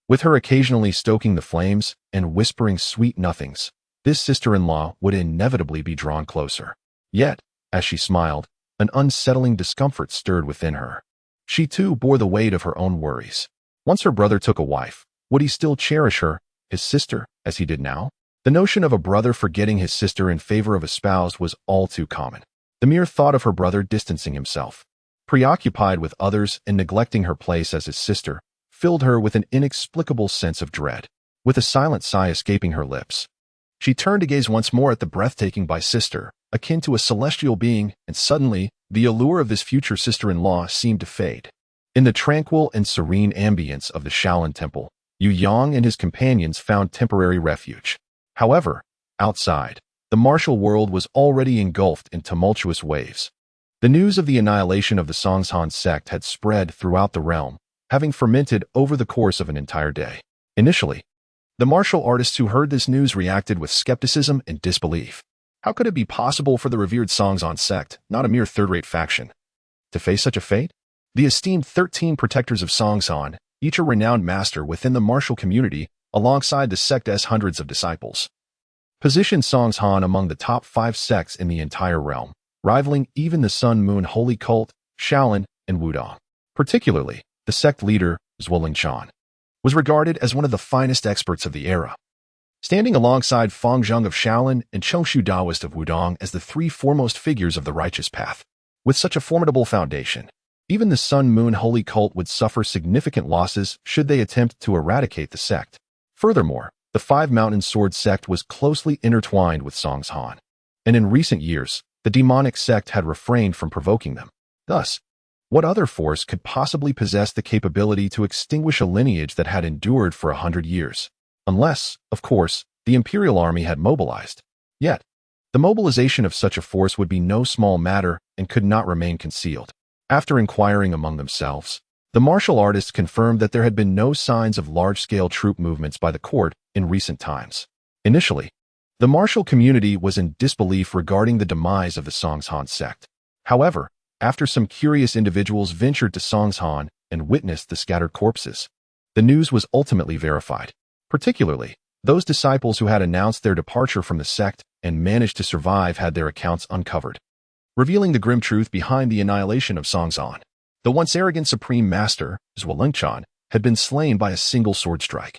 with her occasionally stoking the flames and whispering sweet nothings, this sister-in-law would inevitably be drawn closer. Yet, as she smiled, an unsettling discomfort stirred within her. She too bore the weight of her own worries. Once her brother took a wife, would he still cherish her, his sister, as he did now? The notion of a brother forgetting his sister in favor of a spouse was all too common. The mere thought of her brother distancing himself, preoccupied with others and neglecting her place as his sister, filled her with an inexplicable sense of dread. With a silent sigh escaping her lips, she turned to gaze once more at the breathtaking sister, akin to a celestial being, and suddenly, the allure of this future sister-in-law seemed to fade. In the tranquil and serene ambience of the Shaolin Temple, Yu Yang and his companions found temporary refuge. However, outside, the martial world was already engulfed in tumultuous waves. The news of the annihilation of the Huashan sect had spread throughout the realm, having fermented over the course of an entire day. Initially, the martial artists who heard this news reacted with skepticism and disbelief. How could it be possible for the revered Huashan sect, not a mere third-rate faction, to face such a fate? The esteemed 13 protectors of Huashan, each a renowned master within the martial community, alongside the sect's hundreds of disciples, positioned Huashan among the top 5 sects in the entire realm, rivaling even the Sun Moon Holy Cult, Shaolin, and Wudong. Particularly, the sect leader, Zhuo was regarded as one of the finest experts of the era, standing alongside Feng Zheng of Shaolin and Chongshu Daoist of Wudong as the 3 foremost figures of the righteous path. With such a formidable foundation, even the Sun Moon Holy Cult would suffer significant losses should they attempt to eradicate the sect. Furthermore, the 5 Mountain Sword sect was closely intertwined with Huashan, and in recent years, the demonic sect had refrained from provoking them. Thus, what other force could possibly possess the capability to extinguish a lineage that had endured for 100 years? Unless, of course, the Imperial Army had mobilized. Yet, the mobilization of such a force would be no small matter and could not remain concealed. After inquiring among themselves, the martial artists confirmed that there had been no signs of large-scale troop movements by the court in recent times. Initially, the martial community was in disbelief regarding the demise of the Huashan sect. However, after some curious individuals ventured to Huashan and witnessed the scattered corpses, the news was ultimately verified. Particularly, those disciples who had announced their departure from the sect and managed to survive had their accounts uncovered, revealing the grim truth behind the annihilation of Huashan. The once arrogant supreme master, Zhuo had been slain by a single sword strike,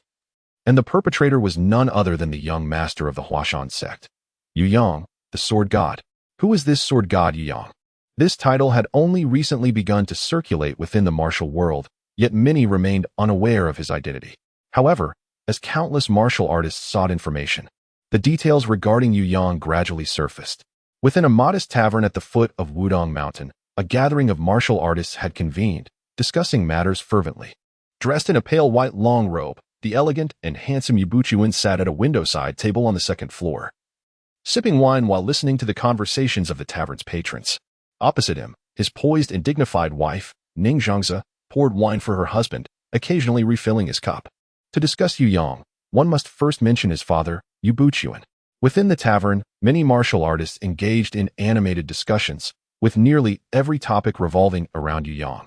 and the perpetrator was none other than the young master of the Huashan sect, Yu Yang, the sword god. Who was this sword god Yu Yang? This title had only recently begun to circulate within the martial world, yet many remained unaware of his identity. However, as countless martial artists sought information, the details regarding Yu Yang gradually surfaced. Within a modest tavern at the foot of Wudong Mountain, a gathering of martial artists had convened, discussing matters fervently. Dressed in a pale white long robe, the elegant and handsome Yubuchuan sat at a window-side table on the second floor, sipping wine while listening to the conversations of the tavern's patrons. Opposite him, his poised and dignified wife, Ning Zhangze, poured wine for her husband, occasionally refilling his cup. To discuss Yu Yang, one must first mention his father, Yubuchuan. Within the tavern, many martial artists engaged in animated discussions, with nearly every topic revolving around Yu Yang.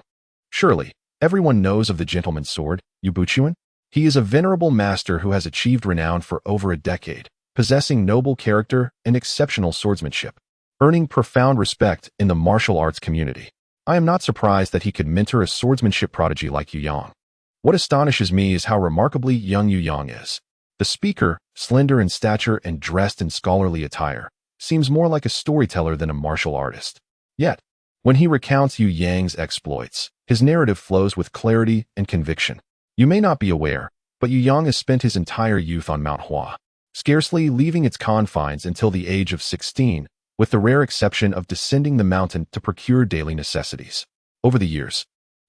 Surely, everyone knows of the gentleman's sword, Yubuchuan? He is a venerable master who has achieved renown for over a decade, possessing noble character and exceptional swordsmanship, earning profound respect in the martial arts community. I am not surprised that he could mentor a swordsmanship prodigy like Yu Yang. What astonishes me is how remarkably young Yu Yang is. The speaker, slender in stature and dressed in scholarly attire, seems more like a storyteller than a martial artist. Yet, when he recounts Yu Yang's exploits, his narrative flows with clarity and conviction. You may not be aware, but Yu Yang has spent his entire youth on Mount Hua, scarcely leaving its confines until the age of 16, with the rare exception of descending the mountain to procure daily necessities. Over the years,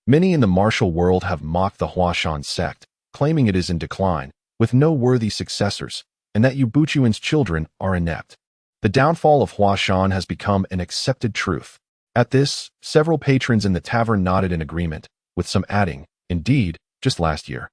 many in the martial world have mocked the Huashan sect, claiming it is in decline, with no worthy successors, and that Yubuchuan's children are inept. The downfall of Huashan has become an accepted truth. At this, several patrons in the tavern nodded in agreement, with some adding, "Indeed, just last year,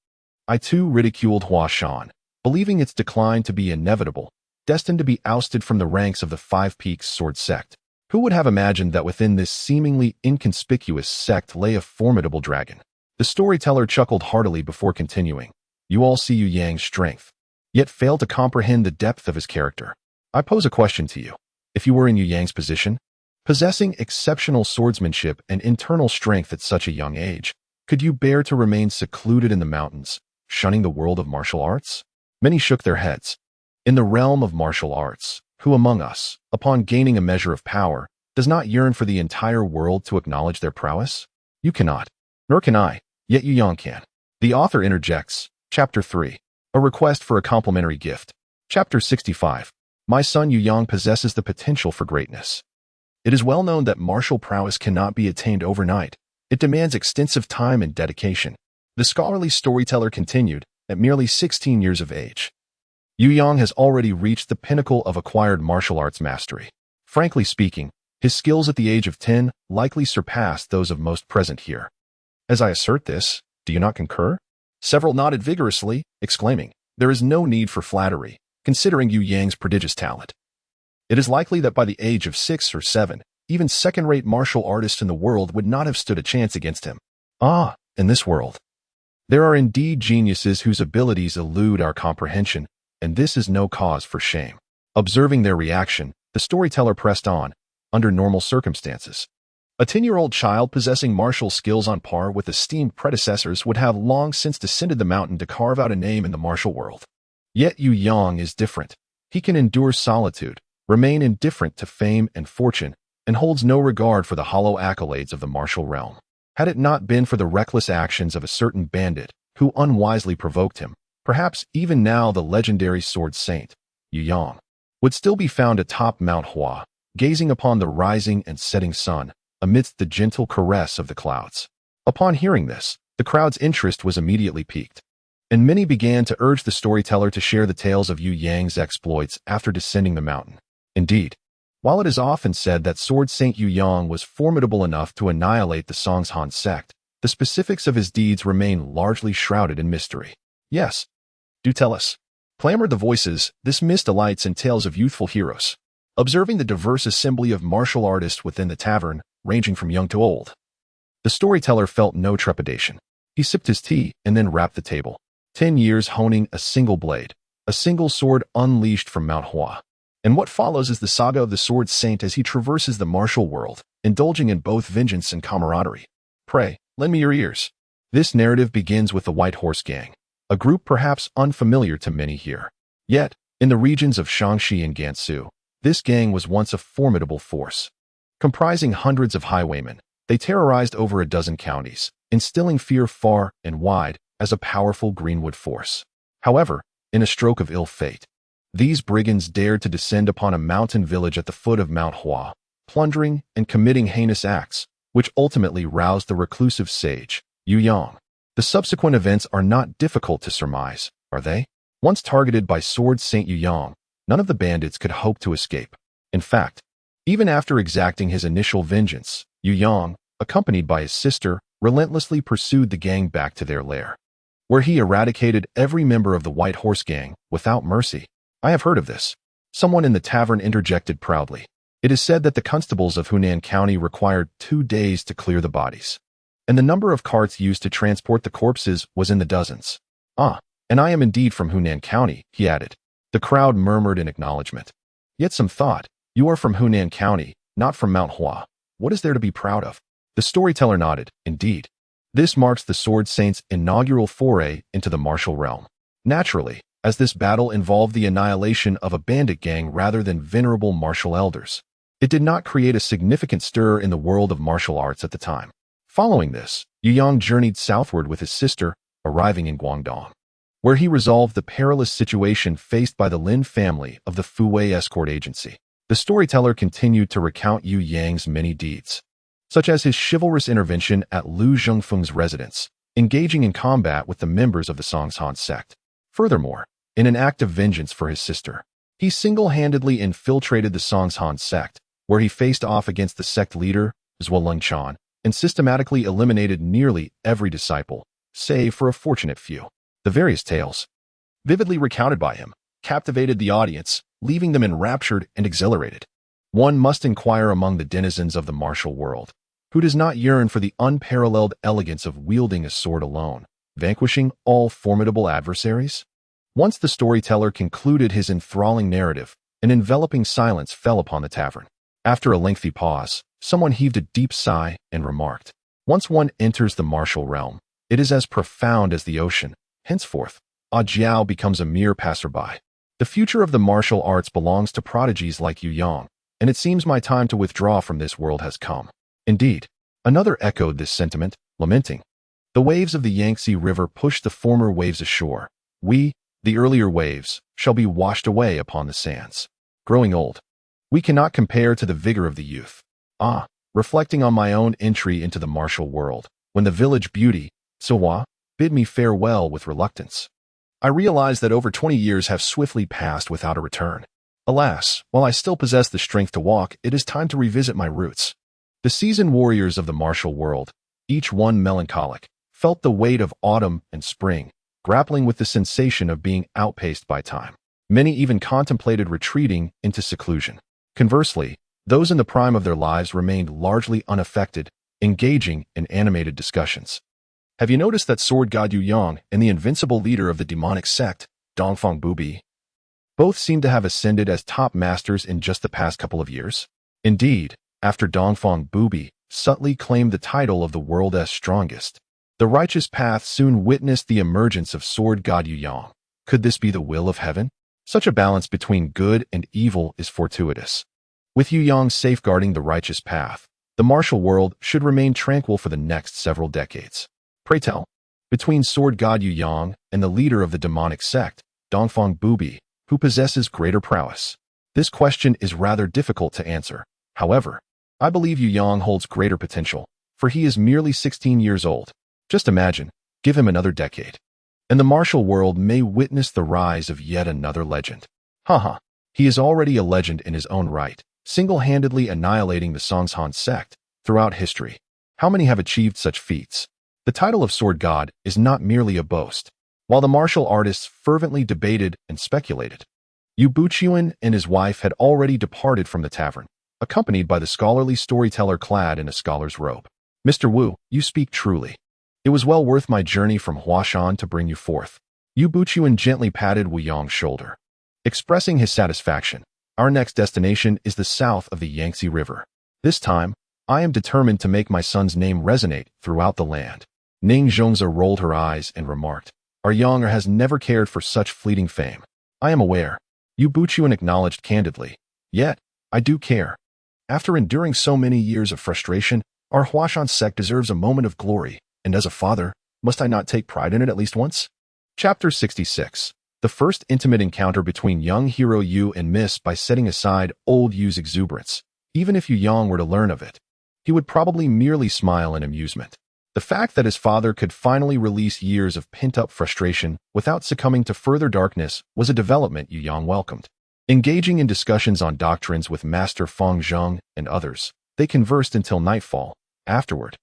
I too ridiculed Huashan, believing its decline to be inevitable, destined to be ousted from the ranks of the Five Peaks sword sect. Who would have imagined that within this seemingly inconspicuous sect lay a formidable dragon?" The storyteller chuckled heartily before continuing. "You all see Yu Yang's strength. yet fail to comprehend the depth of his character. I pose a question to you. If you were in Yu Yang's position, possessing exceptional swordsmanship and internal strength at such a young age, could you bear to remain secluded in the mountains, shunning the world of martial arts? Many shook their heads. In the realm of martial arts, who among us, upon gaining a measure of power, does not yearn for the entire world to acknowledge their prowess? You cannot, nor can I, yet Yu Yang can. The author interjects, Chapter 3, a request for a complimentary gift. Chapter 65, my son Yu Yang possesses the potential for greatness. It is well known that martial prowess cannot be attained overnight. It demands extensive time and dedication. The scholarly storyteller continued, at merely 16 years of age, Yu Yang has already reached the pinnacle of acquired martial arts mastery. Frankly speaking, his skills at the age of 10 likely surpassed those of most present here. As I assert this, do you not concur? Several nodded vigorously, exclaiming, there is no need for flattery, considering Yu Yang's prodigious talent. It is likely that by the age of 6 or 7, even second-rate martial artists in the world would not have stood a chance against him. Ah, in this world, there are indeed geniuses whose abilities elude our comprehension, and this is no cause for shame. Observing their reaction, the storyteller pressed on, under normal circumstances. A 10-year-old child possessing martial skills on par with esteemed predecessors would have long since descended the mountain to carve out a name in the martial world. Yet Yu Yang is different. He can endure solitude, remain indifferent to fame and fortune, and holds no regard for the hollow accolades of the martial realm. Had it not been for the reckless actions of a certain bandit who unwisely provoked him, perhaps even now the legendary sword saint, Yu Yang, would still be found atop Mount Hua, gazing upon the rising and setting sun, amidst the gentle caress of the clouds. Upon hearing this, the crowd's interest was immediately piqued, and many began to urge the storyteller to share the tales of Yu Yang's exploits after descending the mountain. Indeed, while it is often said that Sword Saint Yu Yang was formidable enough to annihilate the Huashan Sect, the specifics of his deeds remain largely shrouded in mystery. Yes, do tell us, clamored the voices, this mist alights in tales of youthful heroes. Observing the diverse assembly of martial artists within the tavern, ranging from young to old, the storyteller felt no trepidation. He sipped his tea and then rapped the table. 10 years honing a single blade, a single sword unleashed from Mount Hua. And what follows is the saga of the Sword Saint as he traverses the martial world, indulging in both vengeance and camaraderie. Pray, lend me your ears. This narrative begins with the White Horse Gang, a group perhaps unfamiliar to many here. Yet, in the regions of Shaanxi and Gansu, this gang was once a formidable force. Comprising hundreds of highwaymen, they terrorized over a dozen counties, instilling fear far and wide as a powerful Greenwood force. However, in a stroke of ill fate, these brigands dared to descend upon a mountain village at the foot of Mount Hua, plundering and committing heinous acts, which ultimately roused the reclusive sage, Yu Yang. The subsequent events are not difficult to surmise, are they? Once targeted by Sword Saint Yu Yang, none of the bandits could hope to escape. In fact, even after exacting his initial vengeance, Yu Yang, accompanied by his sister, relentlessly pursued the gang back to their lair, where he eradicated every member of the White Horse Gang without mercy. I have heard of this. Someone in the tavern interjected proudly. It is said that the constables of Hunan County required 2 days to clear the bodies, and the number of carts used to transport the corpses was in the dozens. Ah, and I am indeed from Hunan County, he added. The crowd murmured in acknowledgement. Yet some thought, you are from Hunan County, not from Mount Hua. What is there to be proud of? The storyteller nodded. Indeed, this marks the Sword Saint's inaugural foray into the martial realm. Naturally, as this battle involved the annihilation of a bandit gang rather than venerable martial elders, it did not create a significant stir in the world of martial arts at the time. Following this, Yu Yang journeyed southward with his sister, arriving in Guangdong, where he resolved the perilous situation faced by the Lin family of the Fuwei escort agency. The storyteller continued to recount Yu Yang's many deeds, such as his chivalrous intervention at Lu Zhengfeng's residence, engaging in combat with the members of the Huashan Sect. Furthermore, in an act of vengeance for his sister, he single-handedly infiltrated the Huashan Sect, where he faced off against the sect leader, Zhuo Lengchan, and systematically eliminated nearly every disciple, save for a fortunate few. The various tales, vividly recounted by him, captivated the audience, leaving them enraptured and exhilarated. One must inquire among the denizens of the martial world, who does not yearn for the unparalleled elegance of wielding a sword alone, vanquishing all formidable adversaries? Once the storyteller concluded his enthralling narrative, an enveloping silence fell upon the tavern. After a lengthy pause, someone heaved a deep sigh and remarked, "Once one enters the martial realm, it is as profound as the ocean. Henceforth, A Jiao becomes a mere passerby. The future of the martial arts belongs to prodigies like Yu Yang, and it seems my time to withdraw from this world has come." Indeed, another echoed this sentiment, lamenting, "The waves of the Yangtze River push the former waves ashore. We, the earlier waves, shall be washed away upon the sands. Growing old, we cannot compare to the vigor of the youth." Reflecting on my own entry into the martial world, when the village beauty, Siwa, bid me farewell with reluctance, I realized that over 20 years have swiftly passed without a return. Alas, while I still possess the strength to walk, it is time to revisit my roots. The seasoned warriors of the martial world, each one melancholic, felt the weight of autumn and spring, grappling with the sensation of being outpaced by time. Many even contemplated retreating into seclusion. Conversely, those in the prime of their lives remained largely unaffected, engaging in animated discussions. Have you noticed that sword god Yu Yang and the invincible leader of the demonic sect, Dongfang Bubi, both seem to have ascended as top masters in just the past couple of years? Indeed, after Dongfang Bubi subtly claimed the title of the world's strongest, the righteous path soon witnessed the emergence of sword god Yu Yang. Could this be the will of heaven? Such a balance between good and evil is fortuitous. With Yu Yang safeguarding the righteous path, the martial world should remain tranquil for the next several decades. Pray tell, between sword god Yu Yang and the leader of the demonic sect, Dongfang Bubi, who possesses greater prowess? This question is rather difficult to answer. However, I believe Yu Yang holds greater potential, for he is merely 16 years old. Just imagine, give him another decade, and the martial world may witness the rise of yet another legend. He is already a legend in his own right, single-handedly annihilating the Huashan sect throughout history. How many have achieved such feats? The title of sword god is not merely a boast. While the martial artists fervently debated and speculated, Yu Buqian and his wife had already departed from the tavern, accompanied by the scholarly storyteller clad in a scholar's robe. "Mr. Wu, you speak truly. It was well worth my journey from Huashan to bring you forth." Yu Buqian gently patted Wu Yang's shoulder, expressing his satisfaction. "Our next destination is the south of the Yangtze River. This time, I am determined to make my son's name resonate throughout the land." Ning Zhongzi rolled her eyes and remarked, "Our Yang has never cared for such fleeting fame." "I am aware," Yu Buqian acknowledged candidly. "Yet, I do care. After enduring so many years of frustration, our Huashan sect deserves a moment of glory, and as a father, must I not take pride in it at least once?" Chapter 66. The first intimate encounter between young hero Yu and Miss. By setting aside old Yu's exuberance, even if Yu Yang were to learn of it, he would probably merely smile in amusement. The fact that his father could finally release years of pent-up frustration without succumbing to further darkness was a development Yu Yang welcomed. Engaging in discussions on doctrines with Master Feng Zheng and others, they conversed until nightfall. Afterward,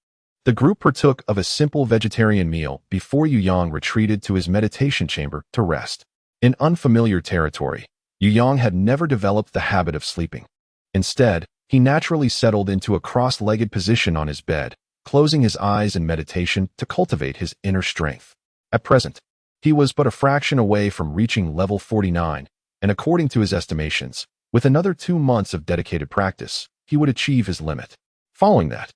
the group partook of a simple vegetarian meal before Yu Yang retreated to his meditation chamber to rest. In unfamiliar territory, Yu Yang had never developed the habit of sleeping. Instead, he naturally settled into a cross-legged position on his bed, closing his eyes in meditation to cultivate his inner strength. At present, he was but a fraction away from reaching level 49, and according to his estimations, with another 2 months of dedicated practice, he would achieve his limit. Following that,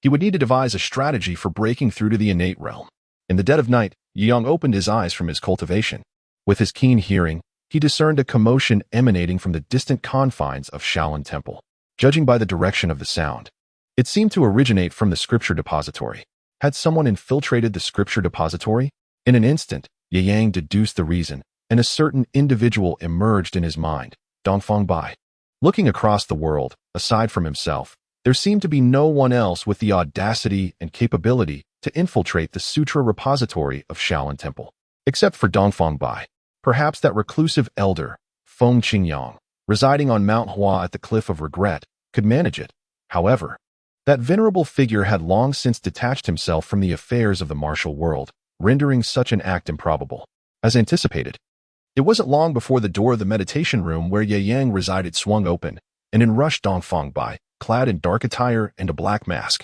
he would need to devise a strategy for breaking through to the innate realm. In the dead of night, Yu Yang opened his eyes from his cultivation. With his keen hearing, he discerned a commotion emanating from the distant confines of Shaolin Temple. Judging by the direction of the sound, it seemed to originate from the scripture depository. Had someone infiltrated the scripture depository? In an instant, Yu Yang deduced the reason, and a certain individual emerged in his mind, Dongfang Bai. Looking across the world, aside from himself, there seemed to be no one else with the audacity and capability to infiltrate the sutra repository of Shaolin Temple, except for Dongfang Bai. Perhaps that reclusive elder, Feng Qingyang, residing on Mount Hua at the Cliff of Regret, could manage it. However, that venerable figure had long since detached himself from the affairs of the martial world, rendering such an act improbable. As anticipated, it wasn't long before the door of the meditation room where Yu Yang resided swung open, and in rushed Dongfang Bai, clad in dark attire and a black mask,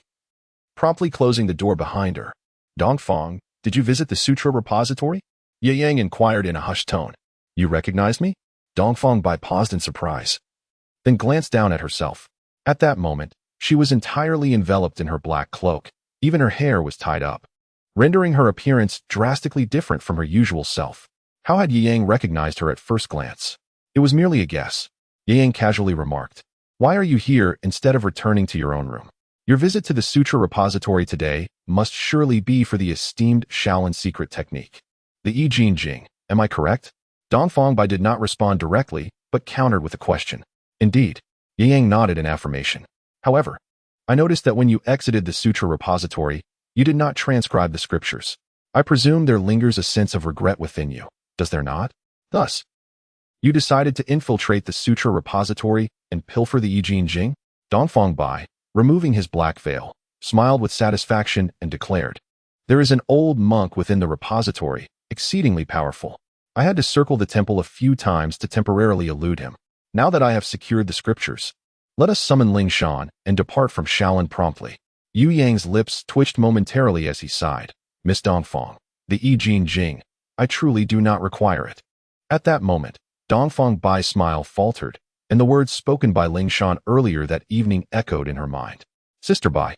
promptly closing the door behind her. "Dongfang, did you visit the sutra repository?" Ye Yang inquired in a hushed tone. You recognized me? Dongfang Bai paused in surprise, then glanced down at herself. At that moment, she was entirely enveloped in her black cloak. Even her hair was tied up, rendering her appearance drastically different from her usual self. How had Ye Yang recognized her at first glance? It was merely a guess. Ye Yang casually remarked, Why are you here instead of returning to your own room? Your visit to the sutra repository today must surely be for the esteemed Shaolin secret technique. The I Jing Jing, am I correct? Dongfang Bai did not respond directly, but countered with a question. Indeed, Ye Yang nodded in affirmation. However, I noticed that when you exited the sutra repository, you did not transcribe the scriptures. I presume there lingers a sense of regret within you, does there not? Thus, you decided to infiltrate the sutra repository and pilfer the I Jing Jing? Dongfang Bai, removing his black veil, smiled with satisfaction and declared, There is an old monk within the repository, exceedingly powerful. I had to circle the temple a few times to temporarily elude him. Now that I have secured the scriptures, let us summon Ling Shan and depart from Shaolin promptly. Yu Yang's lips twitched momentarily as he sighed. Miss Dongfang, the I Jing Jing, I truly do not require it. At that moment, Dongfang Bai's smile faltered, and the words spoken by Ling Shan earlier that evening echoed in her mind. Sister Bai,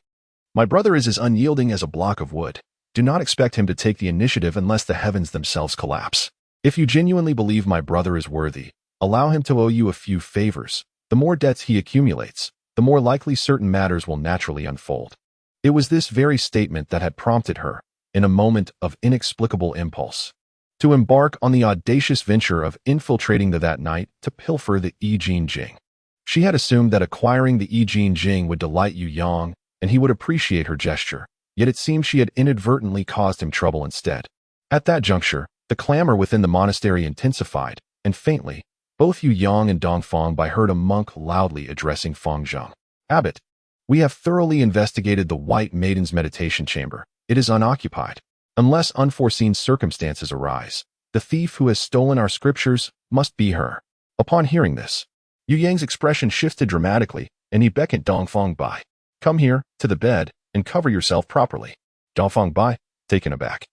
my brother is as unyielding as a block of wood. Do not expect him to take the initiative unless the heavens themselves collapse. If you genuinely believe my brother is worthy, allow him to owe you a few favors. The more debts he accumulates, the more likely certain matters will naturally unfold. It was this very statement that had prompted her, in a moment of inexplicable impulse, to embark on the audacious venture of infiltrating that night to pilfer the I Jing Jing. She had assumed that acquiring the I Jing Jing would delight Yu Yang, and he would appreciate her gesture, yet it seemed she had inadvertently caused him trouble instead. At that juncture, the clamor within the monastery intensified, and faintly, both Yu Yang and Dongfang Bai heard a monk loudly addressing Fang Zheng. Abbot, we have thoroughly investigated the White Maiden's meditation chamber. It is unoccupied. Unless unforeseen circumstances arise, the thief who has stolen our scriptures must be her. Upon hearing this, Yu Yang's expression shifted dramatically, and he beckoned Dongfang Bai. Come here, to the bed, and cover yourself properly. Dongfang Bai, taken aback,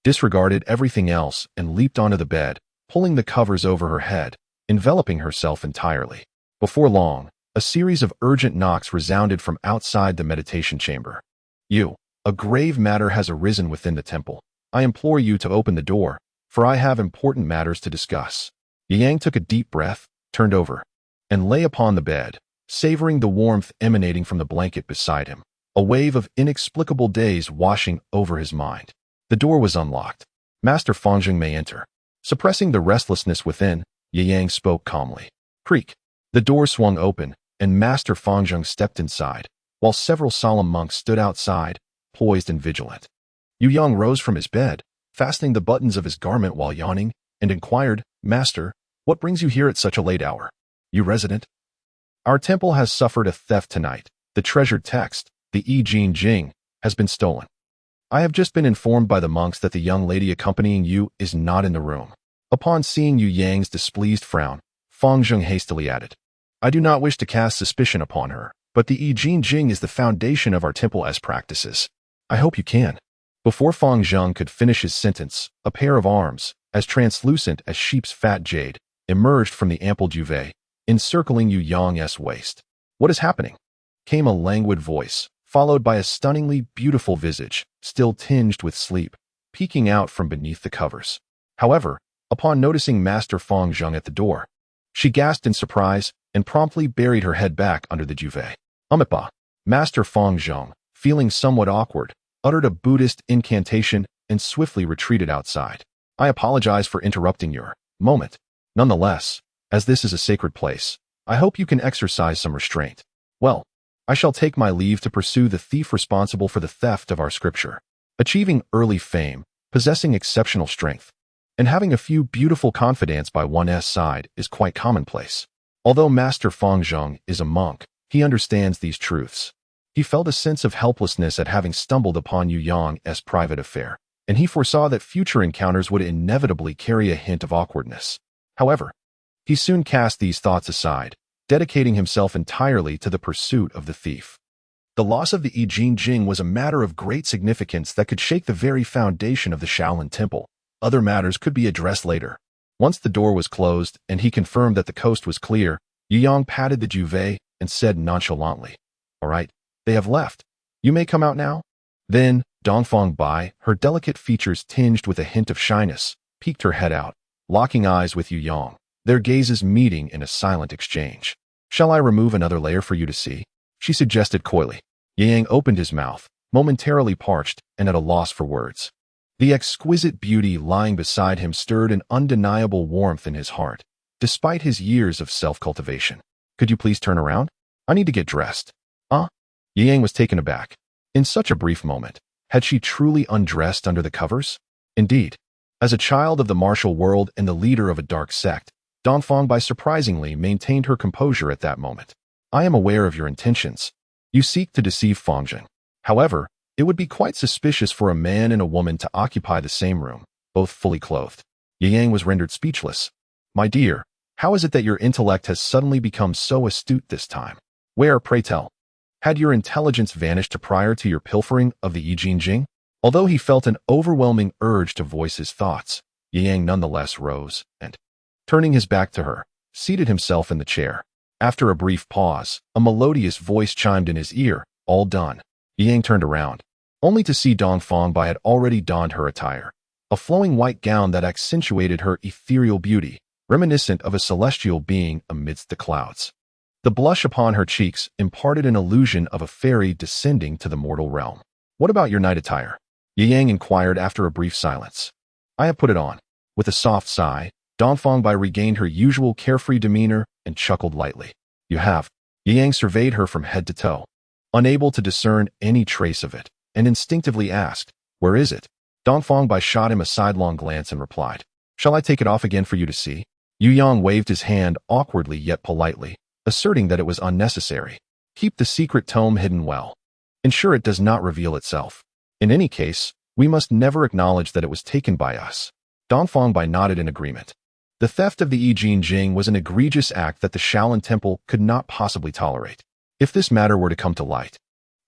disregarded everything else and leaped onto the bed, pulling the covers over her head, enveloping herself entirely. Before long, a series of urgent knocks resounded from outside the meditation chamber. A grave matter has arisen within the temple. I implore you to open the door, for I have important matters to discuss. Yang took a deep breath, turned over, and lay upon the bed, savoring the warmth emanating from the blanket beside him, a wave of inexplicable days washing over his mind. The door was unlocked. Master Fangjing may enter. Suppressing the restlessness within, Yang spoke calmly. Creak. The door swung open, and Master Fangjing stepped inside, while several solemn monks stood outside, poised and vigilant. Yu Yang rose from his bed, fastening the buttons of his garment while yawning, and inquired, Master, what brings you here at such a late hour? You resident? Our temple has suffered a theft tonight. The treasured text, the I Jing Jing, has been stolen. I have just been informed by the monks that the young lady accompanying you is not in the room. Upon seeing Yu Yang's displeased frown, Fang Zheng hastily added, I do not wish to cast suspicion upon her, but the I Jing Jing is the foundation of our temple as practices. I hope you can. Before Fang Zheng could finish his sentence, a pair of arms, as translucent as sheep's fat jade, emerged from the ample duvet, encircling Yu Yang's waist. What is happening? Came a languid voice, followed by a stunningly beautiful visage, still tinged with sleep, peeking out from beneath the covers. However, upon noticing Master Fang Zheng at the door, she gasped in surprise and promptly buried her head back under the duvet. Amipa. Master Fang Zheng, feeling somewhat awkward, uttered a Buddhist incantation and swiftly retreated outside. I apologize for interrupting your moment. Nonetheless, as this is a sacred place, I hope you can exercise some restraint. Well, I shall take my leave to pursue the thief responsible for the theft of our scripture. Achieving early fame, possessing exceptional strength, and having a few beautiful confidants by one's side is quite commonplace. Although Master Fang Zheng is a monk, he understands these truths. He felt a sense of helplessness at having stumbled upon Yu Yang's private affair, and he foresaw that future encounters would inevitably carry a hint of awkwardness. However, he soon cast these thoughts aside, dedicating himself entirely to the pursuit of the thief. The loss of the I Jing Jing was a matter of great significance that could shake the very foundation of the Shaolin Temple, other matters could be addressed later. Once the door was closed and he confirmed that the coast was clear, Yu Yang patted the juve and said nonchalantly, "All right, they have left. You may come out now." Then, Dongfang Bai, her delicate features tinged with a hint of shyness, peeked her head out, locking eyes with Yu Yang, their gazes meeting in a silent exchange. "Shall I remove another layer for you to see?" she suggested coyly. Yu Yang opened his mouth, momentarily parched and at a loss for words. The exquisite beauty lying beside him stirred an undeniable warmth in his heart, despite his years of self-cultivation. "Could you please turn around? I need to get dressed." Yu Yang was taken aback. In such a brief moment, had she truly undressed under the covers? Indeed, as a child of the martial world and the leader of a dark sect, Dongfang Bai surprisingly maintained her composure at that moment. "I am aware of your intentions. You seek to deceive Fangjing. However, it would be quite suspicious for a man and a woman to occupy the same room, both fully clothed." Yu Yang was rendered speechless. "My dear, how is it that your intellect has suddenly become so astute this time? Where, pray tell? Had your intelligence vanished prior to your pilfering of the Yi Jing?" Although he felt an overwhelming urge to voice his thoughts, Yu Yang nonetheless rose and, turning his back to her, seated himself in the chair. After a brief pause, a melodious voice chimed in his ear, "All done." Yu Yang turned around, only to see Dongfang Bai had already donned her attire, a flowing white gown that accentuated her ethereal beauty, reminiscent of a celestial being amidst the clouds. The blush upon her cheeks imparted an illusion of a fairy descending to the mortal realm. "What about your night attire?" Yu Yang inquired after a brief silence. "I have put it on." With a soft sigh, Dongfang Bai regained her usual carefree demeanor and chuckled lightly. "You have?" Yu Yang surveyed her from head to toe, unable to discern any trace of it, and instinctively asked, "Where is it?" Dongfang Bai shot him a sidelong glance and replied, "Shall I take it off again for you to see?" Yu Yang waved his hand awkwardly yet politely, asserting that it was unnecessary. "Keep the secret tome hidden well. Ensure it does not reveal itself. In any case, we must never acknowledge that it was taken by us." Dongfang Bai nodded in agreement. The theft of the Yi Jing was an egregious act that the Shaolin Temple could not possibly tolerate. If this matter were to come to light,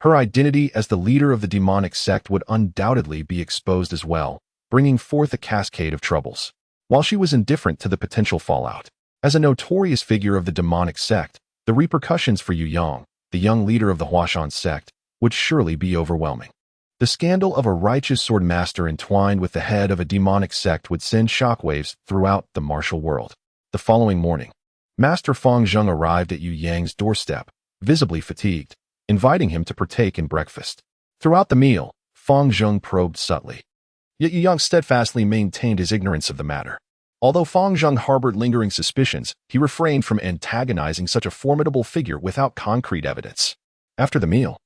her identity as the leader of the demonic sect would undoubtedly be exposed as well, bringing forth a cascade of troubles. While she was indifferent to the potential fallout, as a notorious figure of the demonic sect, the repercussions for Yu Yang, the young leader of the Huashan Sect, would surely be overwhelming. The scandal of a righteous sword master entwined with the head of a demonic sect would send shockwaves throughout the martial world. The following morning, Master Fang Zheng arrived at Yu Yang's doorstep, visibly fatigued, inviting him to partake in breakfast. Throughout the meal, Fang Zheng probed subtly. Yet Yu Yang steadfastly maintained his ignorance of the matter. Although Fang Zheng harbored lingering suspicions, he refrained from antagonizing such a formidable figure without concrete evidence. After the meal,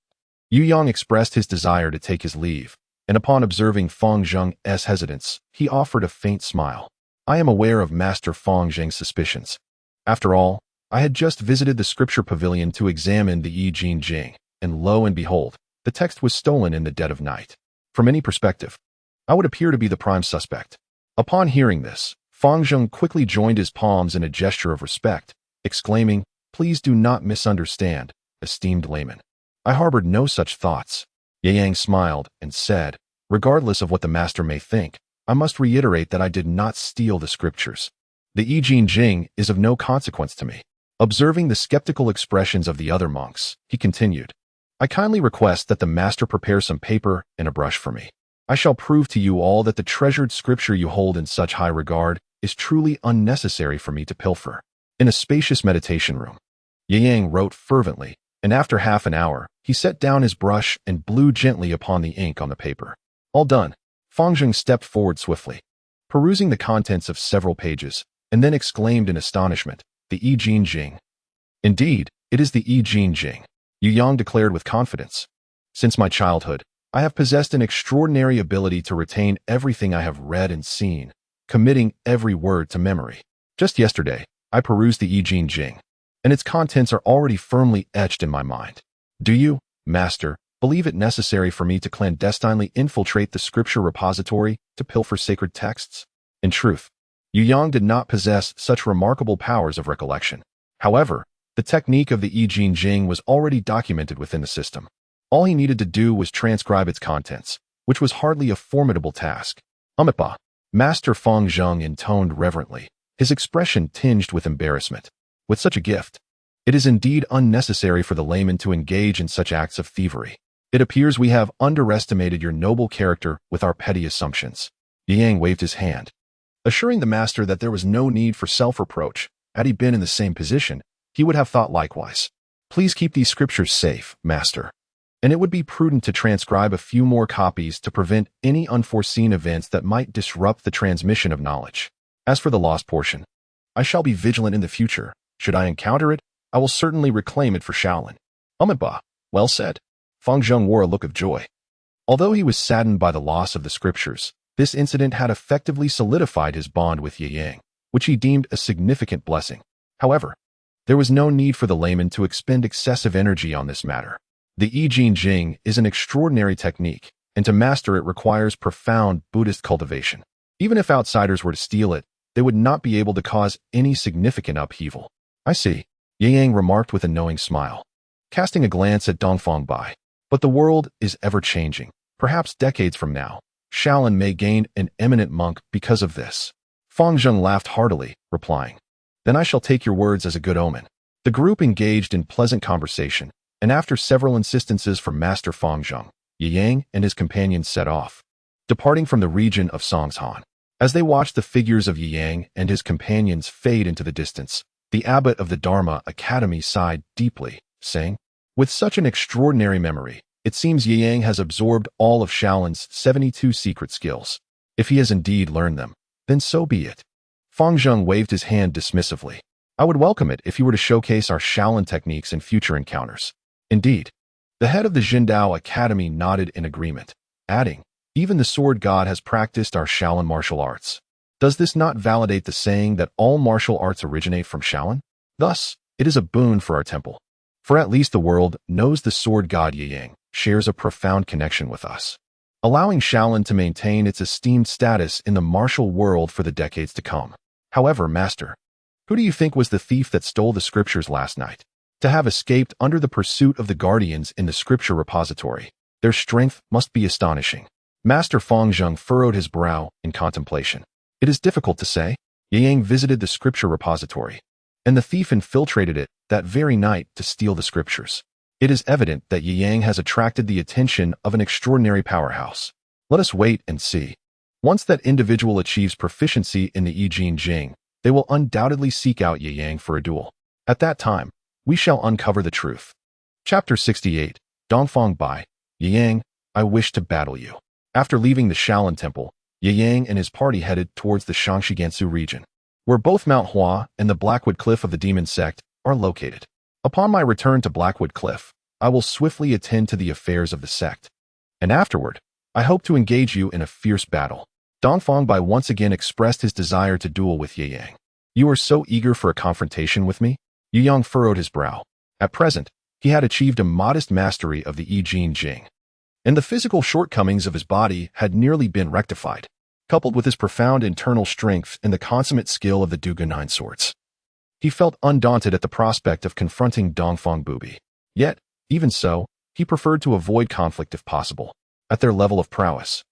Yu Yang expressed his desire to take his leave, and upon observing Fang Zheng's hesitance, he offered a faint smile. "I am aware of Master Fang Zheng's suspicions. After all, I had just visited the scripture pavilion to examine the Yi Jing, and lo and behold, the text was stolen in the dead of night. From any perspective, I would appear to be the prime suspect." Upon hearing this, Fang Zheng quickly joined his palms in a gesture of respect, exclaiming, "Please do not misunderstand, esteemed layman. I harbored no such thoughts." Yu Yang smiled and said, "Regardless of what the master may think, I must reiterate that I did not steal the scriptures. The Yi Jing is of no consequence to me." Observing the skeptical expressions of the other monks, he continued, "I kindly request that the master prepare some paper and a brush for me. I shall prove to you all that the treasured scripture you hold in such high regard is truly unnecessary for me to pilfer." In a spacious meditation room, Yu Yang wrote fervently, and after half an hour, he set down his brush and blew gently upon the ink on the paper. All done, Fang Zheng stepped forward swiftly, perusing the contents of several pages, and then exclaimed in astonishment, "The Yi Jing. Indeed, it is the Yi Jing," Yu Yang declared with confidence. "Since my childhood, I have possessed an extraordinary ability to retain everything I have read and seen, committing every word to memory. Just yesterday, I perused the Yi Jing, and its contents are already firmly etched in my mind. Do you, master, believe it necessary for me to clandestinely infiltrate the scripture repository to pilfer sacred texts?" In truth, Yu Yang did not possess such remarkable powers of recollection. However, the technique of the Yi Jing was already documented within the system. All he needed to do was transcribe its contents, which was hardly a formidable task. Umitba, Master Feng Zheng intoned reverently, his expression tinged with embarrassment. With such a gift, it is indeed unnecessary for the layman to engage in such acts of thievery. It appears we have underestimated your noble character with our petty assumptions. Yang waved his hand, assuring the master that there was no need for self-reproach. Had he been in the same position, he would have thought likewise. Please keep these scriptures safe, master. And it would be prudent to transcribe a few more copies to prevent any unforeseen events that might disrupt the transmission of knowledge. As for the lost portion, I shall be vigilant in the future. Should I encounter it, I will certainly reclaim it for Shaolin. Ba, well said. Feng Zheng wore a look of joy. Although he was saddened by the loss of the scriptures, this incident had effectively solidified his bond with Yi Yang, which he deemed a significant blessing. However, there was no need for the layman to expend excessive energy on this matter. The I Ching Jing is an extraordinary technique, and to master it requires profound Buddhist cultivation. Even if outsiders were to steal it, they would not be able to cause any significant upheaval. I see, Yi Yang remarked with a knowing smile, casting a glance at Dongfang Bai. But the world is ever-changing. Perhaps decades from now, Shaolin may gain an eminent monk because of this. Feng Zheng laughed heartily, replying, Then I shall take your words as a good omen. The group engaged in pleasant conversation, and after several insistences from Master Feng Zheng, Yi Yang and his companions set off, departing from the region of Songshan. As they watched the figures of Yi Yang and his companions fade into the distance, the abbot of the Dharma Academy sighed deeply, saying, With such an extraordinary memory, it seems Yi Yang has absorbed all of Shaolin's 72 secret skills. If he has indeed learned them, then so be it. Feng Zheng waved his hand dismissively. I would welcome it if you were to showcase our Shaolin techniques in future encounters. Indeed, the head of the Jindao Academy nodded in agreement, adding, Even the sword god has practiced our Shaolin martial arts. Does this not validate the saying that all martial arts originate from Shaolin? Thus, it is a boon for our temple. For at least the world knows the sword god Yi Yang shares a profound connection with us, allowing Shaolin to maintain its esteemed status in the martial world for the decades to come. However, master, who do you think was the thief that stole the scriptures last night? To have escaped under the pursuit of the guardians in the scripture repository, their strength must be astonishing. Master Feng Zheng furrowed his brow in contemplation. It is difficult to say. Yi Yang visited the scripture repository, and the thief infiltrated it that very night to steal the scriptures. It is evident that Yi Yang has attracted the attention of an extraordinary powerhouse. Let us wait and see. Once that individual achieves proficiency in the I Ching Jing, they will undoubtedly seek out Yi Yang for a duel. At that time, we shall uncover the truth. Chapter 68, Dongfang Bai, Yi Yang, I wish to battle you. After leaving the Shaolin Temple, Yi Yang and his party headed towards the Shangshigansu region, where both Mount Hua and the Blackwood Cliff of the Demon Sect are located. Upon my return to Blackwood Cliff, I will swiftly attend to the affairs of the sect, and afterward, I hope to engage you in a fierce battle. Dongfang Bai once again expressed his desire to duel with Yi Yang. You are so eager for a confrontation with me? Yi Yang furrowed his brow. At present, he had achieved a modest mastery of the I Ching Jing, and the physical shortcomings of his body had nearly been rectified, coupled with his profound internal strength and the consummate skill of the Dugu Nine Swords. He felt undaunted at the prospect of confronting Dongfang Bubi. Yet, even so, he preferred to avoid conflict if possible. At their level of prowess,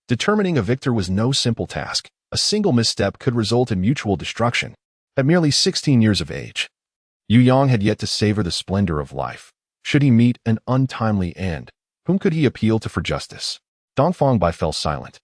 determining a victor was no simple task. A single misstep could result in mutual destruction. At merely 16 years of age, Yu Yang had yet to savor the splendor of life. Should he meet an untimely end, whom could he appeal to for justice? Dongfang Bai fell silent,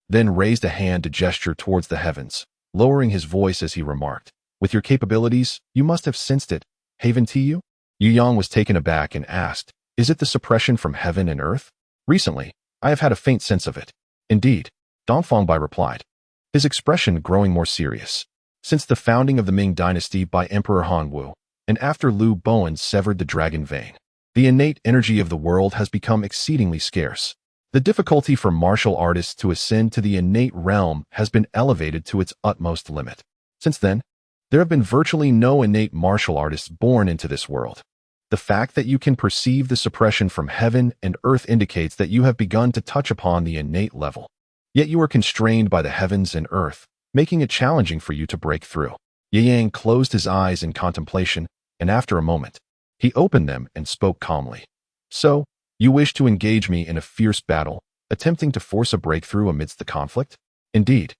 then raised a hand to gesture towards the heavens, lowering his voice as he remarked, With your capabilities, you must have sensed it. Haven to you? Yu Yang was taken aback and asked, Is it the suppression from heaven and earth? Recently, I have had a faint sense of it. Indeed, Dongfang Bai replied, his expression growing more serious. Since the founding of the Ming dynasty by Emperor Han Wu, and after Liu Bowen severed the dragon vein, the innate energy of the world has become exceedingly scarce. The difficulty for martial artists to ascend to the innate realm has been elevated to its utmost limit. Since then, there have been virtually no innate martial artists born into this world. The fact that you can perceive the suppression from heaven and earth indicates that you have begun to touch upon the innate level. Yet you are constrained by the heavens and earth, making it challenging for you to break through. Yi Yang closed his eyes in contemplation, and after a moment, he opened them and spoke calmly. So, you wish to engage me in a fierce battle, attempting to force a breakthrough amidst the conflict? Indeed,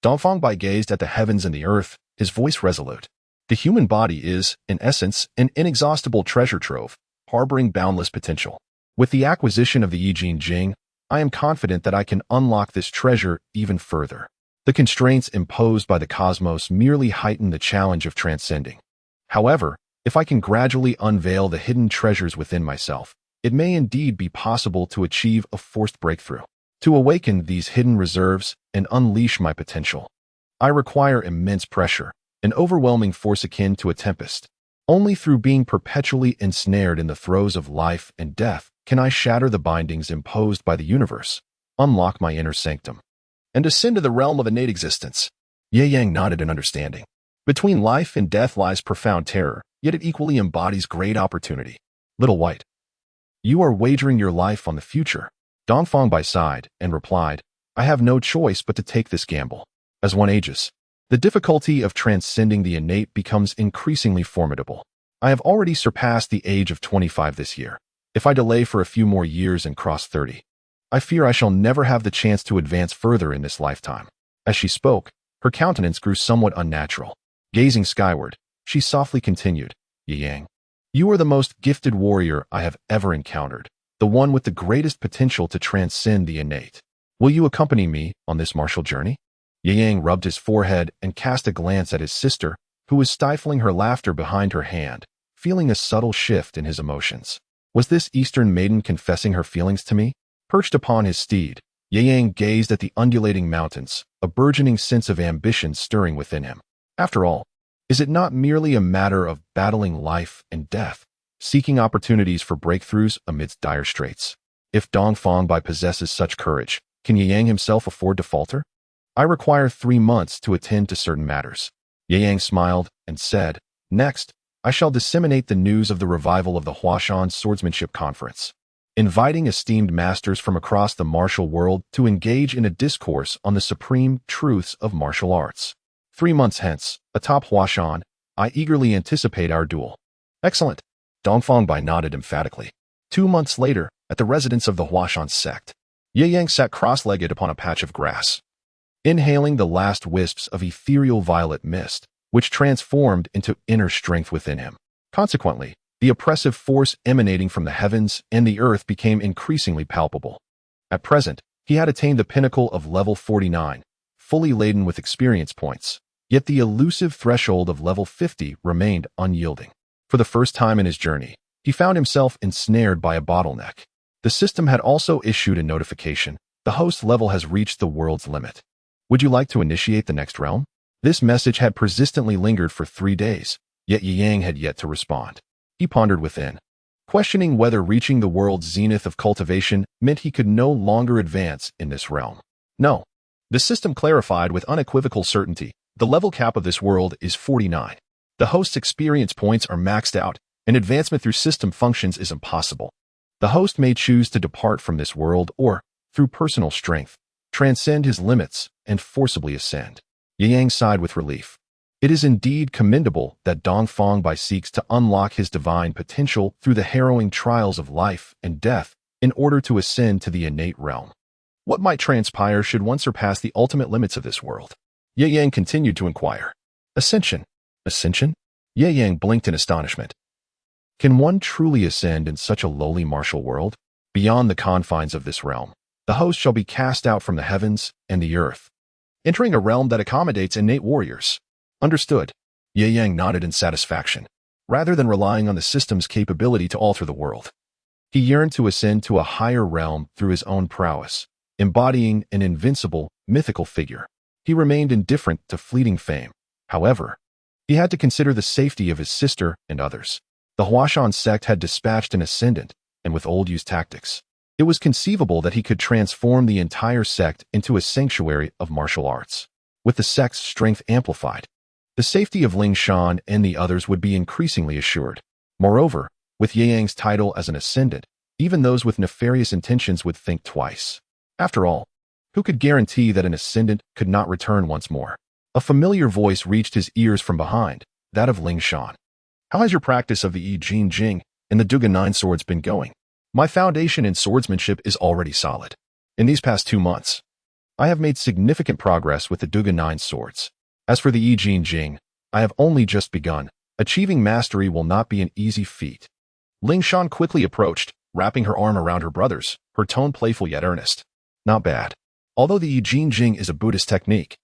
Dongfang Bai gazed at the heavens and the earth, his voice resolute. The human body is, in essence, an inexhaustible treasure trove, harboring boundless potential. With the acquisition of the Yi Jing, I am confident that I can unlock this treasure even further. The constraints imposed by the cosmos merely heighten the challenge of transcending. However, if I can gradually unveil the hidden treasures within myself, it may indeed be possible to achieve a forced breakthrough. To awaken these hidden reserves and unleash my potential, I require immense pressure, an overwhelming force akin to a tempest. Only through being perpetually ensnared in the throes of life and death can I shatter the bindings imposed by the universe, unlock my inner sanctum, and ascend to the realm of innate existence. Ye Yang nodded in understanding. Between life and death lies profound terror, yet it equally embodies great opportunity. Little White, you are wagering your life on the future. Dongfang Bai sighed and replied, I have no choice but to take this gamble. As one ages, the difficulty of transcending the innate becomes increasingly formidable. I have already surpassed the age of 25 this year. If I delay for a few more years and cross 30, I fear I shall never have the chance to advance further in this lifetime. As she spoke, her countenance grew somewhat unnatural. Gazing skyward, she softly continued, Yi Yang, you are the most gifted warrior I have ever encountered, the one with the greatest potential to transcend the innate. Will you accompany me on this martial journey? Yi Yang rubbed his forehead and cast a glance at his sister, who was stifling her laughter behind her hand, feeling a subtle shift in his emotions. Was this Eastern maiden confessing her feelings to me? Perched upon his steed, Yi Yang gazed at the undulating mountains, a burgeoning sense of ambition stirring within him. After all, is it not merely a matter of battling life and death, seeking opportunities for breakthroughs amidst dire straits? If Dongfang Bai possesses such courage, can Yi Yang himself afford to falter? I require 3 months to attend to certain matters. Yi Yang smiled and said, Next, I shall disseminate the news of the revival of the Huashan Swordsmanship Conference, inviting esteemed masters from across the martial world to engage in a discourse on the supreme truths of martial arts. 3 months hence, atop Huashan, I eagerly anticipate our duel. Excellent. Dongfang Bai nodded emphatically. 2 months later, at the residence of the Huashan Sect, Yi Yang sat cross-legged upon a patch of grass, inhaling the last wisps of ethereal violet mist, which transformed into inner strength within him. Consequently, the oppressive force emanating from the heavens and the earth became increasingly palpable. At present, he had attained the pinnacle of level 49, fully laden with experience points, yet the elusive threshold of level 50 remained unyielding. For the first time in his journey, he found himself ensnared by a bottleneck. The system had also issued a notification. The host level has reached the world's limit. Would you like to initiate the next realm? This message had persistently lingered for 3 days, yet Yi Yang had yet to respond. He pondered within, questioning whether reaching the world's zenith of cultivation meant he could no longer advance in this realm. No. The system clarified with unequivocal certainty, the level cap of this world is 49. The host's experience points are maxed out, and advancement through system functions is impossible. The host may choose to depart from this world or, through personal strength, transcend his limits and forcibly ascend. Yi Yang sighed with relief. It is indeed commendable that Dongfang Bai seeks to unlock his divine potential through the harrowing trials of life and death in order to ascend to the innate realm. What might transpire should one surpass the ultimate limits of this world? Yi Yang continued to inquire. Ascension. Ascension? Yi Yang blinked in astonishment. Can one truly ascend in such a lowly martial world? Beyond the confines of this realm, the host shall be cast out from the heavens and the earth, entering a realm that accommodates innate warriors. Understood. Yi Yang nodded in satisfaction. Rather than relying on the system's capability to alter the world, he yearned to ascend to a higher realm through his own prowess, embodying an invincible, mythical figure. He remained indifferent to fleeting fame. However, he had to consider the safety of his sister and others. The Huashan sect had dispatched an ascendant, and with old-used tactics, it was conceivable that he could transform the entire sect into a sanctuary of martial arts. With the sect's strength amplified, the safety of Ling Shan and the others would be increasingly assured. Moreover, with Yi Yang's title as an ascendant, even those with nefarious intentions would think twice. After all, who could guarantee that an ascendant could not return once more? A familiar voice reached his ears from behind, that of Ling Shan. How has your practice of the Yi Jing and the Duga Nine Swords been going? My foundation in swordsmanship is already solid. In these past 2 months, I have made significant progress with the Duga 9 swords. As for the Yi Jin Jing, I have only just begun. Achieving mastery will not be an easy feat. Ling Shan quickly approached, wrapping her arm around her brother's, her tone playful yet earnest. Not bad. Although the Yi Jin Jing is a Buddhist technique,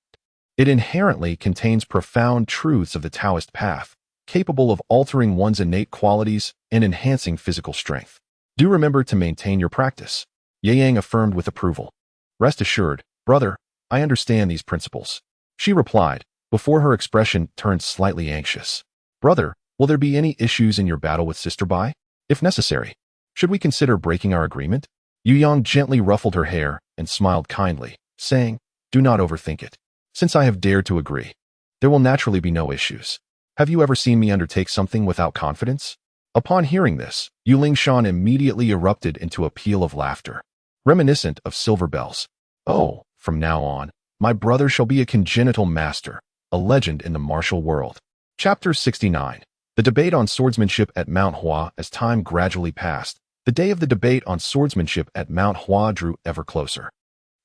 it inherently contains profound truths of the Taoist path, capable of altering one's innate qualities and enhancing physical strength. Do remember to maintain your practice. Ye Yang affirmed with approval. Rest assured, brother, I understand these principles. She replied, before her expression turned slightly anxious. Brother, will there be any issues in your battle with Sister Bai? If necessary, should we consider breaking our agreement? Yu Yang gently ruffled her hair and smiled kindly, saying, do not overthink it. Since I have dared to agree, there will naturally be no issues. Have you ever seen me undertake something without confidence? Upon hearing this, Yu Lingshan immediately erupted into a peal of laughter, reminiscent of silver bells. Oh, from now on, my brother shall be a congenital master, a legend in the martial world. Chapter 69. The debate on swordsmanship at Mount Hua. As time gradually passed, the day of the debate on swordsmanship at Mount Hua drew ever closer.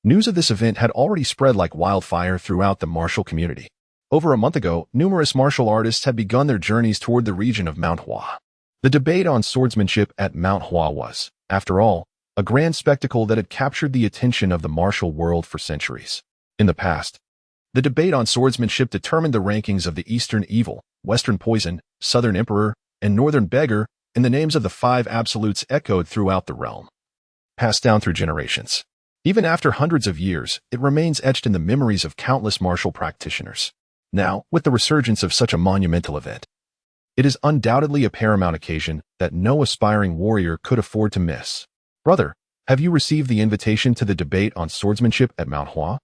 News of this event had already spread like wildfire throughout the martial community. Over a month ago, numerous martial artists had begun their journeys toward the region of Mount Hua. The debate on swordsmanship at Mount Hua was, after all, a grand spectacle that had captured the attention of the martial world for centuries. In the past, the debate on swordsmanship determined the rankings of the Eastern Evil, Western Poison, Southern Emperor, and Northern Beggar, and the names of the 5 absolutes echoed throughout the realm, passed down through generations. Even after hundreds of years, it remains etched in the memories of countless martial practitioners. Now, with the resurgence of such a monumental event, it is undoubtedly a paramount occasion that no aspiring warrior could afford to miss. Brother, have you received the invitation to the debate on swordsmanship at Mount Hua?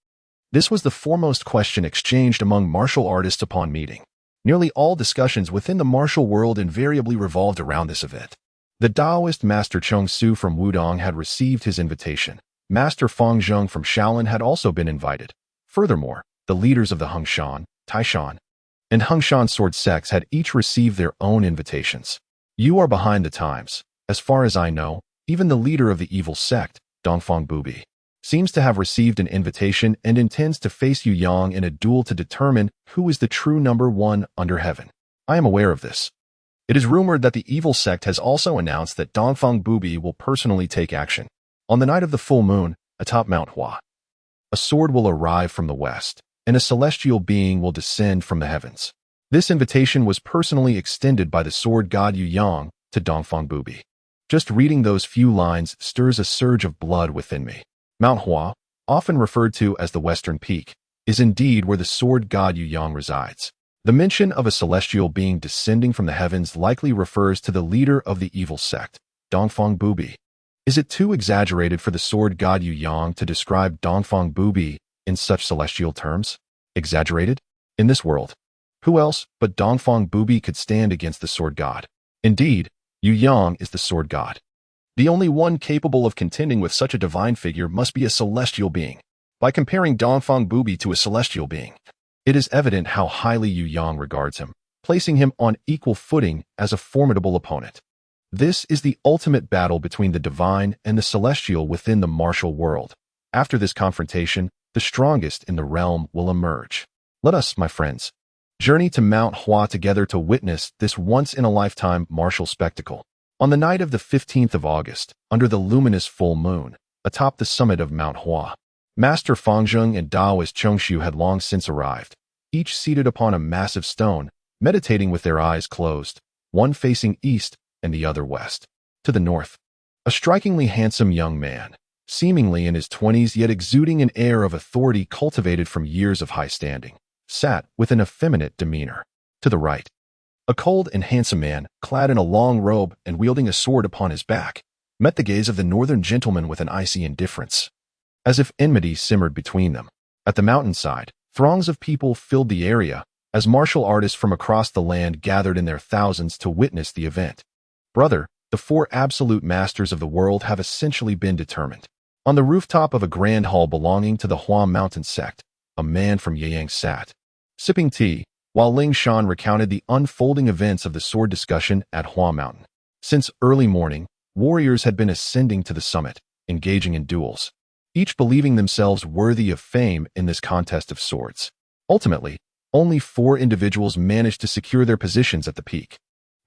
This was the foremost question exchanged among martial artists upon meeting. Nearly all discussions within the martial world invariably revolved around this event. The Taoist Master Cheng Su from Wudong had received his invitation. Master Fang Zheng from Shaolin had also been invited. Furthermore, the leaders of the Huashan, Taishan, and Huashan sword sects had each received their own invitations. You are behind the times. As far as I know, even the leader of the evil sect, Dongfang Bubi, seems to have received an invitation and intends to face Yu Yang in a duel to determine who is the true number 1 under heaven. I am aware of this. It is rumored that the evil sect has also announced that Dongfang Bubi will personally take action. On the night of the full moon, atop Mount Hua, a sword will arrive from the west, and a celestial being will descend from the heavens. This invitation was personally extended by the sword god Yu Yang to Dongfang Bubi. Just reading those few lines stirs a surge of blood within me. Mount Hua, often referred to as the Western Peak, is indeed where the sword god Yu Yang resides. The mention of a celestial being descending from the heavens likely refers to the leader of the evil sect, Dongfang Bubi. Is it too exaggerated for the sword god Yu Yang to describe Dongfang Bubi in such celestial terms? Exaggerated? In this world, who else but Dongfang Bubi could stand against the sword god? Indeed, Yu Yang is the sword god. The only one capable of contending with such a divine figure must be a celestial being. By comparing Dongfang Bubi to a celestial being, it is evident how highly Yu Yang regards him, placing him on equal footing as a formidable opponent. This is the ultimate battle between the divine and the celestial within the martial world. After this confrontation, the strongest in the realm will emerge. Let us, my friends, journey to Mount Hua together to witness this once-in-a-lifetime martial spectacle. On the night of the 15th of August, under the luminous full moon, atop the summit of Mount Hua, Master Fangzheng and Taoist Chongshu had long since arrived, each seated upon a massive stone, meditating with their eyes closed, one facing east and the other west. To the north, a strikingly handsome young man, seemingly in his 20s yet exuding an air of authority cultivated from years of high standing, sat with an effeminate demeanor. To the right, a cold and handsome man, clad in a long robe and wielding a sword upon his back, met the gaze of the northern gentleman with an icy indifference, as if enmity simmered between them. At the mountainside, throngs of people filled the area, as martial artists from across the land gathered in their thousands to witness the event. Brother, the 4 absolute masters of the world have essentially been determined. On the rooftop of a grand hall belonging to the Huashan Sect, a man from Yeyang sat, sipping tea, while Ling Shan recounted the unfolding events of the sword discussion at Hua Mountain. Since early morning, warriors had been ascending to the summit, engaging in duels. each believing themselves worthy of fame in this contest of swords. Ultimately, only 4 individuals managed to secure their positions at the peak.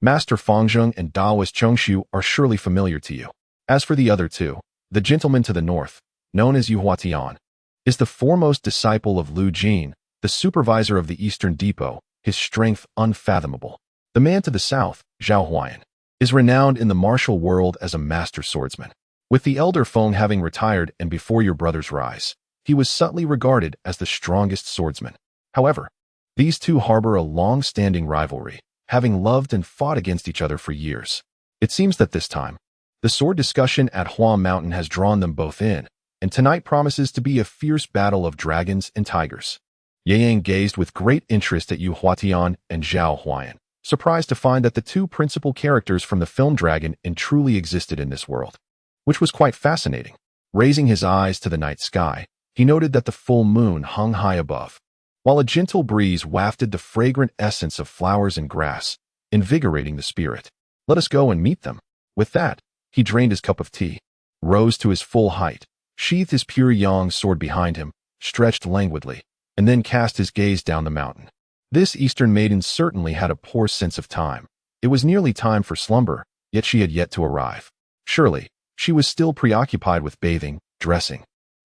Master Fangzheng and Daoist Chongshu are surely familiar to you. As for the other 2, the gentleman to the north, known as Yu Huatian, is the foremost disciple of Lu Jin, the supervisor of the Eastern Depot, his strength unfathomable. The man to the south, Zhao Huayan, is renowned in the martial world as a master swordsman. With the elder Feng having retired and before your brother's rise, he was subtly regarded as the strongest swordsman. However, these 2 harbor a long-standing rivalry, having loved and fought against each other for years. It seems that this time, the sword discussion at Hua Mountain has drawn them both in, and tonight promises to be a fierce battle of dragons and tigers. Ye Yang gazed with great interest at Yu Huatian and Zhao Huayan, surprised to find that the 2 principal characters from the film Dragon truly existed in this world, which was quite fascinating. Raising his eyes to the night sky, he noted that the full moon hung high above, while a gentle breeze wafted the fragrant essence of flowers and grass, invigorating the spirit. Let us go and meet them. With that, he drained his cup of tea, rose to his full height, sheathed his pure yang sword behind him, stretched languidly, and then cast his gaze down the mountain. This Eastern maiden certainly had a poor sense of time. It was nearly time for slumber, yet she had yet to arrive. Surely, she was still preoccupied with bathing, dressing,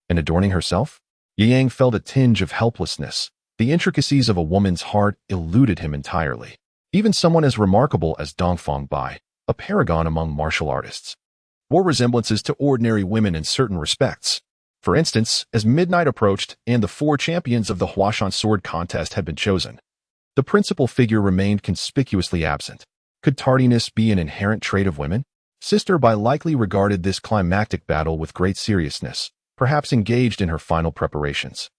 and adorning herself? Ye Yang felt a tinge of helplessness. The intricacies of a woman's heart eluded him entirely. Even someone as remarkable as Dongfang Bai, a paragon among martial artists, bore resemblances to ordinary women in certain respects. For instance, as midnight approached and the 4 champions of the Huashan sword contest had been chosen, the principal figure remained conspicuously absent. Could tardiness be an inherent trait of women? Sister Bai likely regarded this climactic battle with great seriousness, perhaps engaged in her final preparations.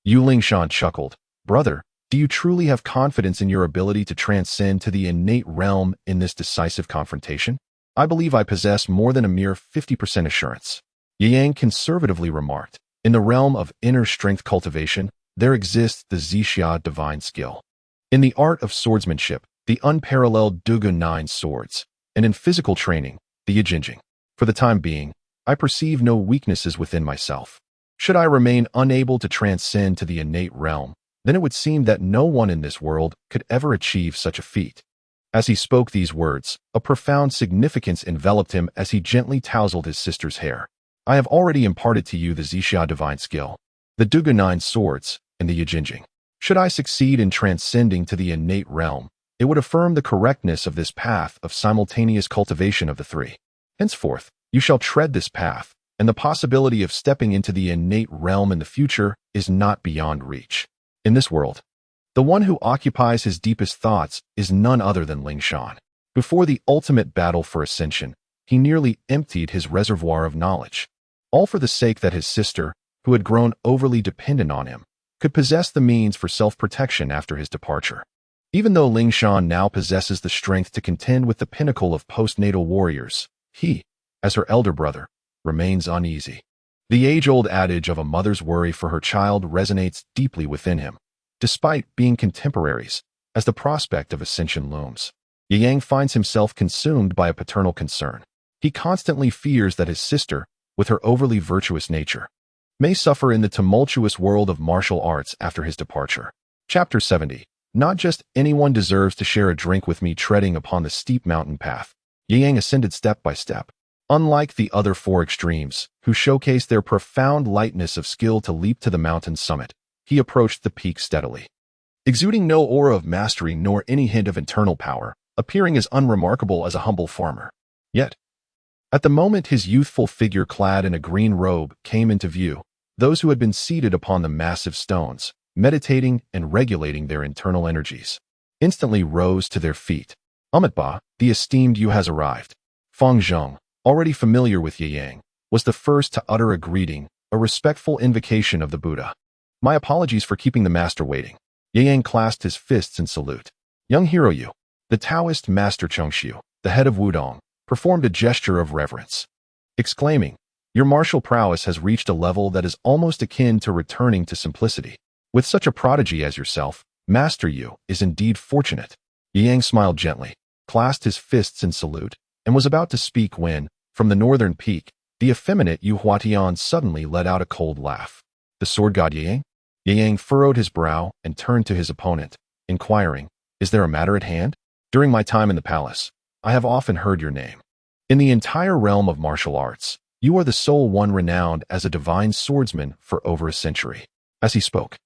Yu Lingshan chuckled. Brother, do you truly have confidence in your ability to transcend to the innate realm in this decisive confrontation? I believe I possess more than a mere 50% assurance. Ye Yang conservatively remarked. In the realm of inner strength cultivation, there exists the Zixia divine skill. In the art of swordsmanship, the unparalleled Dugu 9 swords, and in physical training, the Yijinjing. For the time being, I perceive no weaknesses within myself. Should I remain unable to transcend to the innate realm, then it would seem that no one in this world could ever achieve such a feat. As he spoke these words, a profound significance enveloped him as he gently tousled his sister's hair. I have already imparted to you the Zixia divine skill, the Dugu 9 swords, and the Yijinjing. Should I succeed in transcending to the innate realm, it would affirm the correctness of this path of simultaneous cultivation of the 3. Henceforth, you shall tread this path, and the possibility of stepping into the innate realm in the future is not beyond reach. In this world, the one who occupies his deepest thoughts is none other than Ling Shan. Before the ultimate battle for ascension, he nearly emptied his reservoir of knowledge, all for the sake that his sister, who had grown overly dependent on him, could possess the means for self-protection after his departure. Even though Ling Shan now possesses the strength to contend with the pinnacle of postnatal warriors, he, as her elder brother, remains uneasy. The age-old adage of a mother's worry for her child resonates deeply within him, despite being contemporaries, as the prospect of ascension looms. Ye Yang finds himself consumed by a paternal concern. He constantly fears that his sister, with her overly virtuous nature, may suffer in the tumultuous world of martial arts after his departure. Chapter 70. Not just anyone deserves to share a drink with me treading upon the steep mountain path. Ye Yang ascended step by step. Unlike the other 4 extremes, who showcased their profound lightness of skill to leap to the mountain's summit, he approached the peak steadily, exuding no aura of mastery nor any hint of internal power, appearing as unremarkable as a humble farmer. Yet, at the moment his youthful figure clad in a green robe came into view, those who had been seated upon the massive stones, meditating and regulating their internal energies, instantly rose to their feet. Amitba, the esteemed Yu has arrived. Feng Zheng, already familiar with Ye Yang, was the first to utter a greeting, a respectful invocation of the Buddha. My apologies for keeping the master waiting. Ye Yang clasped his fists in salute. Young hero Yu, the Taoist master Chongshu, the head of Wudong, performed a gesture of reverence, exclaiming, your martial prowess has reached a level that is almost akin to returning to simplicity. With such a prodigy as yourself, Master Yu is indeed fortunate. Ye Yang smiled gently, clasped his fists in salute, and was about to speak when, from the northern peak, The effeminate Yu Huatian suddenly let out a cold laugh. The sword god Yang? Yang furrowed his brow and turned to his opponent, inquiring, "Is there a matter at hand? During my time in the palace, I have often heard your name. In the entire realm of martial arts, you are the sole one renowned as a divine swordsman for over a century." As he spoke,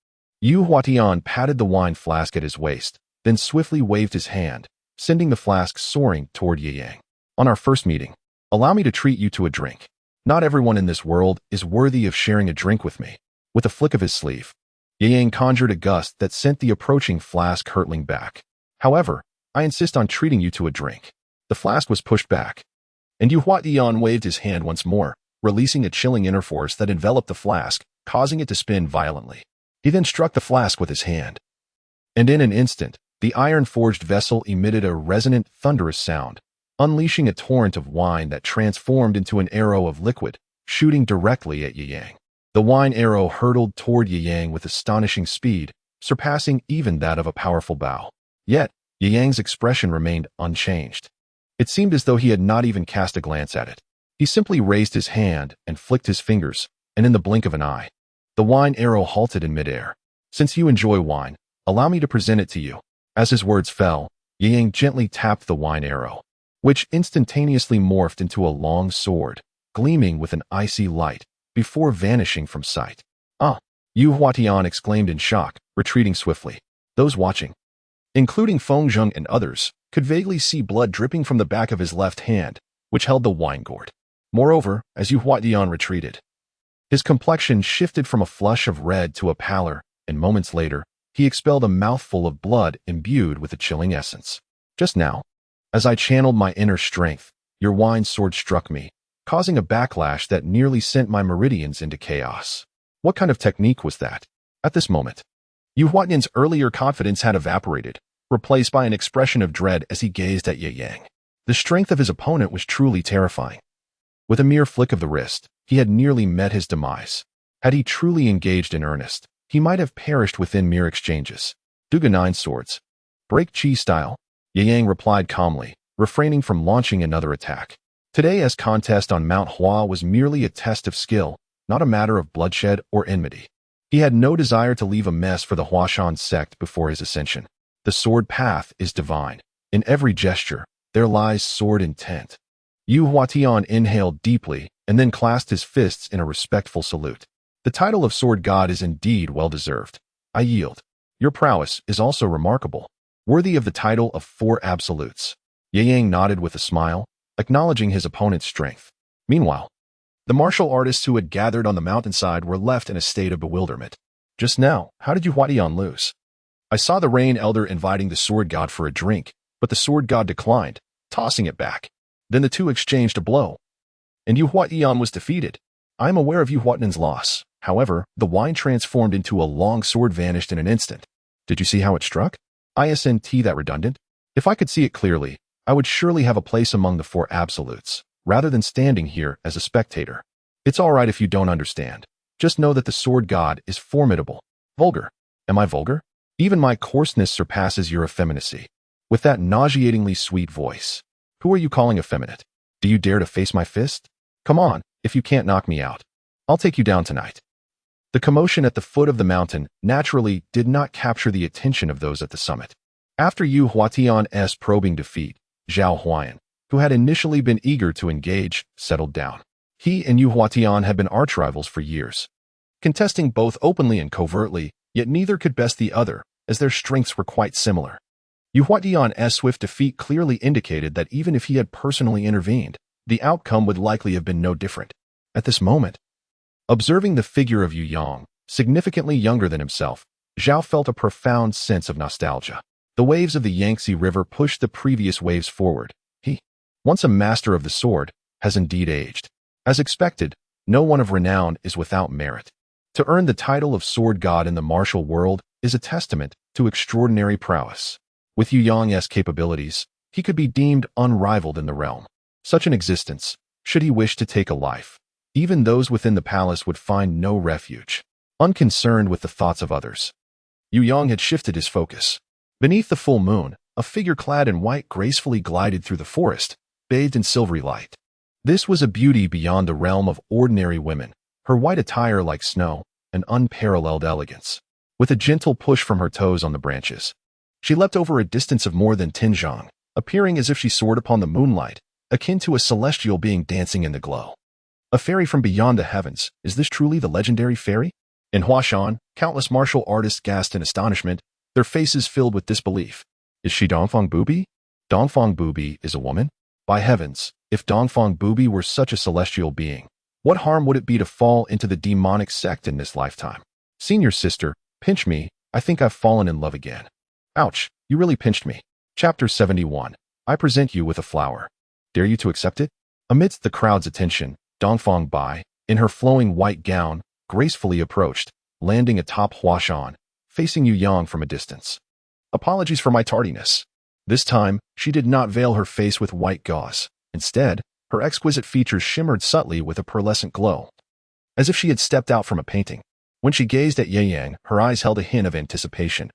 Yu Huatian patted the wine flask at his waist, then swiftly waved his hand, sending the flask soaring toward Yang. "On our first meeting, allow me to treat you to a drink. Not everyone in this world is worthy of sharing a drink with me." With a flick of his sleeve, Yang conjured a gust that sent the approaching flask hurtling back. "However, I insist on treating you to a drink." The flask was pushed back, and Yu Huatian waved his hand once more, releasing a chilling inner force that enveloped the flask, causing it to spin violently. He then struck the flask with his hand, and in an instant, the iron-forged vessel emitted a resonant, thunderous sound, unleashing a torrent of wine that transformed into an arrow of liquid, shooting directly at Yang. The wine arrow hurtled toward Yang with astonishing speed, surpassing even that of a powerful bow. Yet, Yang's expression remained unchanged. It seemed as though he had not even cast a glance at it. He simply raised his hand and flicked his fingers, and in the blink of an eye, the wine arrow halted in midair. "Since you enjoy wine, allow me to present it to you." As his words fell, Yang gently tapped the wine arrow, which instantaneously morphed into a long sword, gleaming with an icy light, before vanishing from sight. "Ah!" Yu Huatian exclaimed in shock, retreating swiftly. Those watching, including Feng Zheng and others, could vaguely see blood dripping from the back of his left hand, which held the wine gourd. Moreover, as Yu Huatian retreated, his complexion shifted from a flush of red to a pallor, and moments later, he expelled a mouthful of blood imbued with a chilling essence. "Just now, as I channeled my inner strength, your wine sword struck me, causing a backlash that nearly sent my meridians into chaos." What kind of technique was that? At this moment, Yu Huatian's earlier confidence had evaporated, replaced by an expression of dread as he gazed at Yang. The strength of his opponent was truly terrifying. With a mere flick of the wrist, he had nearly met his demise. Had he truly engaged in earnest, he might have perished within mere exchanges. "Duga 9 swords. Break chi style," Yang replied calmly, refraining from launching another attack. Today's contest on Mount Hua was merely a test of skill, not a matter of bloodshed or enmity. He had no desire to leave a mess for the Huashan sect before his ascension. The sword path is divine. In every gesture, there lies sword intent. Yu Huatian inhaled deeply and then clasped his fists in a respectful salute. "The title of sword god is indeed well-deserved. I yield. Your prowess is also remarkable, worthy of the title of 4 absolutes." Yang nodded with a smile, acknowledging his opponent's strength. Meanwhile, the martial artists who had gathered on the mountainside were left in a state of bewilderment. "Just now, how did Yu Huatian lose?" "I saw the Rain Elder inviting the sword god for a drink, but the sword god declined, tossing it back. Then the two exchanged a blow, and Yu Huatian was defeated. I am aware of Yu Huatian's loss. However, the wine transformed into a long sword vanished in an instant. Did you see how it struck? Isn't that redundant? If I could see it clearly, I would surely have a place among the 4 absolutes, rather than standing here as a spectator. It's all right if you don't understand. Just know that the sword god is formidable." "Vulgar. Am I vulgar? Even my coarseness surpasses your effeminacy." With that nauseatingly sweet voice. "Who are you calling effeminate? Do you dare to face my fist? Come on, if you can't knock me out, I'll take you down tonight." The commotion at the foot of the mountain naturally did not capture the attention of those at the summit. After Yu Huatian's probing defeat, Zhao Huan, who had initially been eager to engage, settled down. He and Yu Huatian had been arch-rivals for years, contesting both openly and covertly, yet neither could best the other, as their strengths were quite similar. Yu Huatian's swift defeat clearly indicated that even if he had personally intervened, the outcome would likely have been no different. At this moment, observing the figure of Yu Yang, significantly younger than himself, Zhao felt a profound sense of nostalgia. The waves of the Yangtze River pushed the previous waves forward. He, once a master of the sword, has indeed aged. As expected, no one of renown is without merit. To earn the title of sword god in the martial world is a testament to extraordinary prowess. With Yu Yang's capabilities, he could be deemed unrivaled in the realm. Such an existence, should he wish to take a life, even those within the palace would find no refuge. Unconcerned with the thoughts of others, Yu Yang had shifted his focus. Beneath the full moon, a figure clad in white gracefully glided through the forest, bathed in silvery light. This was a beauty beyond the realm of ordinary women, her white attire like snow, an unparalleled elegance. With a gentle push from her toes on the branches, she leapt over a distance of more than 10 zhang, appearing as if she soared upon the moonlight, akin to a celestial being dancing in the glow. A fairy from beyond the heavens, is this truly the legendary fairy? In Huashan, countless martial artists gasped in astonishment, their faces filled with disbelief. Is she Dongfang Bubi? Dongfang Bubi is a woman? By heavens, if Dongfang Bubi were such a celestial being, what harm would it be to fall into the demonic sect in this lifetime? Senior sister, pinch me, I think I've fallen in love again. Ouch, you really pinched me. Chapter 71. I present you with a flower. Dare you to accept it? Amidst the crowd's attention, Dongfang Bai, in her flowing white gown, gracefully approached, landing atop Huashan, facing Yu Yang from a distance. Apologies for my tardiness. This time, she did not veil her face with white gauze. Instead, her exquisite features shimmered subtly with a pearlescent glow, as if she had stepped out from a painting. When she gazed at Ye Yang, her eyes held a hint of anticipation,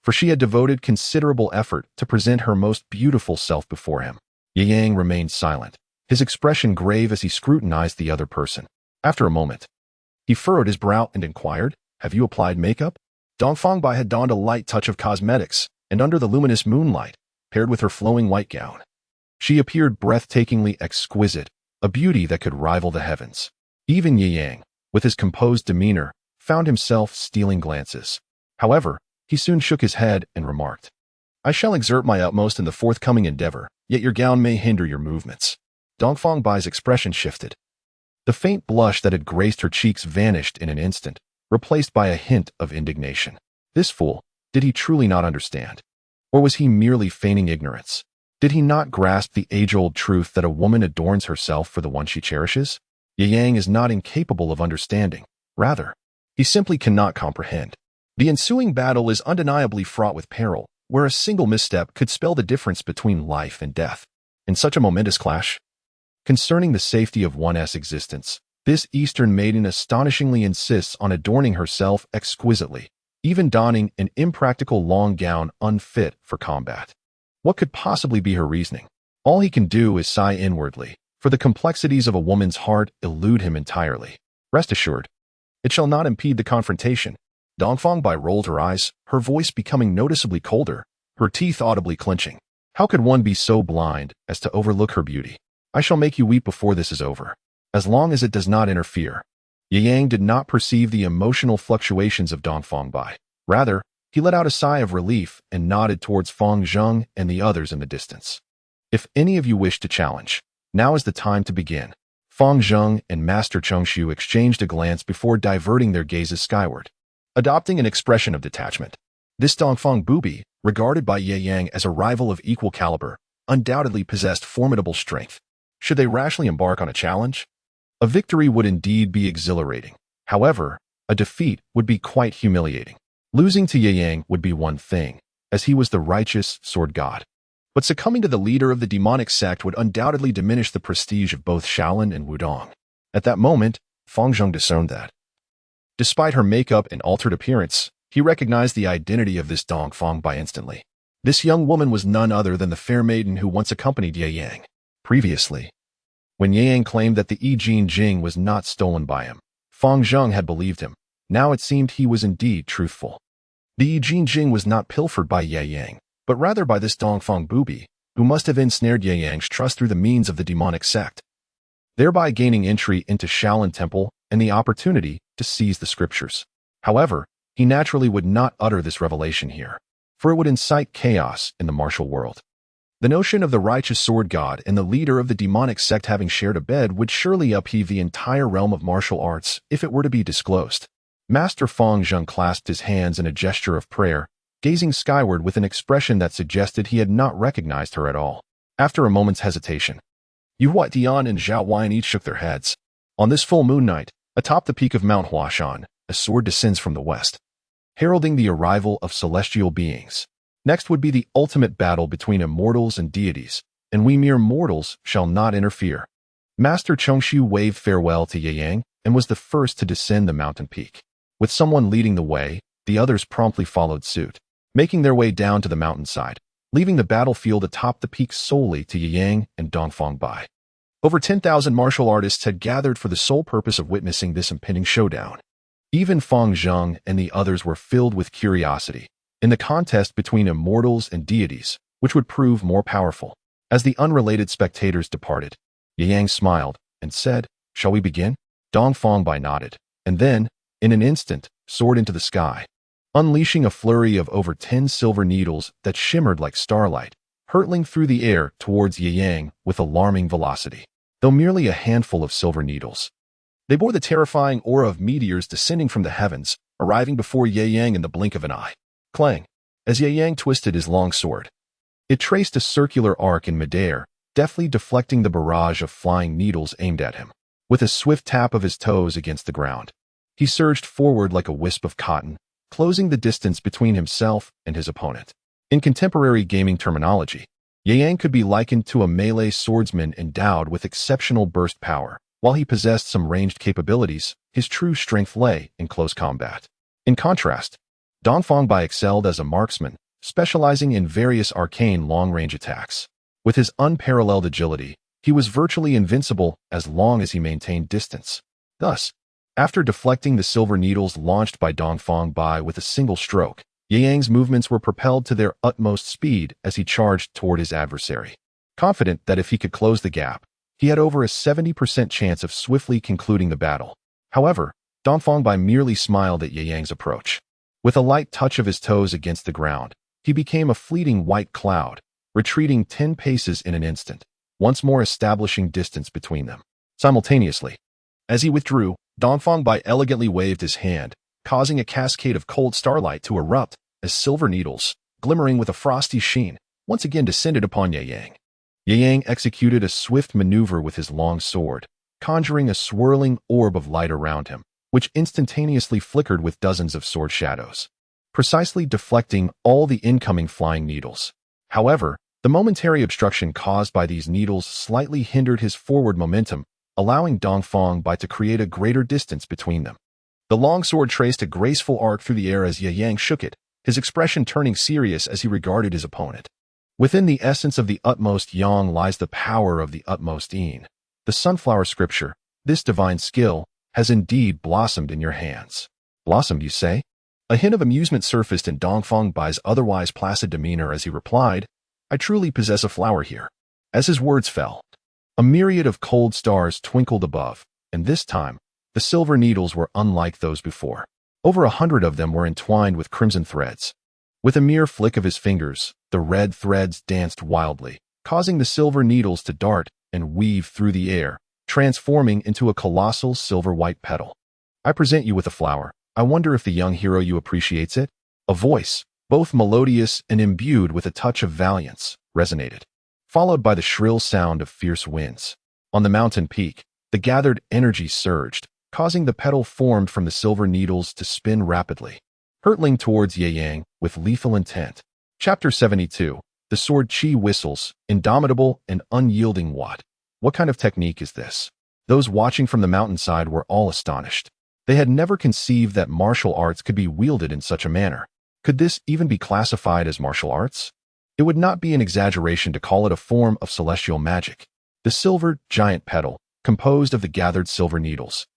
for she had devoted considerable effort to present her most beautiful self before him. Ye Yang remained silent, his expression grave as he scrutinized the other person. After a moment, he furrowed his brow and inquired, "Have you applied makeup?" Dongfang Bai had donned a light touch of cosmetics, and under the luminous moonlight, paired with her flowing white gown, she appeared breathtakingly exquisite, a beauty that could rival the heavens. Even Ye Yang, with his composed demeanor, found himself stealing glances. However, he soon shook his head and remarked, "I shall exert my utmost in the forthcoming endeavor, yet your gown may hinder your movements." Dongfang Bai's expression shifted. The faint blush that had graced her cheeks vanished in an instant, replaced by a hint of indignation. This fool, did he truly not understand? Or was he merely feigning ignorance? Did he not grasp the age-old truth that a woman adorns herself for the one she cherishes? Ye Yang is not incapable of understanding. Rather, he simply cannot comprehend. The ensuing battle is undeniably fraught with peril, where a single misstep could spell the difference between life and death. In such a momentous clash, concerning the safety of one's existence, this Eastern maiden astonishingly insists on adorning herself exquisitely, even donning an impractical long gown unfit for combat. What could possibly be her reasoning? All he can do is sigh inwardly, for the complexities of a woman's heart elude him entirely. Rest assured, it shall not impede the confrontation. Dongfang Bai rolled her eyes, her voice becoming noticeably colder, her teeth audibly clenching. How could one be so blind as to overlook her beauty? I shall make you weep before this is over, as long as it does not interfere. Ye Yang did not perceive the emotional fluctuations of Dongfang Bai. Rather, he let out a sigh of relief and nodded towards Fang Zheng and the others in the distance. If any of you wish to challenge, now is the time to begin. Fang Zheng and Master Chongshu exchanged a glance before diverting their gazes skyward, adopting an expression of detachment. This Dongfang Bubi, regarded by Ye Yang as a rival of equal caliber, undoubtedly possessed formidable strength. Should they rashly embark on a challenge? A victory would indeed be exhilarating. However, a defeat would be quite humiliating. Losing to Ye Yang would be one thing, as he was the righteous sword god. But succumbing to the leader of the demonic sect would undoubtedly diminish the prestige of both Shaolin and Wudong. At that moment, Fang Zheng discerned that, despite her makeup and altered appearance, he recognized the identity of this Dongfang Bai instantly. This young woman was none other than the fair maiden who once accompanied Ye Yang. Previously, when Ye Yang claimed that the Yi Jin Jing was not stolen by him, Fang Zheng had believed him. Now it seemed he was indeed truthful. The Yi Jin Jing was not pilfered by Ye Yang, but rather by this Dongfang Bubi, who must have ensnared Ye Yang's trust through the means of the demonic sect, thereby gaining entry into Shaolin Temple and the opportunity to seize the scriptures. However, he naturally would not utter this revelation here, for it would incite chaos in the martial world. The notion of the righteous sword god and the leader of the demonic sect having shared a bed would surely upheave the entire realm of martial arts if it were to be disclosed. Master Fang Zheng clasped his hands in a gesture of prayer, gazing skyward with an expression that suggested he had not recognized her at all. After a moment's hesitation, Yu Huatian and Zhao Wyan each shook their heads. On this full moon night, atop the peak of Mount Huashan, a sword descends from the west, heralding the arrival of celestial beings. Next would be the ultimate battle between immortals and deities, and we mere mortals shall not interfere. Master Chongshu waved farewell to Ye Yang and was the first to descend the mountain peak. With someone leading the way, the others promptly followed suit, making their way down to the mountainside, leaving the battlefield atop the peak solely to Ye Yang and Dongfang Bai. Over 10,000 martial artists had gathered for the sole purpose of witnessing this impending showdown. Even Fang Zheng and the others were filled with curiosity in the contest between immortals and deities, which would prove more powerful. As the unrelated spectators departed, Yang smiled and said, "Shall we begin?" Dong Fangbai nodded, and then, in an instant, soared into the sky, unleashing a flurry of over 10 silver needles that shimmered like starlight, hurtling through the air towards Yang with alarming velocity. Though merely a handful of silver needles, they bore the terrifying aura of meteors descending from the heavens, arriving before Yang in the blink of an eye. Clang! As Yang twisted his long sword, it traced a circular arc in midair, deftly deflecting the barrage of flying needles aimed at him. With a swift tap of his toes against the ground, he surged forward like a wisp of cotton, closing the distance between himself and his opponent. In contemporary gaming terminology, Yang could be likened to a melee swordsman endowed with exceptional burst power. While he possessed some ranged capabilities, his true strength lay in close combat. In contrast, Dong Fangbai excelled as a marksman, specializing in various arcane long-range attacks. With his unparalleled agility, he was virtually invincible as long as he maintained distance. Thus, after deflecting the silver needles launched by Dong Fangbai with a single stroke, Yang's movements were propelled to their utmost speed as he charged toward his adversary. Confident that if he could close the gap, he had over a 70% chance of swiftly concluding the battle. However, Dong Fangbai merely smiled at Yang's approach. With a light touch of his toes against the ground, he became a fleeting white cloud, retreating 10 paces in an instant, once more establishing distance between them. Simultaneously, as he withdrew, Dong Fangbai elegantly waved his hand, causing a cascade of cold starlight to erupt as silver needles, glimmering with a frosty sheen, once again descended upon Yang. Yang executed a swift maneuver with his long sword, conjuring a swirling orb of light around him, which instantaneously flickered with dozens of sword shadows, precisely deflecting all the incoming flying needles. However, the momentary obstruction caused by these needles slightly hindered his forward momentum, allowing Dong Fangbai to create a greater distance between them. The long sword traced a graceful arc through the air as Yang shook it, his expression turning serious as he regarded his opponent. Within the essence of the utmost yang lies the power of the utmost yin. The sunflower scripture, this divine skill, has indeed blossomed in your hands. Blossomed, you say? A hint of amusement surfaced in Dong Fangbai's otherwise placid demeanor as he replied, "I truly possess a flower here." As his words fell, a myriad of cold stars twinkled above, and this time, the silver needles were unlike those before. Over 100 of them were entwined with crimson threads. With a mere flick of his fingers, the red threads danced wildly, causing the silver needles to dart and weave through the air, transforming into a colossal silver-white petal. "I present you with a flower. I wonder if the young hero you appreciates it?" A voice, both melodious and imbued with a touch of valiance, resonated, followed by the shrill sound of fierce winds. On the mountain peak, the gathered energy surged, causing the petal formed from the silver needles to spin rapidly, hurtling towards Yang with lethal intent. Chapter 72. The sword chi whistles, indomitable and unyielding. What kind of technique is this? Those watching from the mountainside were all astonished. They had never conceived that martial arts could be wielded in such a manner. Could this even be classified as martial arts? It would not be an exaggeration to call it a form of celestial magic. The silver giant petal, composed of the gathered silver needles,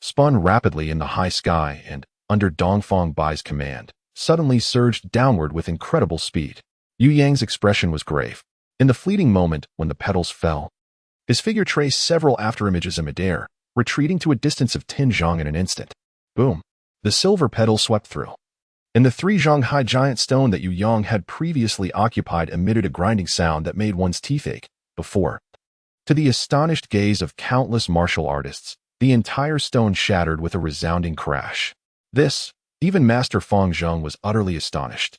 spun rapidly in the high sky and, under Dong Fangbai's command, suddenly surged downward with incredible speed. Yu Yang's expression was grave. In the fleeting moment when the petals fell, his figure traced several afterimages in midair, retreating to a distance of 10 zhang in an instant. Boom! The silver petals swept through, and the 3 zhang high giant stone that Yu Yang had previously occupied emitted a grinding sound that made one's teeth ache. Before, to the astonished gaze of countless martial artists, the entire stone shattered with a resounding crash. Even Master Fang Zheng was utterly astonished.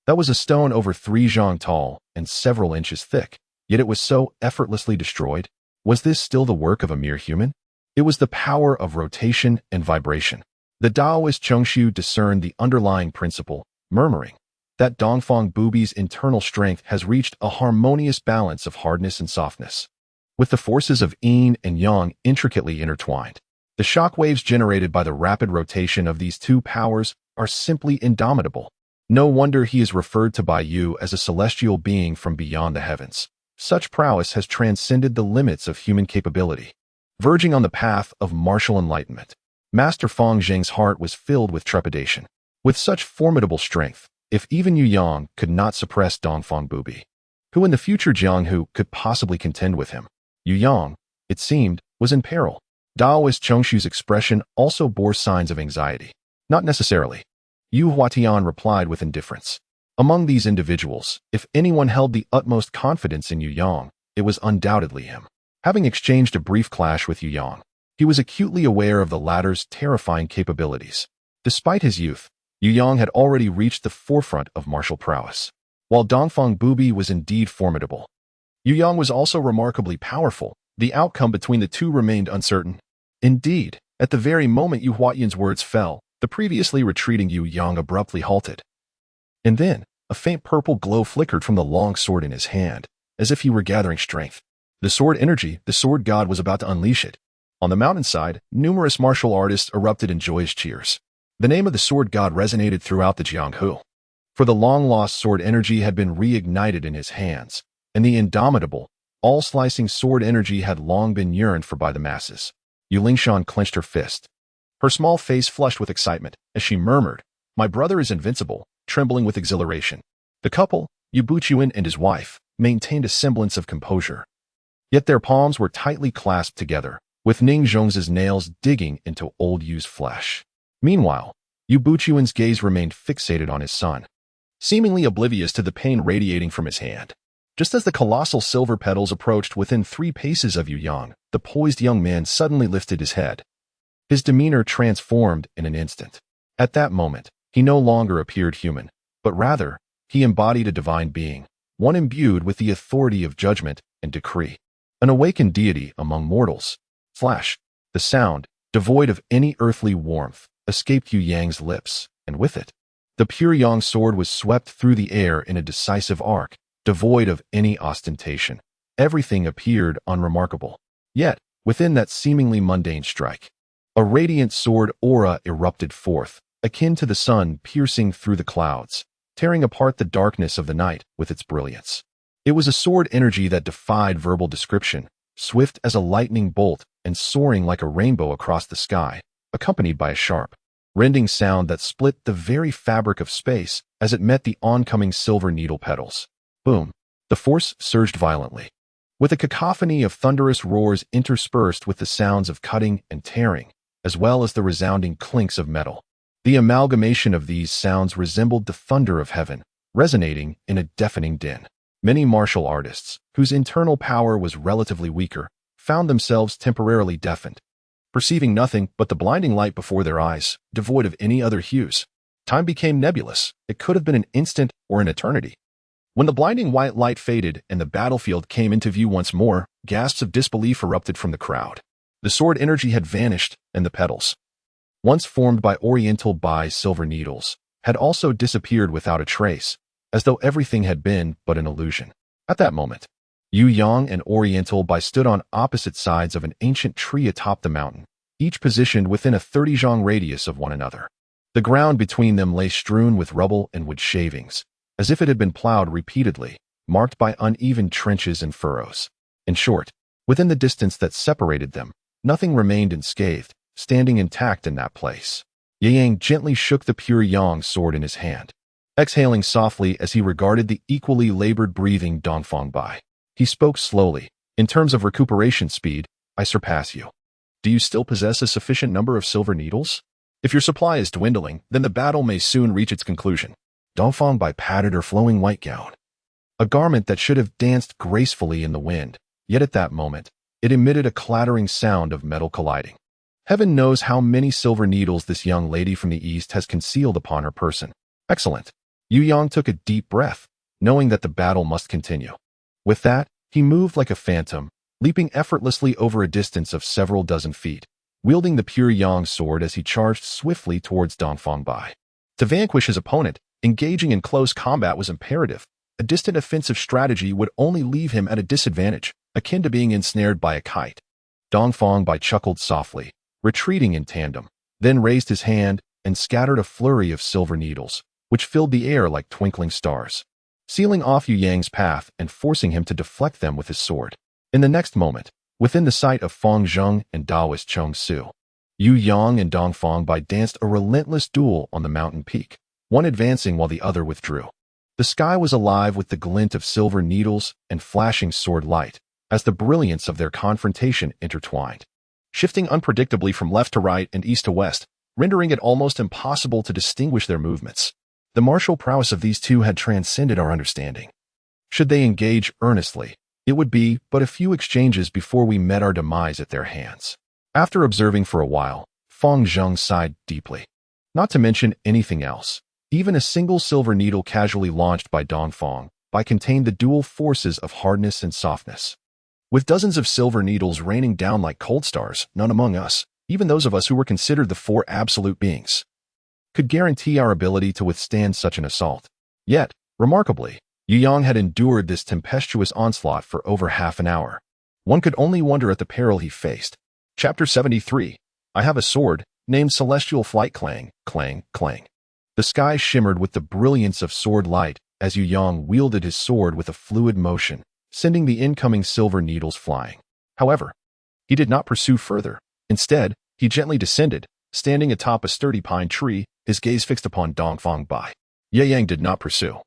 That was a stone over 3 zhang tall and several inches thick, yet it was so effortlessly destroyed. Was this still the work of a mere human? It was the power of rotation and vibration. The Taoist Chengxu discerned the underlying principle, murmuring that Dongfang Bubi's internal strength has reached a harmonious balance of hardness and softness, with the forces of yin and yang intricately intertwined. The shock waves generated by the rapid rotation of these two powers are simply indomitable. No wonder he is referred to by you as a celestial being from beyond the heavens. Such prowess has transcended the limits of human capability, verging on the path of martial enlightenment. Master Fang Zheng's heart was filled with trepidation. With such formidable strength, if even Yu Yang could not suppress Dongfang Bubi, who in the future Jiang Hu could possibly contend with him? Yu Yang, it seemed, was in peril. Daoist Chongshu's expression also bore signs of anxiety. Not necessarily. Yu Huatian replied with indifference. Among these individuals, if anyone held the utmost confidence in Yu Yang, it was undoubtedly him. Having exchanged a brief clash with Yu Yang, he was acutely aware of the latter's terrifying capabilities. Despite his youth, Yu Yang had already reached the forefront of martial prowess. While Dongfang Bubi was indeed formidable, Yu Yang was also remarkably powerful. The outcome between the two remained uncertain. Indeed, at the very moment Yu Huatian's words fell, the previously retreating Yu Yang abruptly halted. And then, a faint purple glow flickered from the long sword in his hand, as if he were gathering strength. The sword energy, the sword god was about to unleash it. On the mountainside, numerous martial artists erupted in joyous cheers. The name of the sword god resonated throughout the Jianghu. For the long-lost sword energy had been reignited in his hands, and the indomitable, all-slicing sword energy had long been yearned for by the masses. Yu Lingshan clenched her fist. Her small face flushed with excitement, as she murmured, "My brother is invincible," trembling with exhilaration. The couple, Yu Buchuan and his wife, maintained a semblance of composure. Yet their palms were tightly clasped together, with Ning Zhong's nails digging into old Yu's flesh. Meanwhile, Yu Buchuan's gaze remained fixated on his son, seemingly oblivious to the pain radiating from his hand. Just as the colossal silver petals approached within 3 paces of Yu Yang, the poised young man suddenly lifted his head. His demeanor transformed in an instant. At that moment, he no longer appeared human, but rather, he embodied a divine being, one imbued with the authority of judgment and decree. An awakened deity among mortals. Flash. The sound, devoid of any earthly warmth, escaped Yu Yang's lips, and with it, the pure Yang sword was swept through the air in a decisive arc, devoid of any ostentation. Everything appeared unremarkable. Yet, within that seemingly mundane strike, a radiant sword aura erupted forth, akin to the sun piercing through the clouds, tearing apart the darkness of the night with its brilliance. It was a sword energy that defied verbal description, swift as a lightning bolt and soaring like a rainbow across the sky, accompanied by a sharp, rending sound that split the very fabric of space as it met the oncoming silver needle petals. Boom! The force surged violently, with a cacophony of thunderous roars interspersed with the sounds of cutting and tearing, as well as the resounding clinks of metal. The amalgamation of these sounds resembled the thunder of heaven, resonating in a deafening din. Many martial artists, whose internal power was relatively weaker, found themselves temporarily deafened, perceiving nothing but the blinding light before their eyes, devoid of any other hues. Time became nebulous. It could have been an instant or an eternity. When the blinding white light faded and the battlefield came into view once more, gasps of disbelief erupted from the crowd. The sword energy had vanished, and the petals, once formed by oriental silver needles, had also disappeared without a trace, as though everything had been but an illusion. At that moment, Yu Yang and Oriental stood on opposite sides of an ancient tree atop the mountain, each positioned within a 30-zhang radius of one another. The ground between them lay strewn with rubble and wood shavings, as if it had been plowed repeatedly, marked by uneven trenches and furrows. In short, within the distance that separated them, nothing remained unscathed, standing intact in that place. Yang gently shook the pure Yang sword in his hand, exhaling softly as he regarded the equally labored breathing Dongfang Bai. He spoke slowly. "In terms of recuperation speed, I surpass you. Do you still possess a sufficient number of silver needles? If your supply is dwindling, then the battle may soon reach its conclusion." Dongfang Bai patted her flowing white gown, a garment that should have danced gracefully in the wind, yet at that moment, it emitted a clattering sound of metal colliding. Heaven knows how many silver needles this young lady from the east has concealed upon her person. Excellent. Yu Yang took a deep breath, knowing that the battle must continue. With that, he moved like a phantom, leaping effortlessly over a distance of several dozen feet, wielding the pure Yang sword as he charged swiftly towards Dongfang Bai. To vanquish his opponent, engaging in close combat was imperative. A distant offensive strategy would only leave him at a disadvantage, akin to being ensnared by a kite. Dongfang Bai chuckled softly, retreating in tandem, then raised his hand and scattered a flurry of silver needles, which filled the air like twinkling stars. sealing off Yu Yang's path and forcing him to deflect them with his sword. In the next moment, within the sight of Feng Zheng and Daoist Chong Su, Yu Yang and Dong Feng Bai danced a relentless duel on the mountain peak, one advancing while the other withdrew. The sky was alive with the glint of silver needles and flashing sword light, as the brilliance of their confrontation intertwined, shifting unpredictably from left to right and east to west, rendering it almost impossible to distinguish their movements. The martial prowess of these two had transcended our understanding. Should they engage earnestly, it would be but a few exchanges before we met our demise at their hands. After observing for a while, Feng Zheng sighed deeply. Not to mention anything else, even a single silver needle casually launched by Dong Feng Bai contained the dual forces of hardness and softness. With dozens of silver needles raining down like cold stars, none among us, even those of us who were considered the four absolute beings, could guarantee our ability to withstand such an assault. Yet, remarkably, Yu Yang had endured this tempestuous onslaught for over half an hour. One could only wonder at the peril he faced. Chapter 73. I have a sword, named Celestial Flight. Clang, clang, clang. The sky shimmered with the brilliance of sword light as Yu Yang wielded his sword with a fluid motion, sending the incoming silver needles flying. However, he did not pursue further. Instead, he gently descended, standing atop a sturdy pine tree, his gaze fixed upon Dong Feng Bai. Ye Yang did not pursue,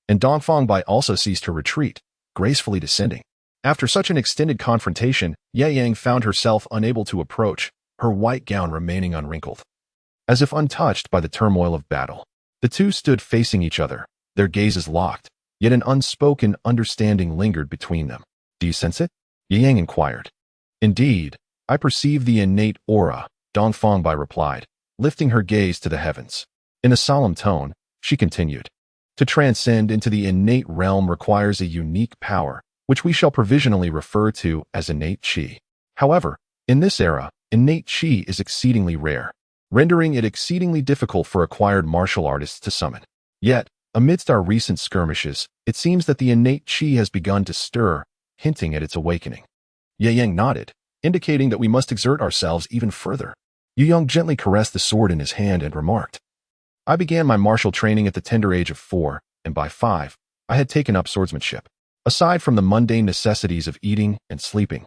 and Dong Feng Bai also ceased her retreat, gracefully descending. After such an extended confrontation, Ye Yang found herself unable to approach, her white gown remaining unwrinkled. As if untouched by the turmoil of battle, the two stood facing each other, their gazes locked, yet an unspoken understanding lingered between them. Do you sense it? Ye Yang inquired. Indeed, I perceive the innate aura, Dong Feng Bai replied, lifting her gaze to the heavens. In a solemn tone, she continued. To transcend into the innate realm requires a unique power, which we shall provisionally refer to as innate qi. However, in this era, innate qi is exceedingly rare, rendering it exceedingly difficult for acquired martial artists to summon. Yet, amidst our recent skirmishes, it seems that the innate qi has begun to stir, hinting at its awakening. Ye Yang nodded, indicating that we must exert ourselves even further. Yu Yang gently caressed the sword in his hand and remarked, I began my martial training at the tender age of 4, and by 5, I had taken up swordsmanship. Aside from the mundane necessities of eating and sleeping,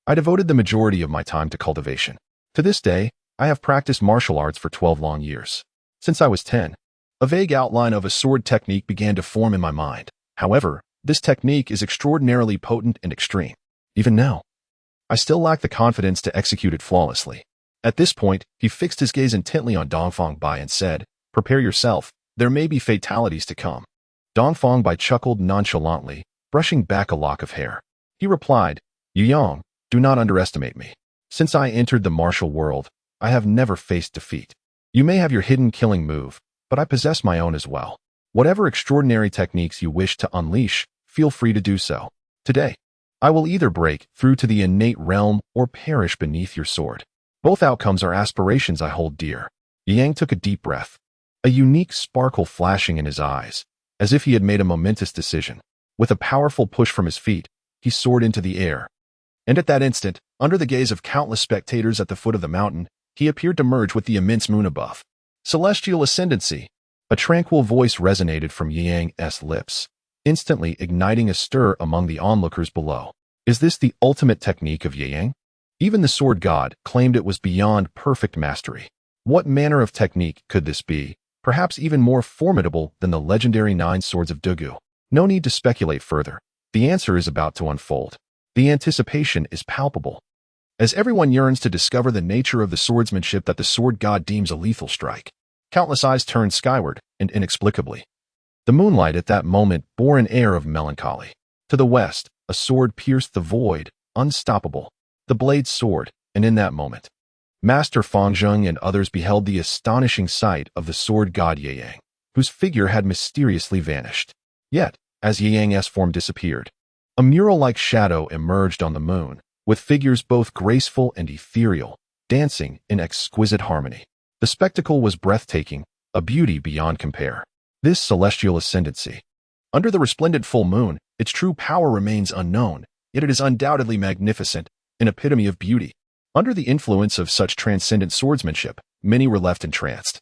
I devoted the majority of my time to cultivation. To this day, I have practiced martial arts for 12 long years. Since I was 10, a vague outline of a sword technique began to form in my mind. However, this technique is extraordinarily potent and extreme. Even now, I still lack the confidence to execute it flawlessly. At this point, he fixed his gaze intently on Dong Feng Bai and said, Prepare yourself, there may be fatalities to come. Dong Feng Bai chuckled nonchalantly, brushing back a lock of hair. He replied, Yu Yang, do not underestimate me. Since I entered the martial world, I have never faced defeat. You may have your hidden killing move, but I possess my own as well. Whatever extraordinary techniques you wish to unleash, feel free to do so. Today, I will either break through to the innate realm or perish beneath your sword. Both outcomes are aspirations I hold dear. Yang took a deep breath, a unique sparkle flashing in his eyes, as if he had made a momentous decision. With a powerful push from his feet, he soared into the air. And at that instant, under the gaze of countless spectators at the foot of the mountain, he appeared to merge with the immense moon above. Celestial Ascendancy. A tranquil voice resonated from Yang's lips, instantly igniting a stir among the onlookers below. Is this the ultimate technique of Yang? Even the sword god claimed it was beyond perfect mastery. What manner of technique could this be, perhaps even more formidable than the legendary 9 swords of Dugu? No need to speculate further. The answer is about to unfold. The anticipation is palpable, as everyone yearns to discover the nature of the swordsmanship that the sword god deems a lethal strike. Countless eyes turned skyward, and inexplicably, the moonlight at that moment bore an air of melancholy. To the west, a sword pierced the void, unstoppable, the blade's sword, and in that moment, Master Feng Zheng and others beheld the astonishing sight of the sword god Ye Yang, whose figure had mysteriously vanished. Yet, as Ye Yang's form disappeared, a mural-like shadow emerged on the moon, with figures both graceful and ethereal, dancing in exquisite harmony. The spectacle was breathtaking, a beauty beyond compare. This celestial ascendancy. Under the resplendent full moon, its true power remains unknown, yet it is undoubtedly magnificent, an epitome of beauty. Under the influence of such transcendent swordsmanship, many were left entranced,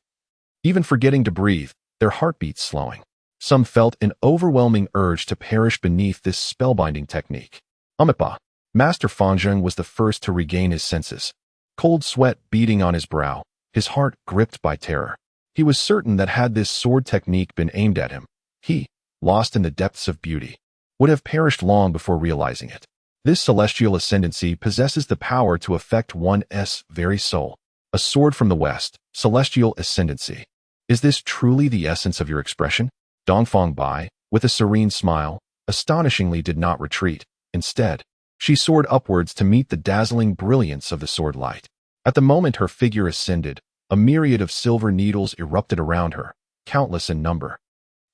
even forgetting to breathe, their heartbeats slowing. Some felt an overwhelming urge to perish beneath this spellbinding technique. Amipa, Master Fangjeng was the first to regain his senses. Cold sweat beading on his brow, his heart gripped by terror. He was certain that had this sword technique been aimed at him, he, lost in the depths of beauty, would have perished long before realizing it. This celestial ascendancy possesses the power to affect one's very soul. A sword from the west, celestial ascendancy. Is this truly the essence of your expression? Dongfang Bai, with a serene smile, astonishingly did not retreat. Instead, she soared upwards to meet the dazzling brilliance of the sword light. At the moment her figure ascended, a myriad of silver needles erupted around her, countless in number,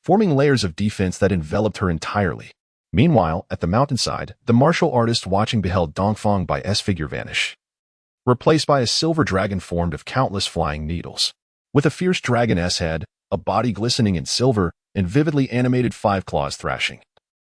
forming layers of defense that enveloped her entirely. Meanwhile, at the mountainside, the martial artist watching beheld Dongfang Bai's figure vanish, replaced by a silver dragon formed of countless flying needles. With a fierce dragon's head, a body glistening in silver, and vividly animated 5 claws thrashing.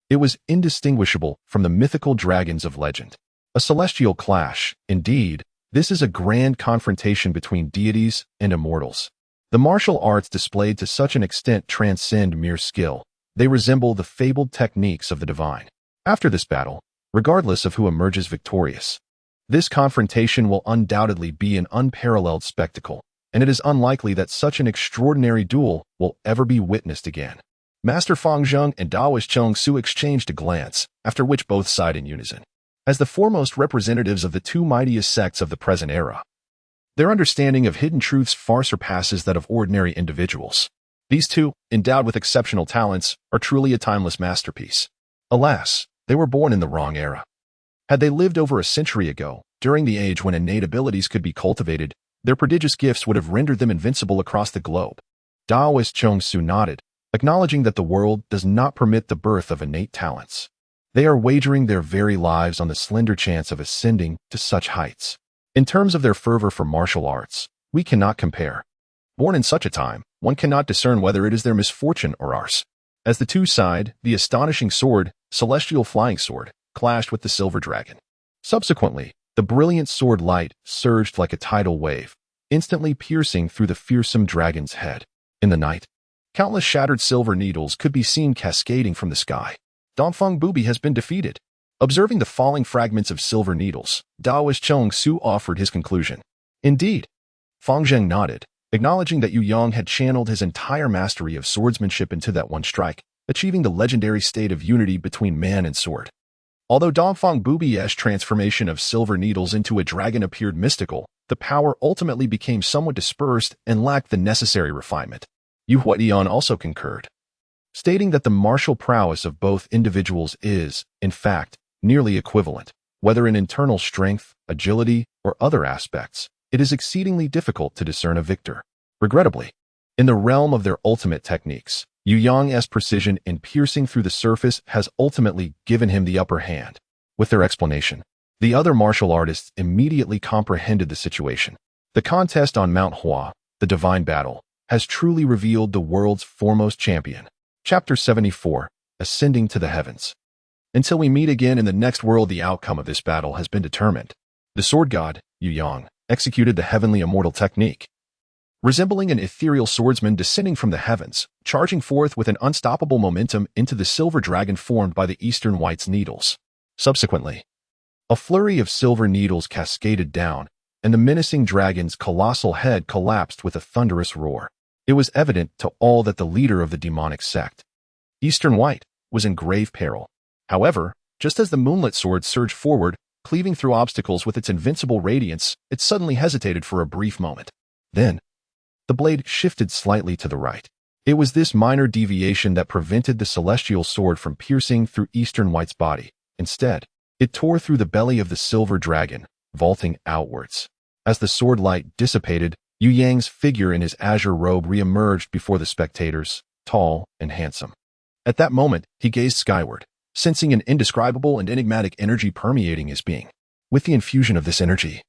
It was indistinguishable from the mythical dragons of legend. A celestial clash, indeed. This is a grand confrontation between deities and immortals. The martial arts displayed to such an extent transcend mere skill. They resemble the fabled techniques of the divine. After this battle, regardless of who emerges victorious, this confrontation will undoubtedly be an unparalleled spectacle, and it is unlikely that such an extraordinary duel will ever be witnessed again. Master Fangjeng and Daoist Cheng Su exchanged a glance, after which both sighed in unison. As the foremost representatives of the two mightiest sects of the present era, their understanding of hidden truths far surpasses that of ordinary individuals. These two, endowed with exceptional talents, are truly a timeless masterpiece. Alas, they were born in the wrong era. Had they lived over a century ago, during the age when innate abilities could be cultivated, their prodigious gifts would have rendered them invincible across the globe. Daoist Cheng Su nodded, acknowledging that the world does not permit the birth of innate talents. They are wagering their very lives on the slender chance of ascending to such heights. In terms of their fervor for martial arts, we cannot compare. Born in such a time, one cannot discern whether it is their misfortune or ours. As the two sighed, the astonishing sword, celestial flying sword, clashed with the silver dragon. Subsequently, the brilliant sword light surged like a tidal wave, instantly piercing through the fearsome dragon's head. In the night, countless shattered silver needles could be seen cascading from the sky. Dongfang Bubi has been defeated. Observing the falling fragments of silver needles, Daoist Cheng Su offered his conclusion. Indeed. Fangjeng nodded, acknowledging that Yu Yang had channeled his entire mastery of swordsmanship into that one strike, achieving the legendary state of unity between man and sword. Although Dongfang Bubi's transformation of silver needles into a dragon appeared mystical, the power ultimately became somewhat dispersed and lacked the necessary refinement. Yu Huaiyan also concurred, stating that the martial prowess of both individuals is, in fact, nearly equivalent. Whether in internal strength, agility, or other aspects, it is exceedingly difficult to discern a victor. Regrettably, in the realm of their ultimate techniques, Yu Yang's precision in piercing through the surface has ultimately given him the upper hand. With their explanation, the other martial artists immediately comprehended the situation. The contest on Mount Hua, the divine battle, has truly revealed the world's foremost champion. Chapter 74, Ascending to the Heavens. Until we meet again in the next world, the outcome of this battle has been determined. The sword god, Yu Yang, executed the heavenly immortal technique. Resembling an ethereal swordsman descending from the heavens, charging forth with an unstoppable momentum into the silver dragon formed by the Eastern White's needles. Subsequently, a flurry of silver needles cascaded down, and the menacing dragon's colossal head collapsed with a thunderous roar. It was evident to all that the leader of the demonic sect, Eastern White, was in grave peril. However, just as the moonlit sword surged forward, cleaving through obstacles with its invincible radiance, it suddenly hesitated for a brief moment. Then, the blade shifted slightly to the right. It was this minor deviation that prevented the celestial sword from piercing through Eastern White's body. Instead, it tore through the belly of the silver dragon, vaulting outwards. As the sword light dissipated, Yu Yang's figure in his azure robe re-emerged before the spectators, tall and handsome. At that moment, he gazed skyward, sensing an indescribable and enigmatic energy permeating his being. With the infusion of this energy,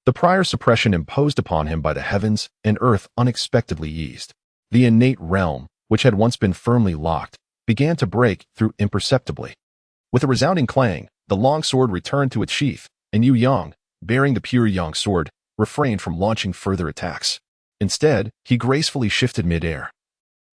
the prior suppression imposed upon him by the heavens and earth unexpectedly eased. The innate realm, which had once been firmly locked, began to break through imperceptibly. With a resounding clang, the long sword returned to its sheath, and Yu Yang, bearing the pure Yang sword, refrained from launching further attacks. Instead, he gracefully shifted mid-air,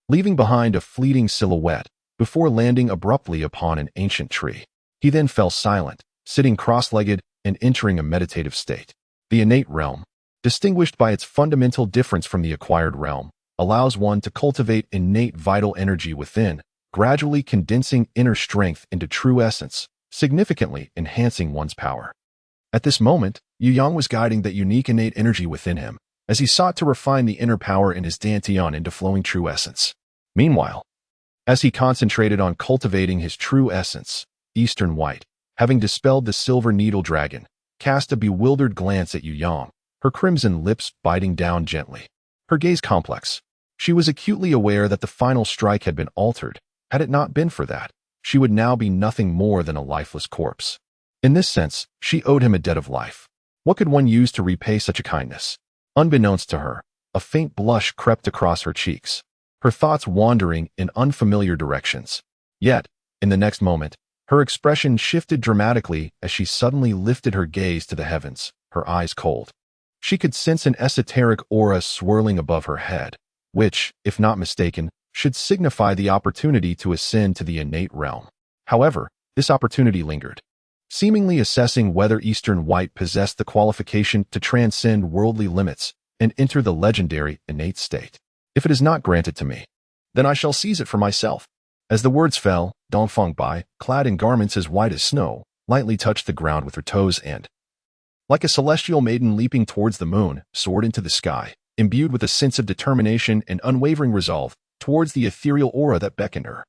leaving behind a fleeting silhouette before landing abruptly upon an ancient tree. He then fell silent, sitting cross-legged and entering a meditative state. The innate realm, distinguished by its fundamental difference from the acquired realm, allows one to cultivate innate vital energy within, gradually condensing inner strength into true essence, significantly enhancing one's power. At this moment, Yu Yang was guiding that unique innate energy within him, as he sought to refine the inner power in his dantian into flowing true essence. Meanwhile, as he concentrated on cultivating his true essence, Eastern White, having dispelled the silver needle dragon, cast a bewildered glance at Yu Yang, her crimson lips biting down gently. Her gaze complex. She was acutely aware that the final strike had been altered. Had it not been for that, she would now be nothing more than a lifeless corpse. In this sense, she owed him a debt of life. What could one use to repay such a kindness? Unbeknownst to her, a faint blush crept across her cheeks, her thoughts wandering in unfamiliar directions. Yet, in the next moment, her expression shifted dramatically as she suddenly lifted her gaze to the heavens, her eyes cold. She could sense an esoteric aura swirling above her head, which, if not mistaken, should signify the opportunity to ascend to the innate realm. However, this opportunity lingered, seemingly assessing whether Eastern White possessed the qualification to transcend worldly limits and enter the legendary innate state. If it is not granted to me, then I shall seize it for myself. As the words fell, Dongfang Bai, clad in garments as white as snow, lightly touched the ground with her toes and, like a celestial maiden leaping towards the moon, soared into the sky, imbued with a sense of determination and unwavering resolve towards the ethereal aura that beckoned her.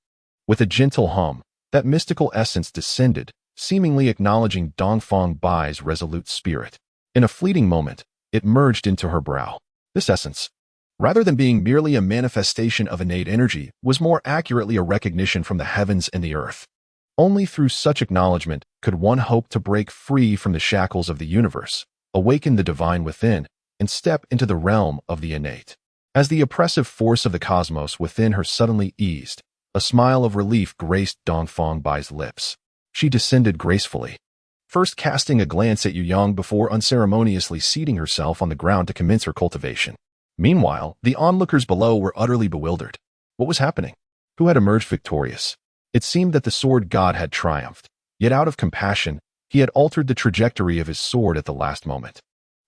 With a gentle hum, that mystical essence descended, seemingly acknowledging Dongfang Bai's resolute spirit. In a fleeting moment, it merged into her brow. This essence, rather than being merely a manifestation of innate energy, was more accurately a recognition from the heavens and the earth. Only through such acknowledgement could one hope to break free from the shackles of the universe, awaken the divine within, and step into the realm of the innate. As the oppressive force of the cosmos within her suddenly eased, a smile of relief graced Dongfang Bai's lips. She descended gracefully, first casting a glance at Yu Yang before unceremoniously seating herself on the ground to commence her cultivation. Meanwhile, the onlookers below were utterly bewildered. What was happening? Who had emerged victorious? It seemed that the sword god had triumphed, yet out of compassion, he had altered the trajectory of his sword at the last moment,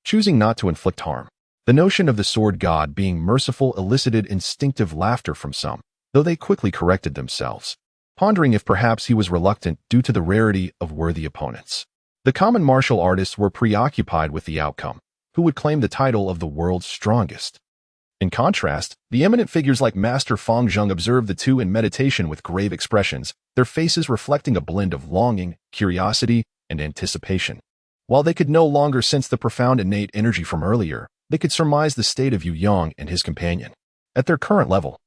choosing not to inflict harm. The notion of the sword god being merciful elicited instinctive laughter from some, though they quickly corrected themselves, pondering if perhaps he was reluctant due to the rarity of worthy opponents. The common martial artists were preoccupied with the outcome, who would claim the title of the world's strongest. In contrast, the eminent figures like Master Fang Zheng observed the two in meditation with grave expressions, their faces reflecting a blend of longing, curiosity, and anticipation. While they could no longer sense the profound innate energy from earlier, they could surmise the state of Yu Yang and his companion. At their current level,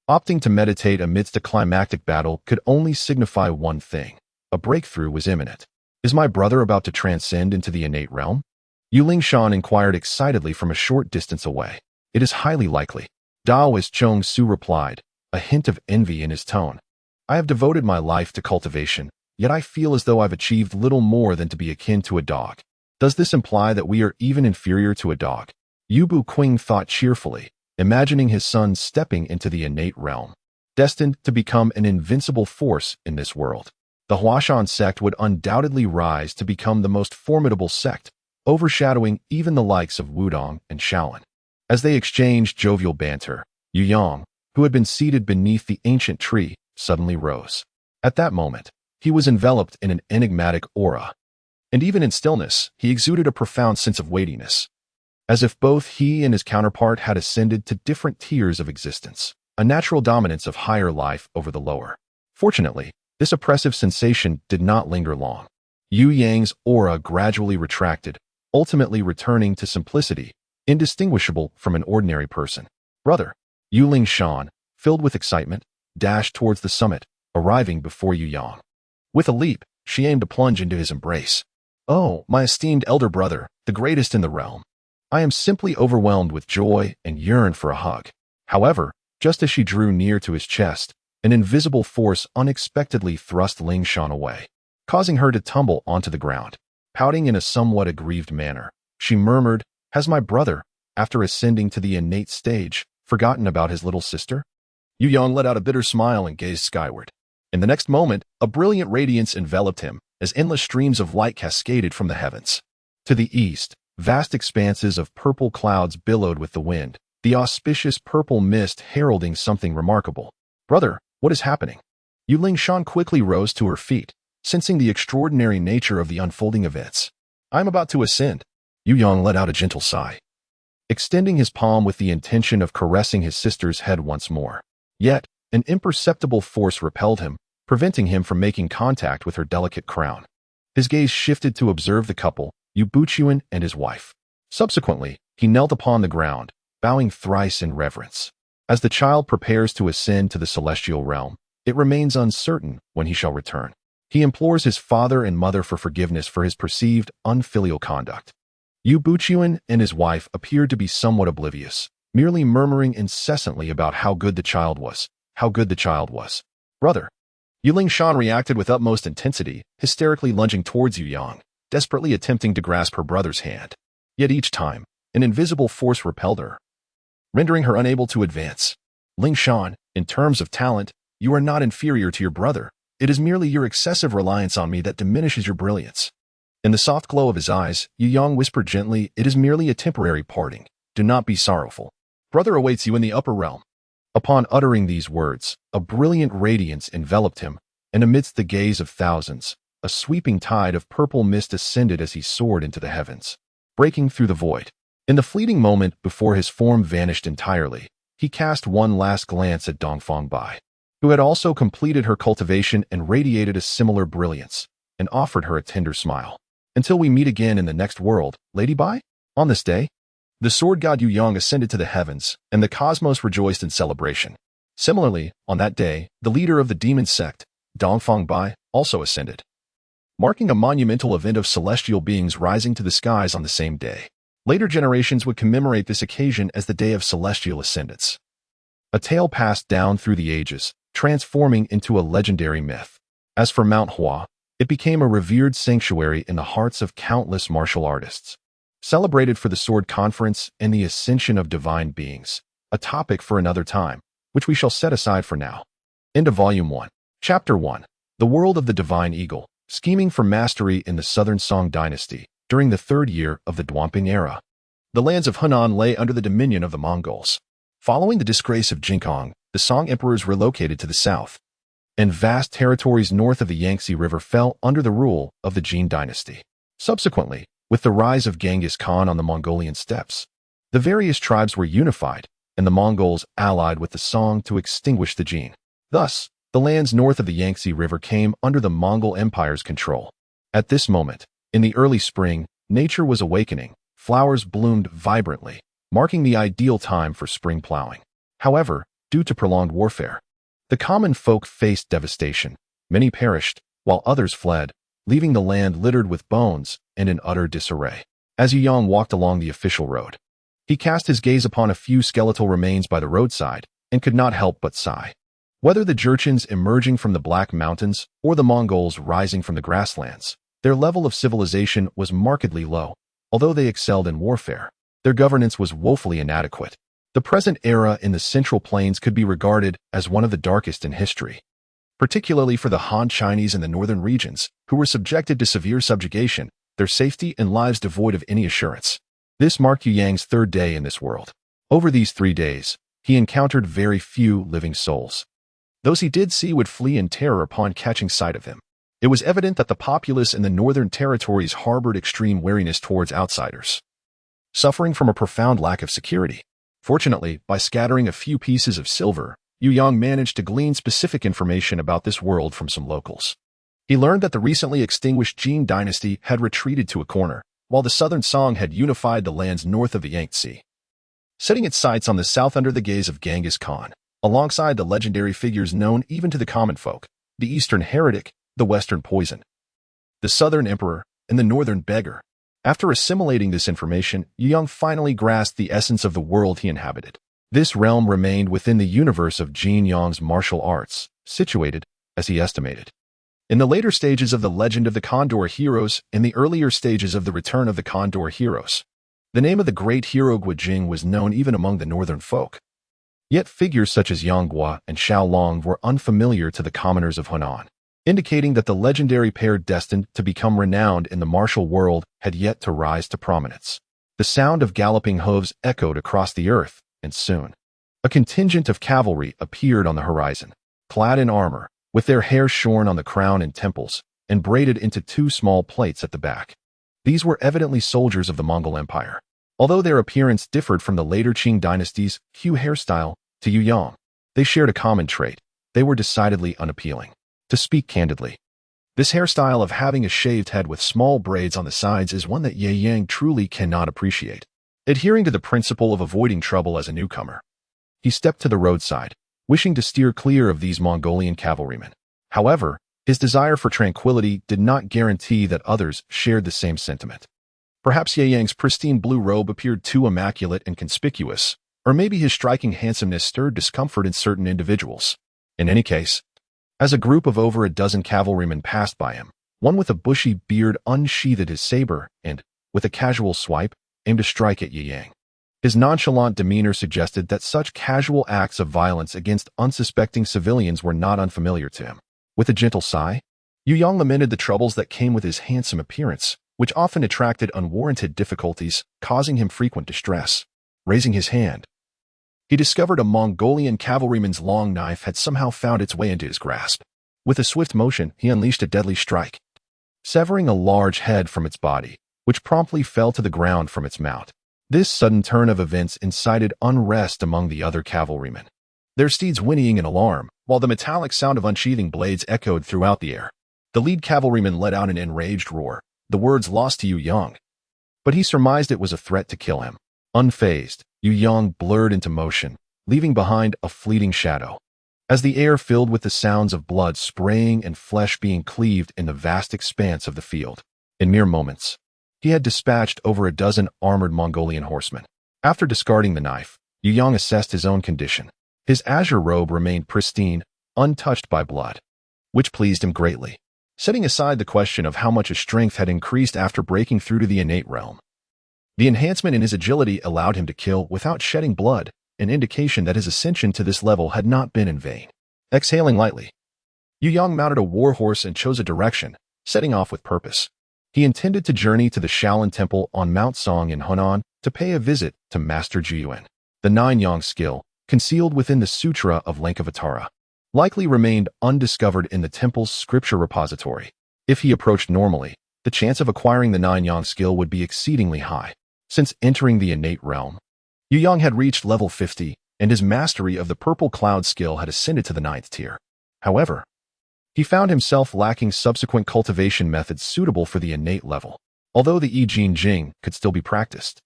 opting to meditate amidst a climactic battle could only signify one thing. A breakthrough was imminent. Is my brother about to transcend into the innate realm? Yu Lingshan inquired excitedly from a short distance away. It is highly likely. Daoist Chong Su replied, a hint of envy in his tone. I have devoted my life to cultivation, yet I feel as though I've achieved little more than to be akin to a dog. Does this imply that we are even inferior to a dog? Yu Bu Qing thought cheerfully, imagining his son stepping into the innate realm, destined to become an invincible force in this world. The Huashan Sect would undoubtedly rise to become the most formidable sect, overshadowing even the likes of Wudong and Shaolin. As they exchanged jovial banter, Yu Yang, who had been seated beneath the ancient tree, suddenly rose. At that moment, he was enveloped in an enigmatic aura, and even in stillness, he exuded a profound sense of weightiness, as if both he and his counterpart had ascended to different tiers of existence, a natural dominance of higher life over the lower. Fortunately, this oppressive sensation did not linger long. Yu Yang's aura gradually retracted, ultimately returning to simplicity, indistinguishable from an ordinary person. Brother, Yu Lingshan, filled with excitement, dashed towards the summit, arriving before Yu Yang. With a leap, she aimed to plunge into his embrace. Oh, my esteemed elder brother, the greatest in the realm. I am simply overwhelmed with joy and yearn for a hug. However, just as she drew near to his chest, an invisible force unexpectedly thrust Lingshan away, causing her to tumble onto the ground. Pouting in a somewhat aggrieved manner, she murmured, has my brother, after ascending to the innate stage, forgotten about his little sister? Yu Yong let out a bitter smile and gazed skyward. In the next moment, a brilliant radiance enveloped him, as endless streams of light cascaded from the heavens. To the east, vast expanses of purple clouds billowed with the wind, the auspicious purple mist heralding something remarkable. Brother, what is happening? Yu Lingshan quickly rose to her feet, sensing the extraordinary nature of the unfolding events. I am about to ascend. Yu Yong let out a gentle sigh, extending his palm with the intention of caressing his sister's head once more. Yet, an imperceptible force repelled him, preventing him from making contact with her delicate crown. His gaze shifted to observe the couple, Yu Buchuan and his wife. Subsequently, he knelt upon the ground, bowing thrice in reverence. As the child prepares to ascend to the celestial realm, it remains uncertain when he shall return. He implores his father and mother for forgiveness for his perceived unfilial conduct. Yu Buchuan and his wife appeared to be somewhat oblivious, merely murmuring incessantly about how good the child was, how good the child was. Brother. Yu Lingshan reacted with utmost intensity, hysterically lunging towards Yu Yong, desperately attempting to grasp her brother's hand. Yet each time, an invisible force repelled her, rendering her unable to advance. Lingshan, in terms of talent, you are not inferior to your brother. It is merely your excessive reliance on me that diminishes your brilliance. In the soft glow of his eyes, Yu Yong whispered gently, it is merely a temporary parting. Do not be sorrowful. Brother awaits you in the upper realm. Upon uttering these words, a brilliant radiance enveloped him, and amidst the gaze of thousands, a sweeping tide of purple mist ascended as he soared into the heavens, breaking through the void. In the fleeting moment before his form vanished entirely, he cast one last glance at Dongfang Bai, who had also completed her cultivation and radiated a similar brilliance, and offered her a tender smile. Until we meet again in the next world, Lady Bai? On this day, the sword god Yu Yong ascended to the heavens, and the cosmos rejoiced in celebration. Similarly, on that day, the leader of the demon sect, Dongfang Bai, also ascended, marking a monumental event of celestial beings rising to the skies on the same day. Later generations would commemorate this occasion as the Day of Celestial Ascendance, a tale passed down through the ages, transforming into a legendary myth. As for Mount Hua, it became a revered sanctuary in the hearts of countless martial artists, celebrated for the Sword Conference and the ascension of divine beings, a topic for another time, which we shall set aside for now. End of Volume 1. Chapter 1. The World of the Divine Eagle, scheming for mastery in the Southern Song Dynasty during the third year of the Duanping era. The lands of Hunan lay under the dominion of the Mongols. Following the disgrace of Jinkong, the Song emperors relocated to the south, and vast territories north of the Yangtze River fell under the rule of the Jin dynasty. Subsequently, with the rise of Genghis Khan on the Mongolian steppes, the various tribes were unified, and the Mongols allied with the Song to extinguish the Jin. Thus, the lands north of the Yangtze River came under the Mongol Empire's control. At this moment, in the early spring, nature was awakening. Flowers bloomed vibrantly, marking the ideal time for spring plowing. However, due to prolonged warfare, the common folk faced devastation. Many perished, while others fled, leaving the land littered with bones and in utter disarray. As Yu Yong walked along the official road, he cast his gaze upon a few skeletal remains by the roadside and could not help but sigh. Whether the Jurchens emerging from the Black Mountains or the Mongols rising from the grasslands, their level of civilization was markedly low. Although they excelled in warfare, their governance was woefully inadequate. The present era in the Central Plains could be regarded as one of the darkest in history, particularly for the Han Chinese in the northern regions, who were subjected to severe subjugation, their safety and lives devoid of any assurance. This marked Yu Yang's third day in this world. Over these 3 days, he encountered very few living souls. Those he did see would flee in terror upon catching sight of him. It was evident that the populace in the northern territories harbored extreme wariness towards outsiders, suffering from a profound lack of security. Fortunately, by scattering a few pieces of silver, Yu Yong managed to glean specific information about this world from some locals. He learned that the recently extinguished Jin dynasty had retreated to a corner, while the Southern Song had unified the lands north of the Yangtze, setting its sights on the south under the gaze of Genghis Khan, alongside the legendary figures known even to the common folk, the Eastern Heretic, the Western Poison, the Southern Emperor, and the Northern Beggar. After assimilating this information, Yu Yong finally grasped the essence of the world he inhabited. This realm remained within the universe of Jin Yong's martial arts, situated, as he estimated, in the later stages of the legend of the Condor heroes and the earlier stages of the return of the Condor heroes. The name of the great hero Guijing was known even among the northern folk. Yet figures such as Yanghua and Xiaolong were unfamiliar to the commoners of Hunan, indicating that the legendary pair destined to become renowned in the martial world had yet to rise to prominence. The sound of galloping hooves echoed across the earth, and soon, a contingent of cavalry appeared on the horizon, clad in armor, with their hair shorn on the crown and temples, and braided into two small plaits at the back. These were evidently soldiers of the Mongol Empire. Although their appearance differed from the later Qing dynasty's Hu hairstyle to Yu Yang, they shared a common trait. They were decidedly unappealing. To speak candidly, this hairstyle of having a shaved head with small braids on the sides is one that Ye Yang truly cannot appreciate. Adhering to the principle of avoiding trouble as a newcomer, he stepped to the roadside, wishing to steer clear of these Mongolian cavalrymen. However, his desire for tranquility did not guarantee that others shared the same sentiment. Perhaps Ye Yang's pristine blue robe appeared too immaculate and conspicuous, or maybe his striking handsomeness stirred discomfort in certain individuals. In any case, as a group of over a dozen cavalrymen passed by him, one with a bushy beard unsheathed his saber and, with a casual swipe, aimed to strike at Ye Yang. His nonchalant demeanor suggested that such casual acts of violence against unsuspecting civilians were not unfamiliar to him. With a gentle sigh, Yu Yang lamented the troubles that came with his handsome appearance, which often attracted unwarranted difficulties, causing him frequent distress. Raising his hand, he discovered a Mongolian cavalryman's long knife had somehow found its way into his grasp. With a swift motion, he unleashed a deadly strike, severing a large head from its body, which promptly fell to the ground from its mount. This sudden turn of events incited unrest among the other cavalrymen, their steeds whinnying in alarm, while the metallic sound of unsheathing blades echoed throughout the air. The lead cavalryman let out an enraged roar, the words lost to Yu Yang, but he surmised it was a threat to kill him. Unfazed, Yu Yang blurred into motion, leaving behind a fleeting shadow. As the air filled with the sounds of blood spraying and flesh being cleaved in the vast expanse of the field, in mere moments, he had dispatched over a dozen armored Mongolian horsemen. After discarding the knife, Yu Yang assessed his own condition. His azure robe remained pristine, untouched by blood, which pleased him greatly. Setting aside the question of how much his strength had increased after breaking through to the innate realm, the enhancement in his agility allowed him to kill without shedding blood, an indication that his ascension to this level had not been in vain. Exhaling lightly, Yu Yang mounted a war horse and chose a direction, setting off with purpose. He intended to journey to the Shaolin Temple on Mount Song in Hunan to pay a visit to Master Jiyuan. The nine-yang skill, concealed within the Sutra of Lankavatara, likely remained undiscovered in the temple's scripture repository. If he approached normally, the chance of acquiring the nine-yang skill would be exceedingly high. Since entering the innate realm, Yu Yang had reached level 50, and his mastery of the purple cloud skill had ascended to the 9th tier. However, he found himself lacking subsequent cultivation methods suitable for the innate level. Although the I Jing Jing could still be practiced,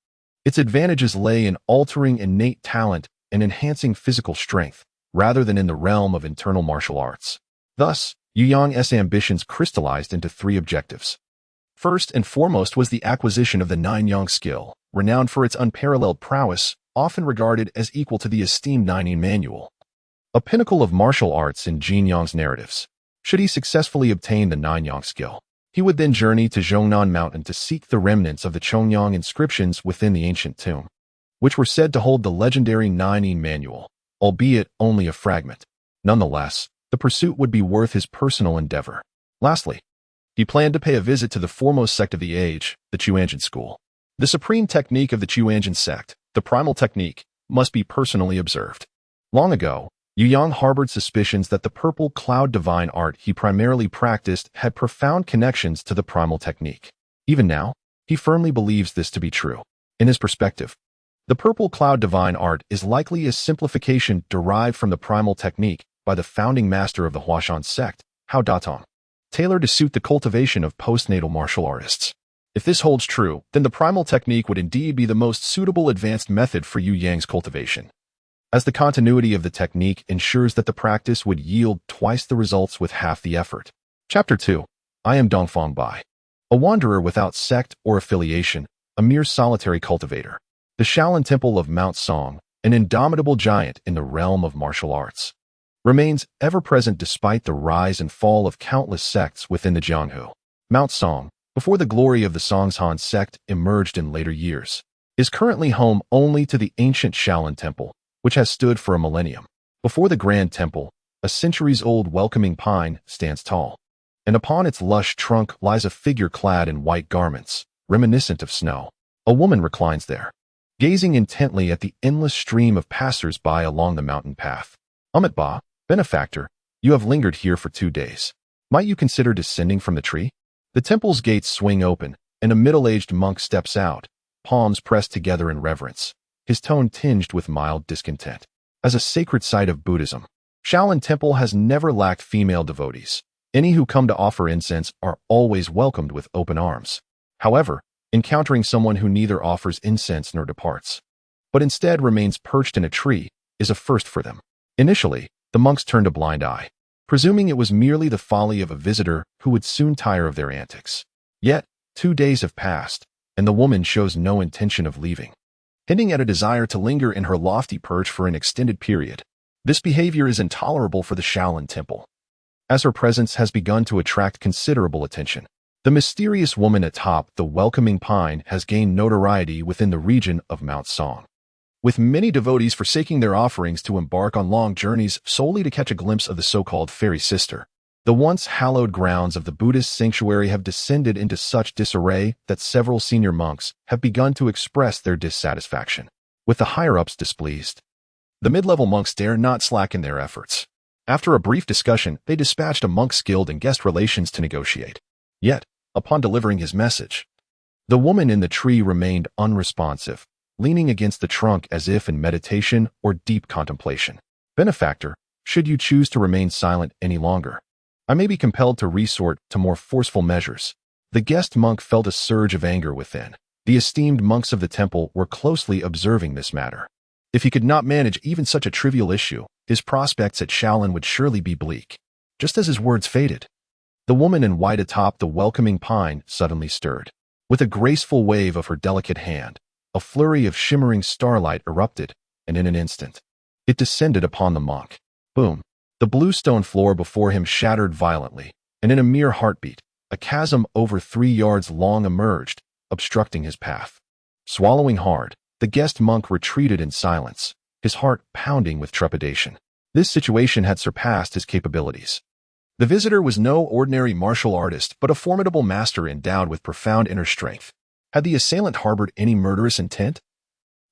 its advantages lay in altering innate talent and enhancing physical strength, rather than in the realm of internal martial arts. Thus, Yu Yang's ambitions crystallized into three objectives. First and foremost was the acquisition of the nine-yang skill, renowned for its unparalleled prowess, often regarded as equal to the esteemed Nine Manual, a pinnacle of martial arts in Jin Yang's narratives. Should he successfully obtain the nine-yang skill, he would then journey to Zhongnan Mountain to seek the remnants of the Chongyang inscriptions within the ancient tomb, which were said to hold the legendary Nine Manual, albeit only a fragment. Nonetheless, the pursuit would be worth his personal endeavor. Lastly, he planned to pay a visit to the foremost sect of the age, the Chuanjin school. The supreme technique of the Chuanjin sect, the primal technique, must be personally observed. Long ago, Yu Yang harbored suspicions that the purple cloud divine art he primarily practiced had profound connections to the primal technique. Even now, he firmly believes this to be true. In his perspective, the purple cloud divine art is likely a simplification derived from the primal technique by the founding master of the Huashan Sect, Hao Datong, tailored to suit the cultivation of postnatal martial artists. If this holds true, then the primal technique would indeed be the most suitable advanced method for Yu Yang's cultivation, as the continuity of the technique ensures that the practice would yield twice the results with half the effort. Chapter 2. I am Dongfang Bai, a wanderer without sect or affiliation, a mere solitary cultivator. The Shaolin Temple of Mount Song, an indomitable giant in the realm of martial arts, remains ever-present despite the rise and fall of countless sects within the Jianghu. Mount Song, before the glory of the Songhan sect emerged in later years, is currently home only to the ancient Shaolin Temple, which has stood for a millennium. Before the grand temple, a centuries-old welcoming pine stands tall, and upon its lush trunk lies a figure clad in white garments, reminiscent of snow. A woman reclines there, gazing intently at the endless stream of passers-by along the mountain path. Ba, benefactor, you have lingered here for 2 days. Might you consider descending from the tree? The temple's gates swing open, and a middle-aged monk steps out, palms pressed together in reverence, his tone tinged with mild discontent. As a sacred site of Buddhism, Shaolin Temple has never lacked female devotees. Any who come to offer incense are always welcomed with open arms. However, encountering someone who neither offers incense nor departs, but instead remains perched in a tree, is a first for them. Initially, the monks turned a blind eye, presuming it was merely the folly of a visitor who would soon tire of their antics. Yet, 2 days have passed, and the woman shows no intention of leaving, hinting at a desire to linger in her lofty perch for an extended period. This behavior is intolerable for the Shaolin Temple, as her presence has begun to attract considerable attention. The mysterious woman atop the welcoming pine has gained notoriety within the region of Mount Song, with many devotees forsaking their offerings to embark on long journeys solely to catch a glimpse of the so-called fairy sister. The once hallowed grounds of the Buddhist sanctuary have descended into such disarray that several senior monks have begun to express their dissatisfaction, with the higher-ups displeased. The mid-level monks dare not slacken their efforts. After a brief discussion, they dispatched a monk skilled in guest relations to negotiate. Yet, upon delivering his message, the woman in the tree remained unresponsive, leaning against the trunk as if in meditation or deep contemplation. Benefactor, should you choose to remain silent any longer, I may be compelled to resort to more forceful measures. The guest monk felt a surge of anger within. The esteemed monks of the temple were closely observing this matter. If he could not manage even such a trivial issue, his prospects at Shaolin would surely be bleak. Just as his words faded, the woman in white atop the welcoming pine suddenly stirred. With a graceful wave of her delicate hand, a flurry of shimmering starlight erupted, and in an instant, it descended upon the monk. Boom! The blue stone floor before him shattered violently, and in a mere heartbeat, a chasm over 3 yards long emerged, obstructing his path. Swallowing hard, the guest monk retreated in silence, his heart pounding with trepidation. This situation had surpassed his capabilities. The visitor was no ordinary martial artist, but a formidable master endowed with profound inner strength. Had the assailant harbored any murderous intent,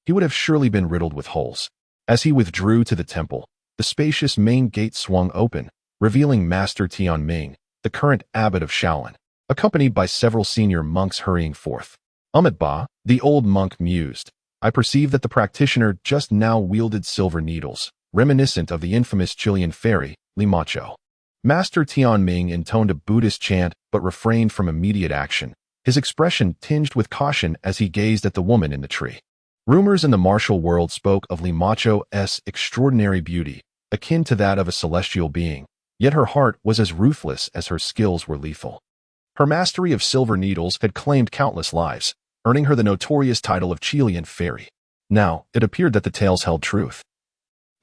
he would have surely been riddled with holes. As he withdrew to the temple, the spacious main gate swung open, revealing Master Tianming, the current abbot of Shaolin, accompanied by several senior monks hurrying forth. Ba, the old monk mused, I perceive that the practitioner just now wielded silver needles, reminiscent of the infamous Chilean fairy, Limacho. Master Tianming intoned a Buddhist chant but refrained from immediate action, his expression tinged with caution as he gazed at the woman in the tree. Rumors in the martial world spoke of Limacho's extraordinary beauty, akin to that of a celestial being, yet her heart was as ruthless as her skills were lethal. Her mastery of silver needles had claimed countless lives, earning her the notorious title of Chilean fairy. Now, it appeared that the tales held truth.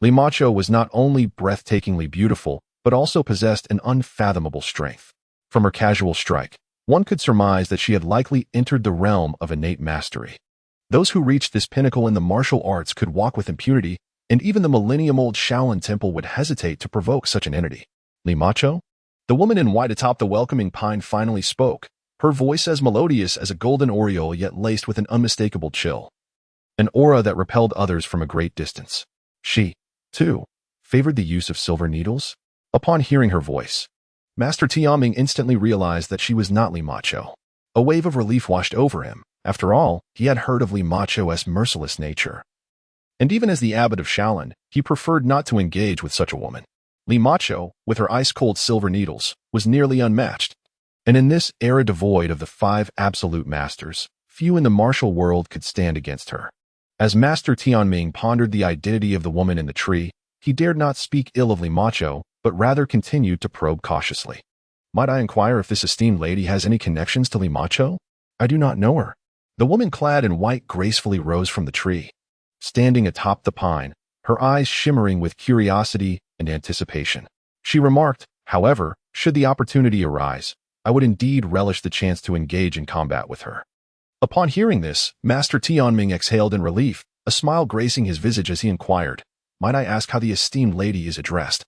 Limacho was not only breathtakingly beautiful, but also possessed an unfathomable strength. From her casual strike, one could surmise that she had likely entered the realm of innate mastery. Those who reached this pinnacle in the martial arts could walk with impunity, and even the millennium-old Shaolin Temple would hesitate to provoke such an entity. Limacho? The woman in white atop the welcoming pine finally spoke, her voice as melodious as a golden aureole yet laced with an unmistakable chill, an aura that repelled others from a great distance. She, too, favored the use of silver needles? Upon hearing her voice, Master Tianming instantly realized that she was not Limacho. A wave of relief washed over him. After all, he had heard of Limacho's merciless nature. And even as the abbot of Shaolin, he preferred not to engage with such a woman. Limacho, with her ice-cold silver needles, was nearly unmatched. And in this era devoid of the 5 absolute masters, few in the martial world could stand against her. As Master Tianming pondered the identity of the woman in the tree, he dared not speak ill of Limacho, but rather continued to probe cautiously. Might I inquire if this esteemed lady has any connections to Limacho? I do not know her. The woman clad in white gracefully rose from the tree, standing atop the pine, her eyes shimmering with curiosity and anticipation. She remarked, however, should the opportunity arise, I would indeed relish the chance to engage in combat with her. Upon hearing this, Master Tianming exhaled in relief, a smile gracing his visage as he inquired, might I ask how the esteemed lady is addressed?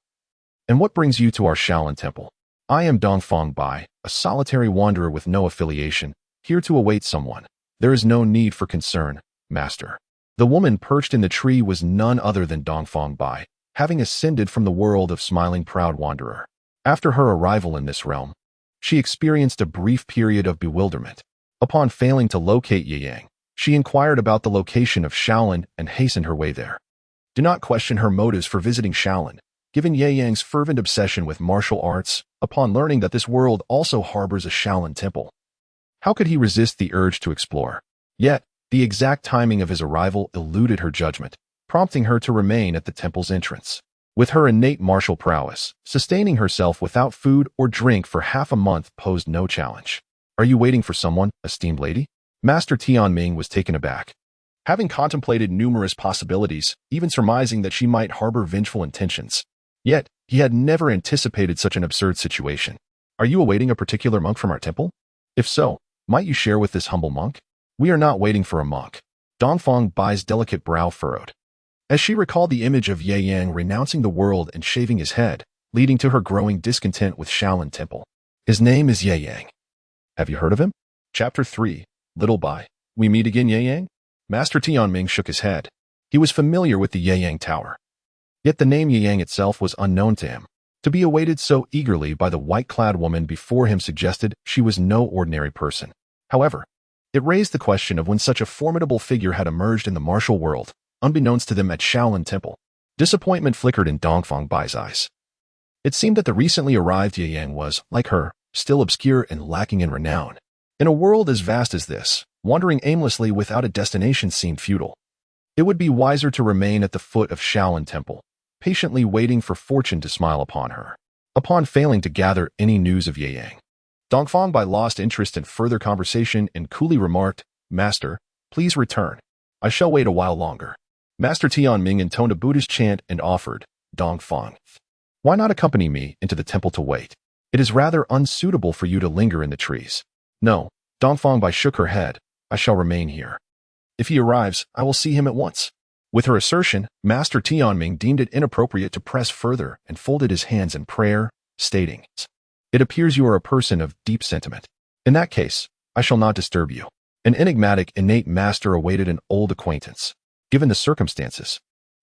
And what brings you to our Shaolin temple? I am Dongfang Bai, a solitary wanderer with no affiliation, here to await someone. There is no need for concern, master. The woman perched in the tree was none other than Dongfang Bai, having ascended from the world of smiling proud wanderer. After her arrival in this realm, she experienced a brief period of bewilderment. Upon failing to locate Ye Yang, she inquired about the location of Shaolin and hastened her way there. Do not question her motives for visiting Shaolin, given Ye Yang's fervent obsession with martial arts, upon learning that this world also harbors a Shaolin temple. How could he resist the urge to explore? Yet, the exact timing of his arrival eluded her judgment, prompting her to remain at the temple's entrance. With her innate martial prowess, sustaining herself without food or drink for half a month posed no challenge. Are you waiting for someone, esteemed lady? Master Tianming was taken aback. Having contemplated numerous possibilities, even surmising that she might harbor vengeful intentions, yet he had never anticipated such an absurd situation. Are you awaiting a particular monk from our temple? If so, might you share with this humble monk? We are not waiting for a monk. Dongfang Bai's delicate brow furrowed, as she recalled the image of Ye Yang renouncing the world and shaving his head, leading to her growing discontent with Shaolin Temple. His name is Ye Yang. Have you heard of him? Chapter 3, Little Bai. We meet again, Ye Yang? Master Tianming shook his head. He was familiar with the Ye Yang Tower. Yet the name Ye Yang itself was unknown to him. To be awaited so eagerly by the white-clad woman before him suggested she was no ordinary person. However, it raised the question of when such a formidable figure had emerged in the martial world, unbeknownst to them at Shaolin Temple. Disappointment flickered in Dongfang Bai's eyes. It seemed that the recently arrived Ye Yang was, like her, still obscure and lacking in renown. In a world as vast as this, wandering aimlessly without a destination seemed futile. It would be wiser to remain at the foot of Shaolin Temple, patiently waiting for fortune to smile upon her. Upon failing to gather any news of Ye Yang, Dongfang Bai lost interest in further conversation and coolly remarked, Master, please return. I shall wait a while longer. Master Tianming intoned a Buddhist chant and offered, Dongfang, why not accompany me into the temple to wait? It is rather unsuitable for you to linger in the trees. No, Dongfang Bai shook her head. I shall remain here. If he arrives, I will see him at once. With her assertion, Master Tianming deemed it inappropriate to press further and folded his hands in prayer, stating, It appears you are a person of deep sentiment. In that case, I shall not disturb you. An enigmatic, innate master awaited an old acquaintance. Given the circumstances,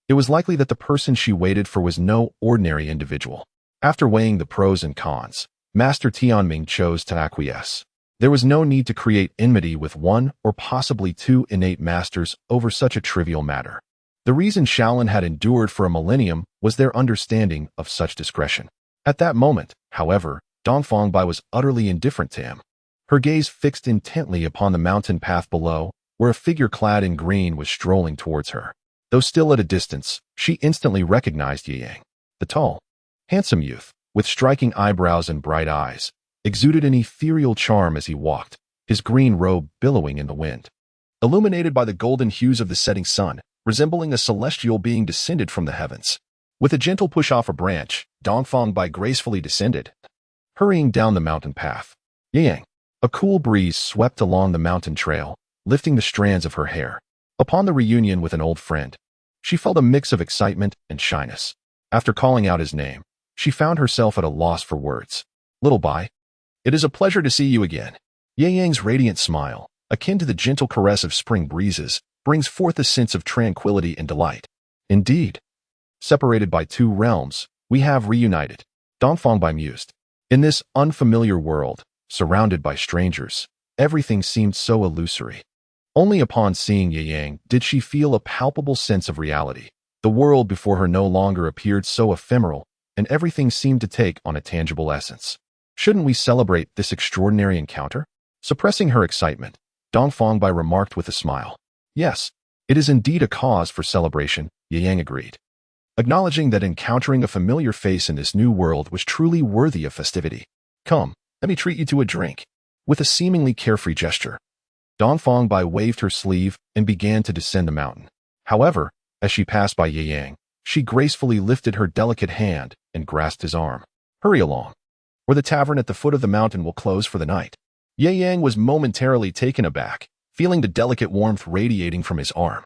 it was likely that the person she waited for was no ordinary individual. After weighing the pros and cons, Master Tianming chose to acquiesce. There was no need to create enmity with one or possibly two innate masters over such a trivial matter. The reason Shaolin had endured for a millennium was their understanding of such discretion. At that moment, however, Dongfang Bai was utterly indifferent to him. Her gaze fixed intently upon the mountain path below, where a figure clad in green was strolling towards her. Though still at a distance, she instantly recognized Ye Yang. The tall, handsome youth, with striking eyebrows and bright eyes, exuded an ethereal charm as he walked, his green robe billowing in the wind. Illuminated by the golden hues of the setting sun, resembling a celestial being descended from the heavens. With a gentle push off a branch, Dongfang Bai gracefully descended, hurrying down the mountain path. Ye Yang. A cool breeze swept along the mountain trail, lifting the strands of her hair. Upon the reunion with an old friend, she felt a mix of excitement and shyness. After calling out his name, she found herself at a loss for words. Little Bai, it is a pleasure to see you again. Ye Yang's radiant smile, akin to the gentle caress of spring breezes, brings forth a sense of tranquility and delight. Indeed, separated by two realms, we have reunited. Dongfang Bai mused. In this unfamiliar world, surrounded by strangers, everything seemed so illusory. Only upon seeing Ye Yang did she feel a palpable sense of reality. The world before her no longer appeared so ephemeral, and everything seemed to take on a tangible essence. Shouldn't we celebrate this extraordinary encounter? Suppressing her excitement, Dongfang Bai remarked with a smile. Yes, it is indeed a cause for celebration, Ye Yang agreed, acknowledging that encountering a familiar face in this new world was truly worthy of festivity. Come, let me treat you to a drink. With a seemingly carefree gesture, Dongfang Bai waved her sleeve and began to descend the mountain. However, as she passed by Ye Yang, she gracefully lifted her delicate hand and grasped his arm. Hurry along, or the tavern at the foot of the mountain will close for the night. Ye Yang was momentarily taken aback, feeling the delicate warmth radiating from his arm.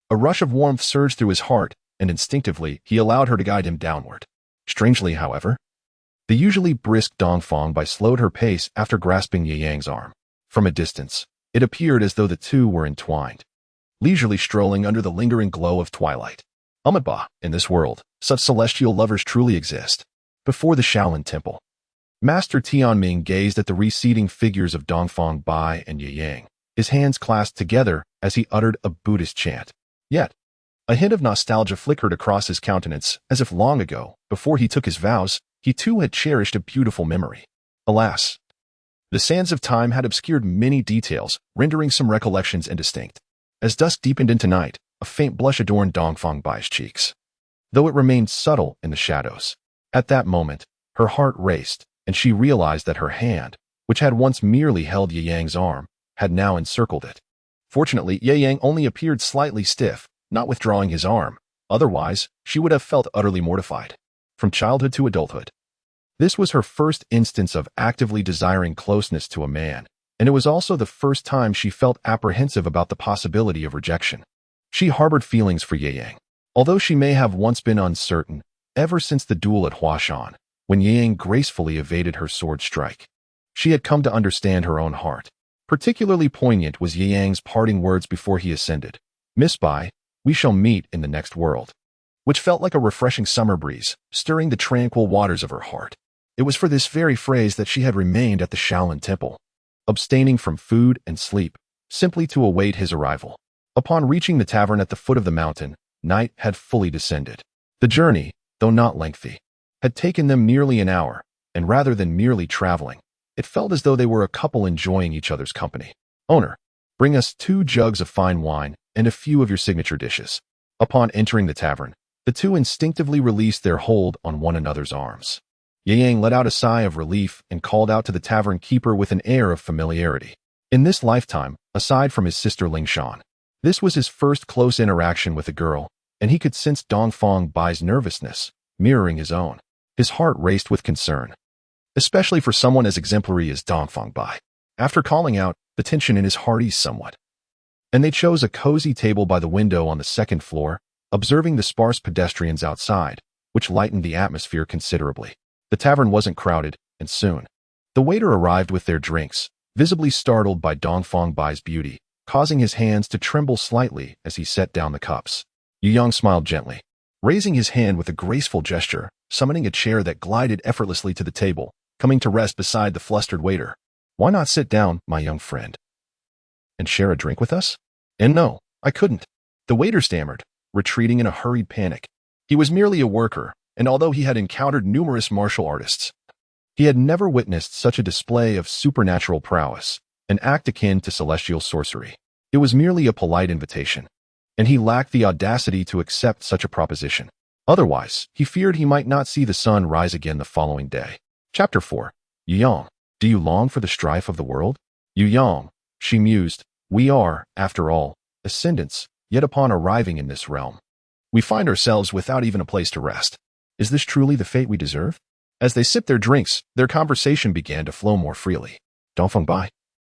A rush of warmth surged through his heart, and instinctively he allowed her to guide him downward. Strangely, however, the usually brisk Dongfang Bai slowed her pace after grasping Ye Yang's arm. From a distance, it appeared as though the two were entwined, leisurely strolling under the lingering glow of twilight. Amitabha, in this world, such celestial lovers truly exist. Before the Shaolin Temple, Master Tianming gazed at the receding figures of Dongfang Bai and Ye Yang, his hands clasped together as he uttered a Buddhist chant. Yet, a hint of nostalgia flickered across his countenance, as if long ago, before he took his vows, he too had cherished a beautiful memory. Alas, the sands of time had obscured many details, rendering some recollections indistinct. As dusk deepened into night, a faint blush adorned Dongfang Bai's cheeks, though it remained subtle in the shadows. At that moment, her heart raced, and she realized that her hand, which had once merely held Ye Yang's arm, had now encircled it. Fortunately, Ye Yang only appeared slightly stiff, not withdrawing his arm. Otherwise, she would have felt utterly mortified. From childhood to adulthood, this was her first instance of actively desiring closeness to a man, and it was also the first time she felt apprehensive about the possibility of rejection. She harbored feelings for Ye Yang, although she may have once been uncertain, ever since the duel at Huashan, when Ye Yang gracefully evaded her sword strike. She had come to understand her own heart. Particularly poignant was Ye Yang's parting words before he ascended. "Miss Bai, we shall meet in the next world," which felt like a refreshing summer breeze, stirring the tranquil waters of her heart. It was for this very phrase that she had remained at the Shaolin Temple, abstaining from food and sleep, simply to await his arrival. Upon reaching the tavern at the foot of the mountain, night had fully descended. The journey, though not lengthy, had taken them nearly an hour, and rather than merely traveling, it felt as though they were a couple enjoying each other's company. "Owner, bring us 2 jugs of fine wine and a few of your signature dishes." Upon entering the tavern, the two instinctively released their hold on one another's arms. Ye Yang let out a sigh of relief and called out to the tavern keeper with an air of familiarity. In this lifetime, aside from his sister Lingshan, this was his first close interaction with a girl, and he could sense Dongfang Bai's nervousness, mirroring his own. His heart raced with concern, especially for someone as exemplary as Dongfang Bai. After calling out, the tension in his heart eased somewhat, and they chose a cozy table by the window on the 2nd floor, observing the sparse pedestrians outside, which lightened the atmosphere considerably. The tavern wasn't crowded, and soon, the waiter arrived with their drinks, visibly startled by Dongfang Bai's beauty, causing his hands to tremble slightly as he set down the cups. Yu Yang smiled gently, raising his hand with a graceful gesture, summoning a chair that glided effortlessly to the table, coming to rest beside the flustered waiter. "Why not sit down, my young friend, and share a drink with us?" "And no, I couldn't," the waiter stammered, retreating in a hurried panic. He was merely a worker, and although he had encountered numerous martial artists, he had never witnessed such a display of supernatural prowess, an act akin to celestial sorcery. It was merely a polite invitation, and he lacked the audacity to accept such a proposition. Otherwise, he feared he might not see the sun rise again the following day. Chapter 4. Yu Yang, do you long for the strife of the world? Yu Yang, she mused, we are, after all, ascendants, yet upon arriving in this realm, we find ourselves without even a place to rest. Is this truly the fate we deserve? As they sipped their drinks, their conversation began to flow more freely. Dongfeng Bai,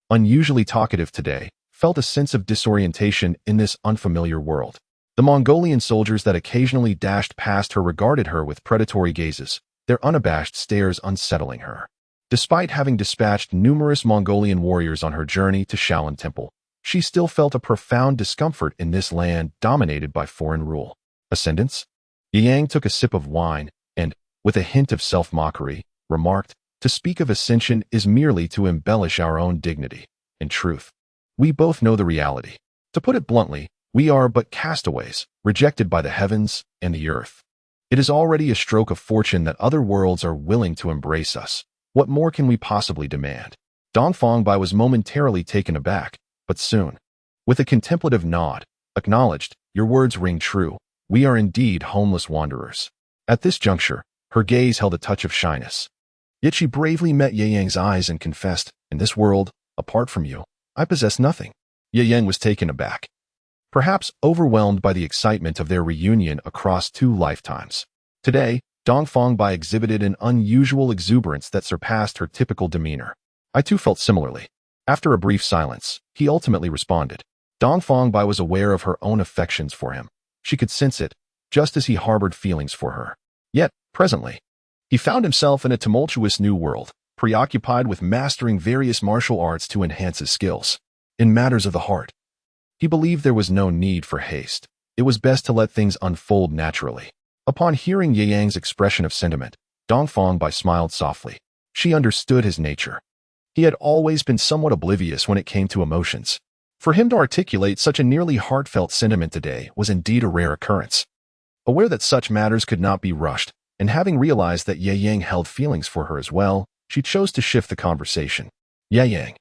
unusually talkative today, felt a sense of disorientation in this unfamiliar world. The Mongolian soldiers that occasionally dashed past her regarded her with predatory gazes, their unabashed stares unsettling her. Despite having dispatched numerous Mongolian warriors on her journey to Shaolin Temple, she still felt a profound discomfort in this land dominated by foreign rule. Ascendants? Ye Yang took a sip of wine and, with a hint of self-mockery, remarked, to speak of ascension is merely to embellish our own dignity. In truth, we both know the reality. To put it bluntly, we are but castaways, rejected by the heavens and the earth. It is already a stroke of fortune that other worlds are willing to embrace us. What more can we possibly demand? Dongfeng Bai was momentarily taken aback, but soon, with a contemplative nod, acknowledged, your words ring true. We are indeed homeless wanderers. At this juncture, her gaze held a touch of shyness. Yet she bravely met Ye Yang's eyes and confessed, in this world, apart from you, I possess nothing. Ye Yang was taken aback, perhaps overwhelmed by the excitement of their reunion across 2 lifetimes. Today, Dongfeng Bai exhibited an unusual exuberance that surpassed her typical demeanor. I too felt similarly. After a brief silence, he ultimately responded. Dongfeng Bai was aware of her own affections for him. She could sense it, just as he harbored feelings for her. Yet, presently, he found himself in a tumultuous new world, preoccupied with mastering various martial arts to enhance his skills. In matters of the heart, he believed there was no need for haste. It was best to let things unfold naturally. Upon hearing Ye Yang's expression of sentiment, Dongfang smiled softly. She understood his nature. He had always been somewhat oblivious when it came to emotions. For him to articulate such a nearly heartfelt sentiment today was indeed a rare occurrence. Aware that such matters could not be rushed, and having realized that Ye Yang held feelings for her as well, she chose to shift the conversation. Ye Yang,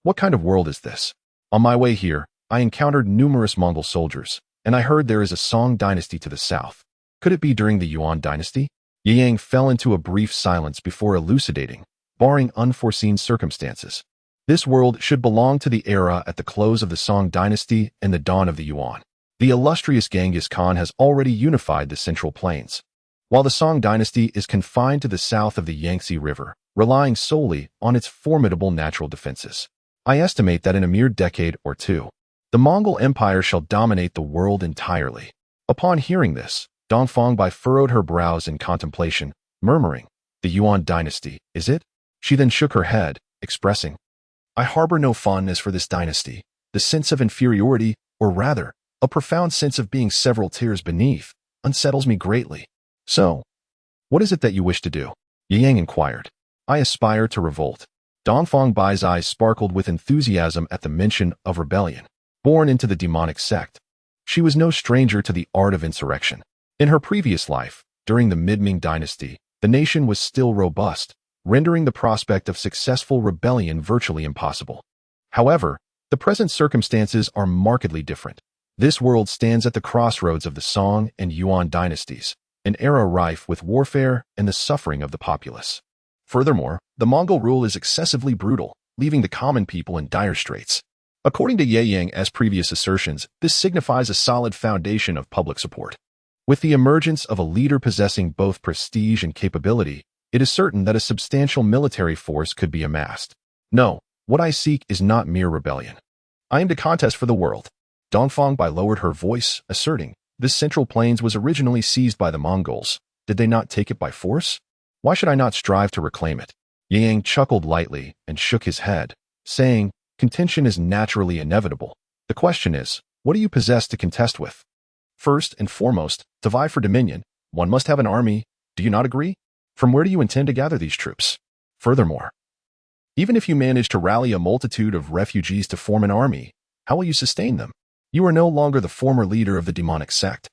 what kind of world is this? On my way here, I encountered numerous Mongol soldiers, and I heard there is a Song dynasty to the south. Could it be during the Yuan dynasty? Ye Yang fell into a brief silence before elucidating, barring unforeseen circumstances. This world should belong to the era at the close of the Song dynasty and the dawn of the Yuan. The illustrious Genghis Khan has already unified the Central Plains, while the Song dynasty is confined to the south of the Yangtze River, relying solely on its formidable natural defenses. I estimate that in a mere decade or two, the Mongol Empire shall dominate the world entirely. Upon hearing this, Dongfang furrowed her brows in contemplation, murmuring, "The Yuan dynasty, is it?" She then shook her head, expressing, "I harbor no fondness for this dynasty. The sense of inferiority, or rather, a profound sense of being several tiers beneath, unsettles me greatly." "So, what is it that you wish to do?" Ye Yang inquired. "I aspire to revolt." Dongfang's eyes sparkled with enthusiasm at the mention of rebellion. Born into the demonic sect, she was no stranger to the art of insurrection. In her previous life, during the Mid-Ming dynasty, the nation was still robust, rendering the prospect of successful rebellion virtually impossible. However, the present circumstances are markedly different. This world stands at the crossroads of the Song and Yuan dynasties, an era rife with warfare and the suffering of the populace. Furthermore, the Mongol rule is excessively brutal, leaving the common people in dire straits. According to Ye Yang's previous assertions, this signifies a solid foundation of public support. With the emergence of a leader possessing both prestige and capability, it is certain that a substantial military force could be amassed. No, what I seek is not mere rebellion. I am to contest for the world. Dongfang lowered her voice, asserting, "This Central Plains was originally seized by the Mongols. Did they not take it by force? Why should I not strive to reclaim it?" Ye Yang chuckled lightly and shook his head, saying, "Contention is naturally inevitable. The question is, what do you possess to contest with? First and foremost, to vie for dominion, one must have an army. Do you not agree? From where do you intend to gather these troops? Furthermore, even if you manage to rally a multitude of refugees to form an army, how will you sustain them? You are no longer the former leader of the demonic sect.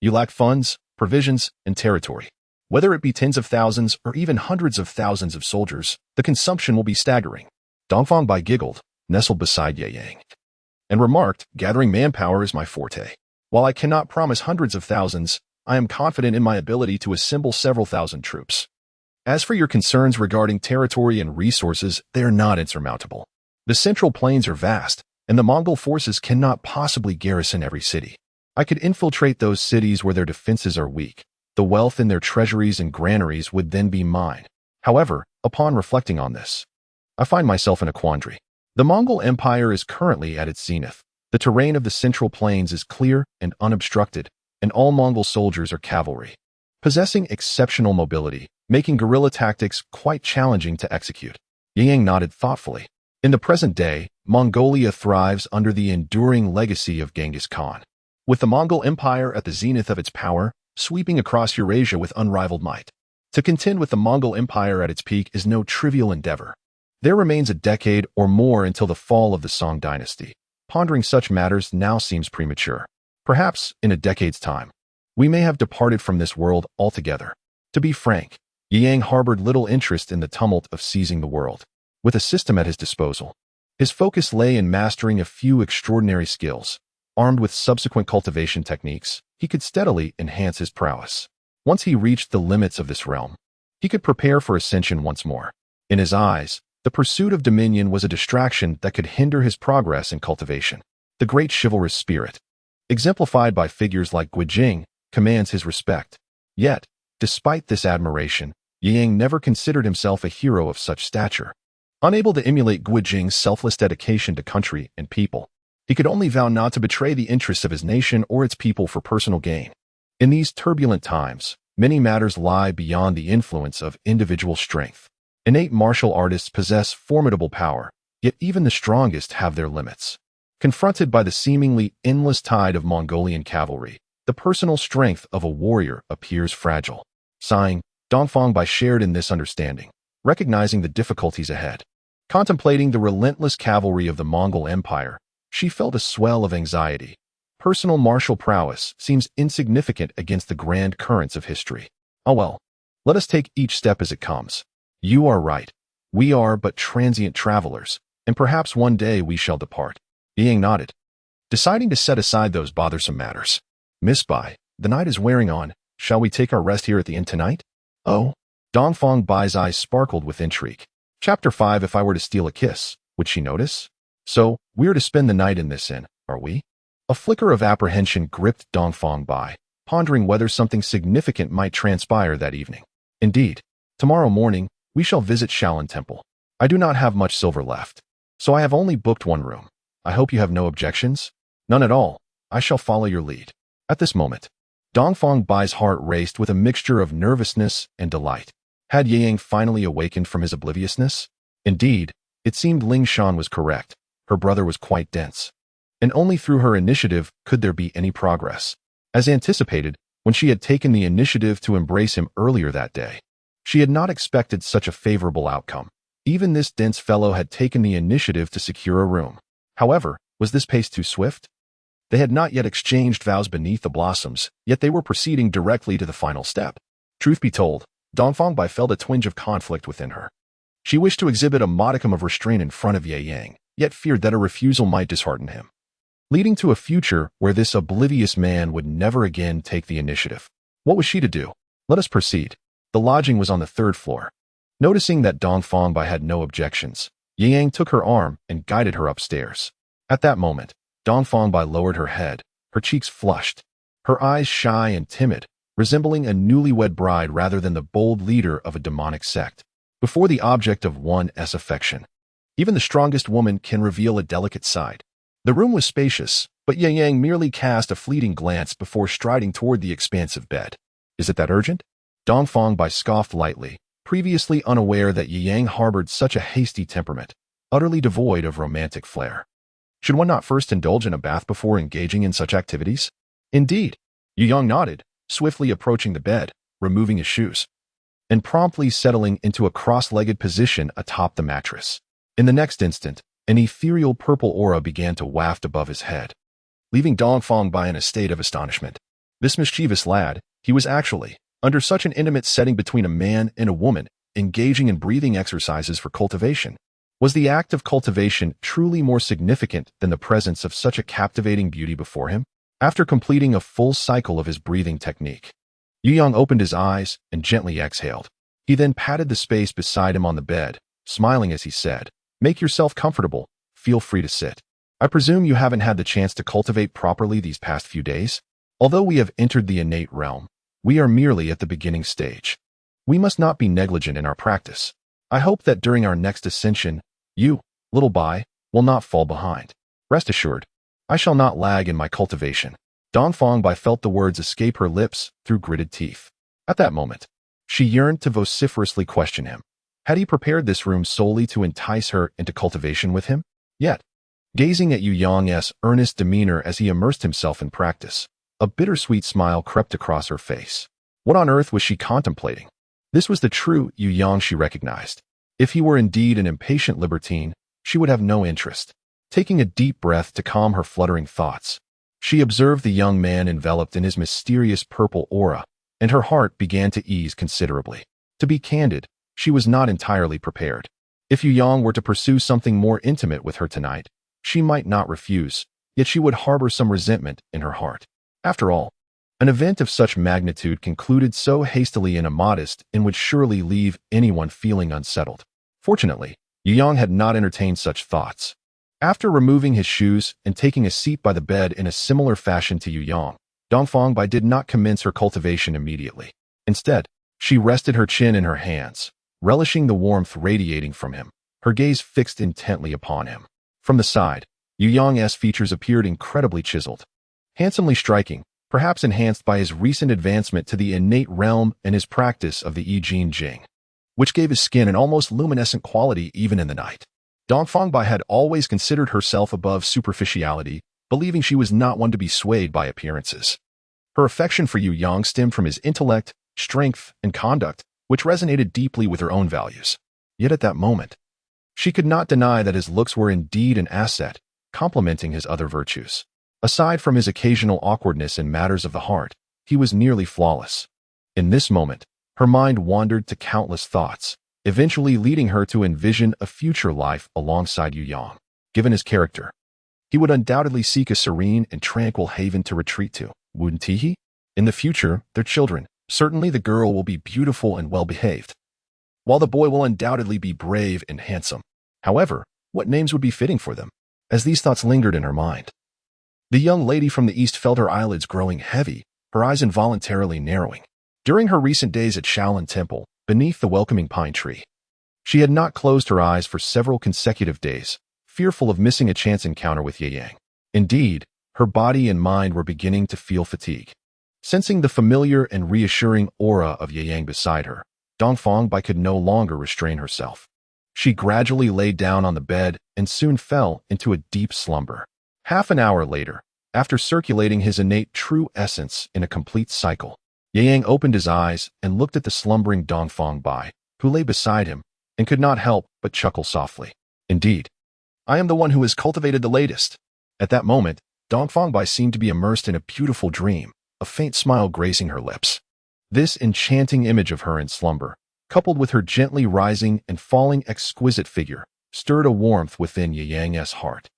You lack funds, provisions, and territory. Whether it be tens of thousands or even hundreds of thousands of soldiers, the consumption will be staggering." Dongfang giggled, nestled beside Ye Yang, and remarked, "Gathering manpower is my forte. While I cannot promise hundreds of thousands, I am confident in my ability to assemble several thousand troops. As for your concerns regarding territory and resources, they are not insurmountable. The Central Plains are vast, and the Mongol forces cannot possibly garrison every city. I could infiltrate those cities where their defenses are weak. The wealth in their treasuries and granaries would then be mine. However, upon reflecting on this, I find myself in a quandary. The Mongol Empire is currently at its zenith. The terrain of the Central Plains is clear and unobstructed, and all Mongol soldiers are cavalry, possessing exceptional mobility, making guerrilla tactics quite challenging to execute." Ye Yang nodded thoughtfully. In the present day, Mongolia thrives under the enduring legacy of Genghis Khan. With the Mongol Empire at the zenith of its power, sweeping across Eurasia with unrivaled might. To contend with the Mongol Empire at its peak is no trivial endeavor. There remains a decade or more until the fall of the Song dynasty. Pondering such matters now seems premature. Perhaps, in a decade's time, we may have departed from this world altogether. To be frank, Ye Yang harbored little interest in the tumult of seizing the world. With a system at his disposal, his focus lay in mastering a few extraordinary skills. Armed with subsequent cultivation techniques, he could steadily enhance his prowess. Once he reached the limits of this realm, he could prepare for ascension once more. In his eyes, the pursuit of dominion was a distraction that could hinder his progress in cultivation. The great chivalrous spirit, exemplified by figures like Guijing, commands his respect. Yet, despite this admiration, Ye Yang never considered himself a hero of such stature. Unable to emulate Guijing's selfless dedication to country and people, he could only vow not to betray the interests of his nation or its people for personal gain. In these turbulent times, many matters lie beyond the influence of individual strength. Innate martial artists possess formidable power, yet even the strongest have their limits. Confronted by the seemingly endless tide of Mongolian cavalry, the personal strength of a warrior appears fragile. Sighing, Dongfang Bai shared in this understanding, recognizing the difficulties ahead. Contemplating the relentless cavalry of the Mongol Empire, she felt a swell of anxiety. Personal martial prowess seems insignificant against the grand currents of history. Oh well, let us take each step as it comes. You are right. We are but transient travelers, and perhaps one day we shall depart. Yang nodded, deciding to set aside those bothersome matters. Miss Bai, the night is wearing on. Shall we take our rest here at the inn tonight? Oh? Dongfang Bai's eyes sparkled with intrigue. Chapter 5. If I were to steal a kiss, would she notice? So, we're to spend the night in this inn, are we? A flicker of apprehension gripped Dongfang Bai, pondering whether something significant might transpire that evening. Indeed, tomorrow morning, we shall visit Shaolin Temple. I do not have much silver left, so I have only booked one room. I hope you have no objections? None at all. I shall follow your lead. At this moment, Dongfang Bai's heart raced with a mixture of nervousness and delight. Had Yang finally awakened from his obliviousness? Indeed, it seemed Ling Shan was correct. Her brother was quite dense, and only through her initiative could there be any progress. As anticipated, when she had taken the initiative to embrace him earlier that day, she had not expected such a favorable outcome. Even this dense fellow had taken the initiative to secure a room. However, was this pace too swift? They had not yet exchanged vows beneath the blossoms, yet they were proceeding directly to the final step. Truth be told, Dongfang Bai felt a twinge of conflict within her. She wished to exhibit a modicum of restraint in front of Ye Yang, yet feared that a refusal might dishearten him, leading to a future where this oblivious man would never again take the initiative. What was she to do? Let us proceed. The lodging was on the 3rd floor. Noticing that Dongfang Bai had no objections, Ye Yang took her arm and guided her upstairs. At that moment, Dongfang Bai lowered her head, her cheeks flushed, her eyes shy and timid, resembling a newlywed bride rather than the bold leader of a demonic sect, before the object of one's affection. Even the strongest woman can reveal a delicate side. The room was spacious, but Ye Yang merely cast a fleeting glance before striding toward the expansive bed. Is it that urgent? Dongfang Bai scoffed lightly, previously unaware that Ye Yang harbored such a hasty temperament, utterly devoid of romantic flair. Should one not first indulge in a bath before engaging in such activities? Indeed. Yu Yang nodded, swiftly approaching the bed, removing his shoes, and promptly settling into a cross-legged position atop the mattress. In the next instant, an ethereal purple aura began to waft above his head, leaving Dongfang Bai in a state of astonishment. This mischievous lad, he was actually, under such an intimate setting between a man and a woman, engaging in breathing exercises for cultivation. Was the act of cultivation truly more significant than the presence of such a captivating beauty before him? After completing a full cycle of his breathing technique, Yu Yang opened his eyes and gently exhaled. He then patted the space beside him on the bed, smiling as he said, "Make yourself comfortable. Feel free to sit. I presume you haven't had the chance to cultivate properly these past few days? Although we have entered the innate realm, we are merely at the beginning stage. We must not be negligent in our practice. I hope that during our next ascension, you, little Bai, will not fall behind. Rest assured, I shall not lag in my cultivation." Dongfang Bai felt the words escape her lips through gritted teeth. At that moment, she yearned to vociferously question him. Had he prepared this room solely to entice her into cultivation with him? Yet, gazing at Yu Yang's earnest demeanor as he immersed himself in practice, a bittersweet smile crept across her face. What on earth was she contemplating? This was the true Yu Yang she recognized. If he were indeed an impatient libertine, she would have no interest. Taking a deep breath to calm her fluttering thoughts, she observed the young man enveloped in his mysterious purple aura, and her heart began to ease considerably. To be candid, she was not entirely prepared. If Yu Yang were to pursue something more intimate with her tonight, she might not refuse, yet she would harbor some resentment in her heart. After all, an event of such magnitude concluded so hastily and immodest and would surely leave anyone feeling unsettled. Fortunately, Yu Yang had not entertained such thoughts. After removing his shoes and taking a seat by the bed in a similar fashion to Yu Yang, Dongfang Bai did not commence her cultivation immediately. Instead, she rested her chin in her hands, relishing the warmth radiating from him, her gaze fixed intently upon him. From the side, Yu Yang's features appeared incredibly chiseled. Handsomely striking, perhaps enhanced by his recent advancement to the innate realm and his practice of the I Ching Jing, which gave his skin an almost luminescent quality even in the night. Dongfang Bai had always considered herself above superficiality, believing she was not one to be swayed by appearances. Her affection for Yu Yang stemmed from his intellect, strength, and conduct, which resonated deeply with her own values. Yet at that moment, she could not deny that his looks were indeed an asset, complementing his other virtues. Aside from his occasional awkwardness in matters of the heart, he was nearly flawless. In this moment, her mind wandered to countless thoughts, eventually leading her to envision a future life alongside Yu Yang. Given his character, he would undoubtedly seek a serene and tranquil haven to retreat to, wouldn't he? In the future, their children, certainly the girl will be beautiful and well-behaved, while the boy will undoubtedly be brave and handsome. However, what names would be fitting for them? As these thoughts lingered in her mind, the young lady from the east felt her eyelids growing heavy, her eyes involuntarily narrowing. During her recent days at Shaolin Temple, beneath the welcoming pine tree, she had not closed her eyes for several consecutive days, fearful of missing a chance encounter with Ye Yang. Indeed, her body and mind were beginning to feel fatigue. Sensing the familiar and reassuring aura of Ye Yang beside her, Dongfang Bai could no longer restrain herself. She gradually lay down on the bed and soon fell into a deep slumber. Half an hour later, after circulating his innate true essence in a complete cycle, Ye Yang opened his eyes and looked at the slumbering Dongfang Bai, who lay beside him, and could not help but chuckle softly. Indeed, I am the one who has cultivated the latest. At that moment, Dongfang Bai seemed to be immersed in a beautiful dream, a faint smile gracing her lips. This enchanting image of her in slumber, coupled with her gently rising and falling exquisite figure, stirred a warmth within Ye Yang's heart.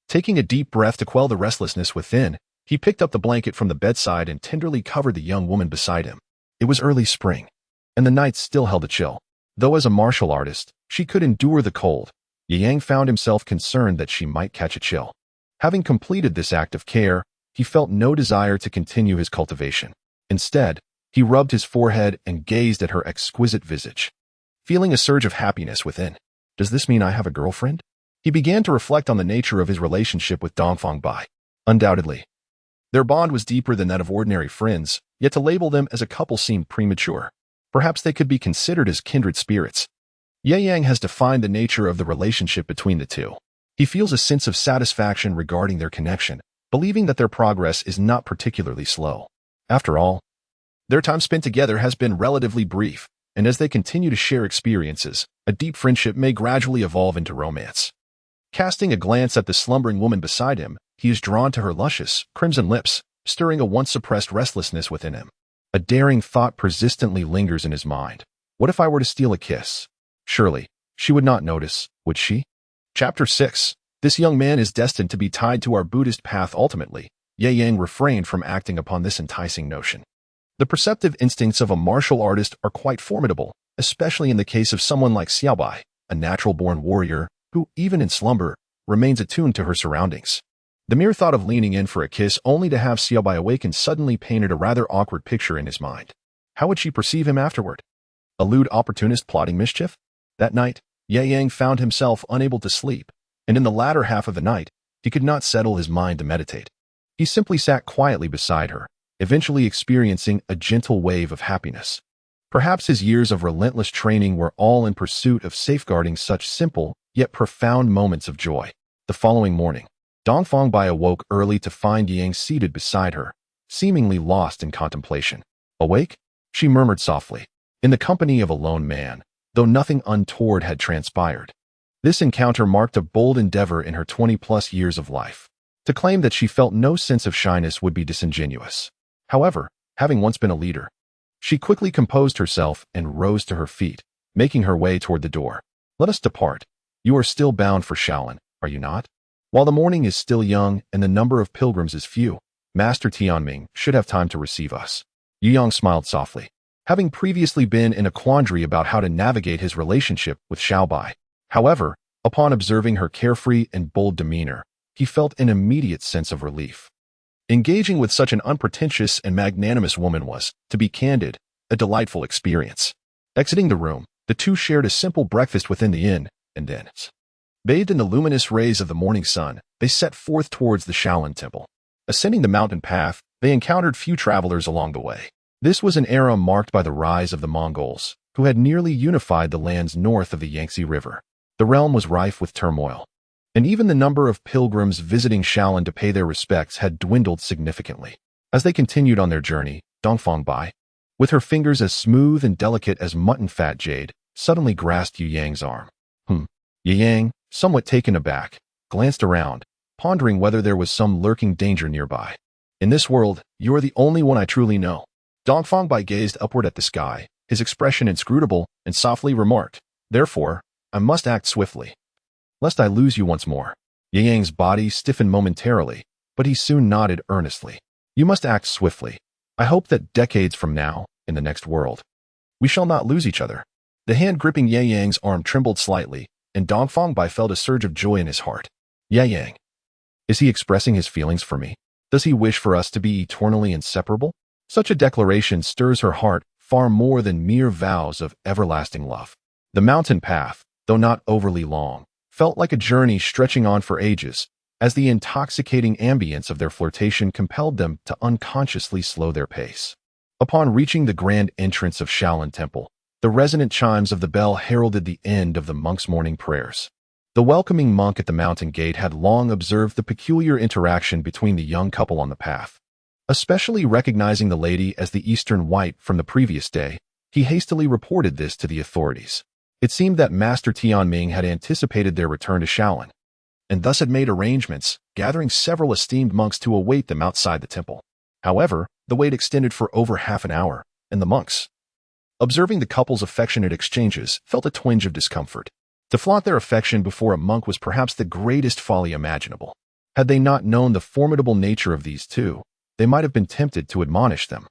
Taking a deep breath to quell the restlessness within, he picked up the blanket from the bedside and tenderly covered the young woman beside him. It was early spring, and the night still held a chill. Though as a martial artist, she could endure the cold, Ye Yang found himself concerned that she might catch a chill. Having completed this act of care, he felt no desire to continue his cultivation. Instead, he rubbed his forehead and gazed at her exquisite visage, feeling a surge of happiness within. Does this mean I have a girlfriend? He began to reflect on the nature of his relationship with Dongfang Bai. Undoubtedly, their bond was deeper than that of ordinary friends, yet to label them as a couple seemed premature. Perhaps they could be considered as kindred spirits. Ye Yang has defined the nature of the relationship between the two. He feels a sense of satisfaction regarding their connection, believing that their progress is not particularly slow. After all, their time spent together has been relatively brief, and as they continue to share experiences, a deep friendship may gradually evolve into romance. Casting a glance at the slumbering woman beside him, he is drawn to her luscious, crimson lips, stirring a once-suppressed restlessness within him. A daring thought persistently lingers in his mind. What if I were to steal a kiss? Surely, she would not notice, would she? Chapter 6. This young man is destined to be tied to our Buddhist path ultimately. Ye Yang refrained from acting upon this enticing notion. The perceptive instincts of a martial artist are quite formidable, especially in the case of someone like Xiaobai, a natural-born warrior who, even in slumber, remains attuned to her surroundings. The mere thought of leaning in for a kiss only to have Xiaobai awaken suddenly painted a rather awkward picture in his mind. How would she perceive him afterward? A lewd opportunist plotting mischief? That night, Ye Yang found himself unable to sleep, and in the latter half of the night, he could not settle his mind to meditate. He simply sat quietly beside her, eventually experiencing a gentle wave of happiness. Perhaps his years of relentless training were all in pursuit of safeguarding such simple, yet profound moments of joy. The following morning, Dongfang Bai awoke early to find Yang seated beside her, seemingly lost in contemplation. Awake? She murmured softly, in the company of a lone man, though nothing untoward had transpired. This encounter marked a bold endeavor in her 20-plus years of life. To claim that she felt no sense of shyness would be disingenuous. However, having once been a leader, she quickly composed herself and rose to her feet, making her way toward the door. Let us depart. You are still bound for Shaolin, are you not? While the morning is still young and the number of pilgrims is few, Master Tianming should have time to receive us. Yu Yang smiled softly, having previously been in a quandary about how to navigate his relationship with Xiaobai. However, upon observing her carefree and bold demeanor, he felt an immediate sense of relief. Engaging with such an unpretentious and magnanimous woman was, to be candid, a delightful experience. Exiting the room, the two shared a simple breakfast within the inn, and then, bathed in the luminous rays of the morning sun, they set forth towards the Shaolin Temple. Ascending the mountain path, they They encountered few travelers along the way. This was an era marked by the rise of the Mongols, who had nearly unified the lands north of the Yangtze River. The realm was rife with turmoil, and even the number of pilgrims visiting Shaolin to pay their respects had dwindled significantly. As they continued on their journey, Dongfang Bai, with her fingers as smooth and delicate as mutton-fat jade, suddenly grasped Yu Yang's arm. Yu Yang, somewhat taken aback, glanced around, pondering whether there was some lurking danger nearby. In this world, you are the only one I truly know. Dongfang Bai gazed upward at the sky, his expression inscrutable, and softly remarked, "Therefore, I must act swiftly, lest I lose you once more." Yu Yang's body stiffened momentarily, but he soon nodded earnestly. "You must act swiftly. I hope that decades from now, in the next world, we shall not lose each other." The hand gripping Yu Yang's arm trembled slightly, and Dongfang Bai felt a surge of joy in his heart. Yu Yang. Is he expressing his feelings for me? Does he wish for us to be eternally inseparable? Such a declaration stirs her heart far more than mere vows of everlasting love. The mountain path, though not overly long, felt like a journey stretching on for ages, as the intoxicating ambience of their flirtation compelled them to unconsciously slow their pace. Upon reaching the grand entrance of Shaolin Temple, the resonant chimes of the bell heralded the end of the monks' morning prayers. The welcoming monk at the mountain gate had long observed the peculiar interaction between the young couple on the path. Especially recognizing the lady as the Eastern White from the previous day, he hastily reported this to the authorities. It seemed that Master Tianming had anticipated their return to Shaolin, and thus had made arrangements, gathering several esteemed monks to await them outside the temple. However, the wait extended for over half an hour, and the monks, observing the couple's affectionate exchanges, felt a twinge of discomfort. To flaunt their affection before a monk was perhaps the greatest folly imaginable. Had they not known the formidable nature of these two, they might have been tempted to admonish them.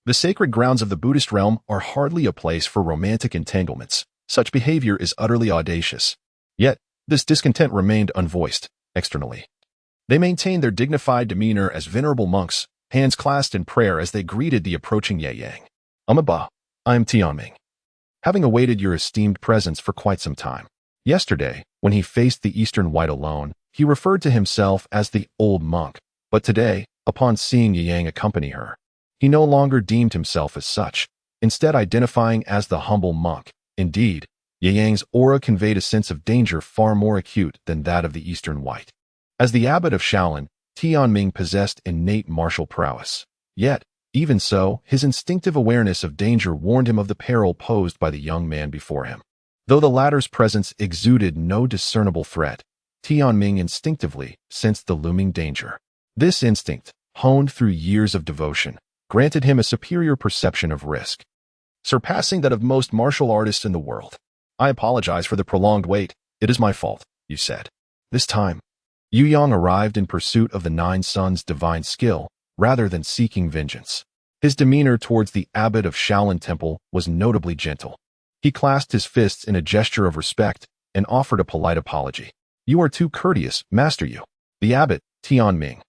The sacred grounds of the Buddhist realm are hardly a place for romantic entanglements. Such behavior is utterly audacious. Yet, this discontent remained unvoiced, externally. They maintained their dignified demeanor as venerable monks, hands clasped in prayer as they greeted the approaching Yu Yang. "Amba, I am Tianming, having awaited your esteemed presence for quite some time." Yesterday, when he faced the Eastern White alone, he referred to himself as the old monk, but today, upon seeing Yu Yang accompany her, he no longer deemed himself as such, instead identifying as the humble monk. Indeed, Yu Yang's aura conveyed a sense of danger far more acute than that of the Eastern White. As the abbot of Shaolin, Tianming possessed innate martial prowess. Yet, even so, his instinctive awareness of danger warned him of the peril posed by the young man before him. Though the latter's presence exuded no discernible threat, Tianming instinctively sensed the looming danger. This instinct, honed through years of devotion, granted him a superior perception of risk, surpassing that of most martial artists in the world. "I apologize for the prolonged wait. It is my fault," Yu said. This time, Yu Yang arrived in pursuit of the Nine Sons' divine skill, rather than seeking vengeance. His demeanor towards the abbot of Shaolin Temple was notably gentle. He clasped his fists in a gesture of respect and offered a polite apology. "You are too courteous, Master Yu." The abbot, Tianming,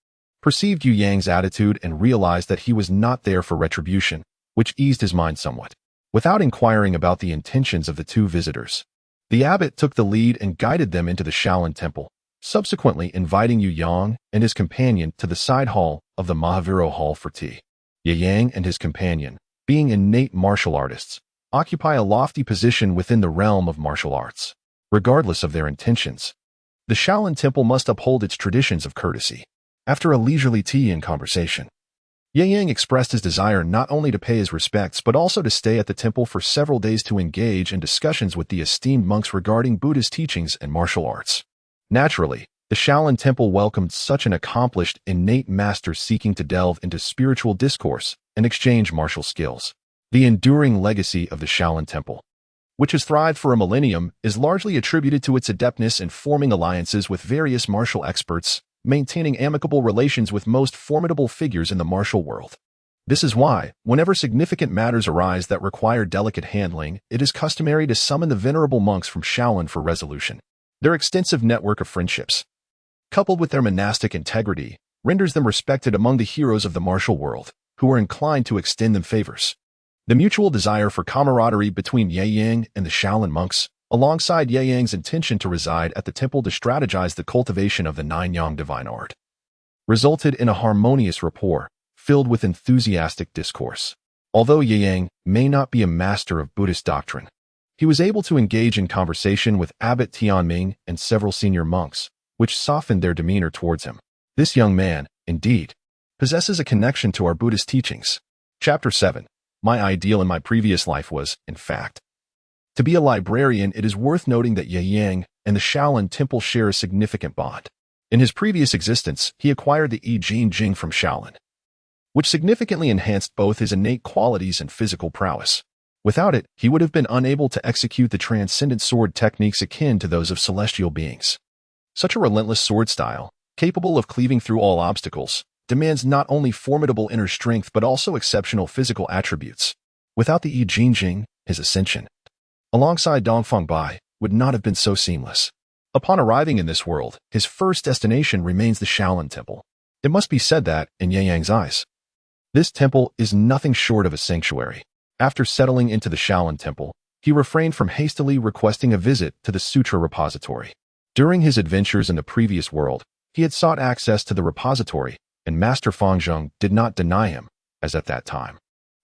perceived Yu Yang's attitude and realized that he was not there for retribution, which eased his mind somewhat. Without inquiring about the intentions of the two visitors, the abbot took the lead and guided them into the Shaolin Temple, subsequently inviting Yu Yang and his companion to the side hall of the Mahaviro Hall for tea. Yu Yang and his companion, being innate martial artists, occupy a lofty position within the realm of martial arts. Regardless of their intentions, the Shaolin Temple must uphold its traditions of courtesy. After a leisurely tea and conversation, Yu Yang expressed his desire not only to pay his respects but also to stay at the temple for several days to engage in discussions with the esteemed monks regarding Buddhist teachings and martial arts. Naturally, the Shaolin Temple welcomed such an accomplished, innate master seeking to delve into spiritual discourse and exchange martial skills. The enduring legacy of the Shaolin Temple, which has thrived for a millennium, is largely attributed to its adeptness in forming alliances with various martial experts, maintaining amicable relations with most formidable figures in the martial world. This is why, whenever significant matters arise that require delicate handling, it is customary to summon the venerable monks from Shaolin for resolution. Their extensive network of friendships, coupled with their monastic integrity, renders them respected among the heroes of the martial world, who are inclined to extend them favors. The mutual desire for camaraderie between Yu Yang and the Shaolin monks, alongside Yu Yang's intention to reside at the temple to strategize the cultivation of the Nine Yang divine art, resulted in a harmonious rapport, filled with enthusiastic discourse. Although Ye Yang may not be a master of Buddhist doctrine, he was able to engage in conversation with Abbot Tianming and several senior monks, which softened their demeanor towards him. This young man, indeed, possesses a connection to our Buddhist teachings. Chapter 7. My ideal in my previous life was, in fact, to be a librarian. It is worth noting that Ye Yang and the Shaolin Temple share a significant bond. In his previous existence, he acquired the I Ching Jing from Shaolin, which significantly enhanced both his innate qualities and physical prowess. Without it, he would have been unable to execute the transcendent sword techniques akin to those of celestial beings. Such a relentless sword style, capable of cleaving through all obstacles, demands not only formidable inner strength but also exceptional physical attributes. Without the I Ching Jing, his ascension, alongside Dongfang Bai, would not have been so seamless. Upon arriving in this world, his first destination remains the Shaolin Temple. It must be said that, in Ye Yang's eyes, this temple is nothing short of a sanctuary. After settling into the Shaolin Temple, he refrained from hastily requesting a visit to the Sutra Repository. During his adventures in the previous world, he had sought access to the repository, and Master Fangzheng did not deny him, as at that time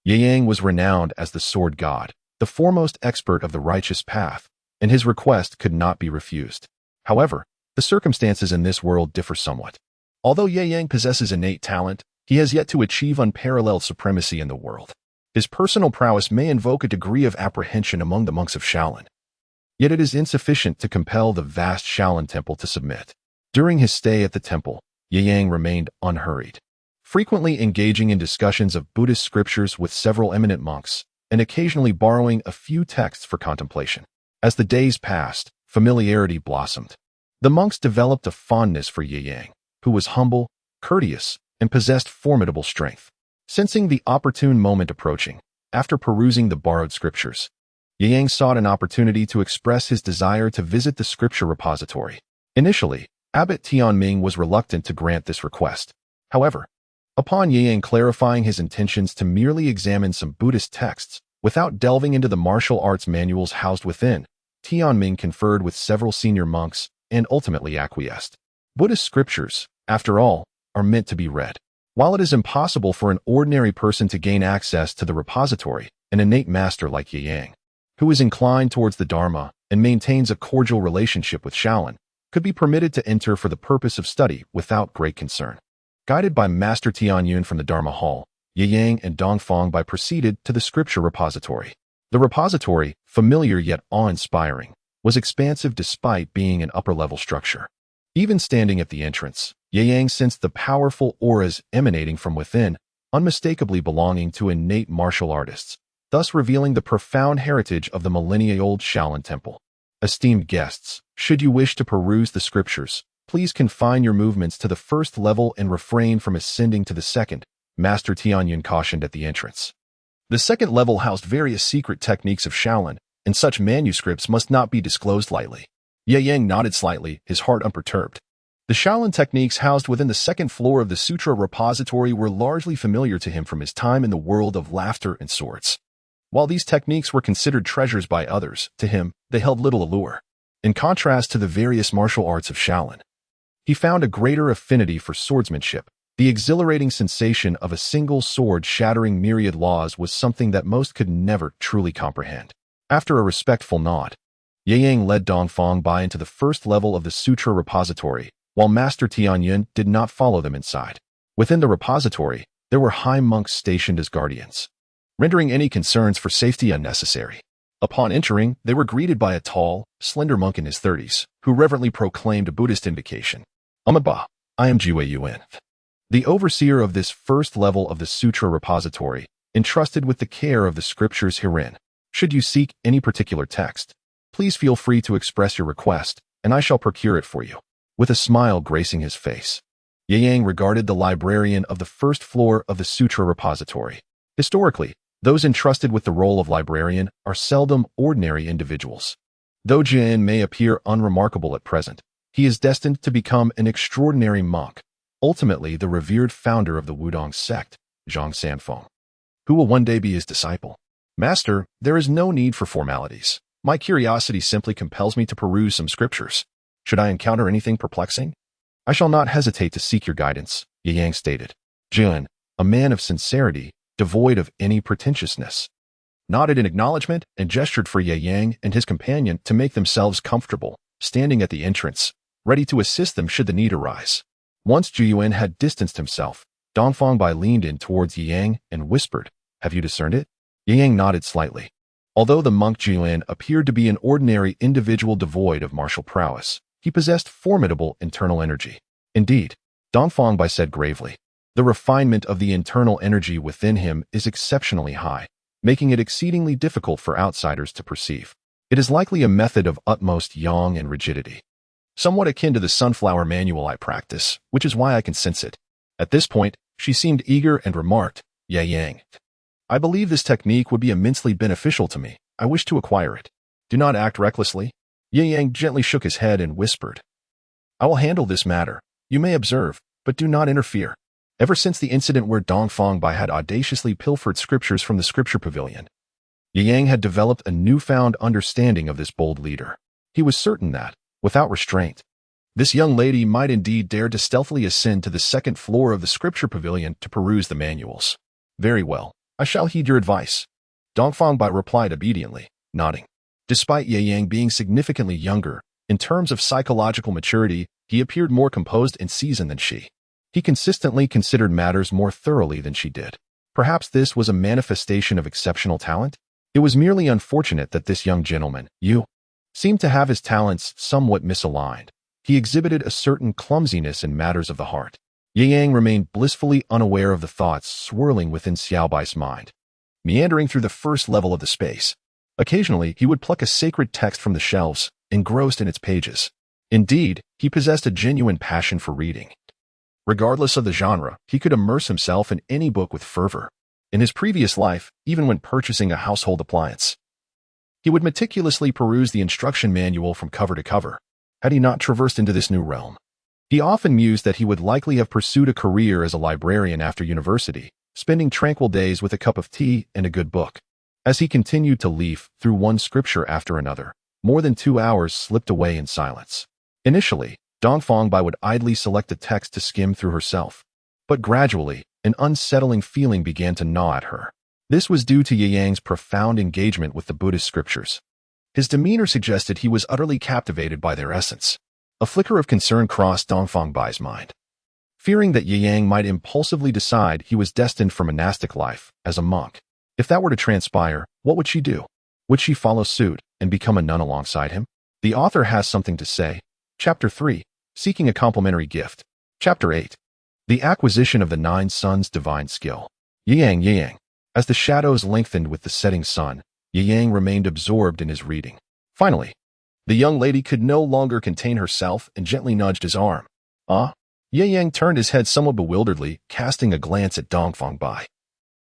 Ye Yang was renowned as the sword god, the foremost expert of the righteous path, and his request could not be refused. However, the circumstances in this world differ somewhat. Although Ye Yang possesses innate talent, he has yet to achieve unparalleled supremacy in the world. His personal prowess may invoke a degree of apprehension among the monks of Shaolin. Yet it is insufficient to compel the vast Shaolin Temple to submit. During his stay at the temple, Ye Yang remained unhurried, frequently engaging in discussions of Buddhist scriptures with several eminent monks, and occasionally borrowing a few texts for contemplation. As the days passed, familiarity blossomed. The monks developed a fondness for Ye Yang, who was humble, courteous, and possessed formidable strength. Sensing the opportune moment approaching, after perusing the borrowed scriptures, Ye Yang sought an opportunity to express his desire to visit the scripture repository. Initially, Abbot Tianming was reluctant to grant this request. However, upon Ye Yang clarifying his intentions to merely examine some Buddhist texts, without delving into the martial arts manuals housed within, Tianming conferred with several senior monks and ultimately acquiesced. Buddhist scriptures, after all, are meant to be read. While it is impossible for an ordinary person to gain access to the repository, an innate master like Ye Yang, who is inclined towards the Dharma and maintains a cordial relationship with Shaolin, could be permitted to enter for the purpose of study without great concern. Guided by Master Tianyun from the Dharma Hall, Ye Yang and Dongfang Bai proceeded to the scripture repository. The repository, familiar yet awe-inspiring, was expansive despite being an upper-level structure. Even standing at the entrance, Ye Yang sensed the powerful auras emanating from within, unmistakably belonging to innate martial artists, thus revealing the profound heritage of the millennia-old Shaolin Temple. Esteemed guests, should you wish to peruse the scriptures, please confine your movements to the first level and refrain from ascending to the second, Master Tianyun cautioned at the entrance. The second level housed various secret techniques of Shaolin, and such manuscripts must not be disclosed lightly. Ye Yang nodded slightly, his heart unperturbed. The Shaolin techniques housed within the second floor of the Sutra Repository were largely familiar to him from his time in the world of laughter and swords. While these techniques were considered treasures by others, to him, they held little allure. In contrast to the various martial arts of Shaolin, he found a greater affinity for swordsmanship. The exhilarating sensation of a single sword shattering myriad laws was something that most could never truly comprehend. After a respectful nod, Ye Yang led Dongfang Bai into the first level of the Sutra Repository, while Master Tianyun did not follow them inside. Within the repository, there were high monks stationed as guardians, rendering any concerns for safety unnecessary. Upon entering, they were greeted by a tall, slender monk in his 30s, who reverently proclaimed a Buddhist invocation. Amitabha, I am Jiwei Yuan, the overseer of this first level of the Sutra Repository, entrusted with the care of the scriptures herein. Should you seek any particular text, please feel free to express your request, and I shall procure it for you. With a smile gracing his face, Ye Yang regarded the librarian of the first floor of the Sutra Repository. Historically, those entrusted with the role of librarian are seldom ordinary individuals. Though Jin may appear unremarkable at present, he is destined to become an extraordinary monk, ultimately the revered founder of the Huashan Sect, Zhang Sanfeng, who will one day be his disciple. Master, there is no need for formalities. My curiosity simply compels me to peruse some scriptures. Should I encounter anything perplexing, I shall not hesitate to seek your guidance, Ye Yang stated. Jin, a man of sincerity, devoid of any pretentiousness. Nodded in acknowledgement and gestured for Ye Yang and his companion to make themselves comfortable, standing at the entrance, ready to assist them should the need arise. Once Zhu Yuan had distanced himself, Dongfang Bai leaned in towards Ye Yang and whispered, "Have you discerned it?" Ye Yang nodded slightly. Although the monk Zhu Yuan appeared to be an ordinary individual devoid of martial prowess, he possessed formidable internal energy. Indeed, Dongfang Bai said gravely, the refinement of the internal energy within him is exceptionally high, making it exceedingly difficult for outsiders to perceive. It is likely a method of utmost yang and rigidity, somewhat akin to the sunflower manual I practice, which is why I can sense it. At this point, she seemed eager and remarked, "Ye Yang, I believe this technique would be immensely beneficial to me. I wish to acquire it. Do not act recklessly." Ye Yang gently shook his head and whispered, "I will handle this matter. You may observe, but do not interfere." Ever since the incident where Dongfang Bai had audaciously pilfered scriptures from the scripture pavilion, Ye Yang had developed a newfound understanding of this bold leader. He was certain that, without restraint, this young lady might indeed dare to stealthily ascend to the second floor of the scripture pavilion to peruse the manuals. "Very well, I shall heed your advice," Dongfang Bai replied obediently, nodding. Despite Ye Yang being significantly younger, in terms of psychological maturity, he appeared more composed and seasoned than she. He consistently considered matters more thoroughly than she did. Perhaps this was a manifestation of exceptional talent? It was merely unfortunate that this young gentleman, seemed to have his talents somewhat misaligned. He exhibited a certain clumsiness in matters of the heart. Ye Yang remained blissfully unaware of the thoughts swirling within Xiao Bai's mind, meandering through the first level of the space. Occasionally, he would pluck a sacred text from the shelves, engrossed in its pages. Indeed, he possessed a genuine passion for reading. Regardless of the genre, he could immerse himself in any book with fervor. In his previous life, even when purchasing a household appliance, he would meticulously peruse the instruction manual from cover to cover. Had he not traversed into this new realm, he often mused that he would likely have pursued a career as a librarian after university, spending tranquil days with a cup of tea and a good book. As he continued to leaf through one scripture after another, more than 2 hours slipped away in silence. Initially, Dongfang Bai would idly select a text to skim through herself. But gradually, an unsettling feeling began to gnaw at her. This was due to Ye Yang's profound engagement with the Buddhist scriptures. His demeanor suggested he was utterly captivated by their essence. A flicker of concern crossed Dongfang Bai's mind. Fearing that Ye Yang might impulsively decide he was destined for monastic life as a monk. If that were to transpire, what would she do? Would she follow suit and become a nun alongside him? The author has something to say. Chapter 3. Seeking a Complementary Gift. Chapter 8. The Acquisition of the Nine Suns' Divine Skill. Ye Yang. As the shadows lengthened with the setting sun, Ye Yang remained absorbed in his reading. Finally, the young lady could no longer contain herself and gently nudged his arm. Ye Yang turned his head somewhat bewilderedly, casting a glance at Dongfang Bai,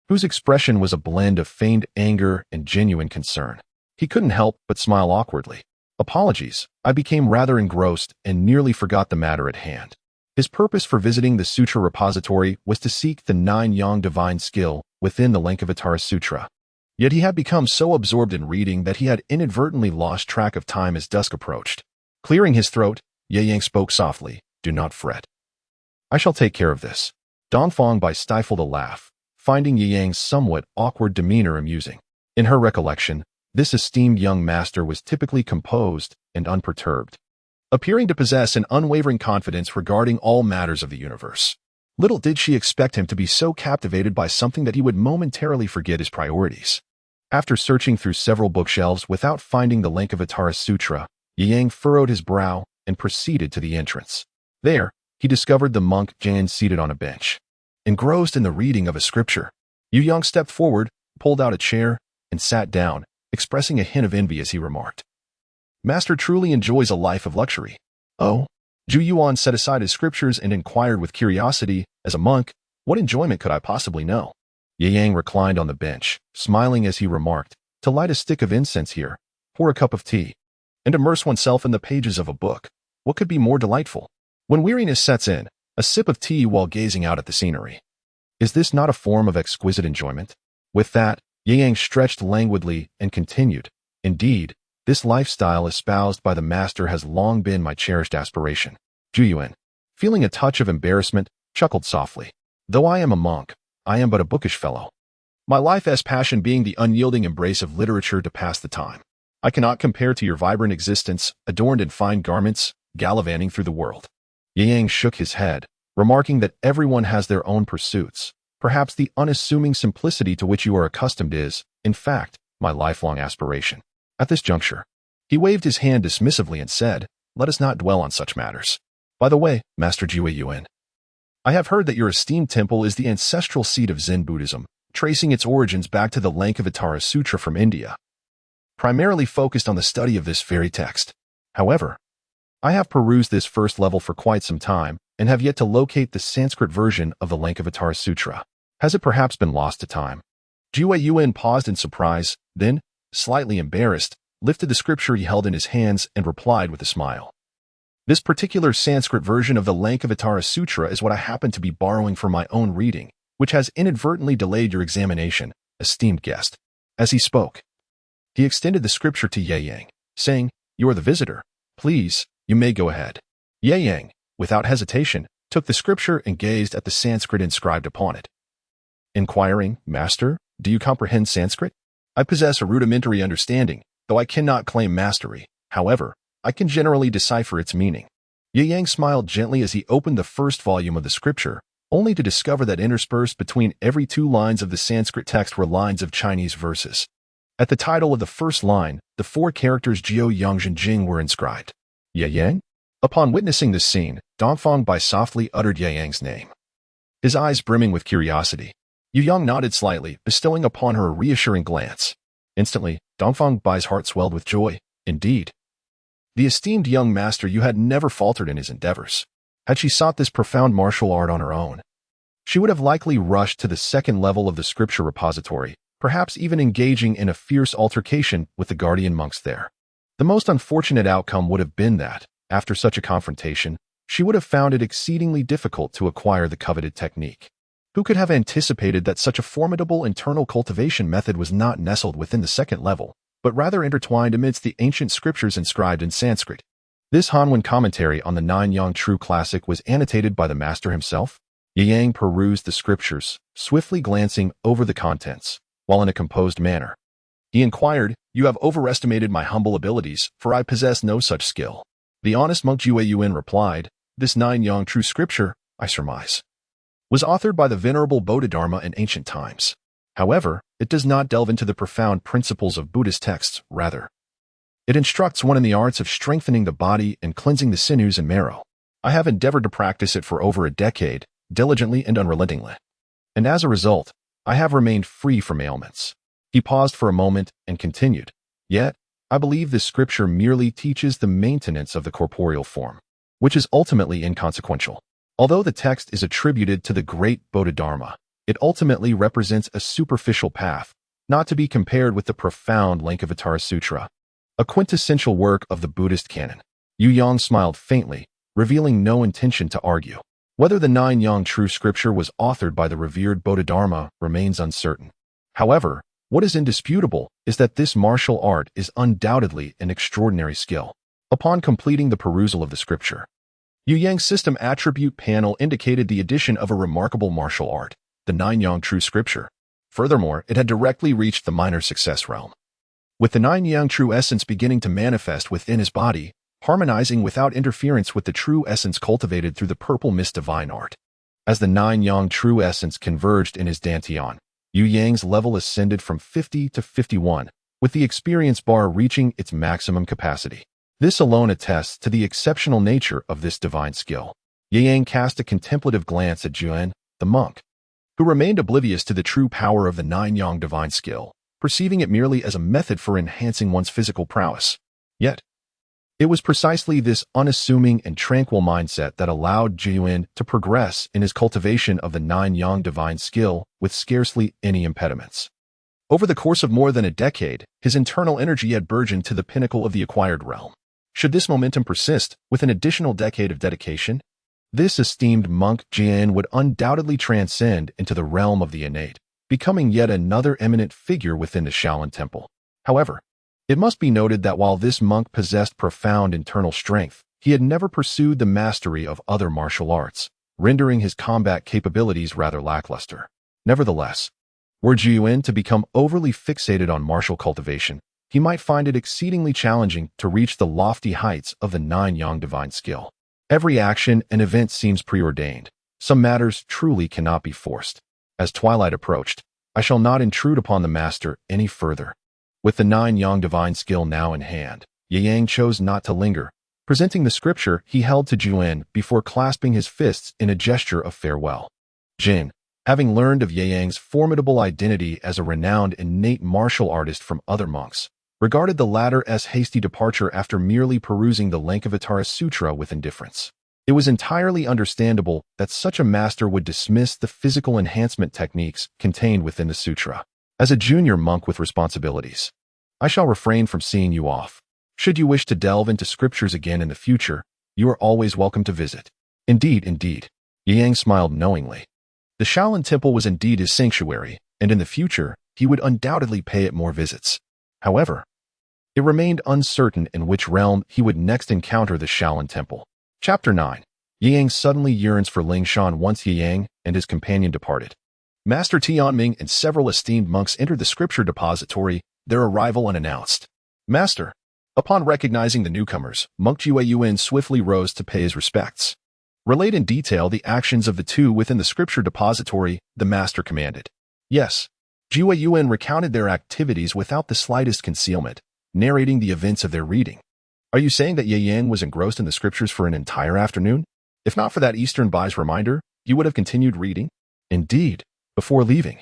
whose expression was a blend of feigned anger and genuine concern. He couldn't help but smile awkwardly. "Apologies, I became rather engrossed and nearly forgot the matter at hand." His purpose for visiting the sutra repository was to seek the 9-yang divine skill within the Lankavatara Sutra. Yet he had become so absorbed in reading that he had inadvertently lost track of time as dusk approached. Clearing his throat, Ye Yang spoke softly, "Do not fret. I shall take care of this." Dongfang Bai stifled a laugh, finding Ye Yang's somewhat awkward demeanor amusing. In her recollection, this esteemed young master was typically composed and unperturbed, appearing to possess an unwavering confidence regarding all matters of the universe. Little did she expect him to be so captivated by something that he would momentarily forget his priorities. After searching through several bookshelves without finding the Lankavatara Sutra, Ye Yang furrowed his brow and proceeded to the entrance. There, he discovered the monk Jan seated on a bench, engrossed in the reading of a scripture. Yu Yang stepped forward, pulled out a chair, and sat down, expressing a hint of envy as he remarked, "Master truly enjoys a life of luxury." "Oh?" Zhu Yuan set aside his scriptures and inquired with curiosity, "As a monk, what enjoyment could I possibly know?" Ye Yang reclined on the bench, smiling as he remarked, "To light a stick of incense here, pour a cup of tea, and immerse oneself in the pages of a book. What could be more delightful? When weariness sets in, a sip of tea while gazing out at the scenery. Is this not a form of exquisite enjoyment?" With that, Ye Yang stretched languidly and continued, "Indeed, this lifestyle espoused by the master has long been my cherished aspiration." Zhu Yuan, feeling a touch of embarrassment, chuckled softly. "Though I am a monk, I am but a bookish fellow. My life's passion being the unyielding embrace of literature to pass the time. I cannot compare to your vibrant existence, adorned in fine garments, gallivanting through the world. Yang shook his head, remarking that everyone has their own pursuits. Perhaps the unassuming simplicity to which you are accustomed is, in fact, my lifelong aspiration. At this juncture, he waved his hand dismissively and said, "Let us not dwell on such matters. By the way, Master Jiwei Yuan, I have heard that your esteemed temple is the ancestral seat of Zen Buddhism, tracing its origins back to the Lankavatara Sutra from India, primarily focused on the study of this very text. However, I have perused this first level for quite some time and have yet to locate the Sanskrit version of the Lankavatara Sutra. Has it perhaps been lost to time?" Jiwei Yuan paused in surprise, then, slightly embarrassed, lifted the scripture he held in his hands and replied with a smile. "This particular Sanskrit version of the Lankavatara Sutra is what I happen to be borrowing for my own reading, which has inadvertently delayed your examination, esteemed guest." As he spoke, he extended the scripture to Ye Yang, saying, "You are the visitor. Please, you may go ahead." Ye Yang, without hesitation, took the scripture and gazed at the Sanskrit inscribed upon it. Inquiring, "Master, do you comprehend Sanskrit?" "I possess a rudimentary understanding, though I cannot claim mastery. However, I can generally decipher its meaning." Ye Yang smiled gently as he opened the first volume of the scripture, only to discover that interspersed between every 2 lines of the Sanskrit text were lines of Chinese verses. At the title of the first line, the 4 characters Jiao Yangzhen Jing were inscribed. "Ye Yang?" Upon witnessing this scene, Dongfang Bai softly uttered Ye Yang's name, his eyes brimming with curiosity. Yu Yang nodded slightly, bestowing upon her a reassuring glance. Instantly, Dongfang Bai's heart swelled with joy. Indeed, the esteemed young master Yu had never faltered in his endeavors. Had she sought this profound martial art on her own, she would have likely rushed to the second level of the scripture repository, perhaps even engaging in a fierce altercation with the guardian monks there. The most unfortunate outcome would have been that, after such a confrontation, she would have found it exceedingly difficult to acquire the coveted technique. Who could have anticipated that such a formidable internal cultivation method was not nestled within the second level, but rather intertwined amidst the ancient scriptures inscribed in Sanskrit? This Hanwen commentary on the Nine-Yang True Classic was annotated by the master himself. Ye Yang perused the scriptures, swiftly glancing over the contents, while in a composed manner. He inquired, "You have overestimated my humble abilities, for I possess no such skill." The honest monk Jiwei Yuan replied, "This Nine-Yang True Scripture, I surmise, was authored by the Venerable Bodhidharma in ancient times. However, it does not delve into the profound principles of Buddhist texts, rather. It instructs one in the arts of strengthening the body and cleansing the sinews and marrow. I have endeavored to practice it for over a decade, diligently and unrelentingly. And as a result, I have remained free from ailments." He paused for a moment and continued, "Yet, I believe this scripture merely teaches the maintenance of the corporeal form, which is ultimately inconsequential. Although the text is attributed to the great Bodhidharma, it ultimately represents a superficial path, not to be compared with the profound Lankavatara Sutra, a quintessential work of the Buddhist canon." Yu Yang smiled faintly, revealing no intention to argue. Whether the Nine-Yang True Scripture was authored by the revered Bodhidharma remains uncertain. However, what is indisputable is that this martial art is undoubtedly an extraordinary skill. Upon completing the perusal of the scripture, Yu Yang's system attribute panel indicated the addition of a remarkable martial art, the Nine-Yang True Scripture. Furthermore, it had directly reached the minor success realm, with the Nine-Yang True Essence beginning to manifest within his body, harmonizing without interference with the true essence cultivated through the purple mist divine art. As the Nine-Yang True Essence converged in his dantian, Yu Yang's level ascended from 50 to 51, with the experience bar reaching its maximum capacity. This alone attests to the exceptional nature of this divine skill. Ye Yang cast a contemplative glance at Juan, the monk, who remained oblivious to the true power of the Nine-Yang divine skill, perceiving it merely as a method for enhancing one's physical prowess. Yet, it was precisely this unassuming and tranquil mindset that allowed Jiwei to progress in his cultivation of the Nine-Yang divine skill with scarcely any impediments. Over the course of more than a decade, his internal energy had burgeoned to the pinnacle of the acquired realm. Should this momentum persist, with an additional decade of dedication, this esteemed monk Jian would undoubtedly transcend into the realm of the innate, becoming yet another eminent figure within the Shaolin Temple. However, it must be noted that while this monk possessed profound internal strength, he had never pursued the mastery of other martial arts, rendering his combat capabilities rather lackluster. Nevertheless, were Jiuyin to become overly fixated on martial cultivation, he might find it exceedingly challenging to reach the lofty heights of the nine-yang divine skill. Every action and event seems preordained. Some matters truly cannot be forced. As twilight approached, I shall not intrude upon the master any further. With the nine-yang divine skill now in hand, Ye Yang chose not to linger, presenting the scripture he held to Jiuyin before clasping his fists in a gesture of farewell. Jin, having learned of Ye Yang's formidable identity as a renowned innate martial artist from other monks, regarded the latter's hasty departure after merely perusing the Lankavatara Sutra with indifference. It was entirely understandable that such a master would dismiss the physical enhancement techniques contained within the sutra. As a junior monk with responsibilities, I shall refrain from seeing you off. Should you wish to delve into scriptures again in the future, you are always welcome to visit. Indeed. Ye Yang smiled knowingly. The Shaolin Temple was indeed his sanctuary, and in the future, he would undoubtedly pay it more visits. However, it remained uncertain in which realm he would next encounter the Shaolin Temple. Chapter 9. Ye Yang suddenly yearns for Lingshan once Ye Yang and his companion departed. Master Tianming and several esteemed monks entered the scripture depository, their arrival unannounced. Master. Upon recognizing the newcomers, Monk Jiuyin swiftly rose to pay his respects. Relate in detail the actions of the two within the scripture depository, the master commanded. Yes. Jiuyin recounted their activities without the slightest concealment, narrating the events of their reading. Are you saying that Ye Yang was engrossed in the scriptures for an entire afternoon? If not for that Eastern Bai's reminder, you would have continued reading? Indeed, before leaving.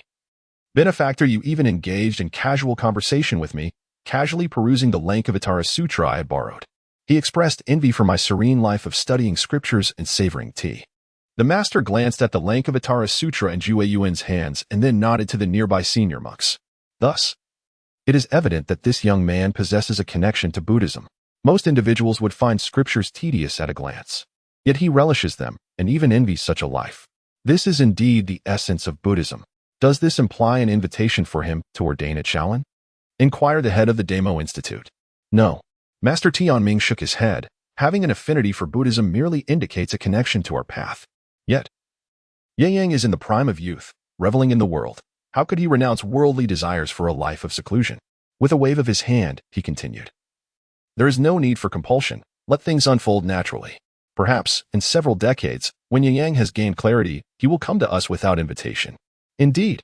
Benefactor, you even engaged in casual conversation with me, casually perusing the Lankavatara Sutra I had borrowed. He expressed envy for my serene life of studying scriptures and savoring tea. The master glanced at the Lankavatara Sutra in Jiuyuan's hands and then nodded to the nearby senior monks. Thus, it is evident that this young man possesses a connection to Buddhism. Most individuals would find scriptures tedious at a glance. Yet he relishes them and even envies such a life. This is indeed the essence of Buddhism. Does this imply an invitation for him to ordain at Shaolin? Inquired the head of the Demo Institute. No. Master Tianming shook his head. Having an affinity for Buddhism merely indicates a connection to our path. Yet, Ye Yang is in the prime of youth, reveling in the world. How could he renounce worldly desires for a life of seclusion? With a wave of his hand, he continued. There is no need for compulsion. Let things unfold naturally. Perhaps, in several decades, when Ye Yang has gained clarity, he will come to us without invitation. Indeed.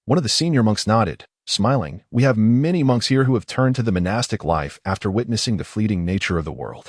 One of the senior monks nodded, smiling. We have many monks here who have turned to the monastic life after witnessing the fleeting nature of the world.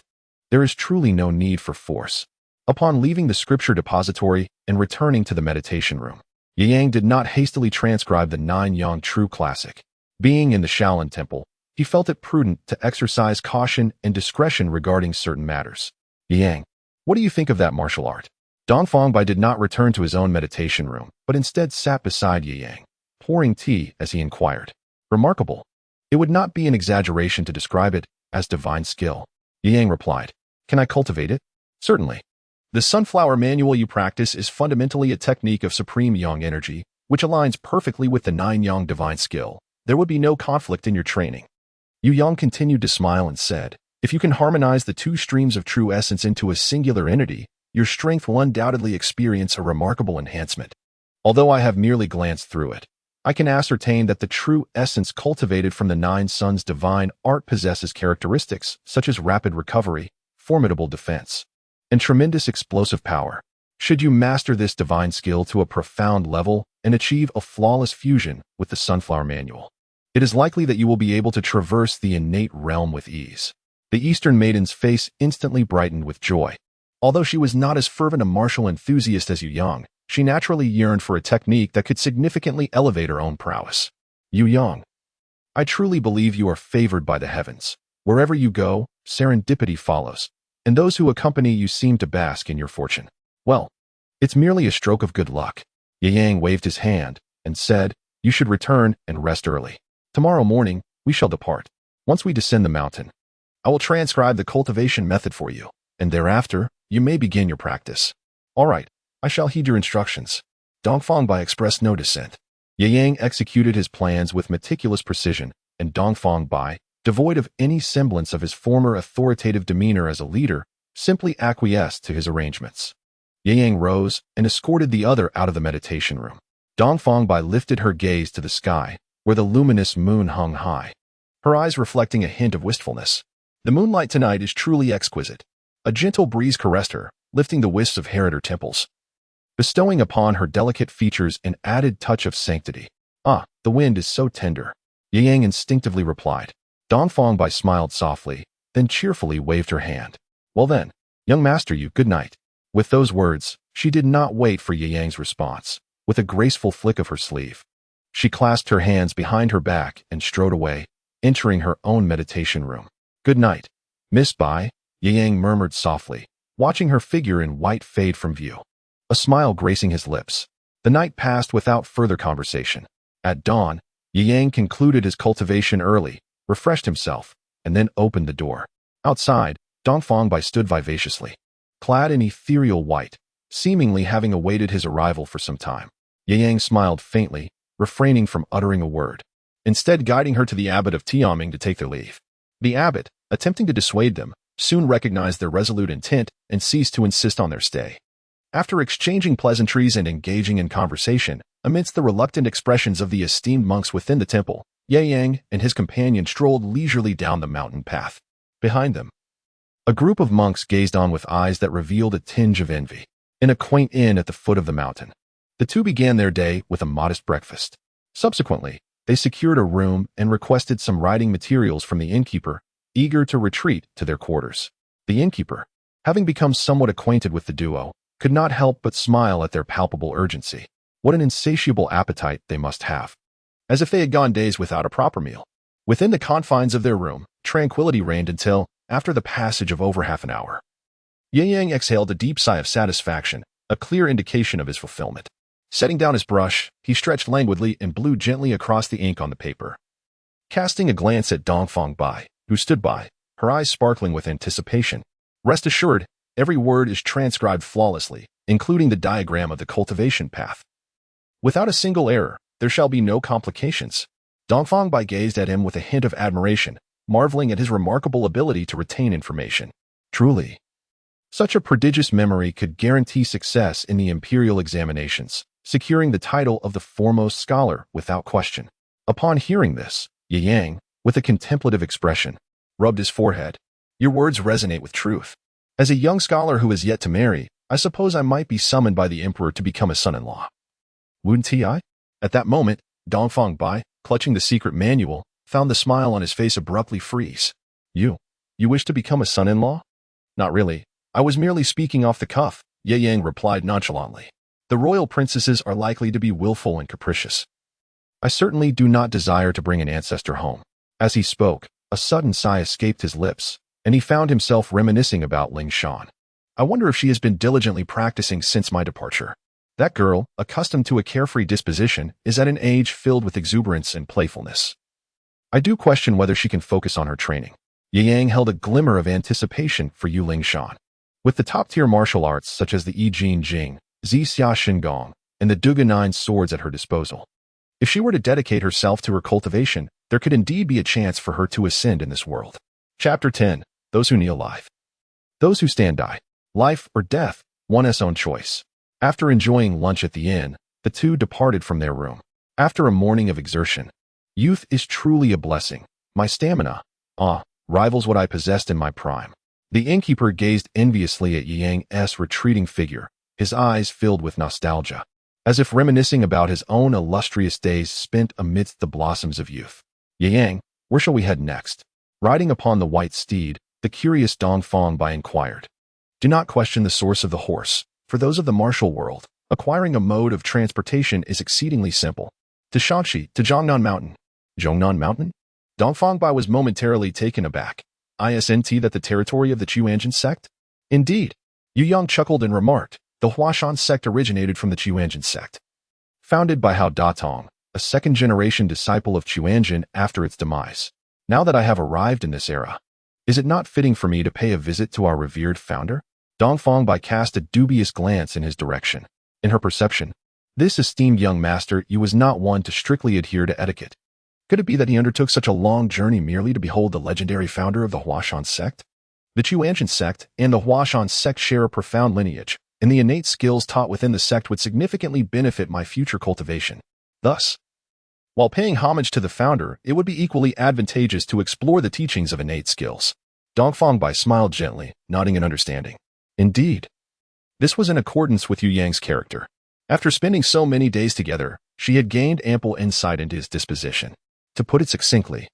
There is truly no need for force. Upon leaving the scripture depository and returning to the meditation room, Ye Yang did not hastily transcribe the nine-yang true classic. Being in the Shaolin Temple, he felt it prudent to exercise caution and discretion regarding certain matters. Ye Yang, what do you think of that martial art? Dongfang Bai did not return to his own meditation room, but instead sat beside Ye Yang, pouring tea as he inquired. Remarkable. It would not be an exaggeration to describe it as divine skill. Ye Yang replied, Can I cultivate it? Certainly. The sunflower manual you practice is fundamentally a technique of supreme yang energy, which aligns perfectly with the nine-yang divine skill. There would be no conflict in your training. Yu Yang continued to smile and said, If you can harmonize the two streams of true essence into a singular entity, your strength will undoubtedly experience a remarkable enhancement. Although I have merely glanced through it, I can ascertain that the true essence cultivated from the Nine Suns' divine art possesses characteristics such as rapid recovery, formidable defense, and tremendous explosive power. Should you master this divine skill to a profound level and achieve a flawless fusion with the Sunflower Manual, it is likely that you will be able to traverse the innate realm with ease. The Eastern Maiden's face instantly brightened with joy. Although she was not as fervent a martial enthusiast as Yu Yang, she naturally yearned for a technique that could significantly elevate her own prowess. Yu Yang, I truly believe you are favored by the heavens. Wherever you go, serendipity follows, and those who accompany you seem to bask in your fortune. Well, it's merely a stroke of good luck. Ye Yang waved his hand and said, You should return and rest early. Tomorrow morning, we shall depart. Once we descend the mountain, I will transcribe the cultivation method for you, and thereafter, you may begin your practice. All right, I shall heed your instructions. Dongfang Bai expressed no dissent. Ye Yang executed his plans with meticulous precision, and Dongfang Bai, devoid of any semblance of his former authoritative demeanor as a leader, simply acquiesced to his arrangements. Ye Yang rose and escorted the other out of the meditation room. Dongfangbai lifted her gaze to the sky, where the luminous moon hung high, her eyes reflecting a hint of wistfulness. The moonlight tonight is truly exquisite. A gentle breeze caressed her, lifting the wisps of hair at her temples, bestowing upon her delicate features an added touch of sanctity. Ah, the wind is so tender, Yang instinctively replied. Dongfangbai smiled softly, then cheerfully waved her hand. Well then, young master, you good night. With those words, she did not wait for Yang's response. With a graceful flick of her sleeve, she clasped her hands behind her back and strode away, entering her own meditation room. Good night, Miss Bai, Yang murmured softly, watching her figure in white fade from view, a smile gracing his lips. The night passed without further conversation. At dawn, Yang concluded his cultivation early, refreshed himself, and then opened the door. Outside, Dongfangbai stood vivaciously, clad in ethereal white, seemingly having awaited his arrival for some time. Yang smiled faintly, refraining from uttering a word, instead guiding her to the abbot of Tianming to take their leave. The abbot, attempting to dissuade them, soon recognized their resolute intent and ceased to insist on their stay. After exchanging pleasantries and engaging in conversation, amidst the reluctant expressions of the esteemed monks within the temple, Yang and his companion strolled leisurely down the mountain path. Behind them, a group of monks gazed on with eyes that revealed a tinge of envy. In a quaint inn at the foot of the mountain, the two began their day with a modest breakfast. Subsequently, they secured a room and requested some writing materials from the innkeeper, eager to retreat to their quarters. The innkeeper, having become somewhat acquainted with the duo, could not help but smile at their palpable urgency. What an insatiable appetite they must have. As if they had gone days without a proper meal. Within the confines of their room, tranquility reigned until, after the passage of over half an hour, Yang exhaled a deep sigh of satisfaction, a clear indication of his fulfillment. Setting down his brush, he stretched languidly and blew gently across the ink on the paper. Casting a glance at Dongfangbai, who stood by, her eyes sparkling with anticipation. Rest assured, every word is transcribed flawlessly, including the diagram of the cultivation path. Without a single error, there shall be no complications. Dongfangbai gazed at him with a hint of admiration, marveling at his remarkable ability to retain information. Truly, such a prodigious memory could guarantee success in the imperial examinations, securing the title of the foremost scholar without question. Upon hearing this, Yang, with a contemplative expression, rubbed his forehead. Your words resonate with truth. As a young scholar who is yet to marry, I suppose I might be summoned by the emperor to become a son-in-law. Wouldn't I? At that moment, Dongfangbai, clutching the secret manual, found the smile on his face abruptly freeze. You wish to become a son-in-law? Not really. I was merely speaking off the cuff, Yang replied nonchalantly. The royal princesses are likely to be willful and capricious. I certainly do not desire to bring an ancestor home. As he spoke, a sudden sigh escaped his lips, and he found himself reminiscing about Ling Shan. I wonder if she has been diligently practicing since my departure. That girl, accustomed to a carefree disposition, is at an age filled with exuberance and playfulness. I do question whether she can focus on her training. Yang held a glimmer of anticipation for Yu Ling Shan. With the top-tier martial arts such as the Yi Jin Jing, Zi Xia Shengong, and the Duga Nine swords at her disposal, if she were to dedicate herself to her cultivation, there could indeed be a chance for her to ascend in this world. Chapter 10. Those who kneel live. Those who stand die. Life or death, one's own choice. After enjoying lunch at the inn, the two departed from their room. After a morning of exertion, youth is truly a blessing. My stamina, rivals what I possessed in my prime. The innkeeper gazed enviously at Yang's retreating figure, his eyes filled with nostalgia, as if reminiscing about his own illustrious days spent amidst the blossoms of youth. Yang, where shall we head next? Riding upon the white steed, the curious Dongfangbai inquired. Do not question the source of the horse. For those of the martial world, acquiring a mode of transportation is exceedingly simple. To Shanxi, to Zhongnan Mountain. Zhongnan Mountain? Dongfangbai was momentarily taken aback. Isn't that the territory of the Huashan Sect? Indeed. Yu Yang chuckled and remarked, the Huashan Sect originated from the Huashan Sect. Founded by Hao Datong, a second-generation disciple of Huashan after its demise. Now that I have arrived in this era, is it not fitting for me to pay a visit to our revered founder? Dongfangbai cast a dubious glance in his direction. In her perception, this esteemed young master was not one to strictly adhere to etiquette. Could it be that he undertook such a long journey merely to behold the legendary founder of the Huashan Sect? The Huashan Sect and the Huashan Sect share a profound lineage, and the innate skills taught within the sect would significantly benefit my future cultivation. Thus, while paying homage to the founder, it would be equally advantageous to explore the teachings of innate skills. Dongfang Bai smiled gently, nodding in understanding. Indeed, this was in accordance with Yu Yang's character. After spending so many days together, she had gained ample insight into his disposition. To put it succinctly,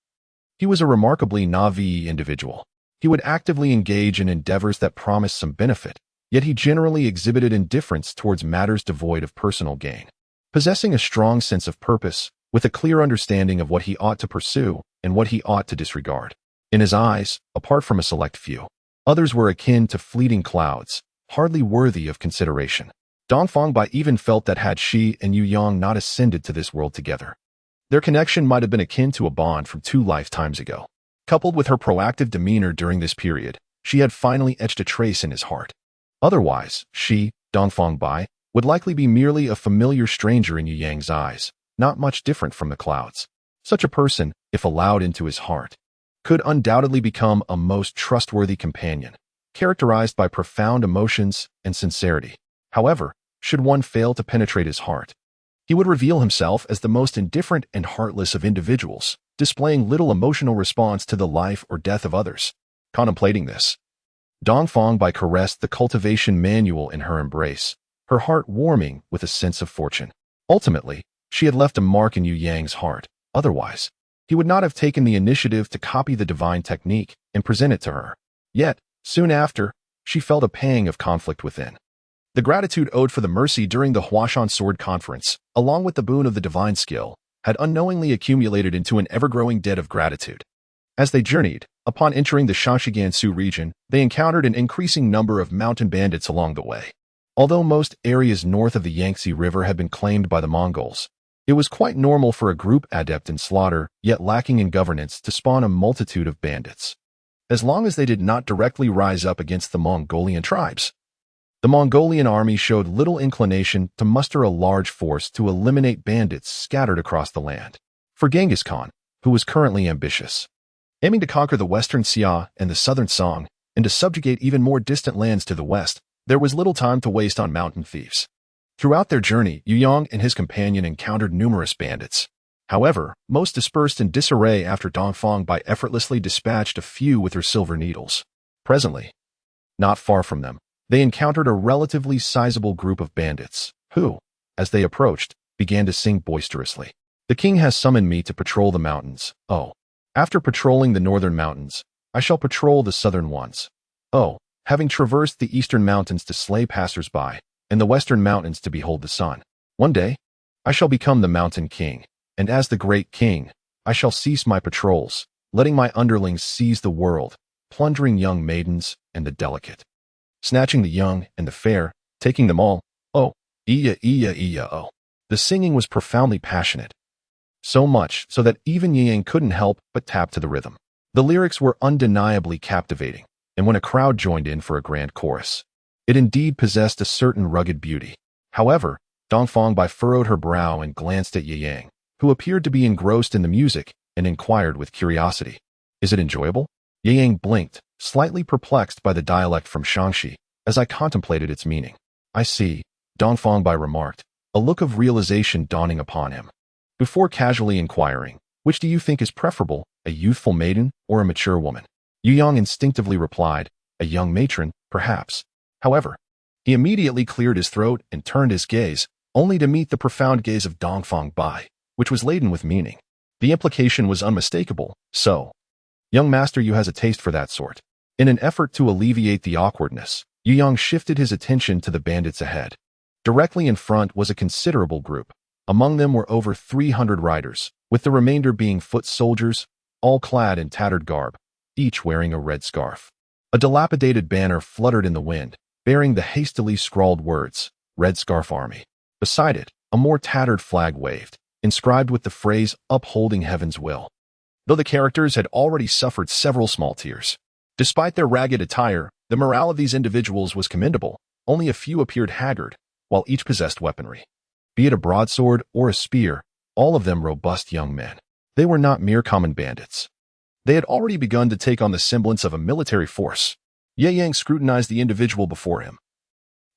he was a remarkably naive individual. He would actively engage in endeavors that promised some benefit, yet he generally exhibited indifference towards matters devoid of personal gain. Possessing a strong sense of purpose, with a clear understanding of what he ought to pursue and what he ought to disregard. In his eyes, apart from a select few, others were akin to fleeting clouds, hardly worthy of consideration. Dongfang Bai even felt that had she and Yu Yang not ascended to this world together, their connection might have been akin to a bond from 2 lifetimes ago. Coupled with her proactive demeanor during this period, she had finally etched a trace in his heart. Otherwise, she, Dongfang Bai, would likely be merely a familiar stranger in Yu Yang's eyes, not much different from the clouds. Such a person, if allowed into his heart, could undoubtedly become a most trustworthy companion, characterized by profound emotions and sincerity. However, should one fail to penetrate his heart, he would reveal himself as the most indifferent and heartless of individuals, displaying little emotional response to the life or death of others. Contemplating this, Dongfang Bai caressed the cultivation manual in her embrace, her heart warming with a sense of fortune. Ultimately, she had left a mark in Yu Yang's heart. Otherwise, he would not have taken the initiative to copy the divine technique and present it to her. Yet, soon after, she felt a pang of conflict within. The gratitude owed for the mercy during the Huashan Sword Conference, along with the boon of the divine skill, had unknowingly accumulated into an ever-growing debt of gratitude. As they journeyed, upon entering the Shanshigansu region, they encountered an increasing number of mountain bandits along the way. Although most areas north of the Yangtze River had been claimed by the Mongols, it was quite normal for a group adept in slaughter, yet lacking in governance, to spawn a multitude of bandits. As long as they did not directly rise up against the Mongolian tribes, the Mongolian army showed little inclination to muster a large force to eliminate bandits scattered across the land. For Genghis Khan, who was currently ambitious, aiming to conquer the western Xia and the southern Song, and to subjugate even more distant lands to the west, there was little time to waste on mountain thieves. Throughout their journey, Yu Yang and his companion encountered numerous bandits. However, most dispersed in disarray after Dongfang Bai effortlessly dispatched a few with her silver needles. Presently, not far from them, they encountered a relatively sizable group of bandits, who, as they approached, began to sing boisterously. The king has summoned me to patrol the mountains. Oh, after patrolling the northern mountains, I shall patrol the southern ones. Oh, having traversed the eastern mountains to slay passers-by, and the western mountains to behold the sun. One day, I shall become the mountain king, and as the great king, I shall cease my patrols, letting my underlings seize the world, plundering young maidens and the delicate, snatching the young and the fair, taking them all. Oh, oh. The singing was profoundly passionate, so much so that even Yang couldn't help but tap to the rhythm. The lyrics were undeniably captivating, and when a crowd joined in for a grand chorus, it indeed possessed a certain rugged beauty. However, Dongfang Bai furrowed her brow and glanced at Yang, who appeared to be engrossed in the music, and inquired with curiosity, "Is it enjoyable?" Yang blinked, slightly perplexed by the dialect from Shaanxi, as I contemplated its meaning. "I see," Dongfang Bai remarked, a look of realization dawning upon him. Before casually inquiring, "Which do you think is preferable, a youthful maiden or a mature woman?" Yu Yang instinctively replied, "A young matron, perhaps." However, he immediately cleared his throat and turned his gaze, only to meet the profound gaze of Dongfang Bai, which was laden with meaning. The implication was unmistakable. "So, young master, you has a taste for that sort." In an effort to alleviate the awkwardness, Yu Yang shifted his attention to the bandits ahead. Directly in front was a considerable group. Among them were over 300 riders, with the remainder being foot soldiers, all clad in tattered garb, each wearing a red scarf. A dilapidated banner fluttered in the wind, bearing the hastily scrawled words, "Red Scarf Army." Beside it, a more tattered flag waved, inscribed with the phrase, "Upholding Heaven's Will." Though the characters had already suffered several small tears, despite their ragged attire, the morale of these individuals was commendable. Only a few appeared haggard, while each possessed weaponry. Be it a broadsword or a spear, all of them robust young men. They were not mere common bandits. They had already begun to take on the semblance of a military force. Ye Yang scrutinized the individual before him.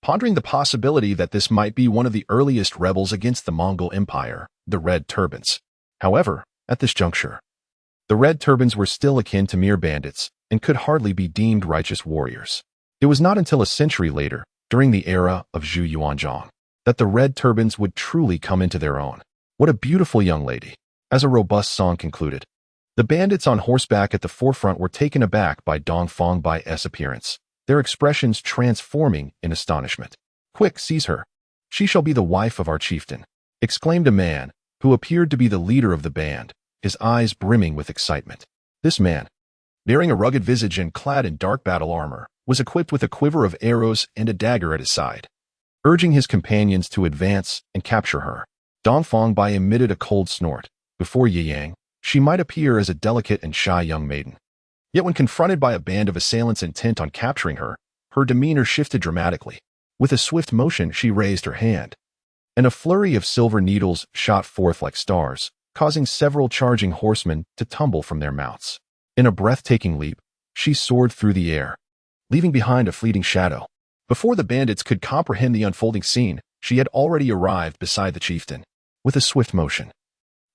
pondering the possibility that this might be one of the earliest rebels against the Mongol Empire, the Red Turbans. However, at this juncture, the Red Turbans were still akin to mere bandits and could hardly be deemed righteous warriors. It was not until a century later, during the era of Zhu Yuanzhang, that the Red Turbans would truly come into their own. What a beautiful young lady, as a robust song concluded. The bandits on horseback at the forefront were taken aback by Dong Fongbai's appearance, their expressions transforming in astonishment. "Quick, seize her. She shall be the wife of our chieftain," exclaimed a man who appeared to be the leader of the band, his eyes brimming with excitement. This man, bearing a rugged visage and clad in dark battle armor, was equipped with a quiver of arrows and a dagger at his side. Urging his companions to advance and capture her, Dong Fongbai emitted a cold snort. Before Ye Yang, she might appear as a delicate and shy young maiden. Yet when confronted by a band of assailants intent on capturing her, her demeanor shifted dramatically. With a swift motion, she raised her hand, and a flurry of silver needles shot forth like stars, causing several charging horsemen to tumble from their mounts. In a breathtaking leap, she soared through the air, leaving behind a fleeting shadow. Before the bandits could comprehend the unfolding scene, she had already arrived beside the chieftain. With a swift motion,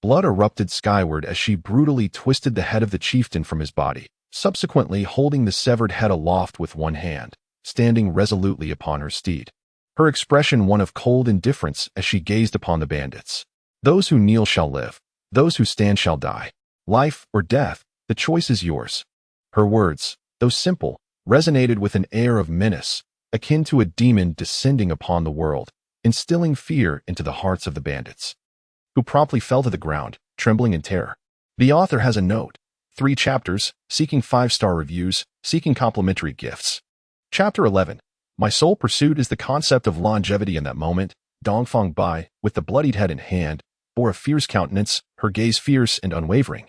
blood erupted skyward as she brutally twisted the head of the chieftain from his body, subsequently holding the severed head aloft with one hand, standing resolutely upon her steed. Her expression one of cold indifference as she gazed upon the bandits. "Those who kneel shall live. Those who stand shall die. Life or death, the choice is yours." Her words, though simple, resonated with an air of menace, akin to a demon descending upon the world, instilling fear into the hearts of the bandits, who promptly fell to the ground, trembling in terror. The author has a note. 3 chapters, seeking 5-star reviews, seeking complimentary gifts. Chapter 11. My sole pursuit is the concept of longevity. In that moment, Dong Fongbai, with the bloodied head in hand, bore a fierce countenance, her gaze fierce and unwavering,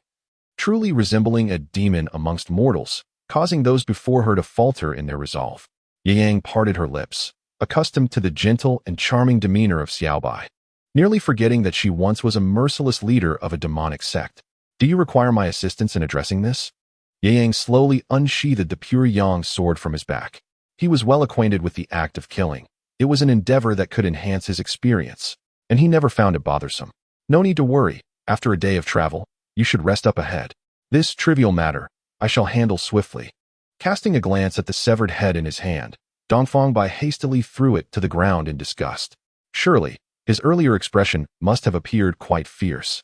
truly resembling a demon amongst mortals, causing those before her to falter in their resolve. Ye Yang parted her lips, accustomed to the gentle and charming demeanor of Xiaobai, nearly forgetting that she once was a merciless leader of a demonic sect. "Do you require my assistance in addressing this?" Ye Yang slowly unsheathed the pure yang sword from his back. He was well acquainted with the act of killing. It was an endeavor that could enhance his experience, and he never found it bothersome. "No need to worry. After a day of travel, you should rest up ahead. This trivial matter I shall handle swiftly." Casting a glance at the severed head in his hand, Dong Fongbai hastily threw it to the ground in disgust. Surely, his earlier expression must have appeared quite fierce.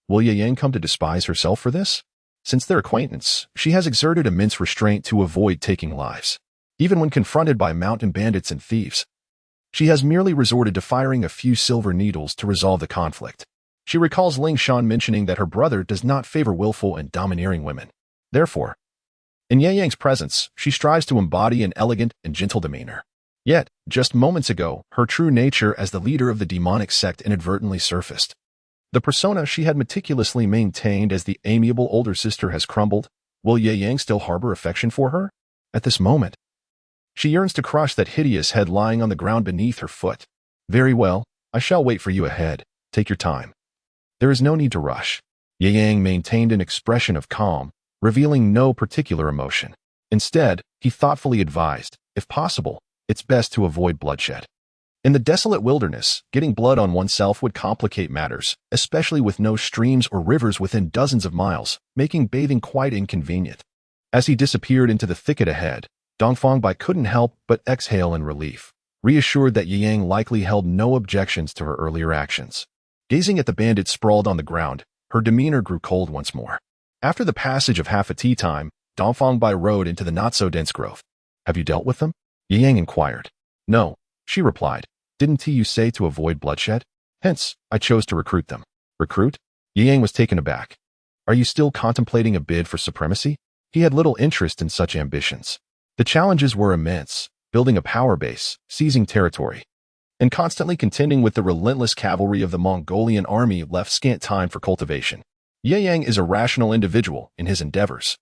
Will Ye Yang come to despise herself for this? Since their acquaintance, she has exerted immense restraint to avoid taking lives. Even when confronted by mountain bandits and thieves, she has merely resorted to firing a few silver needles to resolve the conflict. She recalls Ling Shan mentioning that her brother does not favor willful and domineering women. Therefore, in Ye Yang's presence, she strives to embody an elegant and gentle demeanor. Yet, just moments ago, her true nature as the leader of the demonic sect inadvertently surfaced. The persona she had meticulously maintained as the amiable older sister has crumbled. Will Ye Yang still harbor affection for her? At this moment, she yearns to crush that hideous head lying on the ground beneath her foot. "Very well, I shall wait for you ahead. Take your time. There is no need to rush." Ye Yang maintained an expression of calm, revealing no particular emotion. Instead, he thoughtfully advised, if possible, it's best to avoid bloodshed. In the desolate wilderness, getting blood on oneself would complicate matters, especially with no streams or rivers within dozens of miles, making bathing quite inconvenient. As he disappeared into the thicket ahead, Dong Fongbai couldn't help but exhale in relief, reassured that Ye Yang likely held no objections to her earlier actions. Gazing at the bandit sprawled on the ground, her demeanor grew cold once more. After the passage of half a tea time, Dong Fongbai rode into the not-so-dense grove. "Have you dealt with them?" Ye Yang inquired. "No," she replied. "Didn't you say to avoid bloodshed? Hence, I chose to recruit them." "Recruit?" Ye Yang was taken aback. "Are you still contemplating a bid for supremacy?" He had little interest in such ambitions. The challenges were immense, building a power base, seizing territory, and constantly contending with the relentless cavalry of the Mongolian army left scant time for cultivation. Ye Yang is a rational individual in his endeavors.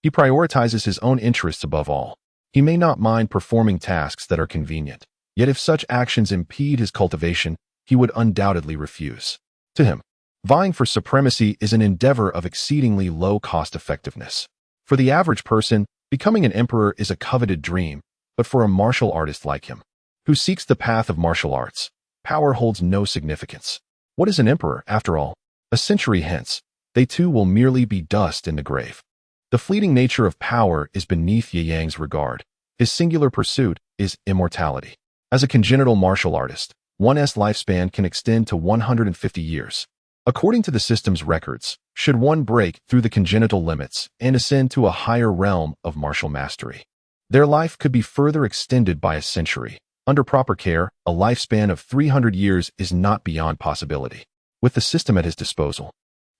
He prioritizes his own interests above all. He may not mind performing tasks that are convenient, yet if such actions impede his cultivation, he would undoubtedly refuse. To him, vying for supremacy is an endeavor of exceedingly low cost-effectiveness. For the average person, becoming an emperor is a coveted dream, but for a martial artist like him, who seeks the path of martial arts. Power holds no significance. What is an emperor, after all? A century hence, they too will merely be dust in the grave. The fleeting nature of power is beneath Ye Yang's regard. His singular pursuit is immortality. As a congenital martial artist, one's lifespan can extend to 150 years. According to the system's records, should one break through the congenital limits and ascend to a higher realm of martial mastery, their life could be further extended by a century. Under proper care, a lifespan of 300 years is not beyond possibility. With the system at his disposal,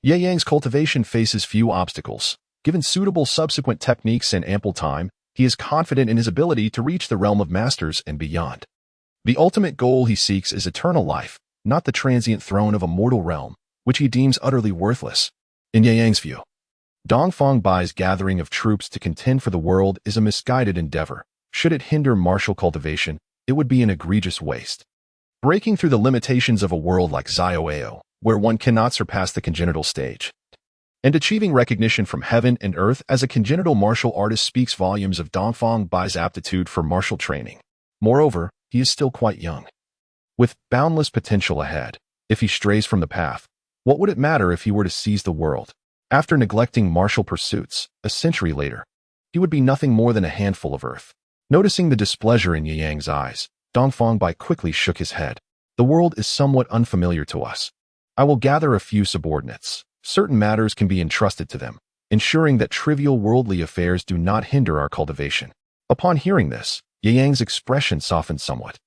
Ye Yang's cultivation faces few obstacles. Given suitable subsequent techniques and ample time, he is confident in his ability to reach the realm of masters and beyond. The ultimate goal he seeks is eternal life, not the transient throne of a mortal realm, which he deems utterly worthless. In Ye Yang's view, Dongfang Bai's gathering of troops to contend for the world is a misguided endeavor. Should it hinder martial cultivation, it would be an egregious waste. Breaking through the limitations of a world like Zioao, where one cannot surpass the congenital stage, and achieving recognition from heaven and earth as a congenital martial artist speaks volumes of Dongfang Bai's aptitude for martial training. Moreover, he is still quite young, with boundless potential ahead. If he strays from the path, what would it matter if he were to seize the world? After neglecting martial pursuits, a century later, he would be nothing more than a handful of earth. Noticing the displeasure in Ye Yang's eyes, Dongfang Bai quickly shook his head. The world is somewhat unfamiliar to us. I will gather a few subordinates. Certain matters can be entrusted to them, ensuring that trivial worldly affairs do not hinder our cultivation. Upon hearing this, Ye Yang's expression softened somewhat.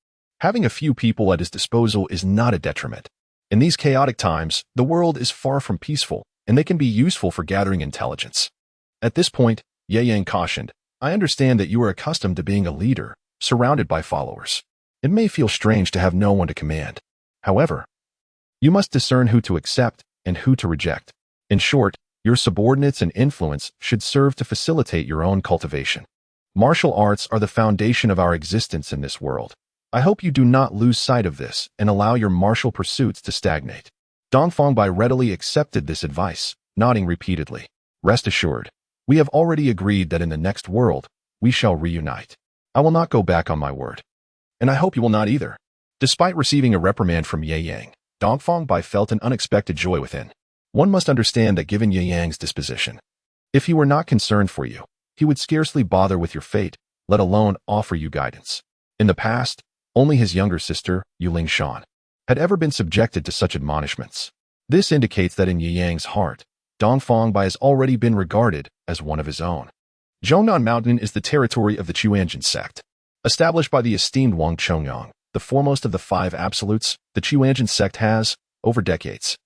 Having a few people at his disposal is not a detriment. In these chaotic times, the world is far from peaceful, and they can be useful for gathering intelligence. At this point, Ye Yang cautioned, I understand that you are accustomed to being a leader, surrounded by followers. It may feel strange to have no one to command. However, you must discern who to accept and who to reject. In short, your subordinates and influence should serve to facilitate your own cultivation. Martial arts are the foundation of our existence in this world. I hope you do not lose sight of this and allow your martial pursuits to stagnate. Dongfang Bai readily accepted this advice, nodding repeatedly. Rest assured, we have already agreed that in the next world, we shall reunite. I will not go back on my word. And I hope you will not either. Despite receiving a reprimand from Ye Yang, Dongfang Bai felt an unexpected joy within. One must understand that given Ye Yang's disposition, if he were not concerned for you, he would scarcely bother with your fate, let alone offer you guidance. In the past, only his younger sister, Yuling Shan, had ever been subjected to such admonishments. This indicates that in Ye Yang's heart, Dongfang Bai has already been regarded as one of his own. Zhongnan Mountain is the territory of the Huashan Sect. Established by the esteemed Wang Chongyang, the foremost of the five absolutes, the Huashan Sect has, over decades,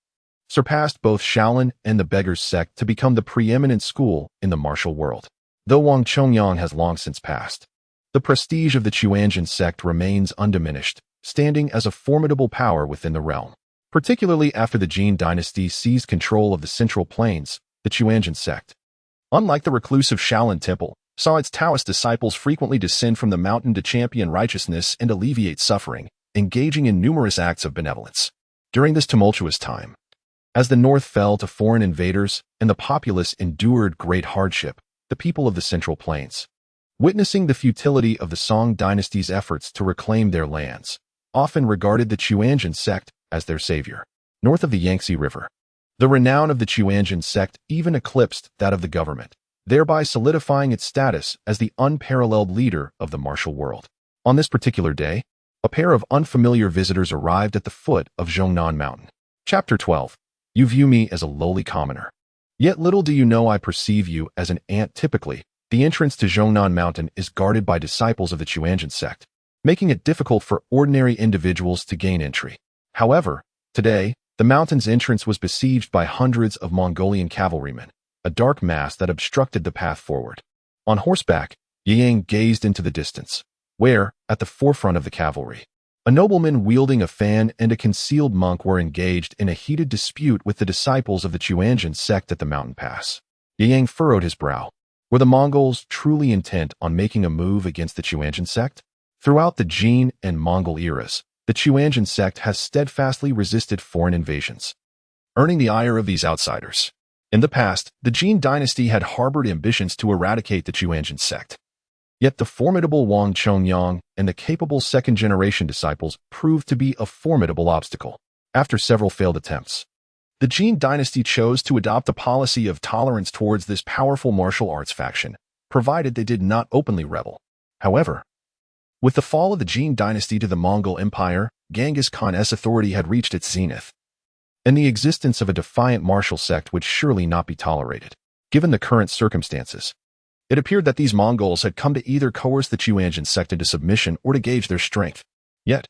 surpassed both Shaolin and the Beggar's Sect to become the preeminent school in the martial world. Though Wang Chongyang has long since passed, the prestige of the Huashan Sect remains undiminished, standing as a formidable power within the realm. Particularly after the Jin dynasty seized control of the Central Plains, the Huashan Sect, unlike the reclusive Shaolin Temple, saw its Taoist disciples frequently descend from the mountain to champion righteousness and alleviate suffering, engaging in numerous acts of benevolence. During this tumultuous time, as the north fell to foreign invaders and the populace endured great hardship, the people of the Central Plains, witnessing the futility of the Song dynasty's efforts to reclaim their lands, often regarded the Huashan Sect as their savior. North of the Yangtze River, the renown of the Huashan Sect even eclipsed that of the government, thereby solidifying its status as the unparalleled leader of the martial world. On this particular day, a pair of unfamiliar visitors arrived at the foot of Zhongnan Mountain. Chapter 12. You view me as a lowly commoner. Yet little do you know I perceive you as an ant. Typically, the entrance to Zhongnan Mountain is guarded by disciples of the Huashan Sect, making it difficult for ordinary individuals to gain entry. However, today, the mountain's entrance was besieged by hundreds of Mongolian cavalrymen, a dark mass that obstructed the path forward. On horseback, Ye Yang gazed into the distance, where, at the forefront of the cavalry, a nobleman wielding a fan and a concealed monk were engaged in a heated dispute with the disciples of the Huashan Sect at the mountain pass. Ye Yang furrowed his brow. Were the Mongols truly intent on making a move against the Huashan Sect? Throughout the Jin and Mongol eras, the Huashan Sect has steadfastly resisted foreign invasions, earning the ire of these outsiders. In the past, the Jin dynasty had harbored ambitions to eradicate the Huashan Sect. Yet the formidable Wang Chongyang and the capable second-generation disciples proved to be a formidable obstacle. After several failed attempts, the Jin dynasty chose to adopt a policy of tolerance towards this powerful martial arts faction, provided they did not openly rebel. However, with the fall of the Jin dynasty to the Mongol Empire, Genghis Khan's authority had reached its zenith, and the existence of a defiant martial sect would surely not be tolerated. Given the current circumstances, it appeared that these Mongols had come to either coerce the Chuanjian sect into submission or to gauge their strength. Yet,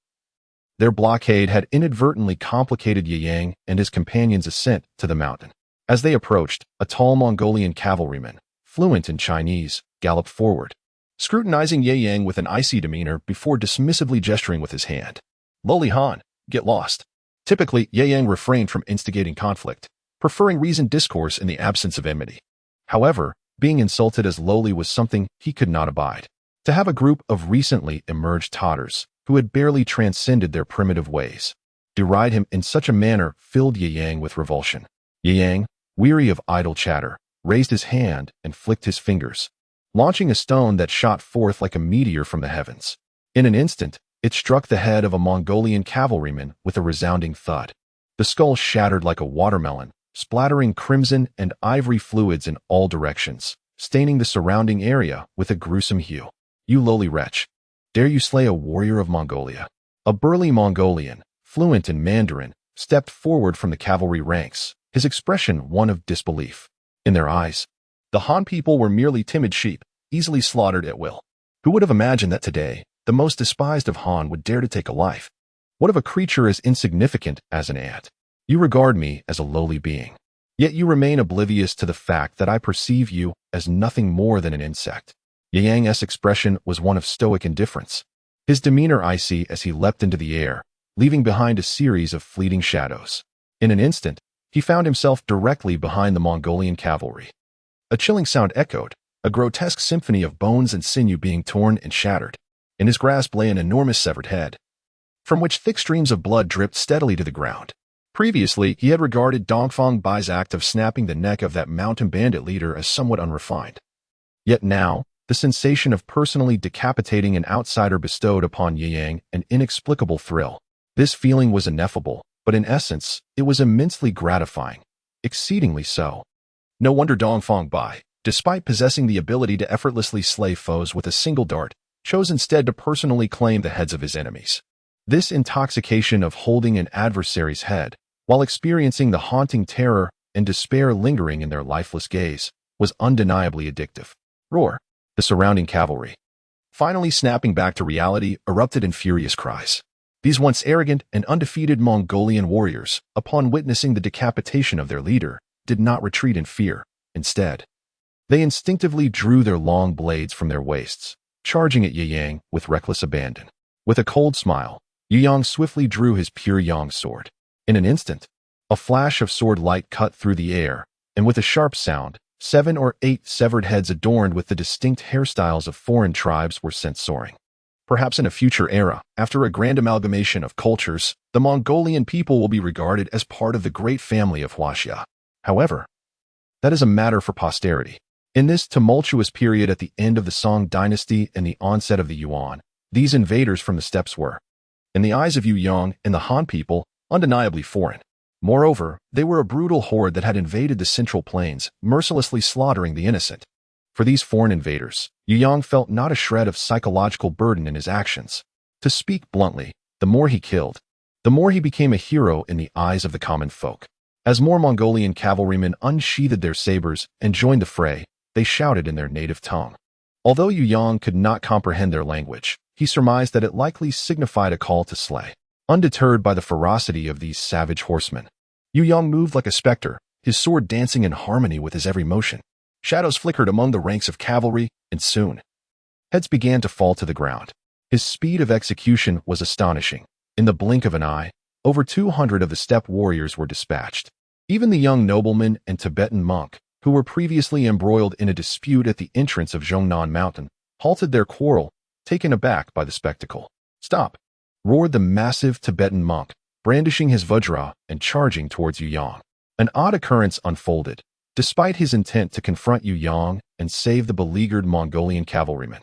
their blockade had inadvertently complicated Ye Yang and his companions' ascent to the mountain. As they approached, a tall Mongolian cavalryman, fluent in Chinese, galloped forward, scrutinizing Ye Yang with an icy demeanor before dismissively gesturing with his hand. "Lowly Han, get lost." Typically, Ye Yang refrained from instigating conflict, preferring reasoned discourse in the absence of enmity. However, being insulted as lowly was something he could not abide. To have a group of recently emerged Tatars, who had barely transcended their primitive ways, deride him in such a manner filled Ye Yang with revulsion. Ye Yang, weary of idle chatter, raised his hand and flicked his fingers, launching a stone that shot forth like a meteor from the heavens. In an instant, it struck the head of a Mongolian cavalryman with a resounding thud. The skull shattered like a watermelon, splattering crimson and ivory fluids in all directions, staining the surrounding area with a gruesome hue. "You lowly wretch, dare you slay a warrior of Mongolia?" A burly Mongolian, fluent in Mandarin, stepped forward from the cavalry ranks, his expression one of disbelief. In their eyes, the Han people were merely timid sheep, easily slaughtered at will. Who would have imagined that today, the most despised of Han would dare to take a life? What of a creature as insignificant as an ant? You regard me as a lowly being, yet you remain oblivious to the fact that I perceive you as nothing more than an insect. Ye Yang's expression was one of stoic indifference, his demeanor icy as he leapt into the air, leaving behind a series of fleeting shadows. In an instant, he found himself directly behind the Mongolian cavalry. A chilling sound echoed, a grotesque symphony of bones and sinew being torn and shattered. In his grasp lay an enormous severed head, from which thick streams of blood dripped steadily to the ground. Previously, he had regarded Dongfang Bai's act of snapping the neck of that mountain bandit leader as somewhat unrefined. Yet now, the sensation of personally decapitating an outsider bestowed upon Ye Yang an inexplicable thrill. This feeling was ineffable, but in essence, it was immensely gratifying, exceedingly so. No wonder Dongfang Bai, despite possessing the ability to effortlessly slay foes with a single dart, chose instead to personally claim the heads of his enemies. This intoxication of holding an adversary's head, while experiencing the haunting terror and despair lingering in their lifeless gaze, was undeniably addictive. Roar! The surrounding cavalry, finally snapping back to reality, erupted in furious cries. These once arrogant and undefeated Mongolian warriors, upon witnessing the decapitation of their leader, did not retreat in fear. Instead, they instinctively drew their long blades from their waists, charging at Ye Yang with reckless abandon. With a cold smile, Ye Yang swiftly drew his pure Yang sword. In an instant, a flash of sword light cut through the air, and with a sharp sound, 7 or 8 severed heads adorned with the distinct hairstyles of foreign tribes were sent soaring. Perhaps in a future era, after a grand amalgamation of cultures, the Mongolian people will be regarded as part of the great family of Huashan. However, that is a matter for posterity. In this tumultuous period at the end of the Song dynasty and the onset of the Yuan, these invaders from the steppes were, in the eyes of Yu Yong and the Han people, undeniably foreign. Moreover, they were a brutal horde that had invaded the Central Plains, mercilessly slaughtering the innocent. For these foreign invaders, Yu Yong felt not a shred of psychological burden in his actions. To speak bluntly, the more he killed, the more he became a hero in the eyes of the common folk. As more Mongolian cavalrymen unsheathed their sabers and joined the fray, they shouted in their native tongue. Although Yu Yong could not comprehend their language, he surmised that it likely signified a call to slay. Undeterred by the ferocity of these savage horsemen, Yu Yong moved like a specter, his sword dancing in harmony with his every motion. Shadows flickered among the ranks of cavalry, and soon, heads began to fall to the ground. His speed of execution was astonishing. In the blink of an eye, over 200 of the steppe warriors were dispatched. Even the young nobleman and Tibetan monk, who were previously embroiled in a dispute at the entrance of Zhongnan Mountain, halted their quarrel, taken aback by the spectacle. "Stop!" roared the massive Tibetan monk, brandishing his vajra and charging towards Yu Yong. An odd occurrence unfolded. Despite his intent to confront Yu Yong and save the beleaguered Mongolian cavalrymen,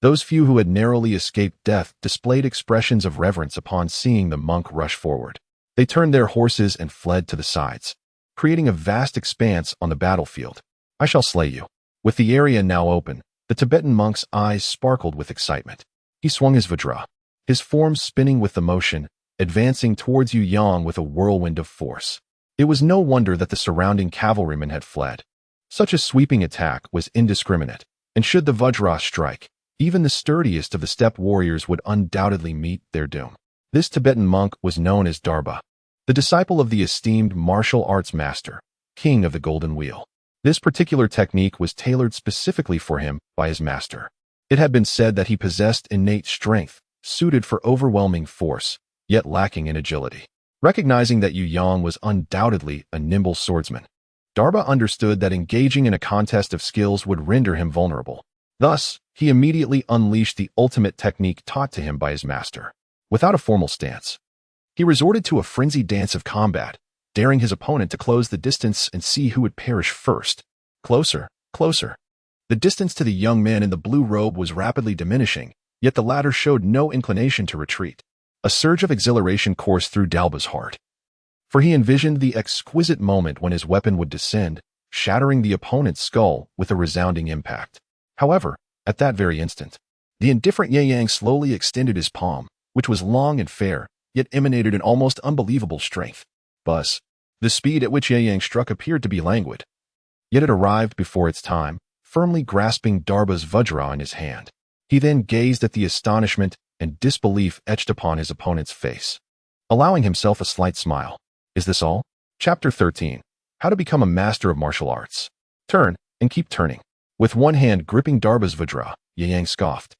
Those few who had narrowly escaped death displayed expressions of reverence upon seeing the monk rush forward. They turned their horses and fled to the sides, creating a vast expanse on the battlefield. I shall slay you. With the area now open, the Tibetan monk's eyes sparkled with excitement. He swung his vajra, his form spinning with the motion, advancing towards Yu Yang with a whirlwind of force. It was no wonder that the surrounding cavalrymen had fled. Such a sweeping attack was indiscriminate, and should the vajra strike, even the sturdiest of the steppe warriors would undoubtedly meet their doom. This Tibetan monk was known as Darba, the disciple of the esteemed martial arts master, king of the Golden Wheel. This particular technique was tailored specifically for him by his master. It had been said that he possessed innate strength, suited for overwhelming force, yet lacking in agility. Recognizing that Yu Yang was undoubtedly a nimble swordsman, Darba understood that engaging in a contest of skills would render him vulnerable. Thus, he immediately unleashed the ultimate technique taught to him by his master. Without a formal stance, he resorted to a frenzied dance of combat, daring his opponent to close the distance and see who would perish first. Closer, closer. The distance to the young man in the blue robe was rapidly diminishing, yet the latter showed no inclination to retreat. A surge of exhilaration coursed through Dalba's heart, for he envisioned the exquisite moment when his weapon would descend, shattering the opponent's skull with a resounding impact. However, at that very instant, the indifferent Ye Yang slowly extended his palm, which was long and fair, yet emanated an almost unbelievable strength. Buzz. The speed at which Ye Yang struck appeared to be languid, yet it arrived before its time, firmly grasping Darba's vajra in his hand. He then gazed at the astonishment and disbelief etched upon his opponent's face, allowing himself a slight smile. Is this all? Chapter 13. How to become a master of martial arts. Turn, and keep turning. With one hand gripping Darba's vajra, Ye Yang scoffed.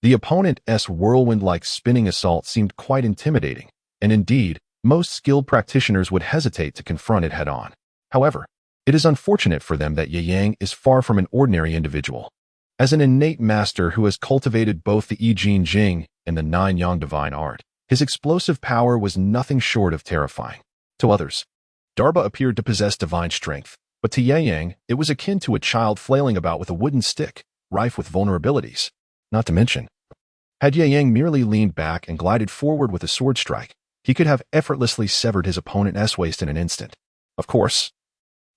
The opponent's whirlwind-like spinning assault seemed quite intimidating, and indeed, most skilled practitioners would hesitate to confront it head-on. However, it is unfortunate for them that Ye Yang is far from an ordinary individual. As an innate master who has cultivated both the I Ching Jing and the Nine Yang divine art, his explosive power was nothing short of terrifying. To others, Darba appeared to possess divine strength, but to Ye Yang, it was akin to a child flailing about with a wooden stick, rife with vulnerabilities. Not to mention, had Ye Yang merely leaned back and glided forward with a sword strike, he could have effortlessly severed his opponent's waist in an instant. Of course,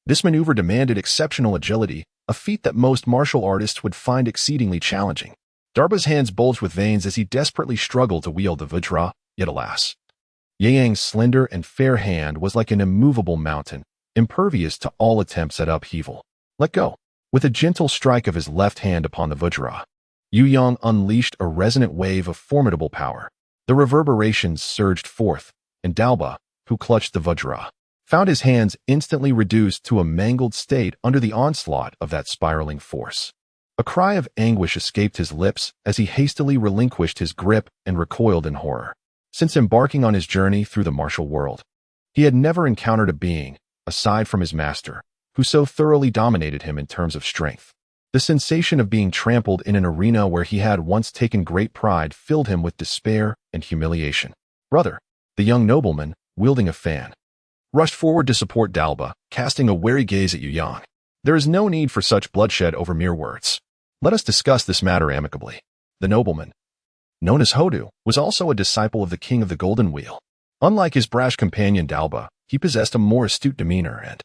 this maneuver demanded exceptional agility, a feat that most martial artists would find exceedingly challenging. Darba's hands bulged with veins as he desperately struggled to wield the vajra, yet alas, Ye Yang's slender and fair hand was like an immovable mountain, impervious to all attempts at upheaval. Let go. With a gentle strike of his left hand upon the vajra, Yu Yang unleashed a resonant wave of formidable power. The reverberations surged forth, and Dalba, who clutched the vajra, found his hands instantly reduced to a mangled state under the onslaught of that spiraling force. A cry of anguish escaped his lips as he hastily relinquished his grip and recoiled in horror. Since embarking on his journey through the martial world, he had never encountered a being, aside from his master, who so thoroughly dominated him in terms of strength. The sensation of being trampled in an arena where he had once taken great pride filled him with despair and humiliation. Brother, the young nobleman, wielding a fan, rushed forward to support Dalba, casting a wary gaze at Yu Yang. There is no need for such bloodshed over mere words. Let us discuss this matter amicably. The nobleman, known as Hodu, was also a disciple of the king of the Golden Wheel. Unlike his brash companion Dalba, he possessed a more astute demeanor and,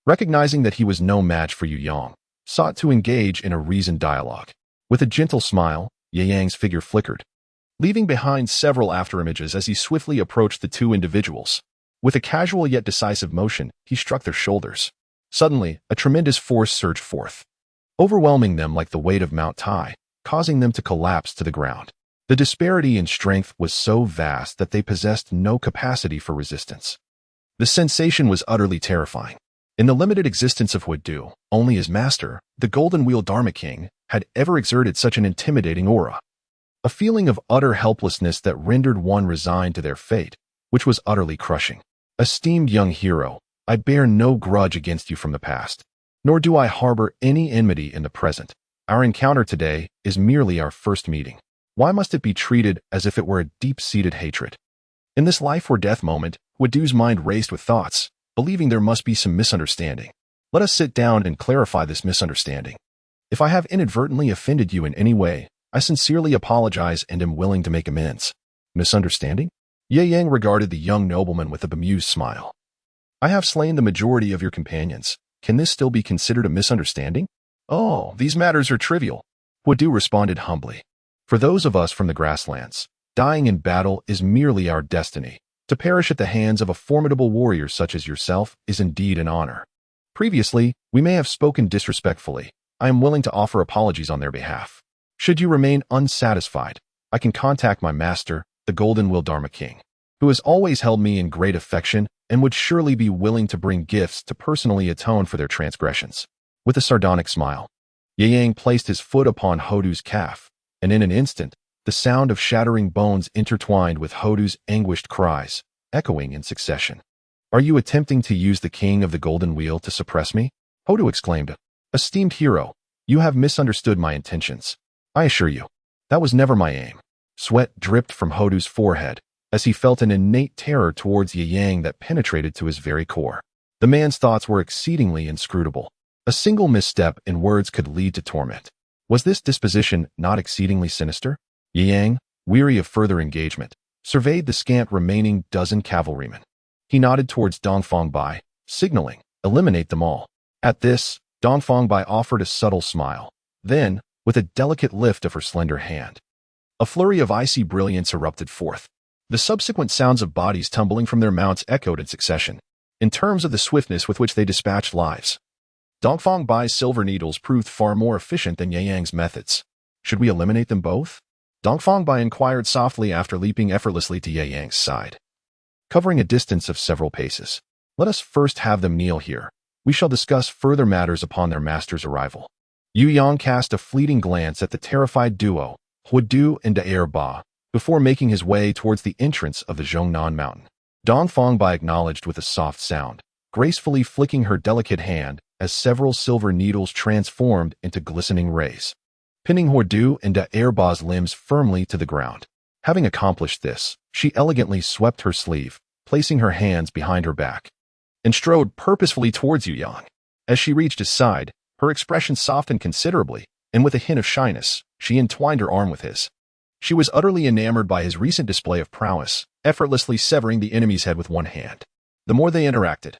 recognizing that he was no match for Yu Yang, sought to engage in a reasoned dialogue. With a gentle smile, Ye Yang's figure flickered, leaving behind several afterimages as he swiftly approached the two individuals. With a casual yet decisive motion, he struck their shoulders. Suddenly, a tremendous force surged forth, overwhelming them like the weight of Mount Tai, causing them to collapse to the ground. The disparity in strength was so vast that they possessed no capacity for resistance. The sensation was utterly terrifying. In the limited existence of Huadu, only his master, the Golden Wheel Dharma King, had ever exerted such an intimidating aura. A feeling of utter helplessness that rendered one resigned to their fate, which was utterly crushing. Esteemed young hero, I bear no grudge against you from the past, nor do I harbor any enmity in the present. Our encounter today is merely our first meeting. Why must it be treated as if it were a deep-seated hatred? In this life-or-death moment, Huadu's mind raced with thoughts, believing there must be some misunderstanding. Let us sit down and clarify this misunderstanding. If I have inadvertently offended you in any way, I sincerely apologize and am willing to make amends. Misunderstanding? Ye Yang regarded the young nobleman with a bemused smile. I have slain the majority of your companions. Can this still be considered a misunderstanding? Oh, these matters are trivial. Huadu responded humbly. For those of us from the grasslands, dying in battle is merely our destiny. To perish at the hands of a formidable warrior such as yourself is indeed an honor. Previously, we may have spoken disrespectfully. I am willing to offer apologies on their behalf. Should you remain unsatisfied, I can contact my master, the Golden Will Dharma King, who has always held me in great affection and would surely be willing to bring gifts to personally atone for their transgressions. With a sardonic smile, Ye Yang placed his foot upon Hodu's calf, and in an instant, the sound of shattering bones intertwined with Hodu's anguished cries, echoing in succession. Are you attempting to use the King of the Golden Wheel to suppress me? Hodu exclaimed. Esteemed hero, you have misunderstood my intentions. I assure you, that was never my aim. Sweat dripped from Hodu's forehead as he felt an innate terror towards Ye Yang that penetrated to his very core. The man's thoughts were exceedingly inscrutable. A single misstep in words could lead to torment. Was this disposition not exceedingly sinister? Ye Yang, weary of further engagement, surveyed the scant remaining dozen cavalrymen. He nodded towards Dongfang Bai, signaling, eliminate them all. At this, Dongfang Bai offered a subtle smile. Then, with a delicate lift of her slender hand, a flurry of icy brilliance erupted forth. The subsequent sounds of bodies tumbling from their mounts echoed in succession. In terms of the swiftness with which they dispatched lives, Dongfang Bai's silver needles proved far more efficient than Ye Yang's methods. Should we eliminate them both? Dongfang Bai inquired softly after leaping effortlessly to Ye Yang's side. Covering a distance of several paces. Let us first have them kneel here. We shall discuss further matters upon their master's arrival. Yu Yang cast a fleeting glance at the terrified duo, Huadu and Daer Ba, before making his way towards the entrance of the Zhongnan Mountain. Dongfang Bai acknowledged with a soft sound, gracefully flicking her delicate hand as several silver needles transformed into glistening rays, pinning Huadu and Daer Ba's limbs firmly to the ground. Having accomplished this, she elegantly swept her sleeve, placing her hands behind her back, and strode purposefully towards Yu Yang. As she reached his side, her expression softened considerably, and with a hint of shyness, she entwined her arm with his. She was utterly enamored by his recent display of prowess, effortlessly severing the enemy's head with one hand. The more they interacted,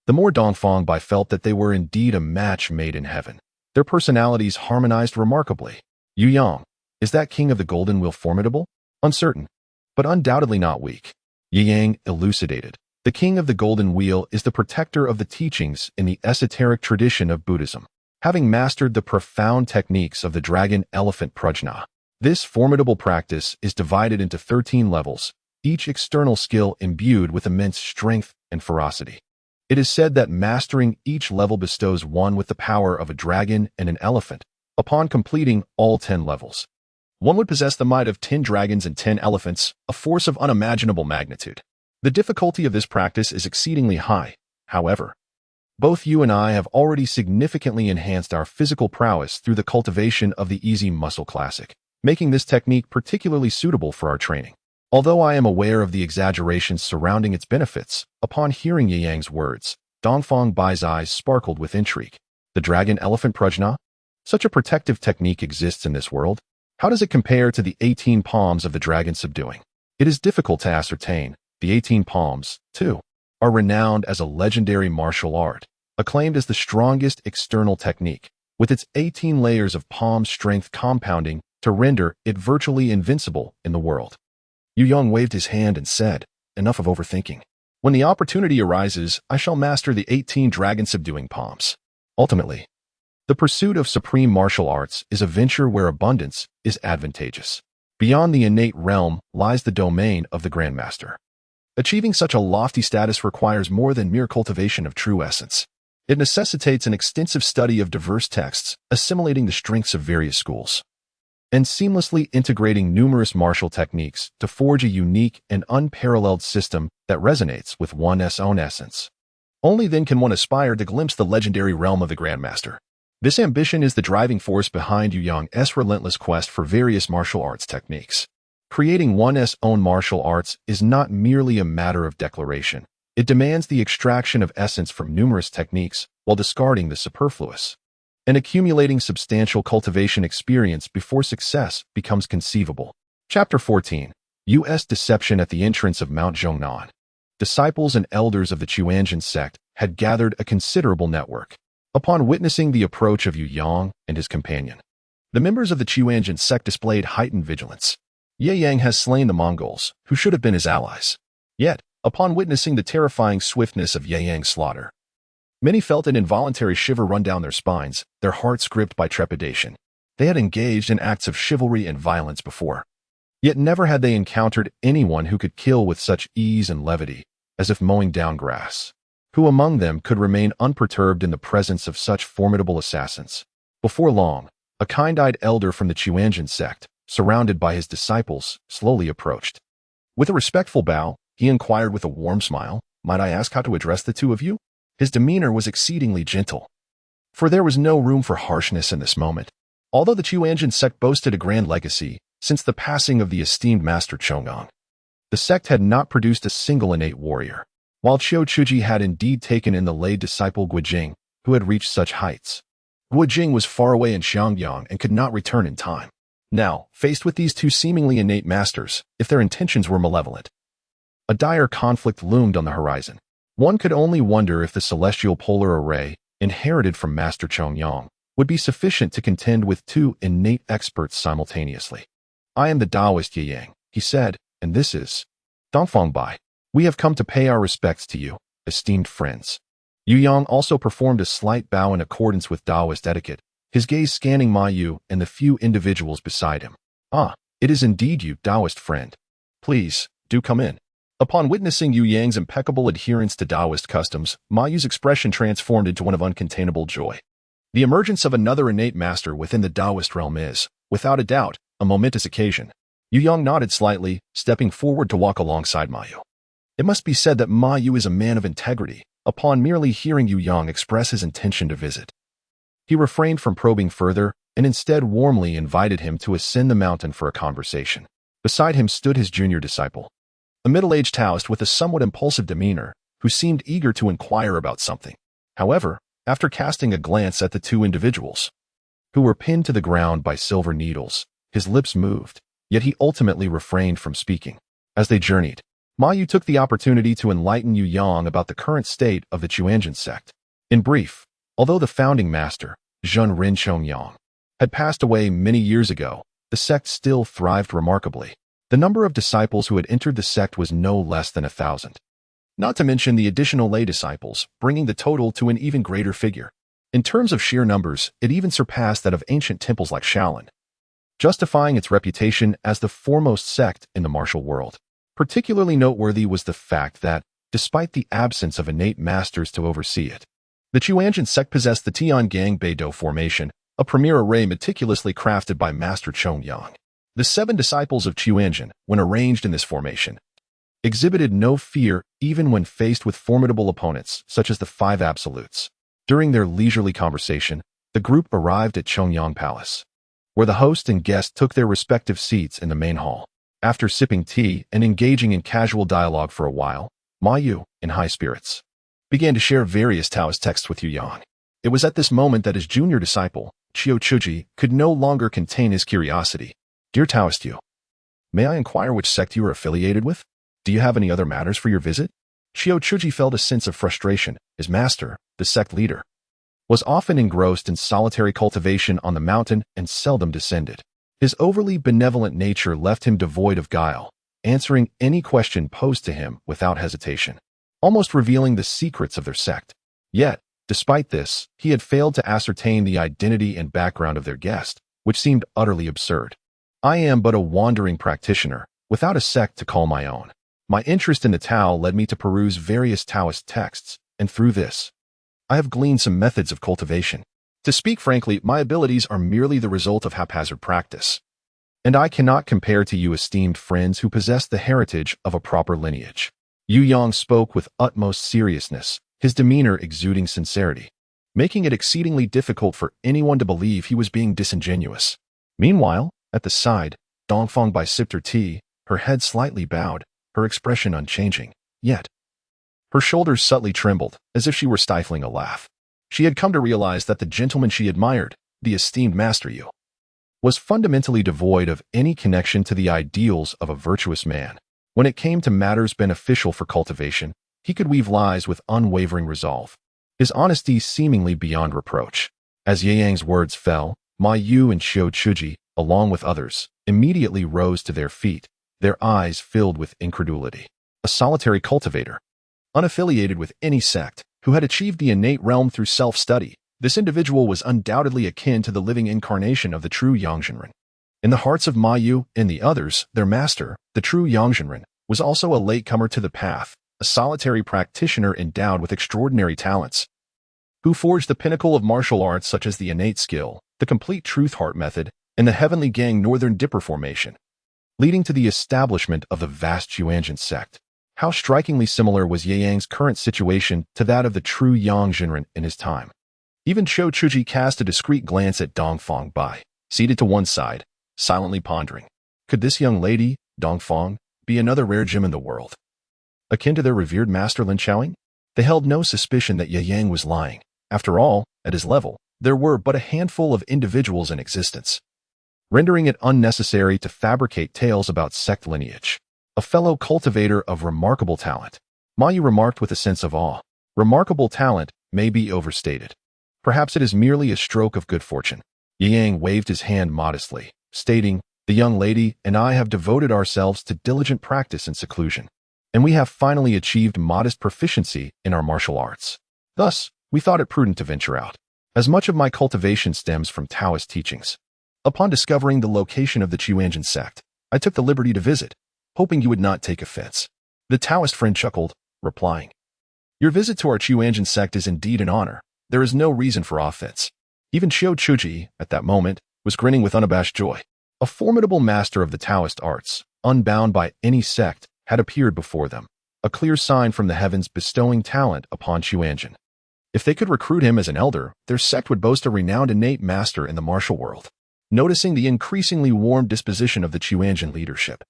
the more Dongfang Bai felt that they were indeed a match made in heaven. Their personalities harmonized remarkably. Yu Yang, is that King of the Golden Wheel formidable? Uncertain, but undoubtedly not weak. Ye Yang elucidated. The King of the Golden Wheel is the protector of the teachings in the esoteric tradition of Buddhism, having mastered the profound techniques of the dragon-elephant prajna. This formidable practice is divided into 13 levels, each external skill imbued with immense strength and ferocity. It is said that mastering each level bestows one with the power of a dragon and an elephant. Upon completing all 10 levels, one would possess the might of 10 dragons and 10 elephants, a force of unimaginable magnitude. The difficulty of this practice is exceedingly high. However, both you and I have already significantly enhanced our physical prowess through the cultivation of the Easy Muscle Classic, making this technique particularly suitable for our training. Although I am aware of the exaggerations surrounding its benefits, upon hearing Ye Yang's words, Dongfang Bai's eyes sparkled with intrigue. The dragon-elephant prajna? Such a protective technique exists in this world. How does it compare to the 18 palms of the dragon subduing? It is difficult to ascertain. The 18 palms, too, are renowned as a legendary martial art, acclaimed as the strongest external technique, with its 18 layers of palm strength compounding to render it virtually invincible in the world. Yu Yang waved his hand and said, enough of overthinking. When the opportunity arises, I shall master the 18 dragon-subduing palms. Ultimately, the pursuit of supreme martial arts is a venture where abundance is advantageous. Beyond the innate realm lies the domain of the Grandmaster. Achieving such a lofty status requires more than mere cultivation of true essence. It necessitates an extensive study of diverse texts, assimilating the strengths of various schools, and seamlessly integrating numerous martial techniques to forge a unique and unparalleled system that resonates with one's own essence. Only then can one aspire to glimpse the legendary realm of the Grandmaster. This ambition is the driving force behind Yu Yang's relentless quest for various martial arts techniques. Creating one's own martial arts is not merely a matter of declaration. It demands the extraction of essence from numerous techniques while discarding the superfluous. and accumulating substantial cultivation experience before success becomes conceivable. Chapter 14. U.S. Deception at the Entrance of Mount Zhongnan. Disciples and elders of the Huashan Sect had gathered a considerable network. Upon witnessing the approach of Yu Yang and his companion, the members of the Huashan Sect displayed heightened vigilance. Ye Yang has slain the Mongols, who should have been his allies. Yet, upon witnessing the terrifying swiftness of Ye Yang's slaughter, many felt an involuntary shiver run down their spines, their hearts gripped by trepidation. They had engaged in acts of chivalry and violence before, yet never had they encountered anyone who could kill with such ease and levity, as if mowing down grass. Who among them could remain unperturbed in the presence of such formidable assassins? Before long, a kind-eyed elder from the Huashan sect, surrounded by his disciples, slowly approached. With a respectful bow, he inquired with a warm smile, "Might I ask how to address the two of you?" His demeanor was exceedingly gentle, for there was no room for harshness in this moment. Although the Huashan sect boasted a grand legacy since the passing of the esteemed Master Chongang, the sect had not produced a single innate warrior, while Qiu Chuji had indeed taken in the lay disciple Guijing, who had reached such heights. Guijing was far away in Xiangyang and could not return in time. Now, faced with these two seemingly innate masters, if their intentions were malevolent, a dire conflict loomed on the horizon. One could only wonder if the celestial polar array, inherited from Master Chongyang, would be sufficient to contend with two innate experts simultaneously. "I am the Taoist Ye Yang," he said, "and this is Dongfang Bai. We have come to pay our respects to you, esteemed friends." Yu Yang also performed a slight bow in accordance with Taoist etiquette, his gaze scanning Ma Yu and the few individuals beside him. "Ah, it is indeed you, Taoist friend. Please, do come in." Upon witnessing Yu Yang's impeccable adherence to Taoist customs, Ma Yu's expression transformed into one of uncontainable joy. The emergence of another innate master within the Taoist realm is, without a doubt, a momentous occasion. Yu Yang nodded slightly, stepping forward to walk alongside Ma Yu. It must be said that Ma Yu is a man of integrity. Upon merely hearing Yu Yang express his intention to visit, he refrained from probing further and instead warmly invited him to ascend the mountain for a conversation. Beside him stood his junior disciple, a middle-aged Taoist with a somewhat impulsive demeanor, who seemed eager to inquire about something. However, after casting a glance at the two individuals, who were pinned to the ground by silver needles, his lips moved, yet he ultimately refrained from speaking. As they journeyed, Ma Yu took the opportunity to enlighten Yu Yang about the current state of the Huashan sect. In brief, although the founding master, Zhen Rin Chongyang, had passed away many years ago, the sect still thrived remarkably. The number of disciples who had entered the sect was no less than 1,000. Not to mention the additional lay disciples, bringing the total to an even greater figure. In terms of sheer numbers, it even surpassed that of ancient temples like Shaolin, justifying its reputation as the foremost sect in the martial world. Particularly noteworthy was the fact that, despite the absence of innate masters to oversee it, the Huashan sect possessed the Tiangang Beidou formation, a premier array meticulously crafted by Master Chongyang. The 7 disciples of Huashan, when arranged in this formation, exhibited no fear even when faced with formidable opponents such as the 5 absolutes. During their leisurely conversation, the group arrived at Chongyang Palace, where the host and guest took their respective seats in the main hall. After sipping tea and engaging in casual dialogue for a while, Ma Yu, in high spirits, began to share various Taoist texts with Yu Yang. It was at this moment that his junior disciple, Qiu Chuji, could no longer contain his curiosity. "Dear Taoist Yu, may I inquire which sect you are affiliated with? Do you have any other matters for your visit?" Qiu Chuji felt a sense of frustration. His master, the sect leader, was often engrossed in solitary cultivation on the mountain and seldom descended. His overly benevolent nature left him devoid of guile, answering any question posed to him without hesitation, almost revealing the secrets of their sect. Yet, despite this, he had failed to ascertain the identity and background of their guest, which seemed utterly absurd. "I am but a wandering practitioner, without a sect to call my own. My interest in the Tao led me to peruse various Taoist texts, and through this, I have gleaned some methods of cultivation. To speak frankly, my abilities are merely the result of haphazard practice, and I cannot compare to you esteemed friends who possess the heritage of a proper lineage." Yu Yang spoke with utmost seriousness, his demeanor exuding sincerity, making it exceedingly difficult for anyone to believe he was being disingenuous. Meanwhile, at the side, Dongfang Bai sipped her tea, her head slightly bowed, her expression unchanging, yet her shoulders subtly trembled, as if she were stifling a laugh. She had come to realize that the gentleman she admired, the esteemed Master Yu, was fundamentally devoid of any connection to the ideals of a virtuous man. When it came to matters beneficial for cultivation, he could weave lies with unwavering resolve, his honesty seemingly beyond reproach. As Ye Yang's words fell, Ma Yu and Xiao Chuji, along with others, immediately rose to their feet, their eyes filled with incredulity. A solitary cultivator, unaffiliated with any sect, who had achieved the innate realm through self-study, this individual was undoubtedly akin to the living incarnation of the true Yangzhenren. In the hearts of Ma Yu and the others, their master, the true Yangzhenren, was also a latecomer to the path, a solitary practitioner endowed with extraordinary talents, who forged the pinnacle of martial arts such as the innate skill, the complete truth heart method, and the heavenly gang northern dipper formation, leading to the establishment of the vast Huashan Sect. How strikingly similar was Ye Yang's current situation to that of the true Yangzhenren in his time. Even Qiu Chuji cast a discreet glance at Dongfang Bai, seated to one side, silently pondering. Could this young lady, Dongfang, be another rare gem in the world, akin to their revered master Lin Chaoying? They held no suspicion that Ye Yang was lying. After all, at his level, there were but a handful of individuals in existence, rendering it unnecessary to fabricate tales about sect lineage. A fellow cultivator of remarkable talent, Ma Yu remarked with a sense of awe. Remarkable talent may be overstated. Perhaps it is merely a stroke of good fortune. Ye Yang waved his hand modestly, stating, "The young lady and I have devoted ourselves to diligent practice and seclusion, and we have finally achieved modest proficiency in our martial arts. Thus, we thought it prudent to venture out, as much of my cultivation stems from Taoist teachings. Upon discovering the location of the Huashan sect, I took the liberty to visit, hoping you would not take offense." The Taoist friend chuckled, replying, "Your visit to our Huashan sect is indeed an honor. There is no reason for offense." Even Qiu Chuji, at that moment, was grinning with unabashed joy. A formidable master of the Taoist arts, unbound by any sect, had appeared before them, a clear sign from the heavens bestowing talent upon Huashan. If they could recruit him as an elder, their sect would boast a renowned innate master in the martial world. Noticing the increasingly warm disposition of the Huashan leadership,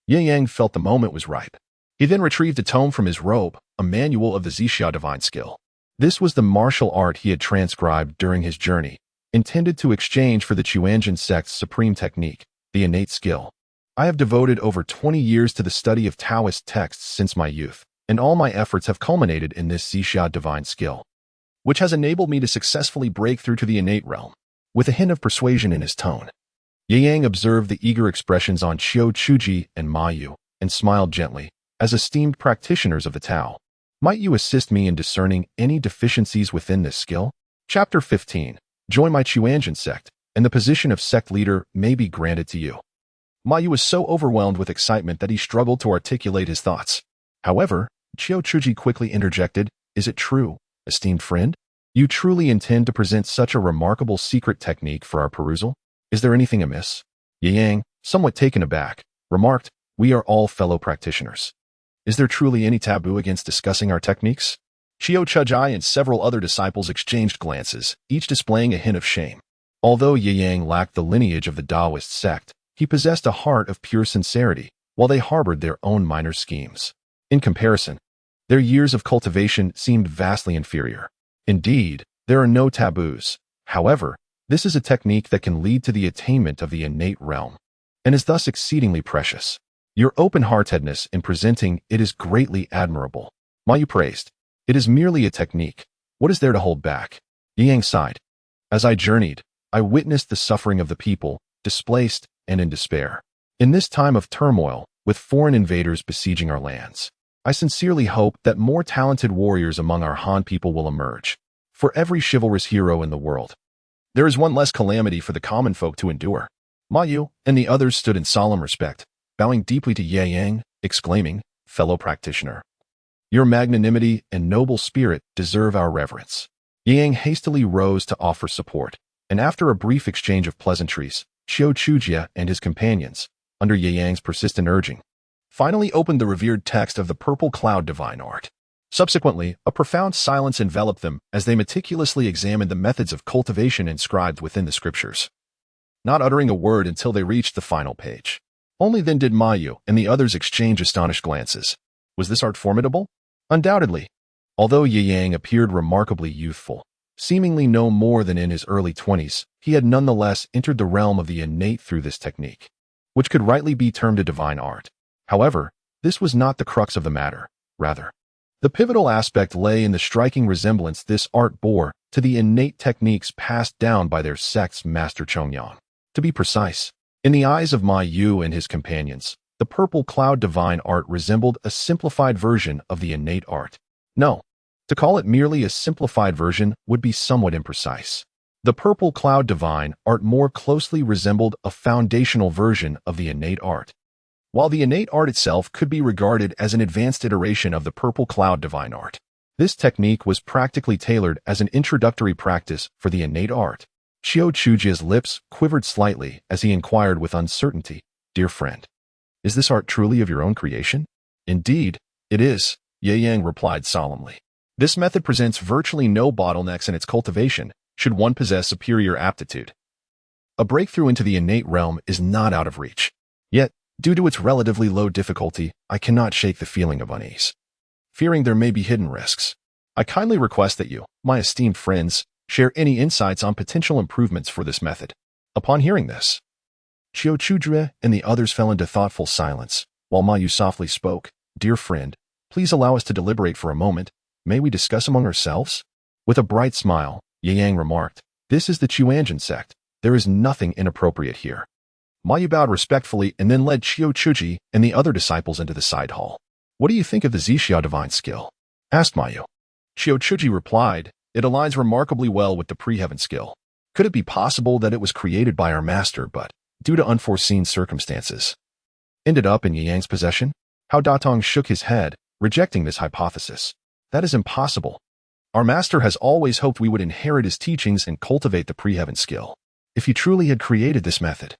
Ye Yang felt the moment was ripe. He then retrieved a tome from his robe, a manual of the Zixia divine skill. This was the martial art he had transcribed during his journey, intended to exchange for the Huashan sect's supreme technique, the innate skill. "I have devoted over 20 years to the study of Taoist texts since my youth, and all my efforts have culminated in this Zixia divine skill, which has enabled me to successfully break through to the innate realm." With a hint of persuasion in his tone, Ye Yang observed the eager expressions on Qiu Chuji and Ma Yu, and smiled gently. "As esteemed practitioners of the Tao, might you assist me in discerning any deficiencies within this skill?" Chapter 15. Join my Huashan sect, and the position of sect leader may be granted to you. Ma Yu was so overwhelmed with excitement that he struggled to articulate his thoughts. However, Qiu Chuji quickly interjected, "Is it true, esteemed friend? You truly intend to present such a remarkable secret technique for our perusal? Is there anything amiss?" Ye Yang, somewhat taken aback, remarked, "We are all fellow practitioners. Is there truly any taboo against discussing our techniques?" Qiu Chuji and several other disciples exchanged glances, each displaying a hint of shame. Although Ye Yang lacked the lineage of the Taoist sect, he possessed a heart of pure sincerity, while they harbored their own minor schemes. In comparison, their years of cultivation seemed vastly inferior. Indeed, there are no taboos. However, this is a technique that can lead to the attainment of the innate realm, and is thus exceedingly precious. Your open-heartedness in presenting it is greatly admirable. Ma Yu praised. "It is merely a technique. What is there to hold back?" Ye Yang sighed. "As I journeyed, I witnessed the suffering of the people, displaced and in despair. In this time of turmoil, with foreign invaders besieging our lands, I sincerely hope that more talented warriors among our Han people will emerge. For every chivalrous hero in the world, there is one less calamity for the common folk to endure." Ma Yu and the others stood in solemn respect, bowing deeply to Ye Yang, exclaiming, "Fellow practitioner, your magnanimity and noble spirit deserve our reverence." Ye Yang hastily rose to offer support, and after a brief exchange of pleasantries, Qiu Chuji and his companions, under Ye Yang's persistent urging, finally opened the revered text of the Purple Cloud divine art. Subsequently, a profound silence enveloped them as they meticulously examined the methods of cultivation inscribed within the scriptures, not uttering a word until they reached the final page. Only then did Ma Yu and the others exchange astonished glances. Was this art formidable? Undoubtedly. Although Ye Yang appeared remarkably youthful, Seemingly no more than in his early 20s, he had nonetheless entered the realm of the innate through this technique, which could rightly be termed a divine art. However, this was not the crux of the matter. Rather, the pivotal aspect lay in the striking resemblance this art bore to the innate techniques passed down by their sect's master Chongyang. To be precise, in the eyes of Ma Yu and his companions, the purple cloud divine art resembled a simplified version of the innate art. No, to call it merely a simplified version would be somewhat imprecise. The purple cloud divine art more closely resembled a foundational version of the innate art. While the innate art itself could be regarded as an advanced iteration of the purple cloud divine art, this technique was practically tailored as an introductory practice for the innate art. Xiao Chujia's lips quivered slightly as he inquired with uncertainty, "Dear friend, is this art truly of your own creation?" "Indeed, it is," Ye Yang replied solemnly. "This method presents virtually no bottlenecks in its cultivation, should one possess superior aptitude. A breakthrough into the innate realm is not out of reach. Yet, due to its relatively low difficulty, I cannot shake the feeling of unease. Fearing there may be hidden risks, I kindly request that you, my esteemed friends, share any insights on potential improvements for this method." Upon hearing this, Xiao Chudre and the others fell into thoughtful silence, while Ma Yu softly spoke, "Dear friend, please allow us to deliberate for a moment. May we discuss among ourselves?" With a bright smile, Ye Yang remarked, "This is the Huashan Sect. There is nothing inappropriate here." Ma Yu bowed respectfully and then led Xiao Chuji and the other disciples into the side hall. "What do you think of the Zixia divine skill?" asked Ma Yu. Xiao Chuji replied, "It aligns remarkably well with the pre-heaven skill. Could it be possible that it was created by our master but, due to unforeseen circumstances, ended up in Ye Yang's possession?" Hao Datong shook his head, rejecting this hypothesis. "That is impossible. Our master has always hoped we would inherit his teachings and cultivate the pre-heaven skill. If he truly had created this method,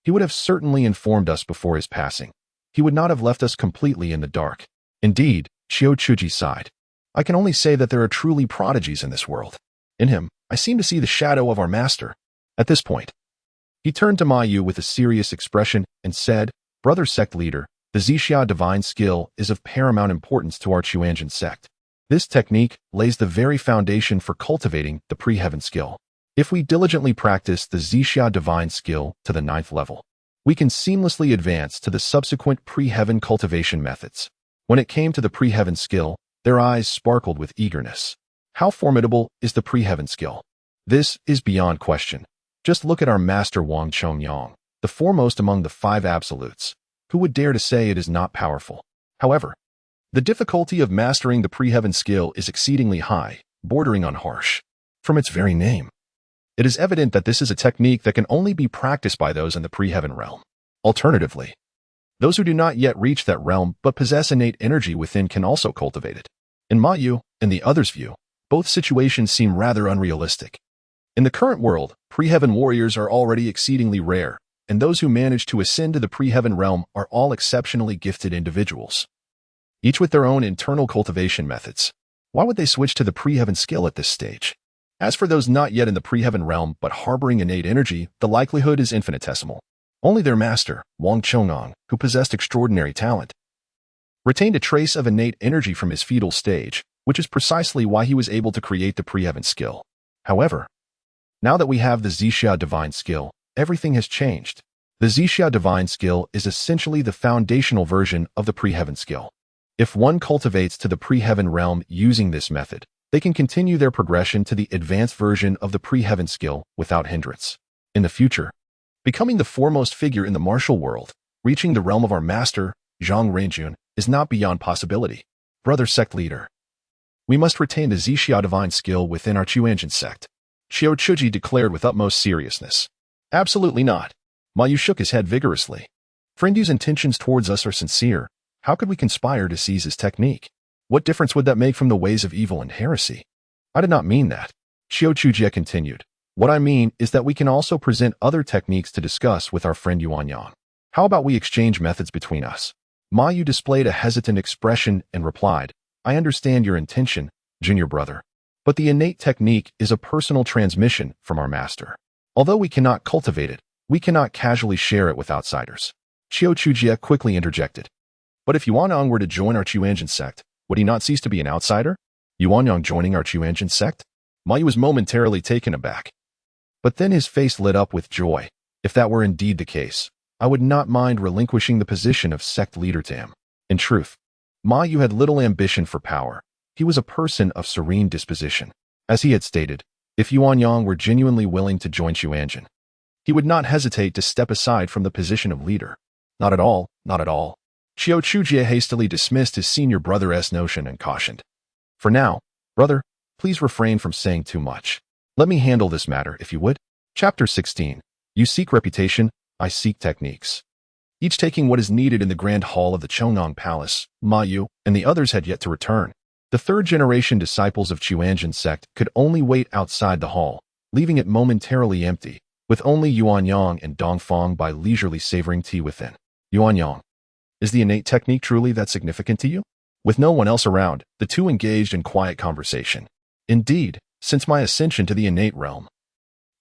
he would have certainly informed us before his passing. He would not have left us completely in the dark." "Indeed," Xiao Chuji sighed. "I can only say that there are truly prodigies in this world. In him, I seem to see the shadow of our master." At this point, he turned to Ma Yu with a serious expression and said, "Brother sect leader, the Zixia divine skill is of paramount importance to our Huashan sect. This technique lays the very foundation for cultivating the pre-heaven skill. If we diligently practice the Zixia divine skill to the 9th level, we can seamlessly advance to the subsequent pre-heaven cultivation methods." When it came to the pre-heaven skill, their eyes sparkled with eagerness. How formidable is the pre-heaven skill? This is beyond question. Just look at our master Wang Chongyang, the foremost among the 5 absolutes. Who would dare to say it is not powerful? However, the difficulty of mastering the pre-heaven skill is exceedingly high, bordering on harsh. From its very name, it is evident that this is a technique that can only be practiced by those in the pre-heaven realm. Alternatively, those who do not yet reach that realm but possess innate energy within can also cultivate it. In Ma Yu and the others' view, both situations seem rather unrealistic. In the current world, pre-heaven warriors are already exceedingly rare, and those who manage to ascend to the pre-heaven realm are all exceptionally gifted individuals, each with their own internal cultivation methods. Why would they switch to the pre-heaven skill at this stage? As for those not yet in the pre-heaven realm but harboring innate energy, the likelihood is infinitesimal. Only their master, Wang Chongyang, who possessed extraordinary talent, retained a trace of innate energy from his fetal stage, which is precisely why he was able to create the pre-heaven skill. However, now that we have the Zixia divine skill, everything has changed. The Zixia divine skill is essentially the foundational version of the pre-heaven skill. If one cultivates to the pre-heaven realm using this method, they can continue their progression to the advanced version of the pre-heaven skill without hindrance. In the future, becoming the foremost figure in the martial world, reaching the realm of our master, Zhang Renjun, is not beyond possibility. Brother sect leader, we must retain the Zixia divine skill within our Huashan sect," Xiao Chuji declared with utmost seriousness. "Absolutely not." Ma Yu shook his head vigorously. "Friend Yu's intentions towards us are sincere. How could we conspire to seize his technique? What difference would that make from the ways of evil and heresy?" "I did not mean that," Xiao Chujie continued. "What I mean is that we can also present other techniques to discuss with our friend Yuanyang. How about we exchange methods between us?" Ma Yu displayed a hesitant expression and replied, "I understand your intention, junior brother, but the innate technique is a personal transmission from our master. Although we cannot cultivate it, we cannot casually share it with outsiders." Xiao Chujie quickly interjected, "But if Yuanyang were to join our Huashan sect, would he not cease to be an outsider?" "Yuanyang joining our Huashan sect?" Ma Yu was momentarily taken aback. But then his face lit up with joy. If that were indeed the case, I would not mind relinquishing the position of sect leader to him. In truth, Ma Yu had little ambition for power. He was a person of serene disposition. As he had stated, if Yuanyang were genuinely willing to join Xuanzhen, he would not hesitate to step aside from the position of leader. Not at all, not at all. Qiu Chujie hastily dismissed his senior brother's notion and cautioned. For now, brother, please refrain from saying too much. Let me handle this matter, if you would. Chapter 16. You seek reputation, I seek techniques. Each taking what is needed in the grand hall of the Chongnong Palace, Ma Yu and the others had yet to return. The third-generation disciples of Huashan Sect could only wait outside the hall, leaving it momentarily empty, with only Yuanyang and Dongfang Bai leisurely savoring tea within. Yuanyang, is the innate technique truly that significant to you? With no one else around, the two engaged in quiet conversation. Indeed, since my ascension to the innate realm,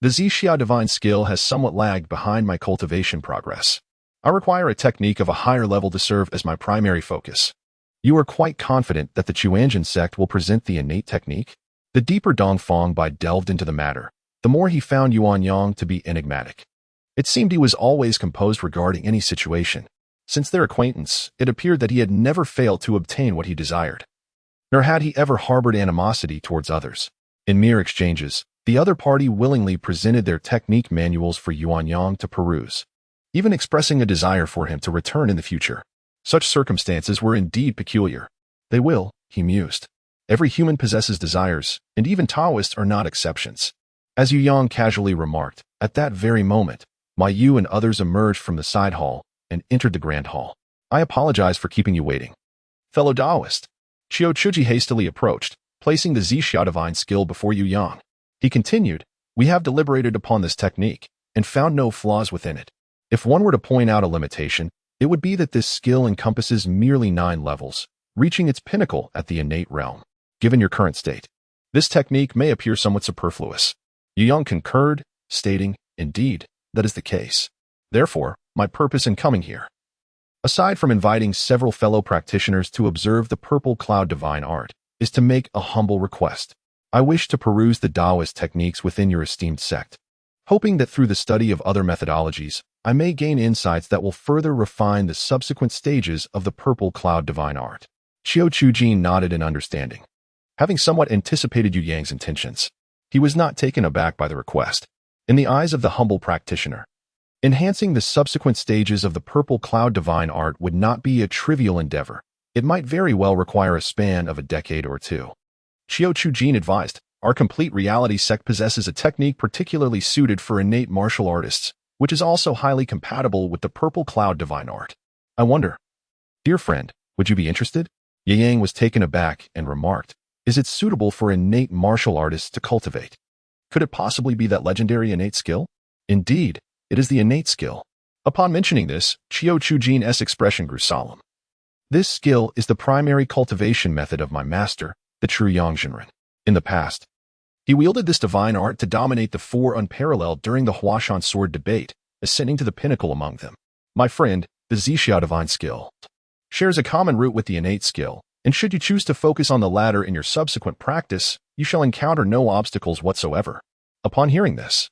the Zixia divine skill has somewhat lagged behind my cultivation progress. I require a technique of a higher level to serve as my primary focus. You are quite confident that the Huashan sect will present the innate technique? The deeper Dongfang Bai delved into the matter, the more he found Yuanyang to be enigmatic. It seemed he was always composed regarding any situation. Since their acquaintance, it appeared that he had never failed to obtain what he desired. Nor had he ever harbored animosity towards others. In mere exchanges, the other party willingly presented their technique manuals for Yuanyang to peruse, even expressing a desire for him to return in the future. Such circumstances were indeed peculiar. They will, he mused. Every human possesses desires, and even Taoists are not exceptions. As Yu Yang casually remarked, at that very moment, Ma Yu and others emerged from the side hall and entered the grand hall. I apologize for keeping you waiting. Fellow Taoist. Qiu Chuji hastily approached, placing the Zixia divine skill before Yu Yang. He continued, we have deliberated upon this technique and found no flaws within it. If one were to point out a limitation, it would be that this skill encompasses merely 9 levels, reaching its pinnacle at the innate realm. Given your current state, this technique may appear somewhat superfluous. Yu Yang concurred, stating, indeed, that is the case. Therefore, my purpose in coming here, aside from inviting several fellow practitioners to observe the purple cloud divine art, is to make a humble request. I wish to peruse the Taoist techniques within your esteemed sect, hoping that through the study of other methodologies, I may gain insights that will further refine the subsequent stages of the purple cloud divine art. Qiu Chujin nodded in understanding. Having somewhat anticipated Yu Yang's intentions, he was not taken aback by the request. In the eyes of the humble practitioner, enhancing the subsequent stages of the purple cloud divine art would not be a trivial endeavor. It might very well require a span of a decade or two. Qiu Chujin advised, our complete reality sect possesses a technique particularly suited for innate martial artists, which is also highly compatible with the purple cloud divine art. I wonder, dear friend, would you be interested? Ye Yang was taken aback and remarked, is it suitable for innate martial artists to cultivate? Could it possibly be that legendary innate skill? Indeed, it is the innate skill. Upon mentioning this, Qiu Chujin's expression grew solemn. This skill is the primary cultivation method of my master, the true Yangzhenren. In the past, he wielded this divine art to dominate the 4 unparalleled during the Huashan sword debate, ascending to the pinnacle among them. My friend, the Zixia divine skill, shares a common root with the innate skill, and should you choose to focus on the latter in your subsequent practice, you shall encounter no obstacles whatsoever. Upon hearing this,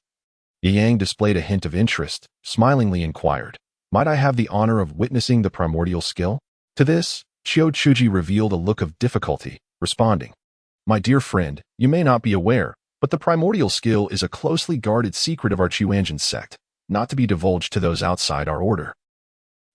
Ye Yang displayed a hint of interest, smilingly inquired, might I have the honor of witnessing the primordial skill? To this, Qiu Chuji revealed a look of difficulty, responding, my dear friend, you may not be aware, but the primordial skill is a closely guarded secret of our Huashan sect, not to be divulged to those outside our order.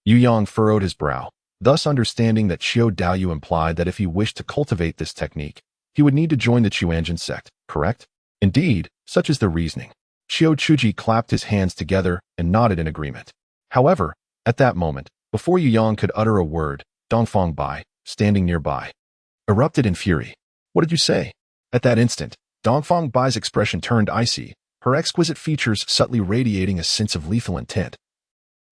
Yu Yang furrowed his brow, thus understanding that Qiu Daoyu implied that if he wished to cultivate this technique, he would need to join the Huashan sect, correct? Indeed, such is the reasoning. Qiu Chuji clapped his hands together and nodded in agreement. However, at that moment, before Yu Yang could utter a word, Dongfang Bai, standing nearby, erupted in fury. What did you say? At that instant, Dongfang Bai's expression turned icy, her exquisite features subtly radiating a sense of lethal intent,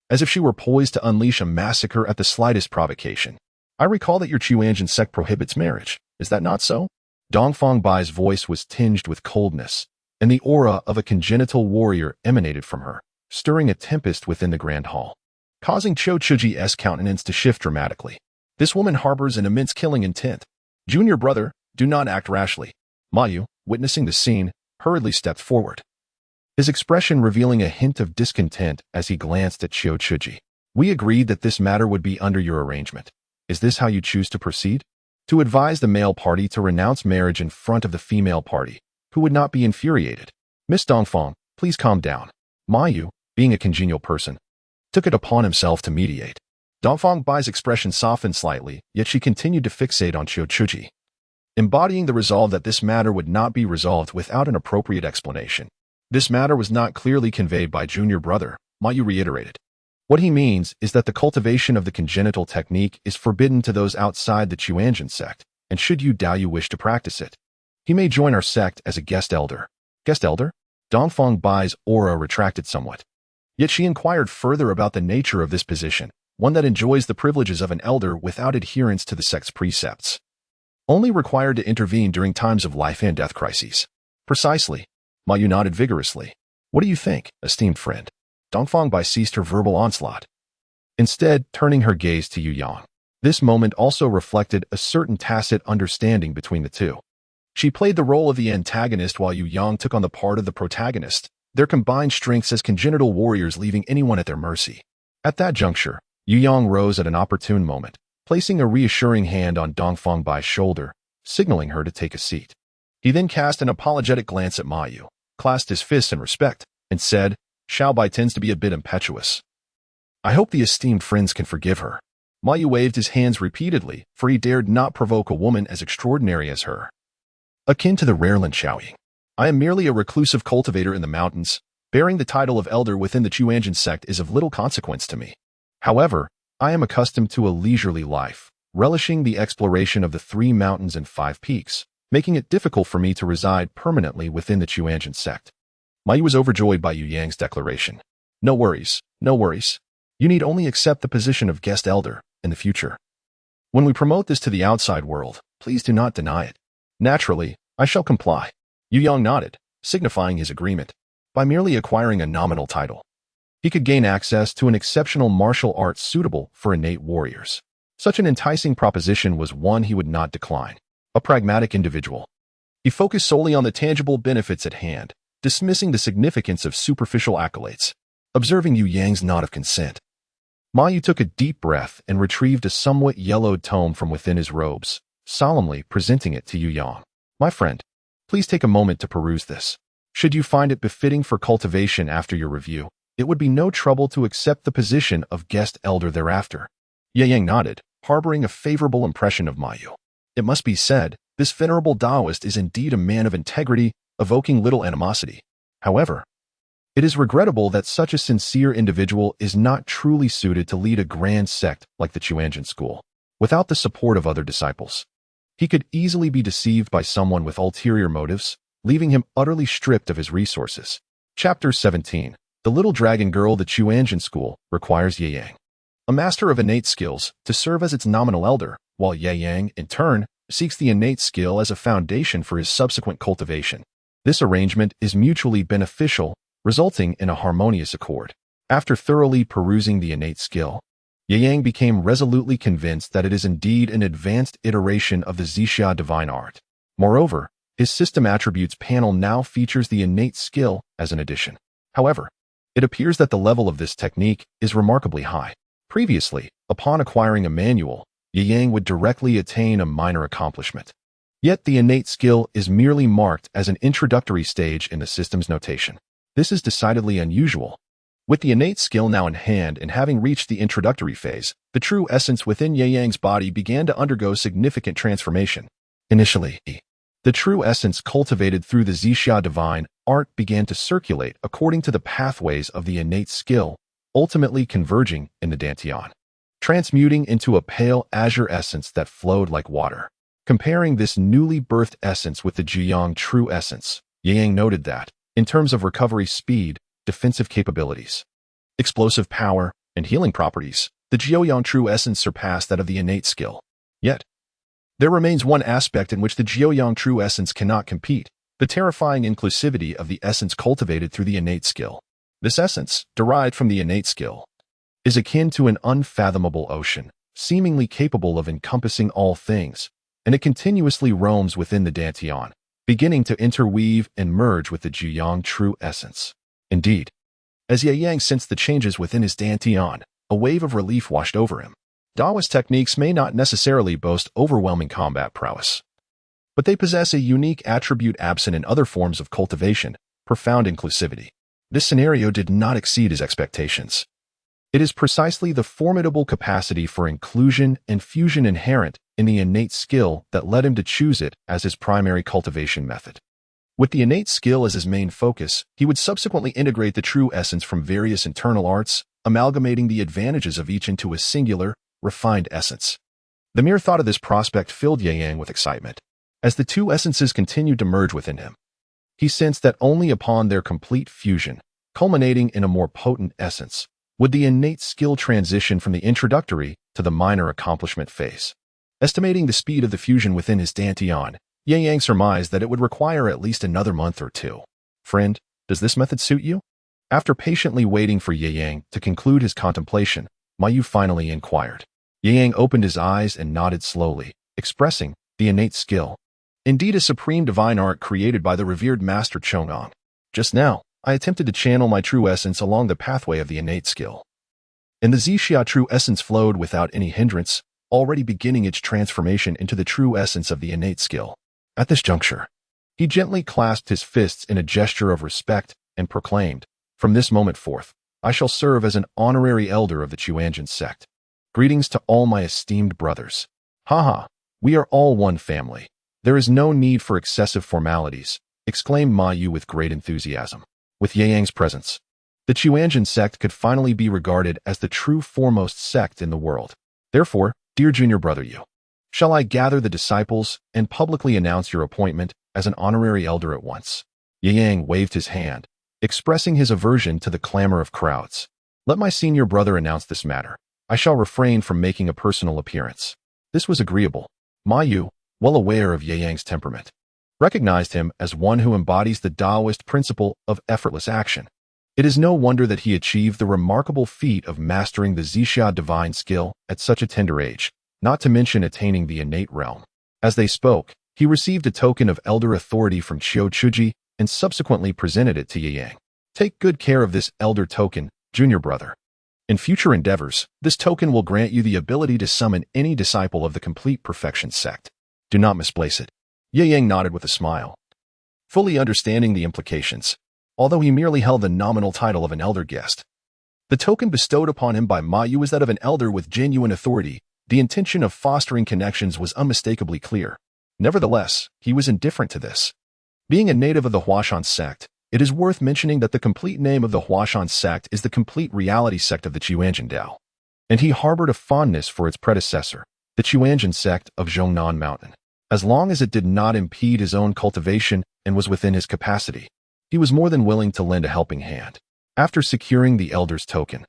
as if she were poised to unleash a massacre at the slightest provocation. I recall that your Huashan sect prohibits marriage. Is that not so? Dongfang Bai's voice was tinged with coldness, and the aura of a congenital warrior emanated from her, stirring a tempest within the grand hall, causing Qiu Chuji's countenance to shift dramatically. This woman harbors an immense killing intent. Junior brother, do not act rashly. Ma Yu, witnessing the scene, hurriedly stepped forward, his expression revealing a hint of discontent as he glanced at Qiu Chuji. We agreed that this matter would be under your arrangement. Is this how you choose to proceed? To advise the male party to renounce marriage in front of the female party, who would not be infuriated. Miss Dongfang, please calm down. Ma Yu, being a congenial person, took it upon himself to mediate. Dongfang Bai's expression softened slightly, yet she continued to fixate on Qiu Chuji, embodying the resolve that this matter would not be resolved without an appropriate explanation. This matter was not clearly conveyed by junior brother, Ma Yu reiterated. What he means is that the cultivation of the congenital technique is forbidden to those outside the Huashan sect, and should you Dao wish to practice it, he may join our sect as a guest elder. Guest elder? Dongfang Bai's aura retracted somewhat. Yet she inquired further about the nature of this position, one that enjoys the privileges of an elder without adherence to the sect's precepts, only required to intervene during times of life and death crises. Precisely. Ma Yu nodded vigorously. What do you think, esteemed friend? Dongfang Bai ceased her verbal onslaught, instead turning her gaze to Yu Yang. This moment also reflected a certain tacit understanding between the two. She played the role of the antagonist while Yu Yang took on the part of the protagonist, their combined strengths as congenital warriors leaving anyone at their mercy. At that juncture, Yu Yang rose at an opportune moment, placing a reassuring hand on Dongfang Bai's shoulder, signaling her to take a seat. He then cast an apologetic glance at Ma Yu, clasped his fists in respect, and said, Xiao Bai tends to be a bit impetuous. I hope the esteemed friends can forgive her. Ma Yu waved his hands repeatedly, for he dared not provoke a woman as extraordinary as her. Akin to the rare Lin Xiaoying, I am merely a reclusive cultivator in the mountains. Bearing the title of elder within the Huashan sect is of little consequence to me. However, I am accustomed to a leisurely life, relishing the exploration of the 3 mountains and 5 peaks, making it difficult for me to reside permanently within the Huashan sect. Ma Yu was overjoyed by Yu Yang's declaration. No worries, no worries. You need only accept the position of guest elder in the future. When we promote this to the outside world, please do not deny it. Naturally, I shall comply. Yu Yang nodded, signifying his agreement. By merely acquiring a nominal title, he could gain access to an exceptional martial art suitable for innate warriors. Such an enticing proposition was one he would not decline. A pragmatic individual, he focused solely on the tangible benefits at hand, dismissing the significance of superficial accolades. Observing Yu Yang's nod of consent, Ma Yu took a deep breath and retrieved a somewhat yellowed tome from within his robes, solemnly presenting it to Yu Yang. My friend, please take a moment to peruse this. Should you find it befitting for cultivation after your review, it would be no trouble to accept the position of guest elder thereafter. Ye Yang nodded, harboring a favorable impression of Ma Yu. It must be said, this venerable Taoist is indeed a man of integrity, evoking little animosity. However, it is regrettable that such a sincere individual is not truly suited to lead a grand sect like the Huashan school. Without the support of other disciples, he could easily be deceived by someone with ulterior motives, leaving him utterly stripped of his resources. Chapter 17. The little dragon girl. The Huashan school requires Ye Yang, a master of innate skills, to serve as its nominal elder, while Ye Yang, in turn, seeks the innate skill as a foundation for his subsequent cultivation. This arrangement is mutually beneficial, resulting in a harmonious accord. After thoroughly perusing the innate skill, Ye Yang became resolutely convinced that it is indeed an advanced iteration of the Zixia divine art. Moreover, his system attributes panel now features the innate skill as an addition. However, it appears that the level of this technique is remarkably high. Previously, upon acquiring a manual, Ye Yang would directly attain a minor accomplishment. Yet the innate skill is merely marked as an introductory stage in the system's notation. This is decidedly unusual. With the innate skill now in hand and having reached the introductory phase, the true essence within Ye Yang's body began to undergo significant transformation. Initially, the true essence cultivated through the Zixia divine art began to circulate according to the pathways of the innate skill, ultimately converging in the dantian, transmuting into a pale azure essence that flowed like water. Comparing this newly birthed essence with the Jiyang true essence, Ye Yang noted that, in terms of recovery speed, defensive capabilities, explosive power, and healing properties, the Jiuyang true essence surpassed that of the innate skill. Yet, there remains one aspect in which the Jiuyang true essence cannot compete, the terrifying inclusivity of the essence cultivated through the innate skill. This essence, derived from the innate skill, is akin to an unfathomable ocean, seemingly capable of encompassing all things, and it continuously roams within the dantian, beginning to interweave and merge with the Juyang true essence. Indeed, as Ye Yang sensed the changes within his dantian, a wave of relief washed over him. Daoist techniques may not necessarily boast overwhelming combat prowess, but they possess a unique attribute absent in other forms of cultivation: profound inclusivity. This scenario did not exceed his expectations. It is precisely the formidable capacity for inclusion and fusion inherent in the innate skill that led him to choose it as his primary cultivation method. With the innate skill as his main focus, he would subsequently integrate the true essence from various internal arts, amalgamating the advantages of each into a singular, refined essence. The mere thought of this prospect filled Ye Yang with excitement. As the two essences continued to merge within him, he sensed that only upon their complete fusion, culminating in a more potent essence, would the innate skill transition from the introductory to the minor accomplishment phase. Estimating the speed of the fusion within his dantian, Ye Yang surmised that it would require at least another month or two. Friend, does this method suit you? After patiently waiting for Ye Yang to conclude his contemplation, Mayu finally inquired. Ye Yang opened his eyes and nodded slowly, expressing the innate skill. Indeed, a supreme divine art created by the revered master Chong'an. Just now, I attempted to channel my true essence along the pathway of the innate skill. And the Zixia true essence flowed without any hindrance, already beginning its transformation into the true essence of the innate skill. At this juncture, he gently clasped his fists in a gesture of respect and proclaimed, "From this moment forth, I shall serve as an honorary elder of the Huashan Sect. Greetings to all my esteemed brothers. Haha, we are all one family. There is no need for excessive formalities," exclaimed Ma Yu with great enthusiasm. With Ye Yang's presence, the Huashan Sect could finally be regarded as the true foremost sect in the world. Therefore, dear junior brother Yu, shall I gather the disciples and publicly announce your appointment as an honorary elder at once? Ye Yang waved his hand, expressing his aversion to the clamor of crowds. Let my senior brother announce this matter. I shall refrain from making a personal appearance. This was agreeable. Ma Yu, well aware of Ye Yang's temperament, recognized him as one who embodies the Taoist principle of effortless action. It is no wonder that he achieved the remarkable feat of mastering the Zixia divine skill at such a tender age, not to mention attaining the innate realm. As they spoke, he received a token of elder authority from Qiu Chuji and subsequently presented it to Ye Yang. Take good care of this elder token, junior brother. In future endeavors, this token will grant you the ability to summon any disciple of the complete perfection sect. Do not misplace it. Ye Yang nodded with a smile, fully understanding the implications, although he merely held the nominal title of an elder guest. The token bestowed upon him by Ma Yu was that of an elder with genuine authority. The intention of fostering connections was unmistakably clear. Nevertheless, he was indifferent to this. Being a native of the Huashan Sect, it is worth mentioning that the complete name of the Huashan Sect is the complete reality sect of the Chuanjian Dao, and he harbored a fondness for its predecessor, the Chuanjian Sect of Zhongnan Mountain. As long as it did not impede his own cultivation and was within his capacity, he was more than willing to lend a helping hand. After securing the elder's token,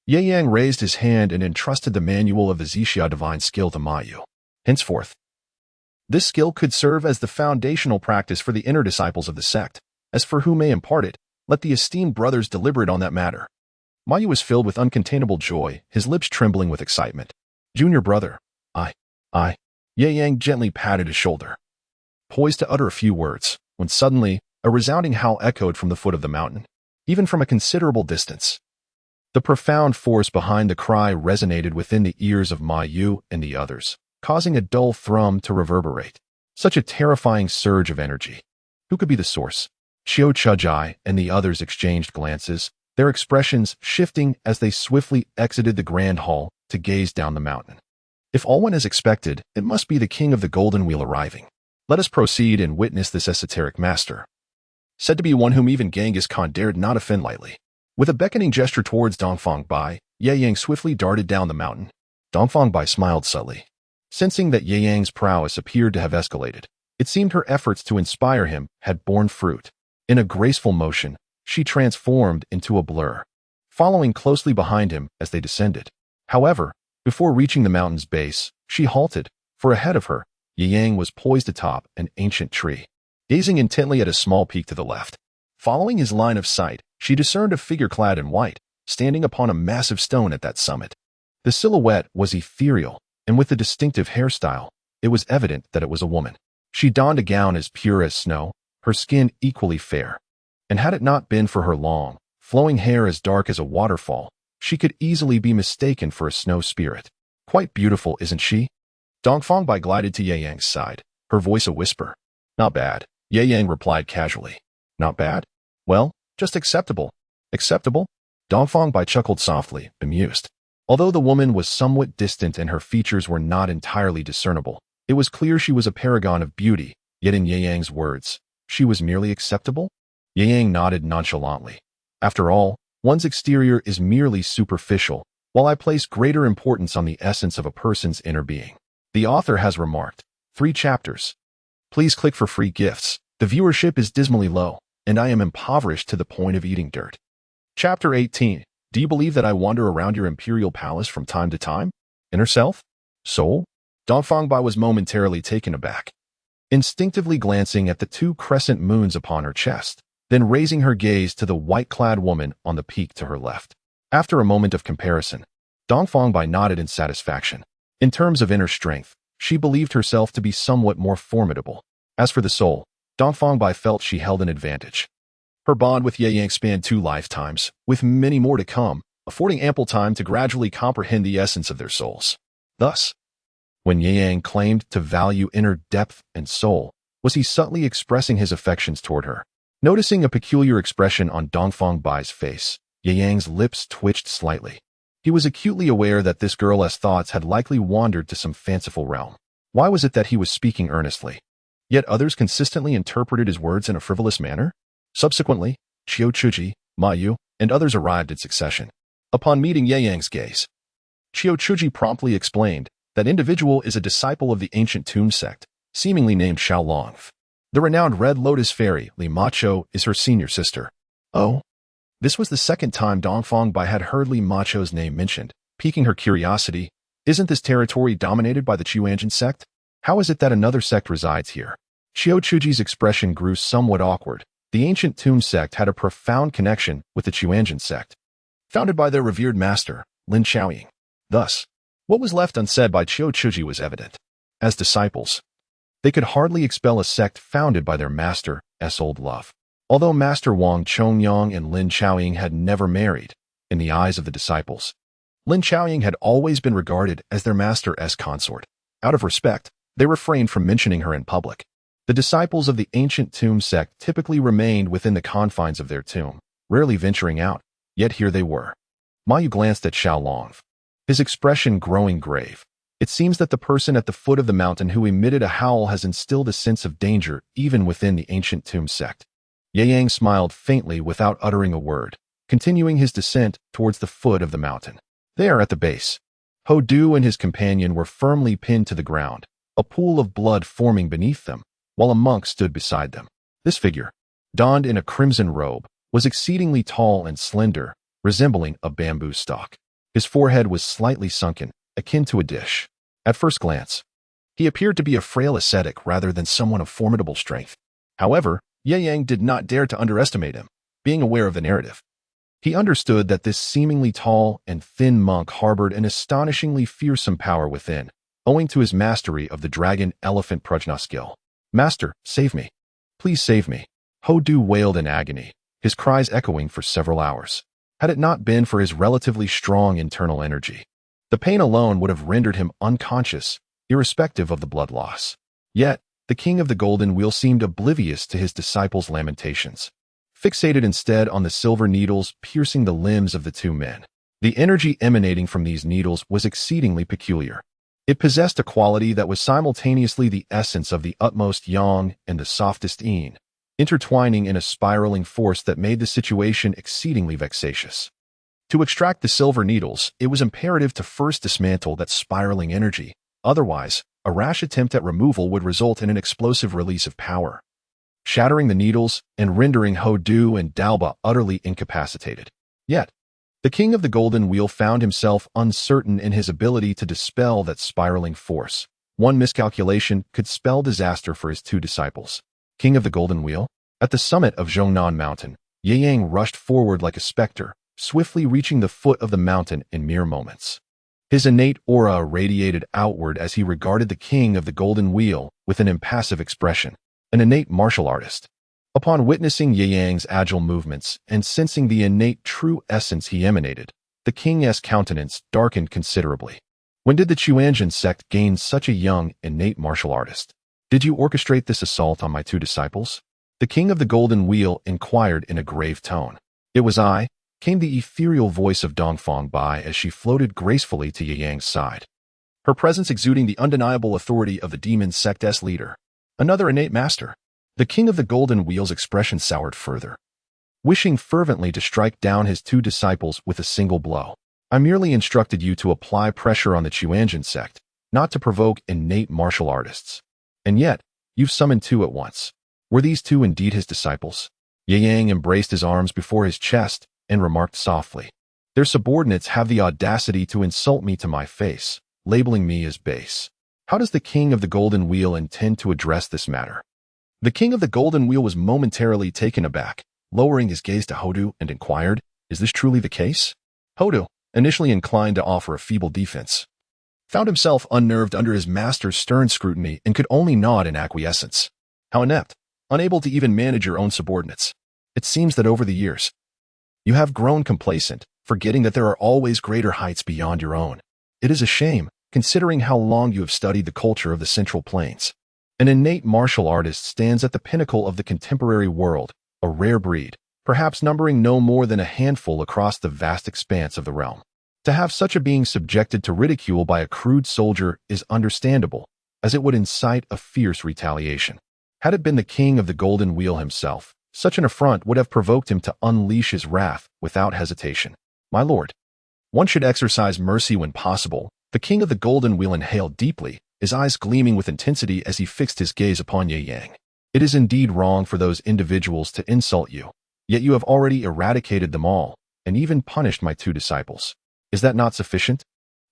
Ye Yang raised his hand and entrusted the manual of the Zixia divine skill to Ma Yu. Henceforth, this skill could serve as the foundational practice for the inner disciples of the sect. As for who may impart it, let the esteemed brothers deliberate on that matter. Ma Yu was filled with uncontainable joy, his lips trembling with excitement. Junior brother, I. Ye Yang gently patted his shoulder, poised to utter a few words, when suddenly, a resounding howl echoed from the foot of the mountain, even from a considerable distance. The profound force behind the cry resonated within the ears of Ma Yu and the others, causing a dull thrum to reverberate. Such a terrifying surge of energy. Who could be the source? Qiu Chujai and the others exchanged glances, their expressions shifting as they swiftly exited the grand hall to gaze down the mountain. If all went as expected, it must be the king of the Golden Wheel arriving. Let us proceed and witness this esoteric master, said to be one whom even Genghis Khan dared not offend lightly. With a beckoning gesture towards Dongfang Bai, Ye Yang swiftly darted down the mountain. Dongfang Bai smiled subtly. Sensing that Ye Yang's prowess appeared to have escalated, it seemed her efforts to inspire him had borne fruit. In a graceful motion, she transformed into a blur, following closely behind him as they descended. However, before reaching the mountain's base, she halted, for ahead of her, Ye Yang was poised atop an ancient tree, gazing intently at a small peak to the left. Following his line of sight, she discerned a figure clad in white, standing upon a massive stone at that summit. The silhouette was ethereal, and with the distinctive hairstyle, it was evident that it was a woman. She donned a gown as pure as snow, her skin equally fair. And had it not been for her long, flowing hair as dark as a waterfall, she could easily be mistaken for a snow spirit. Quite beautiful, isn't she? Dongfang Bai glided to Ye Yang's side, her voice a whisper. Not bad, Ye Yang replied casually. Not bad? Well, just acceptable. Acceptable? Dongfang Bai chuckled softly, amused. Although the woman was somewhat distant and her features were not entirely discernible, it was clear she was a paragon of beauty, yet in Ye Yang's words, she was merely acceptable? Ye Yang nodded nonchalantly. After all, one's exterior is merely superficial, while I place greater importance on the essence of a person's inner being. The author has remarked, 3 chapters. Please click for free gifts. The viewership is dismally low, and I am impoverished to the point of eating dirt. Chapter 18. Do you believe that I wander around your imperial palace from time to time? Inner self? Soul? Dongfang Bai was momentarily taken aback, instinctively glancing at the 2 crescent moons upon her chest, then raising her gaze to the white-clad woman on the peak to her left. After a moment of comparison, Dongfang Bai nodded in satisfaction. In terms of inner strength, she believed herself to be somewhat more formidable. As for the soul, Dongfang Bai felt she held an advantage. Her bond with Ye Yang spanned 2 lifetimes, with many more to come, affording ample time to gradually comprehend the essence of their souls. Thus, when Ye Yang claimed to value inner depth and soul, was he subtly expressing his affections toward her? Noticing a peculiar expression on Dongfang Bai's face, Ye Yang's lips twitched slightly. He was acutely aware that this girl's thoughts had likely wandered to some fanciful realm. Why was it that he was speaking earnestly? Yet others consistently interpreted his words in a frivolous manner? Subsequently, Qiu Chuji, Ma Yu, and others arrived in succession. Upon meeting Ye Yang's gaze, Qiu Chuji promptly explained, that individual is a disciple of the ancient tomb sect, seemingly named Xiaolong. The renowned Red Lotus Fairy, Li Macho, is her senior sister. Oh? This was the second time Dongfang Bai had heard Li Macho's name mentioned, piquing her curiosity. Isn't this territory dominated by the Huashan sect? How is it that another sect resides here? Qiu Chuji's expression grew somewhat awkward. The ancient tomb sect had a profound connection with the Huashan sect, founded by their revered master, Lin Xiaoying. Thus, what was left unsaid by Qiu Chuji was evident. As disciples, they could hardly expel a sect founded by their master's old love. Although Master Wang Chongyang and Lin Xiaoying had never married, in the eyes of the disciples, Lin Xiaoying had always been regarded as their master's consort. Out of respect, they refrained from mentioning her in public. The disciples of the ancient tomb sect typically remained within the confines of their tomb, rarely venturing out, yet here they were. Ma Yu glanced at Xiaolong, his expression growing grave. It seems that the person at the foot of the mountain who emitted a howl has instilled a sense of danger even within the ancient tomb sect. Ye Yang smiled faintly without uttering a word, continuing his descent towards the foot of the mountain. There at the base, Ho Du and his companion were firmly pinned to the ground, a pool of blood forming beneath them, while a monk stood beside them. This figure, donned in a crimson robe, was exceedingly tall and slender, resembling a bamboo stalk. His forehead was slightly sunken, akin to a dish. At first glance, he appeared to be a frail ascetic rather than someone of formidable strength. However, Ye Yang did not dare to underestimate him, being aware of the narrative. He understood that this seemingly tall and thin monk harbored an astonishingly fearsome power within, owing to his mastery of the dragon-elephant prajna skill. Master, save me. Please save me. Ho Du wailed in agony, his cries echoing for several hours. Had it not been for his relatively strong internal energy, the pain alone would have rendered him unconscious, irrespective of the blood loss. Yet, the king of the golden wheel seemed oblivious to his disciples' lamentations, fixated instead on the silver needles piercing the limbs of the 2 men. The energy emanating from these needles was exceedingly peculiar. It possessed a quality that was simultaneously the essence of the utmost yang and the softest yin, intertwining in a spiraling force that made the situation exceedingly vexatious. To extract the silver needles, it was imperative to first dismantle that spiraling energy. Otherwise, a rash attempt at removal would result in an explosive release of power, shattering the needles and rendering Ho Du and Dalba utterly incapacitated. Yet, the king of the golden wheel found himself uncertain in his ability to dispel that spiraling force. One miscalculation could spell disaster for his 2 disciples. King of the golden wheel? At the summit of Zhongnan Mountain, Ye Yang rushed forward like a specter, swiftly reaching the foot of the mountain in mere moments. His innate aura radiated outward as he regarded the king of the golden wheel with an impassive expression, an innate martial artist. Upon witnessing Ye Yang's agile movements and sensing the innate true essence he emanated, the king's countenance darkened considerably. When did the Huashan sect gain such a young, innate martial artist? Did you orchestrate this assault on my two disciples? The king of the golden wheel inquired in a grave tone. It was I, came the ethereal voice of Dongfang Bai as she floated gracefully to Ye Yang's side, her presence exuding the undeniable authority of the demon sect's leader. Another innate master. The king of the golden wheel's expression soured further, wishing fervently to strike down his two disciples with a single blow. I merely instructed you to apply pressure on the Huashan sect, not to provoke innate martial artists. And yet, you've summoned two at once. Were these two indeed his disciples? Ye Yang embraced his arms before his chest and remarked softly, "Their subordinates have the audacity to insult me to my face, labeling me as base. How does the king of the golden wheel intend to address this matter?" The king of the golden wheel was momentarily taken aback, lowering his gaze to Hodu and inquired, "Is this truly the case?" Hodu, initially inclined to offer a feeble defense, found himself unnerved under his master's stern scrutiny and could only nod in acquiescence. How inept, unable to even manage your own subordinates. It seems that over the years, you have grown complacent, forgetting that there are always greater heights beyond your own. It is a shame, considering how long you have studied the culture of the Central Plains. An innate martial artist stands at the pinnacle of the contemporary world, a rare breed, perhaps numbering no more than a handful across the vast expanse of the realm. To have such a being subjected to ridicule by a crude soldier is understandable, as it would incite a fierce retaliation. Had it been the king of the golden wheel himself, such an affront would have provoked him to unleash his wrath without hesitation. "My lord, one should exercise mercy when possible." The king of the golden wheel inhaled deeply, his eyes gleaming with intensity as he fixed his gaze upon Ye Yang. "It is indeed wrong for those individuals to insult you, yet you have already eradicated them all, and even punished my two disciples. Is that not sufficient?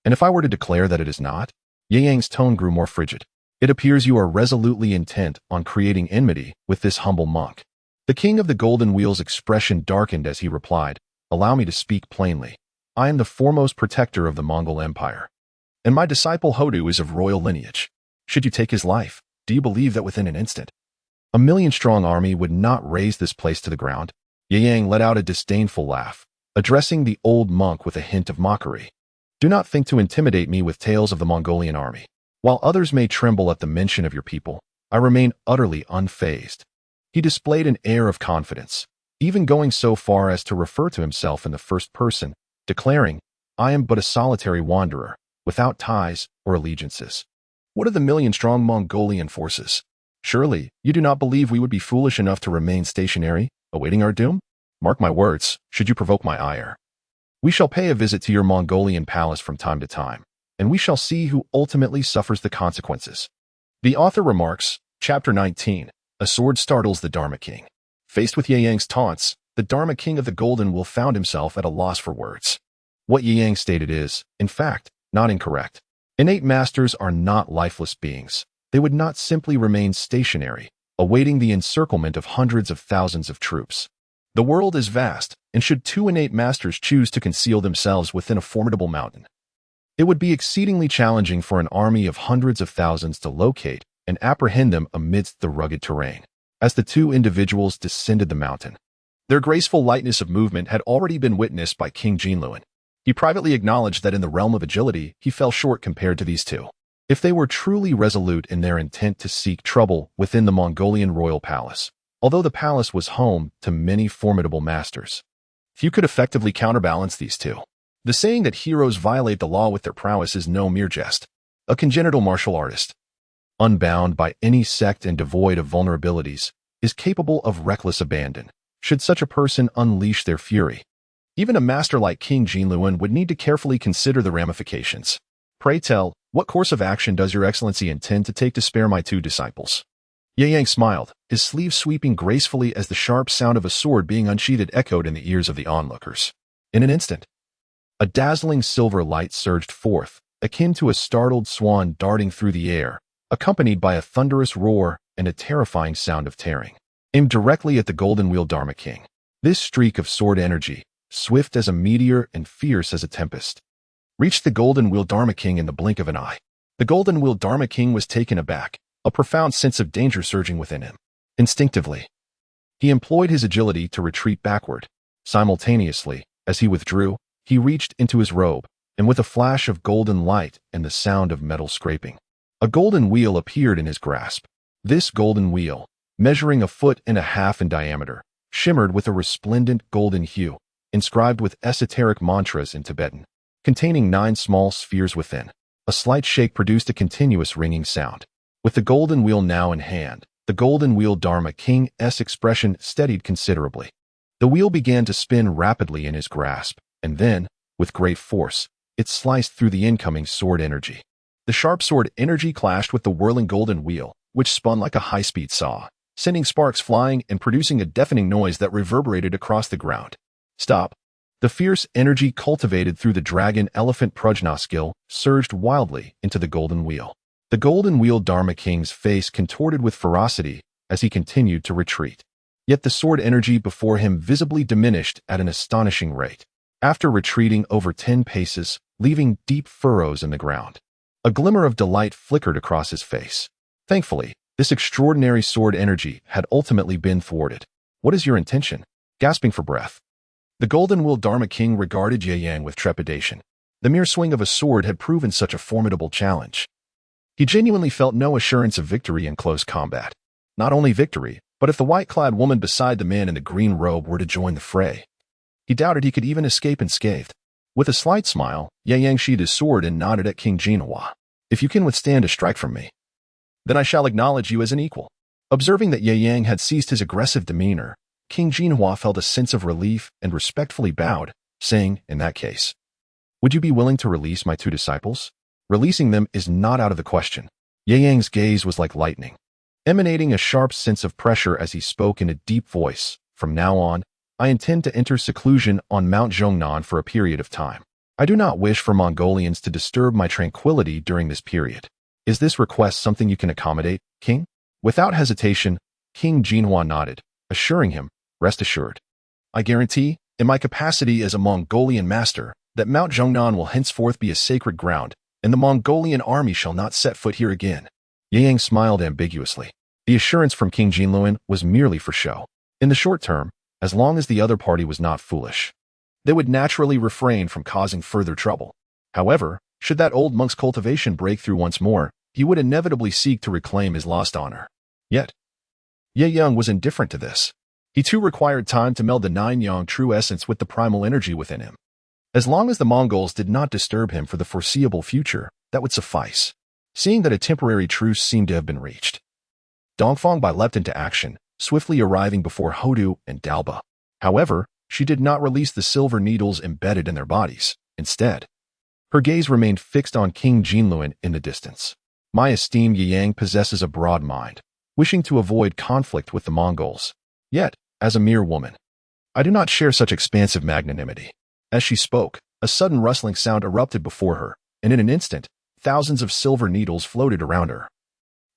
And if I were to declare that it is not?" Ye Yang's tone grew more frigid. "It appears you are resolutely intent on creating enmity with this humble monk." The king of the golden wheel's expression darkened as he replied, "Allow me to speak plainly. I am the foremost protector of the Mongol Empire, and my disciple Hodu is of royal lineage. Should you take his life, do you believe that within an instant, a million-strong army would not raze this place to the ground?" Ye Yang let out a disdainful laugh, addressing the old monk with a hint of mockery. "Do not think to intimidate me with tales of the Mongolian army. While others may tremble at the mention of your people, I remain utterly unfazed." He displayed an air of confidence, even going so far as to refer to himself in the first person, declaring, "I am but a solitary wanderer, without ties or allegiances. What are the million-strong Mongolian forces? Surely, you do not believe we would be foolish enough to remain stationary, awaiting our doom? Mark my words, should you provoke my ire, we shall pay a visit to your Mongolian palace from time to time, and we shall see who ultimately suffers the consequences." The author remarks, Chapter 19, "A sword startles the Dharma King." Faced with Ye Yang's taunts, the Dharma King of the Golden will found himself at a loss for words. What Ye Yang stated is, in fact, not incorrect. Innate masters are not lifeless beings. They would not simply remain stationary, awaiting the encirclement of hundreds of thousands of troops. The world is vast, and should two innate masters choose to conceal themselves within a formidable mountain, it would be exceedingly challenging for an army of hundreds of thousands to locate and apprehend them amidst the rugged terrain. As the two individuals descended the mountain, their graceful lightness of movement had already been witnessed by King Jinluan. He privately acknowledged that in the realm of agility, he fell short compared to these two. If they were truly resolute in their intent to seek trouble within the Mongolian royal palace, although the palace was home to many formidable masters, few could effectively counterbalance these two. The saying that heroes violate the law with their prowess is no mere jest. A congenital martial artist, unbound by any sect and devoid of vulnerabilities, is capable of reckless abandon, should such a person unleash their fury. Even a master like King Jinluan would need to carefully consider the ramifications. "Pray tell, what course of action does your excellency intend to take to spare my two disciples?" Ye Yang smiled, his sleeve sweeping gracefully as the sharp sound of a sword being unsheathed echoed in the ears of the onlookers. In an instant, a dazzling silver light surged forth, akin to a startled swan darting through the air, accompanied by a thunderous roar and a terrifying sound of tearing, aimed directly at the Golden Wheel Dharma King. This streak of sword energy, swift as a meteor and fierce as a tempest, reached the Golden Wheel Dharma King in the blink of an eye. The Golden Wheel Dharma King was taken aback, a profound sense of danger surging within him. Instinctively, he employed his agility to retreat backward. Simultaneously, as he withdrew, he reached into his robe, and with a flash of golden light and the sound of metal scraping, a golden wheel appeared in his grasp. This golden wheel, measuring 1.5 feet in diameter, shimmered with a resplendent golden hue, inscribed with esoteric mantras in Tibetan, containing 9 small spheres within. A slight shake produced a continuous ringing sound. With the golden wheel now in hand, the Golden Wheel Dharma King's expression steadied considerably. The wheel began to spin rapidly in his grasp, and then, with great force, it sliced through the incoming sword energy. The sharp sword energy clashed with the whirling golden wheel, which spun like a high-speed saw, sending sparks flying and producing a deafening noise that reverberated across the ground. Stop! The fierce energy cultivated through the dragon-elephant prajna skill surged wildly into the golden wheel. The Golden Wheel Dharma King's face contorted with ferocity as he continued to retreat. Yet the sword energy before him visibly diminished at an astonishing rate. After retreating over 10 paces, leaving deep furrows in the ground, a glimmer of delight flickered across his face. Thankfully, this extraordinary sword energy had ultimately been thwarted. What is your intention? Gasping for breath, the Golden Wheel Dharma King regarded Ye Yang with trepidation. The mere swing of a sword had proven such a formidable challenge. He genuinely felt no assurance of victory in close combat. Not only victory, but if the white-clad woman beside the man in the green robe were to join the fray, he doubted he could even escape unscathed. With a slight smile, Ye Yang sheathed his sword and nodded at King Jinhua. If you can withstand a strike from me, then I shall acknowledge you as an equal. Observing that Ye Yang had ceased his aggressive demeanor, King Jinhua felt a sense of relief and respectfully bowed, saying, in that case, would you be willing to release my 2 disciples? Releasing them is not out of the question. Ye Yang's gaze was like lightning, emanating a sharp sense of pressure as he spoke in a deep voice. From now on, I intend to enter seclusion on Mount Zhongnan for a period of time. I do not wish for Mongolians to disturb my tranquility during this period. Is this request something you can accommodate, King? Without hesitation, King Jinhua nodded, assuring him, rest assured. I guarantee, in my capacity as a Mongolian master, that Mount Zhongnan will henceforth be a sacred ground, and the Mongolian army shall not set foot here again. Ye Yang smiled ambiguously. The assurance from King Jinluan was merely for show. In the short term, as long as the other party was not foolish, they would naturally refrain from causing further trouble. However, should that old monk's cultivation break through once more, he would inevitably seek to reclaim his lost honor. Yet, Ye Yang was indifferent to this. He too required time to meld the 9 Yang true essence with the primal energy within him. As long as the Mongols did not disturb him for the foreseeable future, that would suffice. Seeing that a temporary truce seemed to have been reached, Dongfang Bai leapt into action, swiftly arriving before Hodu and Dalba. However, she did not release the silver needles embedded in their bodies. Instead, her gaze remained fixed on King Jinluan in the distance. My esteemed Ye Yang possesses a broad mind, wishing to avoid conflict with the Mongols. Yet, as a mere woman, I do not share such expansive magnanimity. As she spoke, a sudden rustling sound erupted before her, and in an instant, thousands of silver needles floated around her,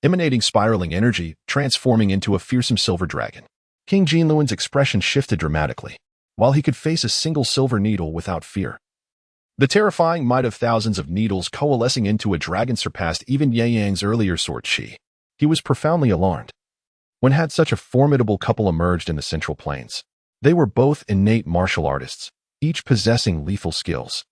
emanating spiraling energy, transforming into a fearsome silver dragon. King Jinluan's expression shifted dramatically, while he could face a single silver needle without fear. The terrifying might of thousands of needles coalescing into a dragon surpassed even Ye Yang's earlier sword chi. He was profoundly alarmed. When had such a formidable couple emerged in the Central Plains? They were both innate martial artists, each possessing lethal skills.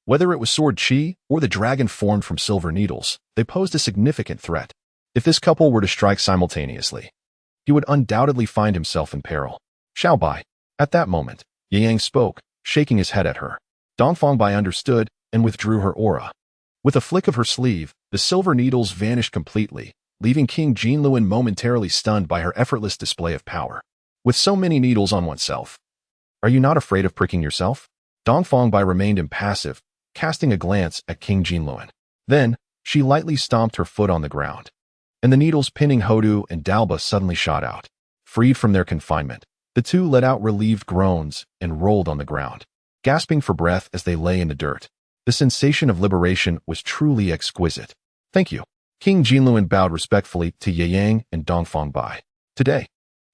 Whether it was sword chi or the dragon formed from silver needles, they posed a significant threat. If this couple were to strike simultaneously, he would undoubtedly find himself in peril. Xiao Bai. At that moment, Ye Yang spoke, shaking his head at her. Dongfang Bai understood and withdrew her aura. With a flick of her sleeve, the silver needles vanished completely, leaving King Jinluan momentarily stunned by her effortless display of power. With so many needles on oneself, are you not afraid of pricking yourself? Dongfang Bai remained impassive, casting a glance at King Jinluan. Then, she lightly stomped her foot on the ground, and the needles pinning Hodu and Dalba suddenly shot out. Freed from their confinement, the two let out relieved groans and rolled on the ground, gasping for breath as they lay in the dirt. The sensation of liberation was truly exquisite. Thank you. King Jinluan bowed respectfully to Ye Yang and Dongfang Bai. Today,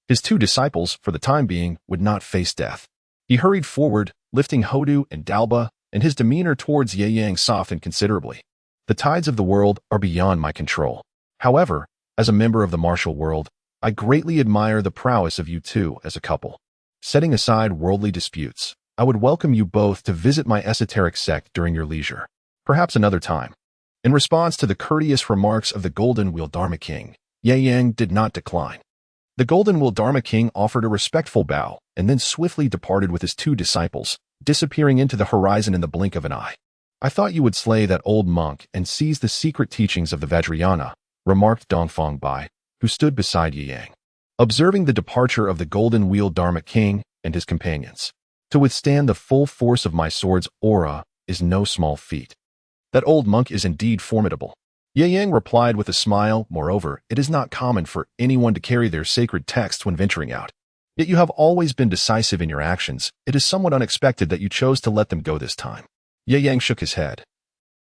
his 2 disciples, for the time being, would not face death. He hurried forward, lifting Hodu and Dalba, and his demeanor towards Ye Yang softened considerably. The tides of the world are beyond my control. However, as a member of the martial world, I greatly admire the prowess of you two as a couple. Setting aside worldly disputes, I would welcome you both to visit my esoteric sect during your leisure. Perhaps another time. In response to the courteous remarks of the Golden Wheel Dharma King, Ye Yang did not decline. The Golden Wheel Dharma King offered a respectful bow and then swiftly departed with his two disciples, disappearing into the horizon in the blink of an eye. I thought you would slay that old monk and seize the secret teachings of the Vajrayana, remarked Dongfang Bai, who stood beside Ye Yang, observing the departure of the Golden Wheel Dharma King and his companions. To withstand the full force of my sword's aura is no small feat. That old monk is indeed formidable. Ye Yang replied with a smile. Moreover, it is not common for anyone to carry their sacred texts when venturing out. Yet you have always been decisive in your actions. It is somewhat unexpected that you chose to let them go this time. Ye Yang shook his head.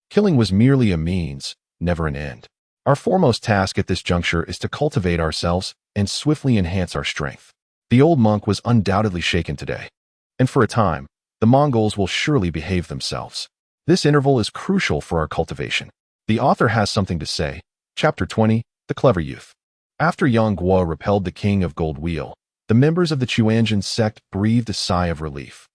Killing was merely a means, never an end. Our foremost task at this juncture is to cultivate ourselves and swiftly enhance our strength. The old monk was undoubtedly shaken today. And for a time, the Mongols will surely behave themselves. This interval is crucial for our cultivation. The author has something to say. Chapter 20, The Clever Youth. After Yang Guo repelled the king of Gold Wheel, the members of the Huashan sect breathed a sigh of relief.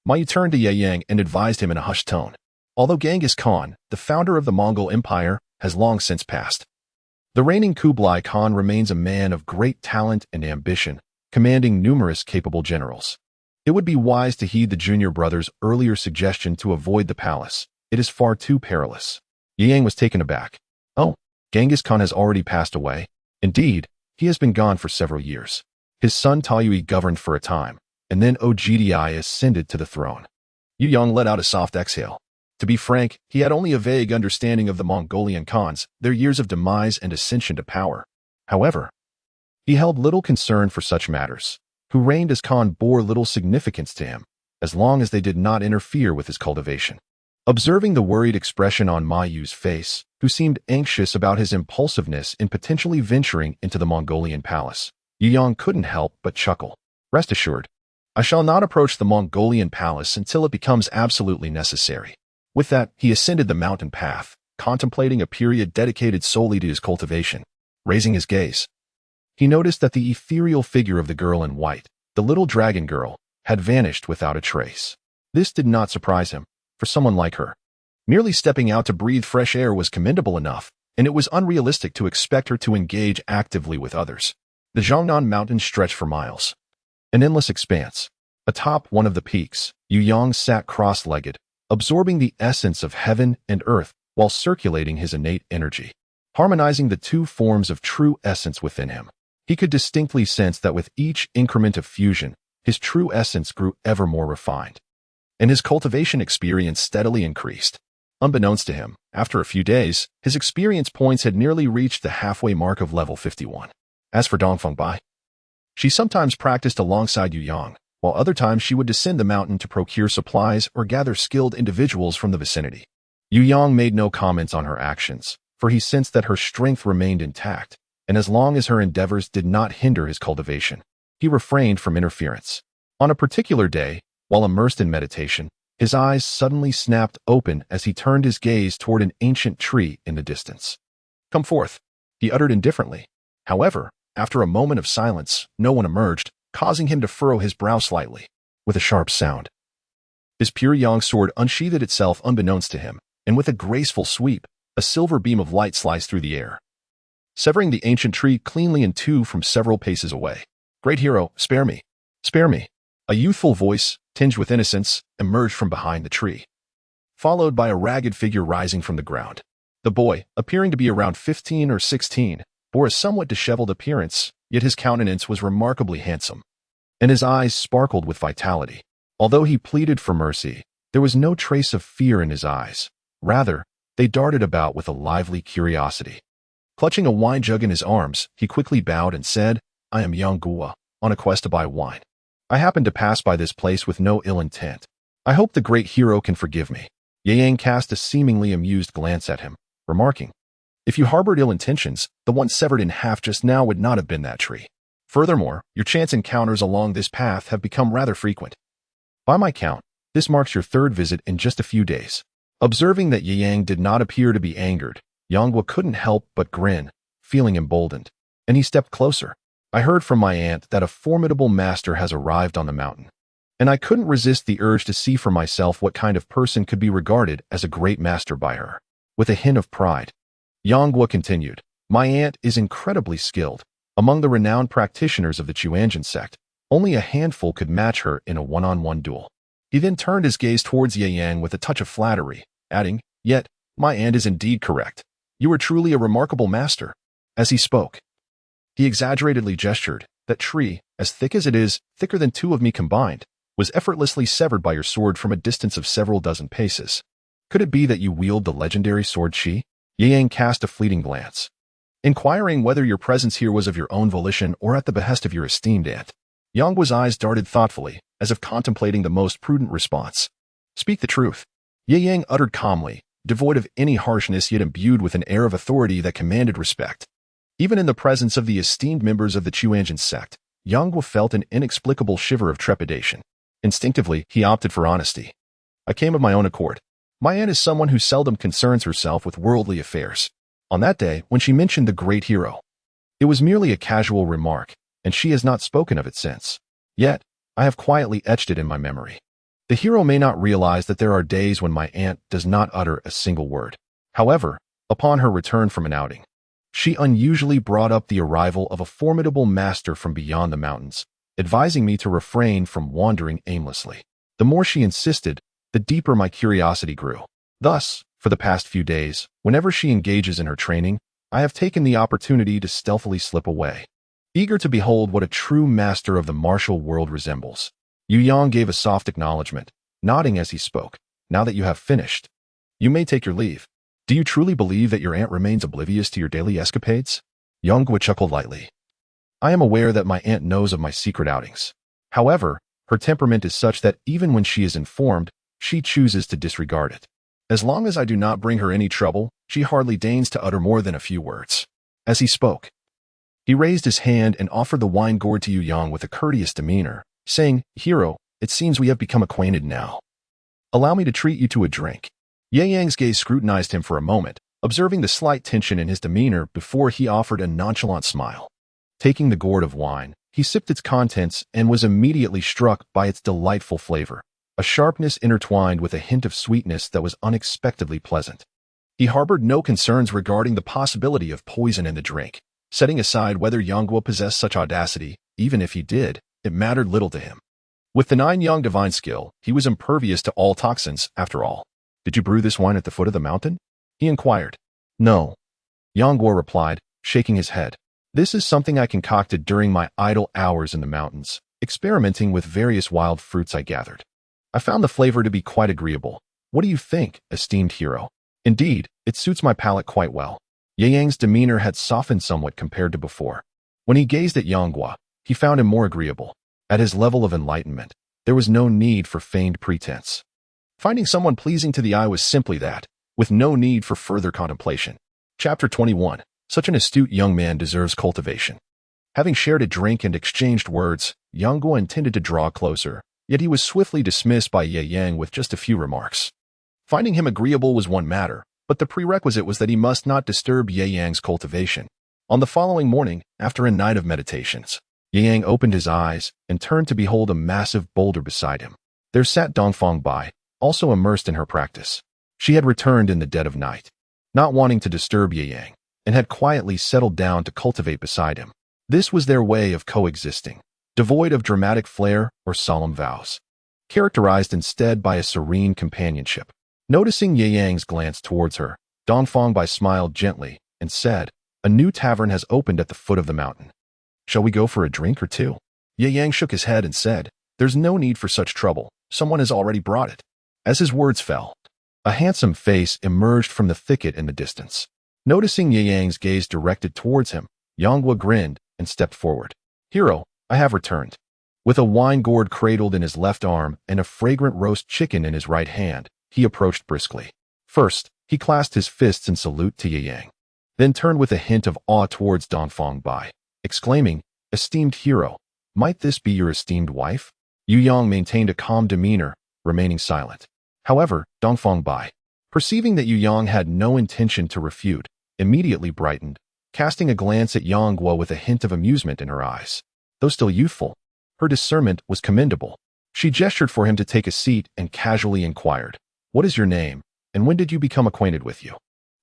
Mayu turned to Ye Yang and advised him in a hushed tone. Although Genghis Khan, the founder of the Mongol Empire, has long since passed, the reigning Kublai Khan remains a man of great talent and ambition, commanding numerous capable generals. It would be wise to heed the junior brother's earlier suggestion to avoid the palace. It is far too perilous. Ye Yang was taken aback. Oh, Genghis Khan has already passed away. Indeed, he has been gone for several years. His son Taiyue governed for a time, and then Ogdi ascended to the throne. Yu Yang let out a soft exhale. To be frank, he had only a vague understanding of the Mongolian Khans, their years of demise and ascension to power. However, he held little concern for such matters. Who reigned as Khan bore little significance to him, as long as they did not interfere with his cultivation. Observing the worried expression on Ma Yu's face, who seemed anxious about his impulsiveness in potentially venturing into the Mongolian palace, Yu Yang couldn't help but chuckle. Rest assured, I shall not approach the Mongolian palace until it becomes absolutely necessary. With that, he ascended the mountain path, contemplating a period dedicated solely to his cultivation. Raising his gaze, he noticed that the ethereal figure of the girl in white, the little dragon girl, had vanished without a trace. This did not surprise him. For someone like her, merely stepping out to breathe fresh air was commendable enough, and it was unrealistic to expect her to engage actively with others. The Zhongnan Mountains stretched for miles. An endless expanse. Atop one of the peaks, Yu Yang sat cross-legged, absorbing the essence of heaven and earth while circulating his innate energy, harmonizing the two forms of true essence within him. He could distinctly sense that with each increment of fusion, his true essence grew ever more refined, and his cultivation experience steadily increased. Unbeknownst to him, after a few days, his experience points had nearly reached the halfway mark of level 51. As for Dongfeng Bai, she sometimes practiced alongside Yu Yang, while other times she would descend the mountain to procure supplies or gather skilled individuals from the vicinity. Yu Yang made no comments on her actions, for he sensed that her strength remained intact, and as long as her endeavors did not hinder his cultivation, he refrained from interference. On a particular day, while immersed in meditation, his eyes suddenly snapped open as he turned his gaze toward an ancient tree in the distance. "Come forth," he uttered indifferently. However, after a moment of silence, no one emerged, causing him to furrow his brow slightly. With a sharp sound, his pure yang sword unsheathed itself unbeknownst to him, and with a graceful sweep, a silver beam of light sliced through the air, severing the ancient tree cleanly in two from several paces away. "Great hero, spare me! Spare me!" A youthful voice, tinged with innocence, emerged from behind the tree, followed by a ragged figure rising from the ground. The boy, appearing to be around 15 or 16, bore a somewhat disheveled appearance, yet his countenance was remarkably handsome, and his eyes sparkled with vitality. Although he pleaded for mercy, there was no trace of fear in his eyes. Rather, they darted about with a lively curiosity. Clutching a wine jug in his arms, he quickly bowed and said, "I am Yang Guo, on a quest to buy wine. I happened to pass by this place with no ill intent. I hope the great hero can forgive me." Ye Yang cast a seemingly amused glance at him, remarking, "If you harbored ill intentions, the one severed in half just now would not have been that tree. Furthermore, your chance encounters along this path have become rather frequent. By my count, This marks your third visit in just a few days. Observing that Yang did not appear to be angered, Yanghua couldn't help but grin, feeling emboldened, and he stepped closer. I heard from my aunt that a formidable master has arrived on the mountain, and I couldn't resist the urge to see for myself what kind of person could be regarded as a great master by her. With a hint of pride, Yanghua continued, my aunt is incredibly skilled. Among the renowned practitioners of the Huashan sect, only a handful could match her in a one-on-one duel. He then turned his gaze towards Ye Yang with a touch of flattery, adding, yet, my aunt is indeed correct. You are truly a remarkable master. As he spoke, he exaggeratedly gestured. That tree, as thick as it is, thicker than two of me combined, was effortlessly severed by your sword from a distance of several dozen paces. Could it be that you wield the legendary sword Qi? Ye Yang cast a fleeting glance, inquiring whether your presence here was of your own volition or at the behest of your esteemed aunt. Yanghua's eyes darted thoughtfully, as if contemplating the most prudent response. Speak the truth. Ye Yang uttered calmly, devoid of any harshness yet imbued with an air of authority that commanded respect. Even in the presence of the esteemed members of the Huashan sect, Yanghua felt an inexplicable shiver of trepidation. Instinctively, he opted for honesty. I came of my own accord. My aunt is someone who seldom concerns herself with worldly affairs. On that day, when she mentioned the great hero, it was merely a casual remark, and she has not spoken of it since. Yet, I have quietly etched it in my memory. The hero may not realize that there are days when my aunt does not utter a single word. However, upon her return from an outing, she unusually brought up the arrival of a formidable master from beyond the mountains, advising me to refrain from wandering aimlessly. The more she insisted, the deeper my curiosity grew. Thus, for the past few days, whenever she engages in her training, I have taken the opportunity to stealthily slip away, eager to behold what a true master of the martial world resembles. Yu Yang gave a soft acknowledgement, nodding as he spoke. Now that you have finished, you may take your leave. Do you truly believe that your aunt remains oblivious to your daily escapades? Yanghua chuckled lightly. I am aware that my aunt knows of my secret outings. However, her temperament is such that even when she is informed, she chooses to disregard it. As long as I do not bring her any trouble, she hardly deigns to utter more than a few words. As he spoke, he raised his hand and offered the wine gourd to Yu Yang with a courteous demeanor, saying, Hero, it seems we have become acquainted now. Allow me to treat you to a drink. Ye Yang's gaze scrutinized him for a moment, observing the slight tension in his demeanor before he offered a nonchalant smile. Taking the gourd of wine, he sipped its contents and was immediately struck by its delightful flavor, a sharpness intertwined with a hint of sweetness that was unexpectedly pleasant. He harbored no concerns regarding the possibility of poison in the drink. Setting aside whether Yanghua possessed such audacity, even if he did, it mattered little to him. With the 9-yang divine skill, he was impervious to all toxins, after all. Did you brew this wine at the foot of the mountain? He inquired. No. Yanghua replied, shaking his head. This is something I concocted during my idle hours in the mountains, experimenting with various wild fruits I gathered. I found the flavor to be quite agreeable. What do you think, esteemed hero? Indeed, it suits my palate quite well. Ye Yang's demeanor had softened somewhat compared to before. When he gazed at Yanghua, he found him more agreeable. At his level of enlightenment, there was no need for feigned pretense. Finding someone pleasing to the eye was simply that, with no need for further contemplation. Chapter 21. Such an astute young man deserves cultivation. Having shared a drink and exchanged words, Yanghua intended to draw closer, yet he was swiftly dismissed by Ye Yang with just a few remarks. Finding him agreeable was one matter, but the prerequisite was that he must not disturb Ye Yang's cultivation. On the following morning, after a night of meditations, Ye Yang opened his eyes and turned to behold a massive boulder beside him. There sat Dongfang Bai, also immersed in her practice. She had returned in the dead of night, not wanting to disturb Ye Yang, and had quietly settled down to cultivate beside him. This was their way of coexisting, devoid of dramatic flair or solemn vows, characterized instead by a serene companionship. Noticing Ye Yang's glance towards her, Dongfang Bai smiled gently and said, A new tavern has opened at the foot of the mountain. Shall we go for a drink or two? Ye Yang shook his head and said, There's no need for such trouble. Someone has already brought it. As his words fell, a handsome face emerged from the thicket in the distance. Noticing Ye Yang's gaze directed towards him, Yanghua grinned and stepped forward. Hero, I have returned. With a wine gourd cradled in his left arm and a fragrant roast chicken in his right hand, he approached briskly. First, he clasped his fists in salute to Ye Yang, then turned with a hint of awe towards Dongfang Bai, exclaiming, Esteemed hero, might this be your esteemed wife? Yu Yang maintained a calm demeanor, remaining silent. However, Dongfang Bai, perceiving that Yu Yang had no intention to refute, immediately brightened, casting a glance at Yang Guo with a hint of amusement in her eyes. Though still youthful, her discernment was commendable. She gestured for him to take a seat and casually inquired, "What is your name, and when did you become acquainted with you?"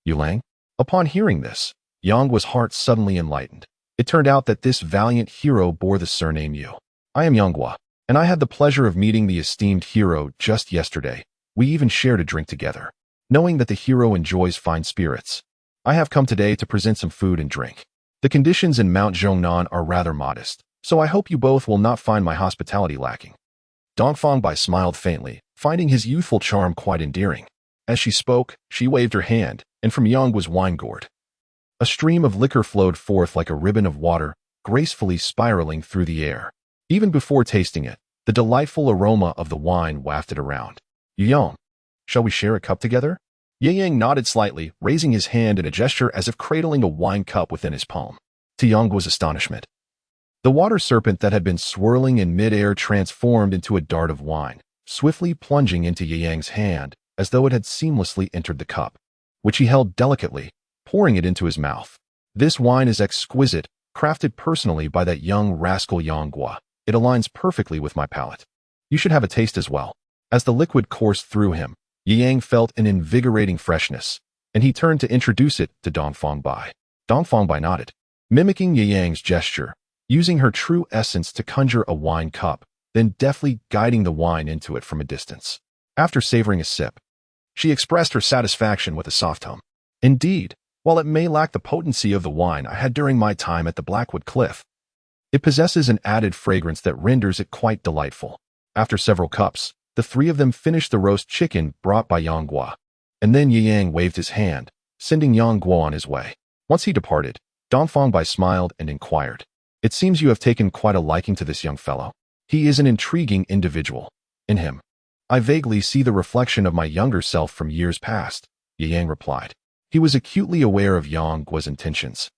"Yu Lang?" Upon hearing this, Yang Guo's heart suddenly enlightened. It turned out that this valiant hero bore the surname Yu. "I am Yang Guo, and I had the pleasure of meeting the esteemed hero just yesterday. We even shared a drink together. Knowing that the hero enjoys fine spirits, I have come today to present some food and drink. The conditions in Mount Zhongnan are rather modest, so I hope you both will not find my hospitality lacking." Dongfang Bai smiled faintly, finding his youthful charm quite endearing. As she spoke, she waved her hand, and from Yang Guo's wine gourd, a stream of liquor flowed forth like a ribbon of water, gracefully spiraling through the air. Even before tasting it, the delightful aroma of the wine wafted around. "Yu Yang, shall we share a cup together?" Ye Yang nodded slightly, raising his hand in a gesture as if cradling a wine cup within his palm. To Yang Guo's astonishment, the water serpent that had been swirling in midair transformed into a dart of wine, swiftly plunging into Ye Yang's hand as though it had seamlessly entered the cup, which he held delicately, pouring it into his mouth. "This wine is exquisite, crafted personally by that young rascal Yang Guo. It aligns perfectly with my palate. You should have a taste as well." As the liquid coursed through him, Ye Yang felt an invigorating freshness, and he turned to introduce it to Dongfang Bai. Dongfang Bai nodded, mimicking Ye Yang's gesture, using her true essence to conjure a wine cup, then deftly guiding the wine into it from a distance. After savoring a sip, she expressed her satisfaction with a soft hum. "Indeed, while it may lack the potency of the wine I had during my time at the Blackwood Cliff, it possesses an added fragrance that renders it quite delightful." After several cups, the three of them finished the roast chicken brought by Yang Guo, and then Ye Yang waved his hand, sending Yang Guo on his way. Once he departed, Dongfang Bai smiled and inquired, "It seems you have taken quite a liking to this young fellow. He is an intriguing individual. In him, I vaguely see the reflection of my younger self from years past," Ye Yang replied. He was acutely aware of Yang Guo's intentions.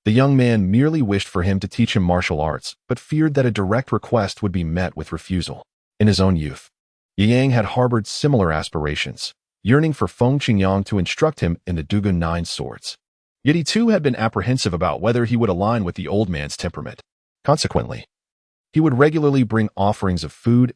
The young man merely wished for him to teach him martial arts, but feared that a direct request would be met with refusal. In his own youth, Ye Yang had harbored similar aspirations, yearning for Feng Qingyang to instruct him in the Dugun Nine Swords. Yet he too had been apprehensive about whether he would align with the old man's temperament. Consequently, he would regularly bring offerings of food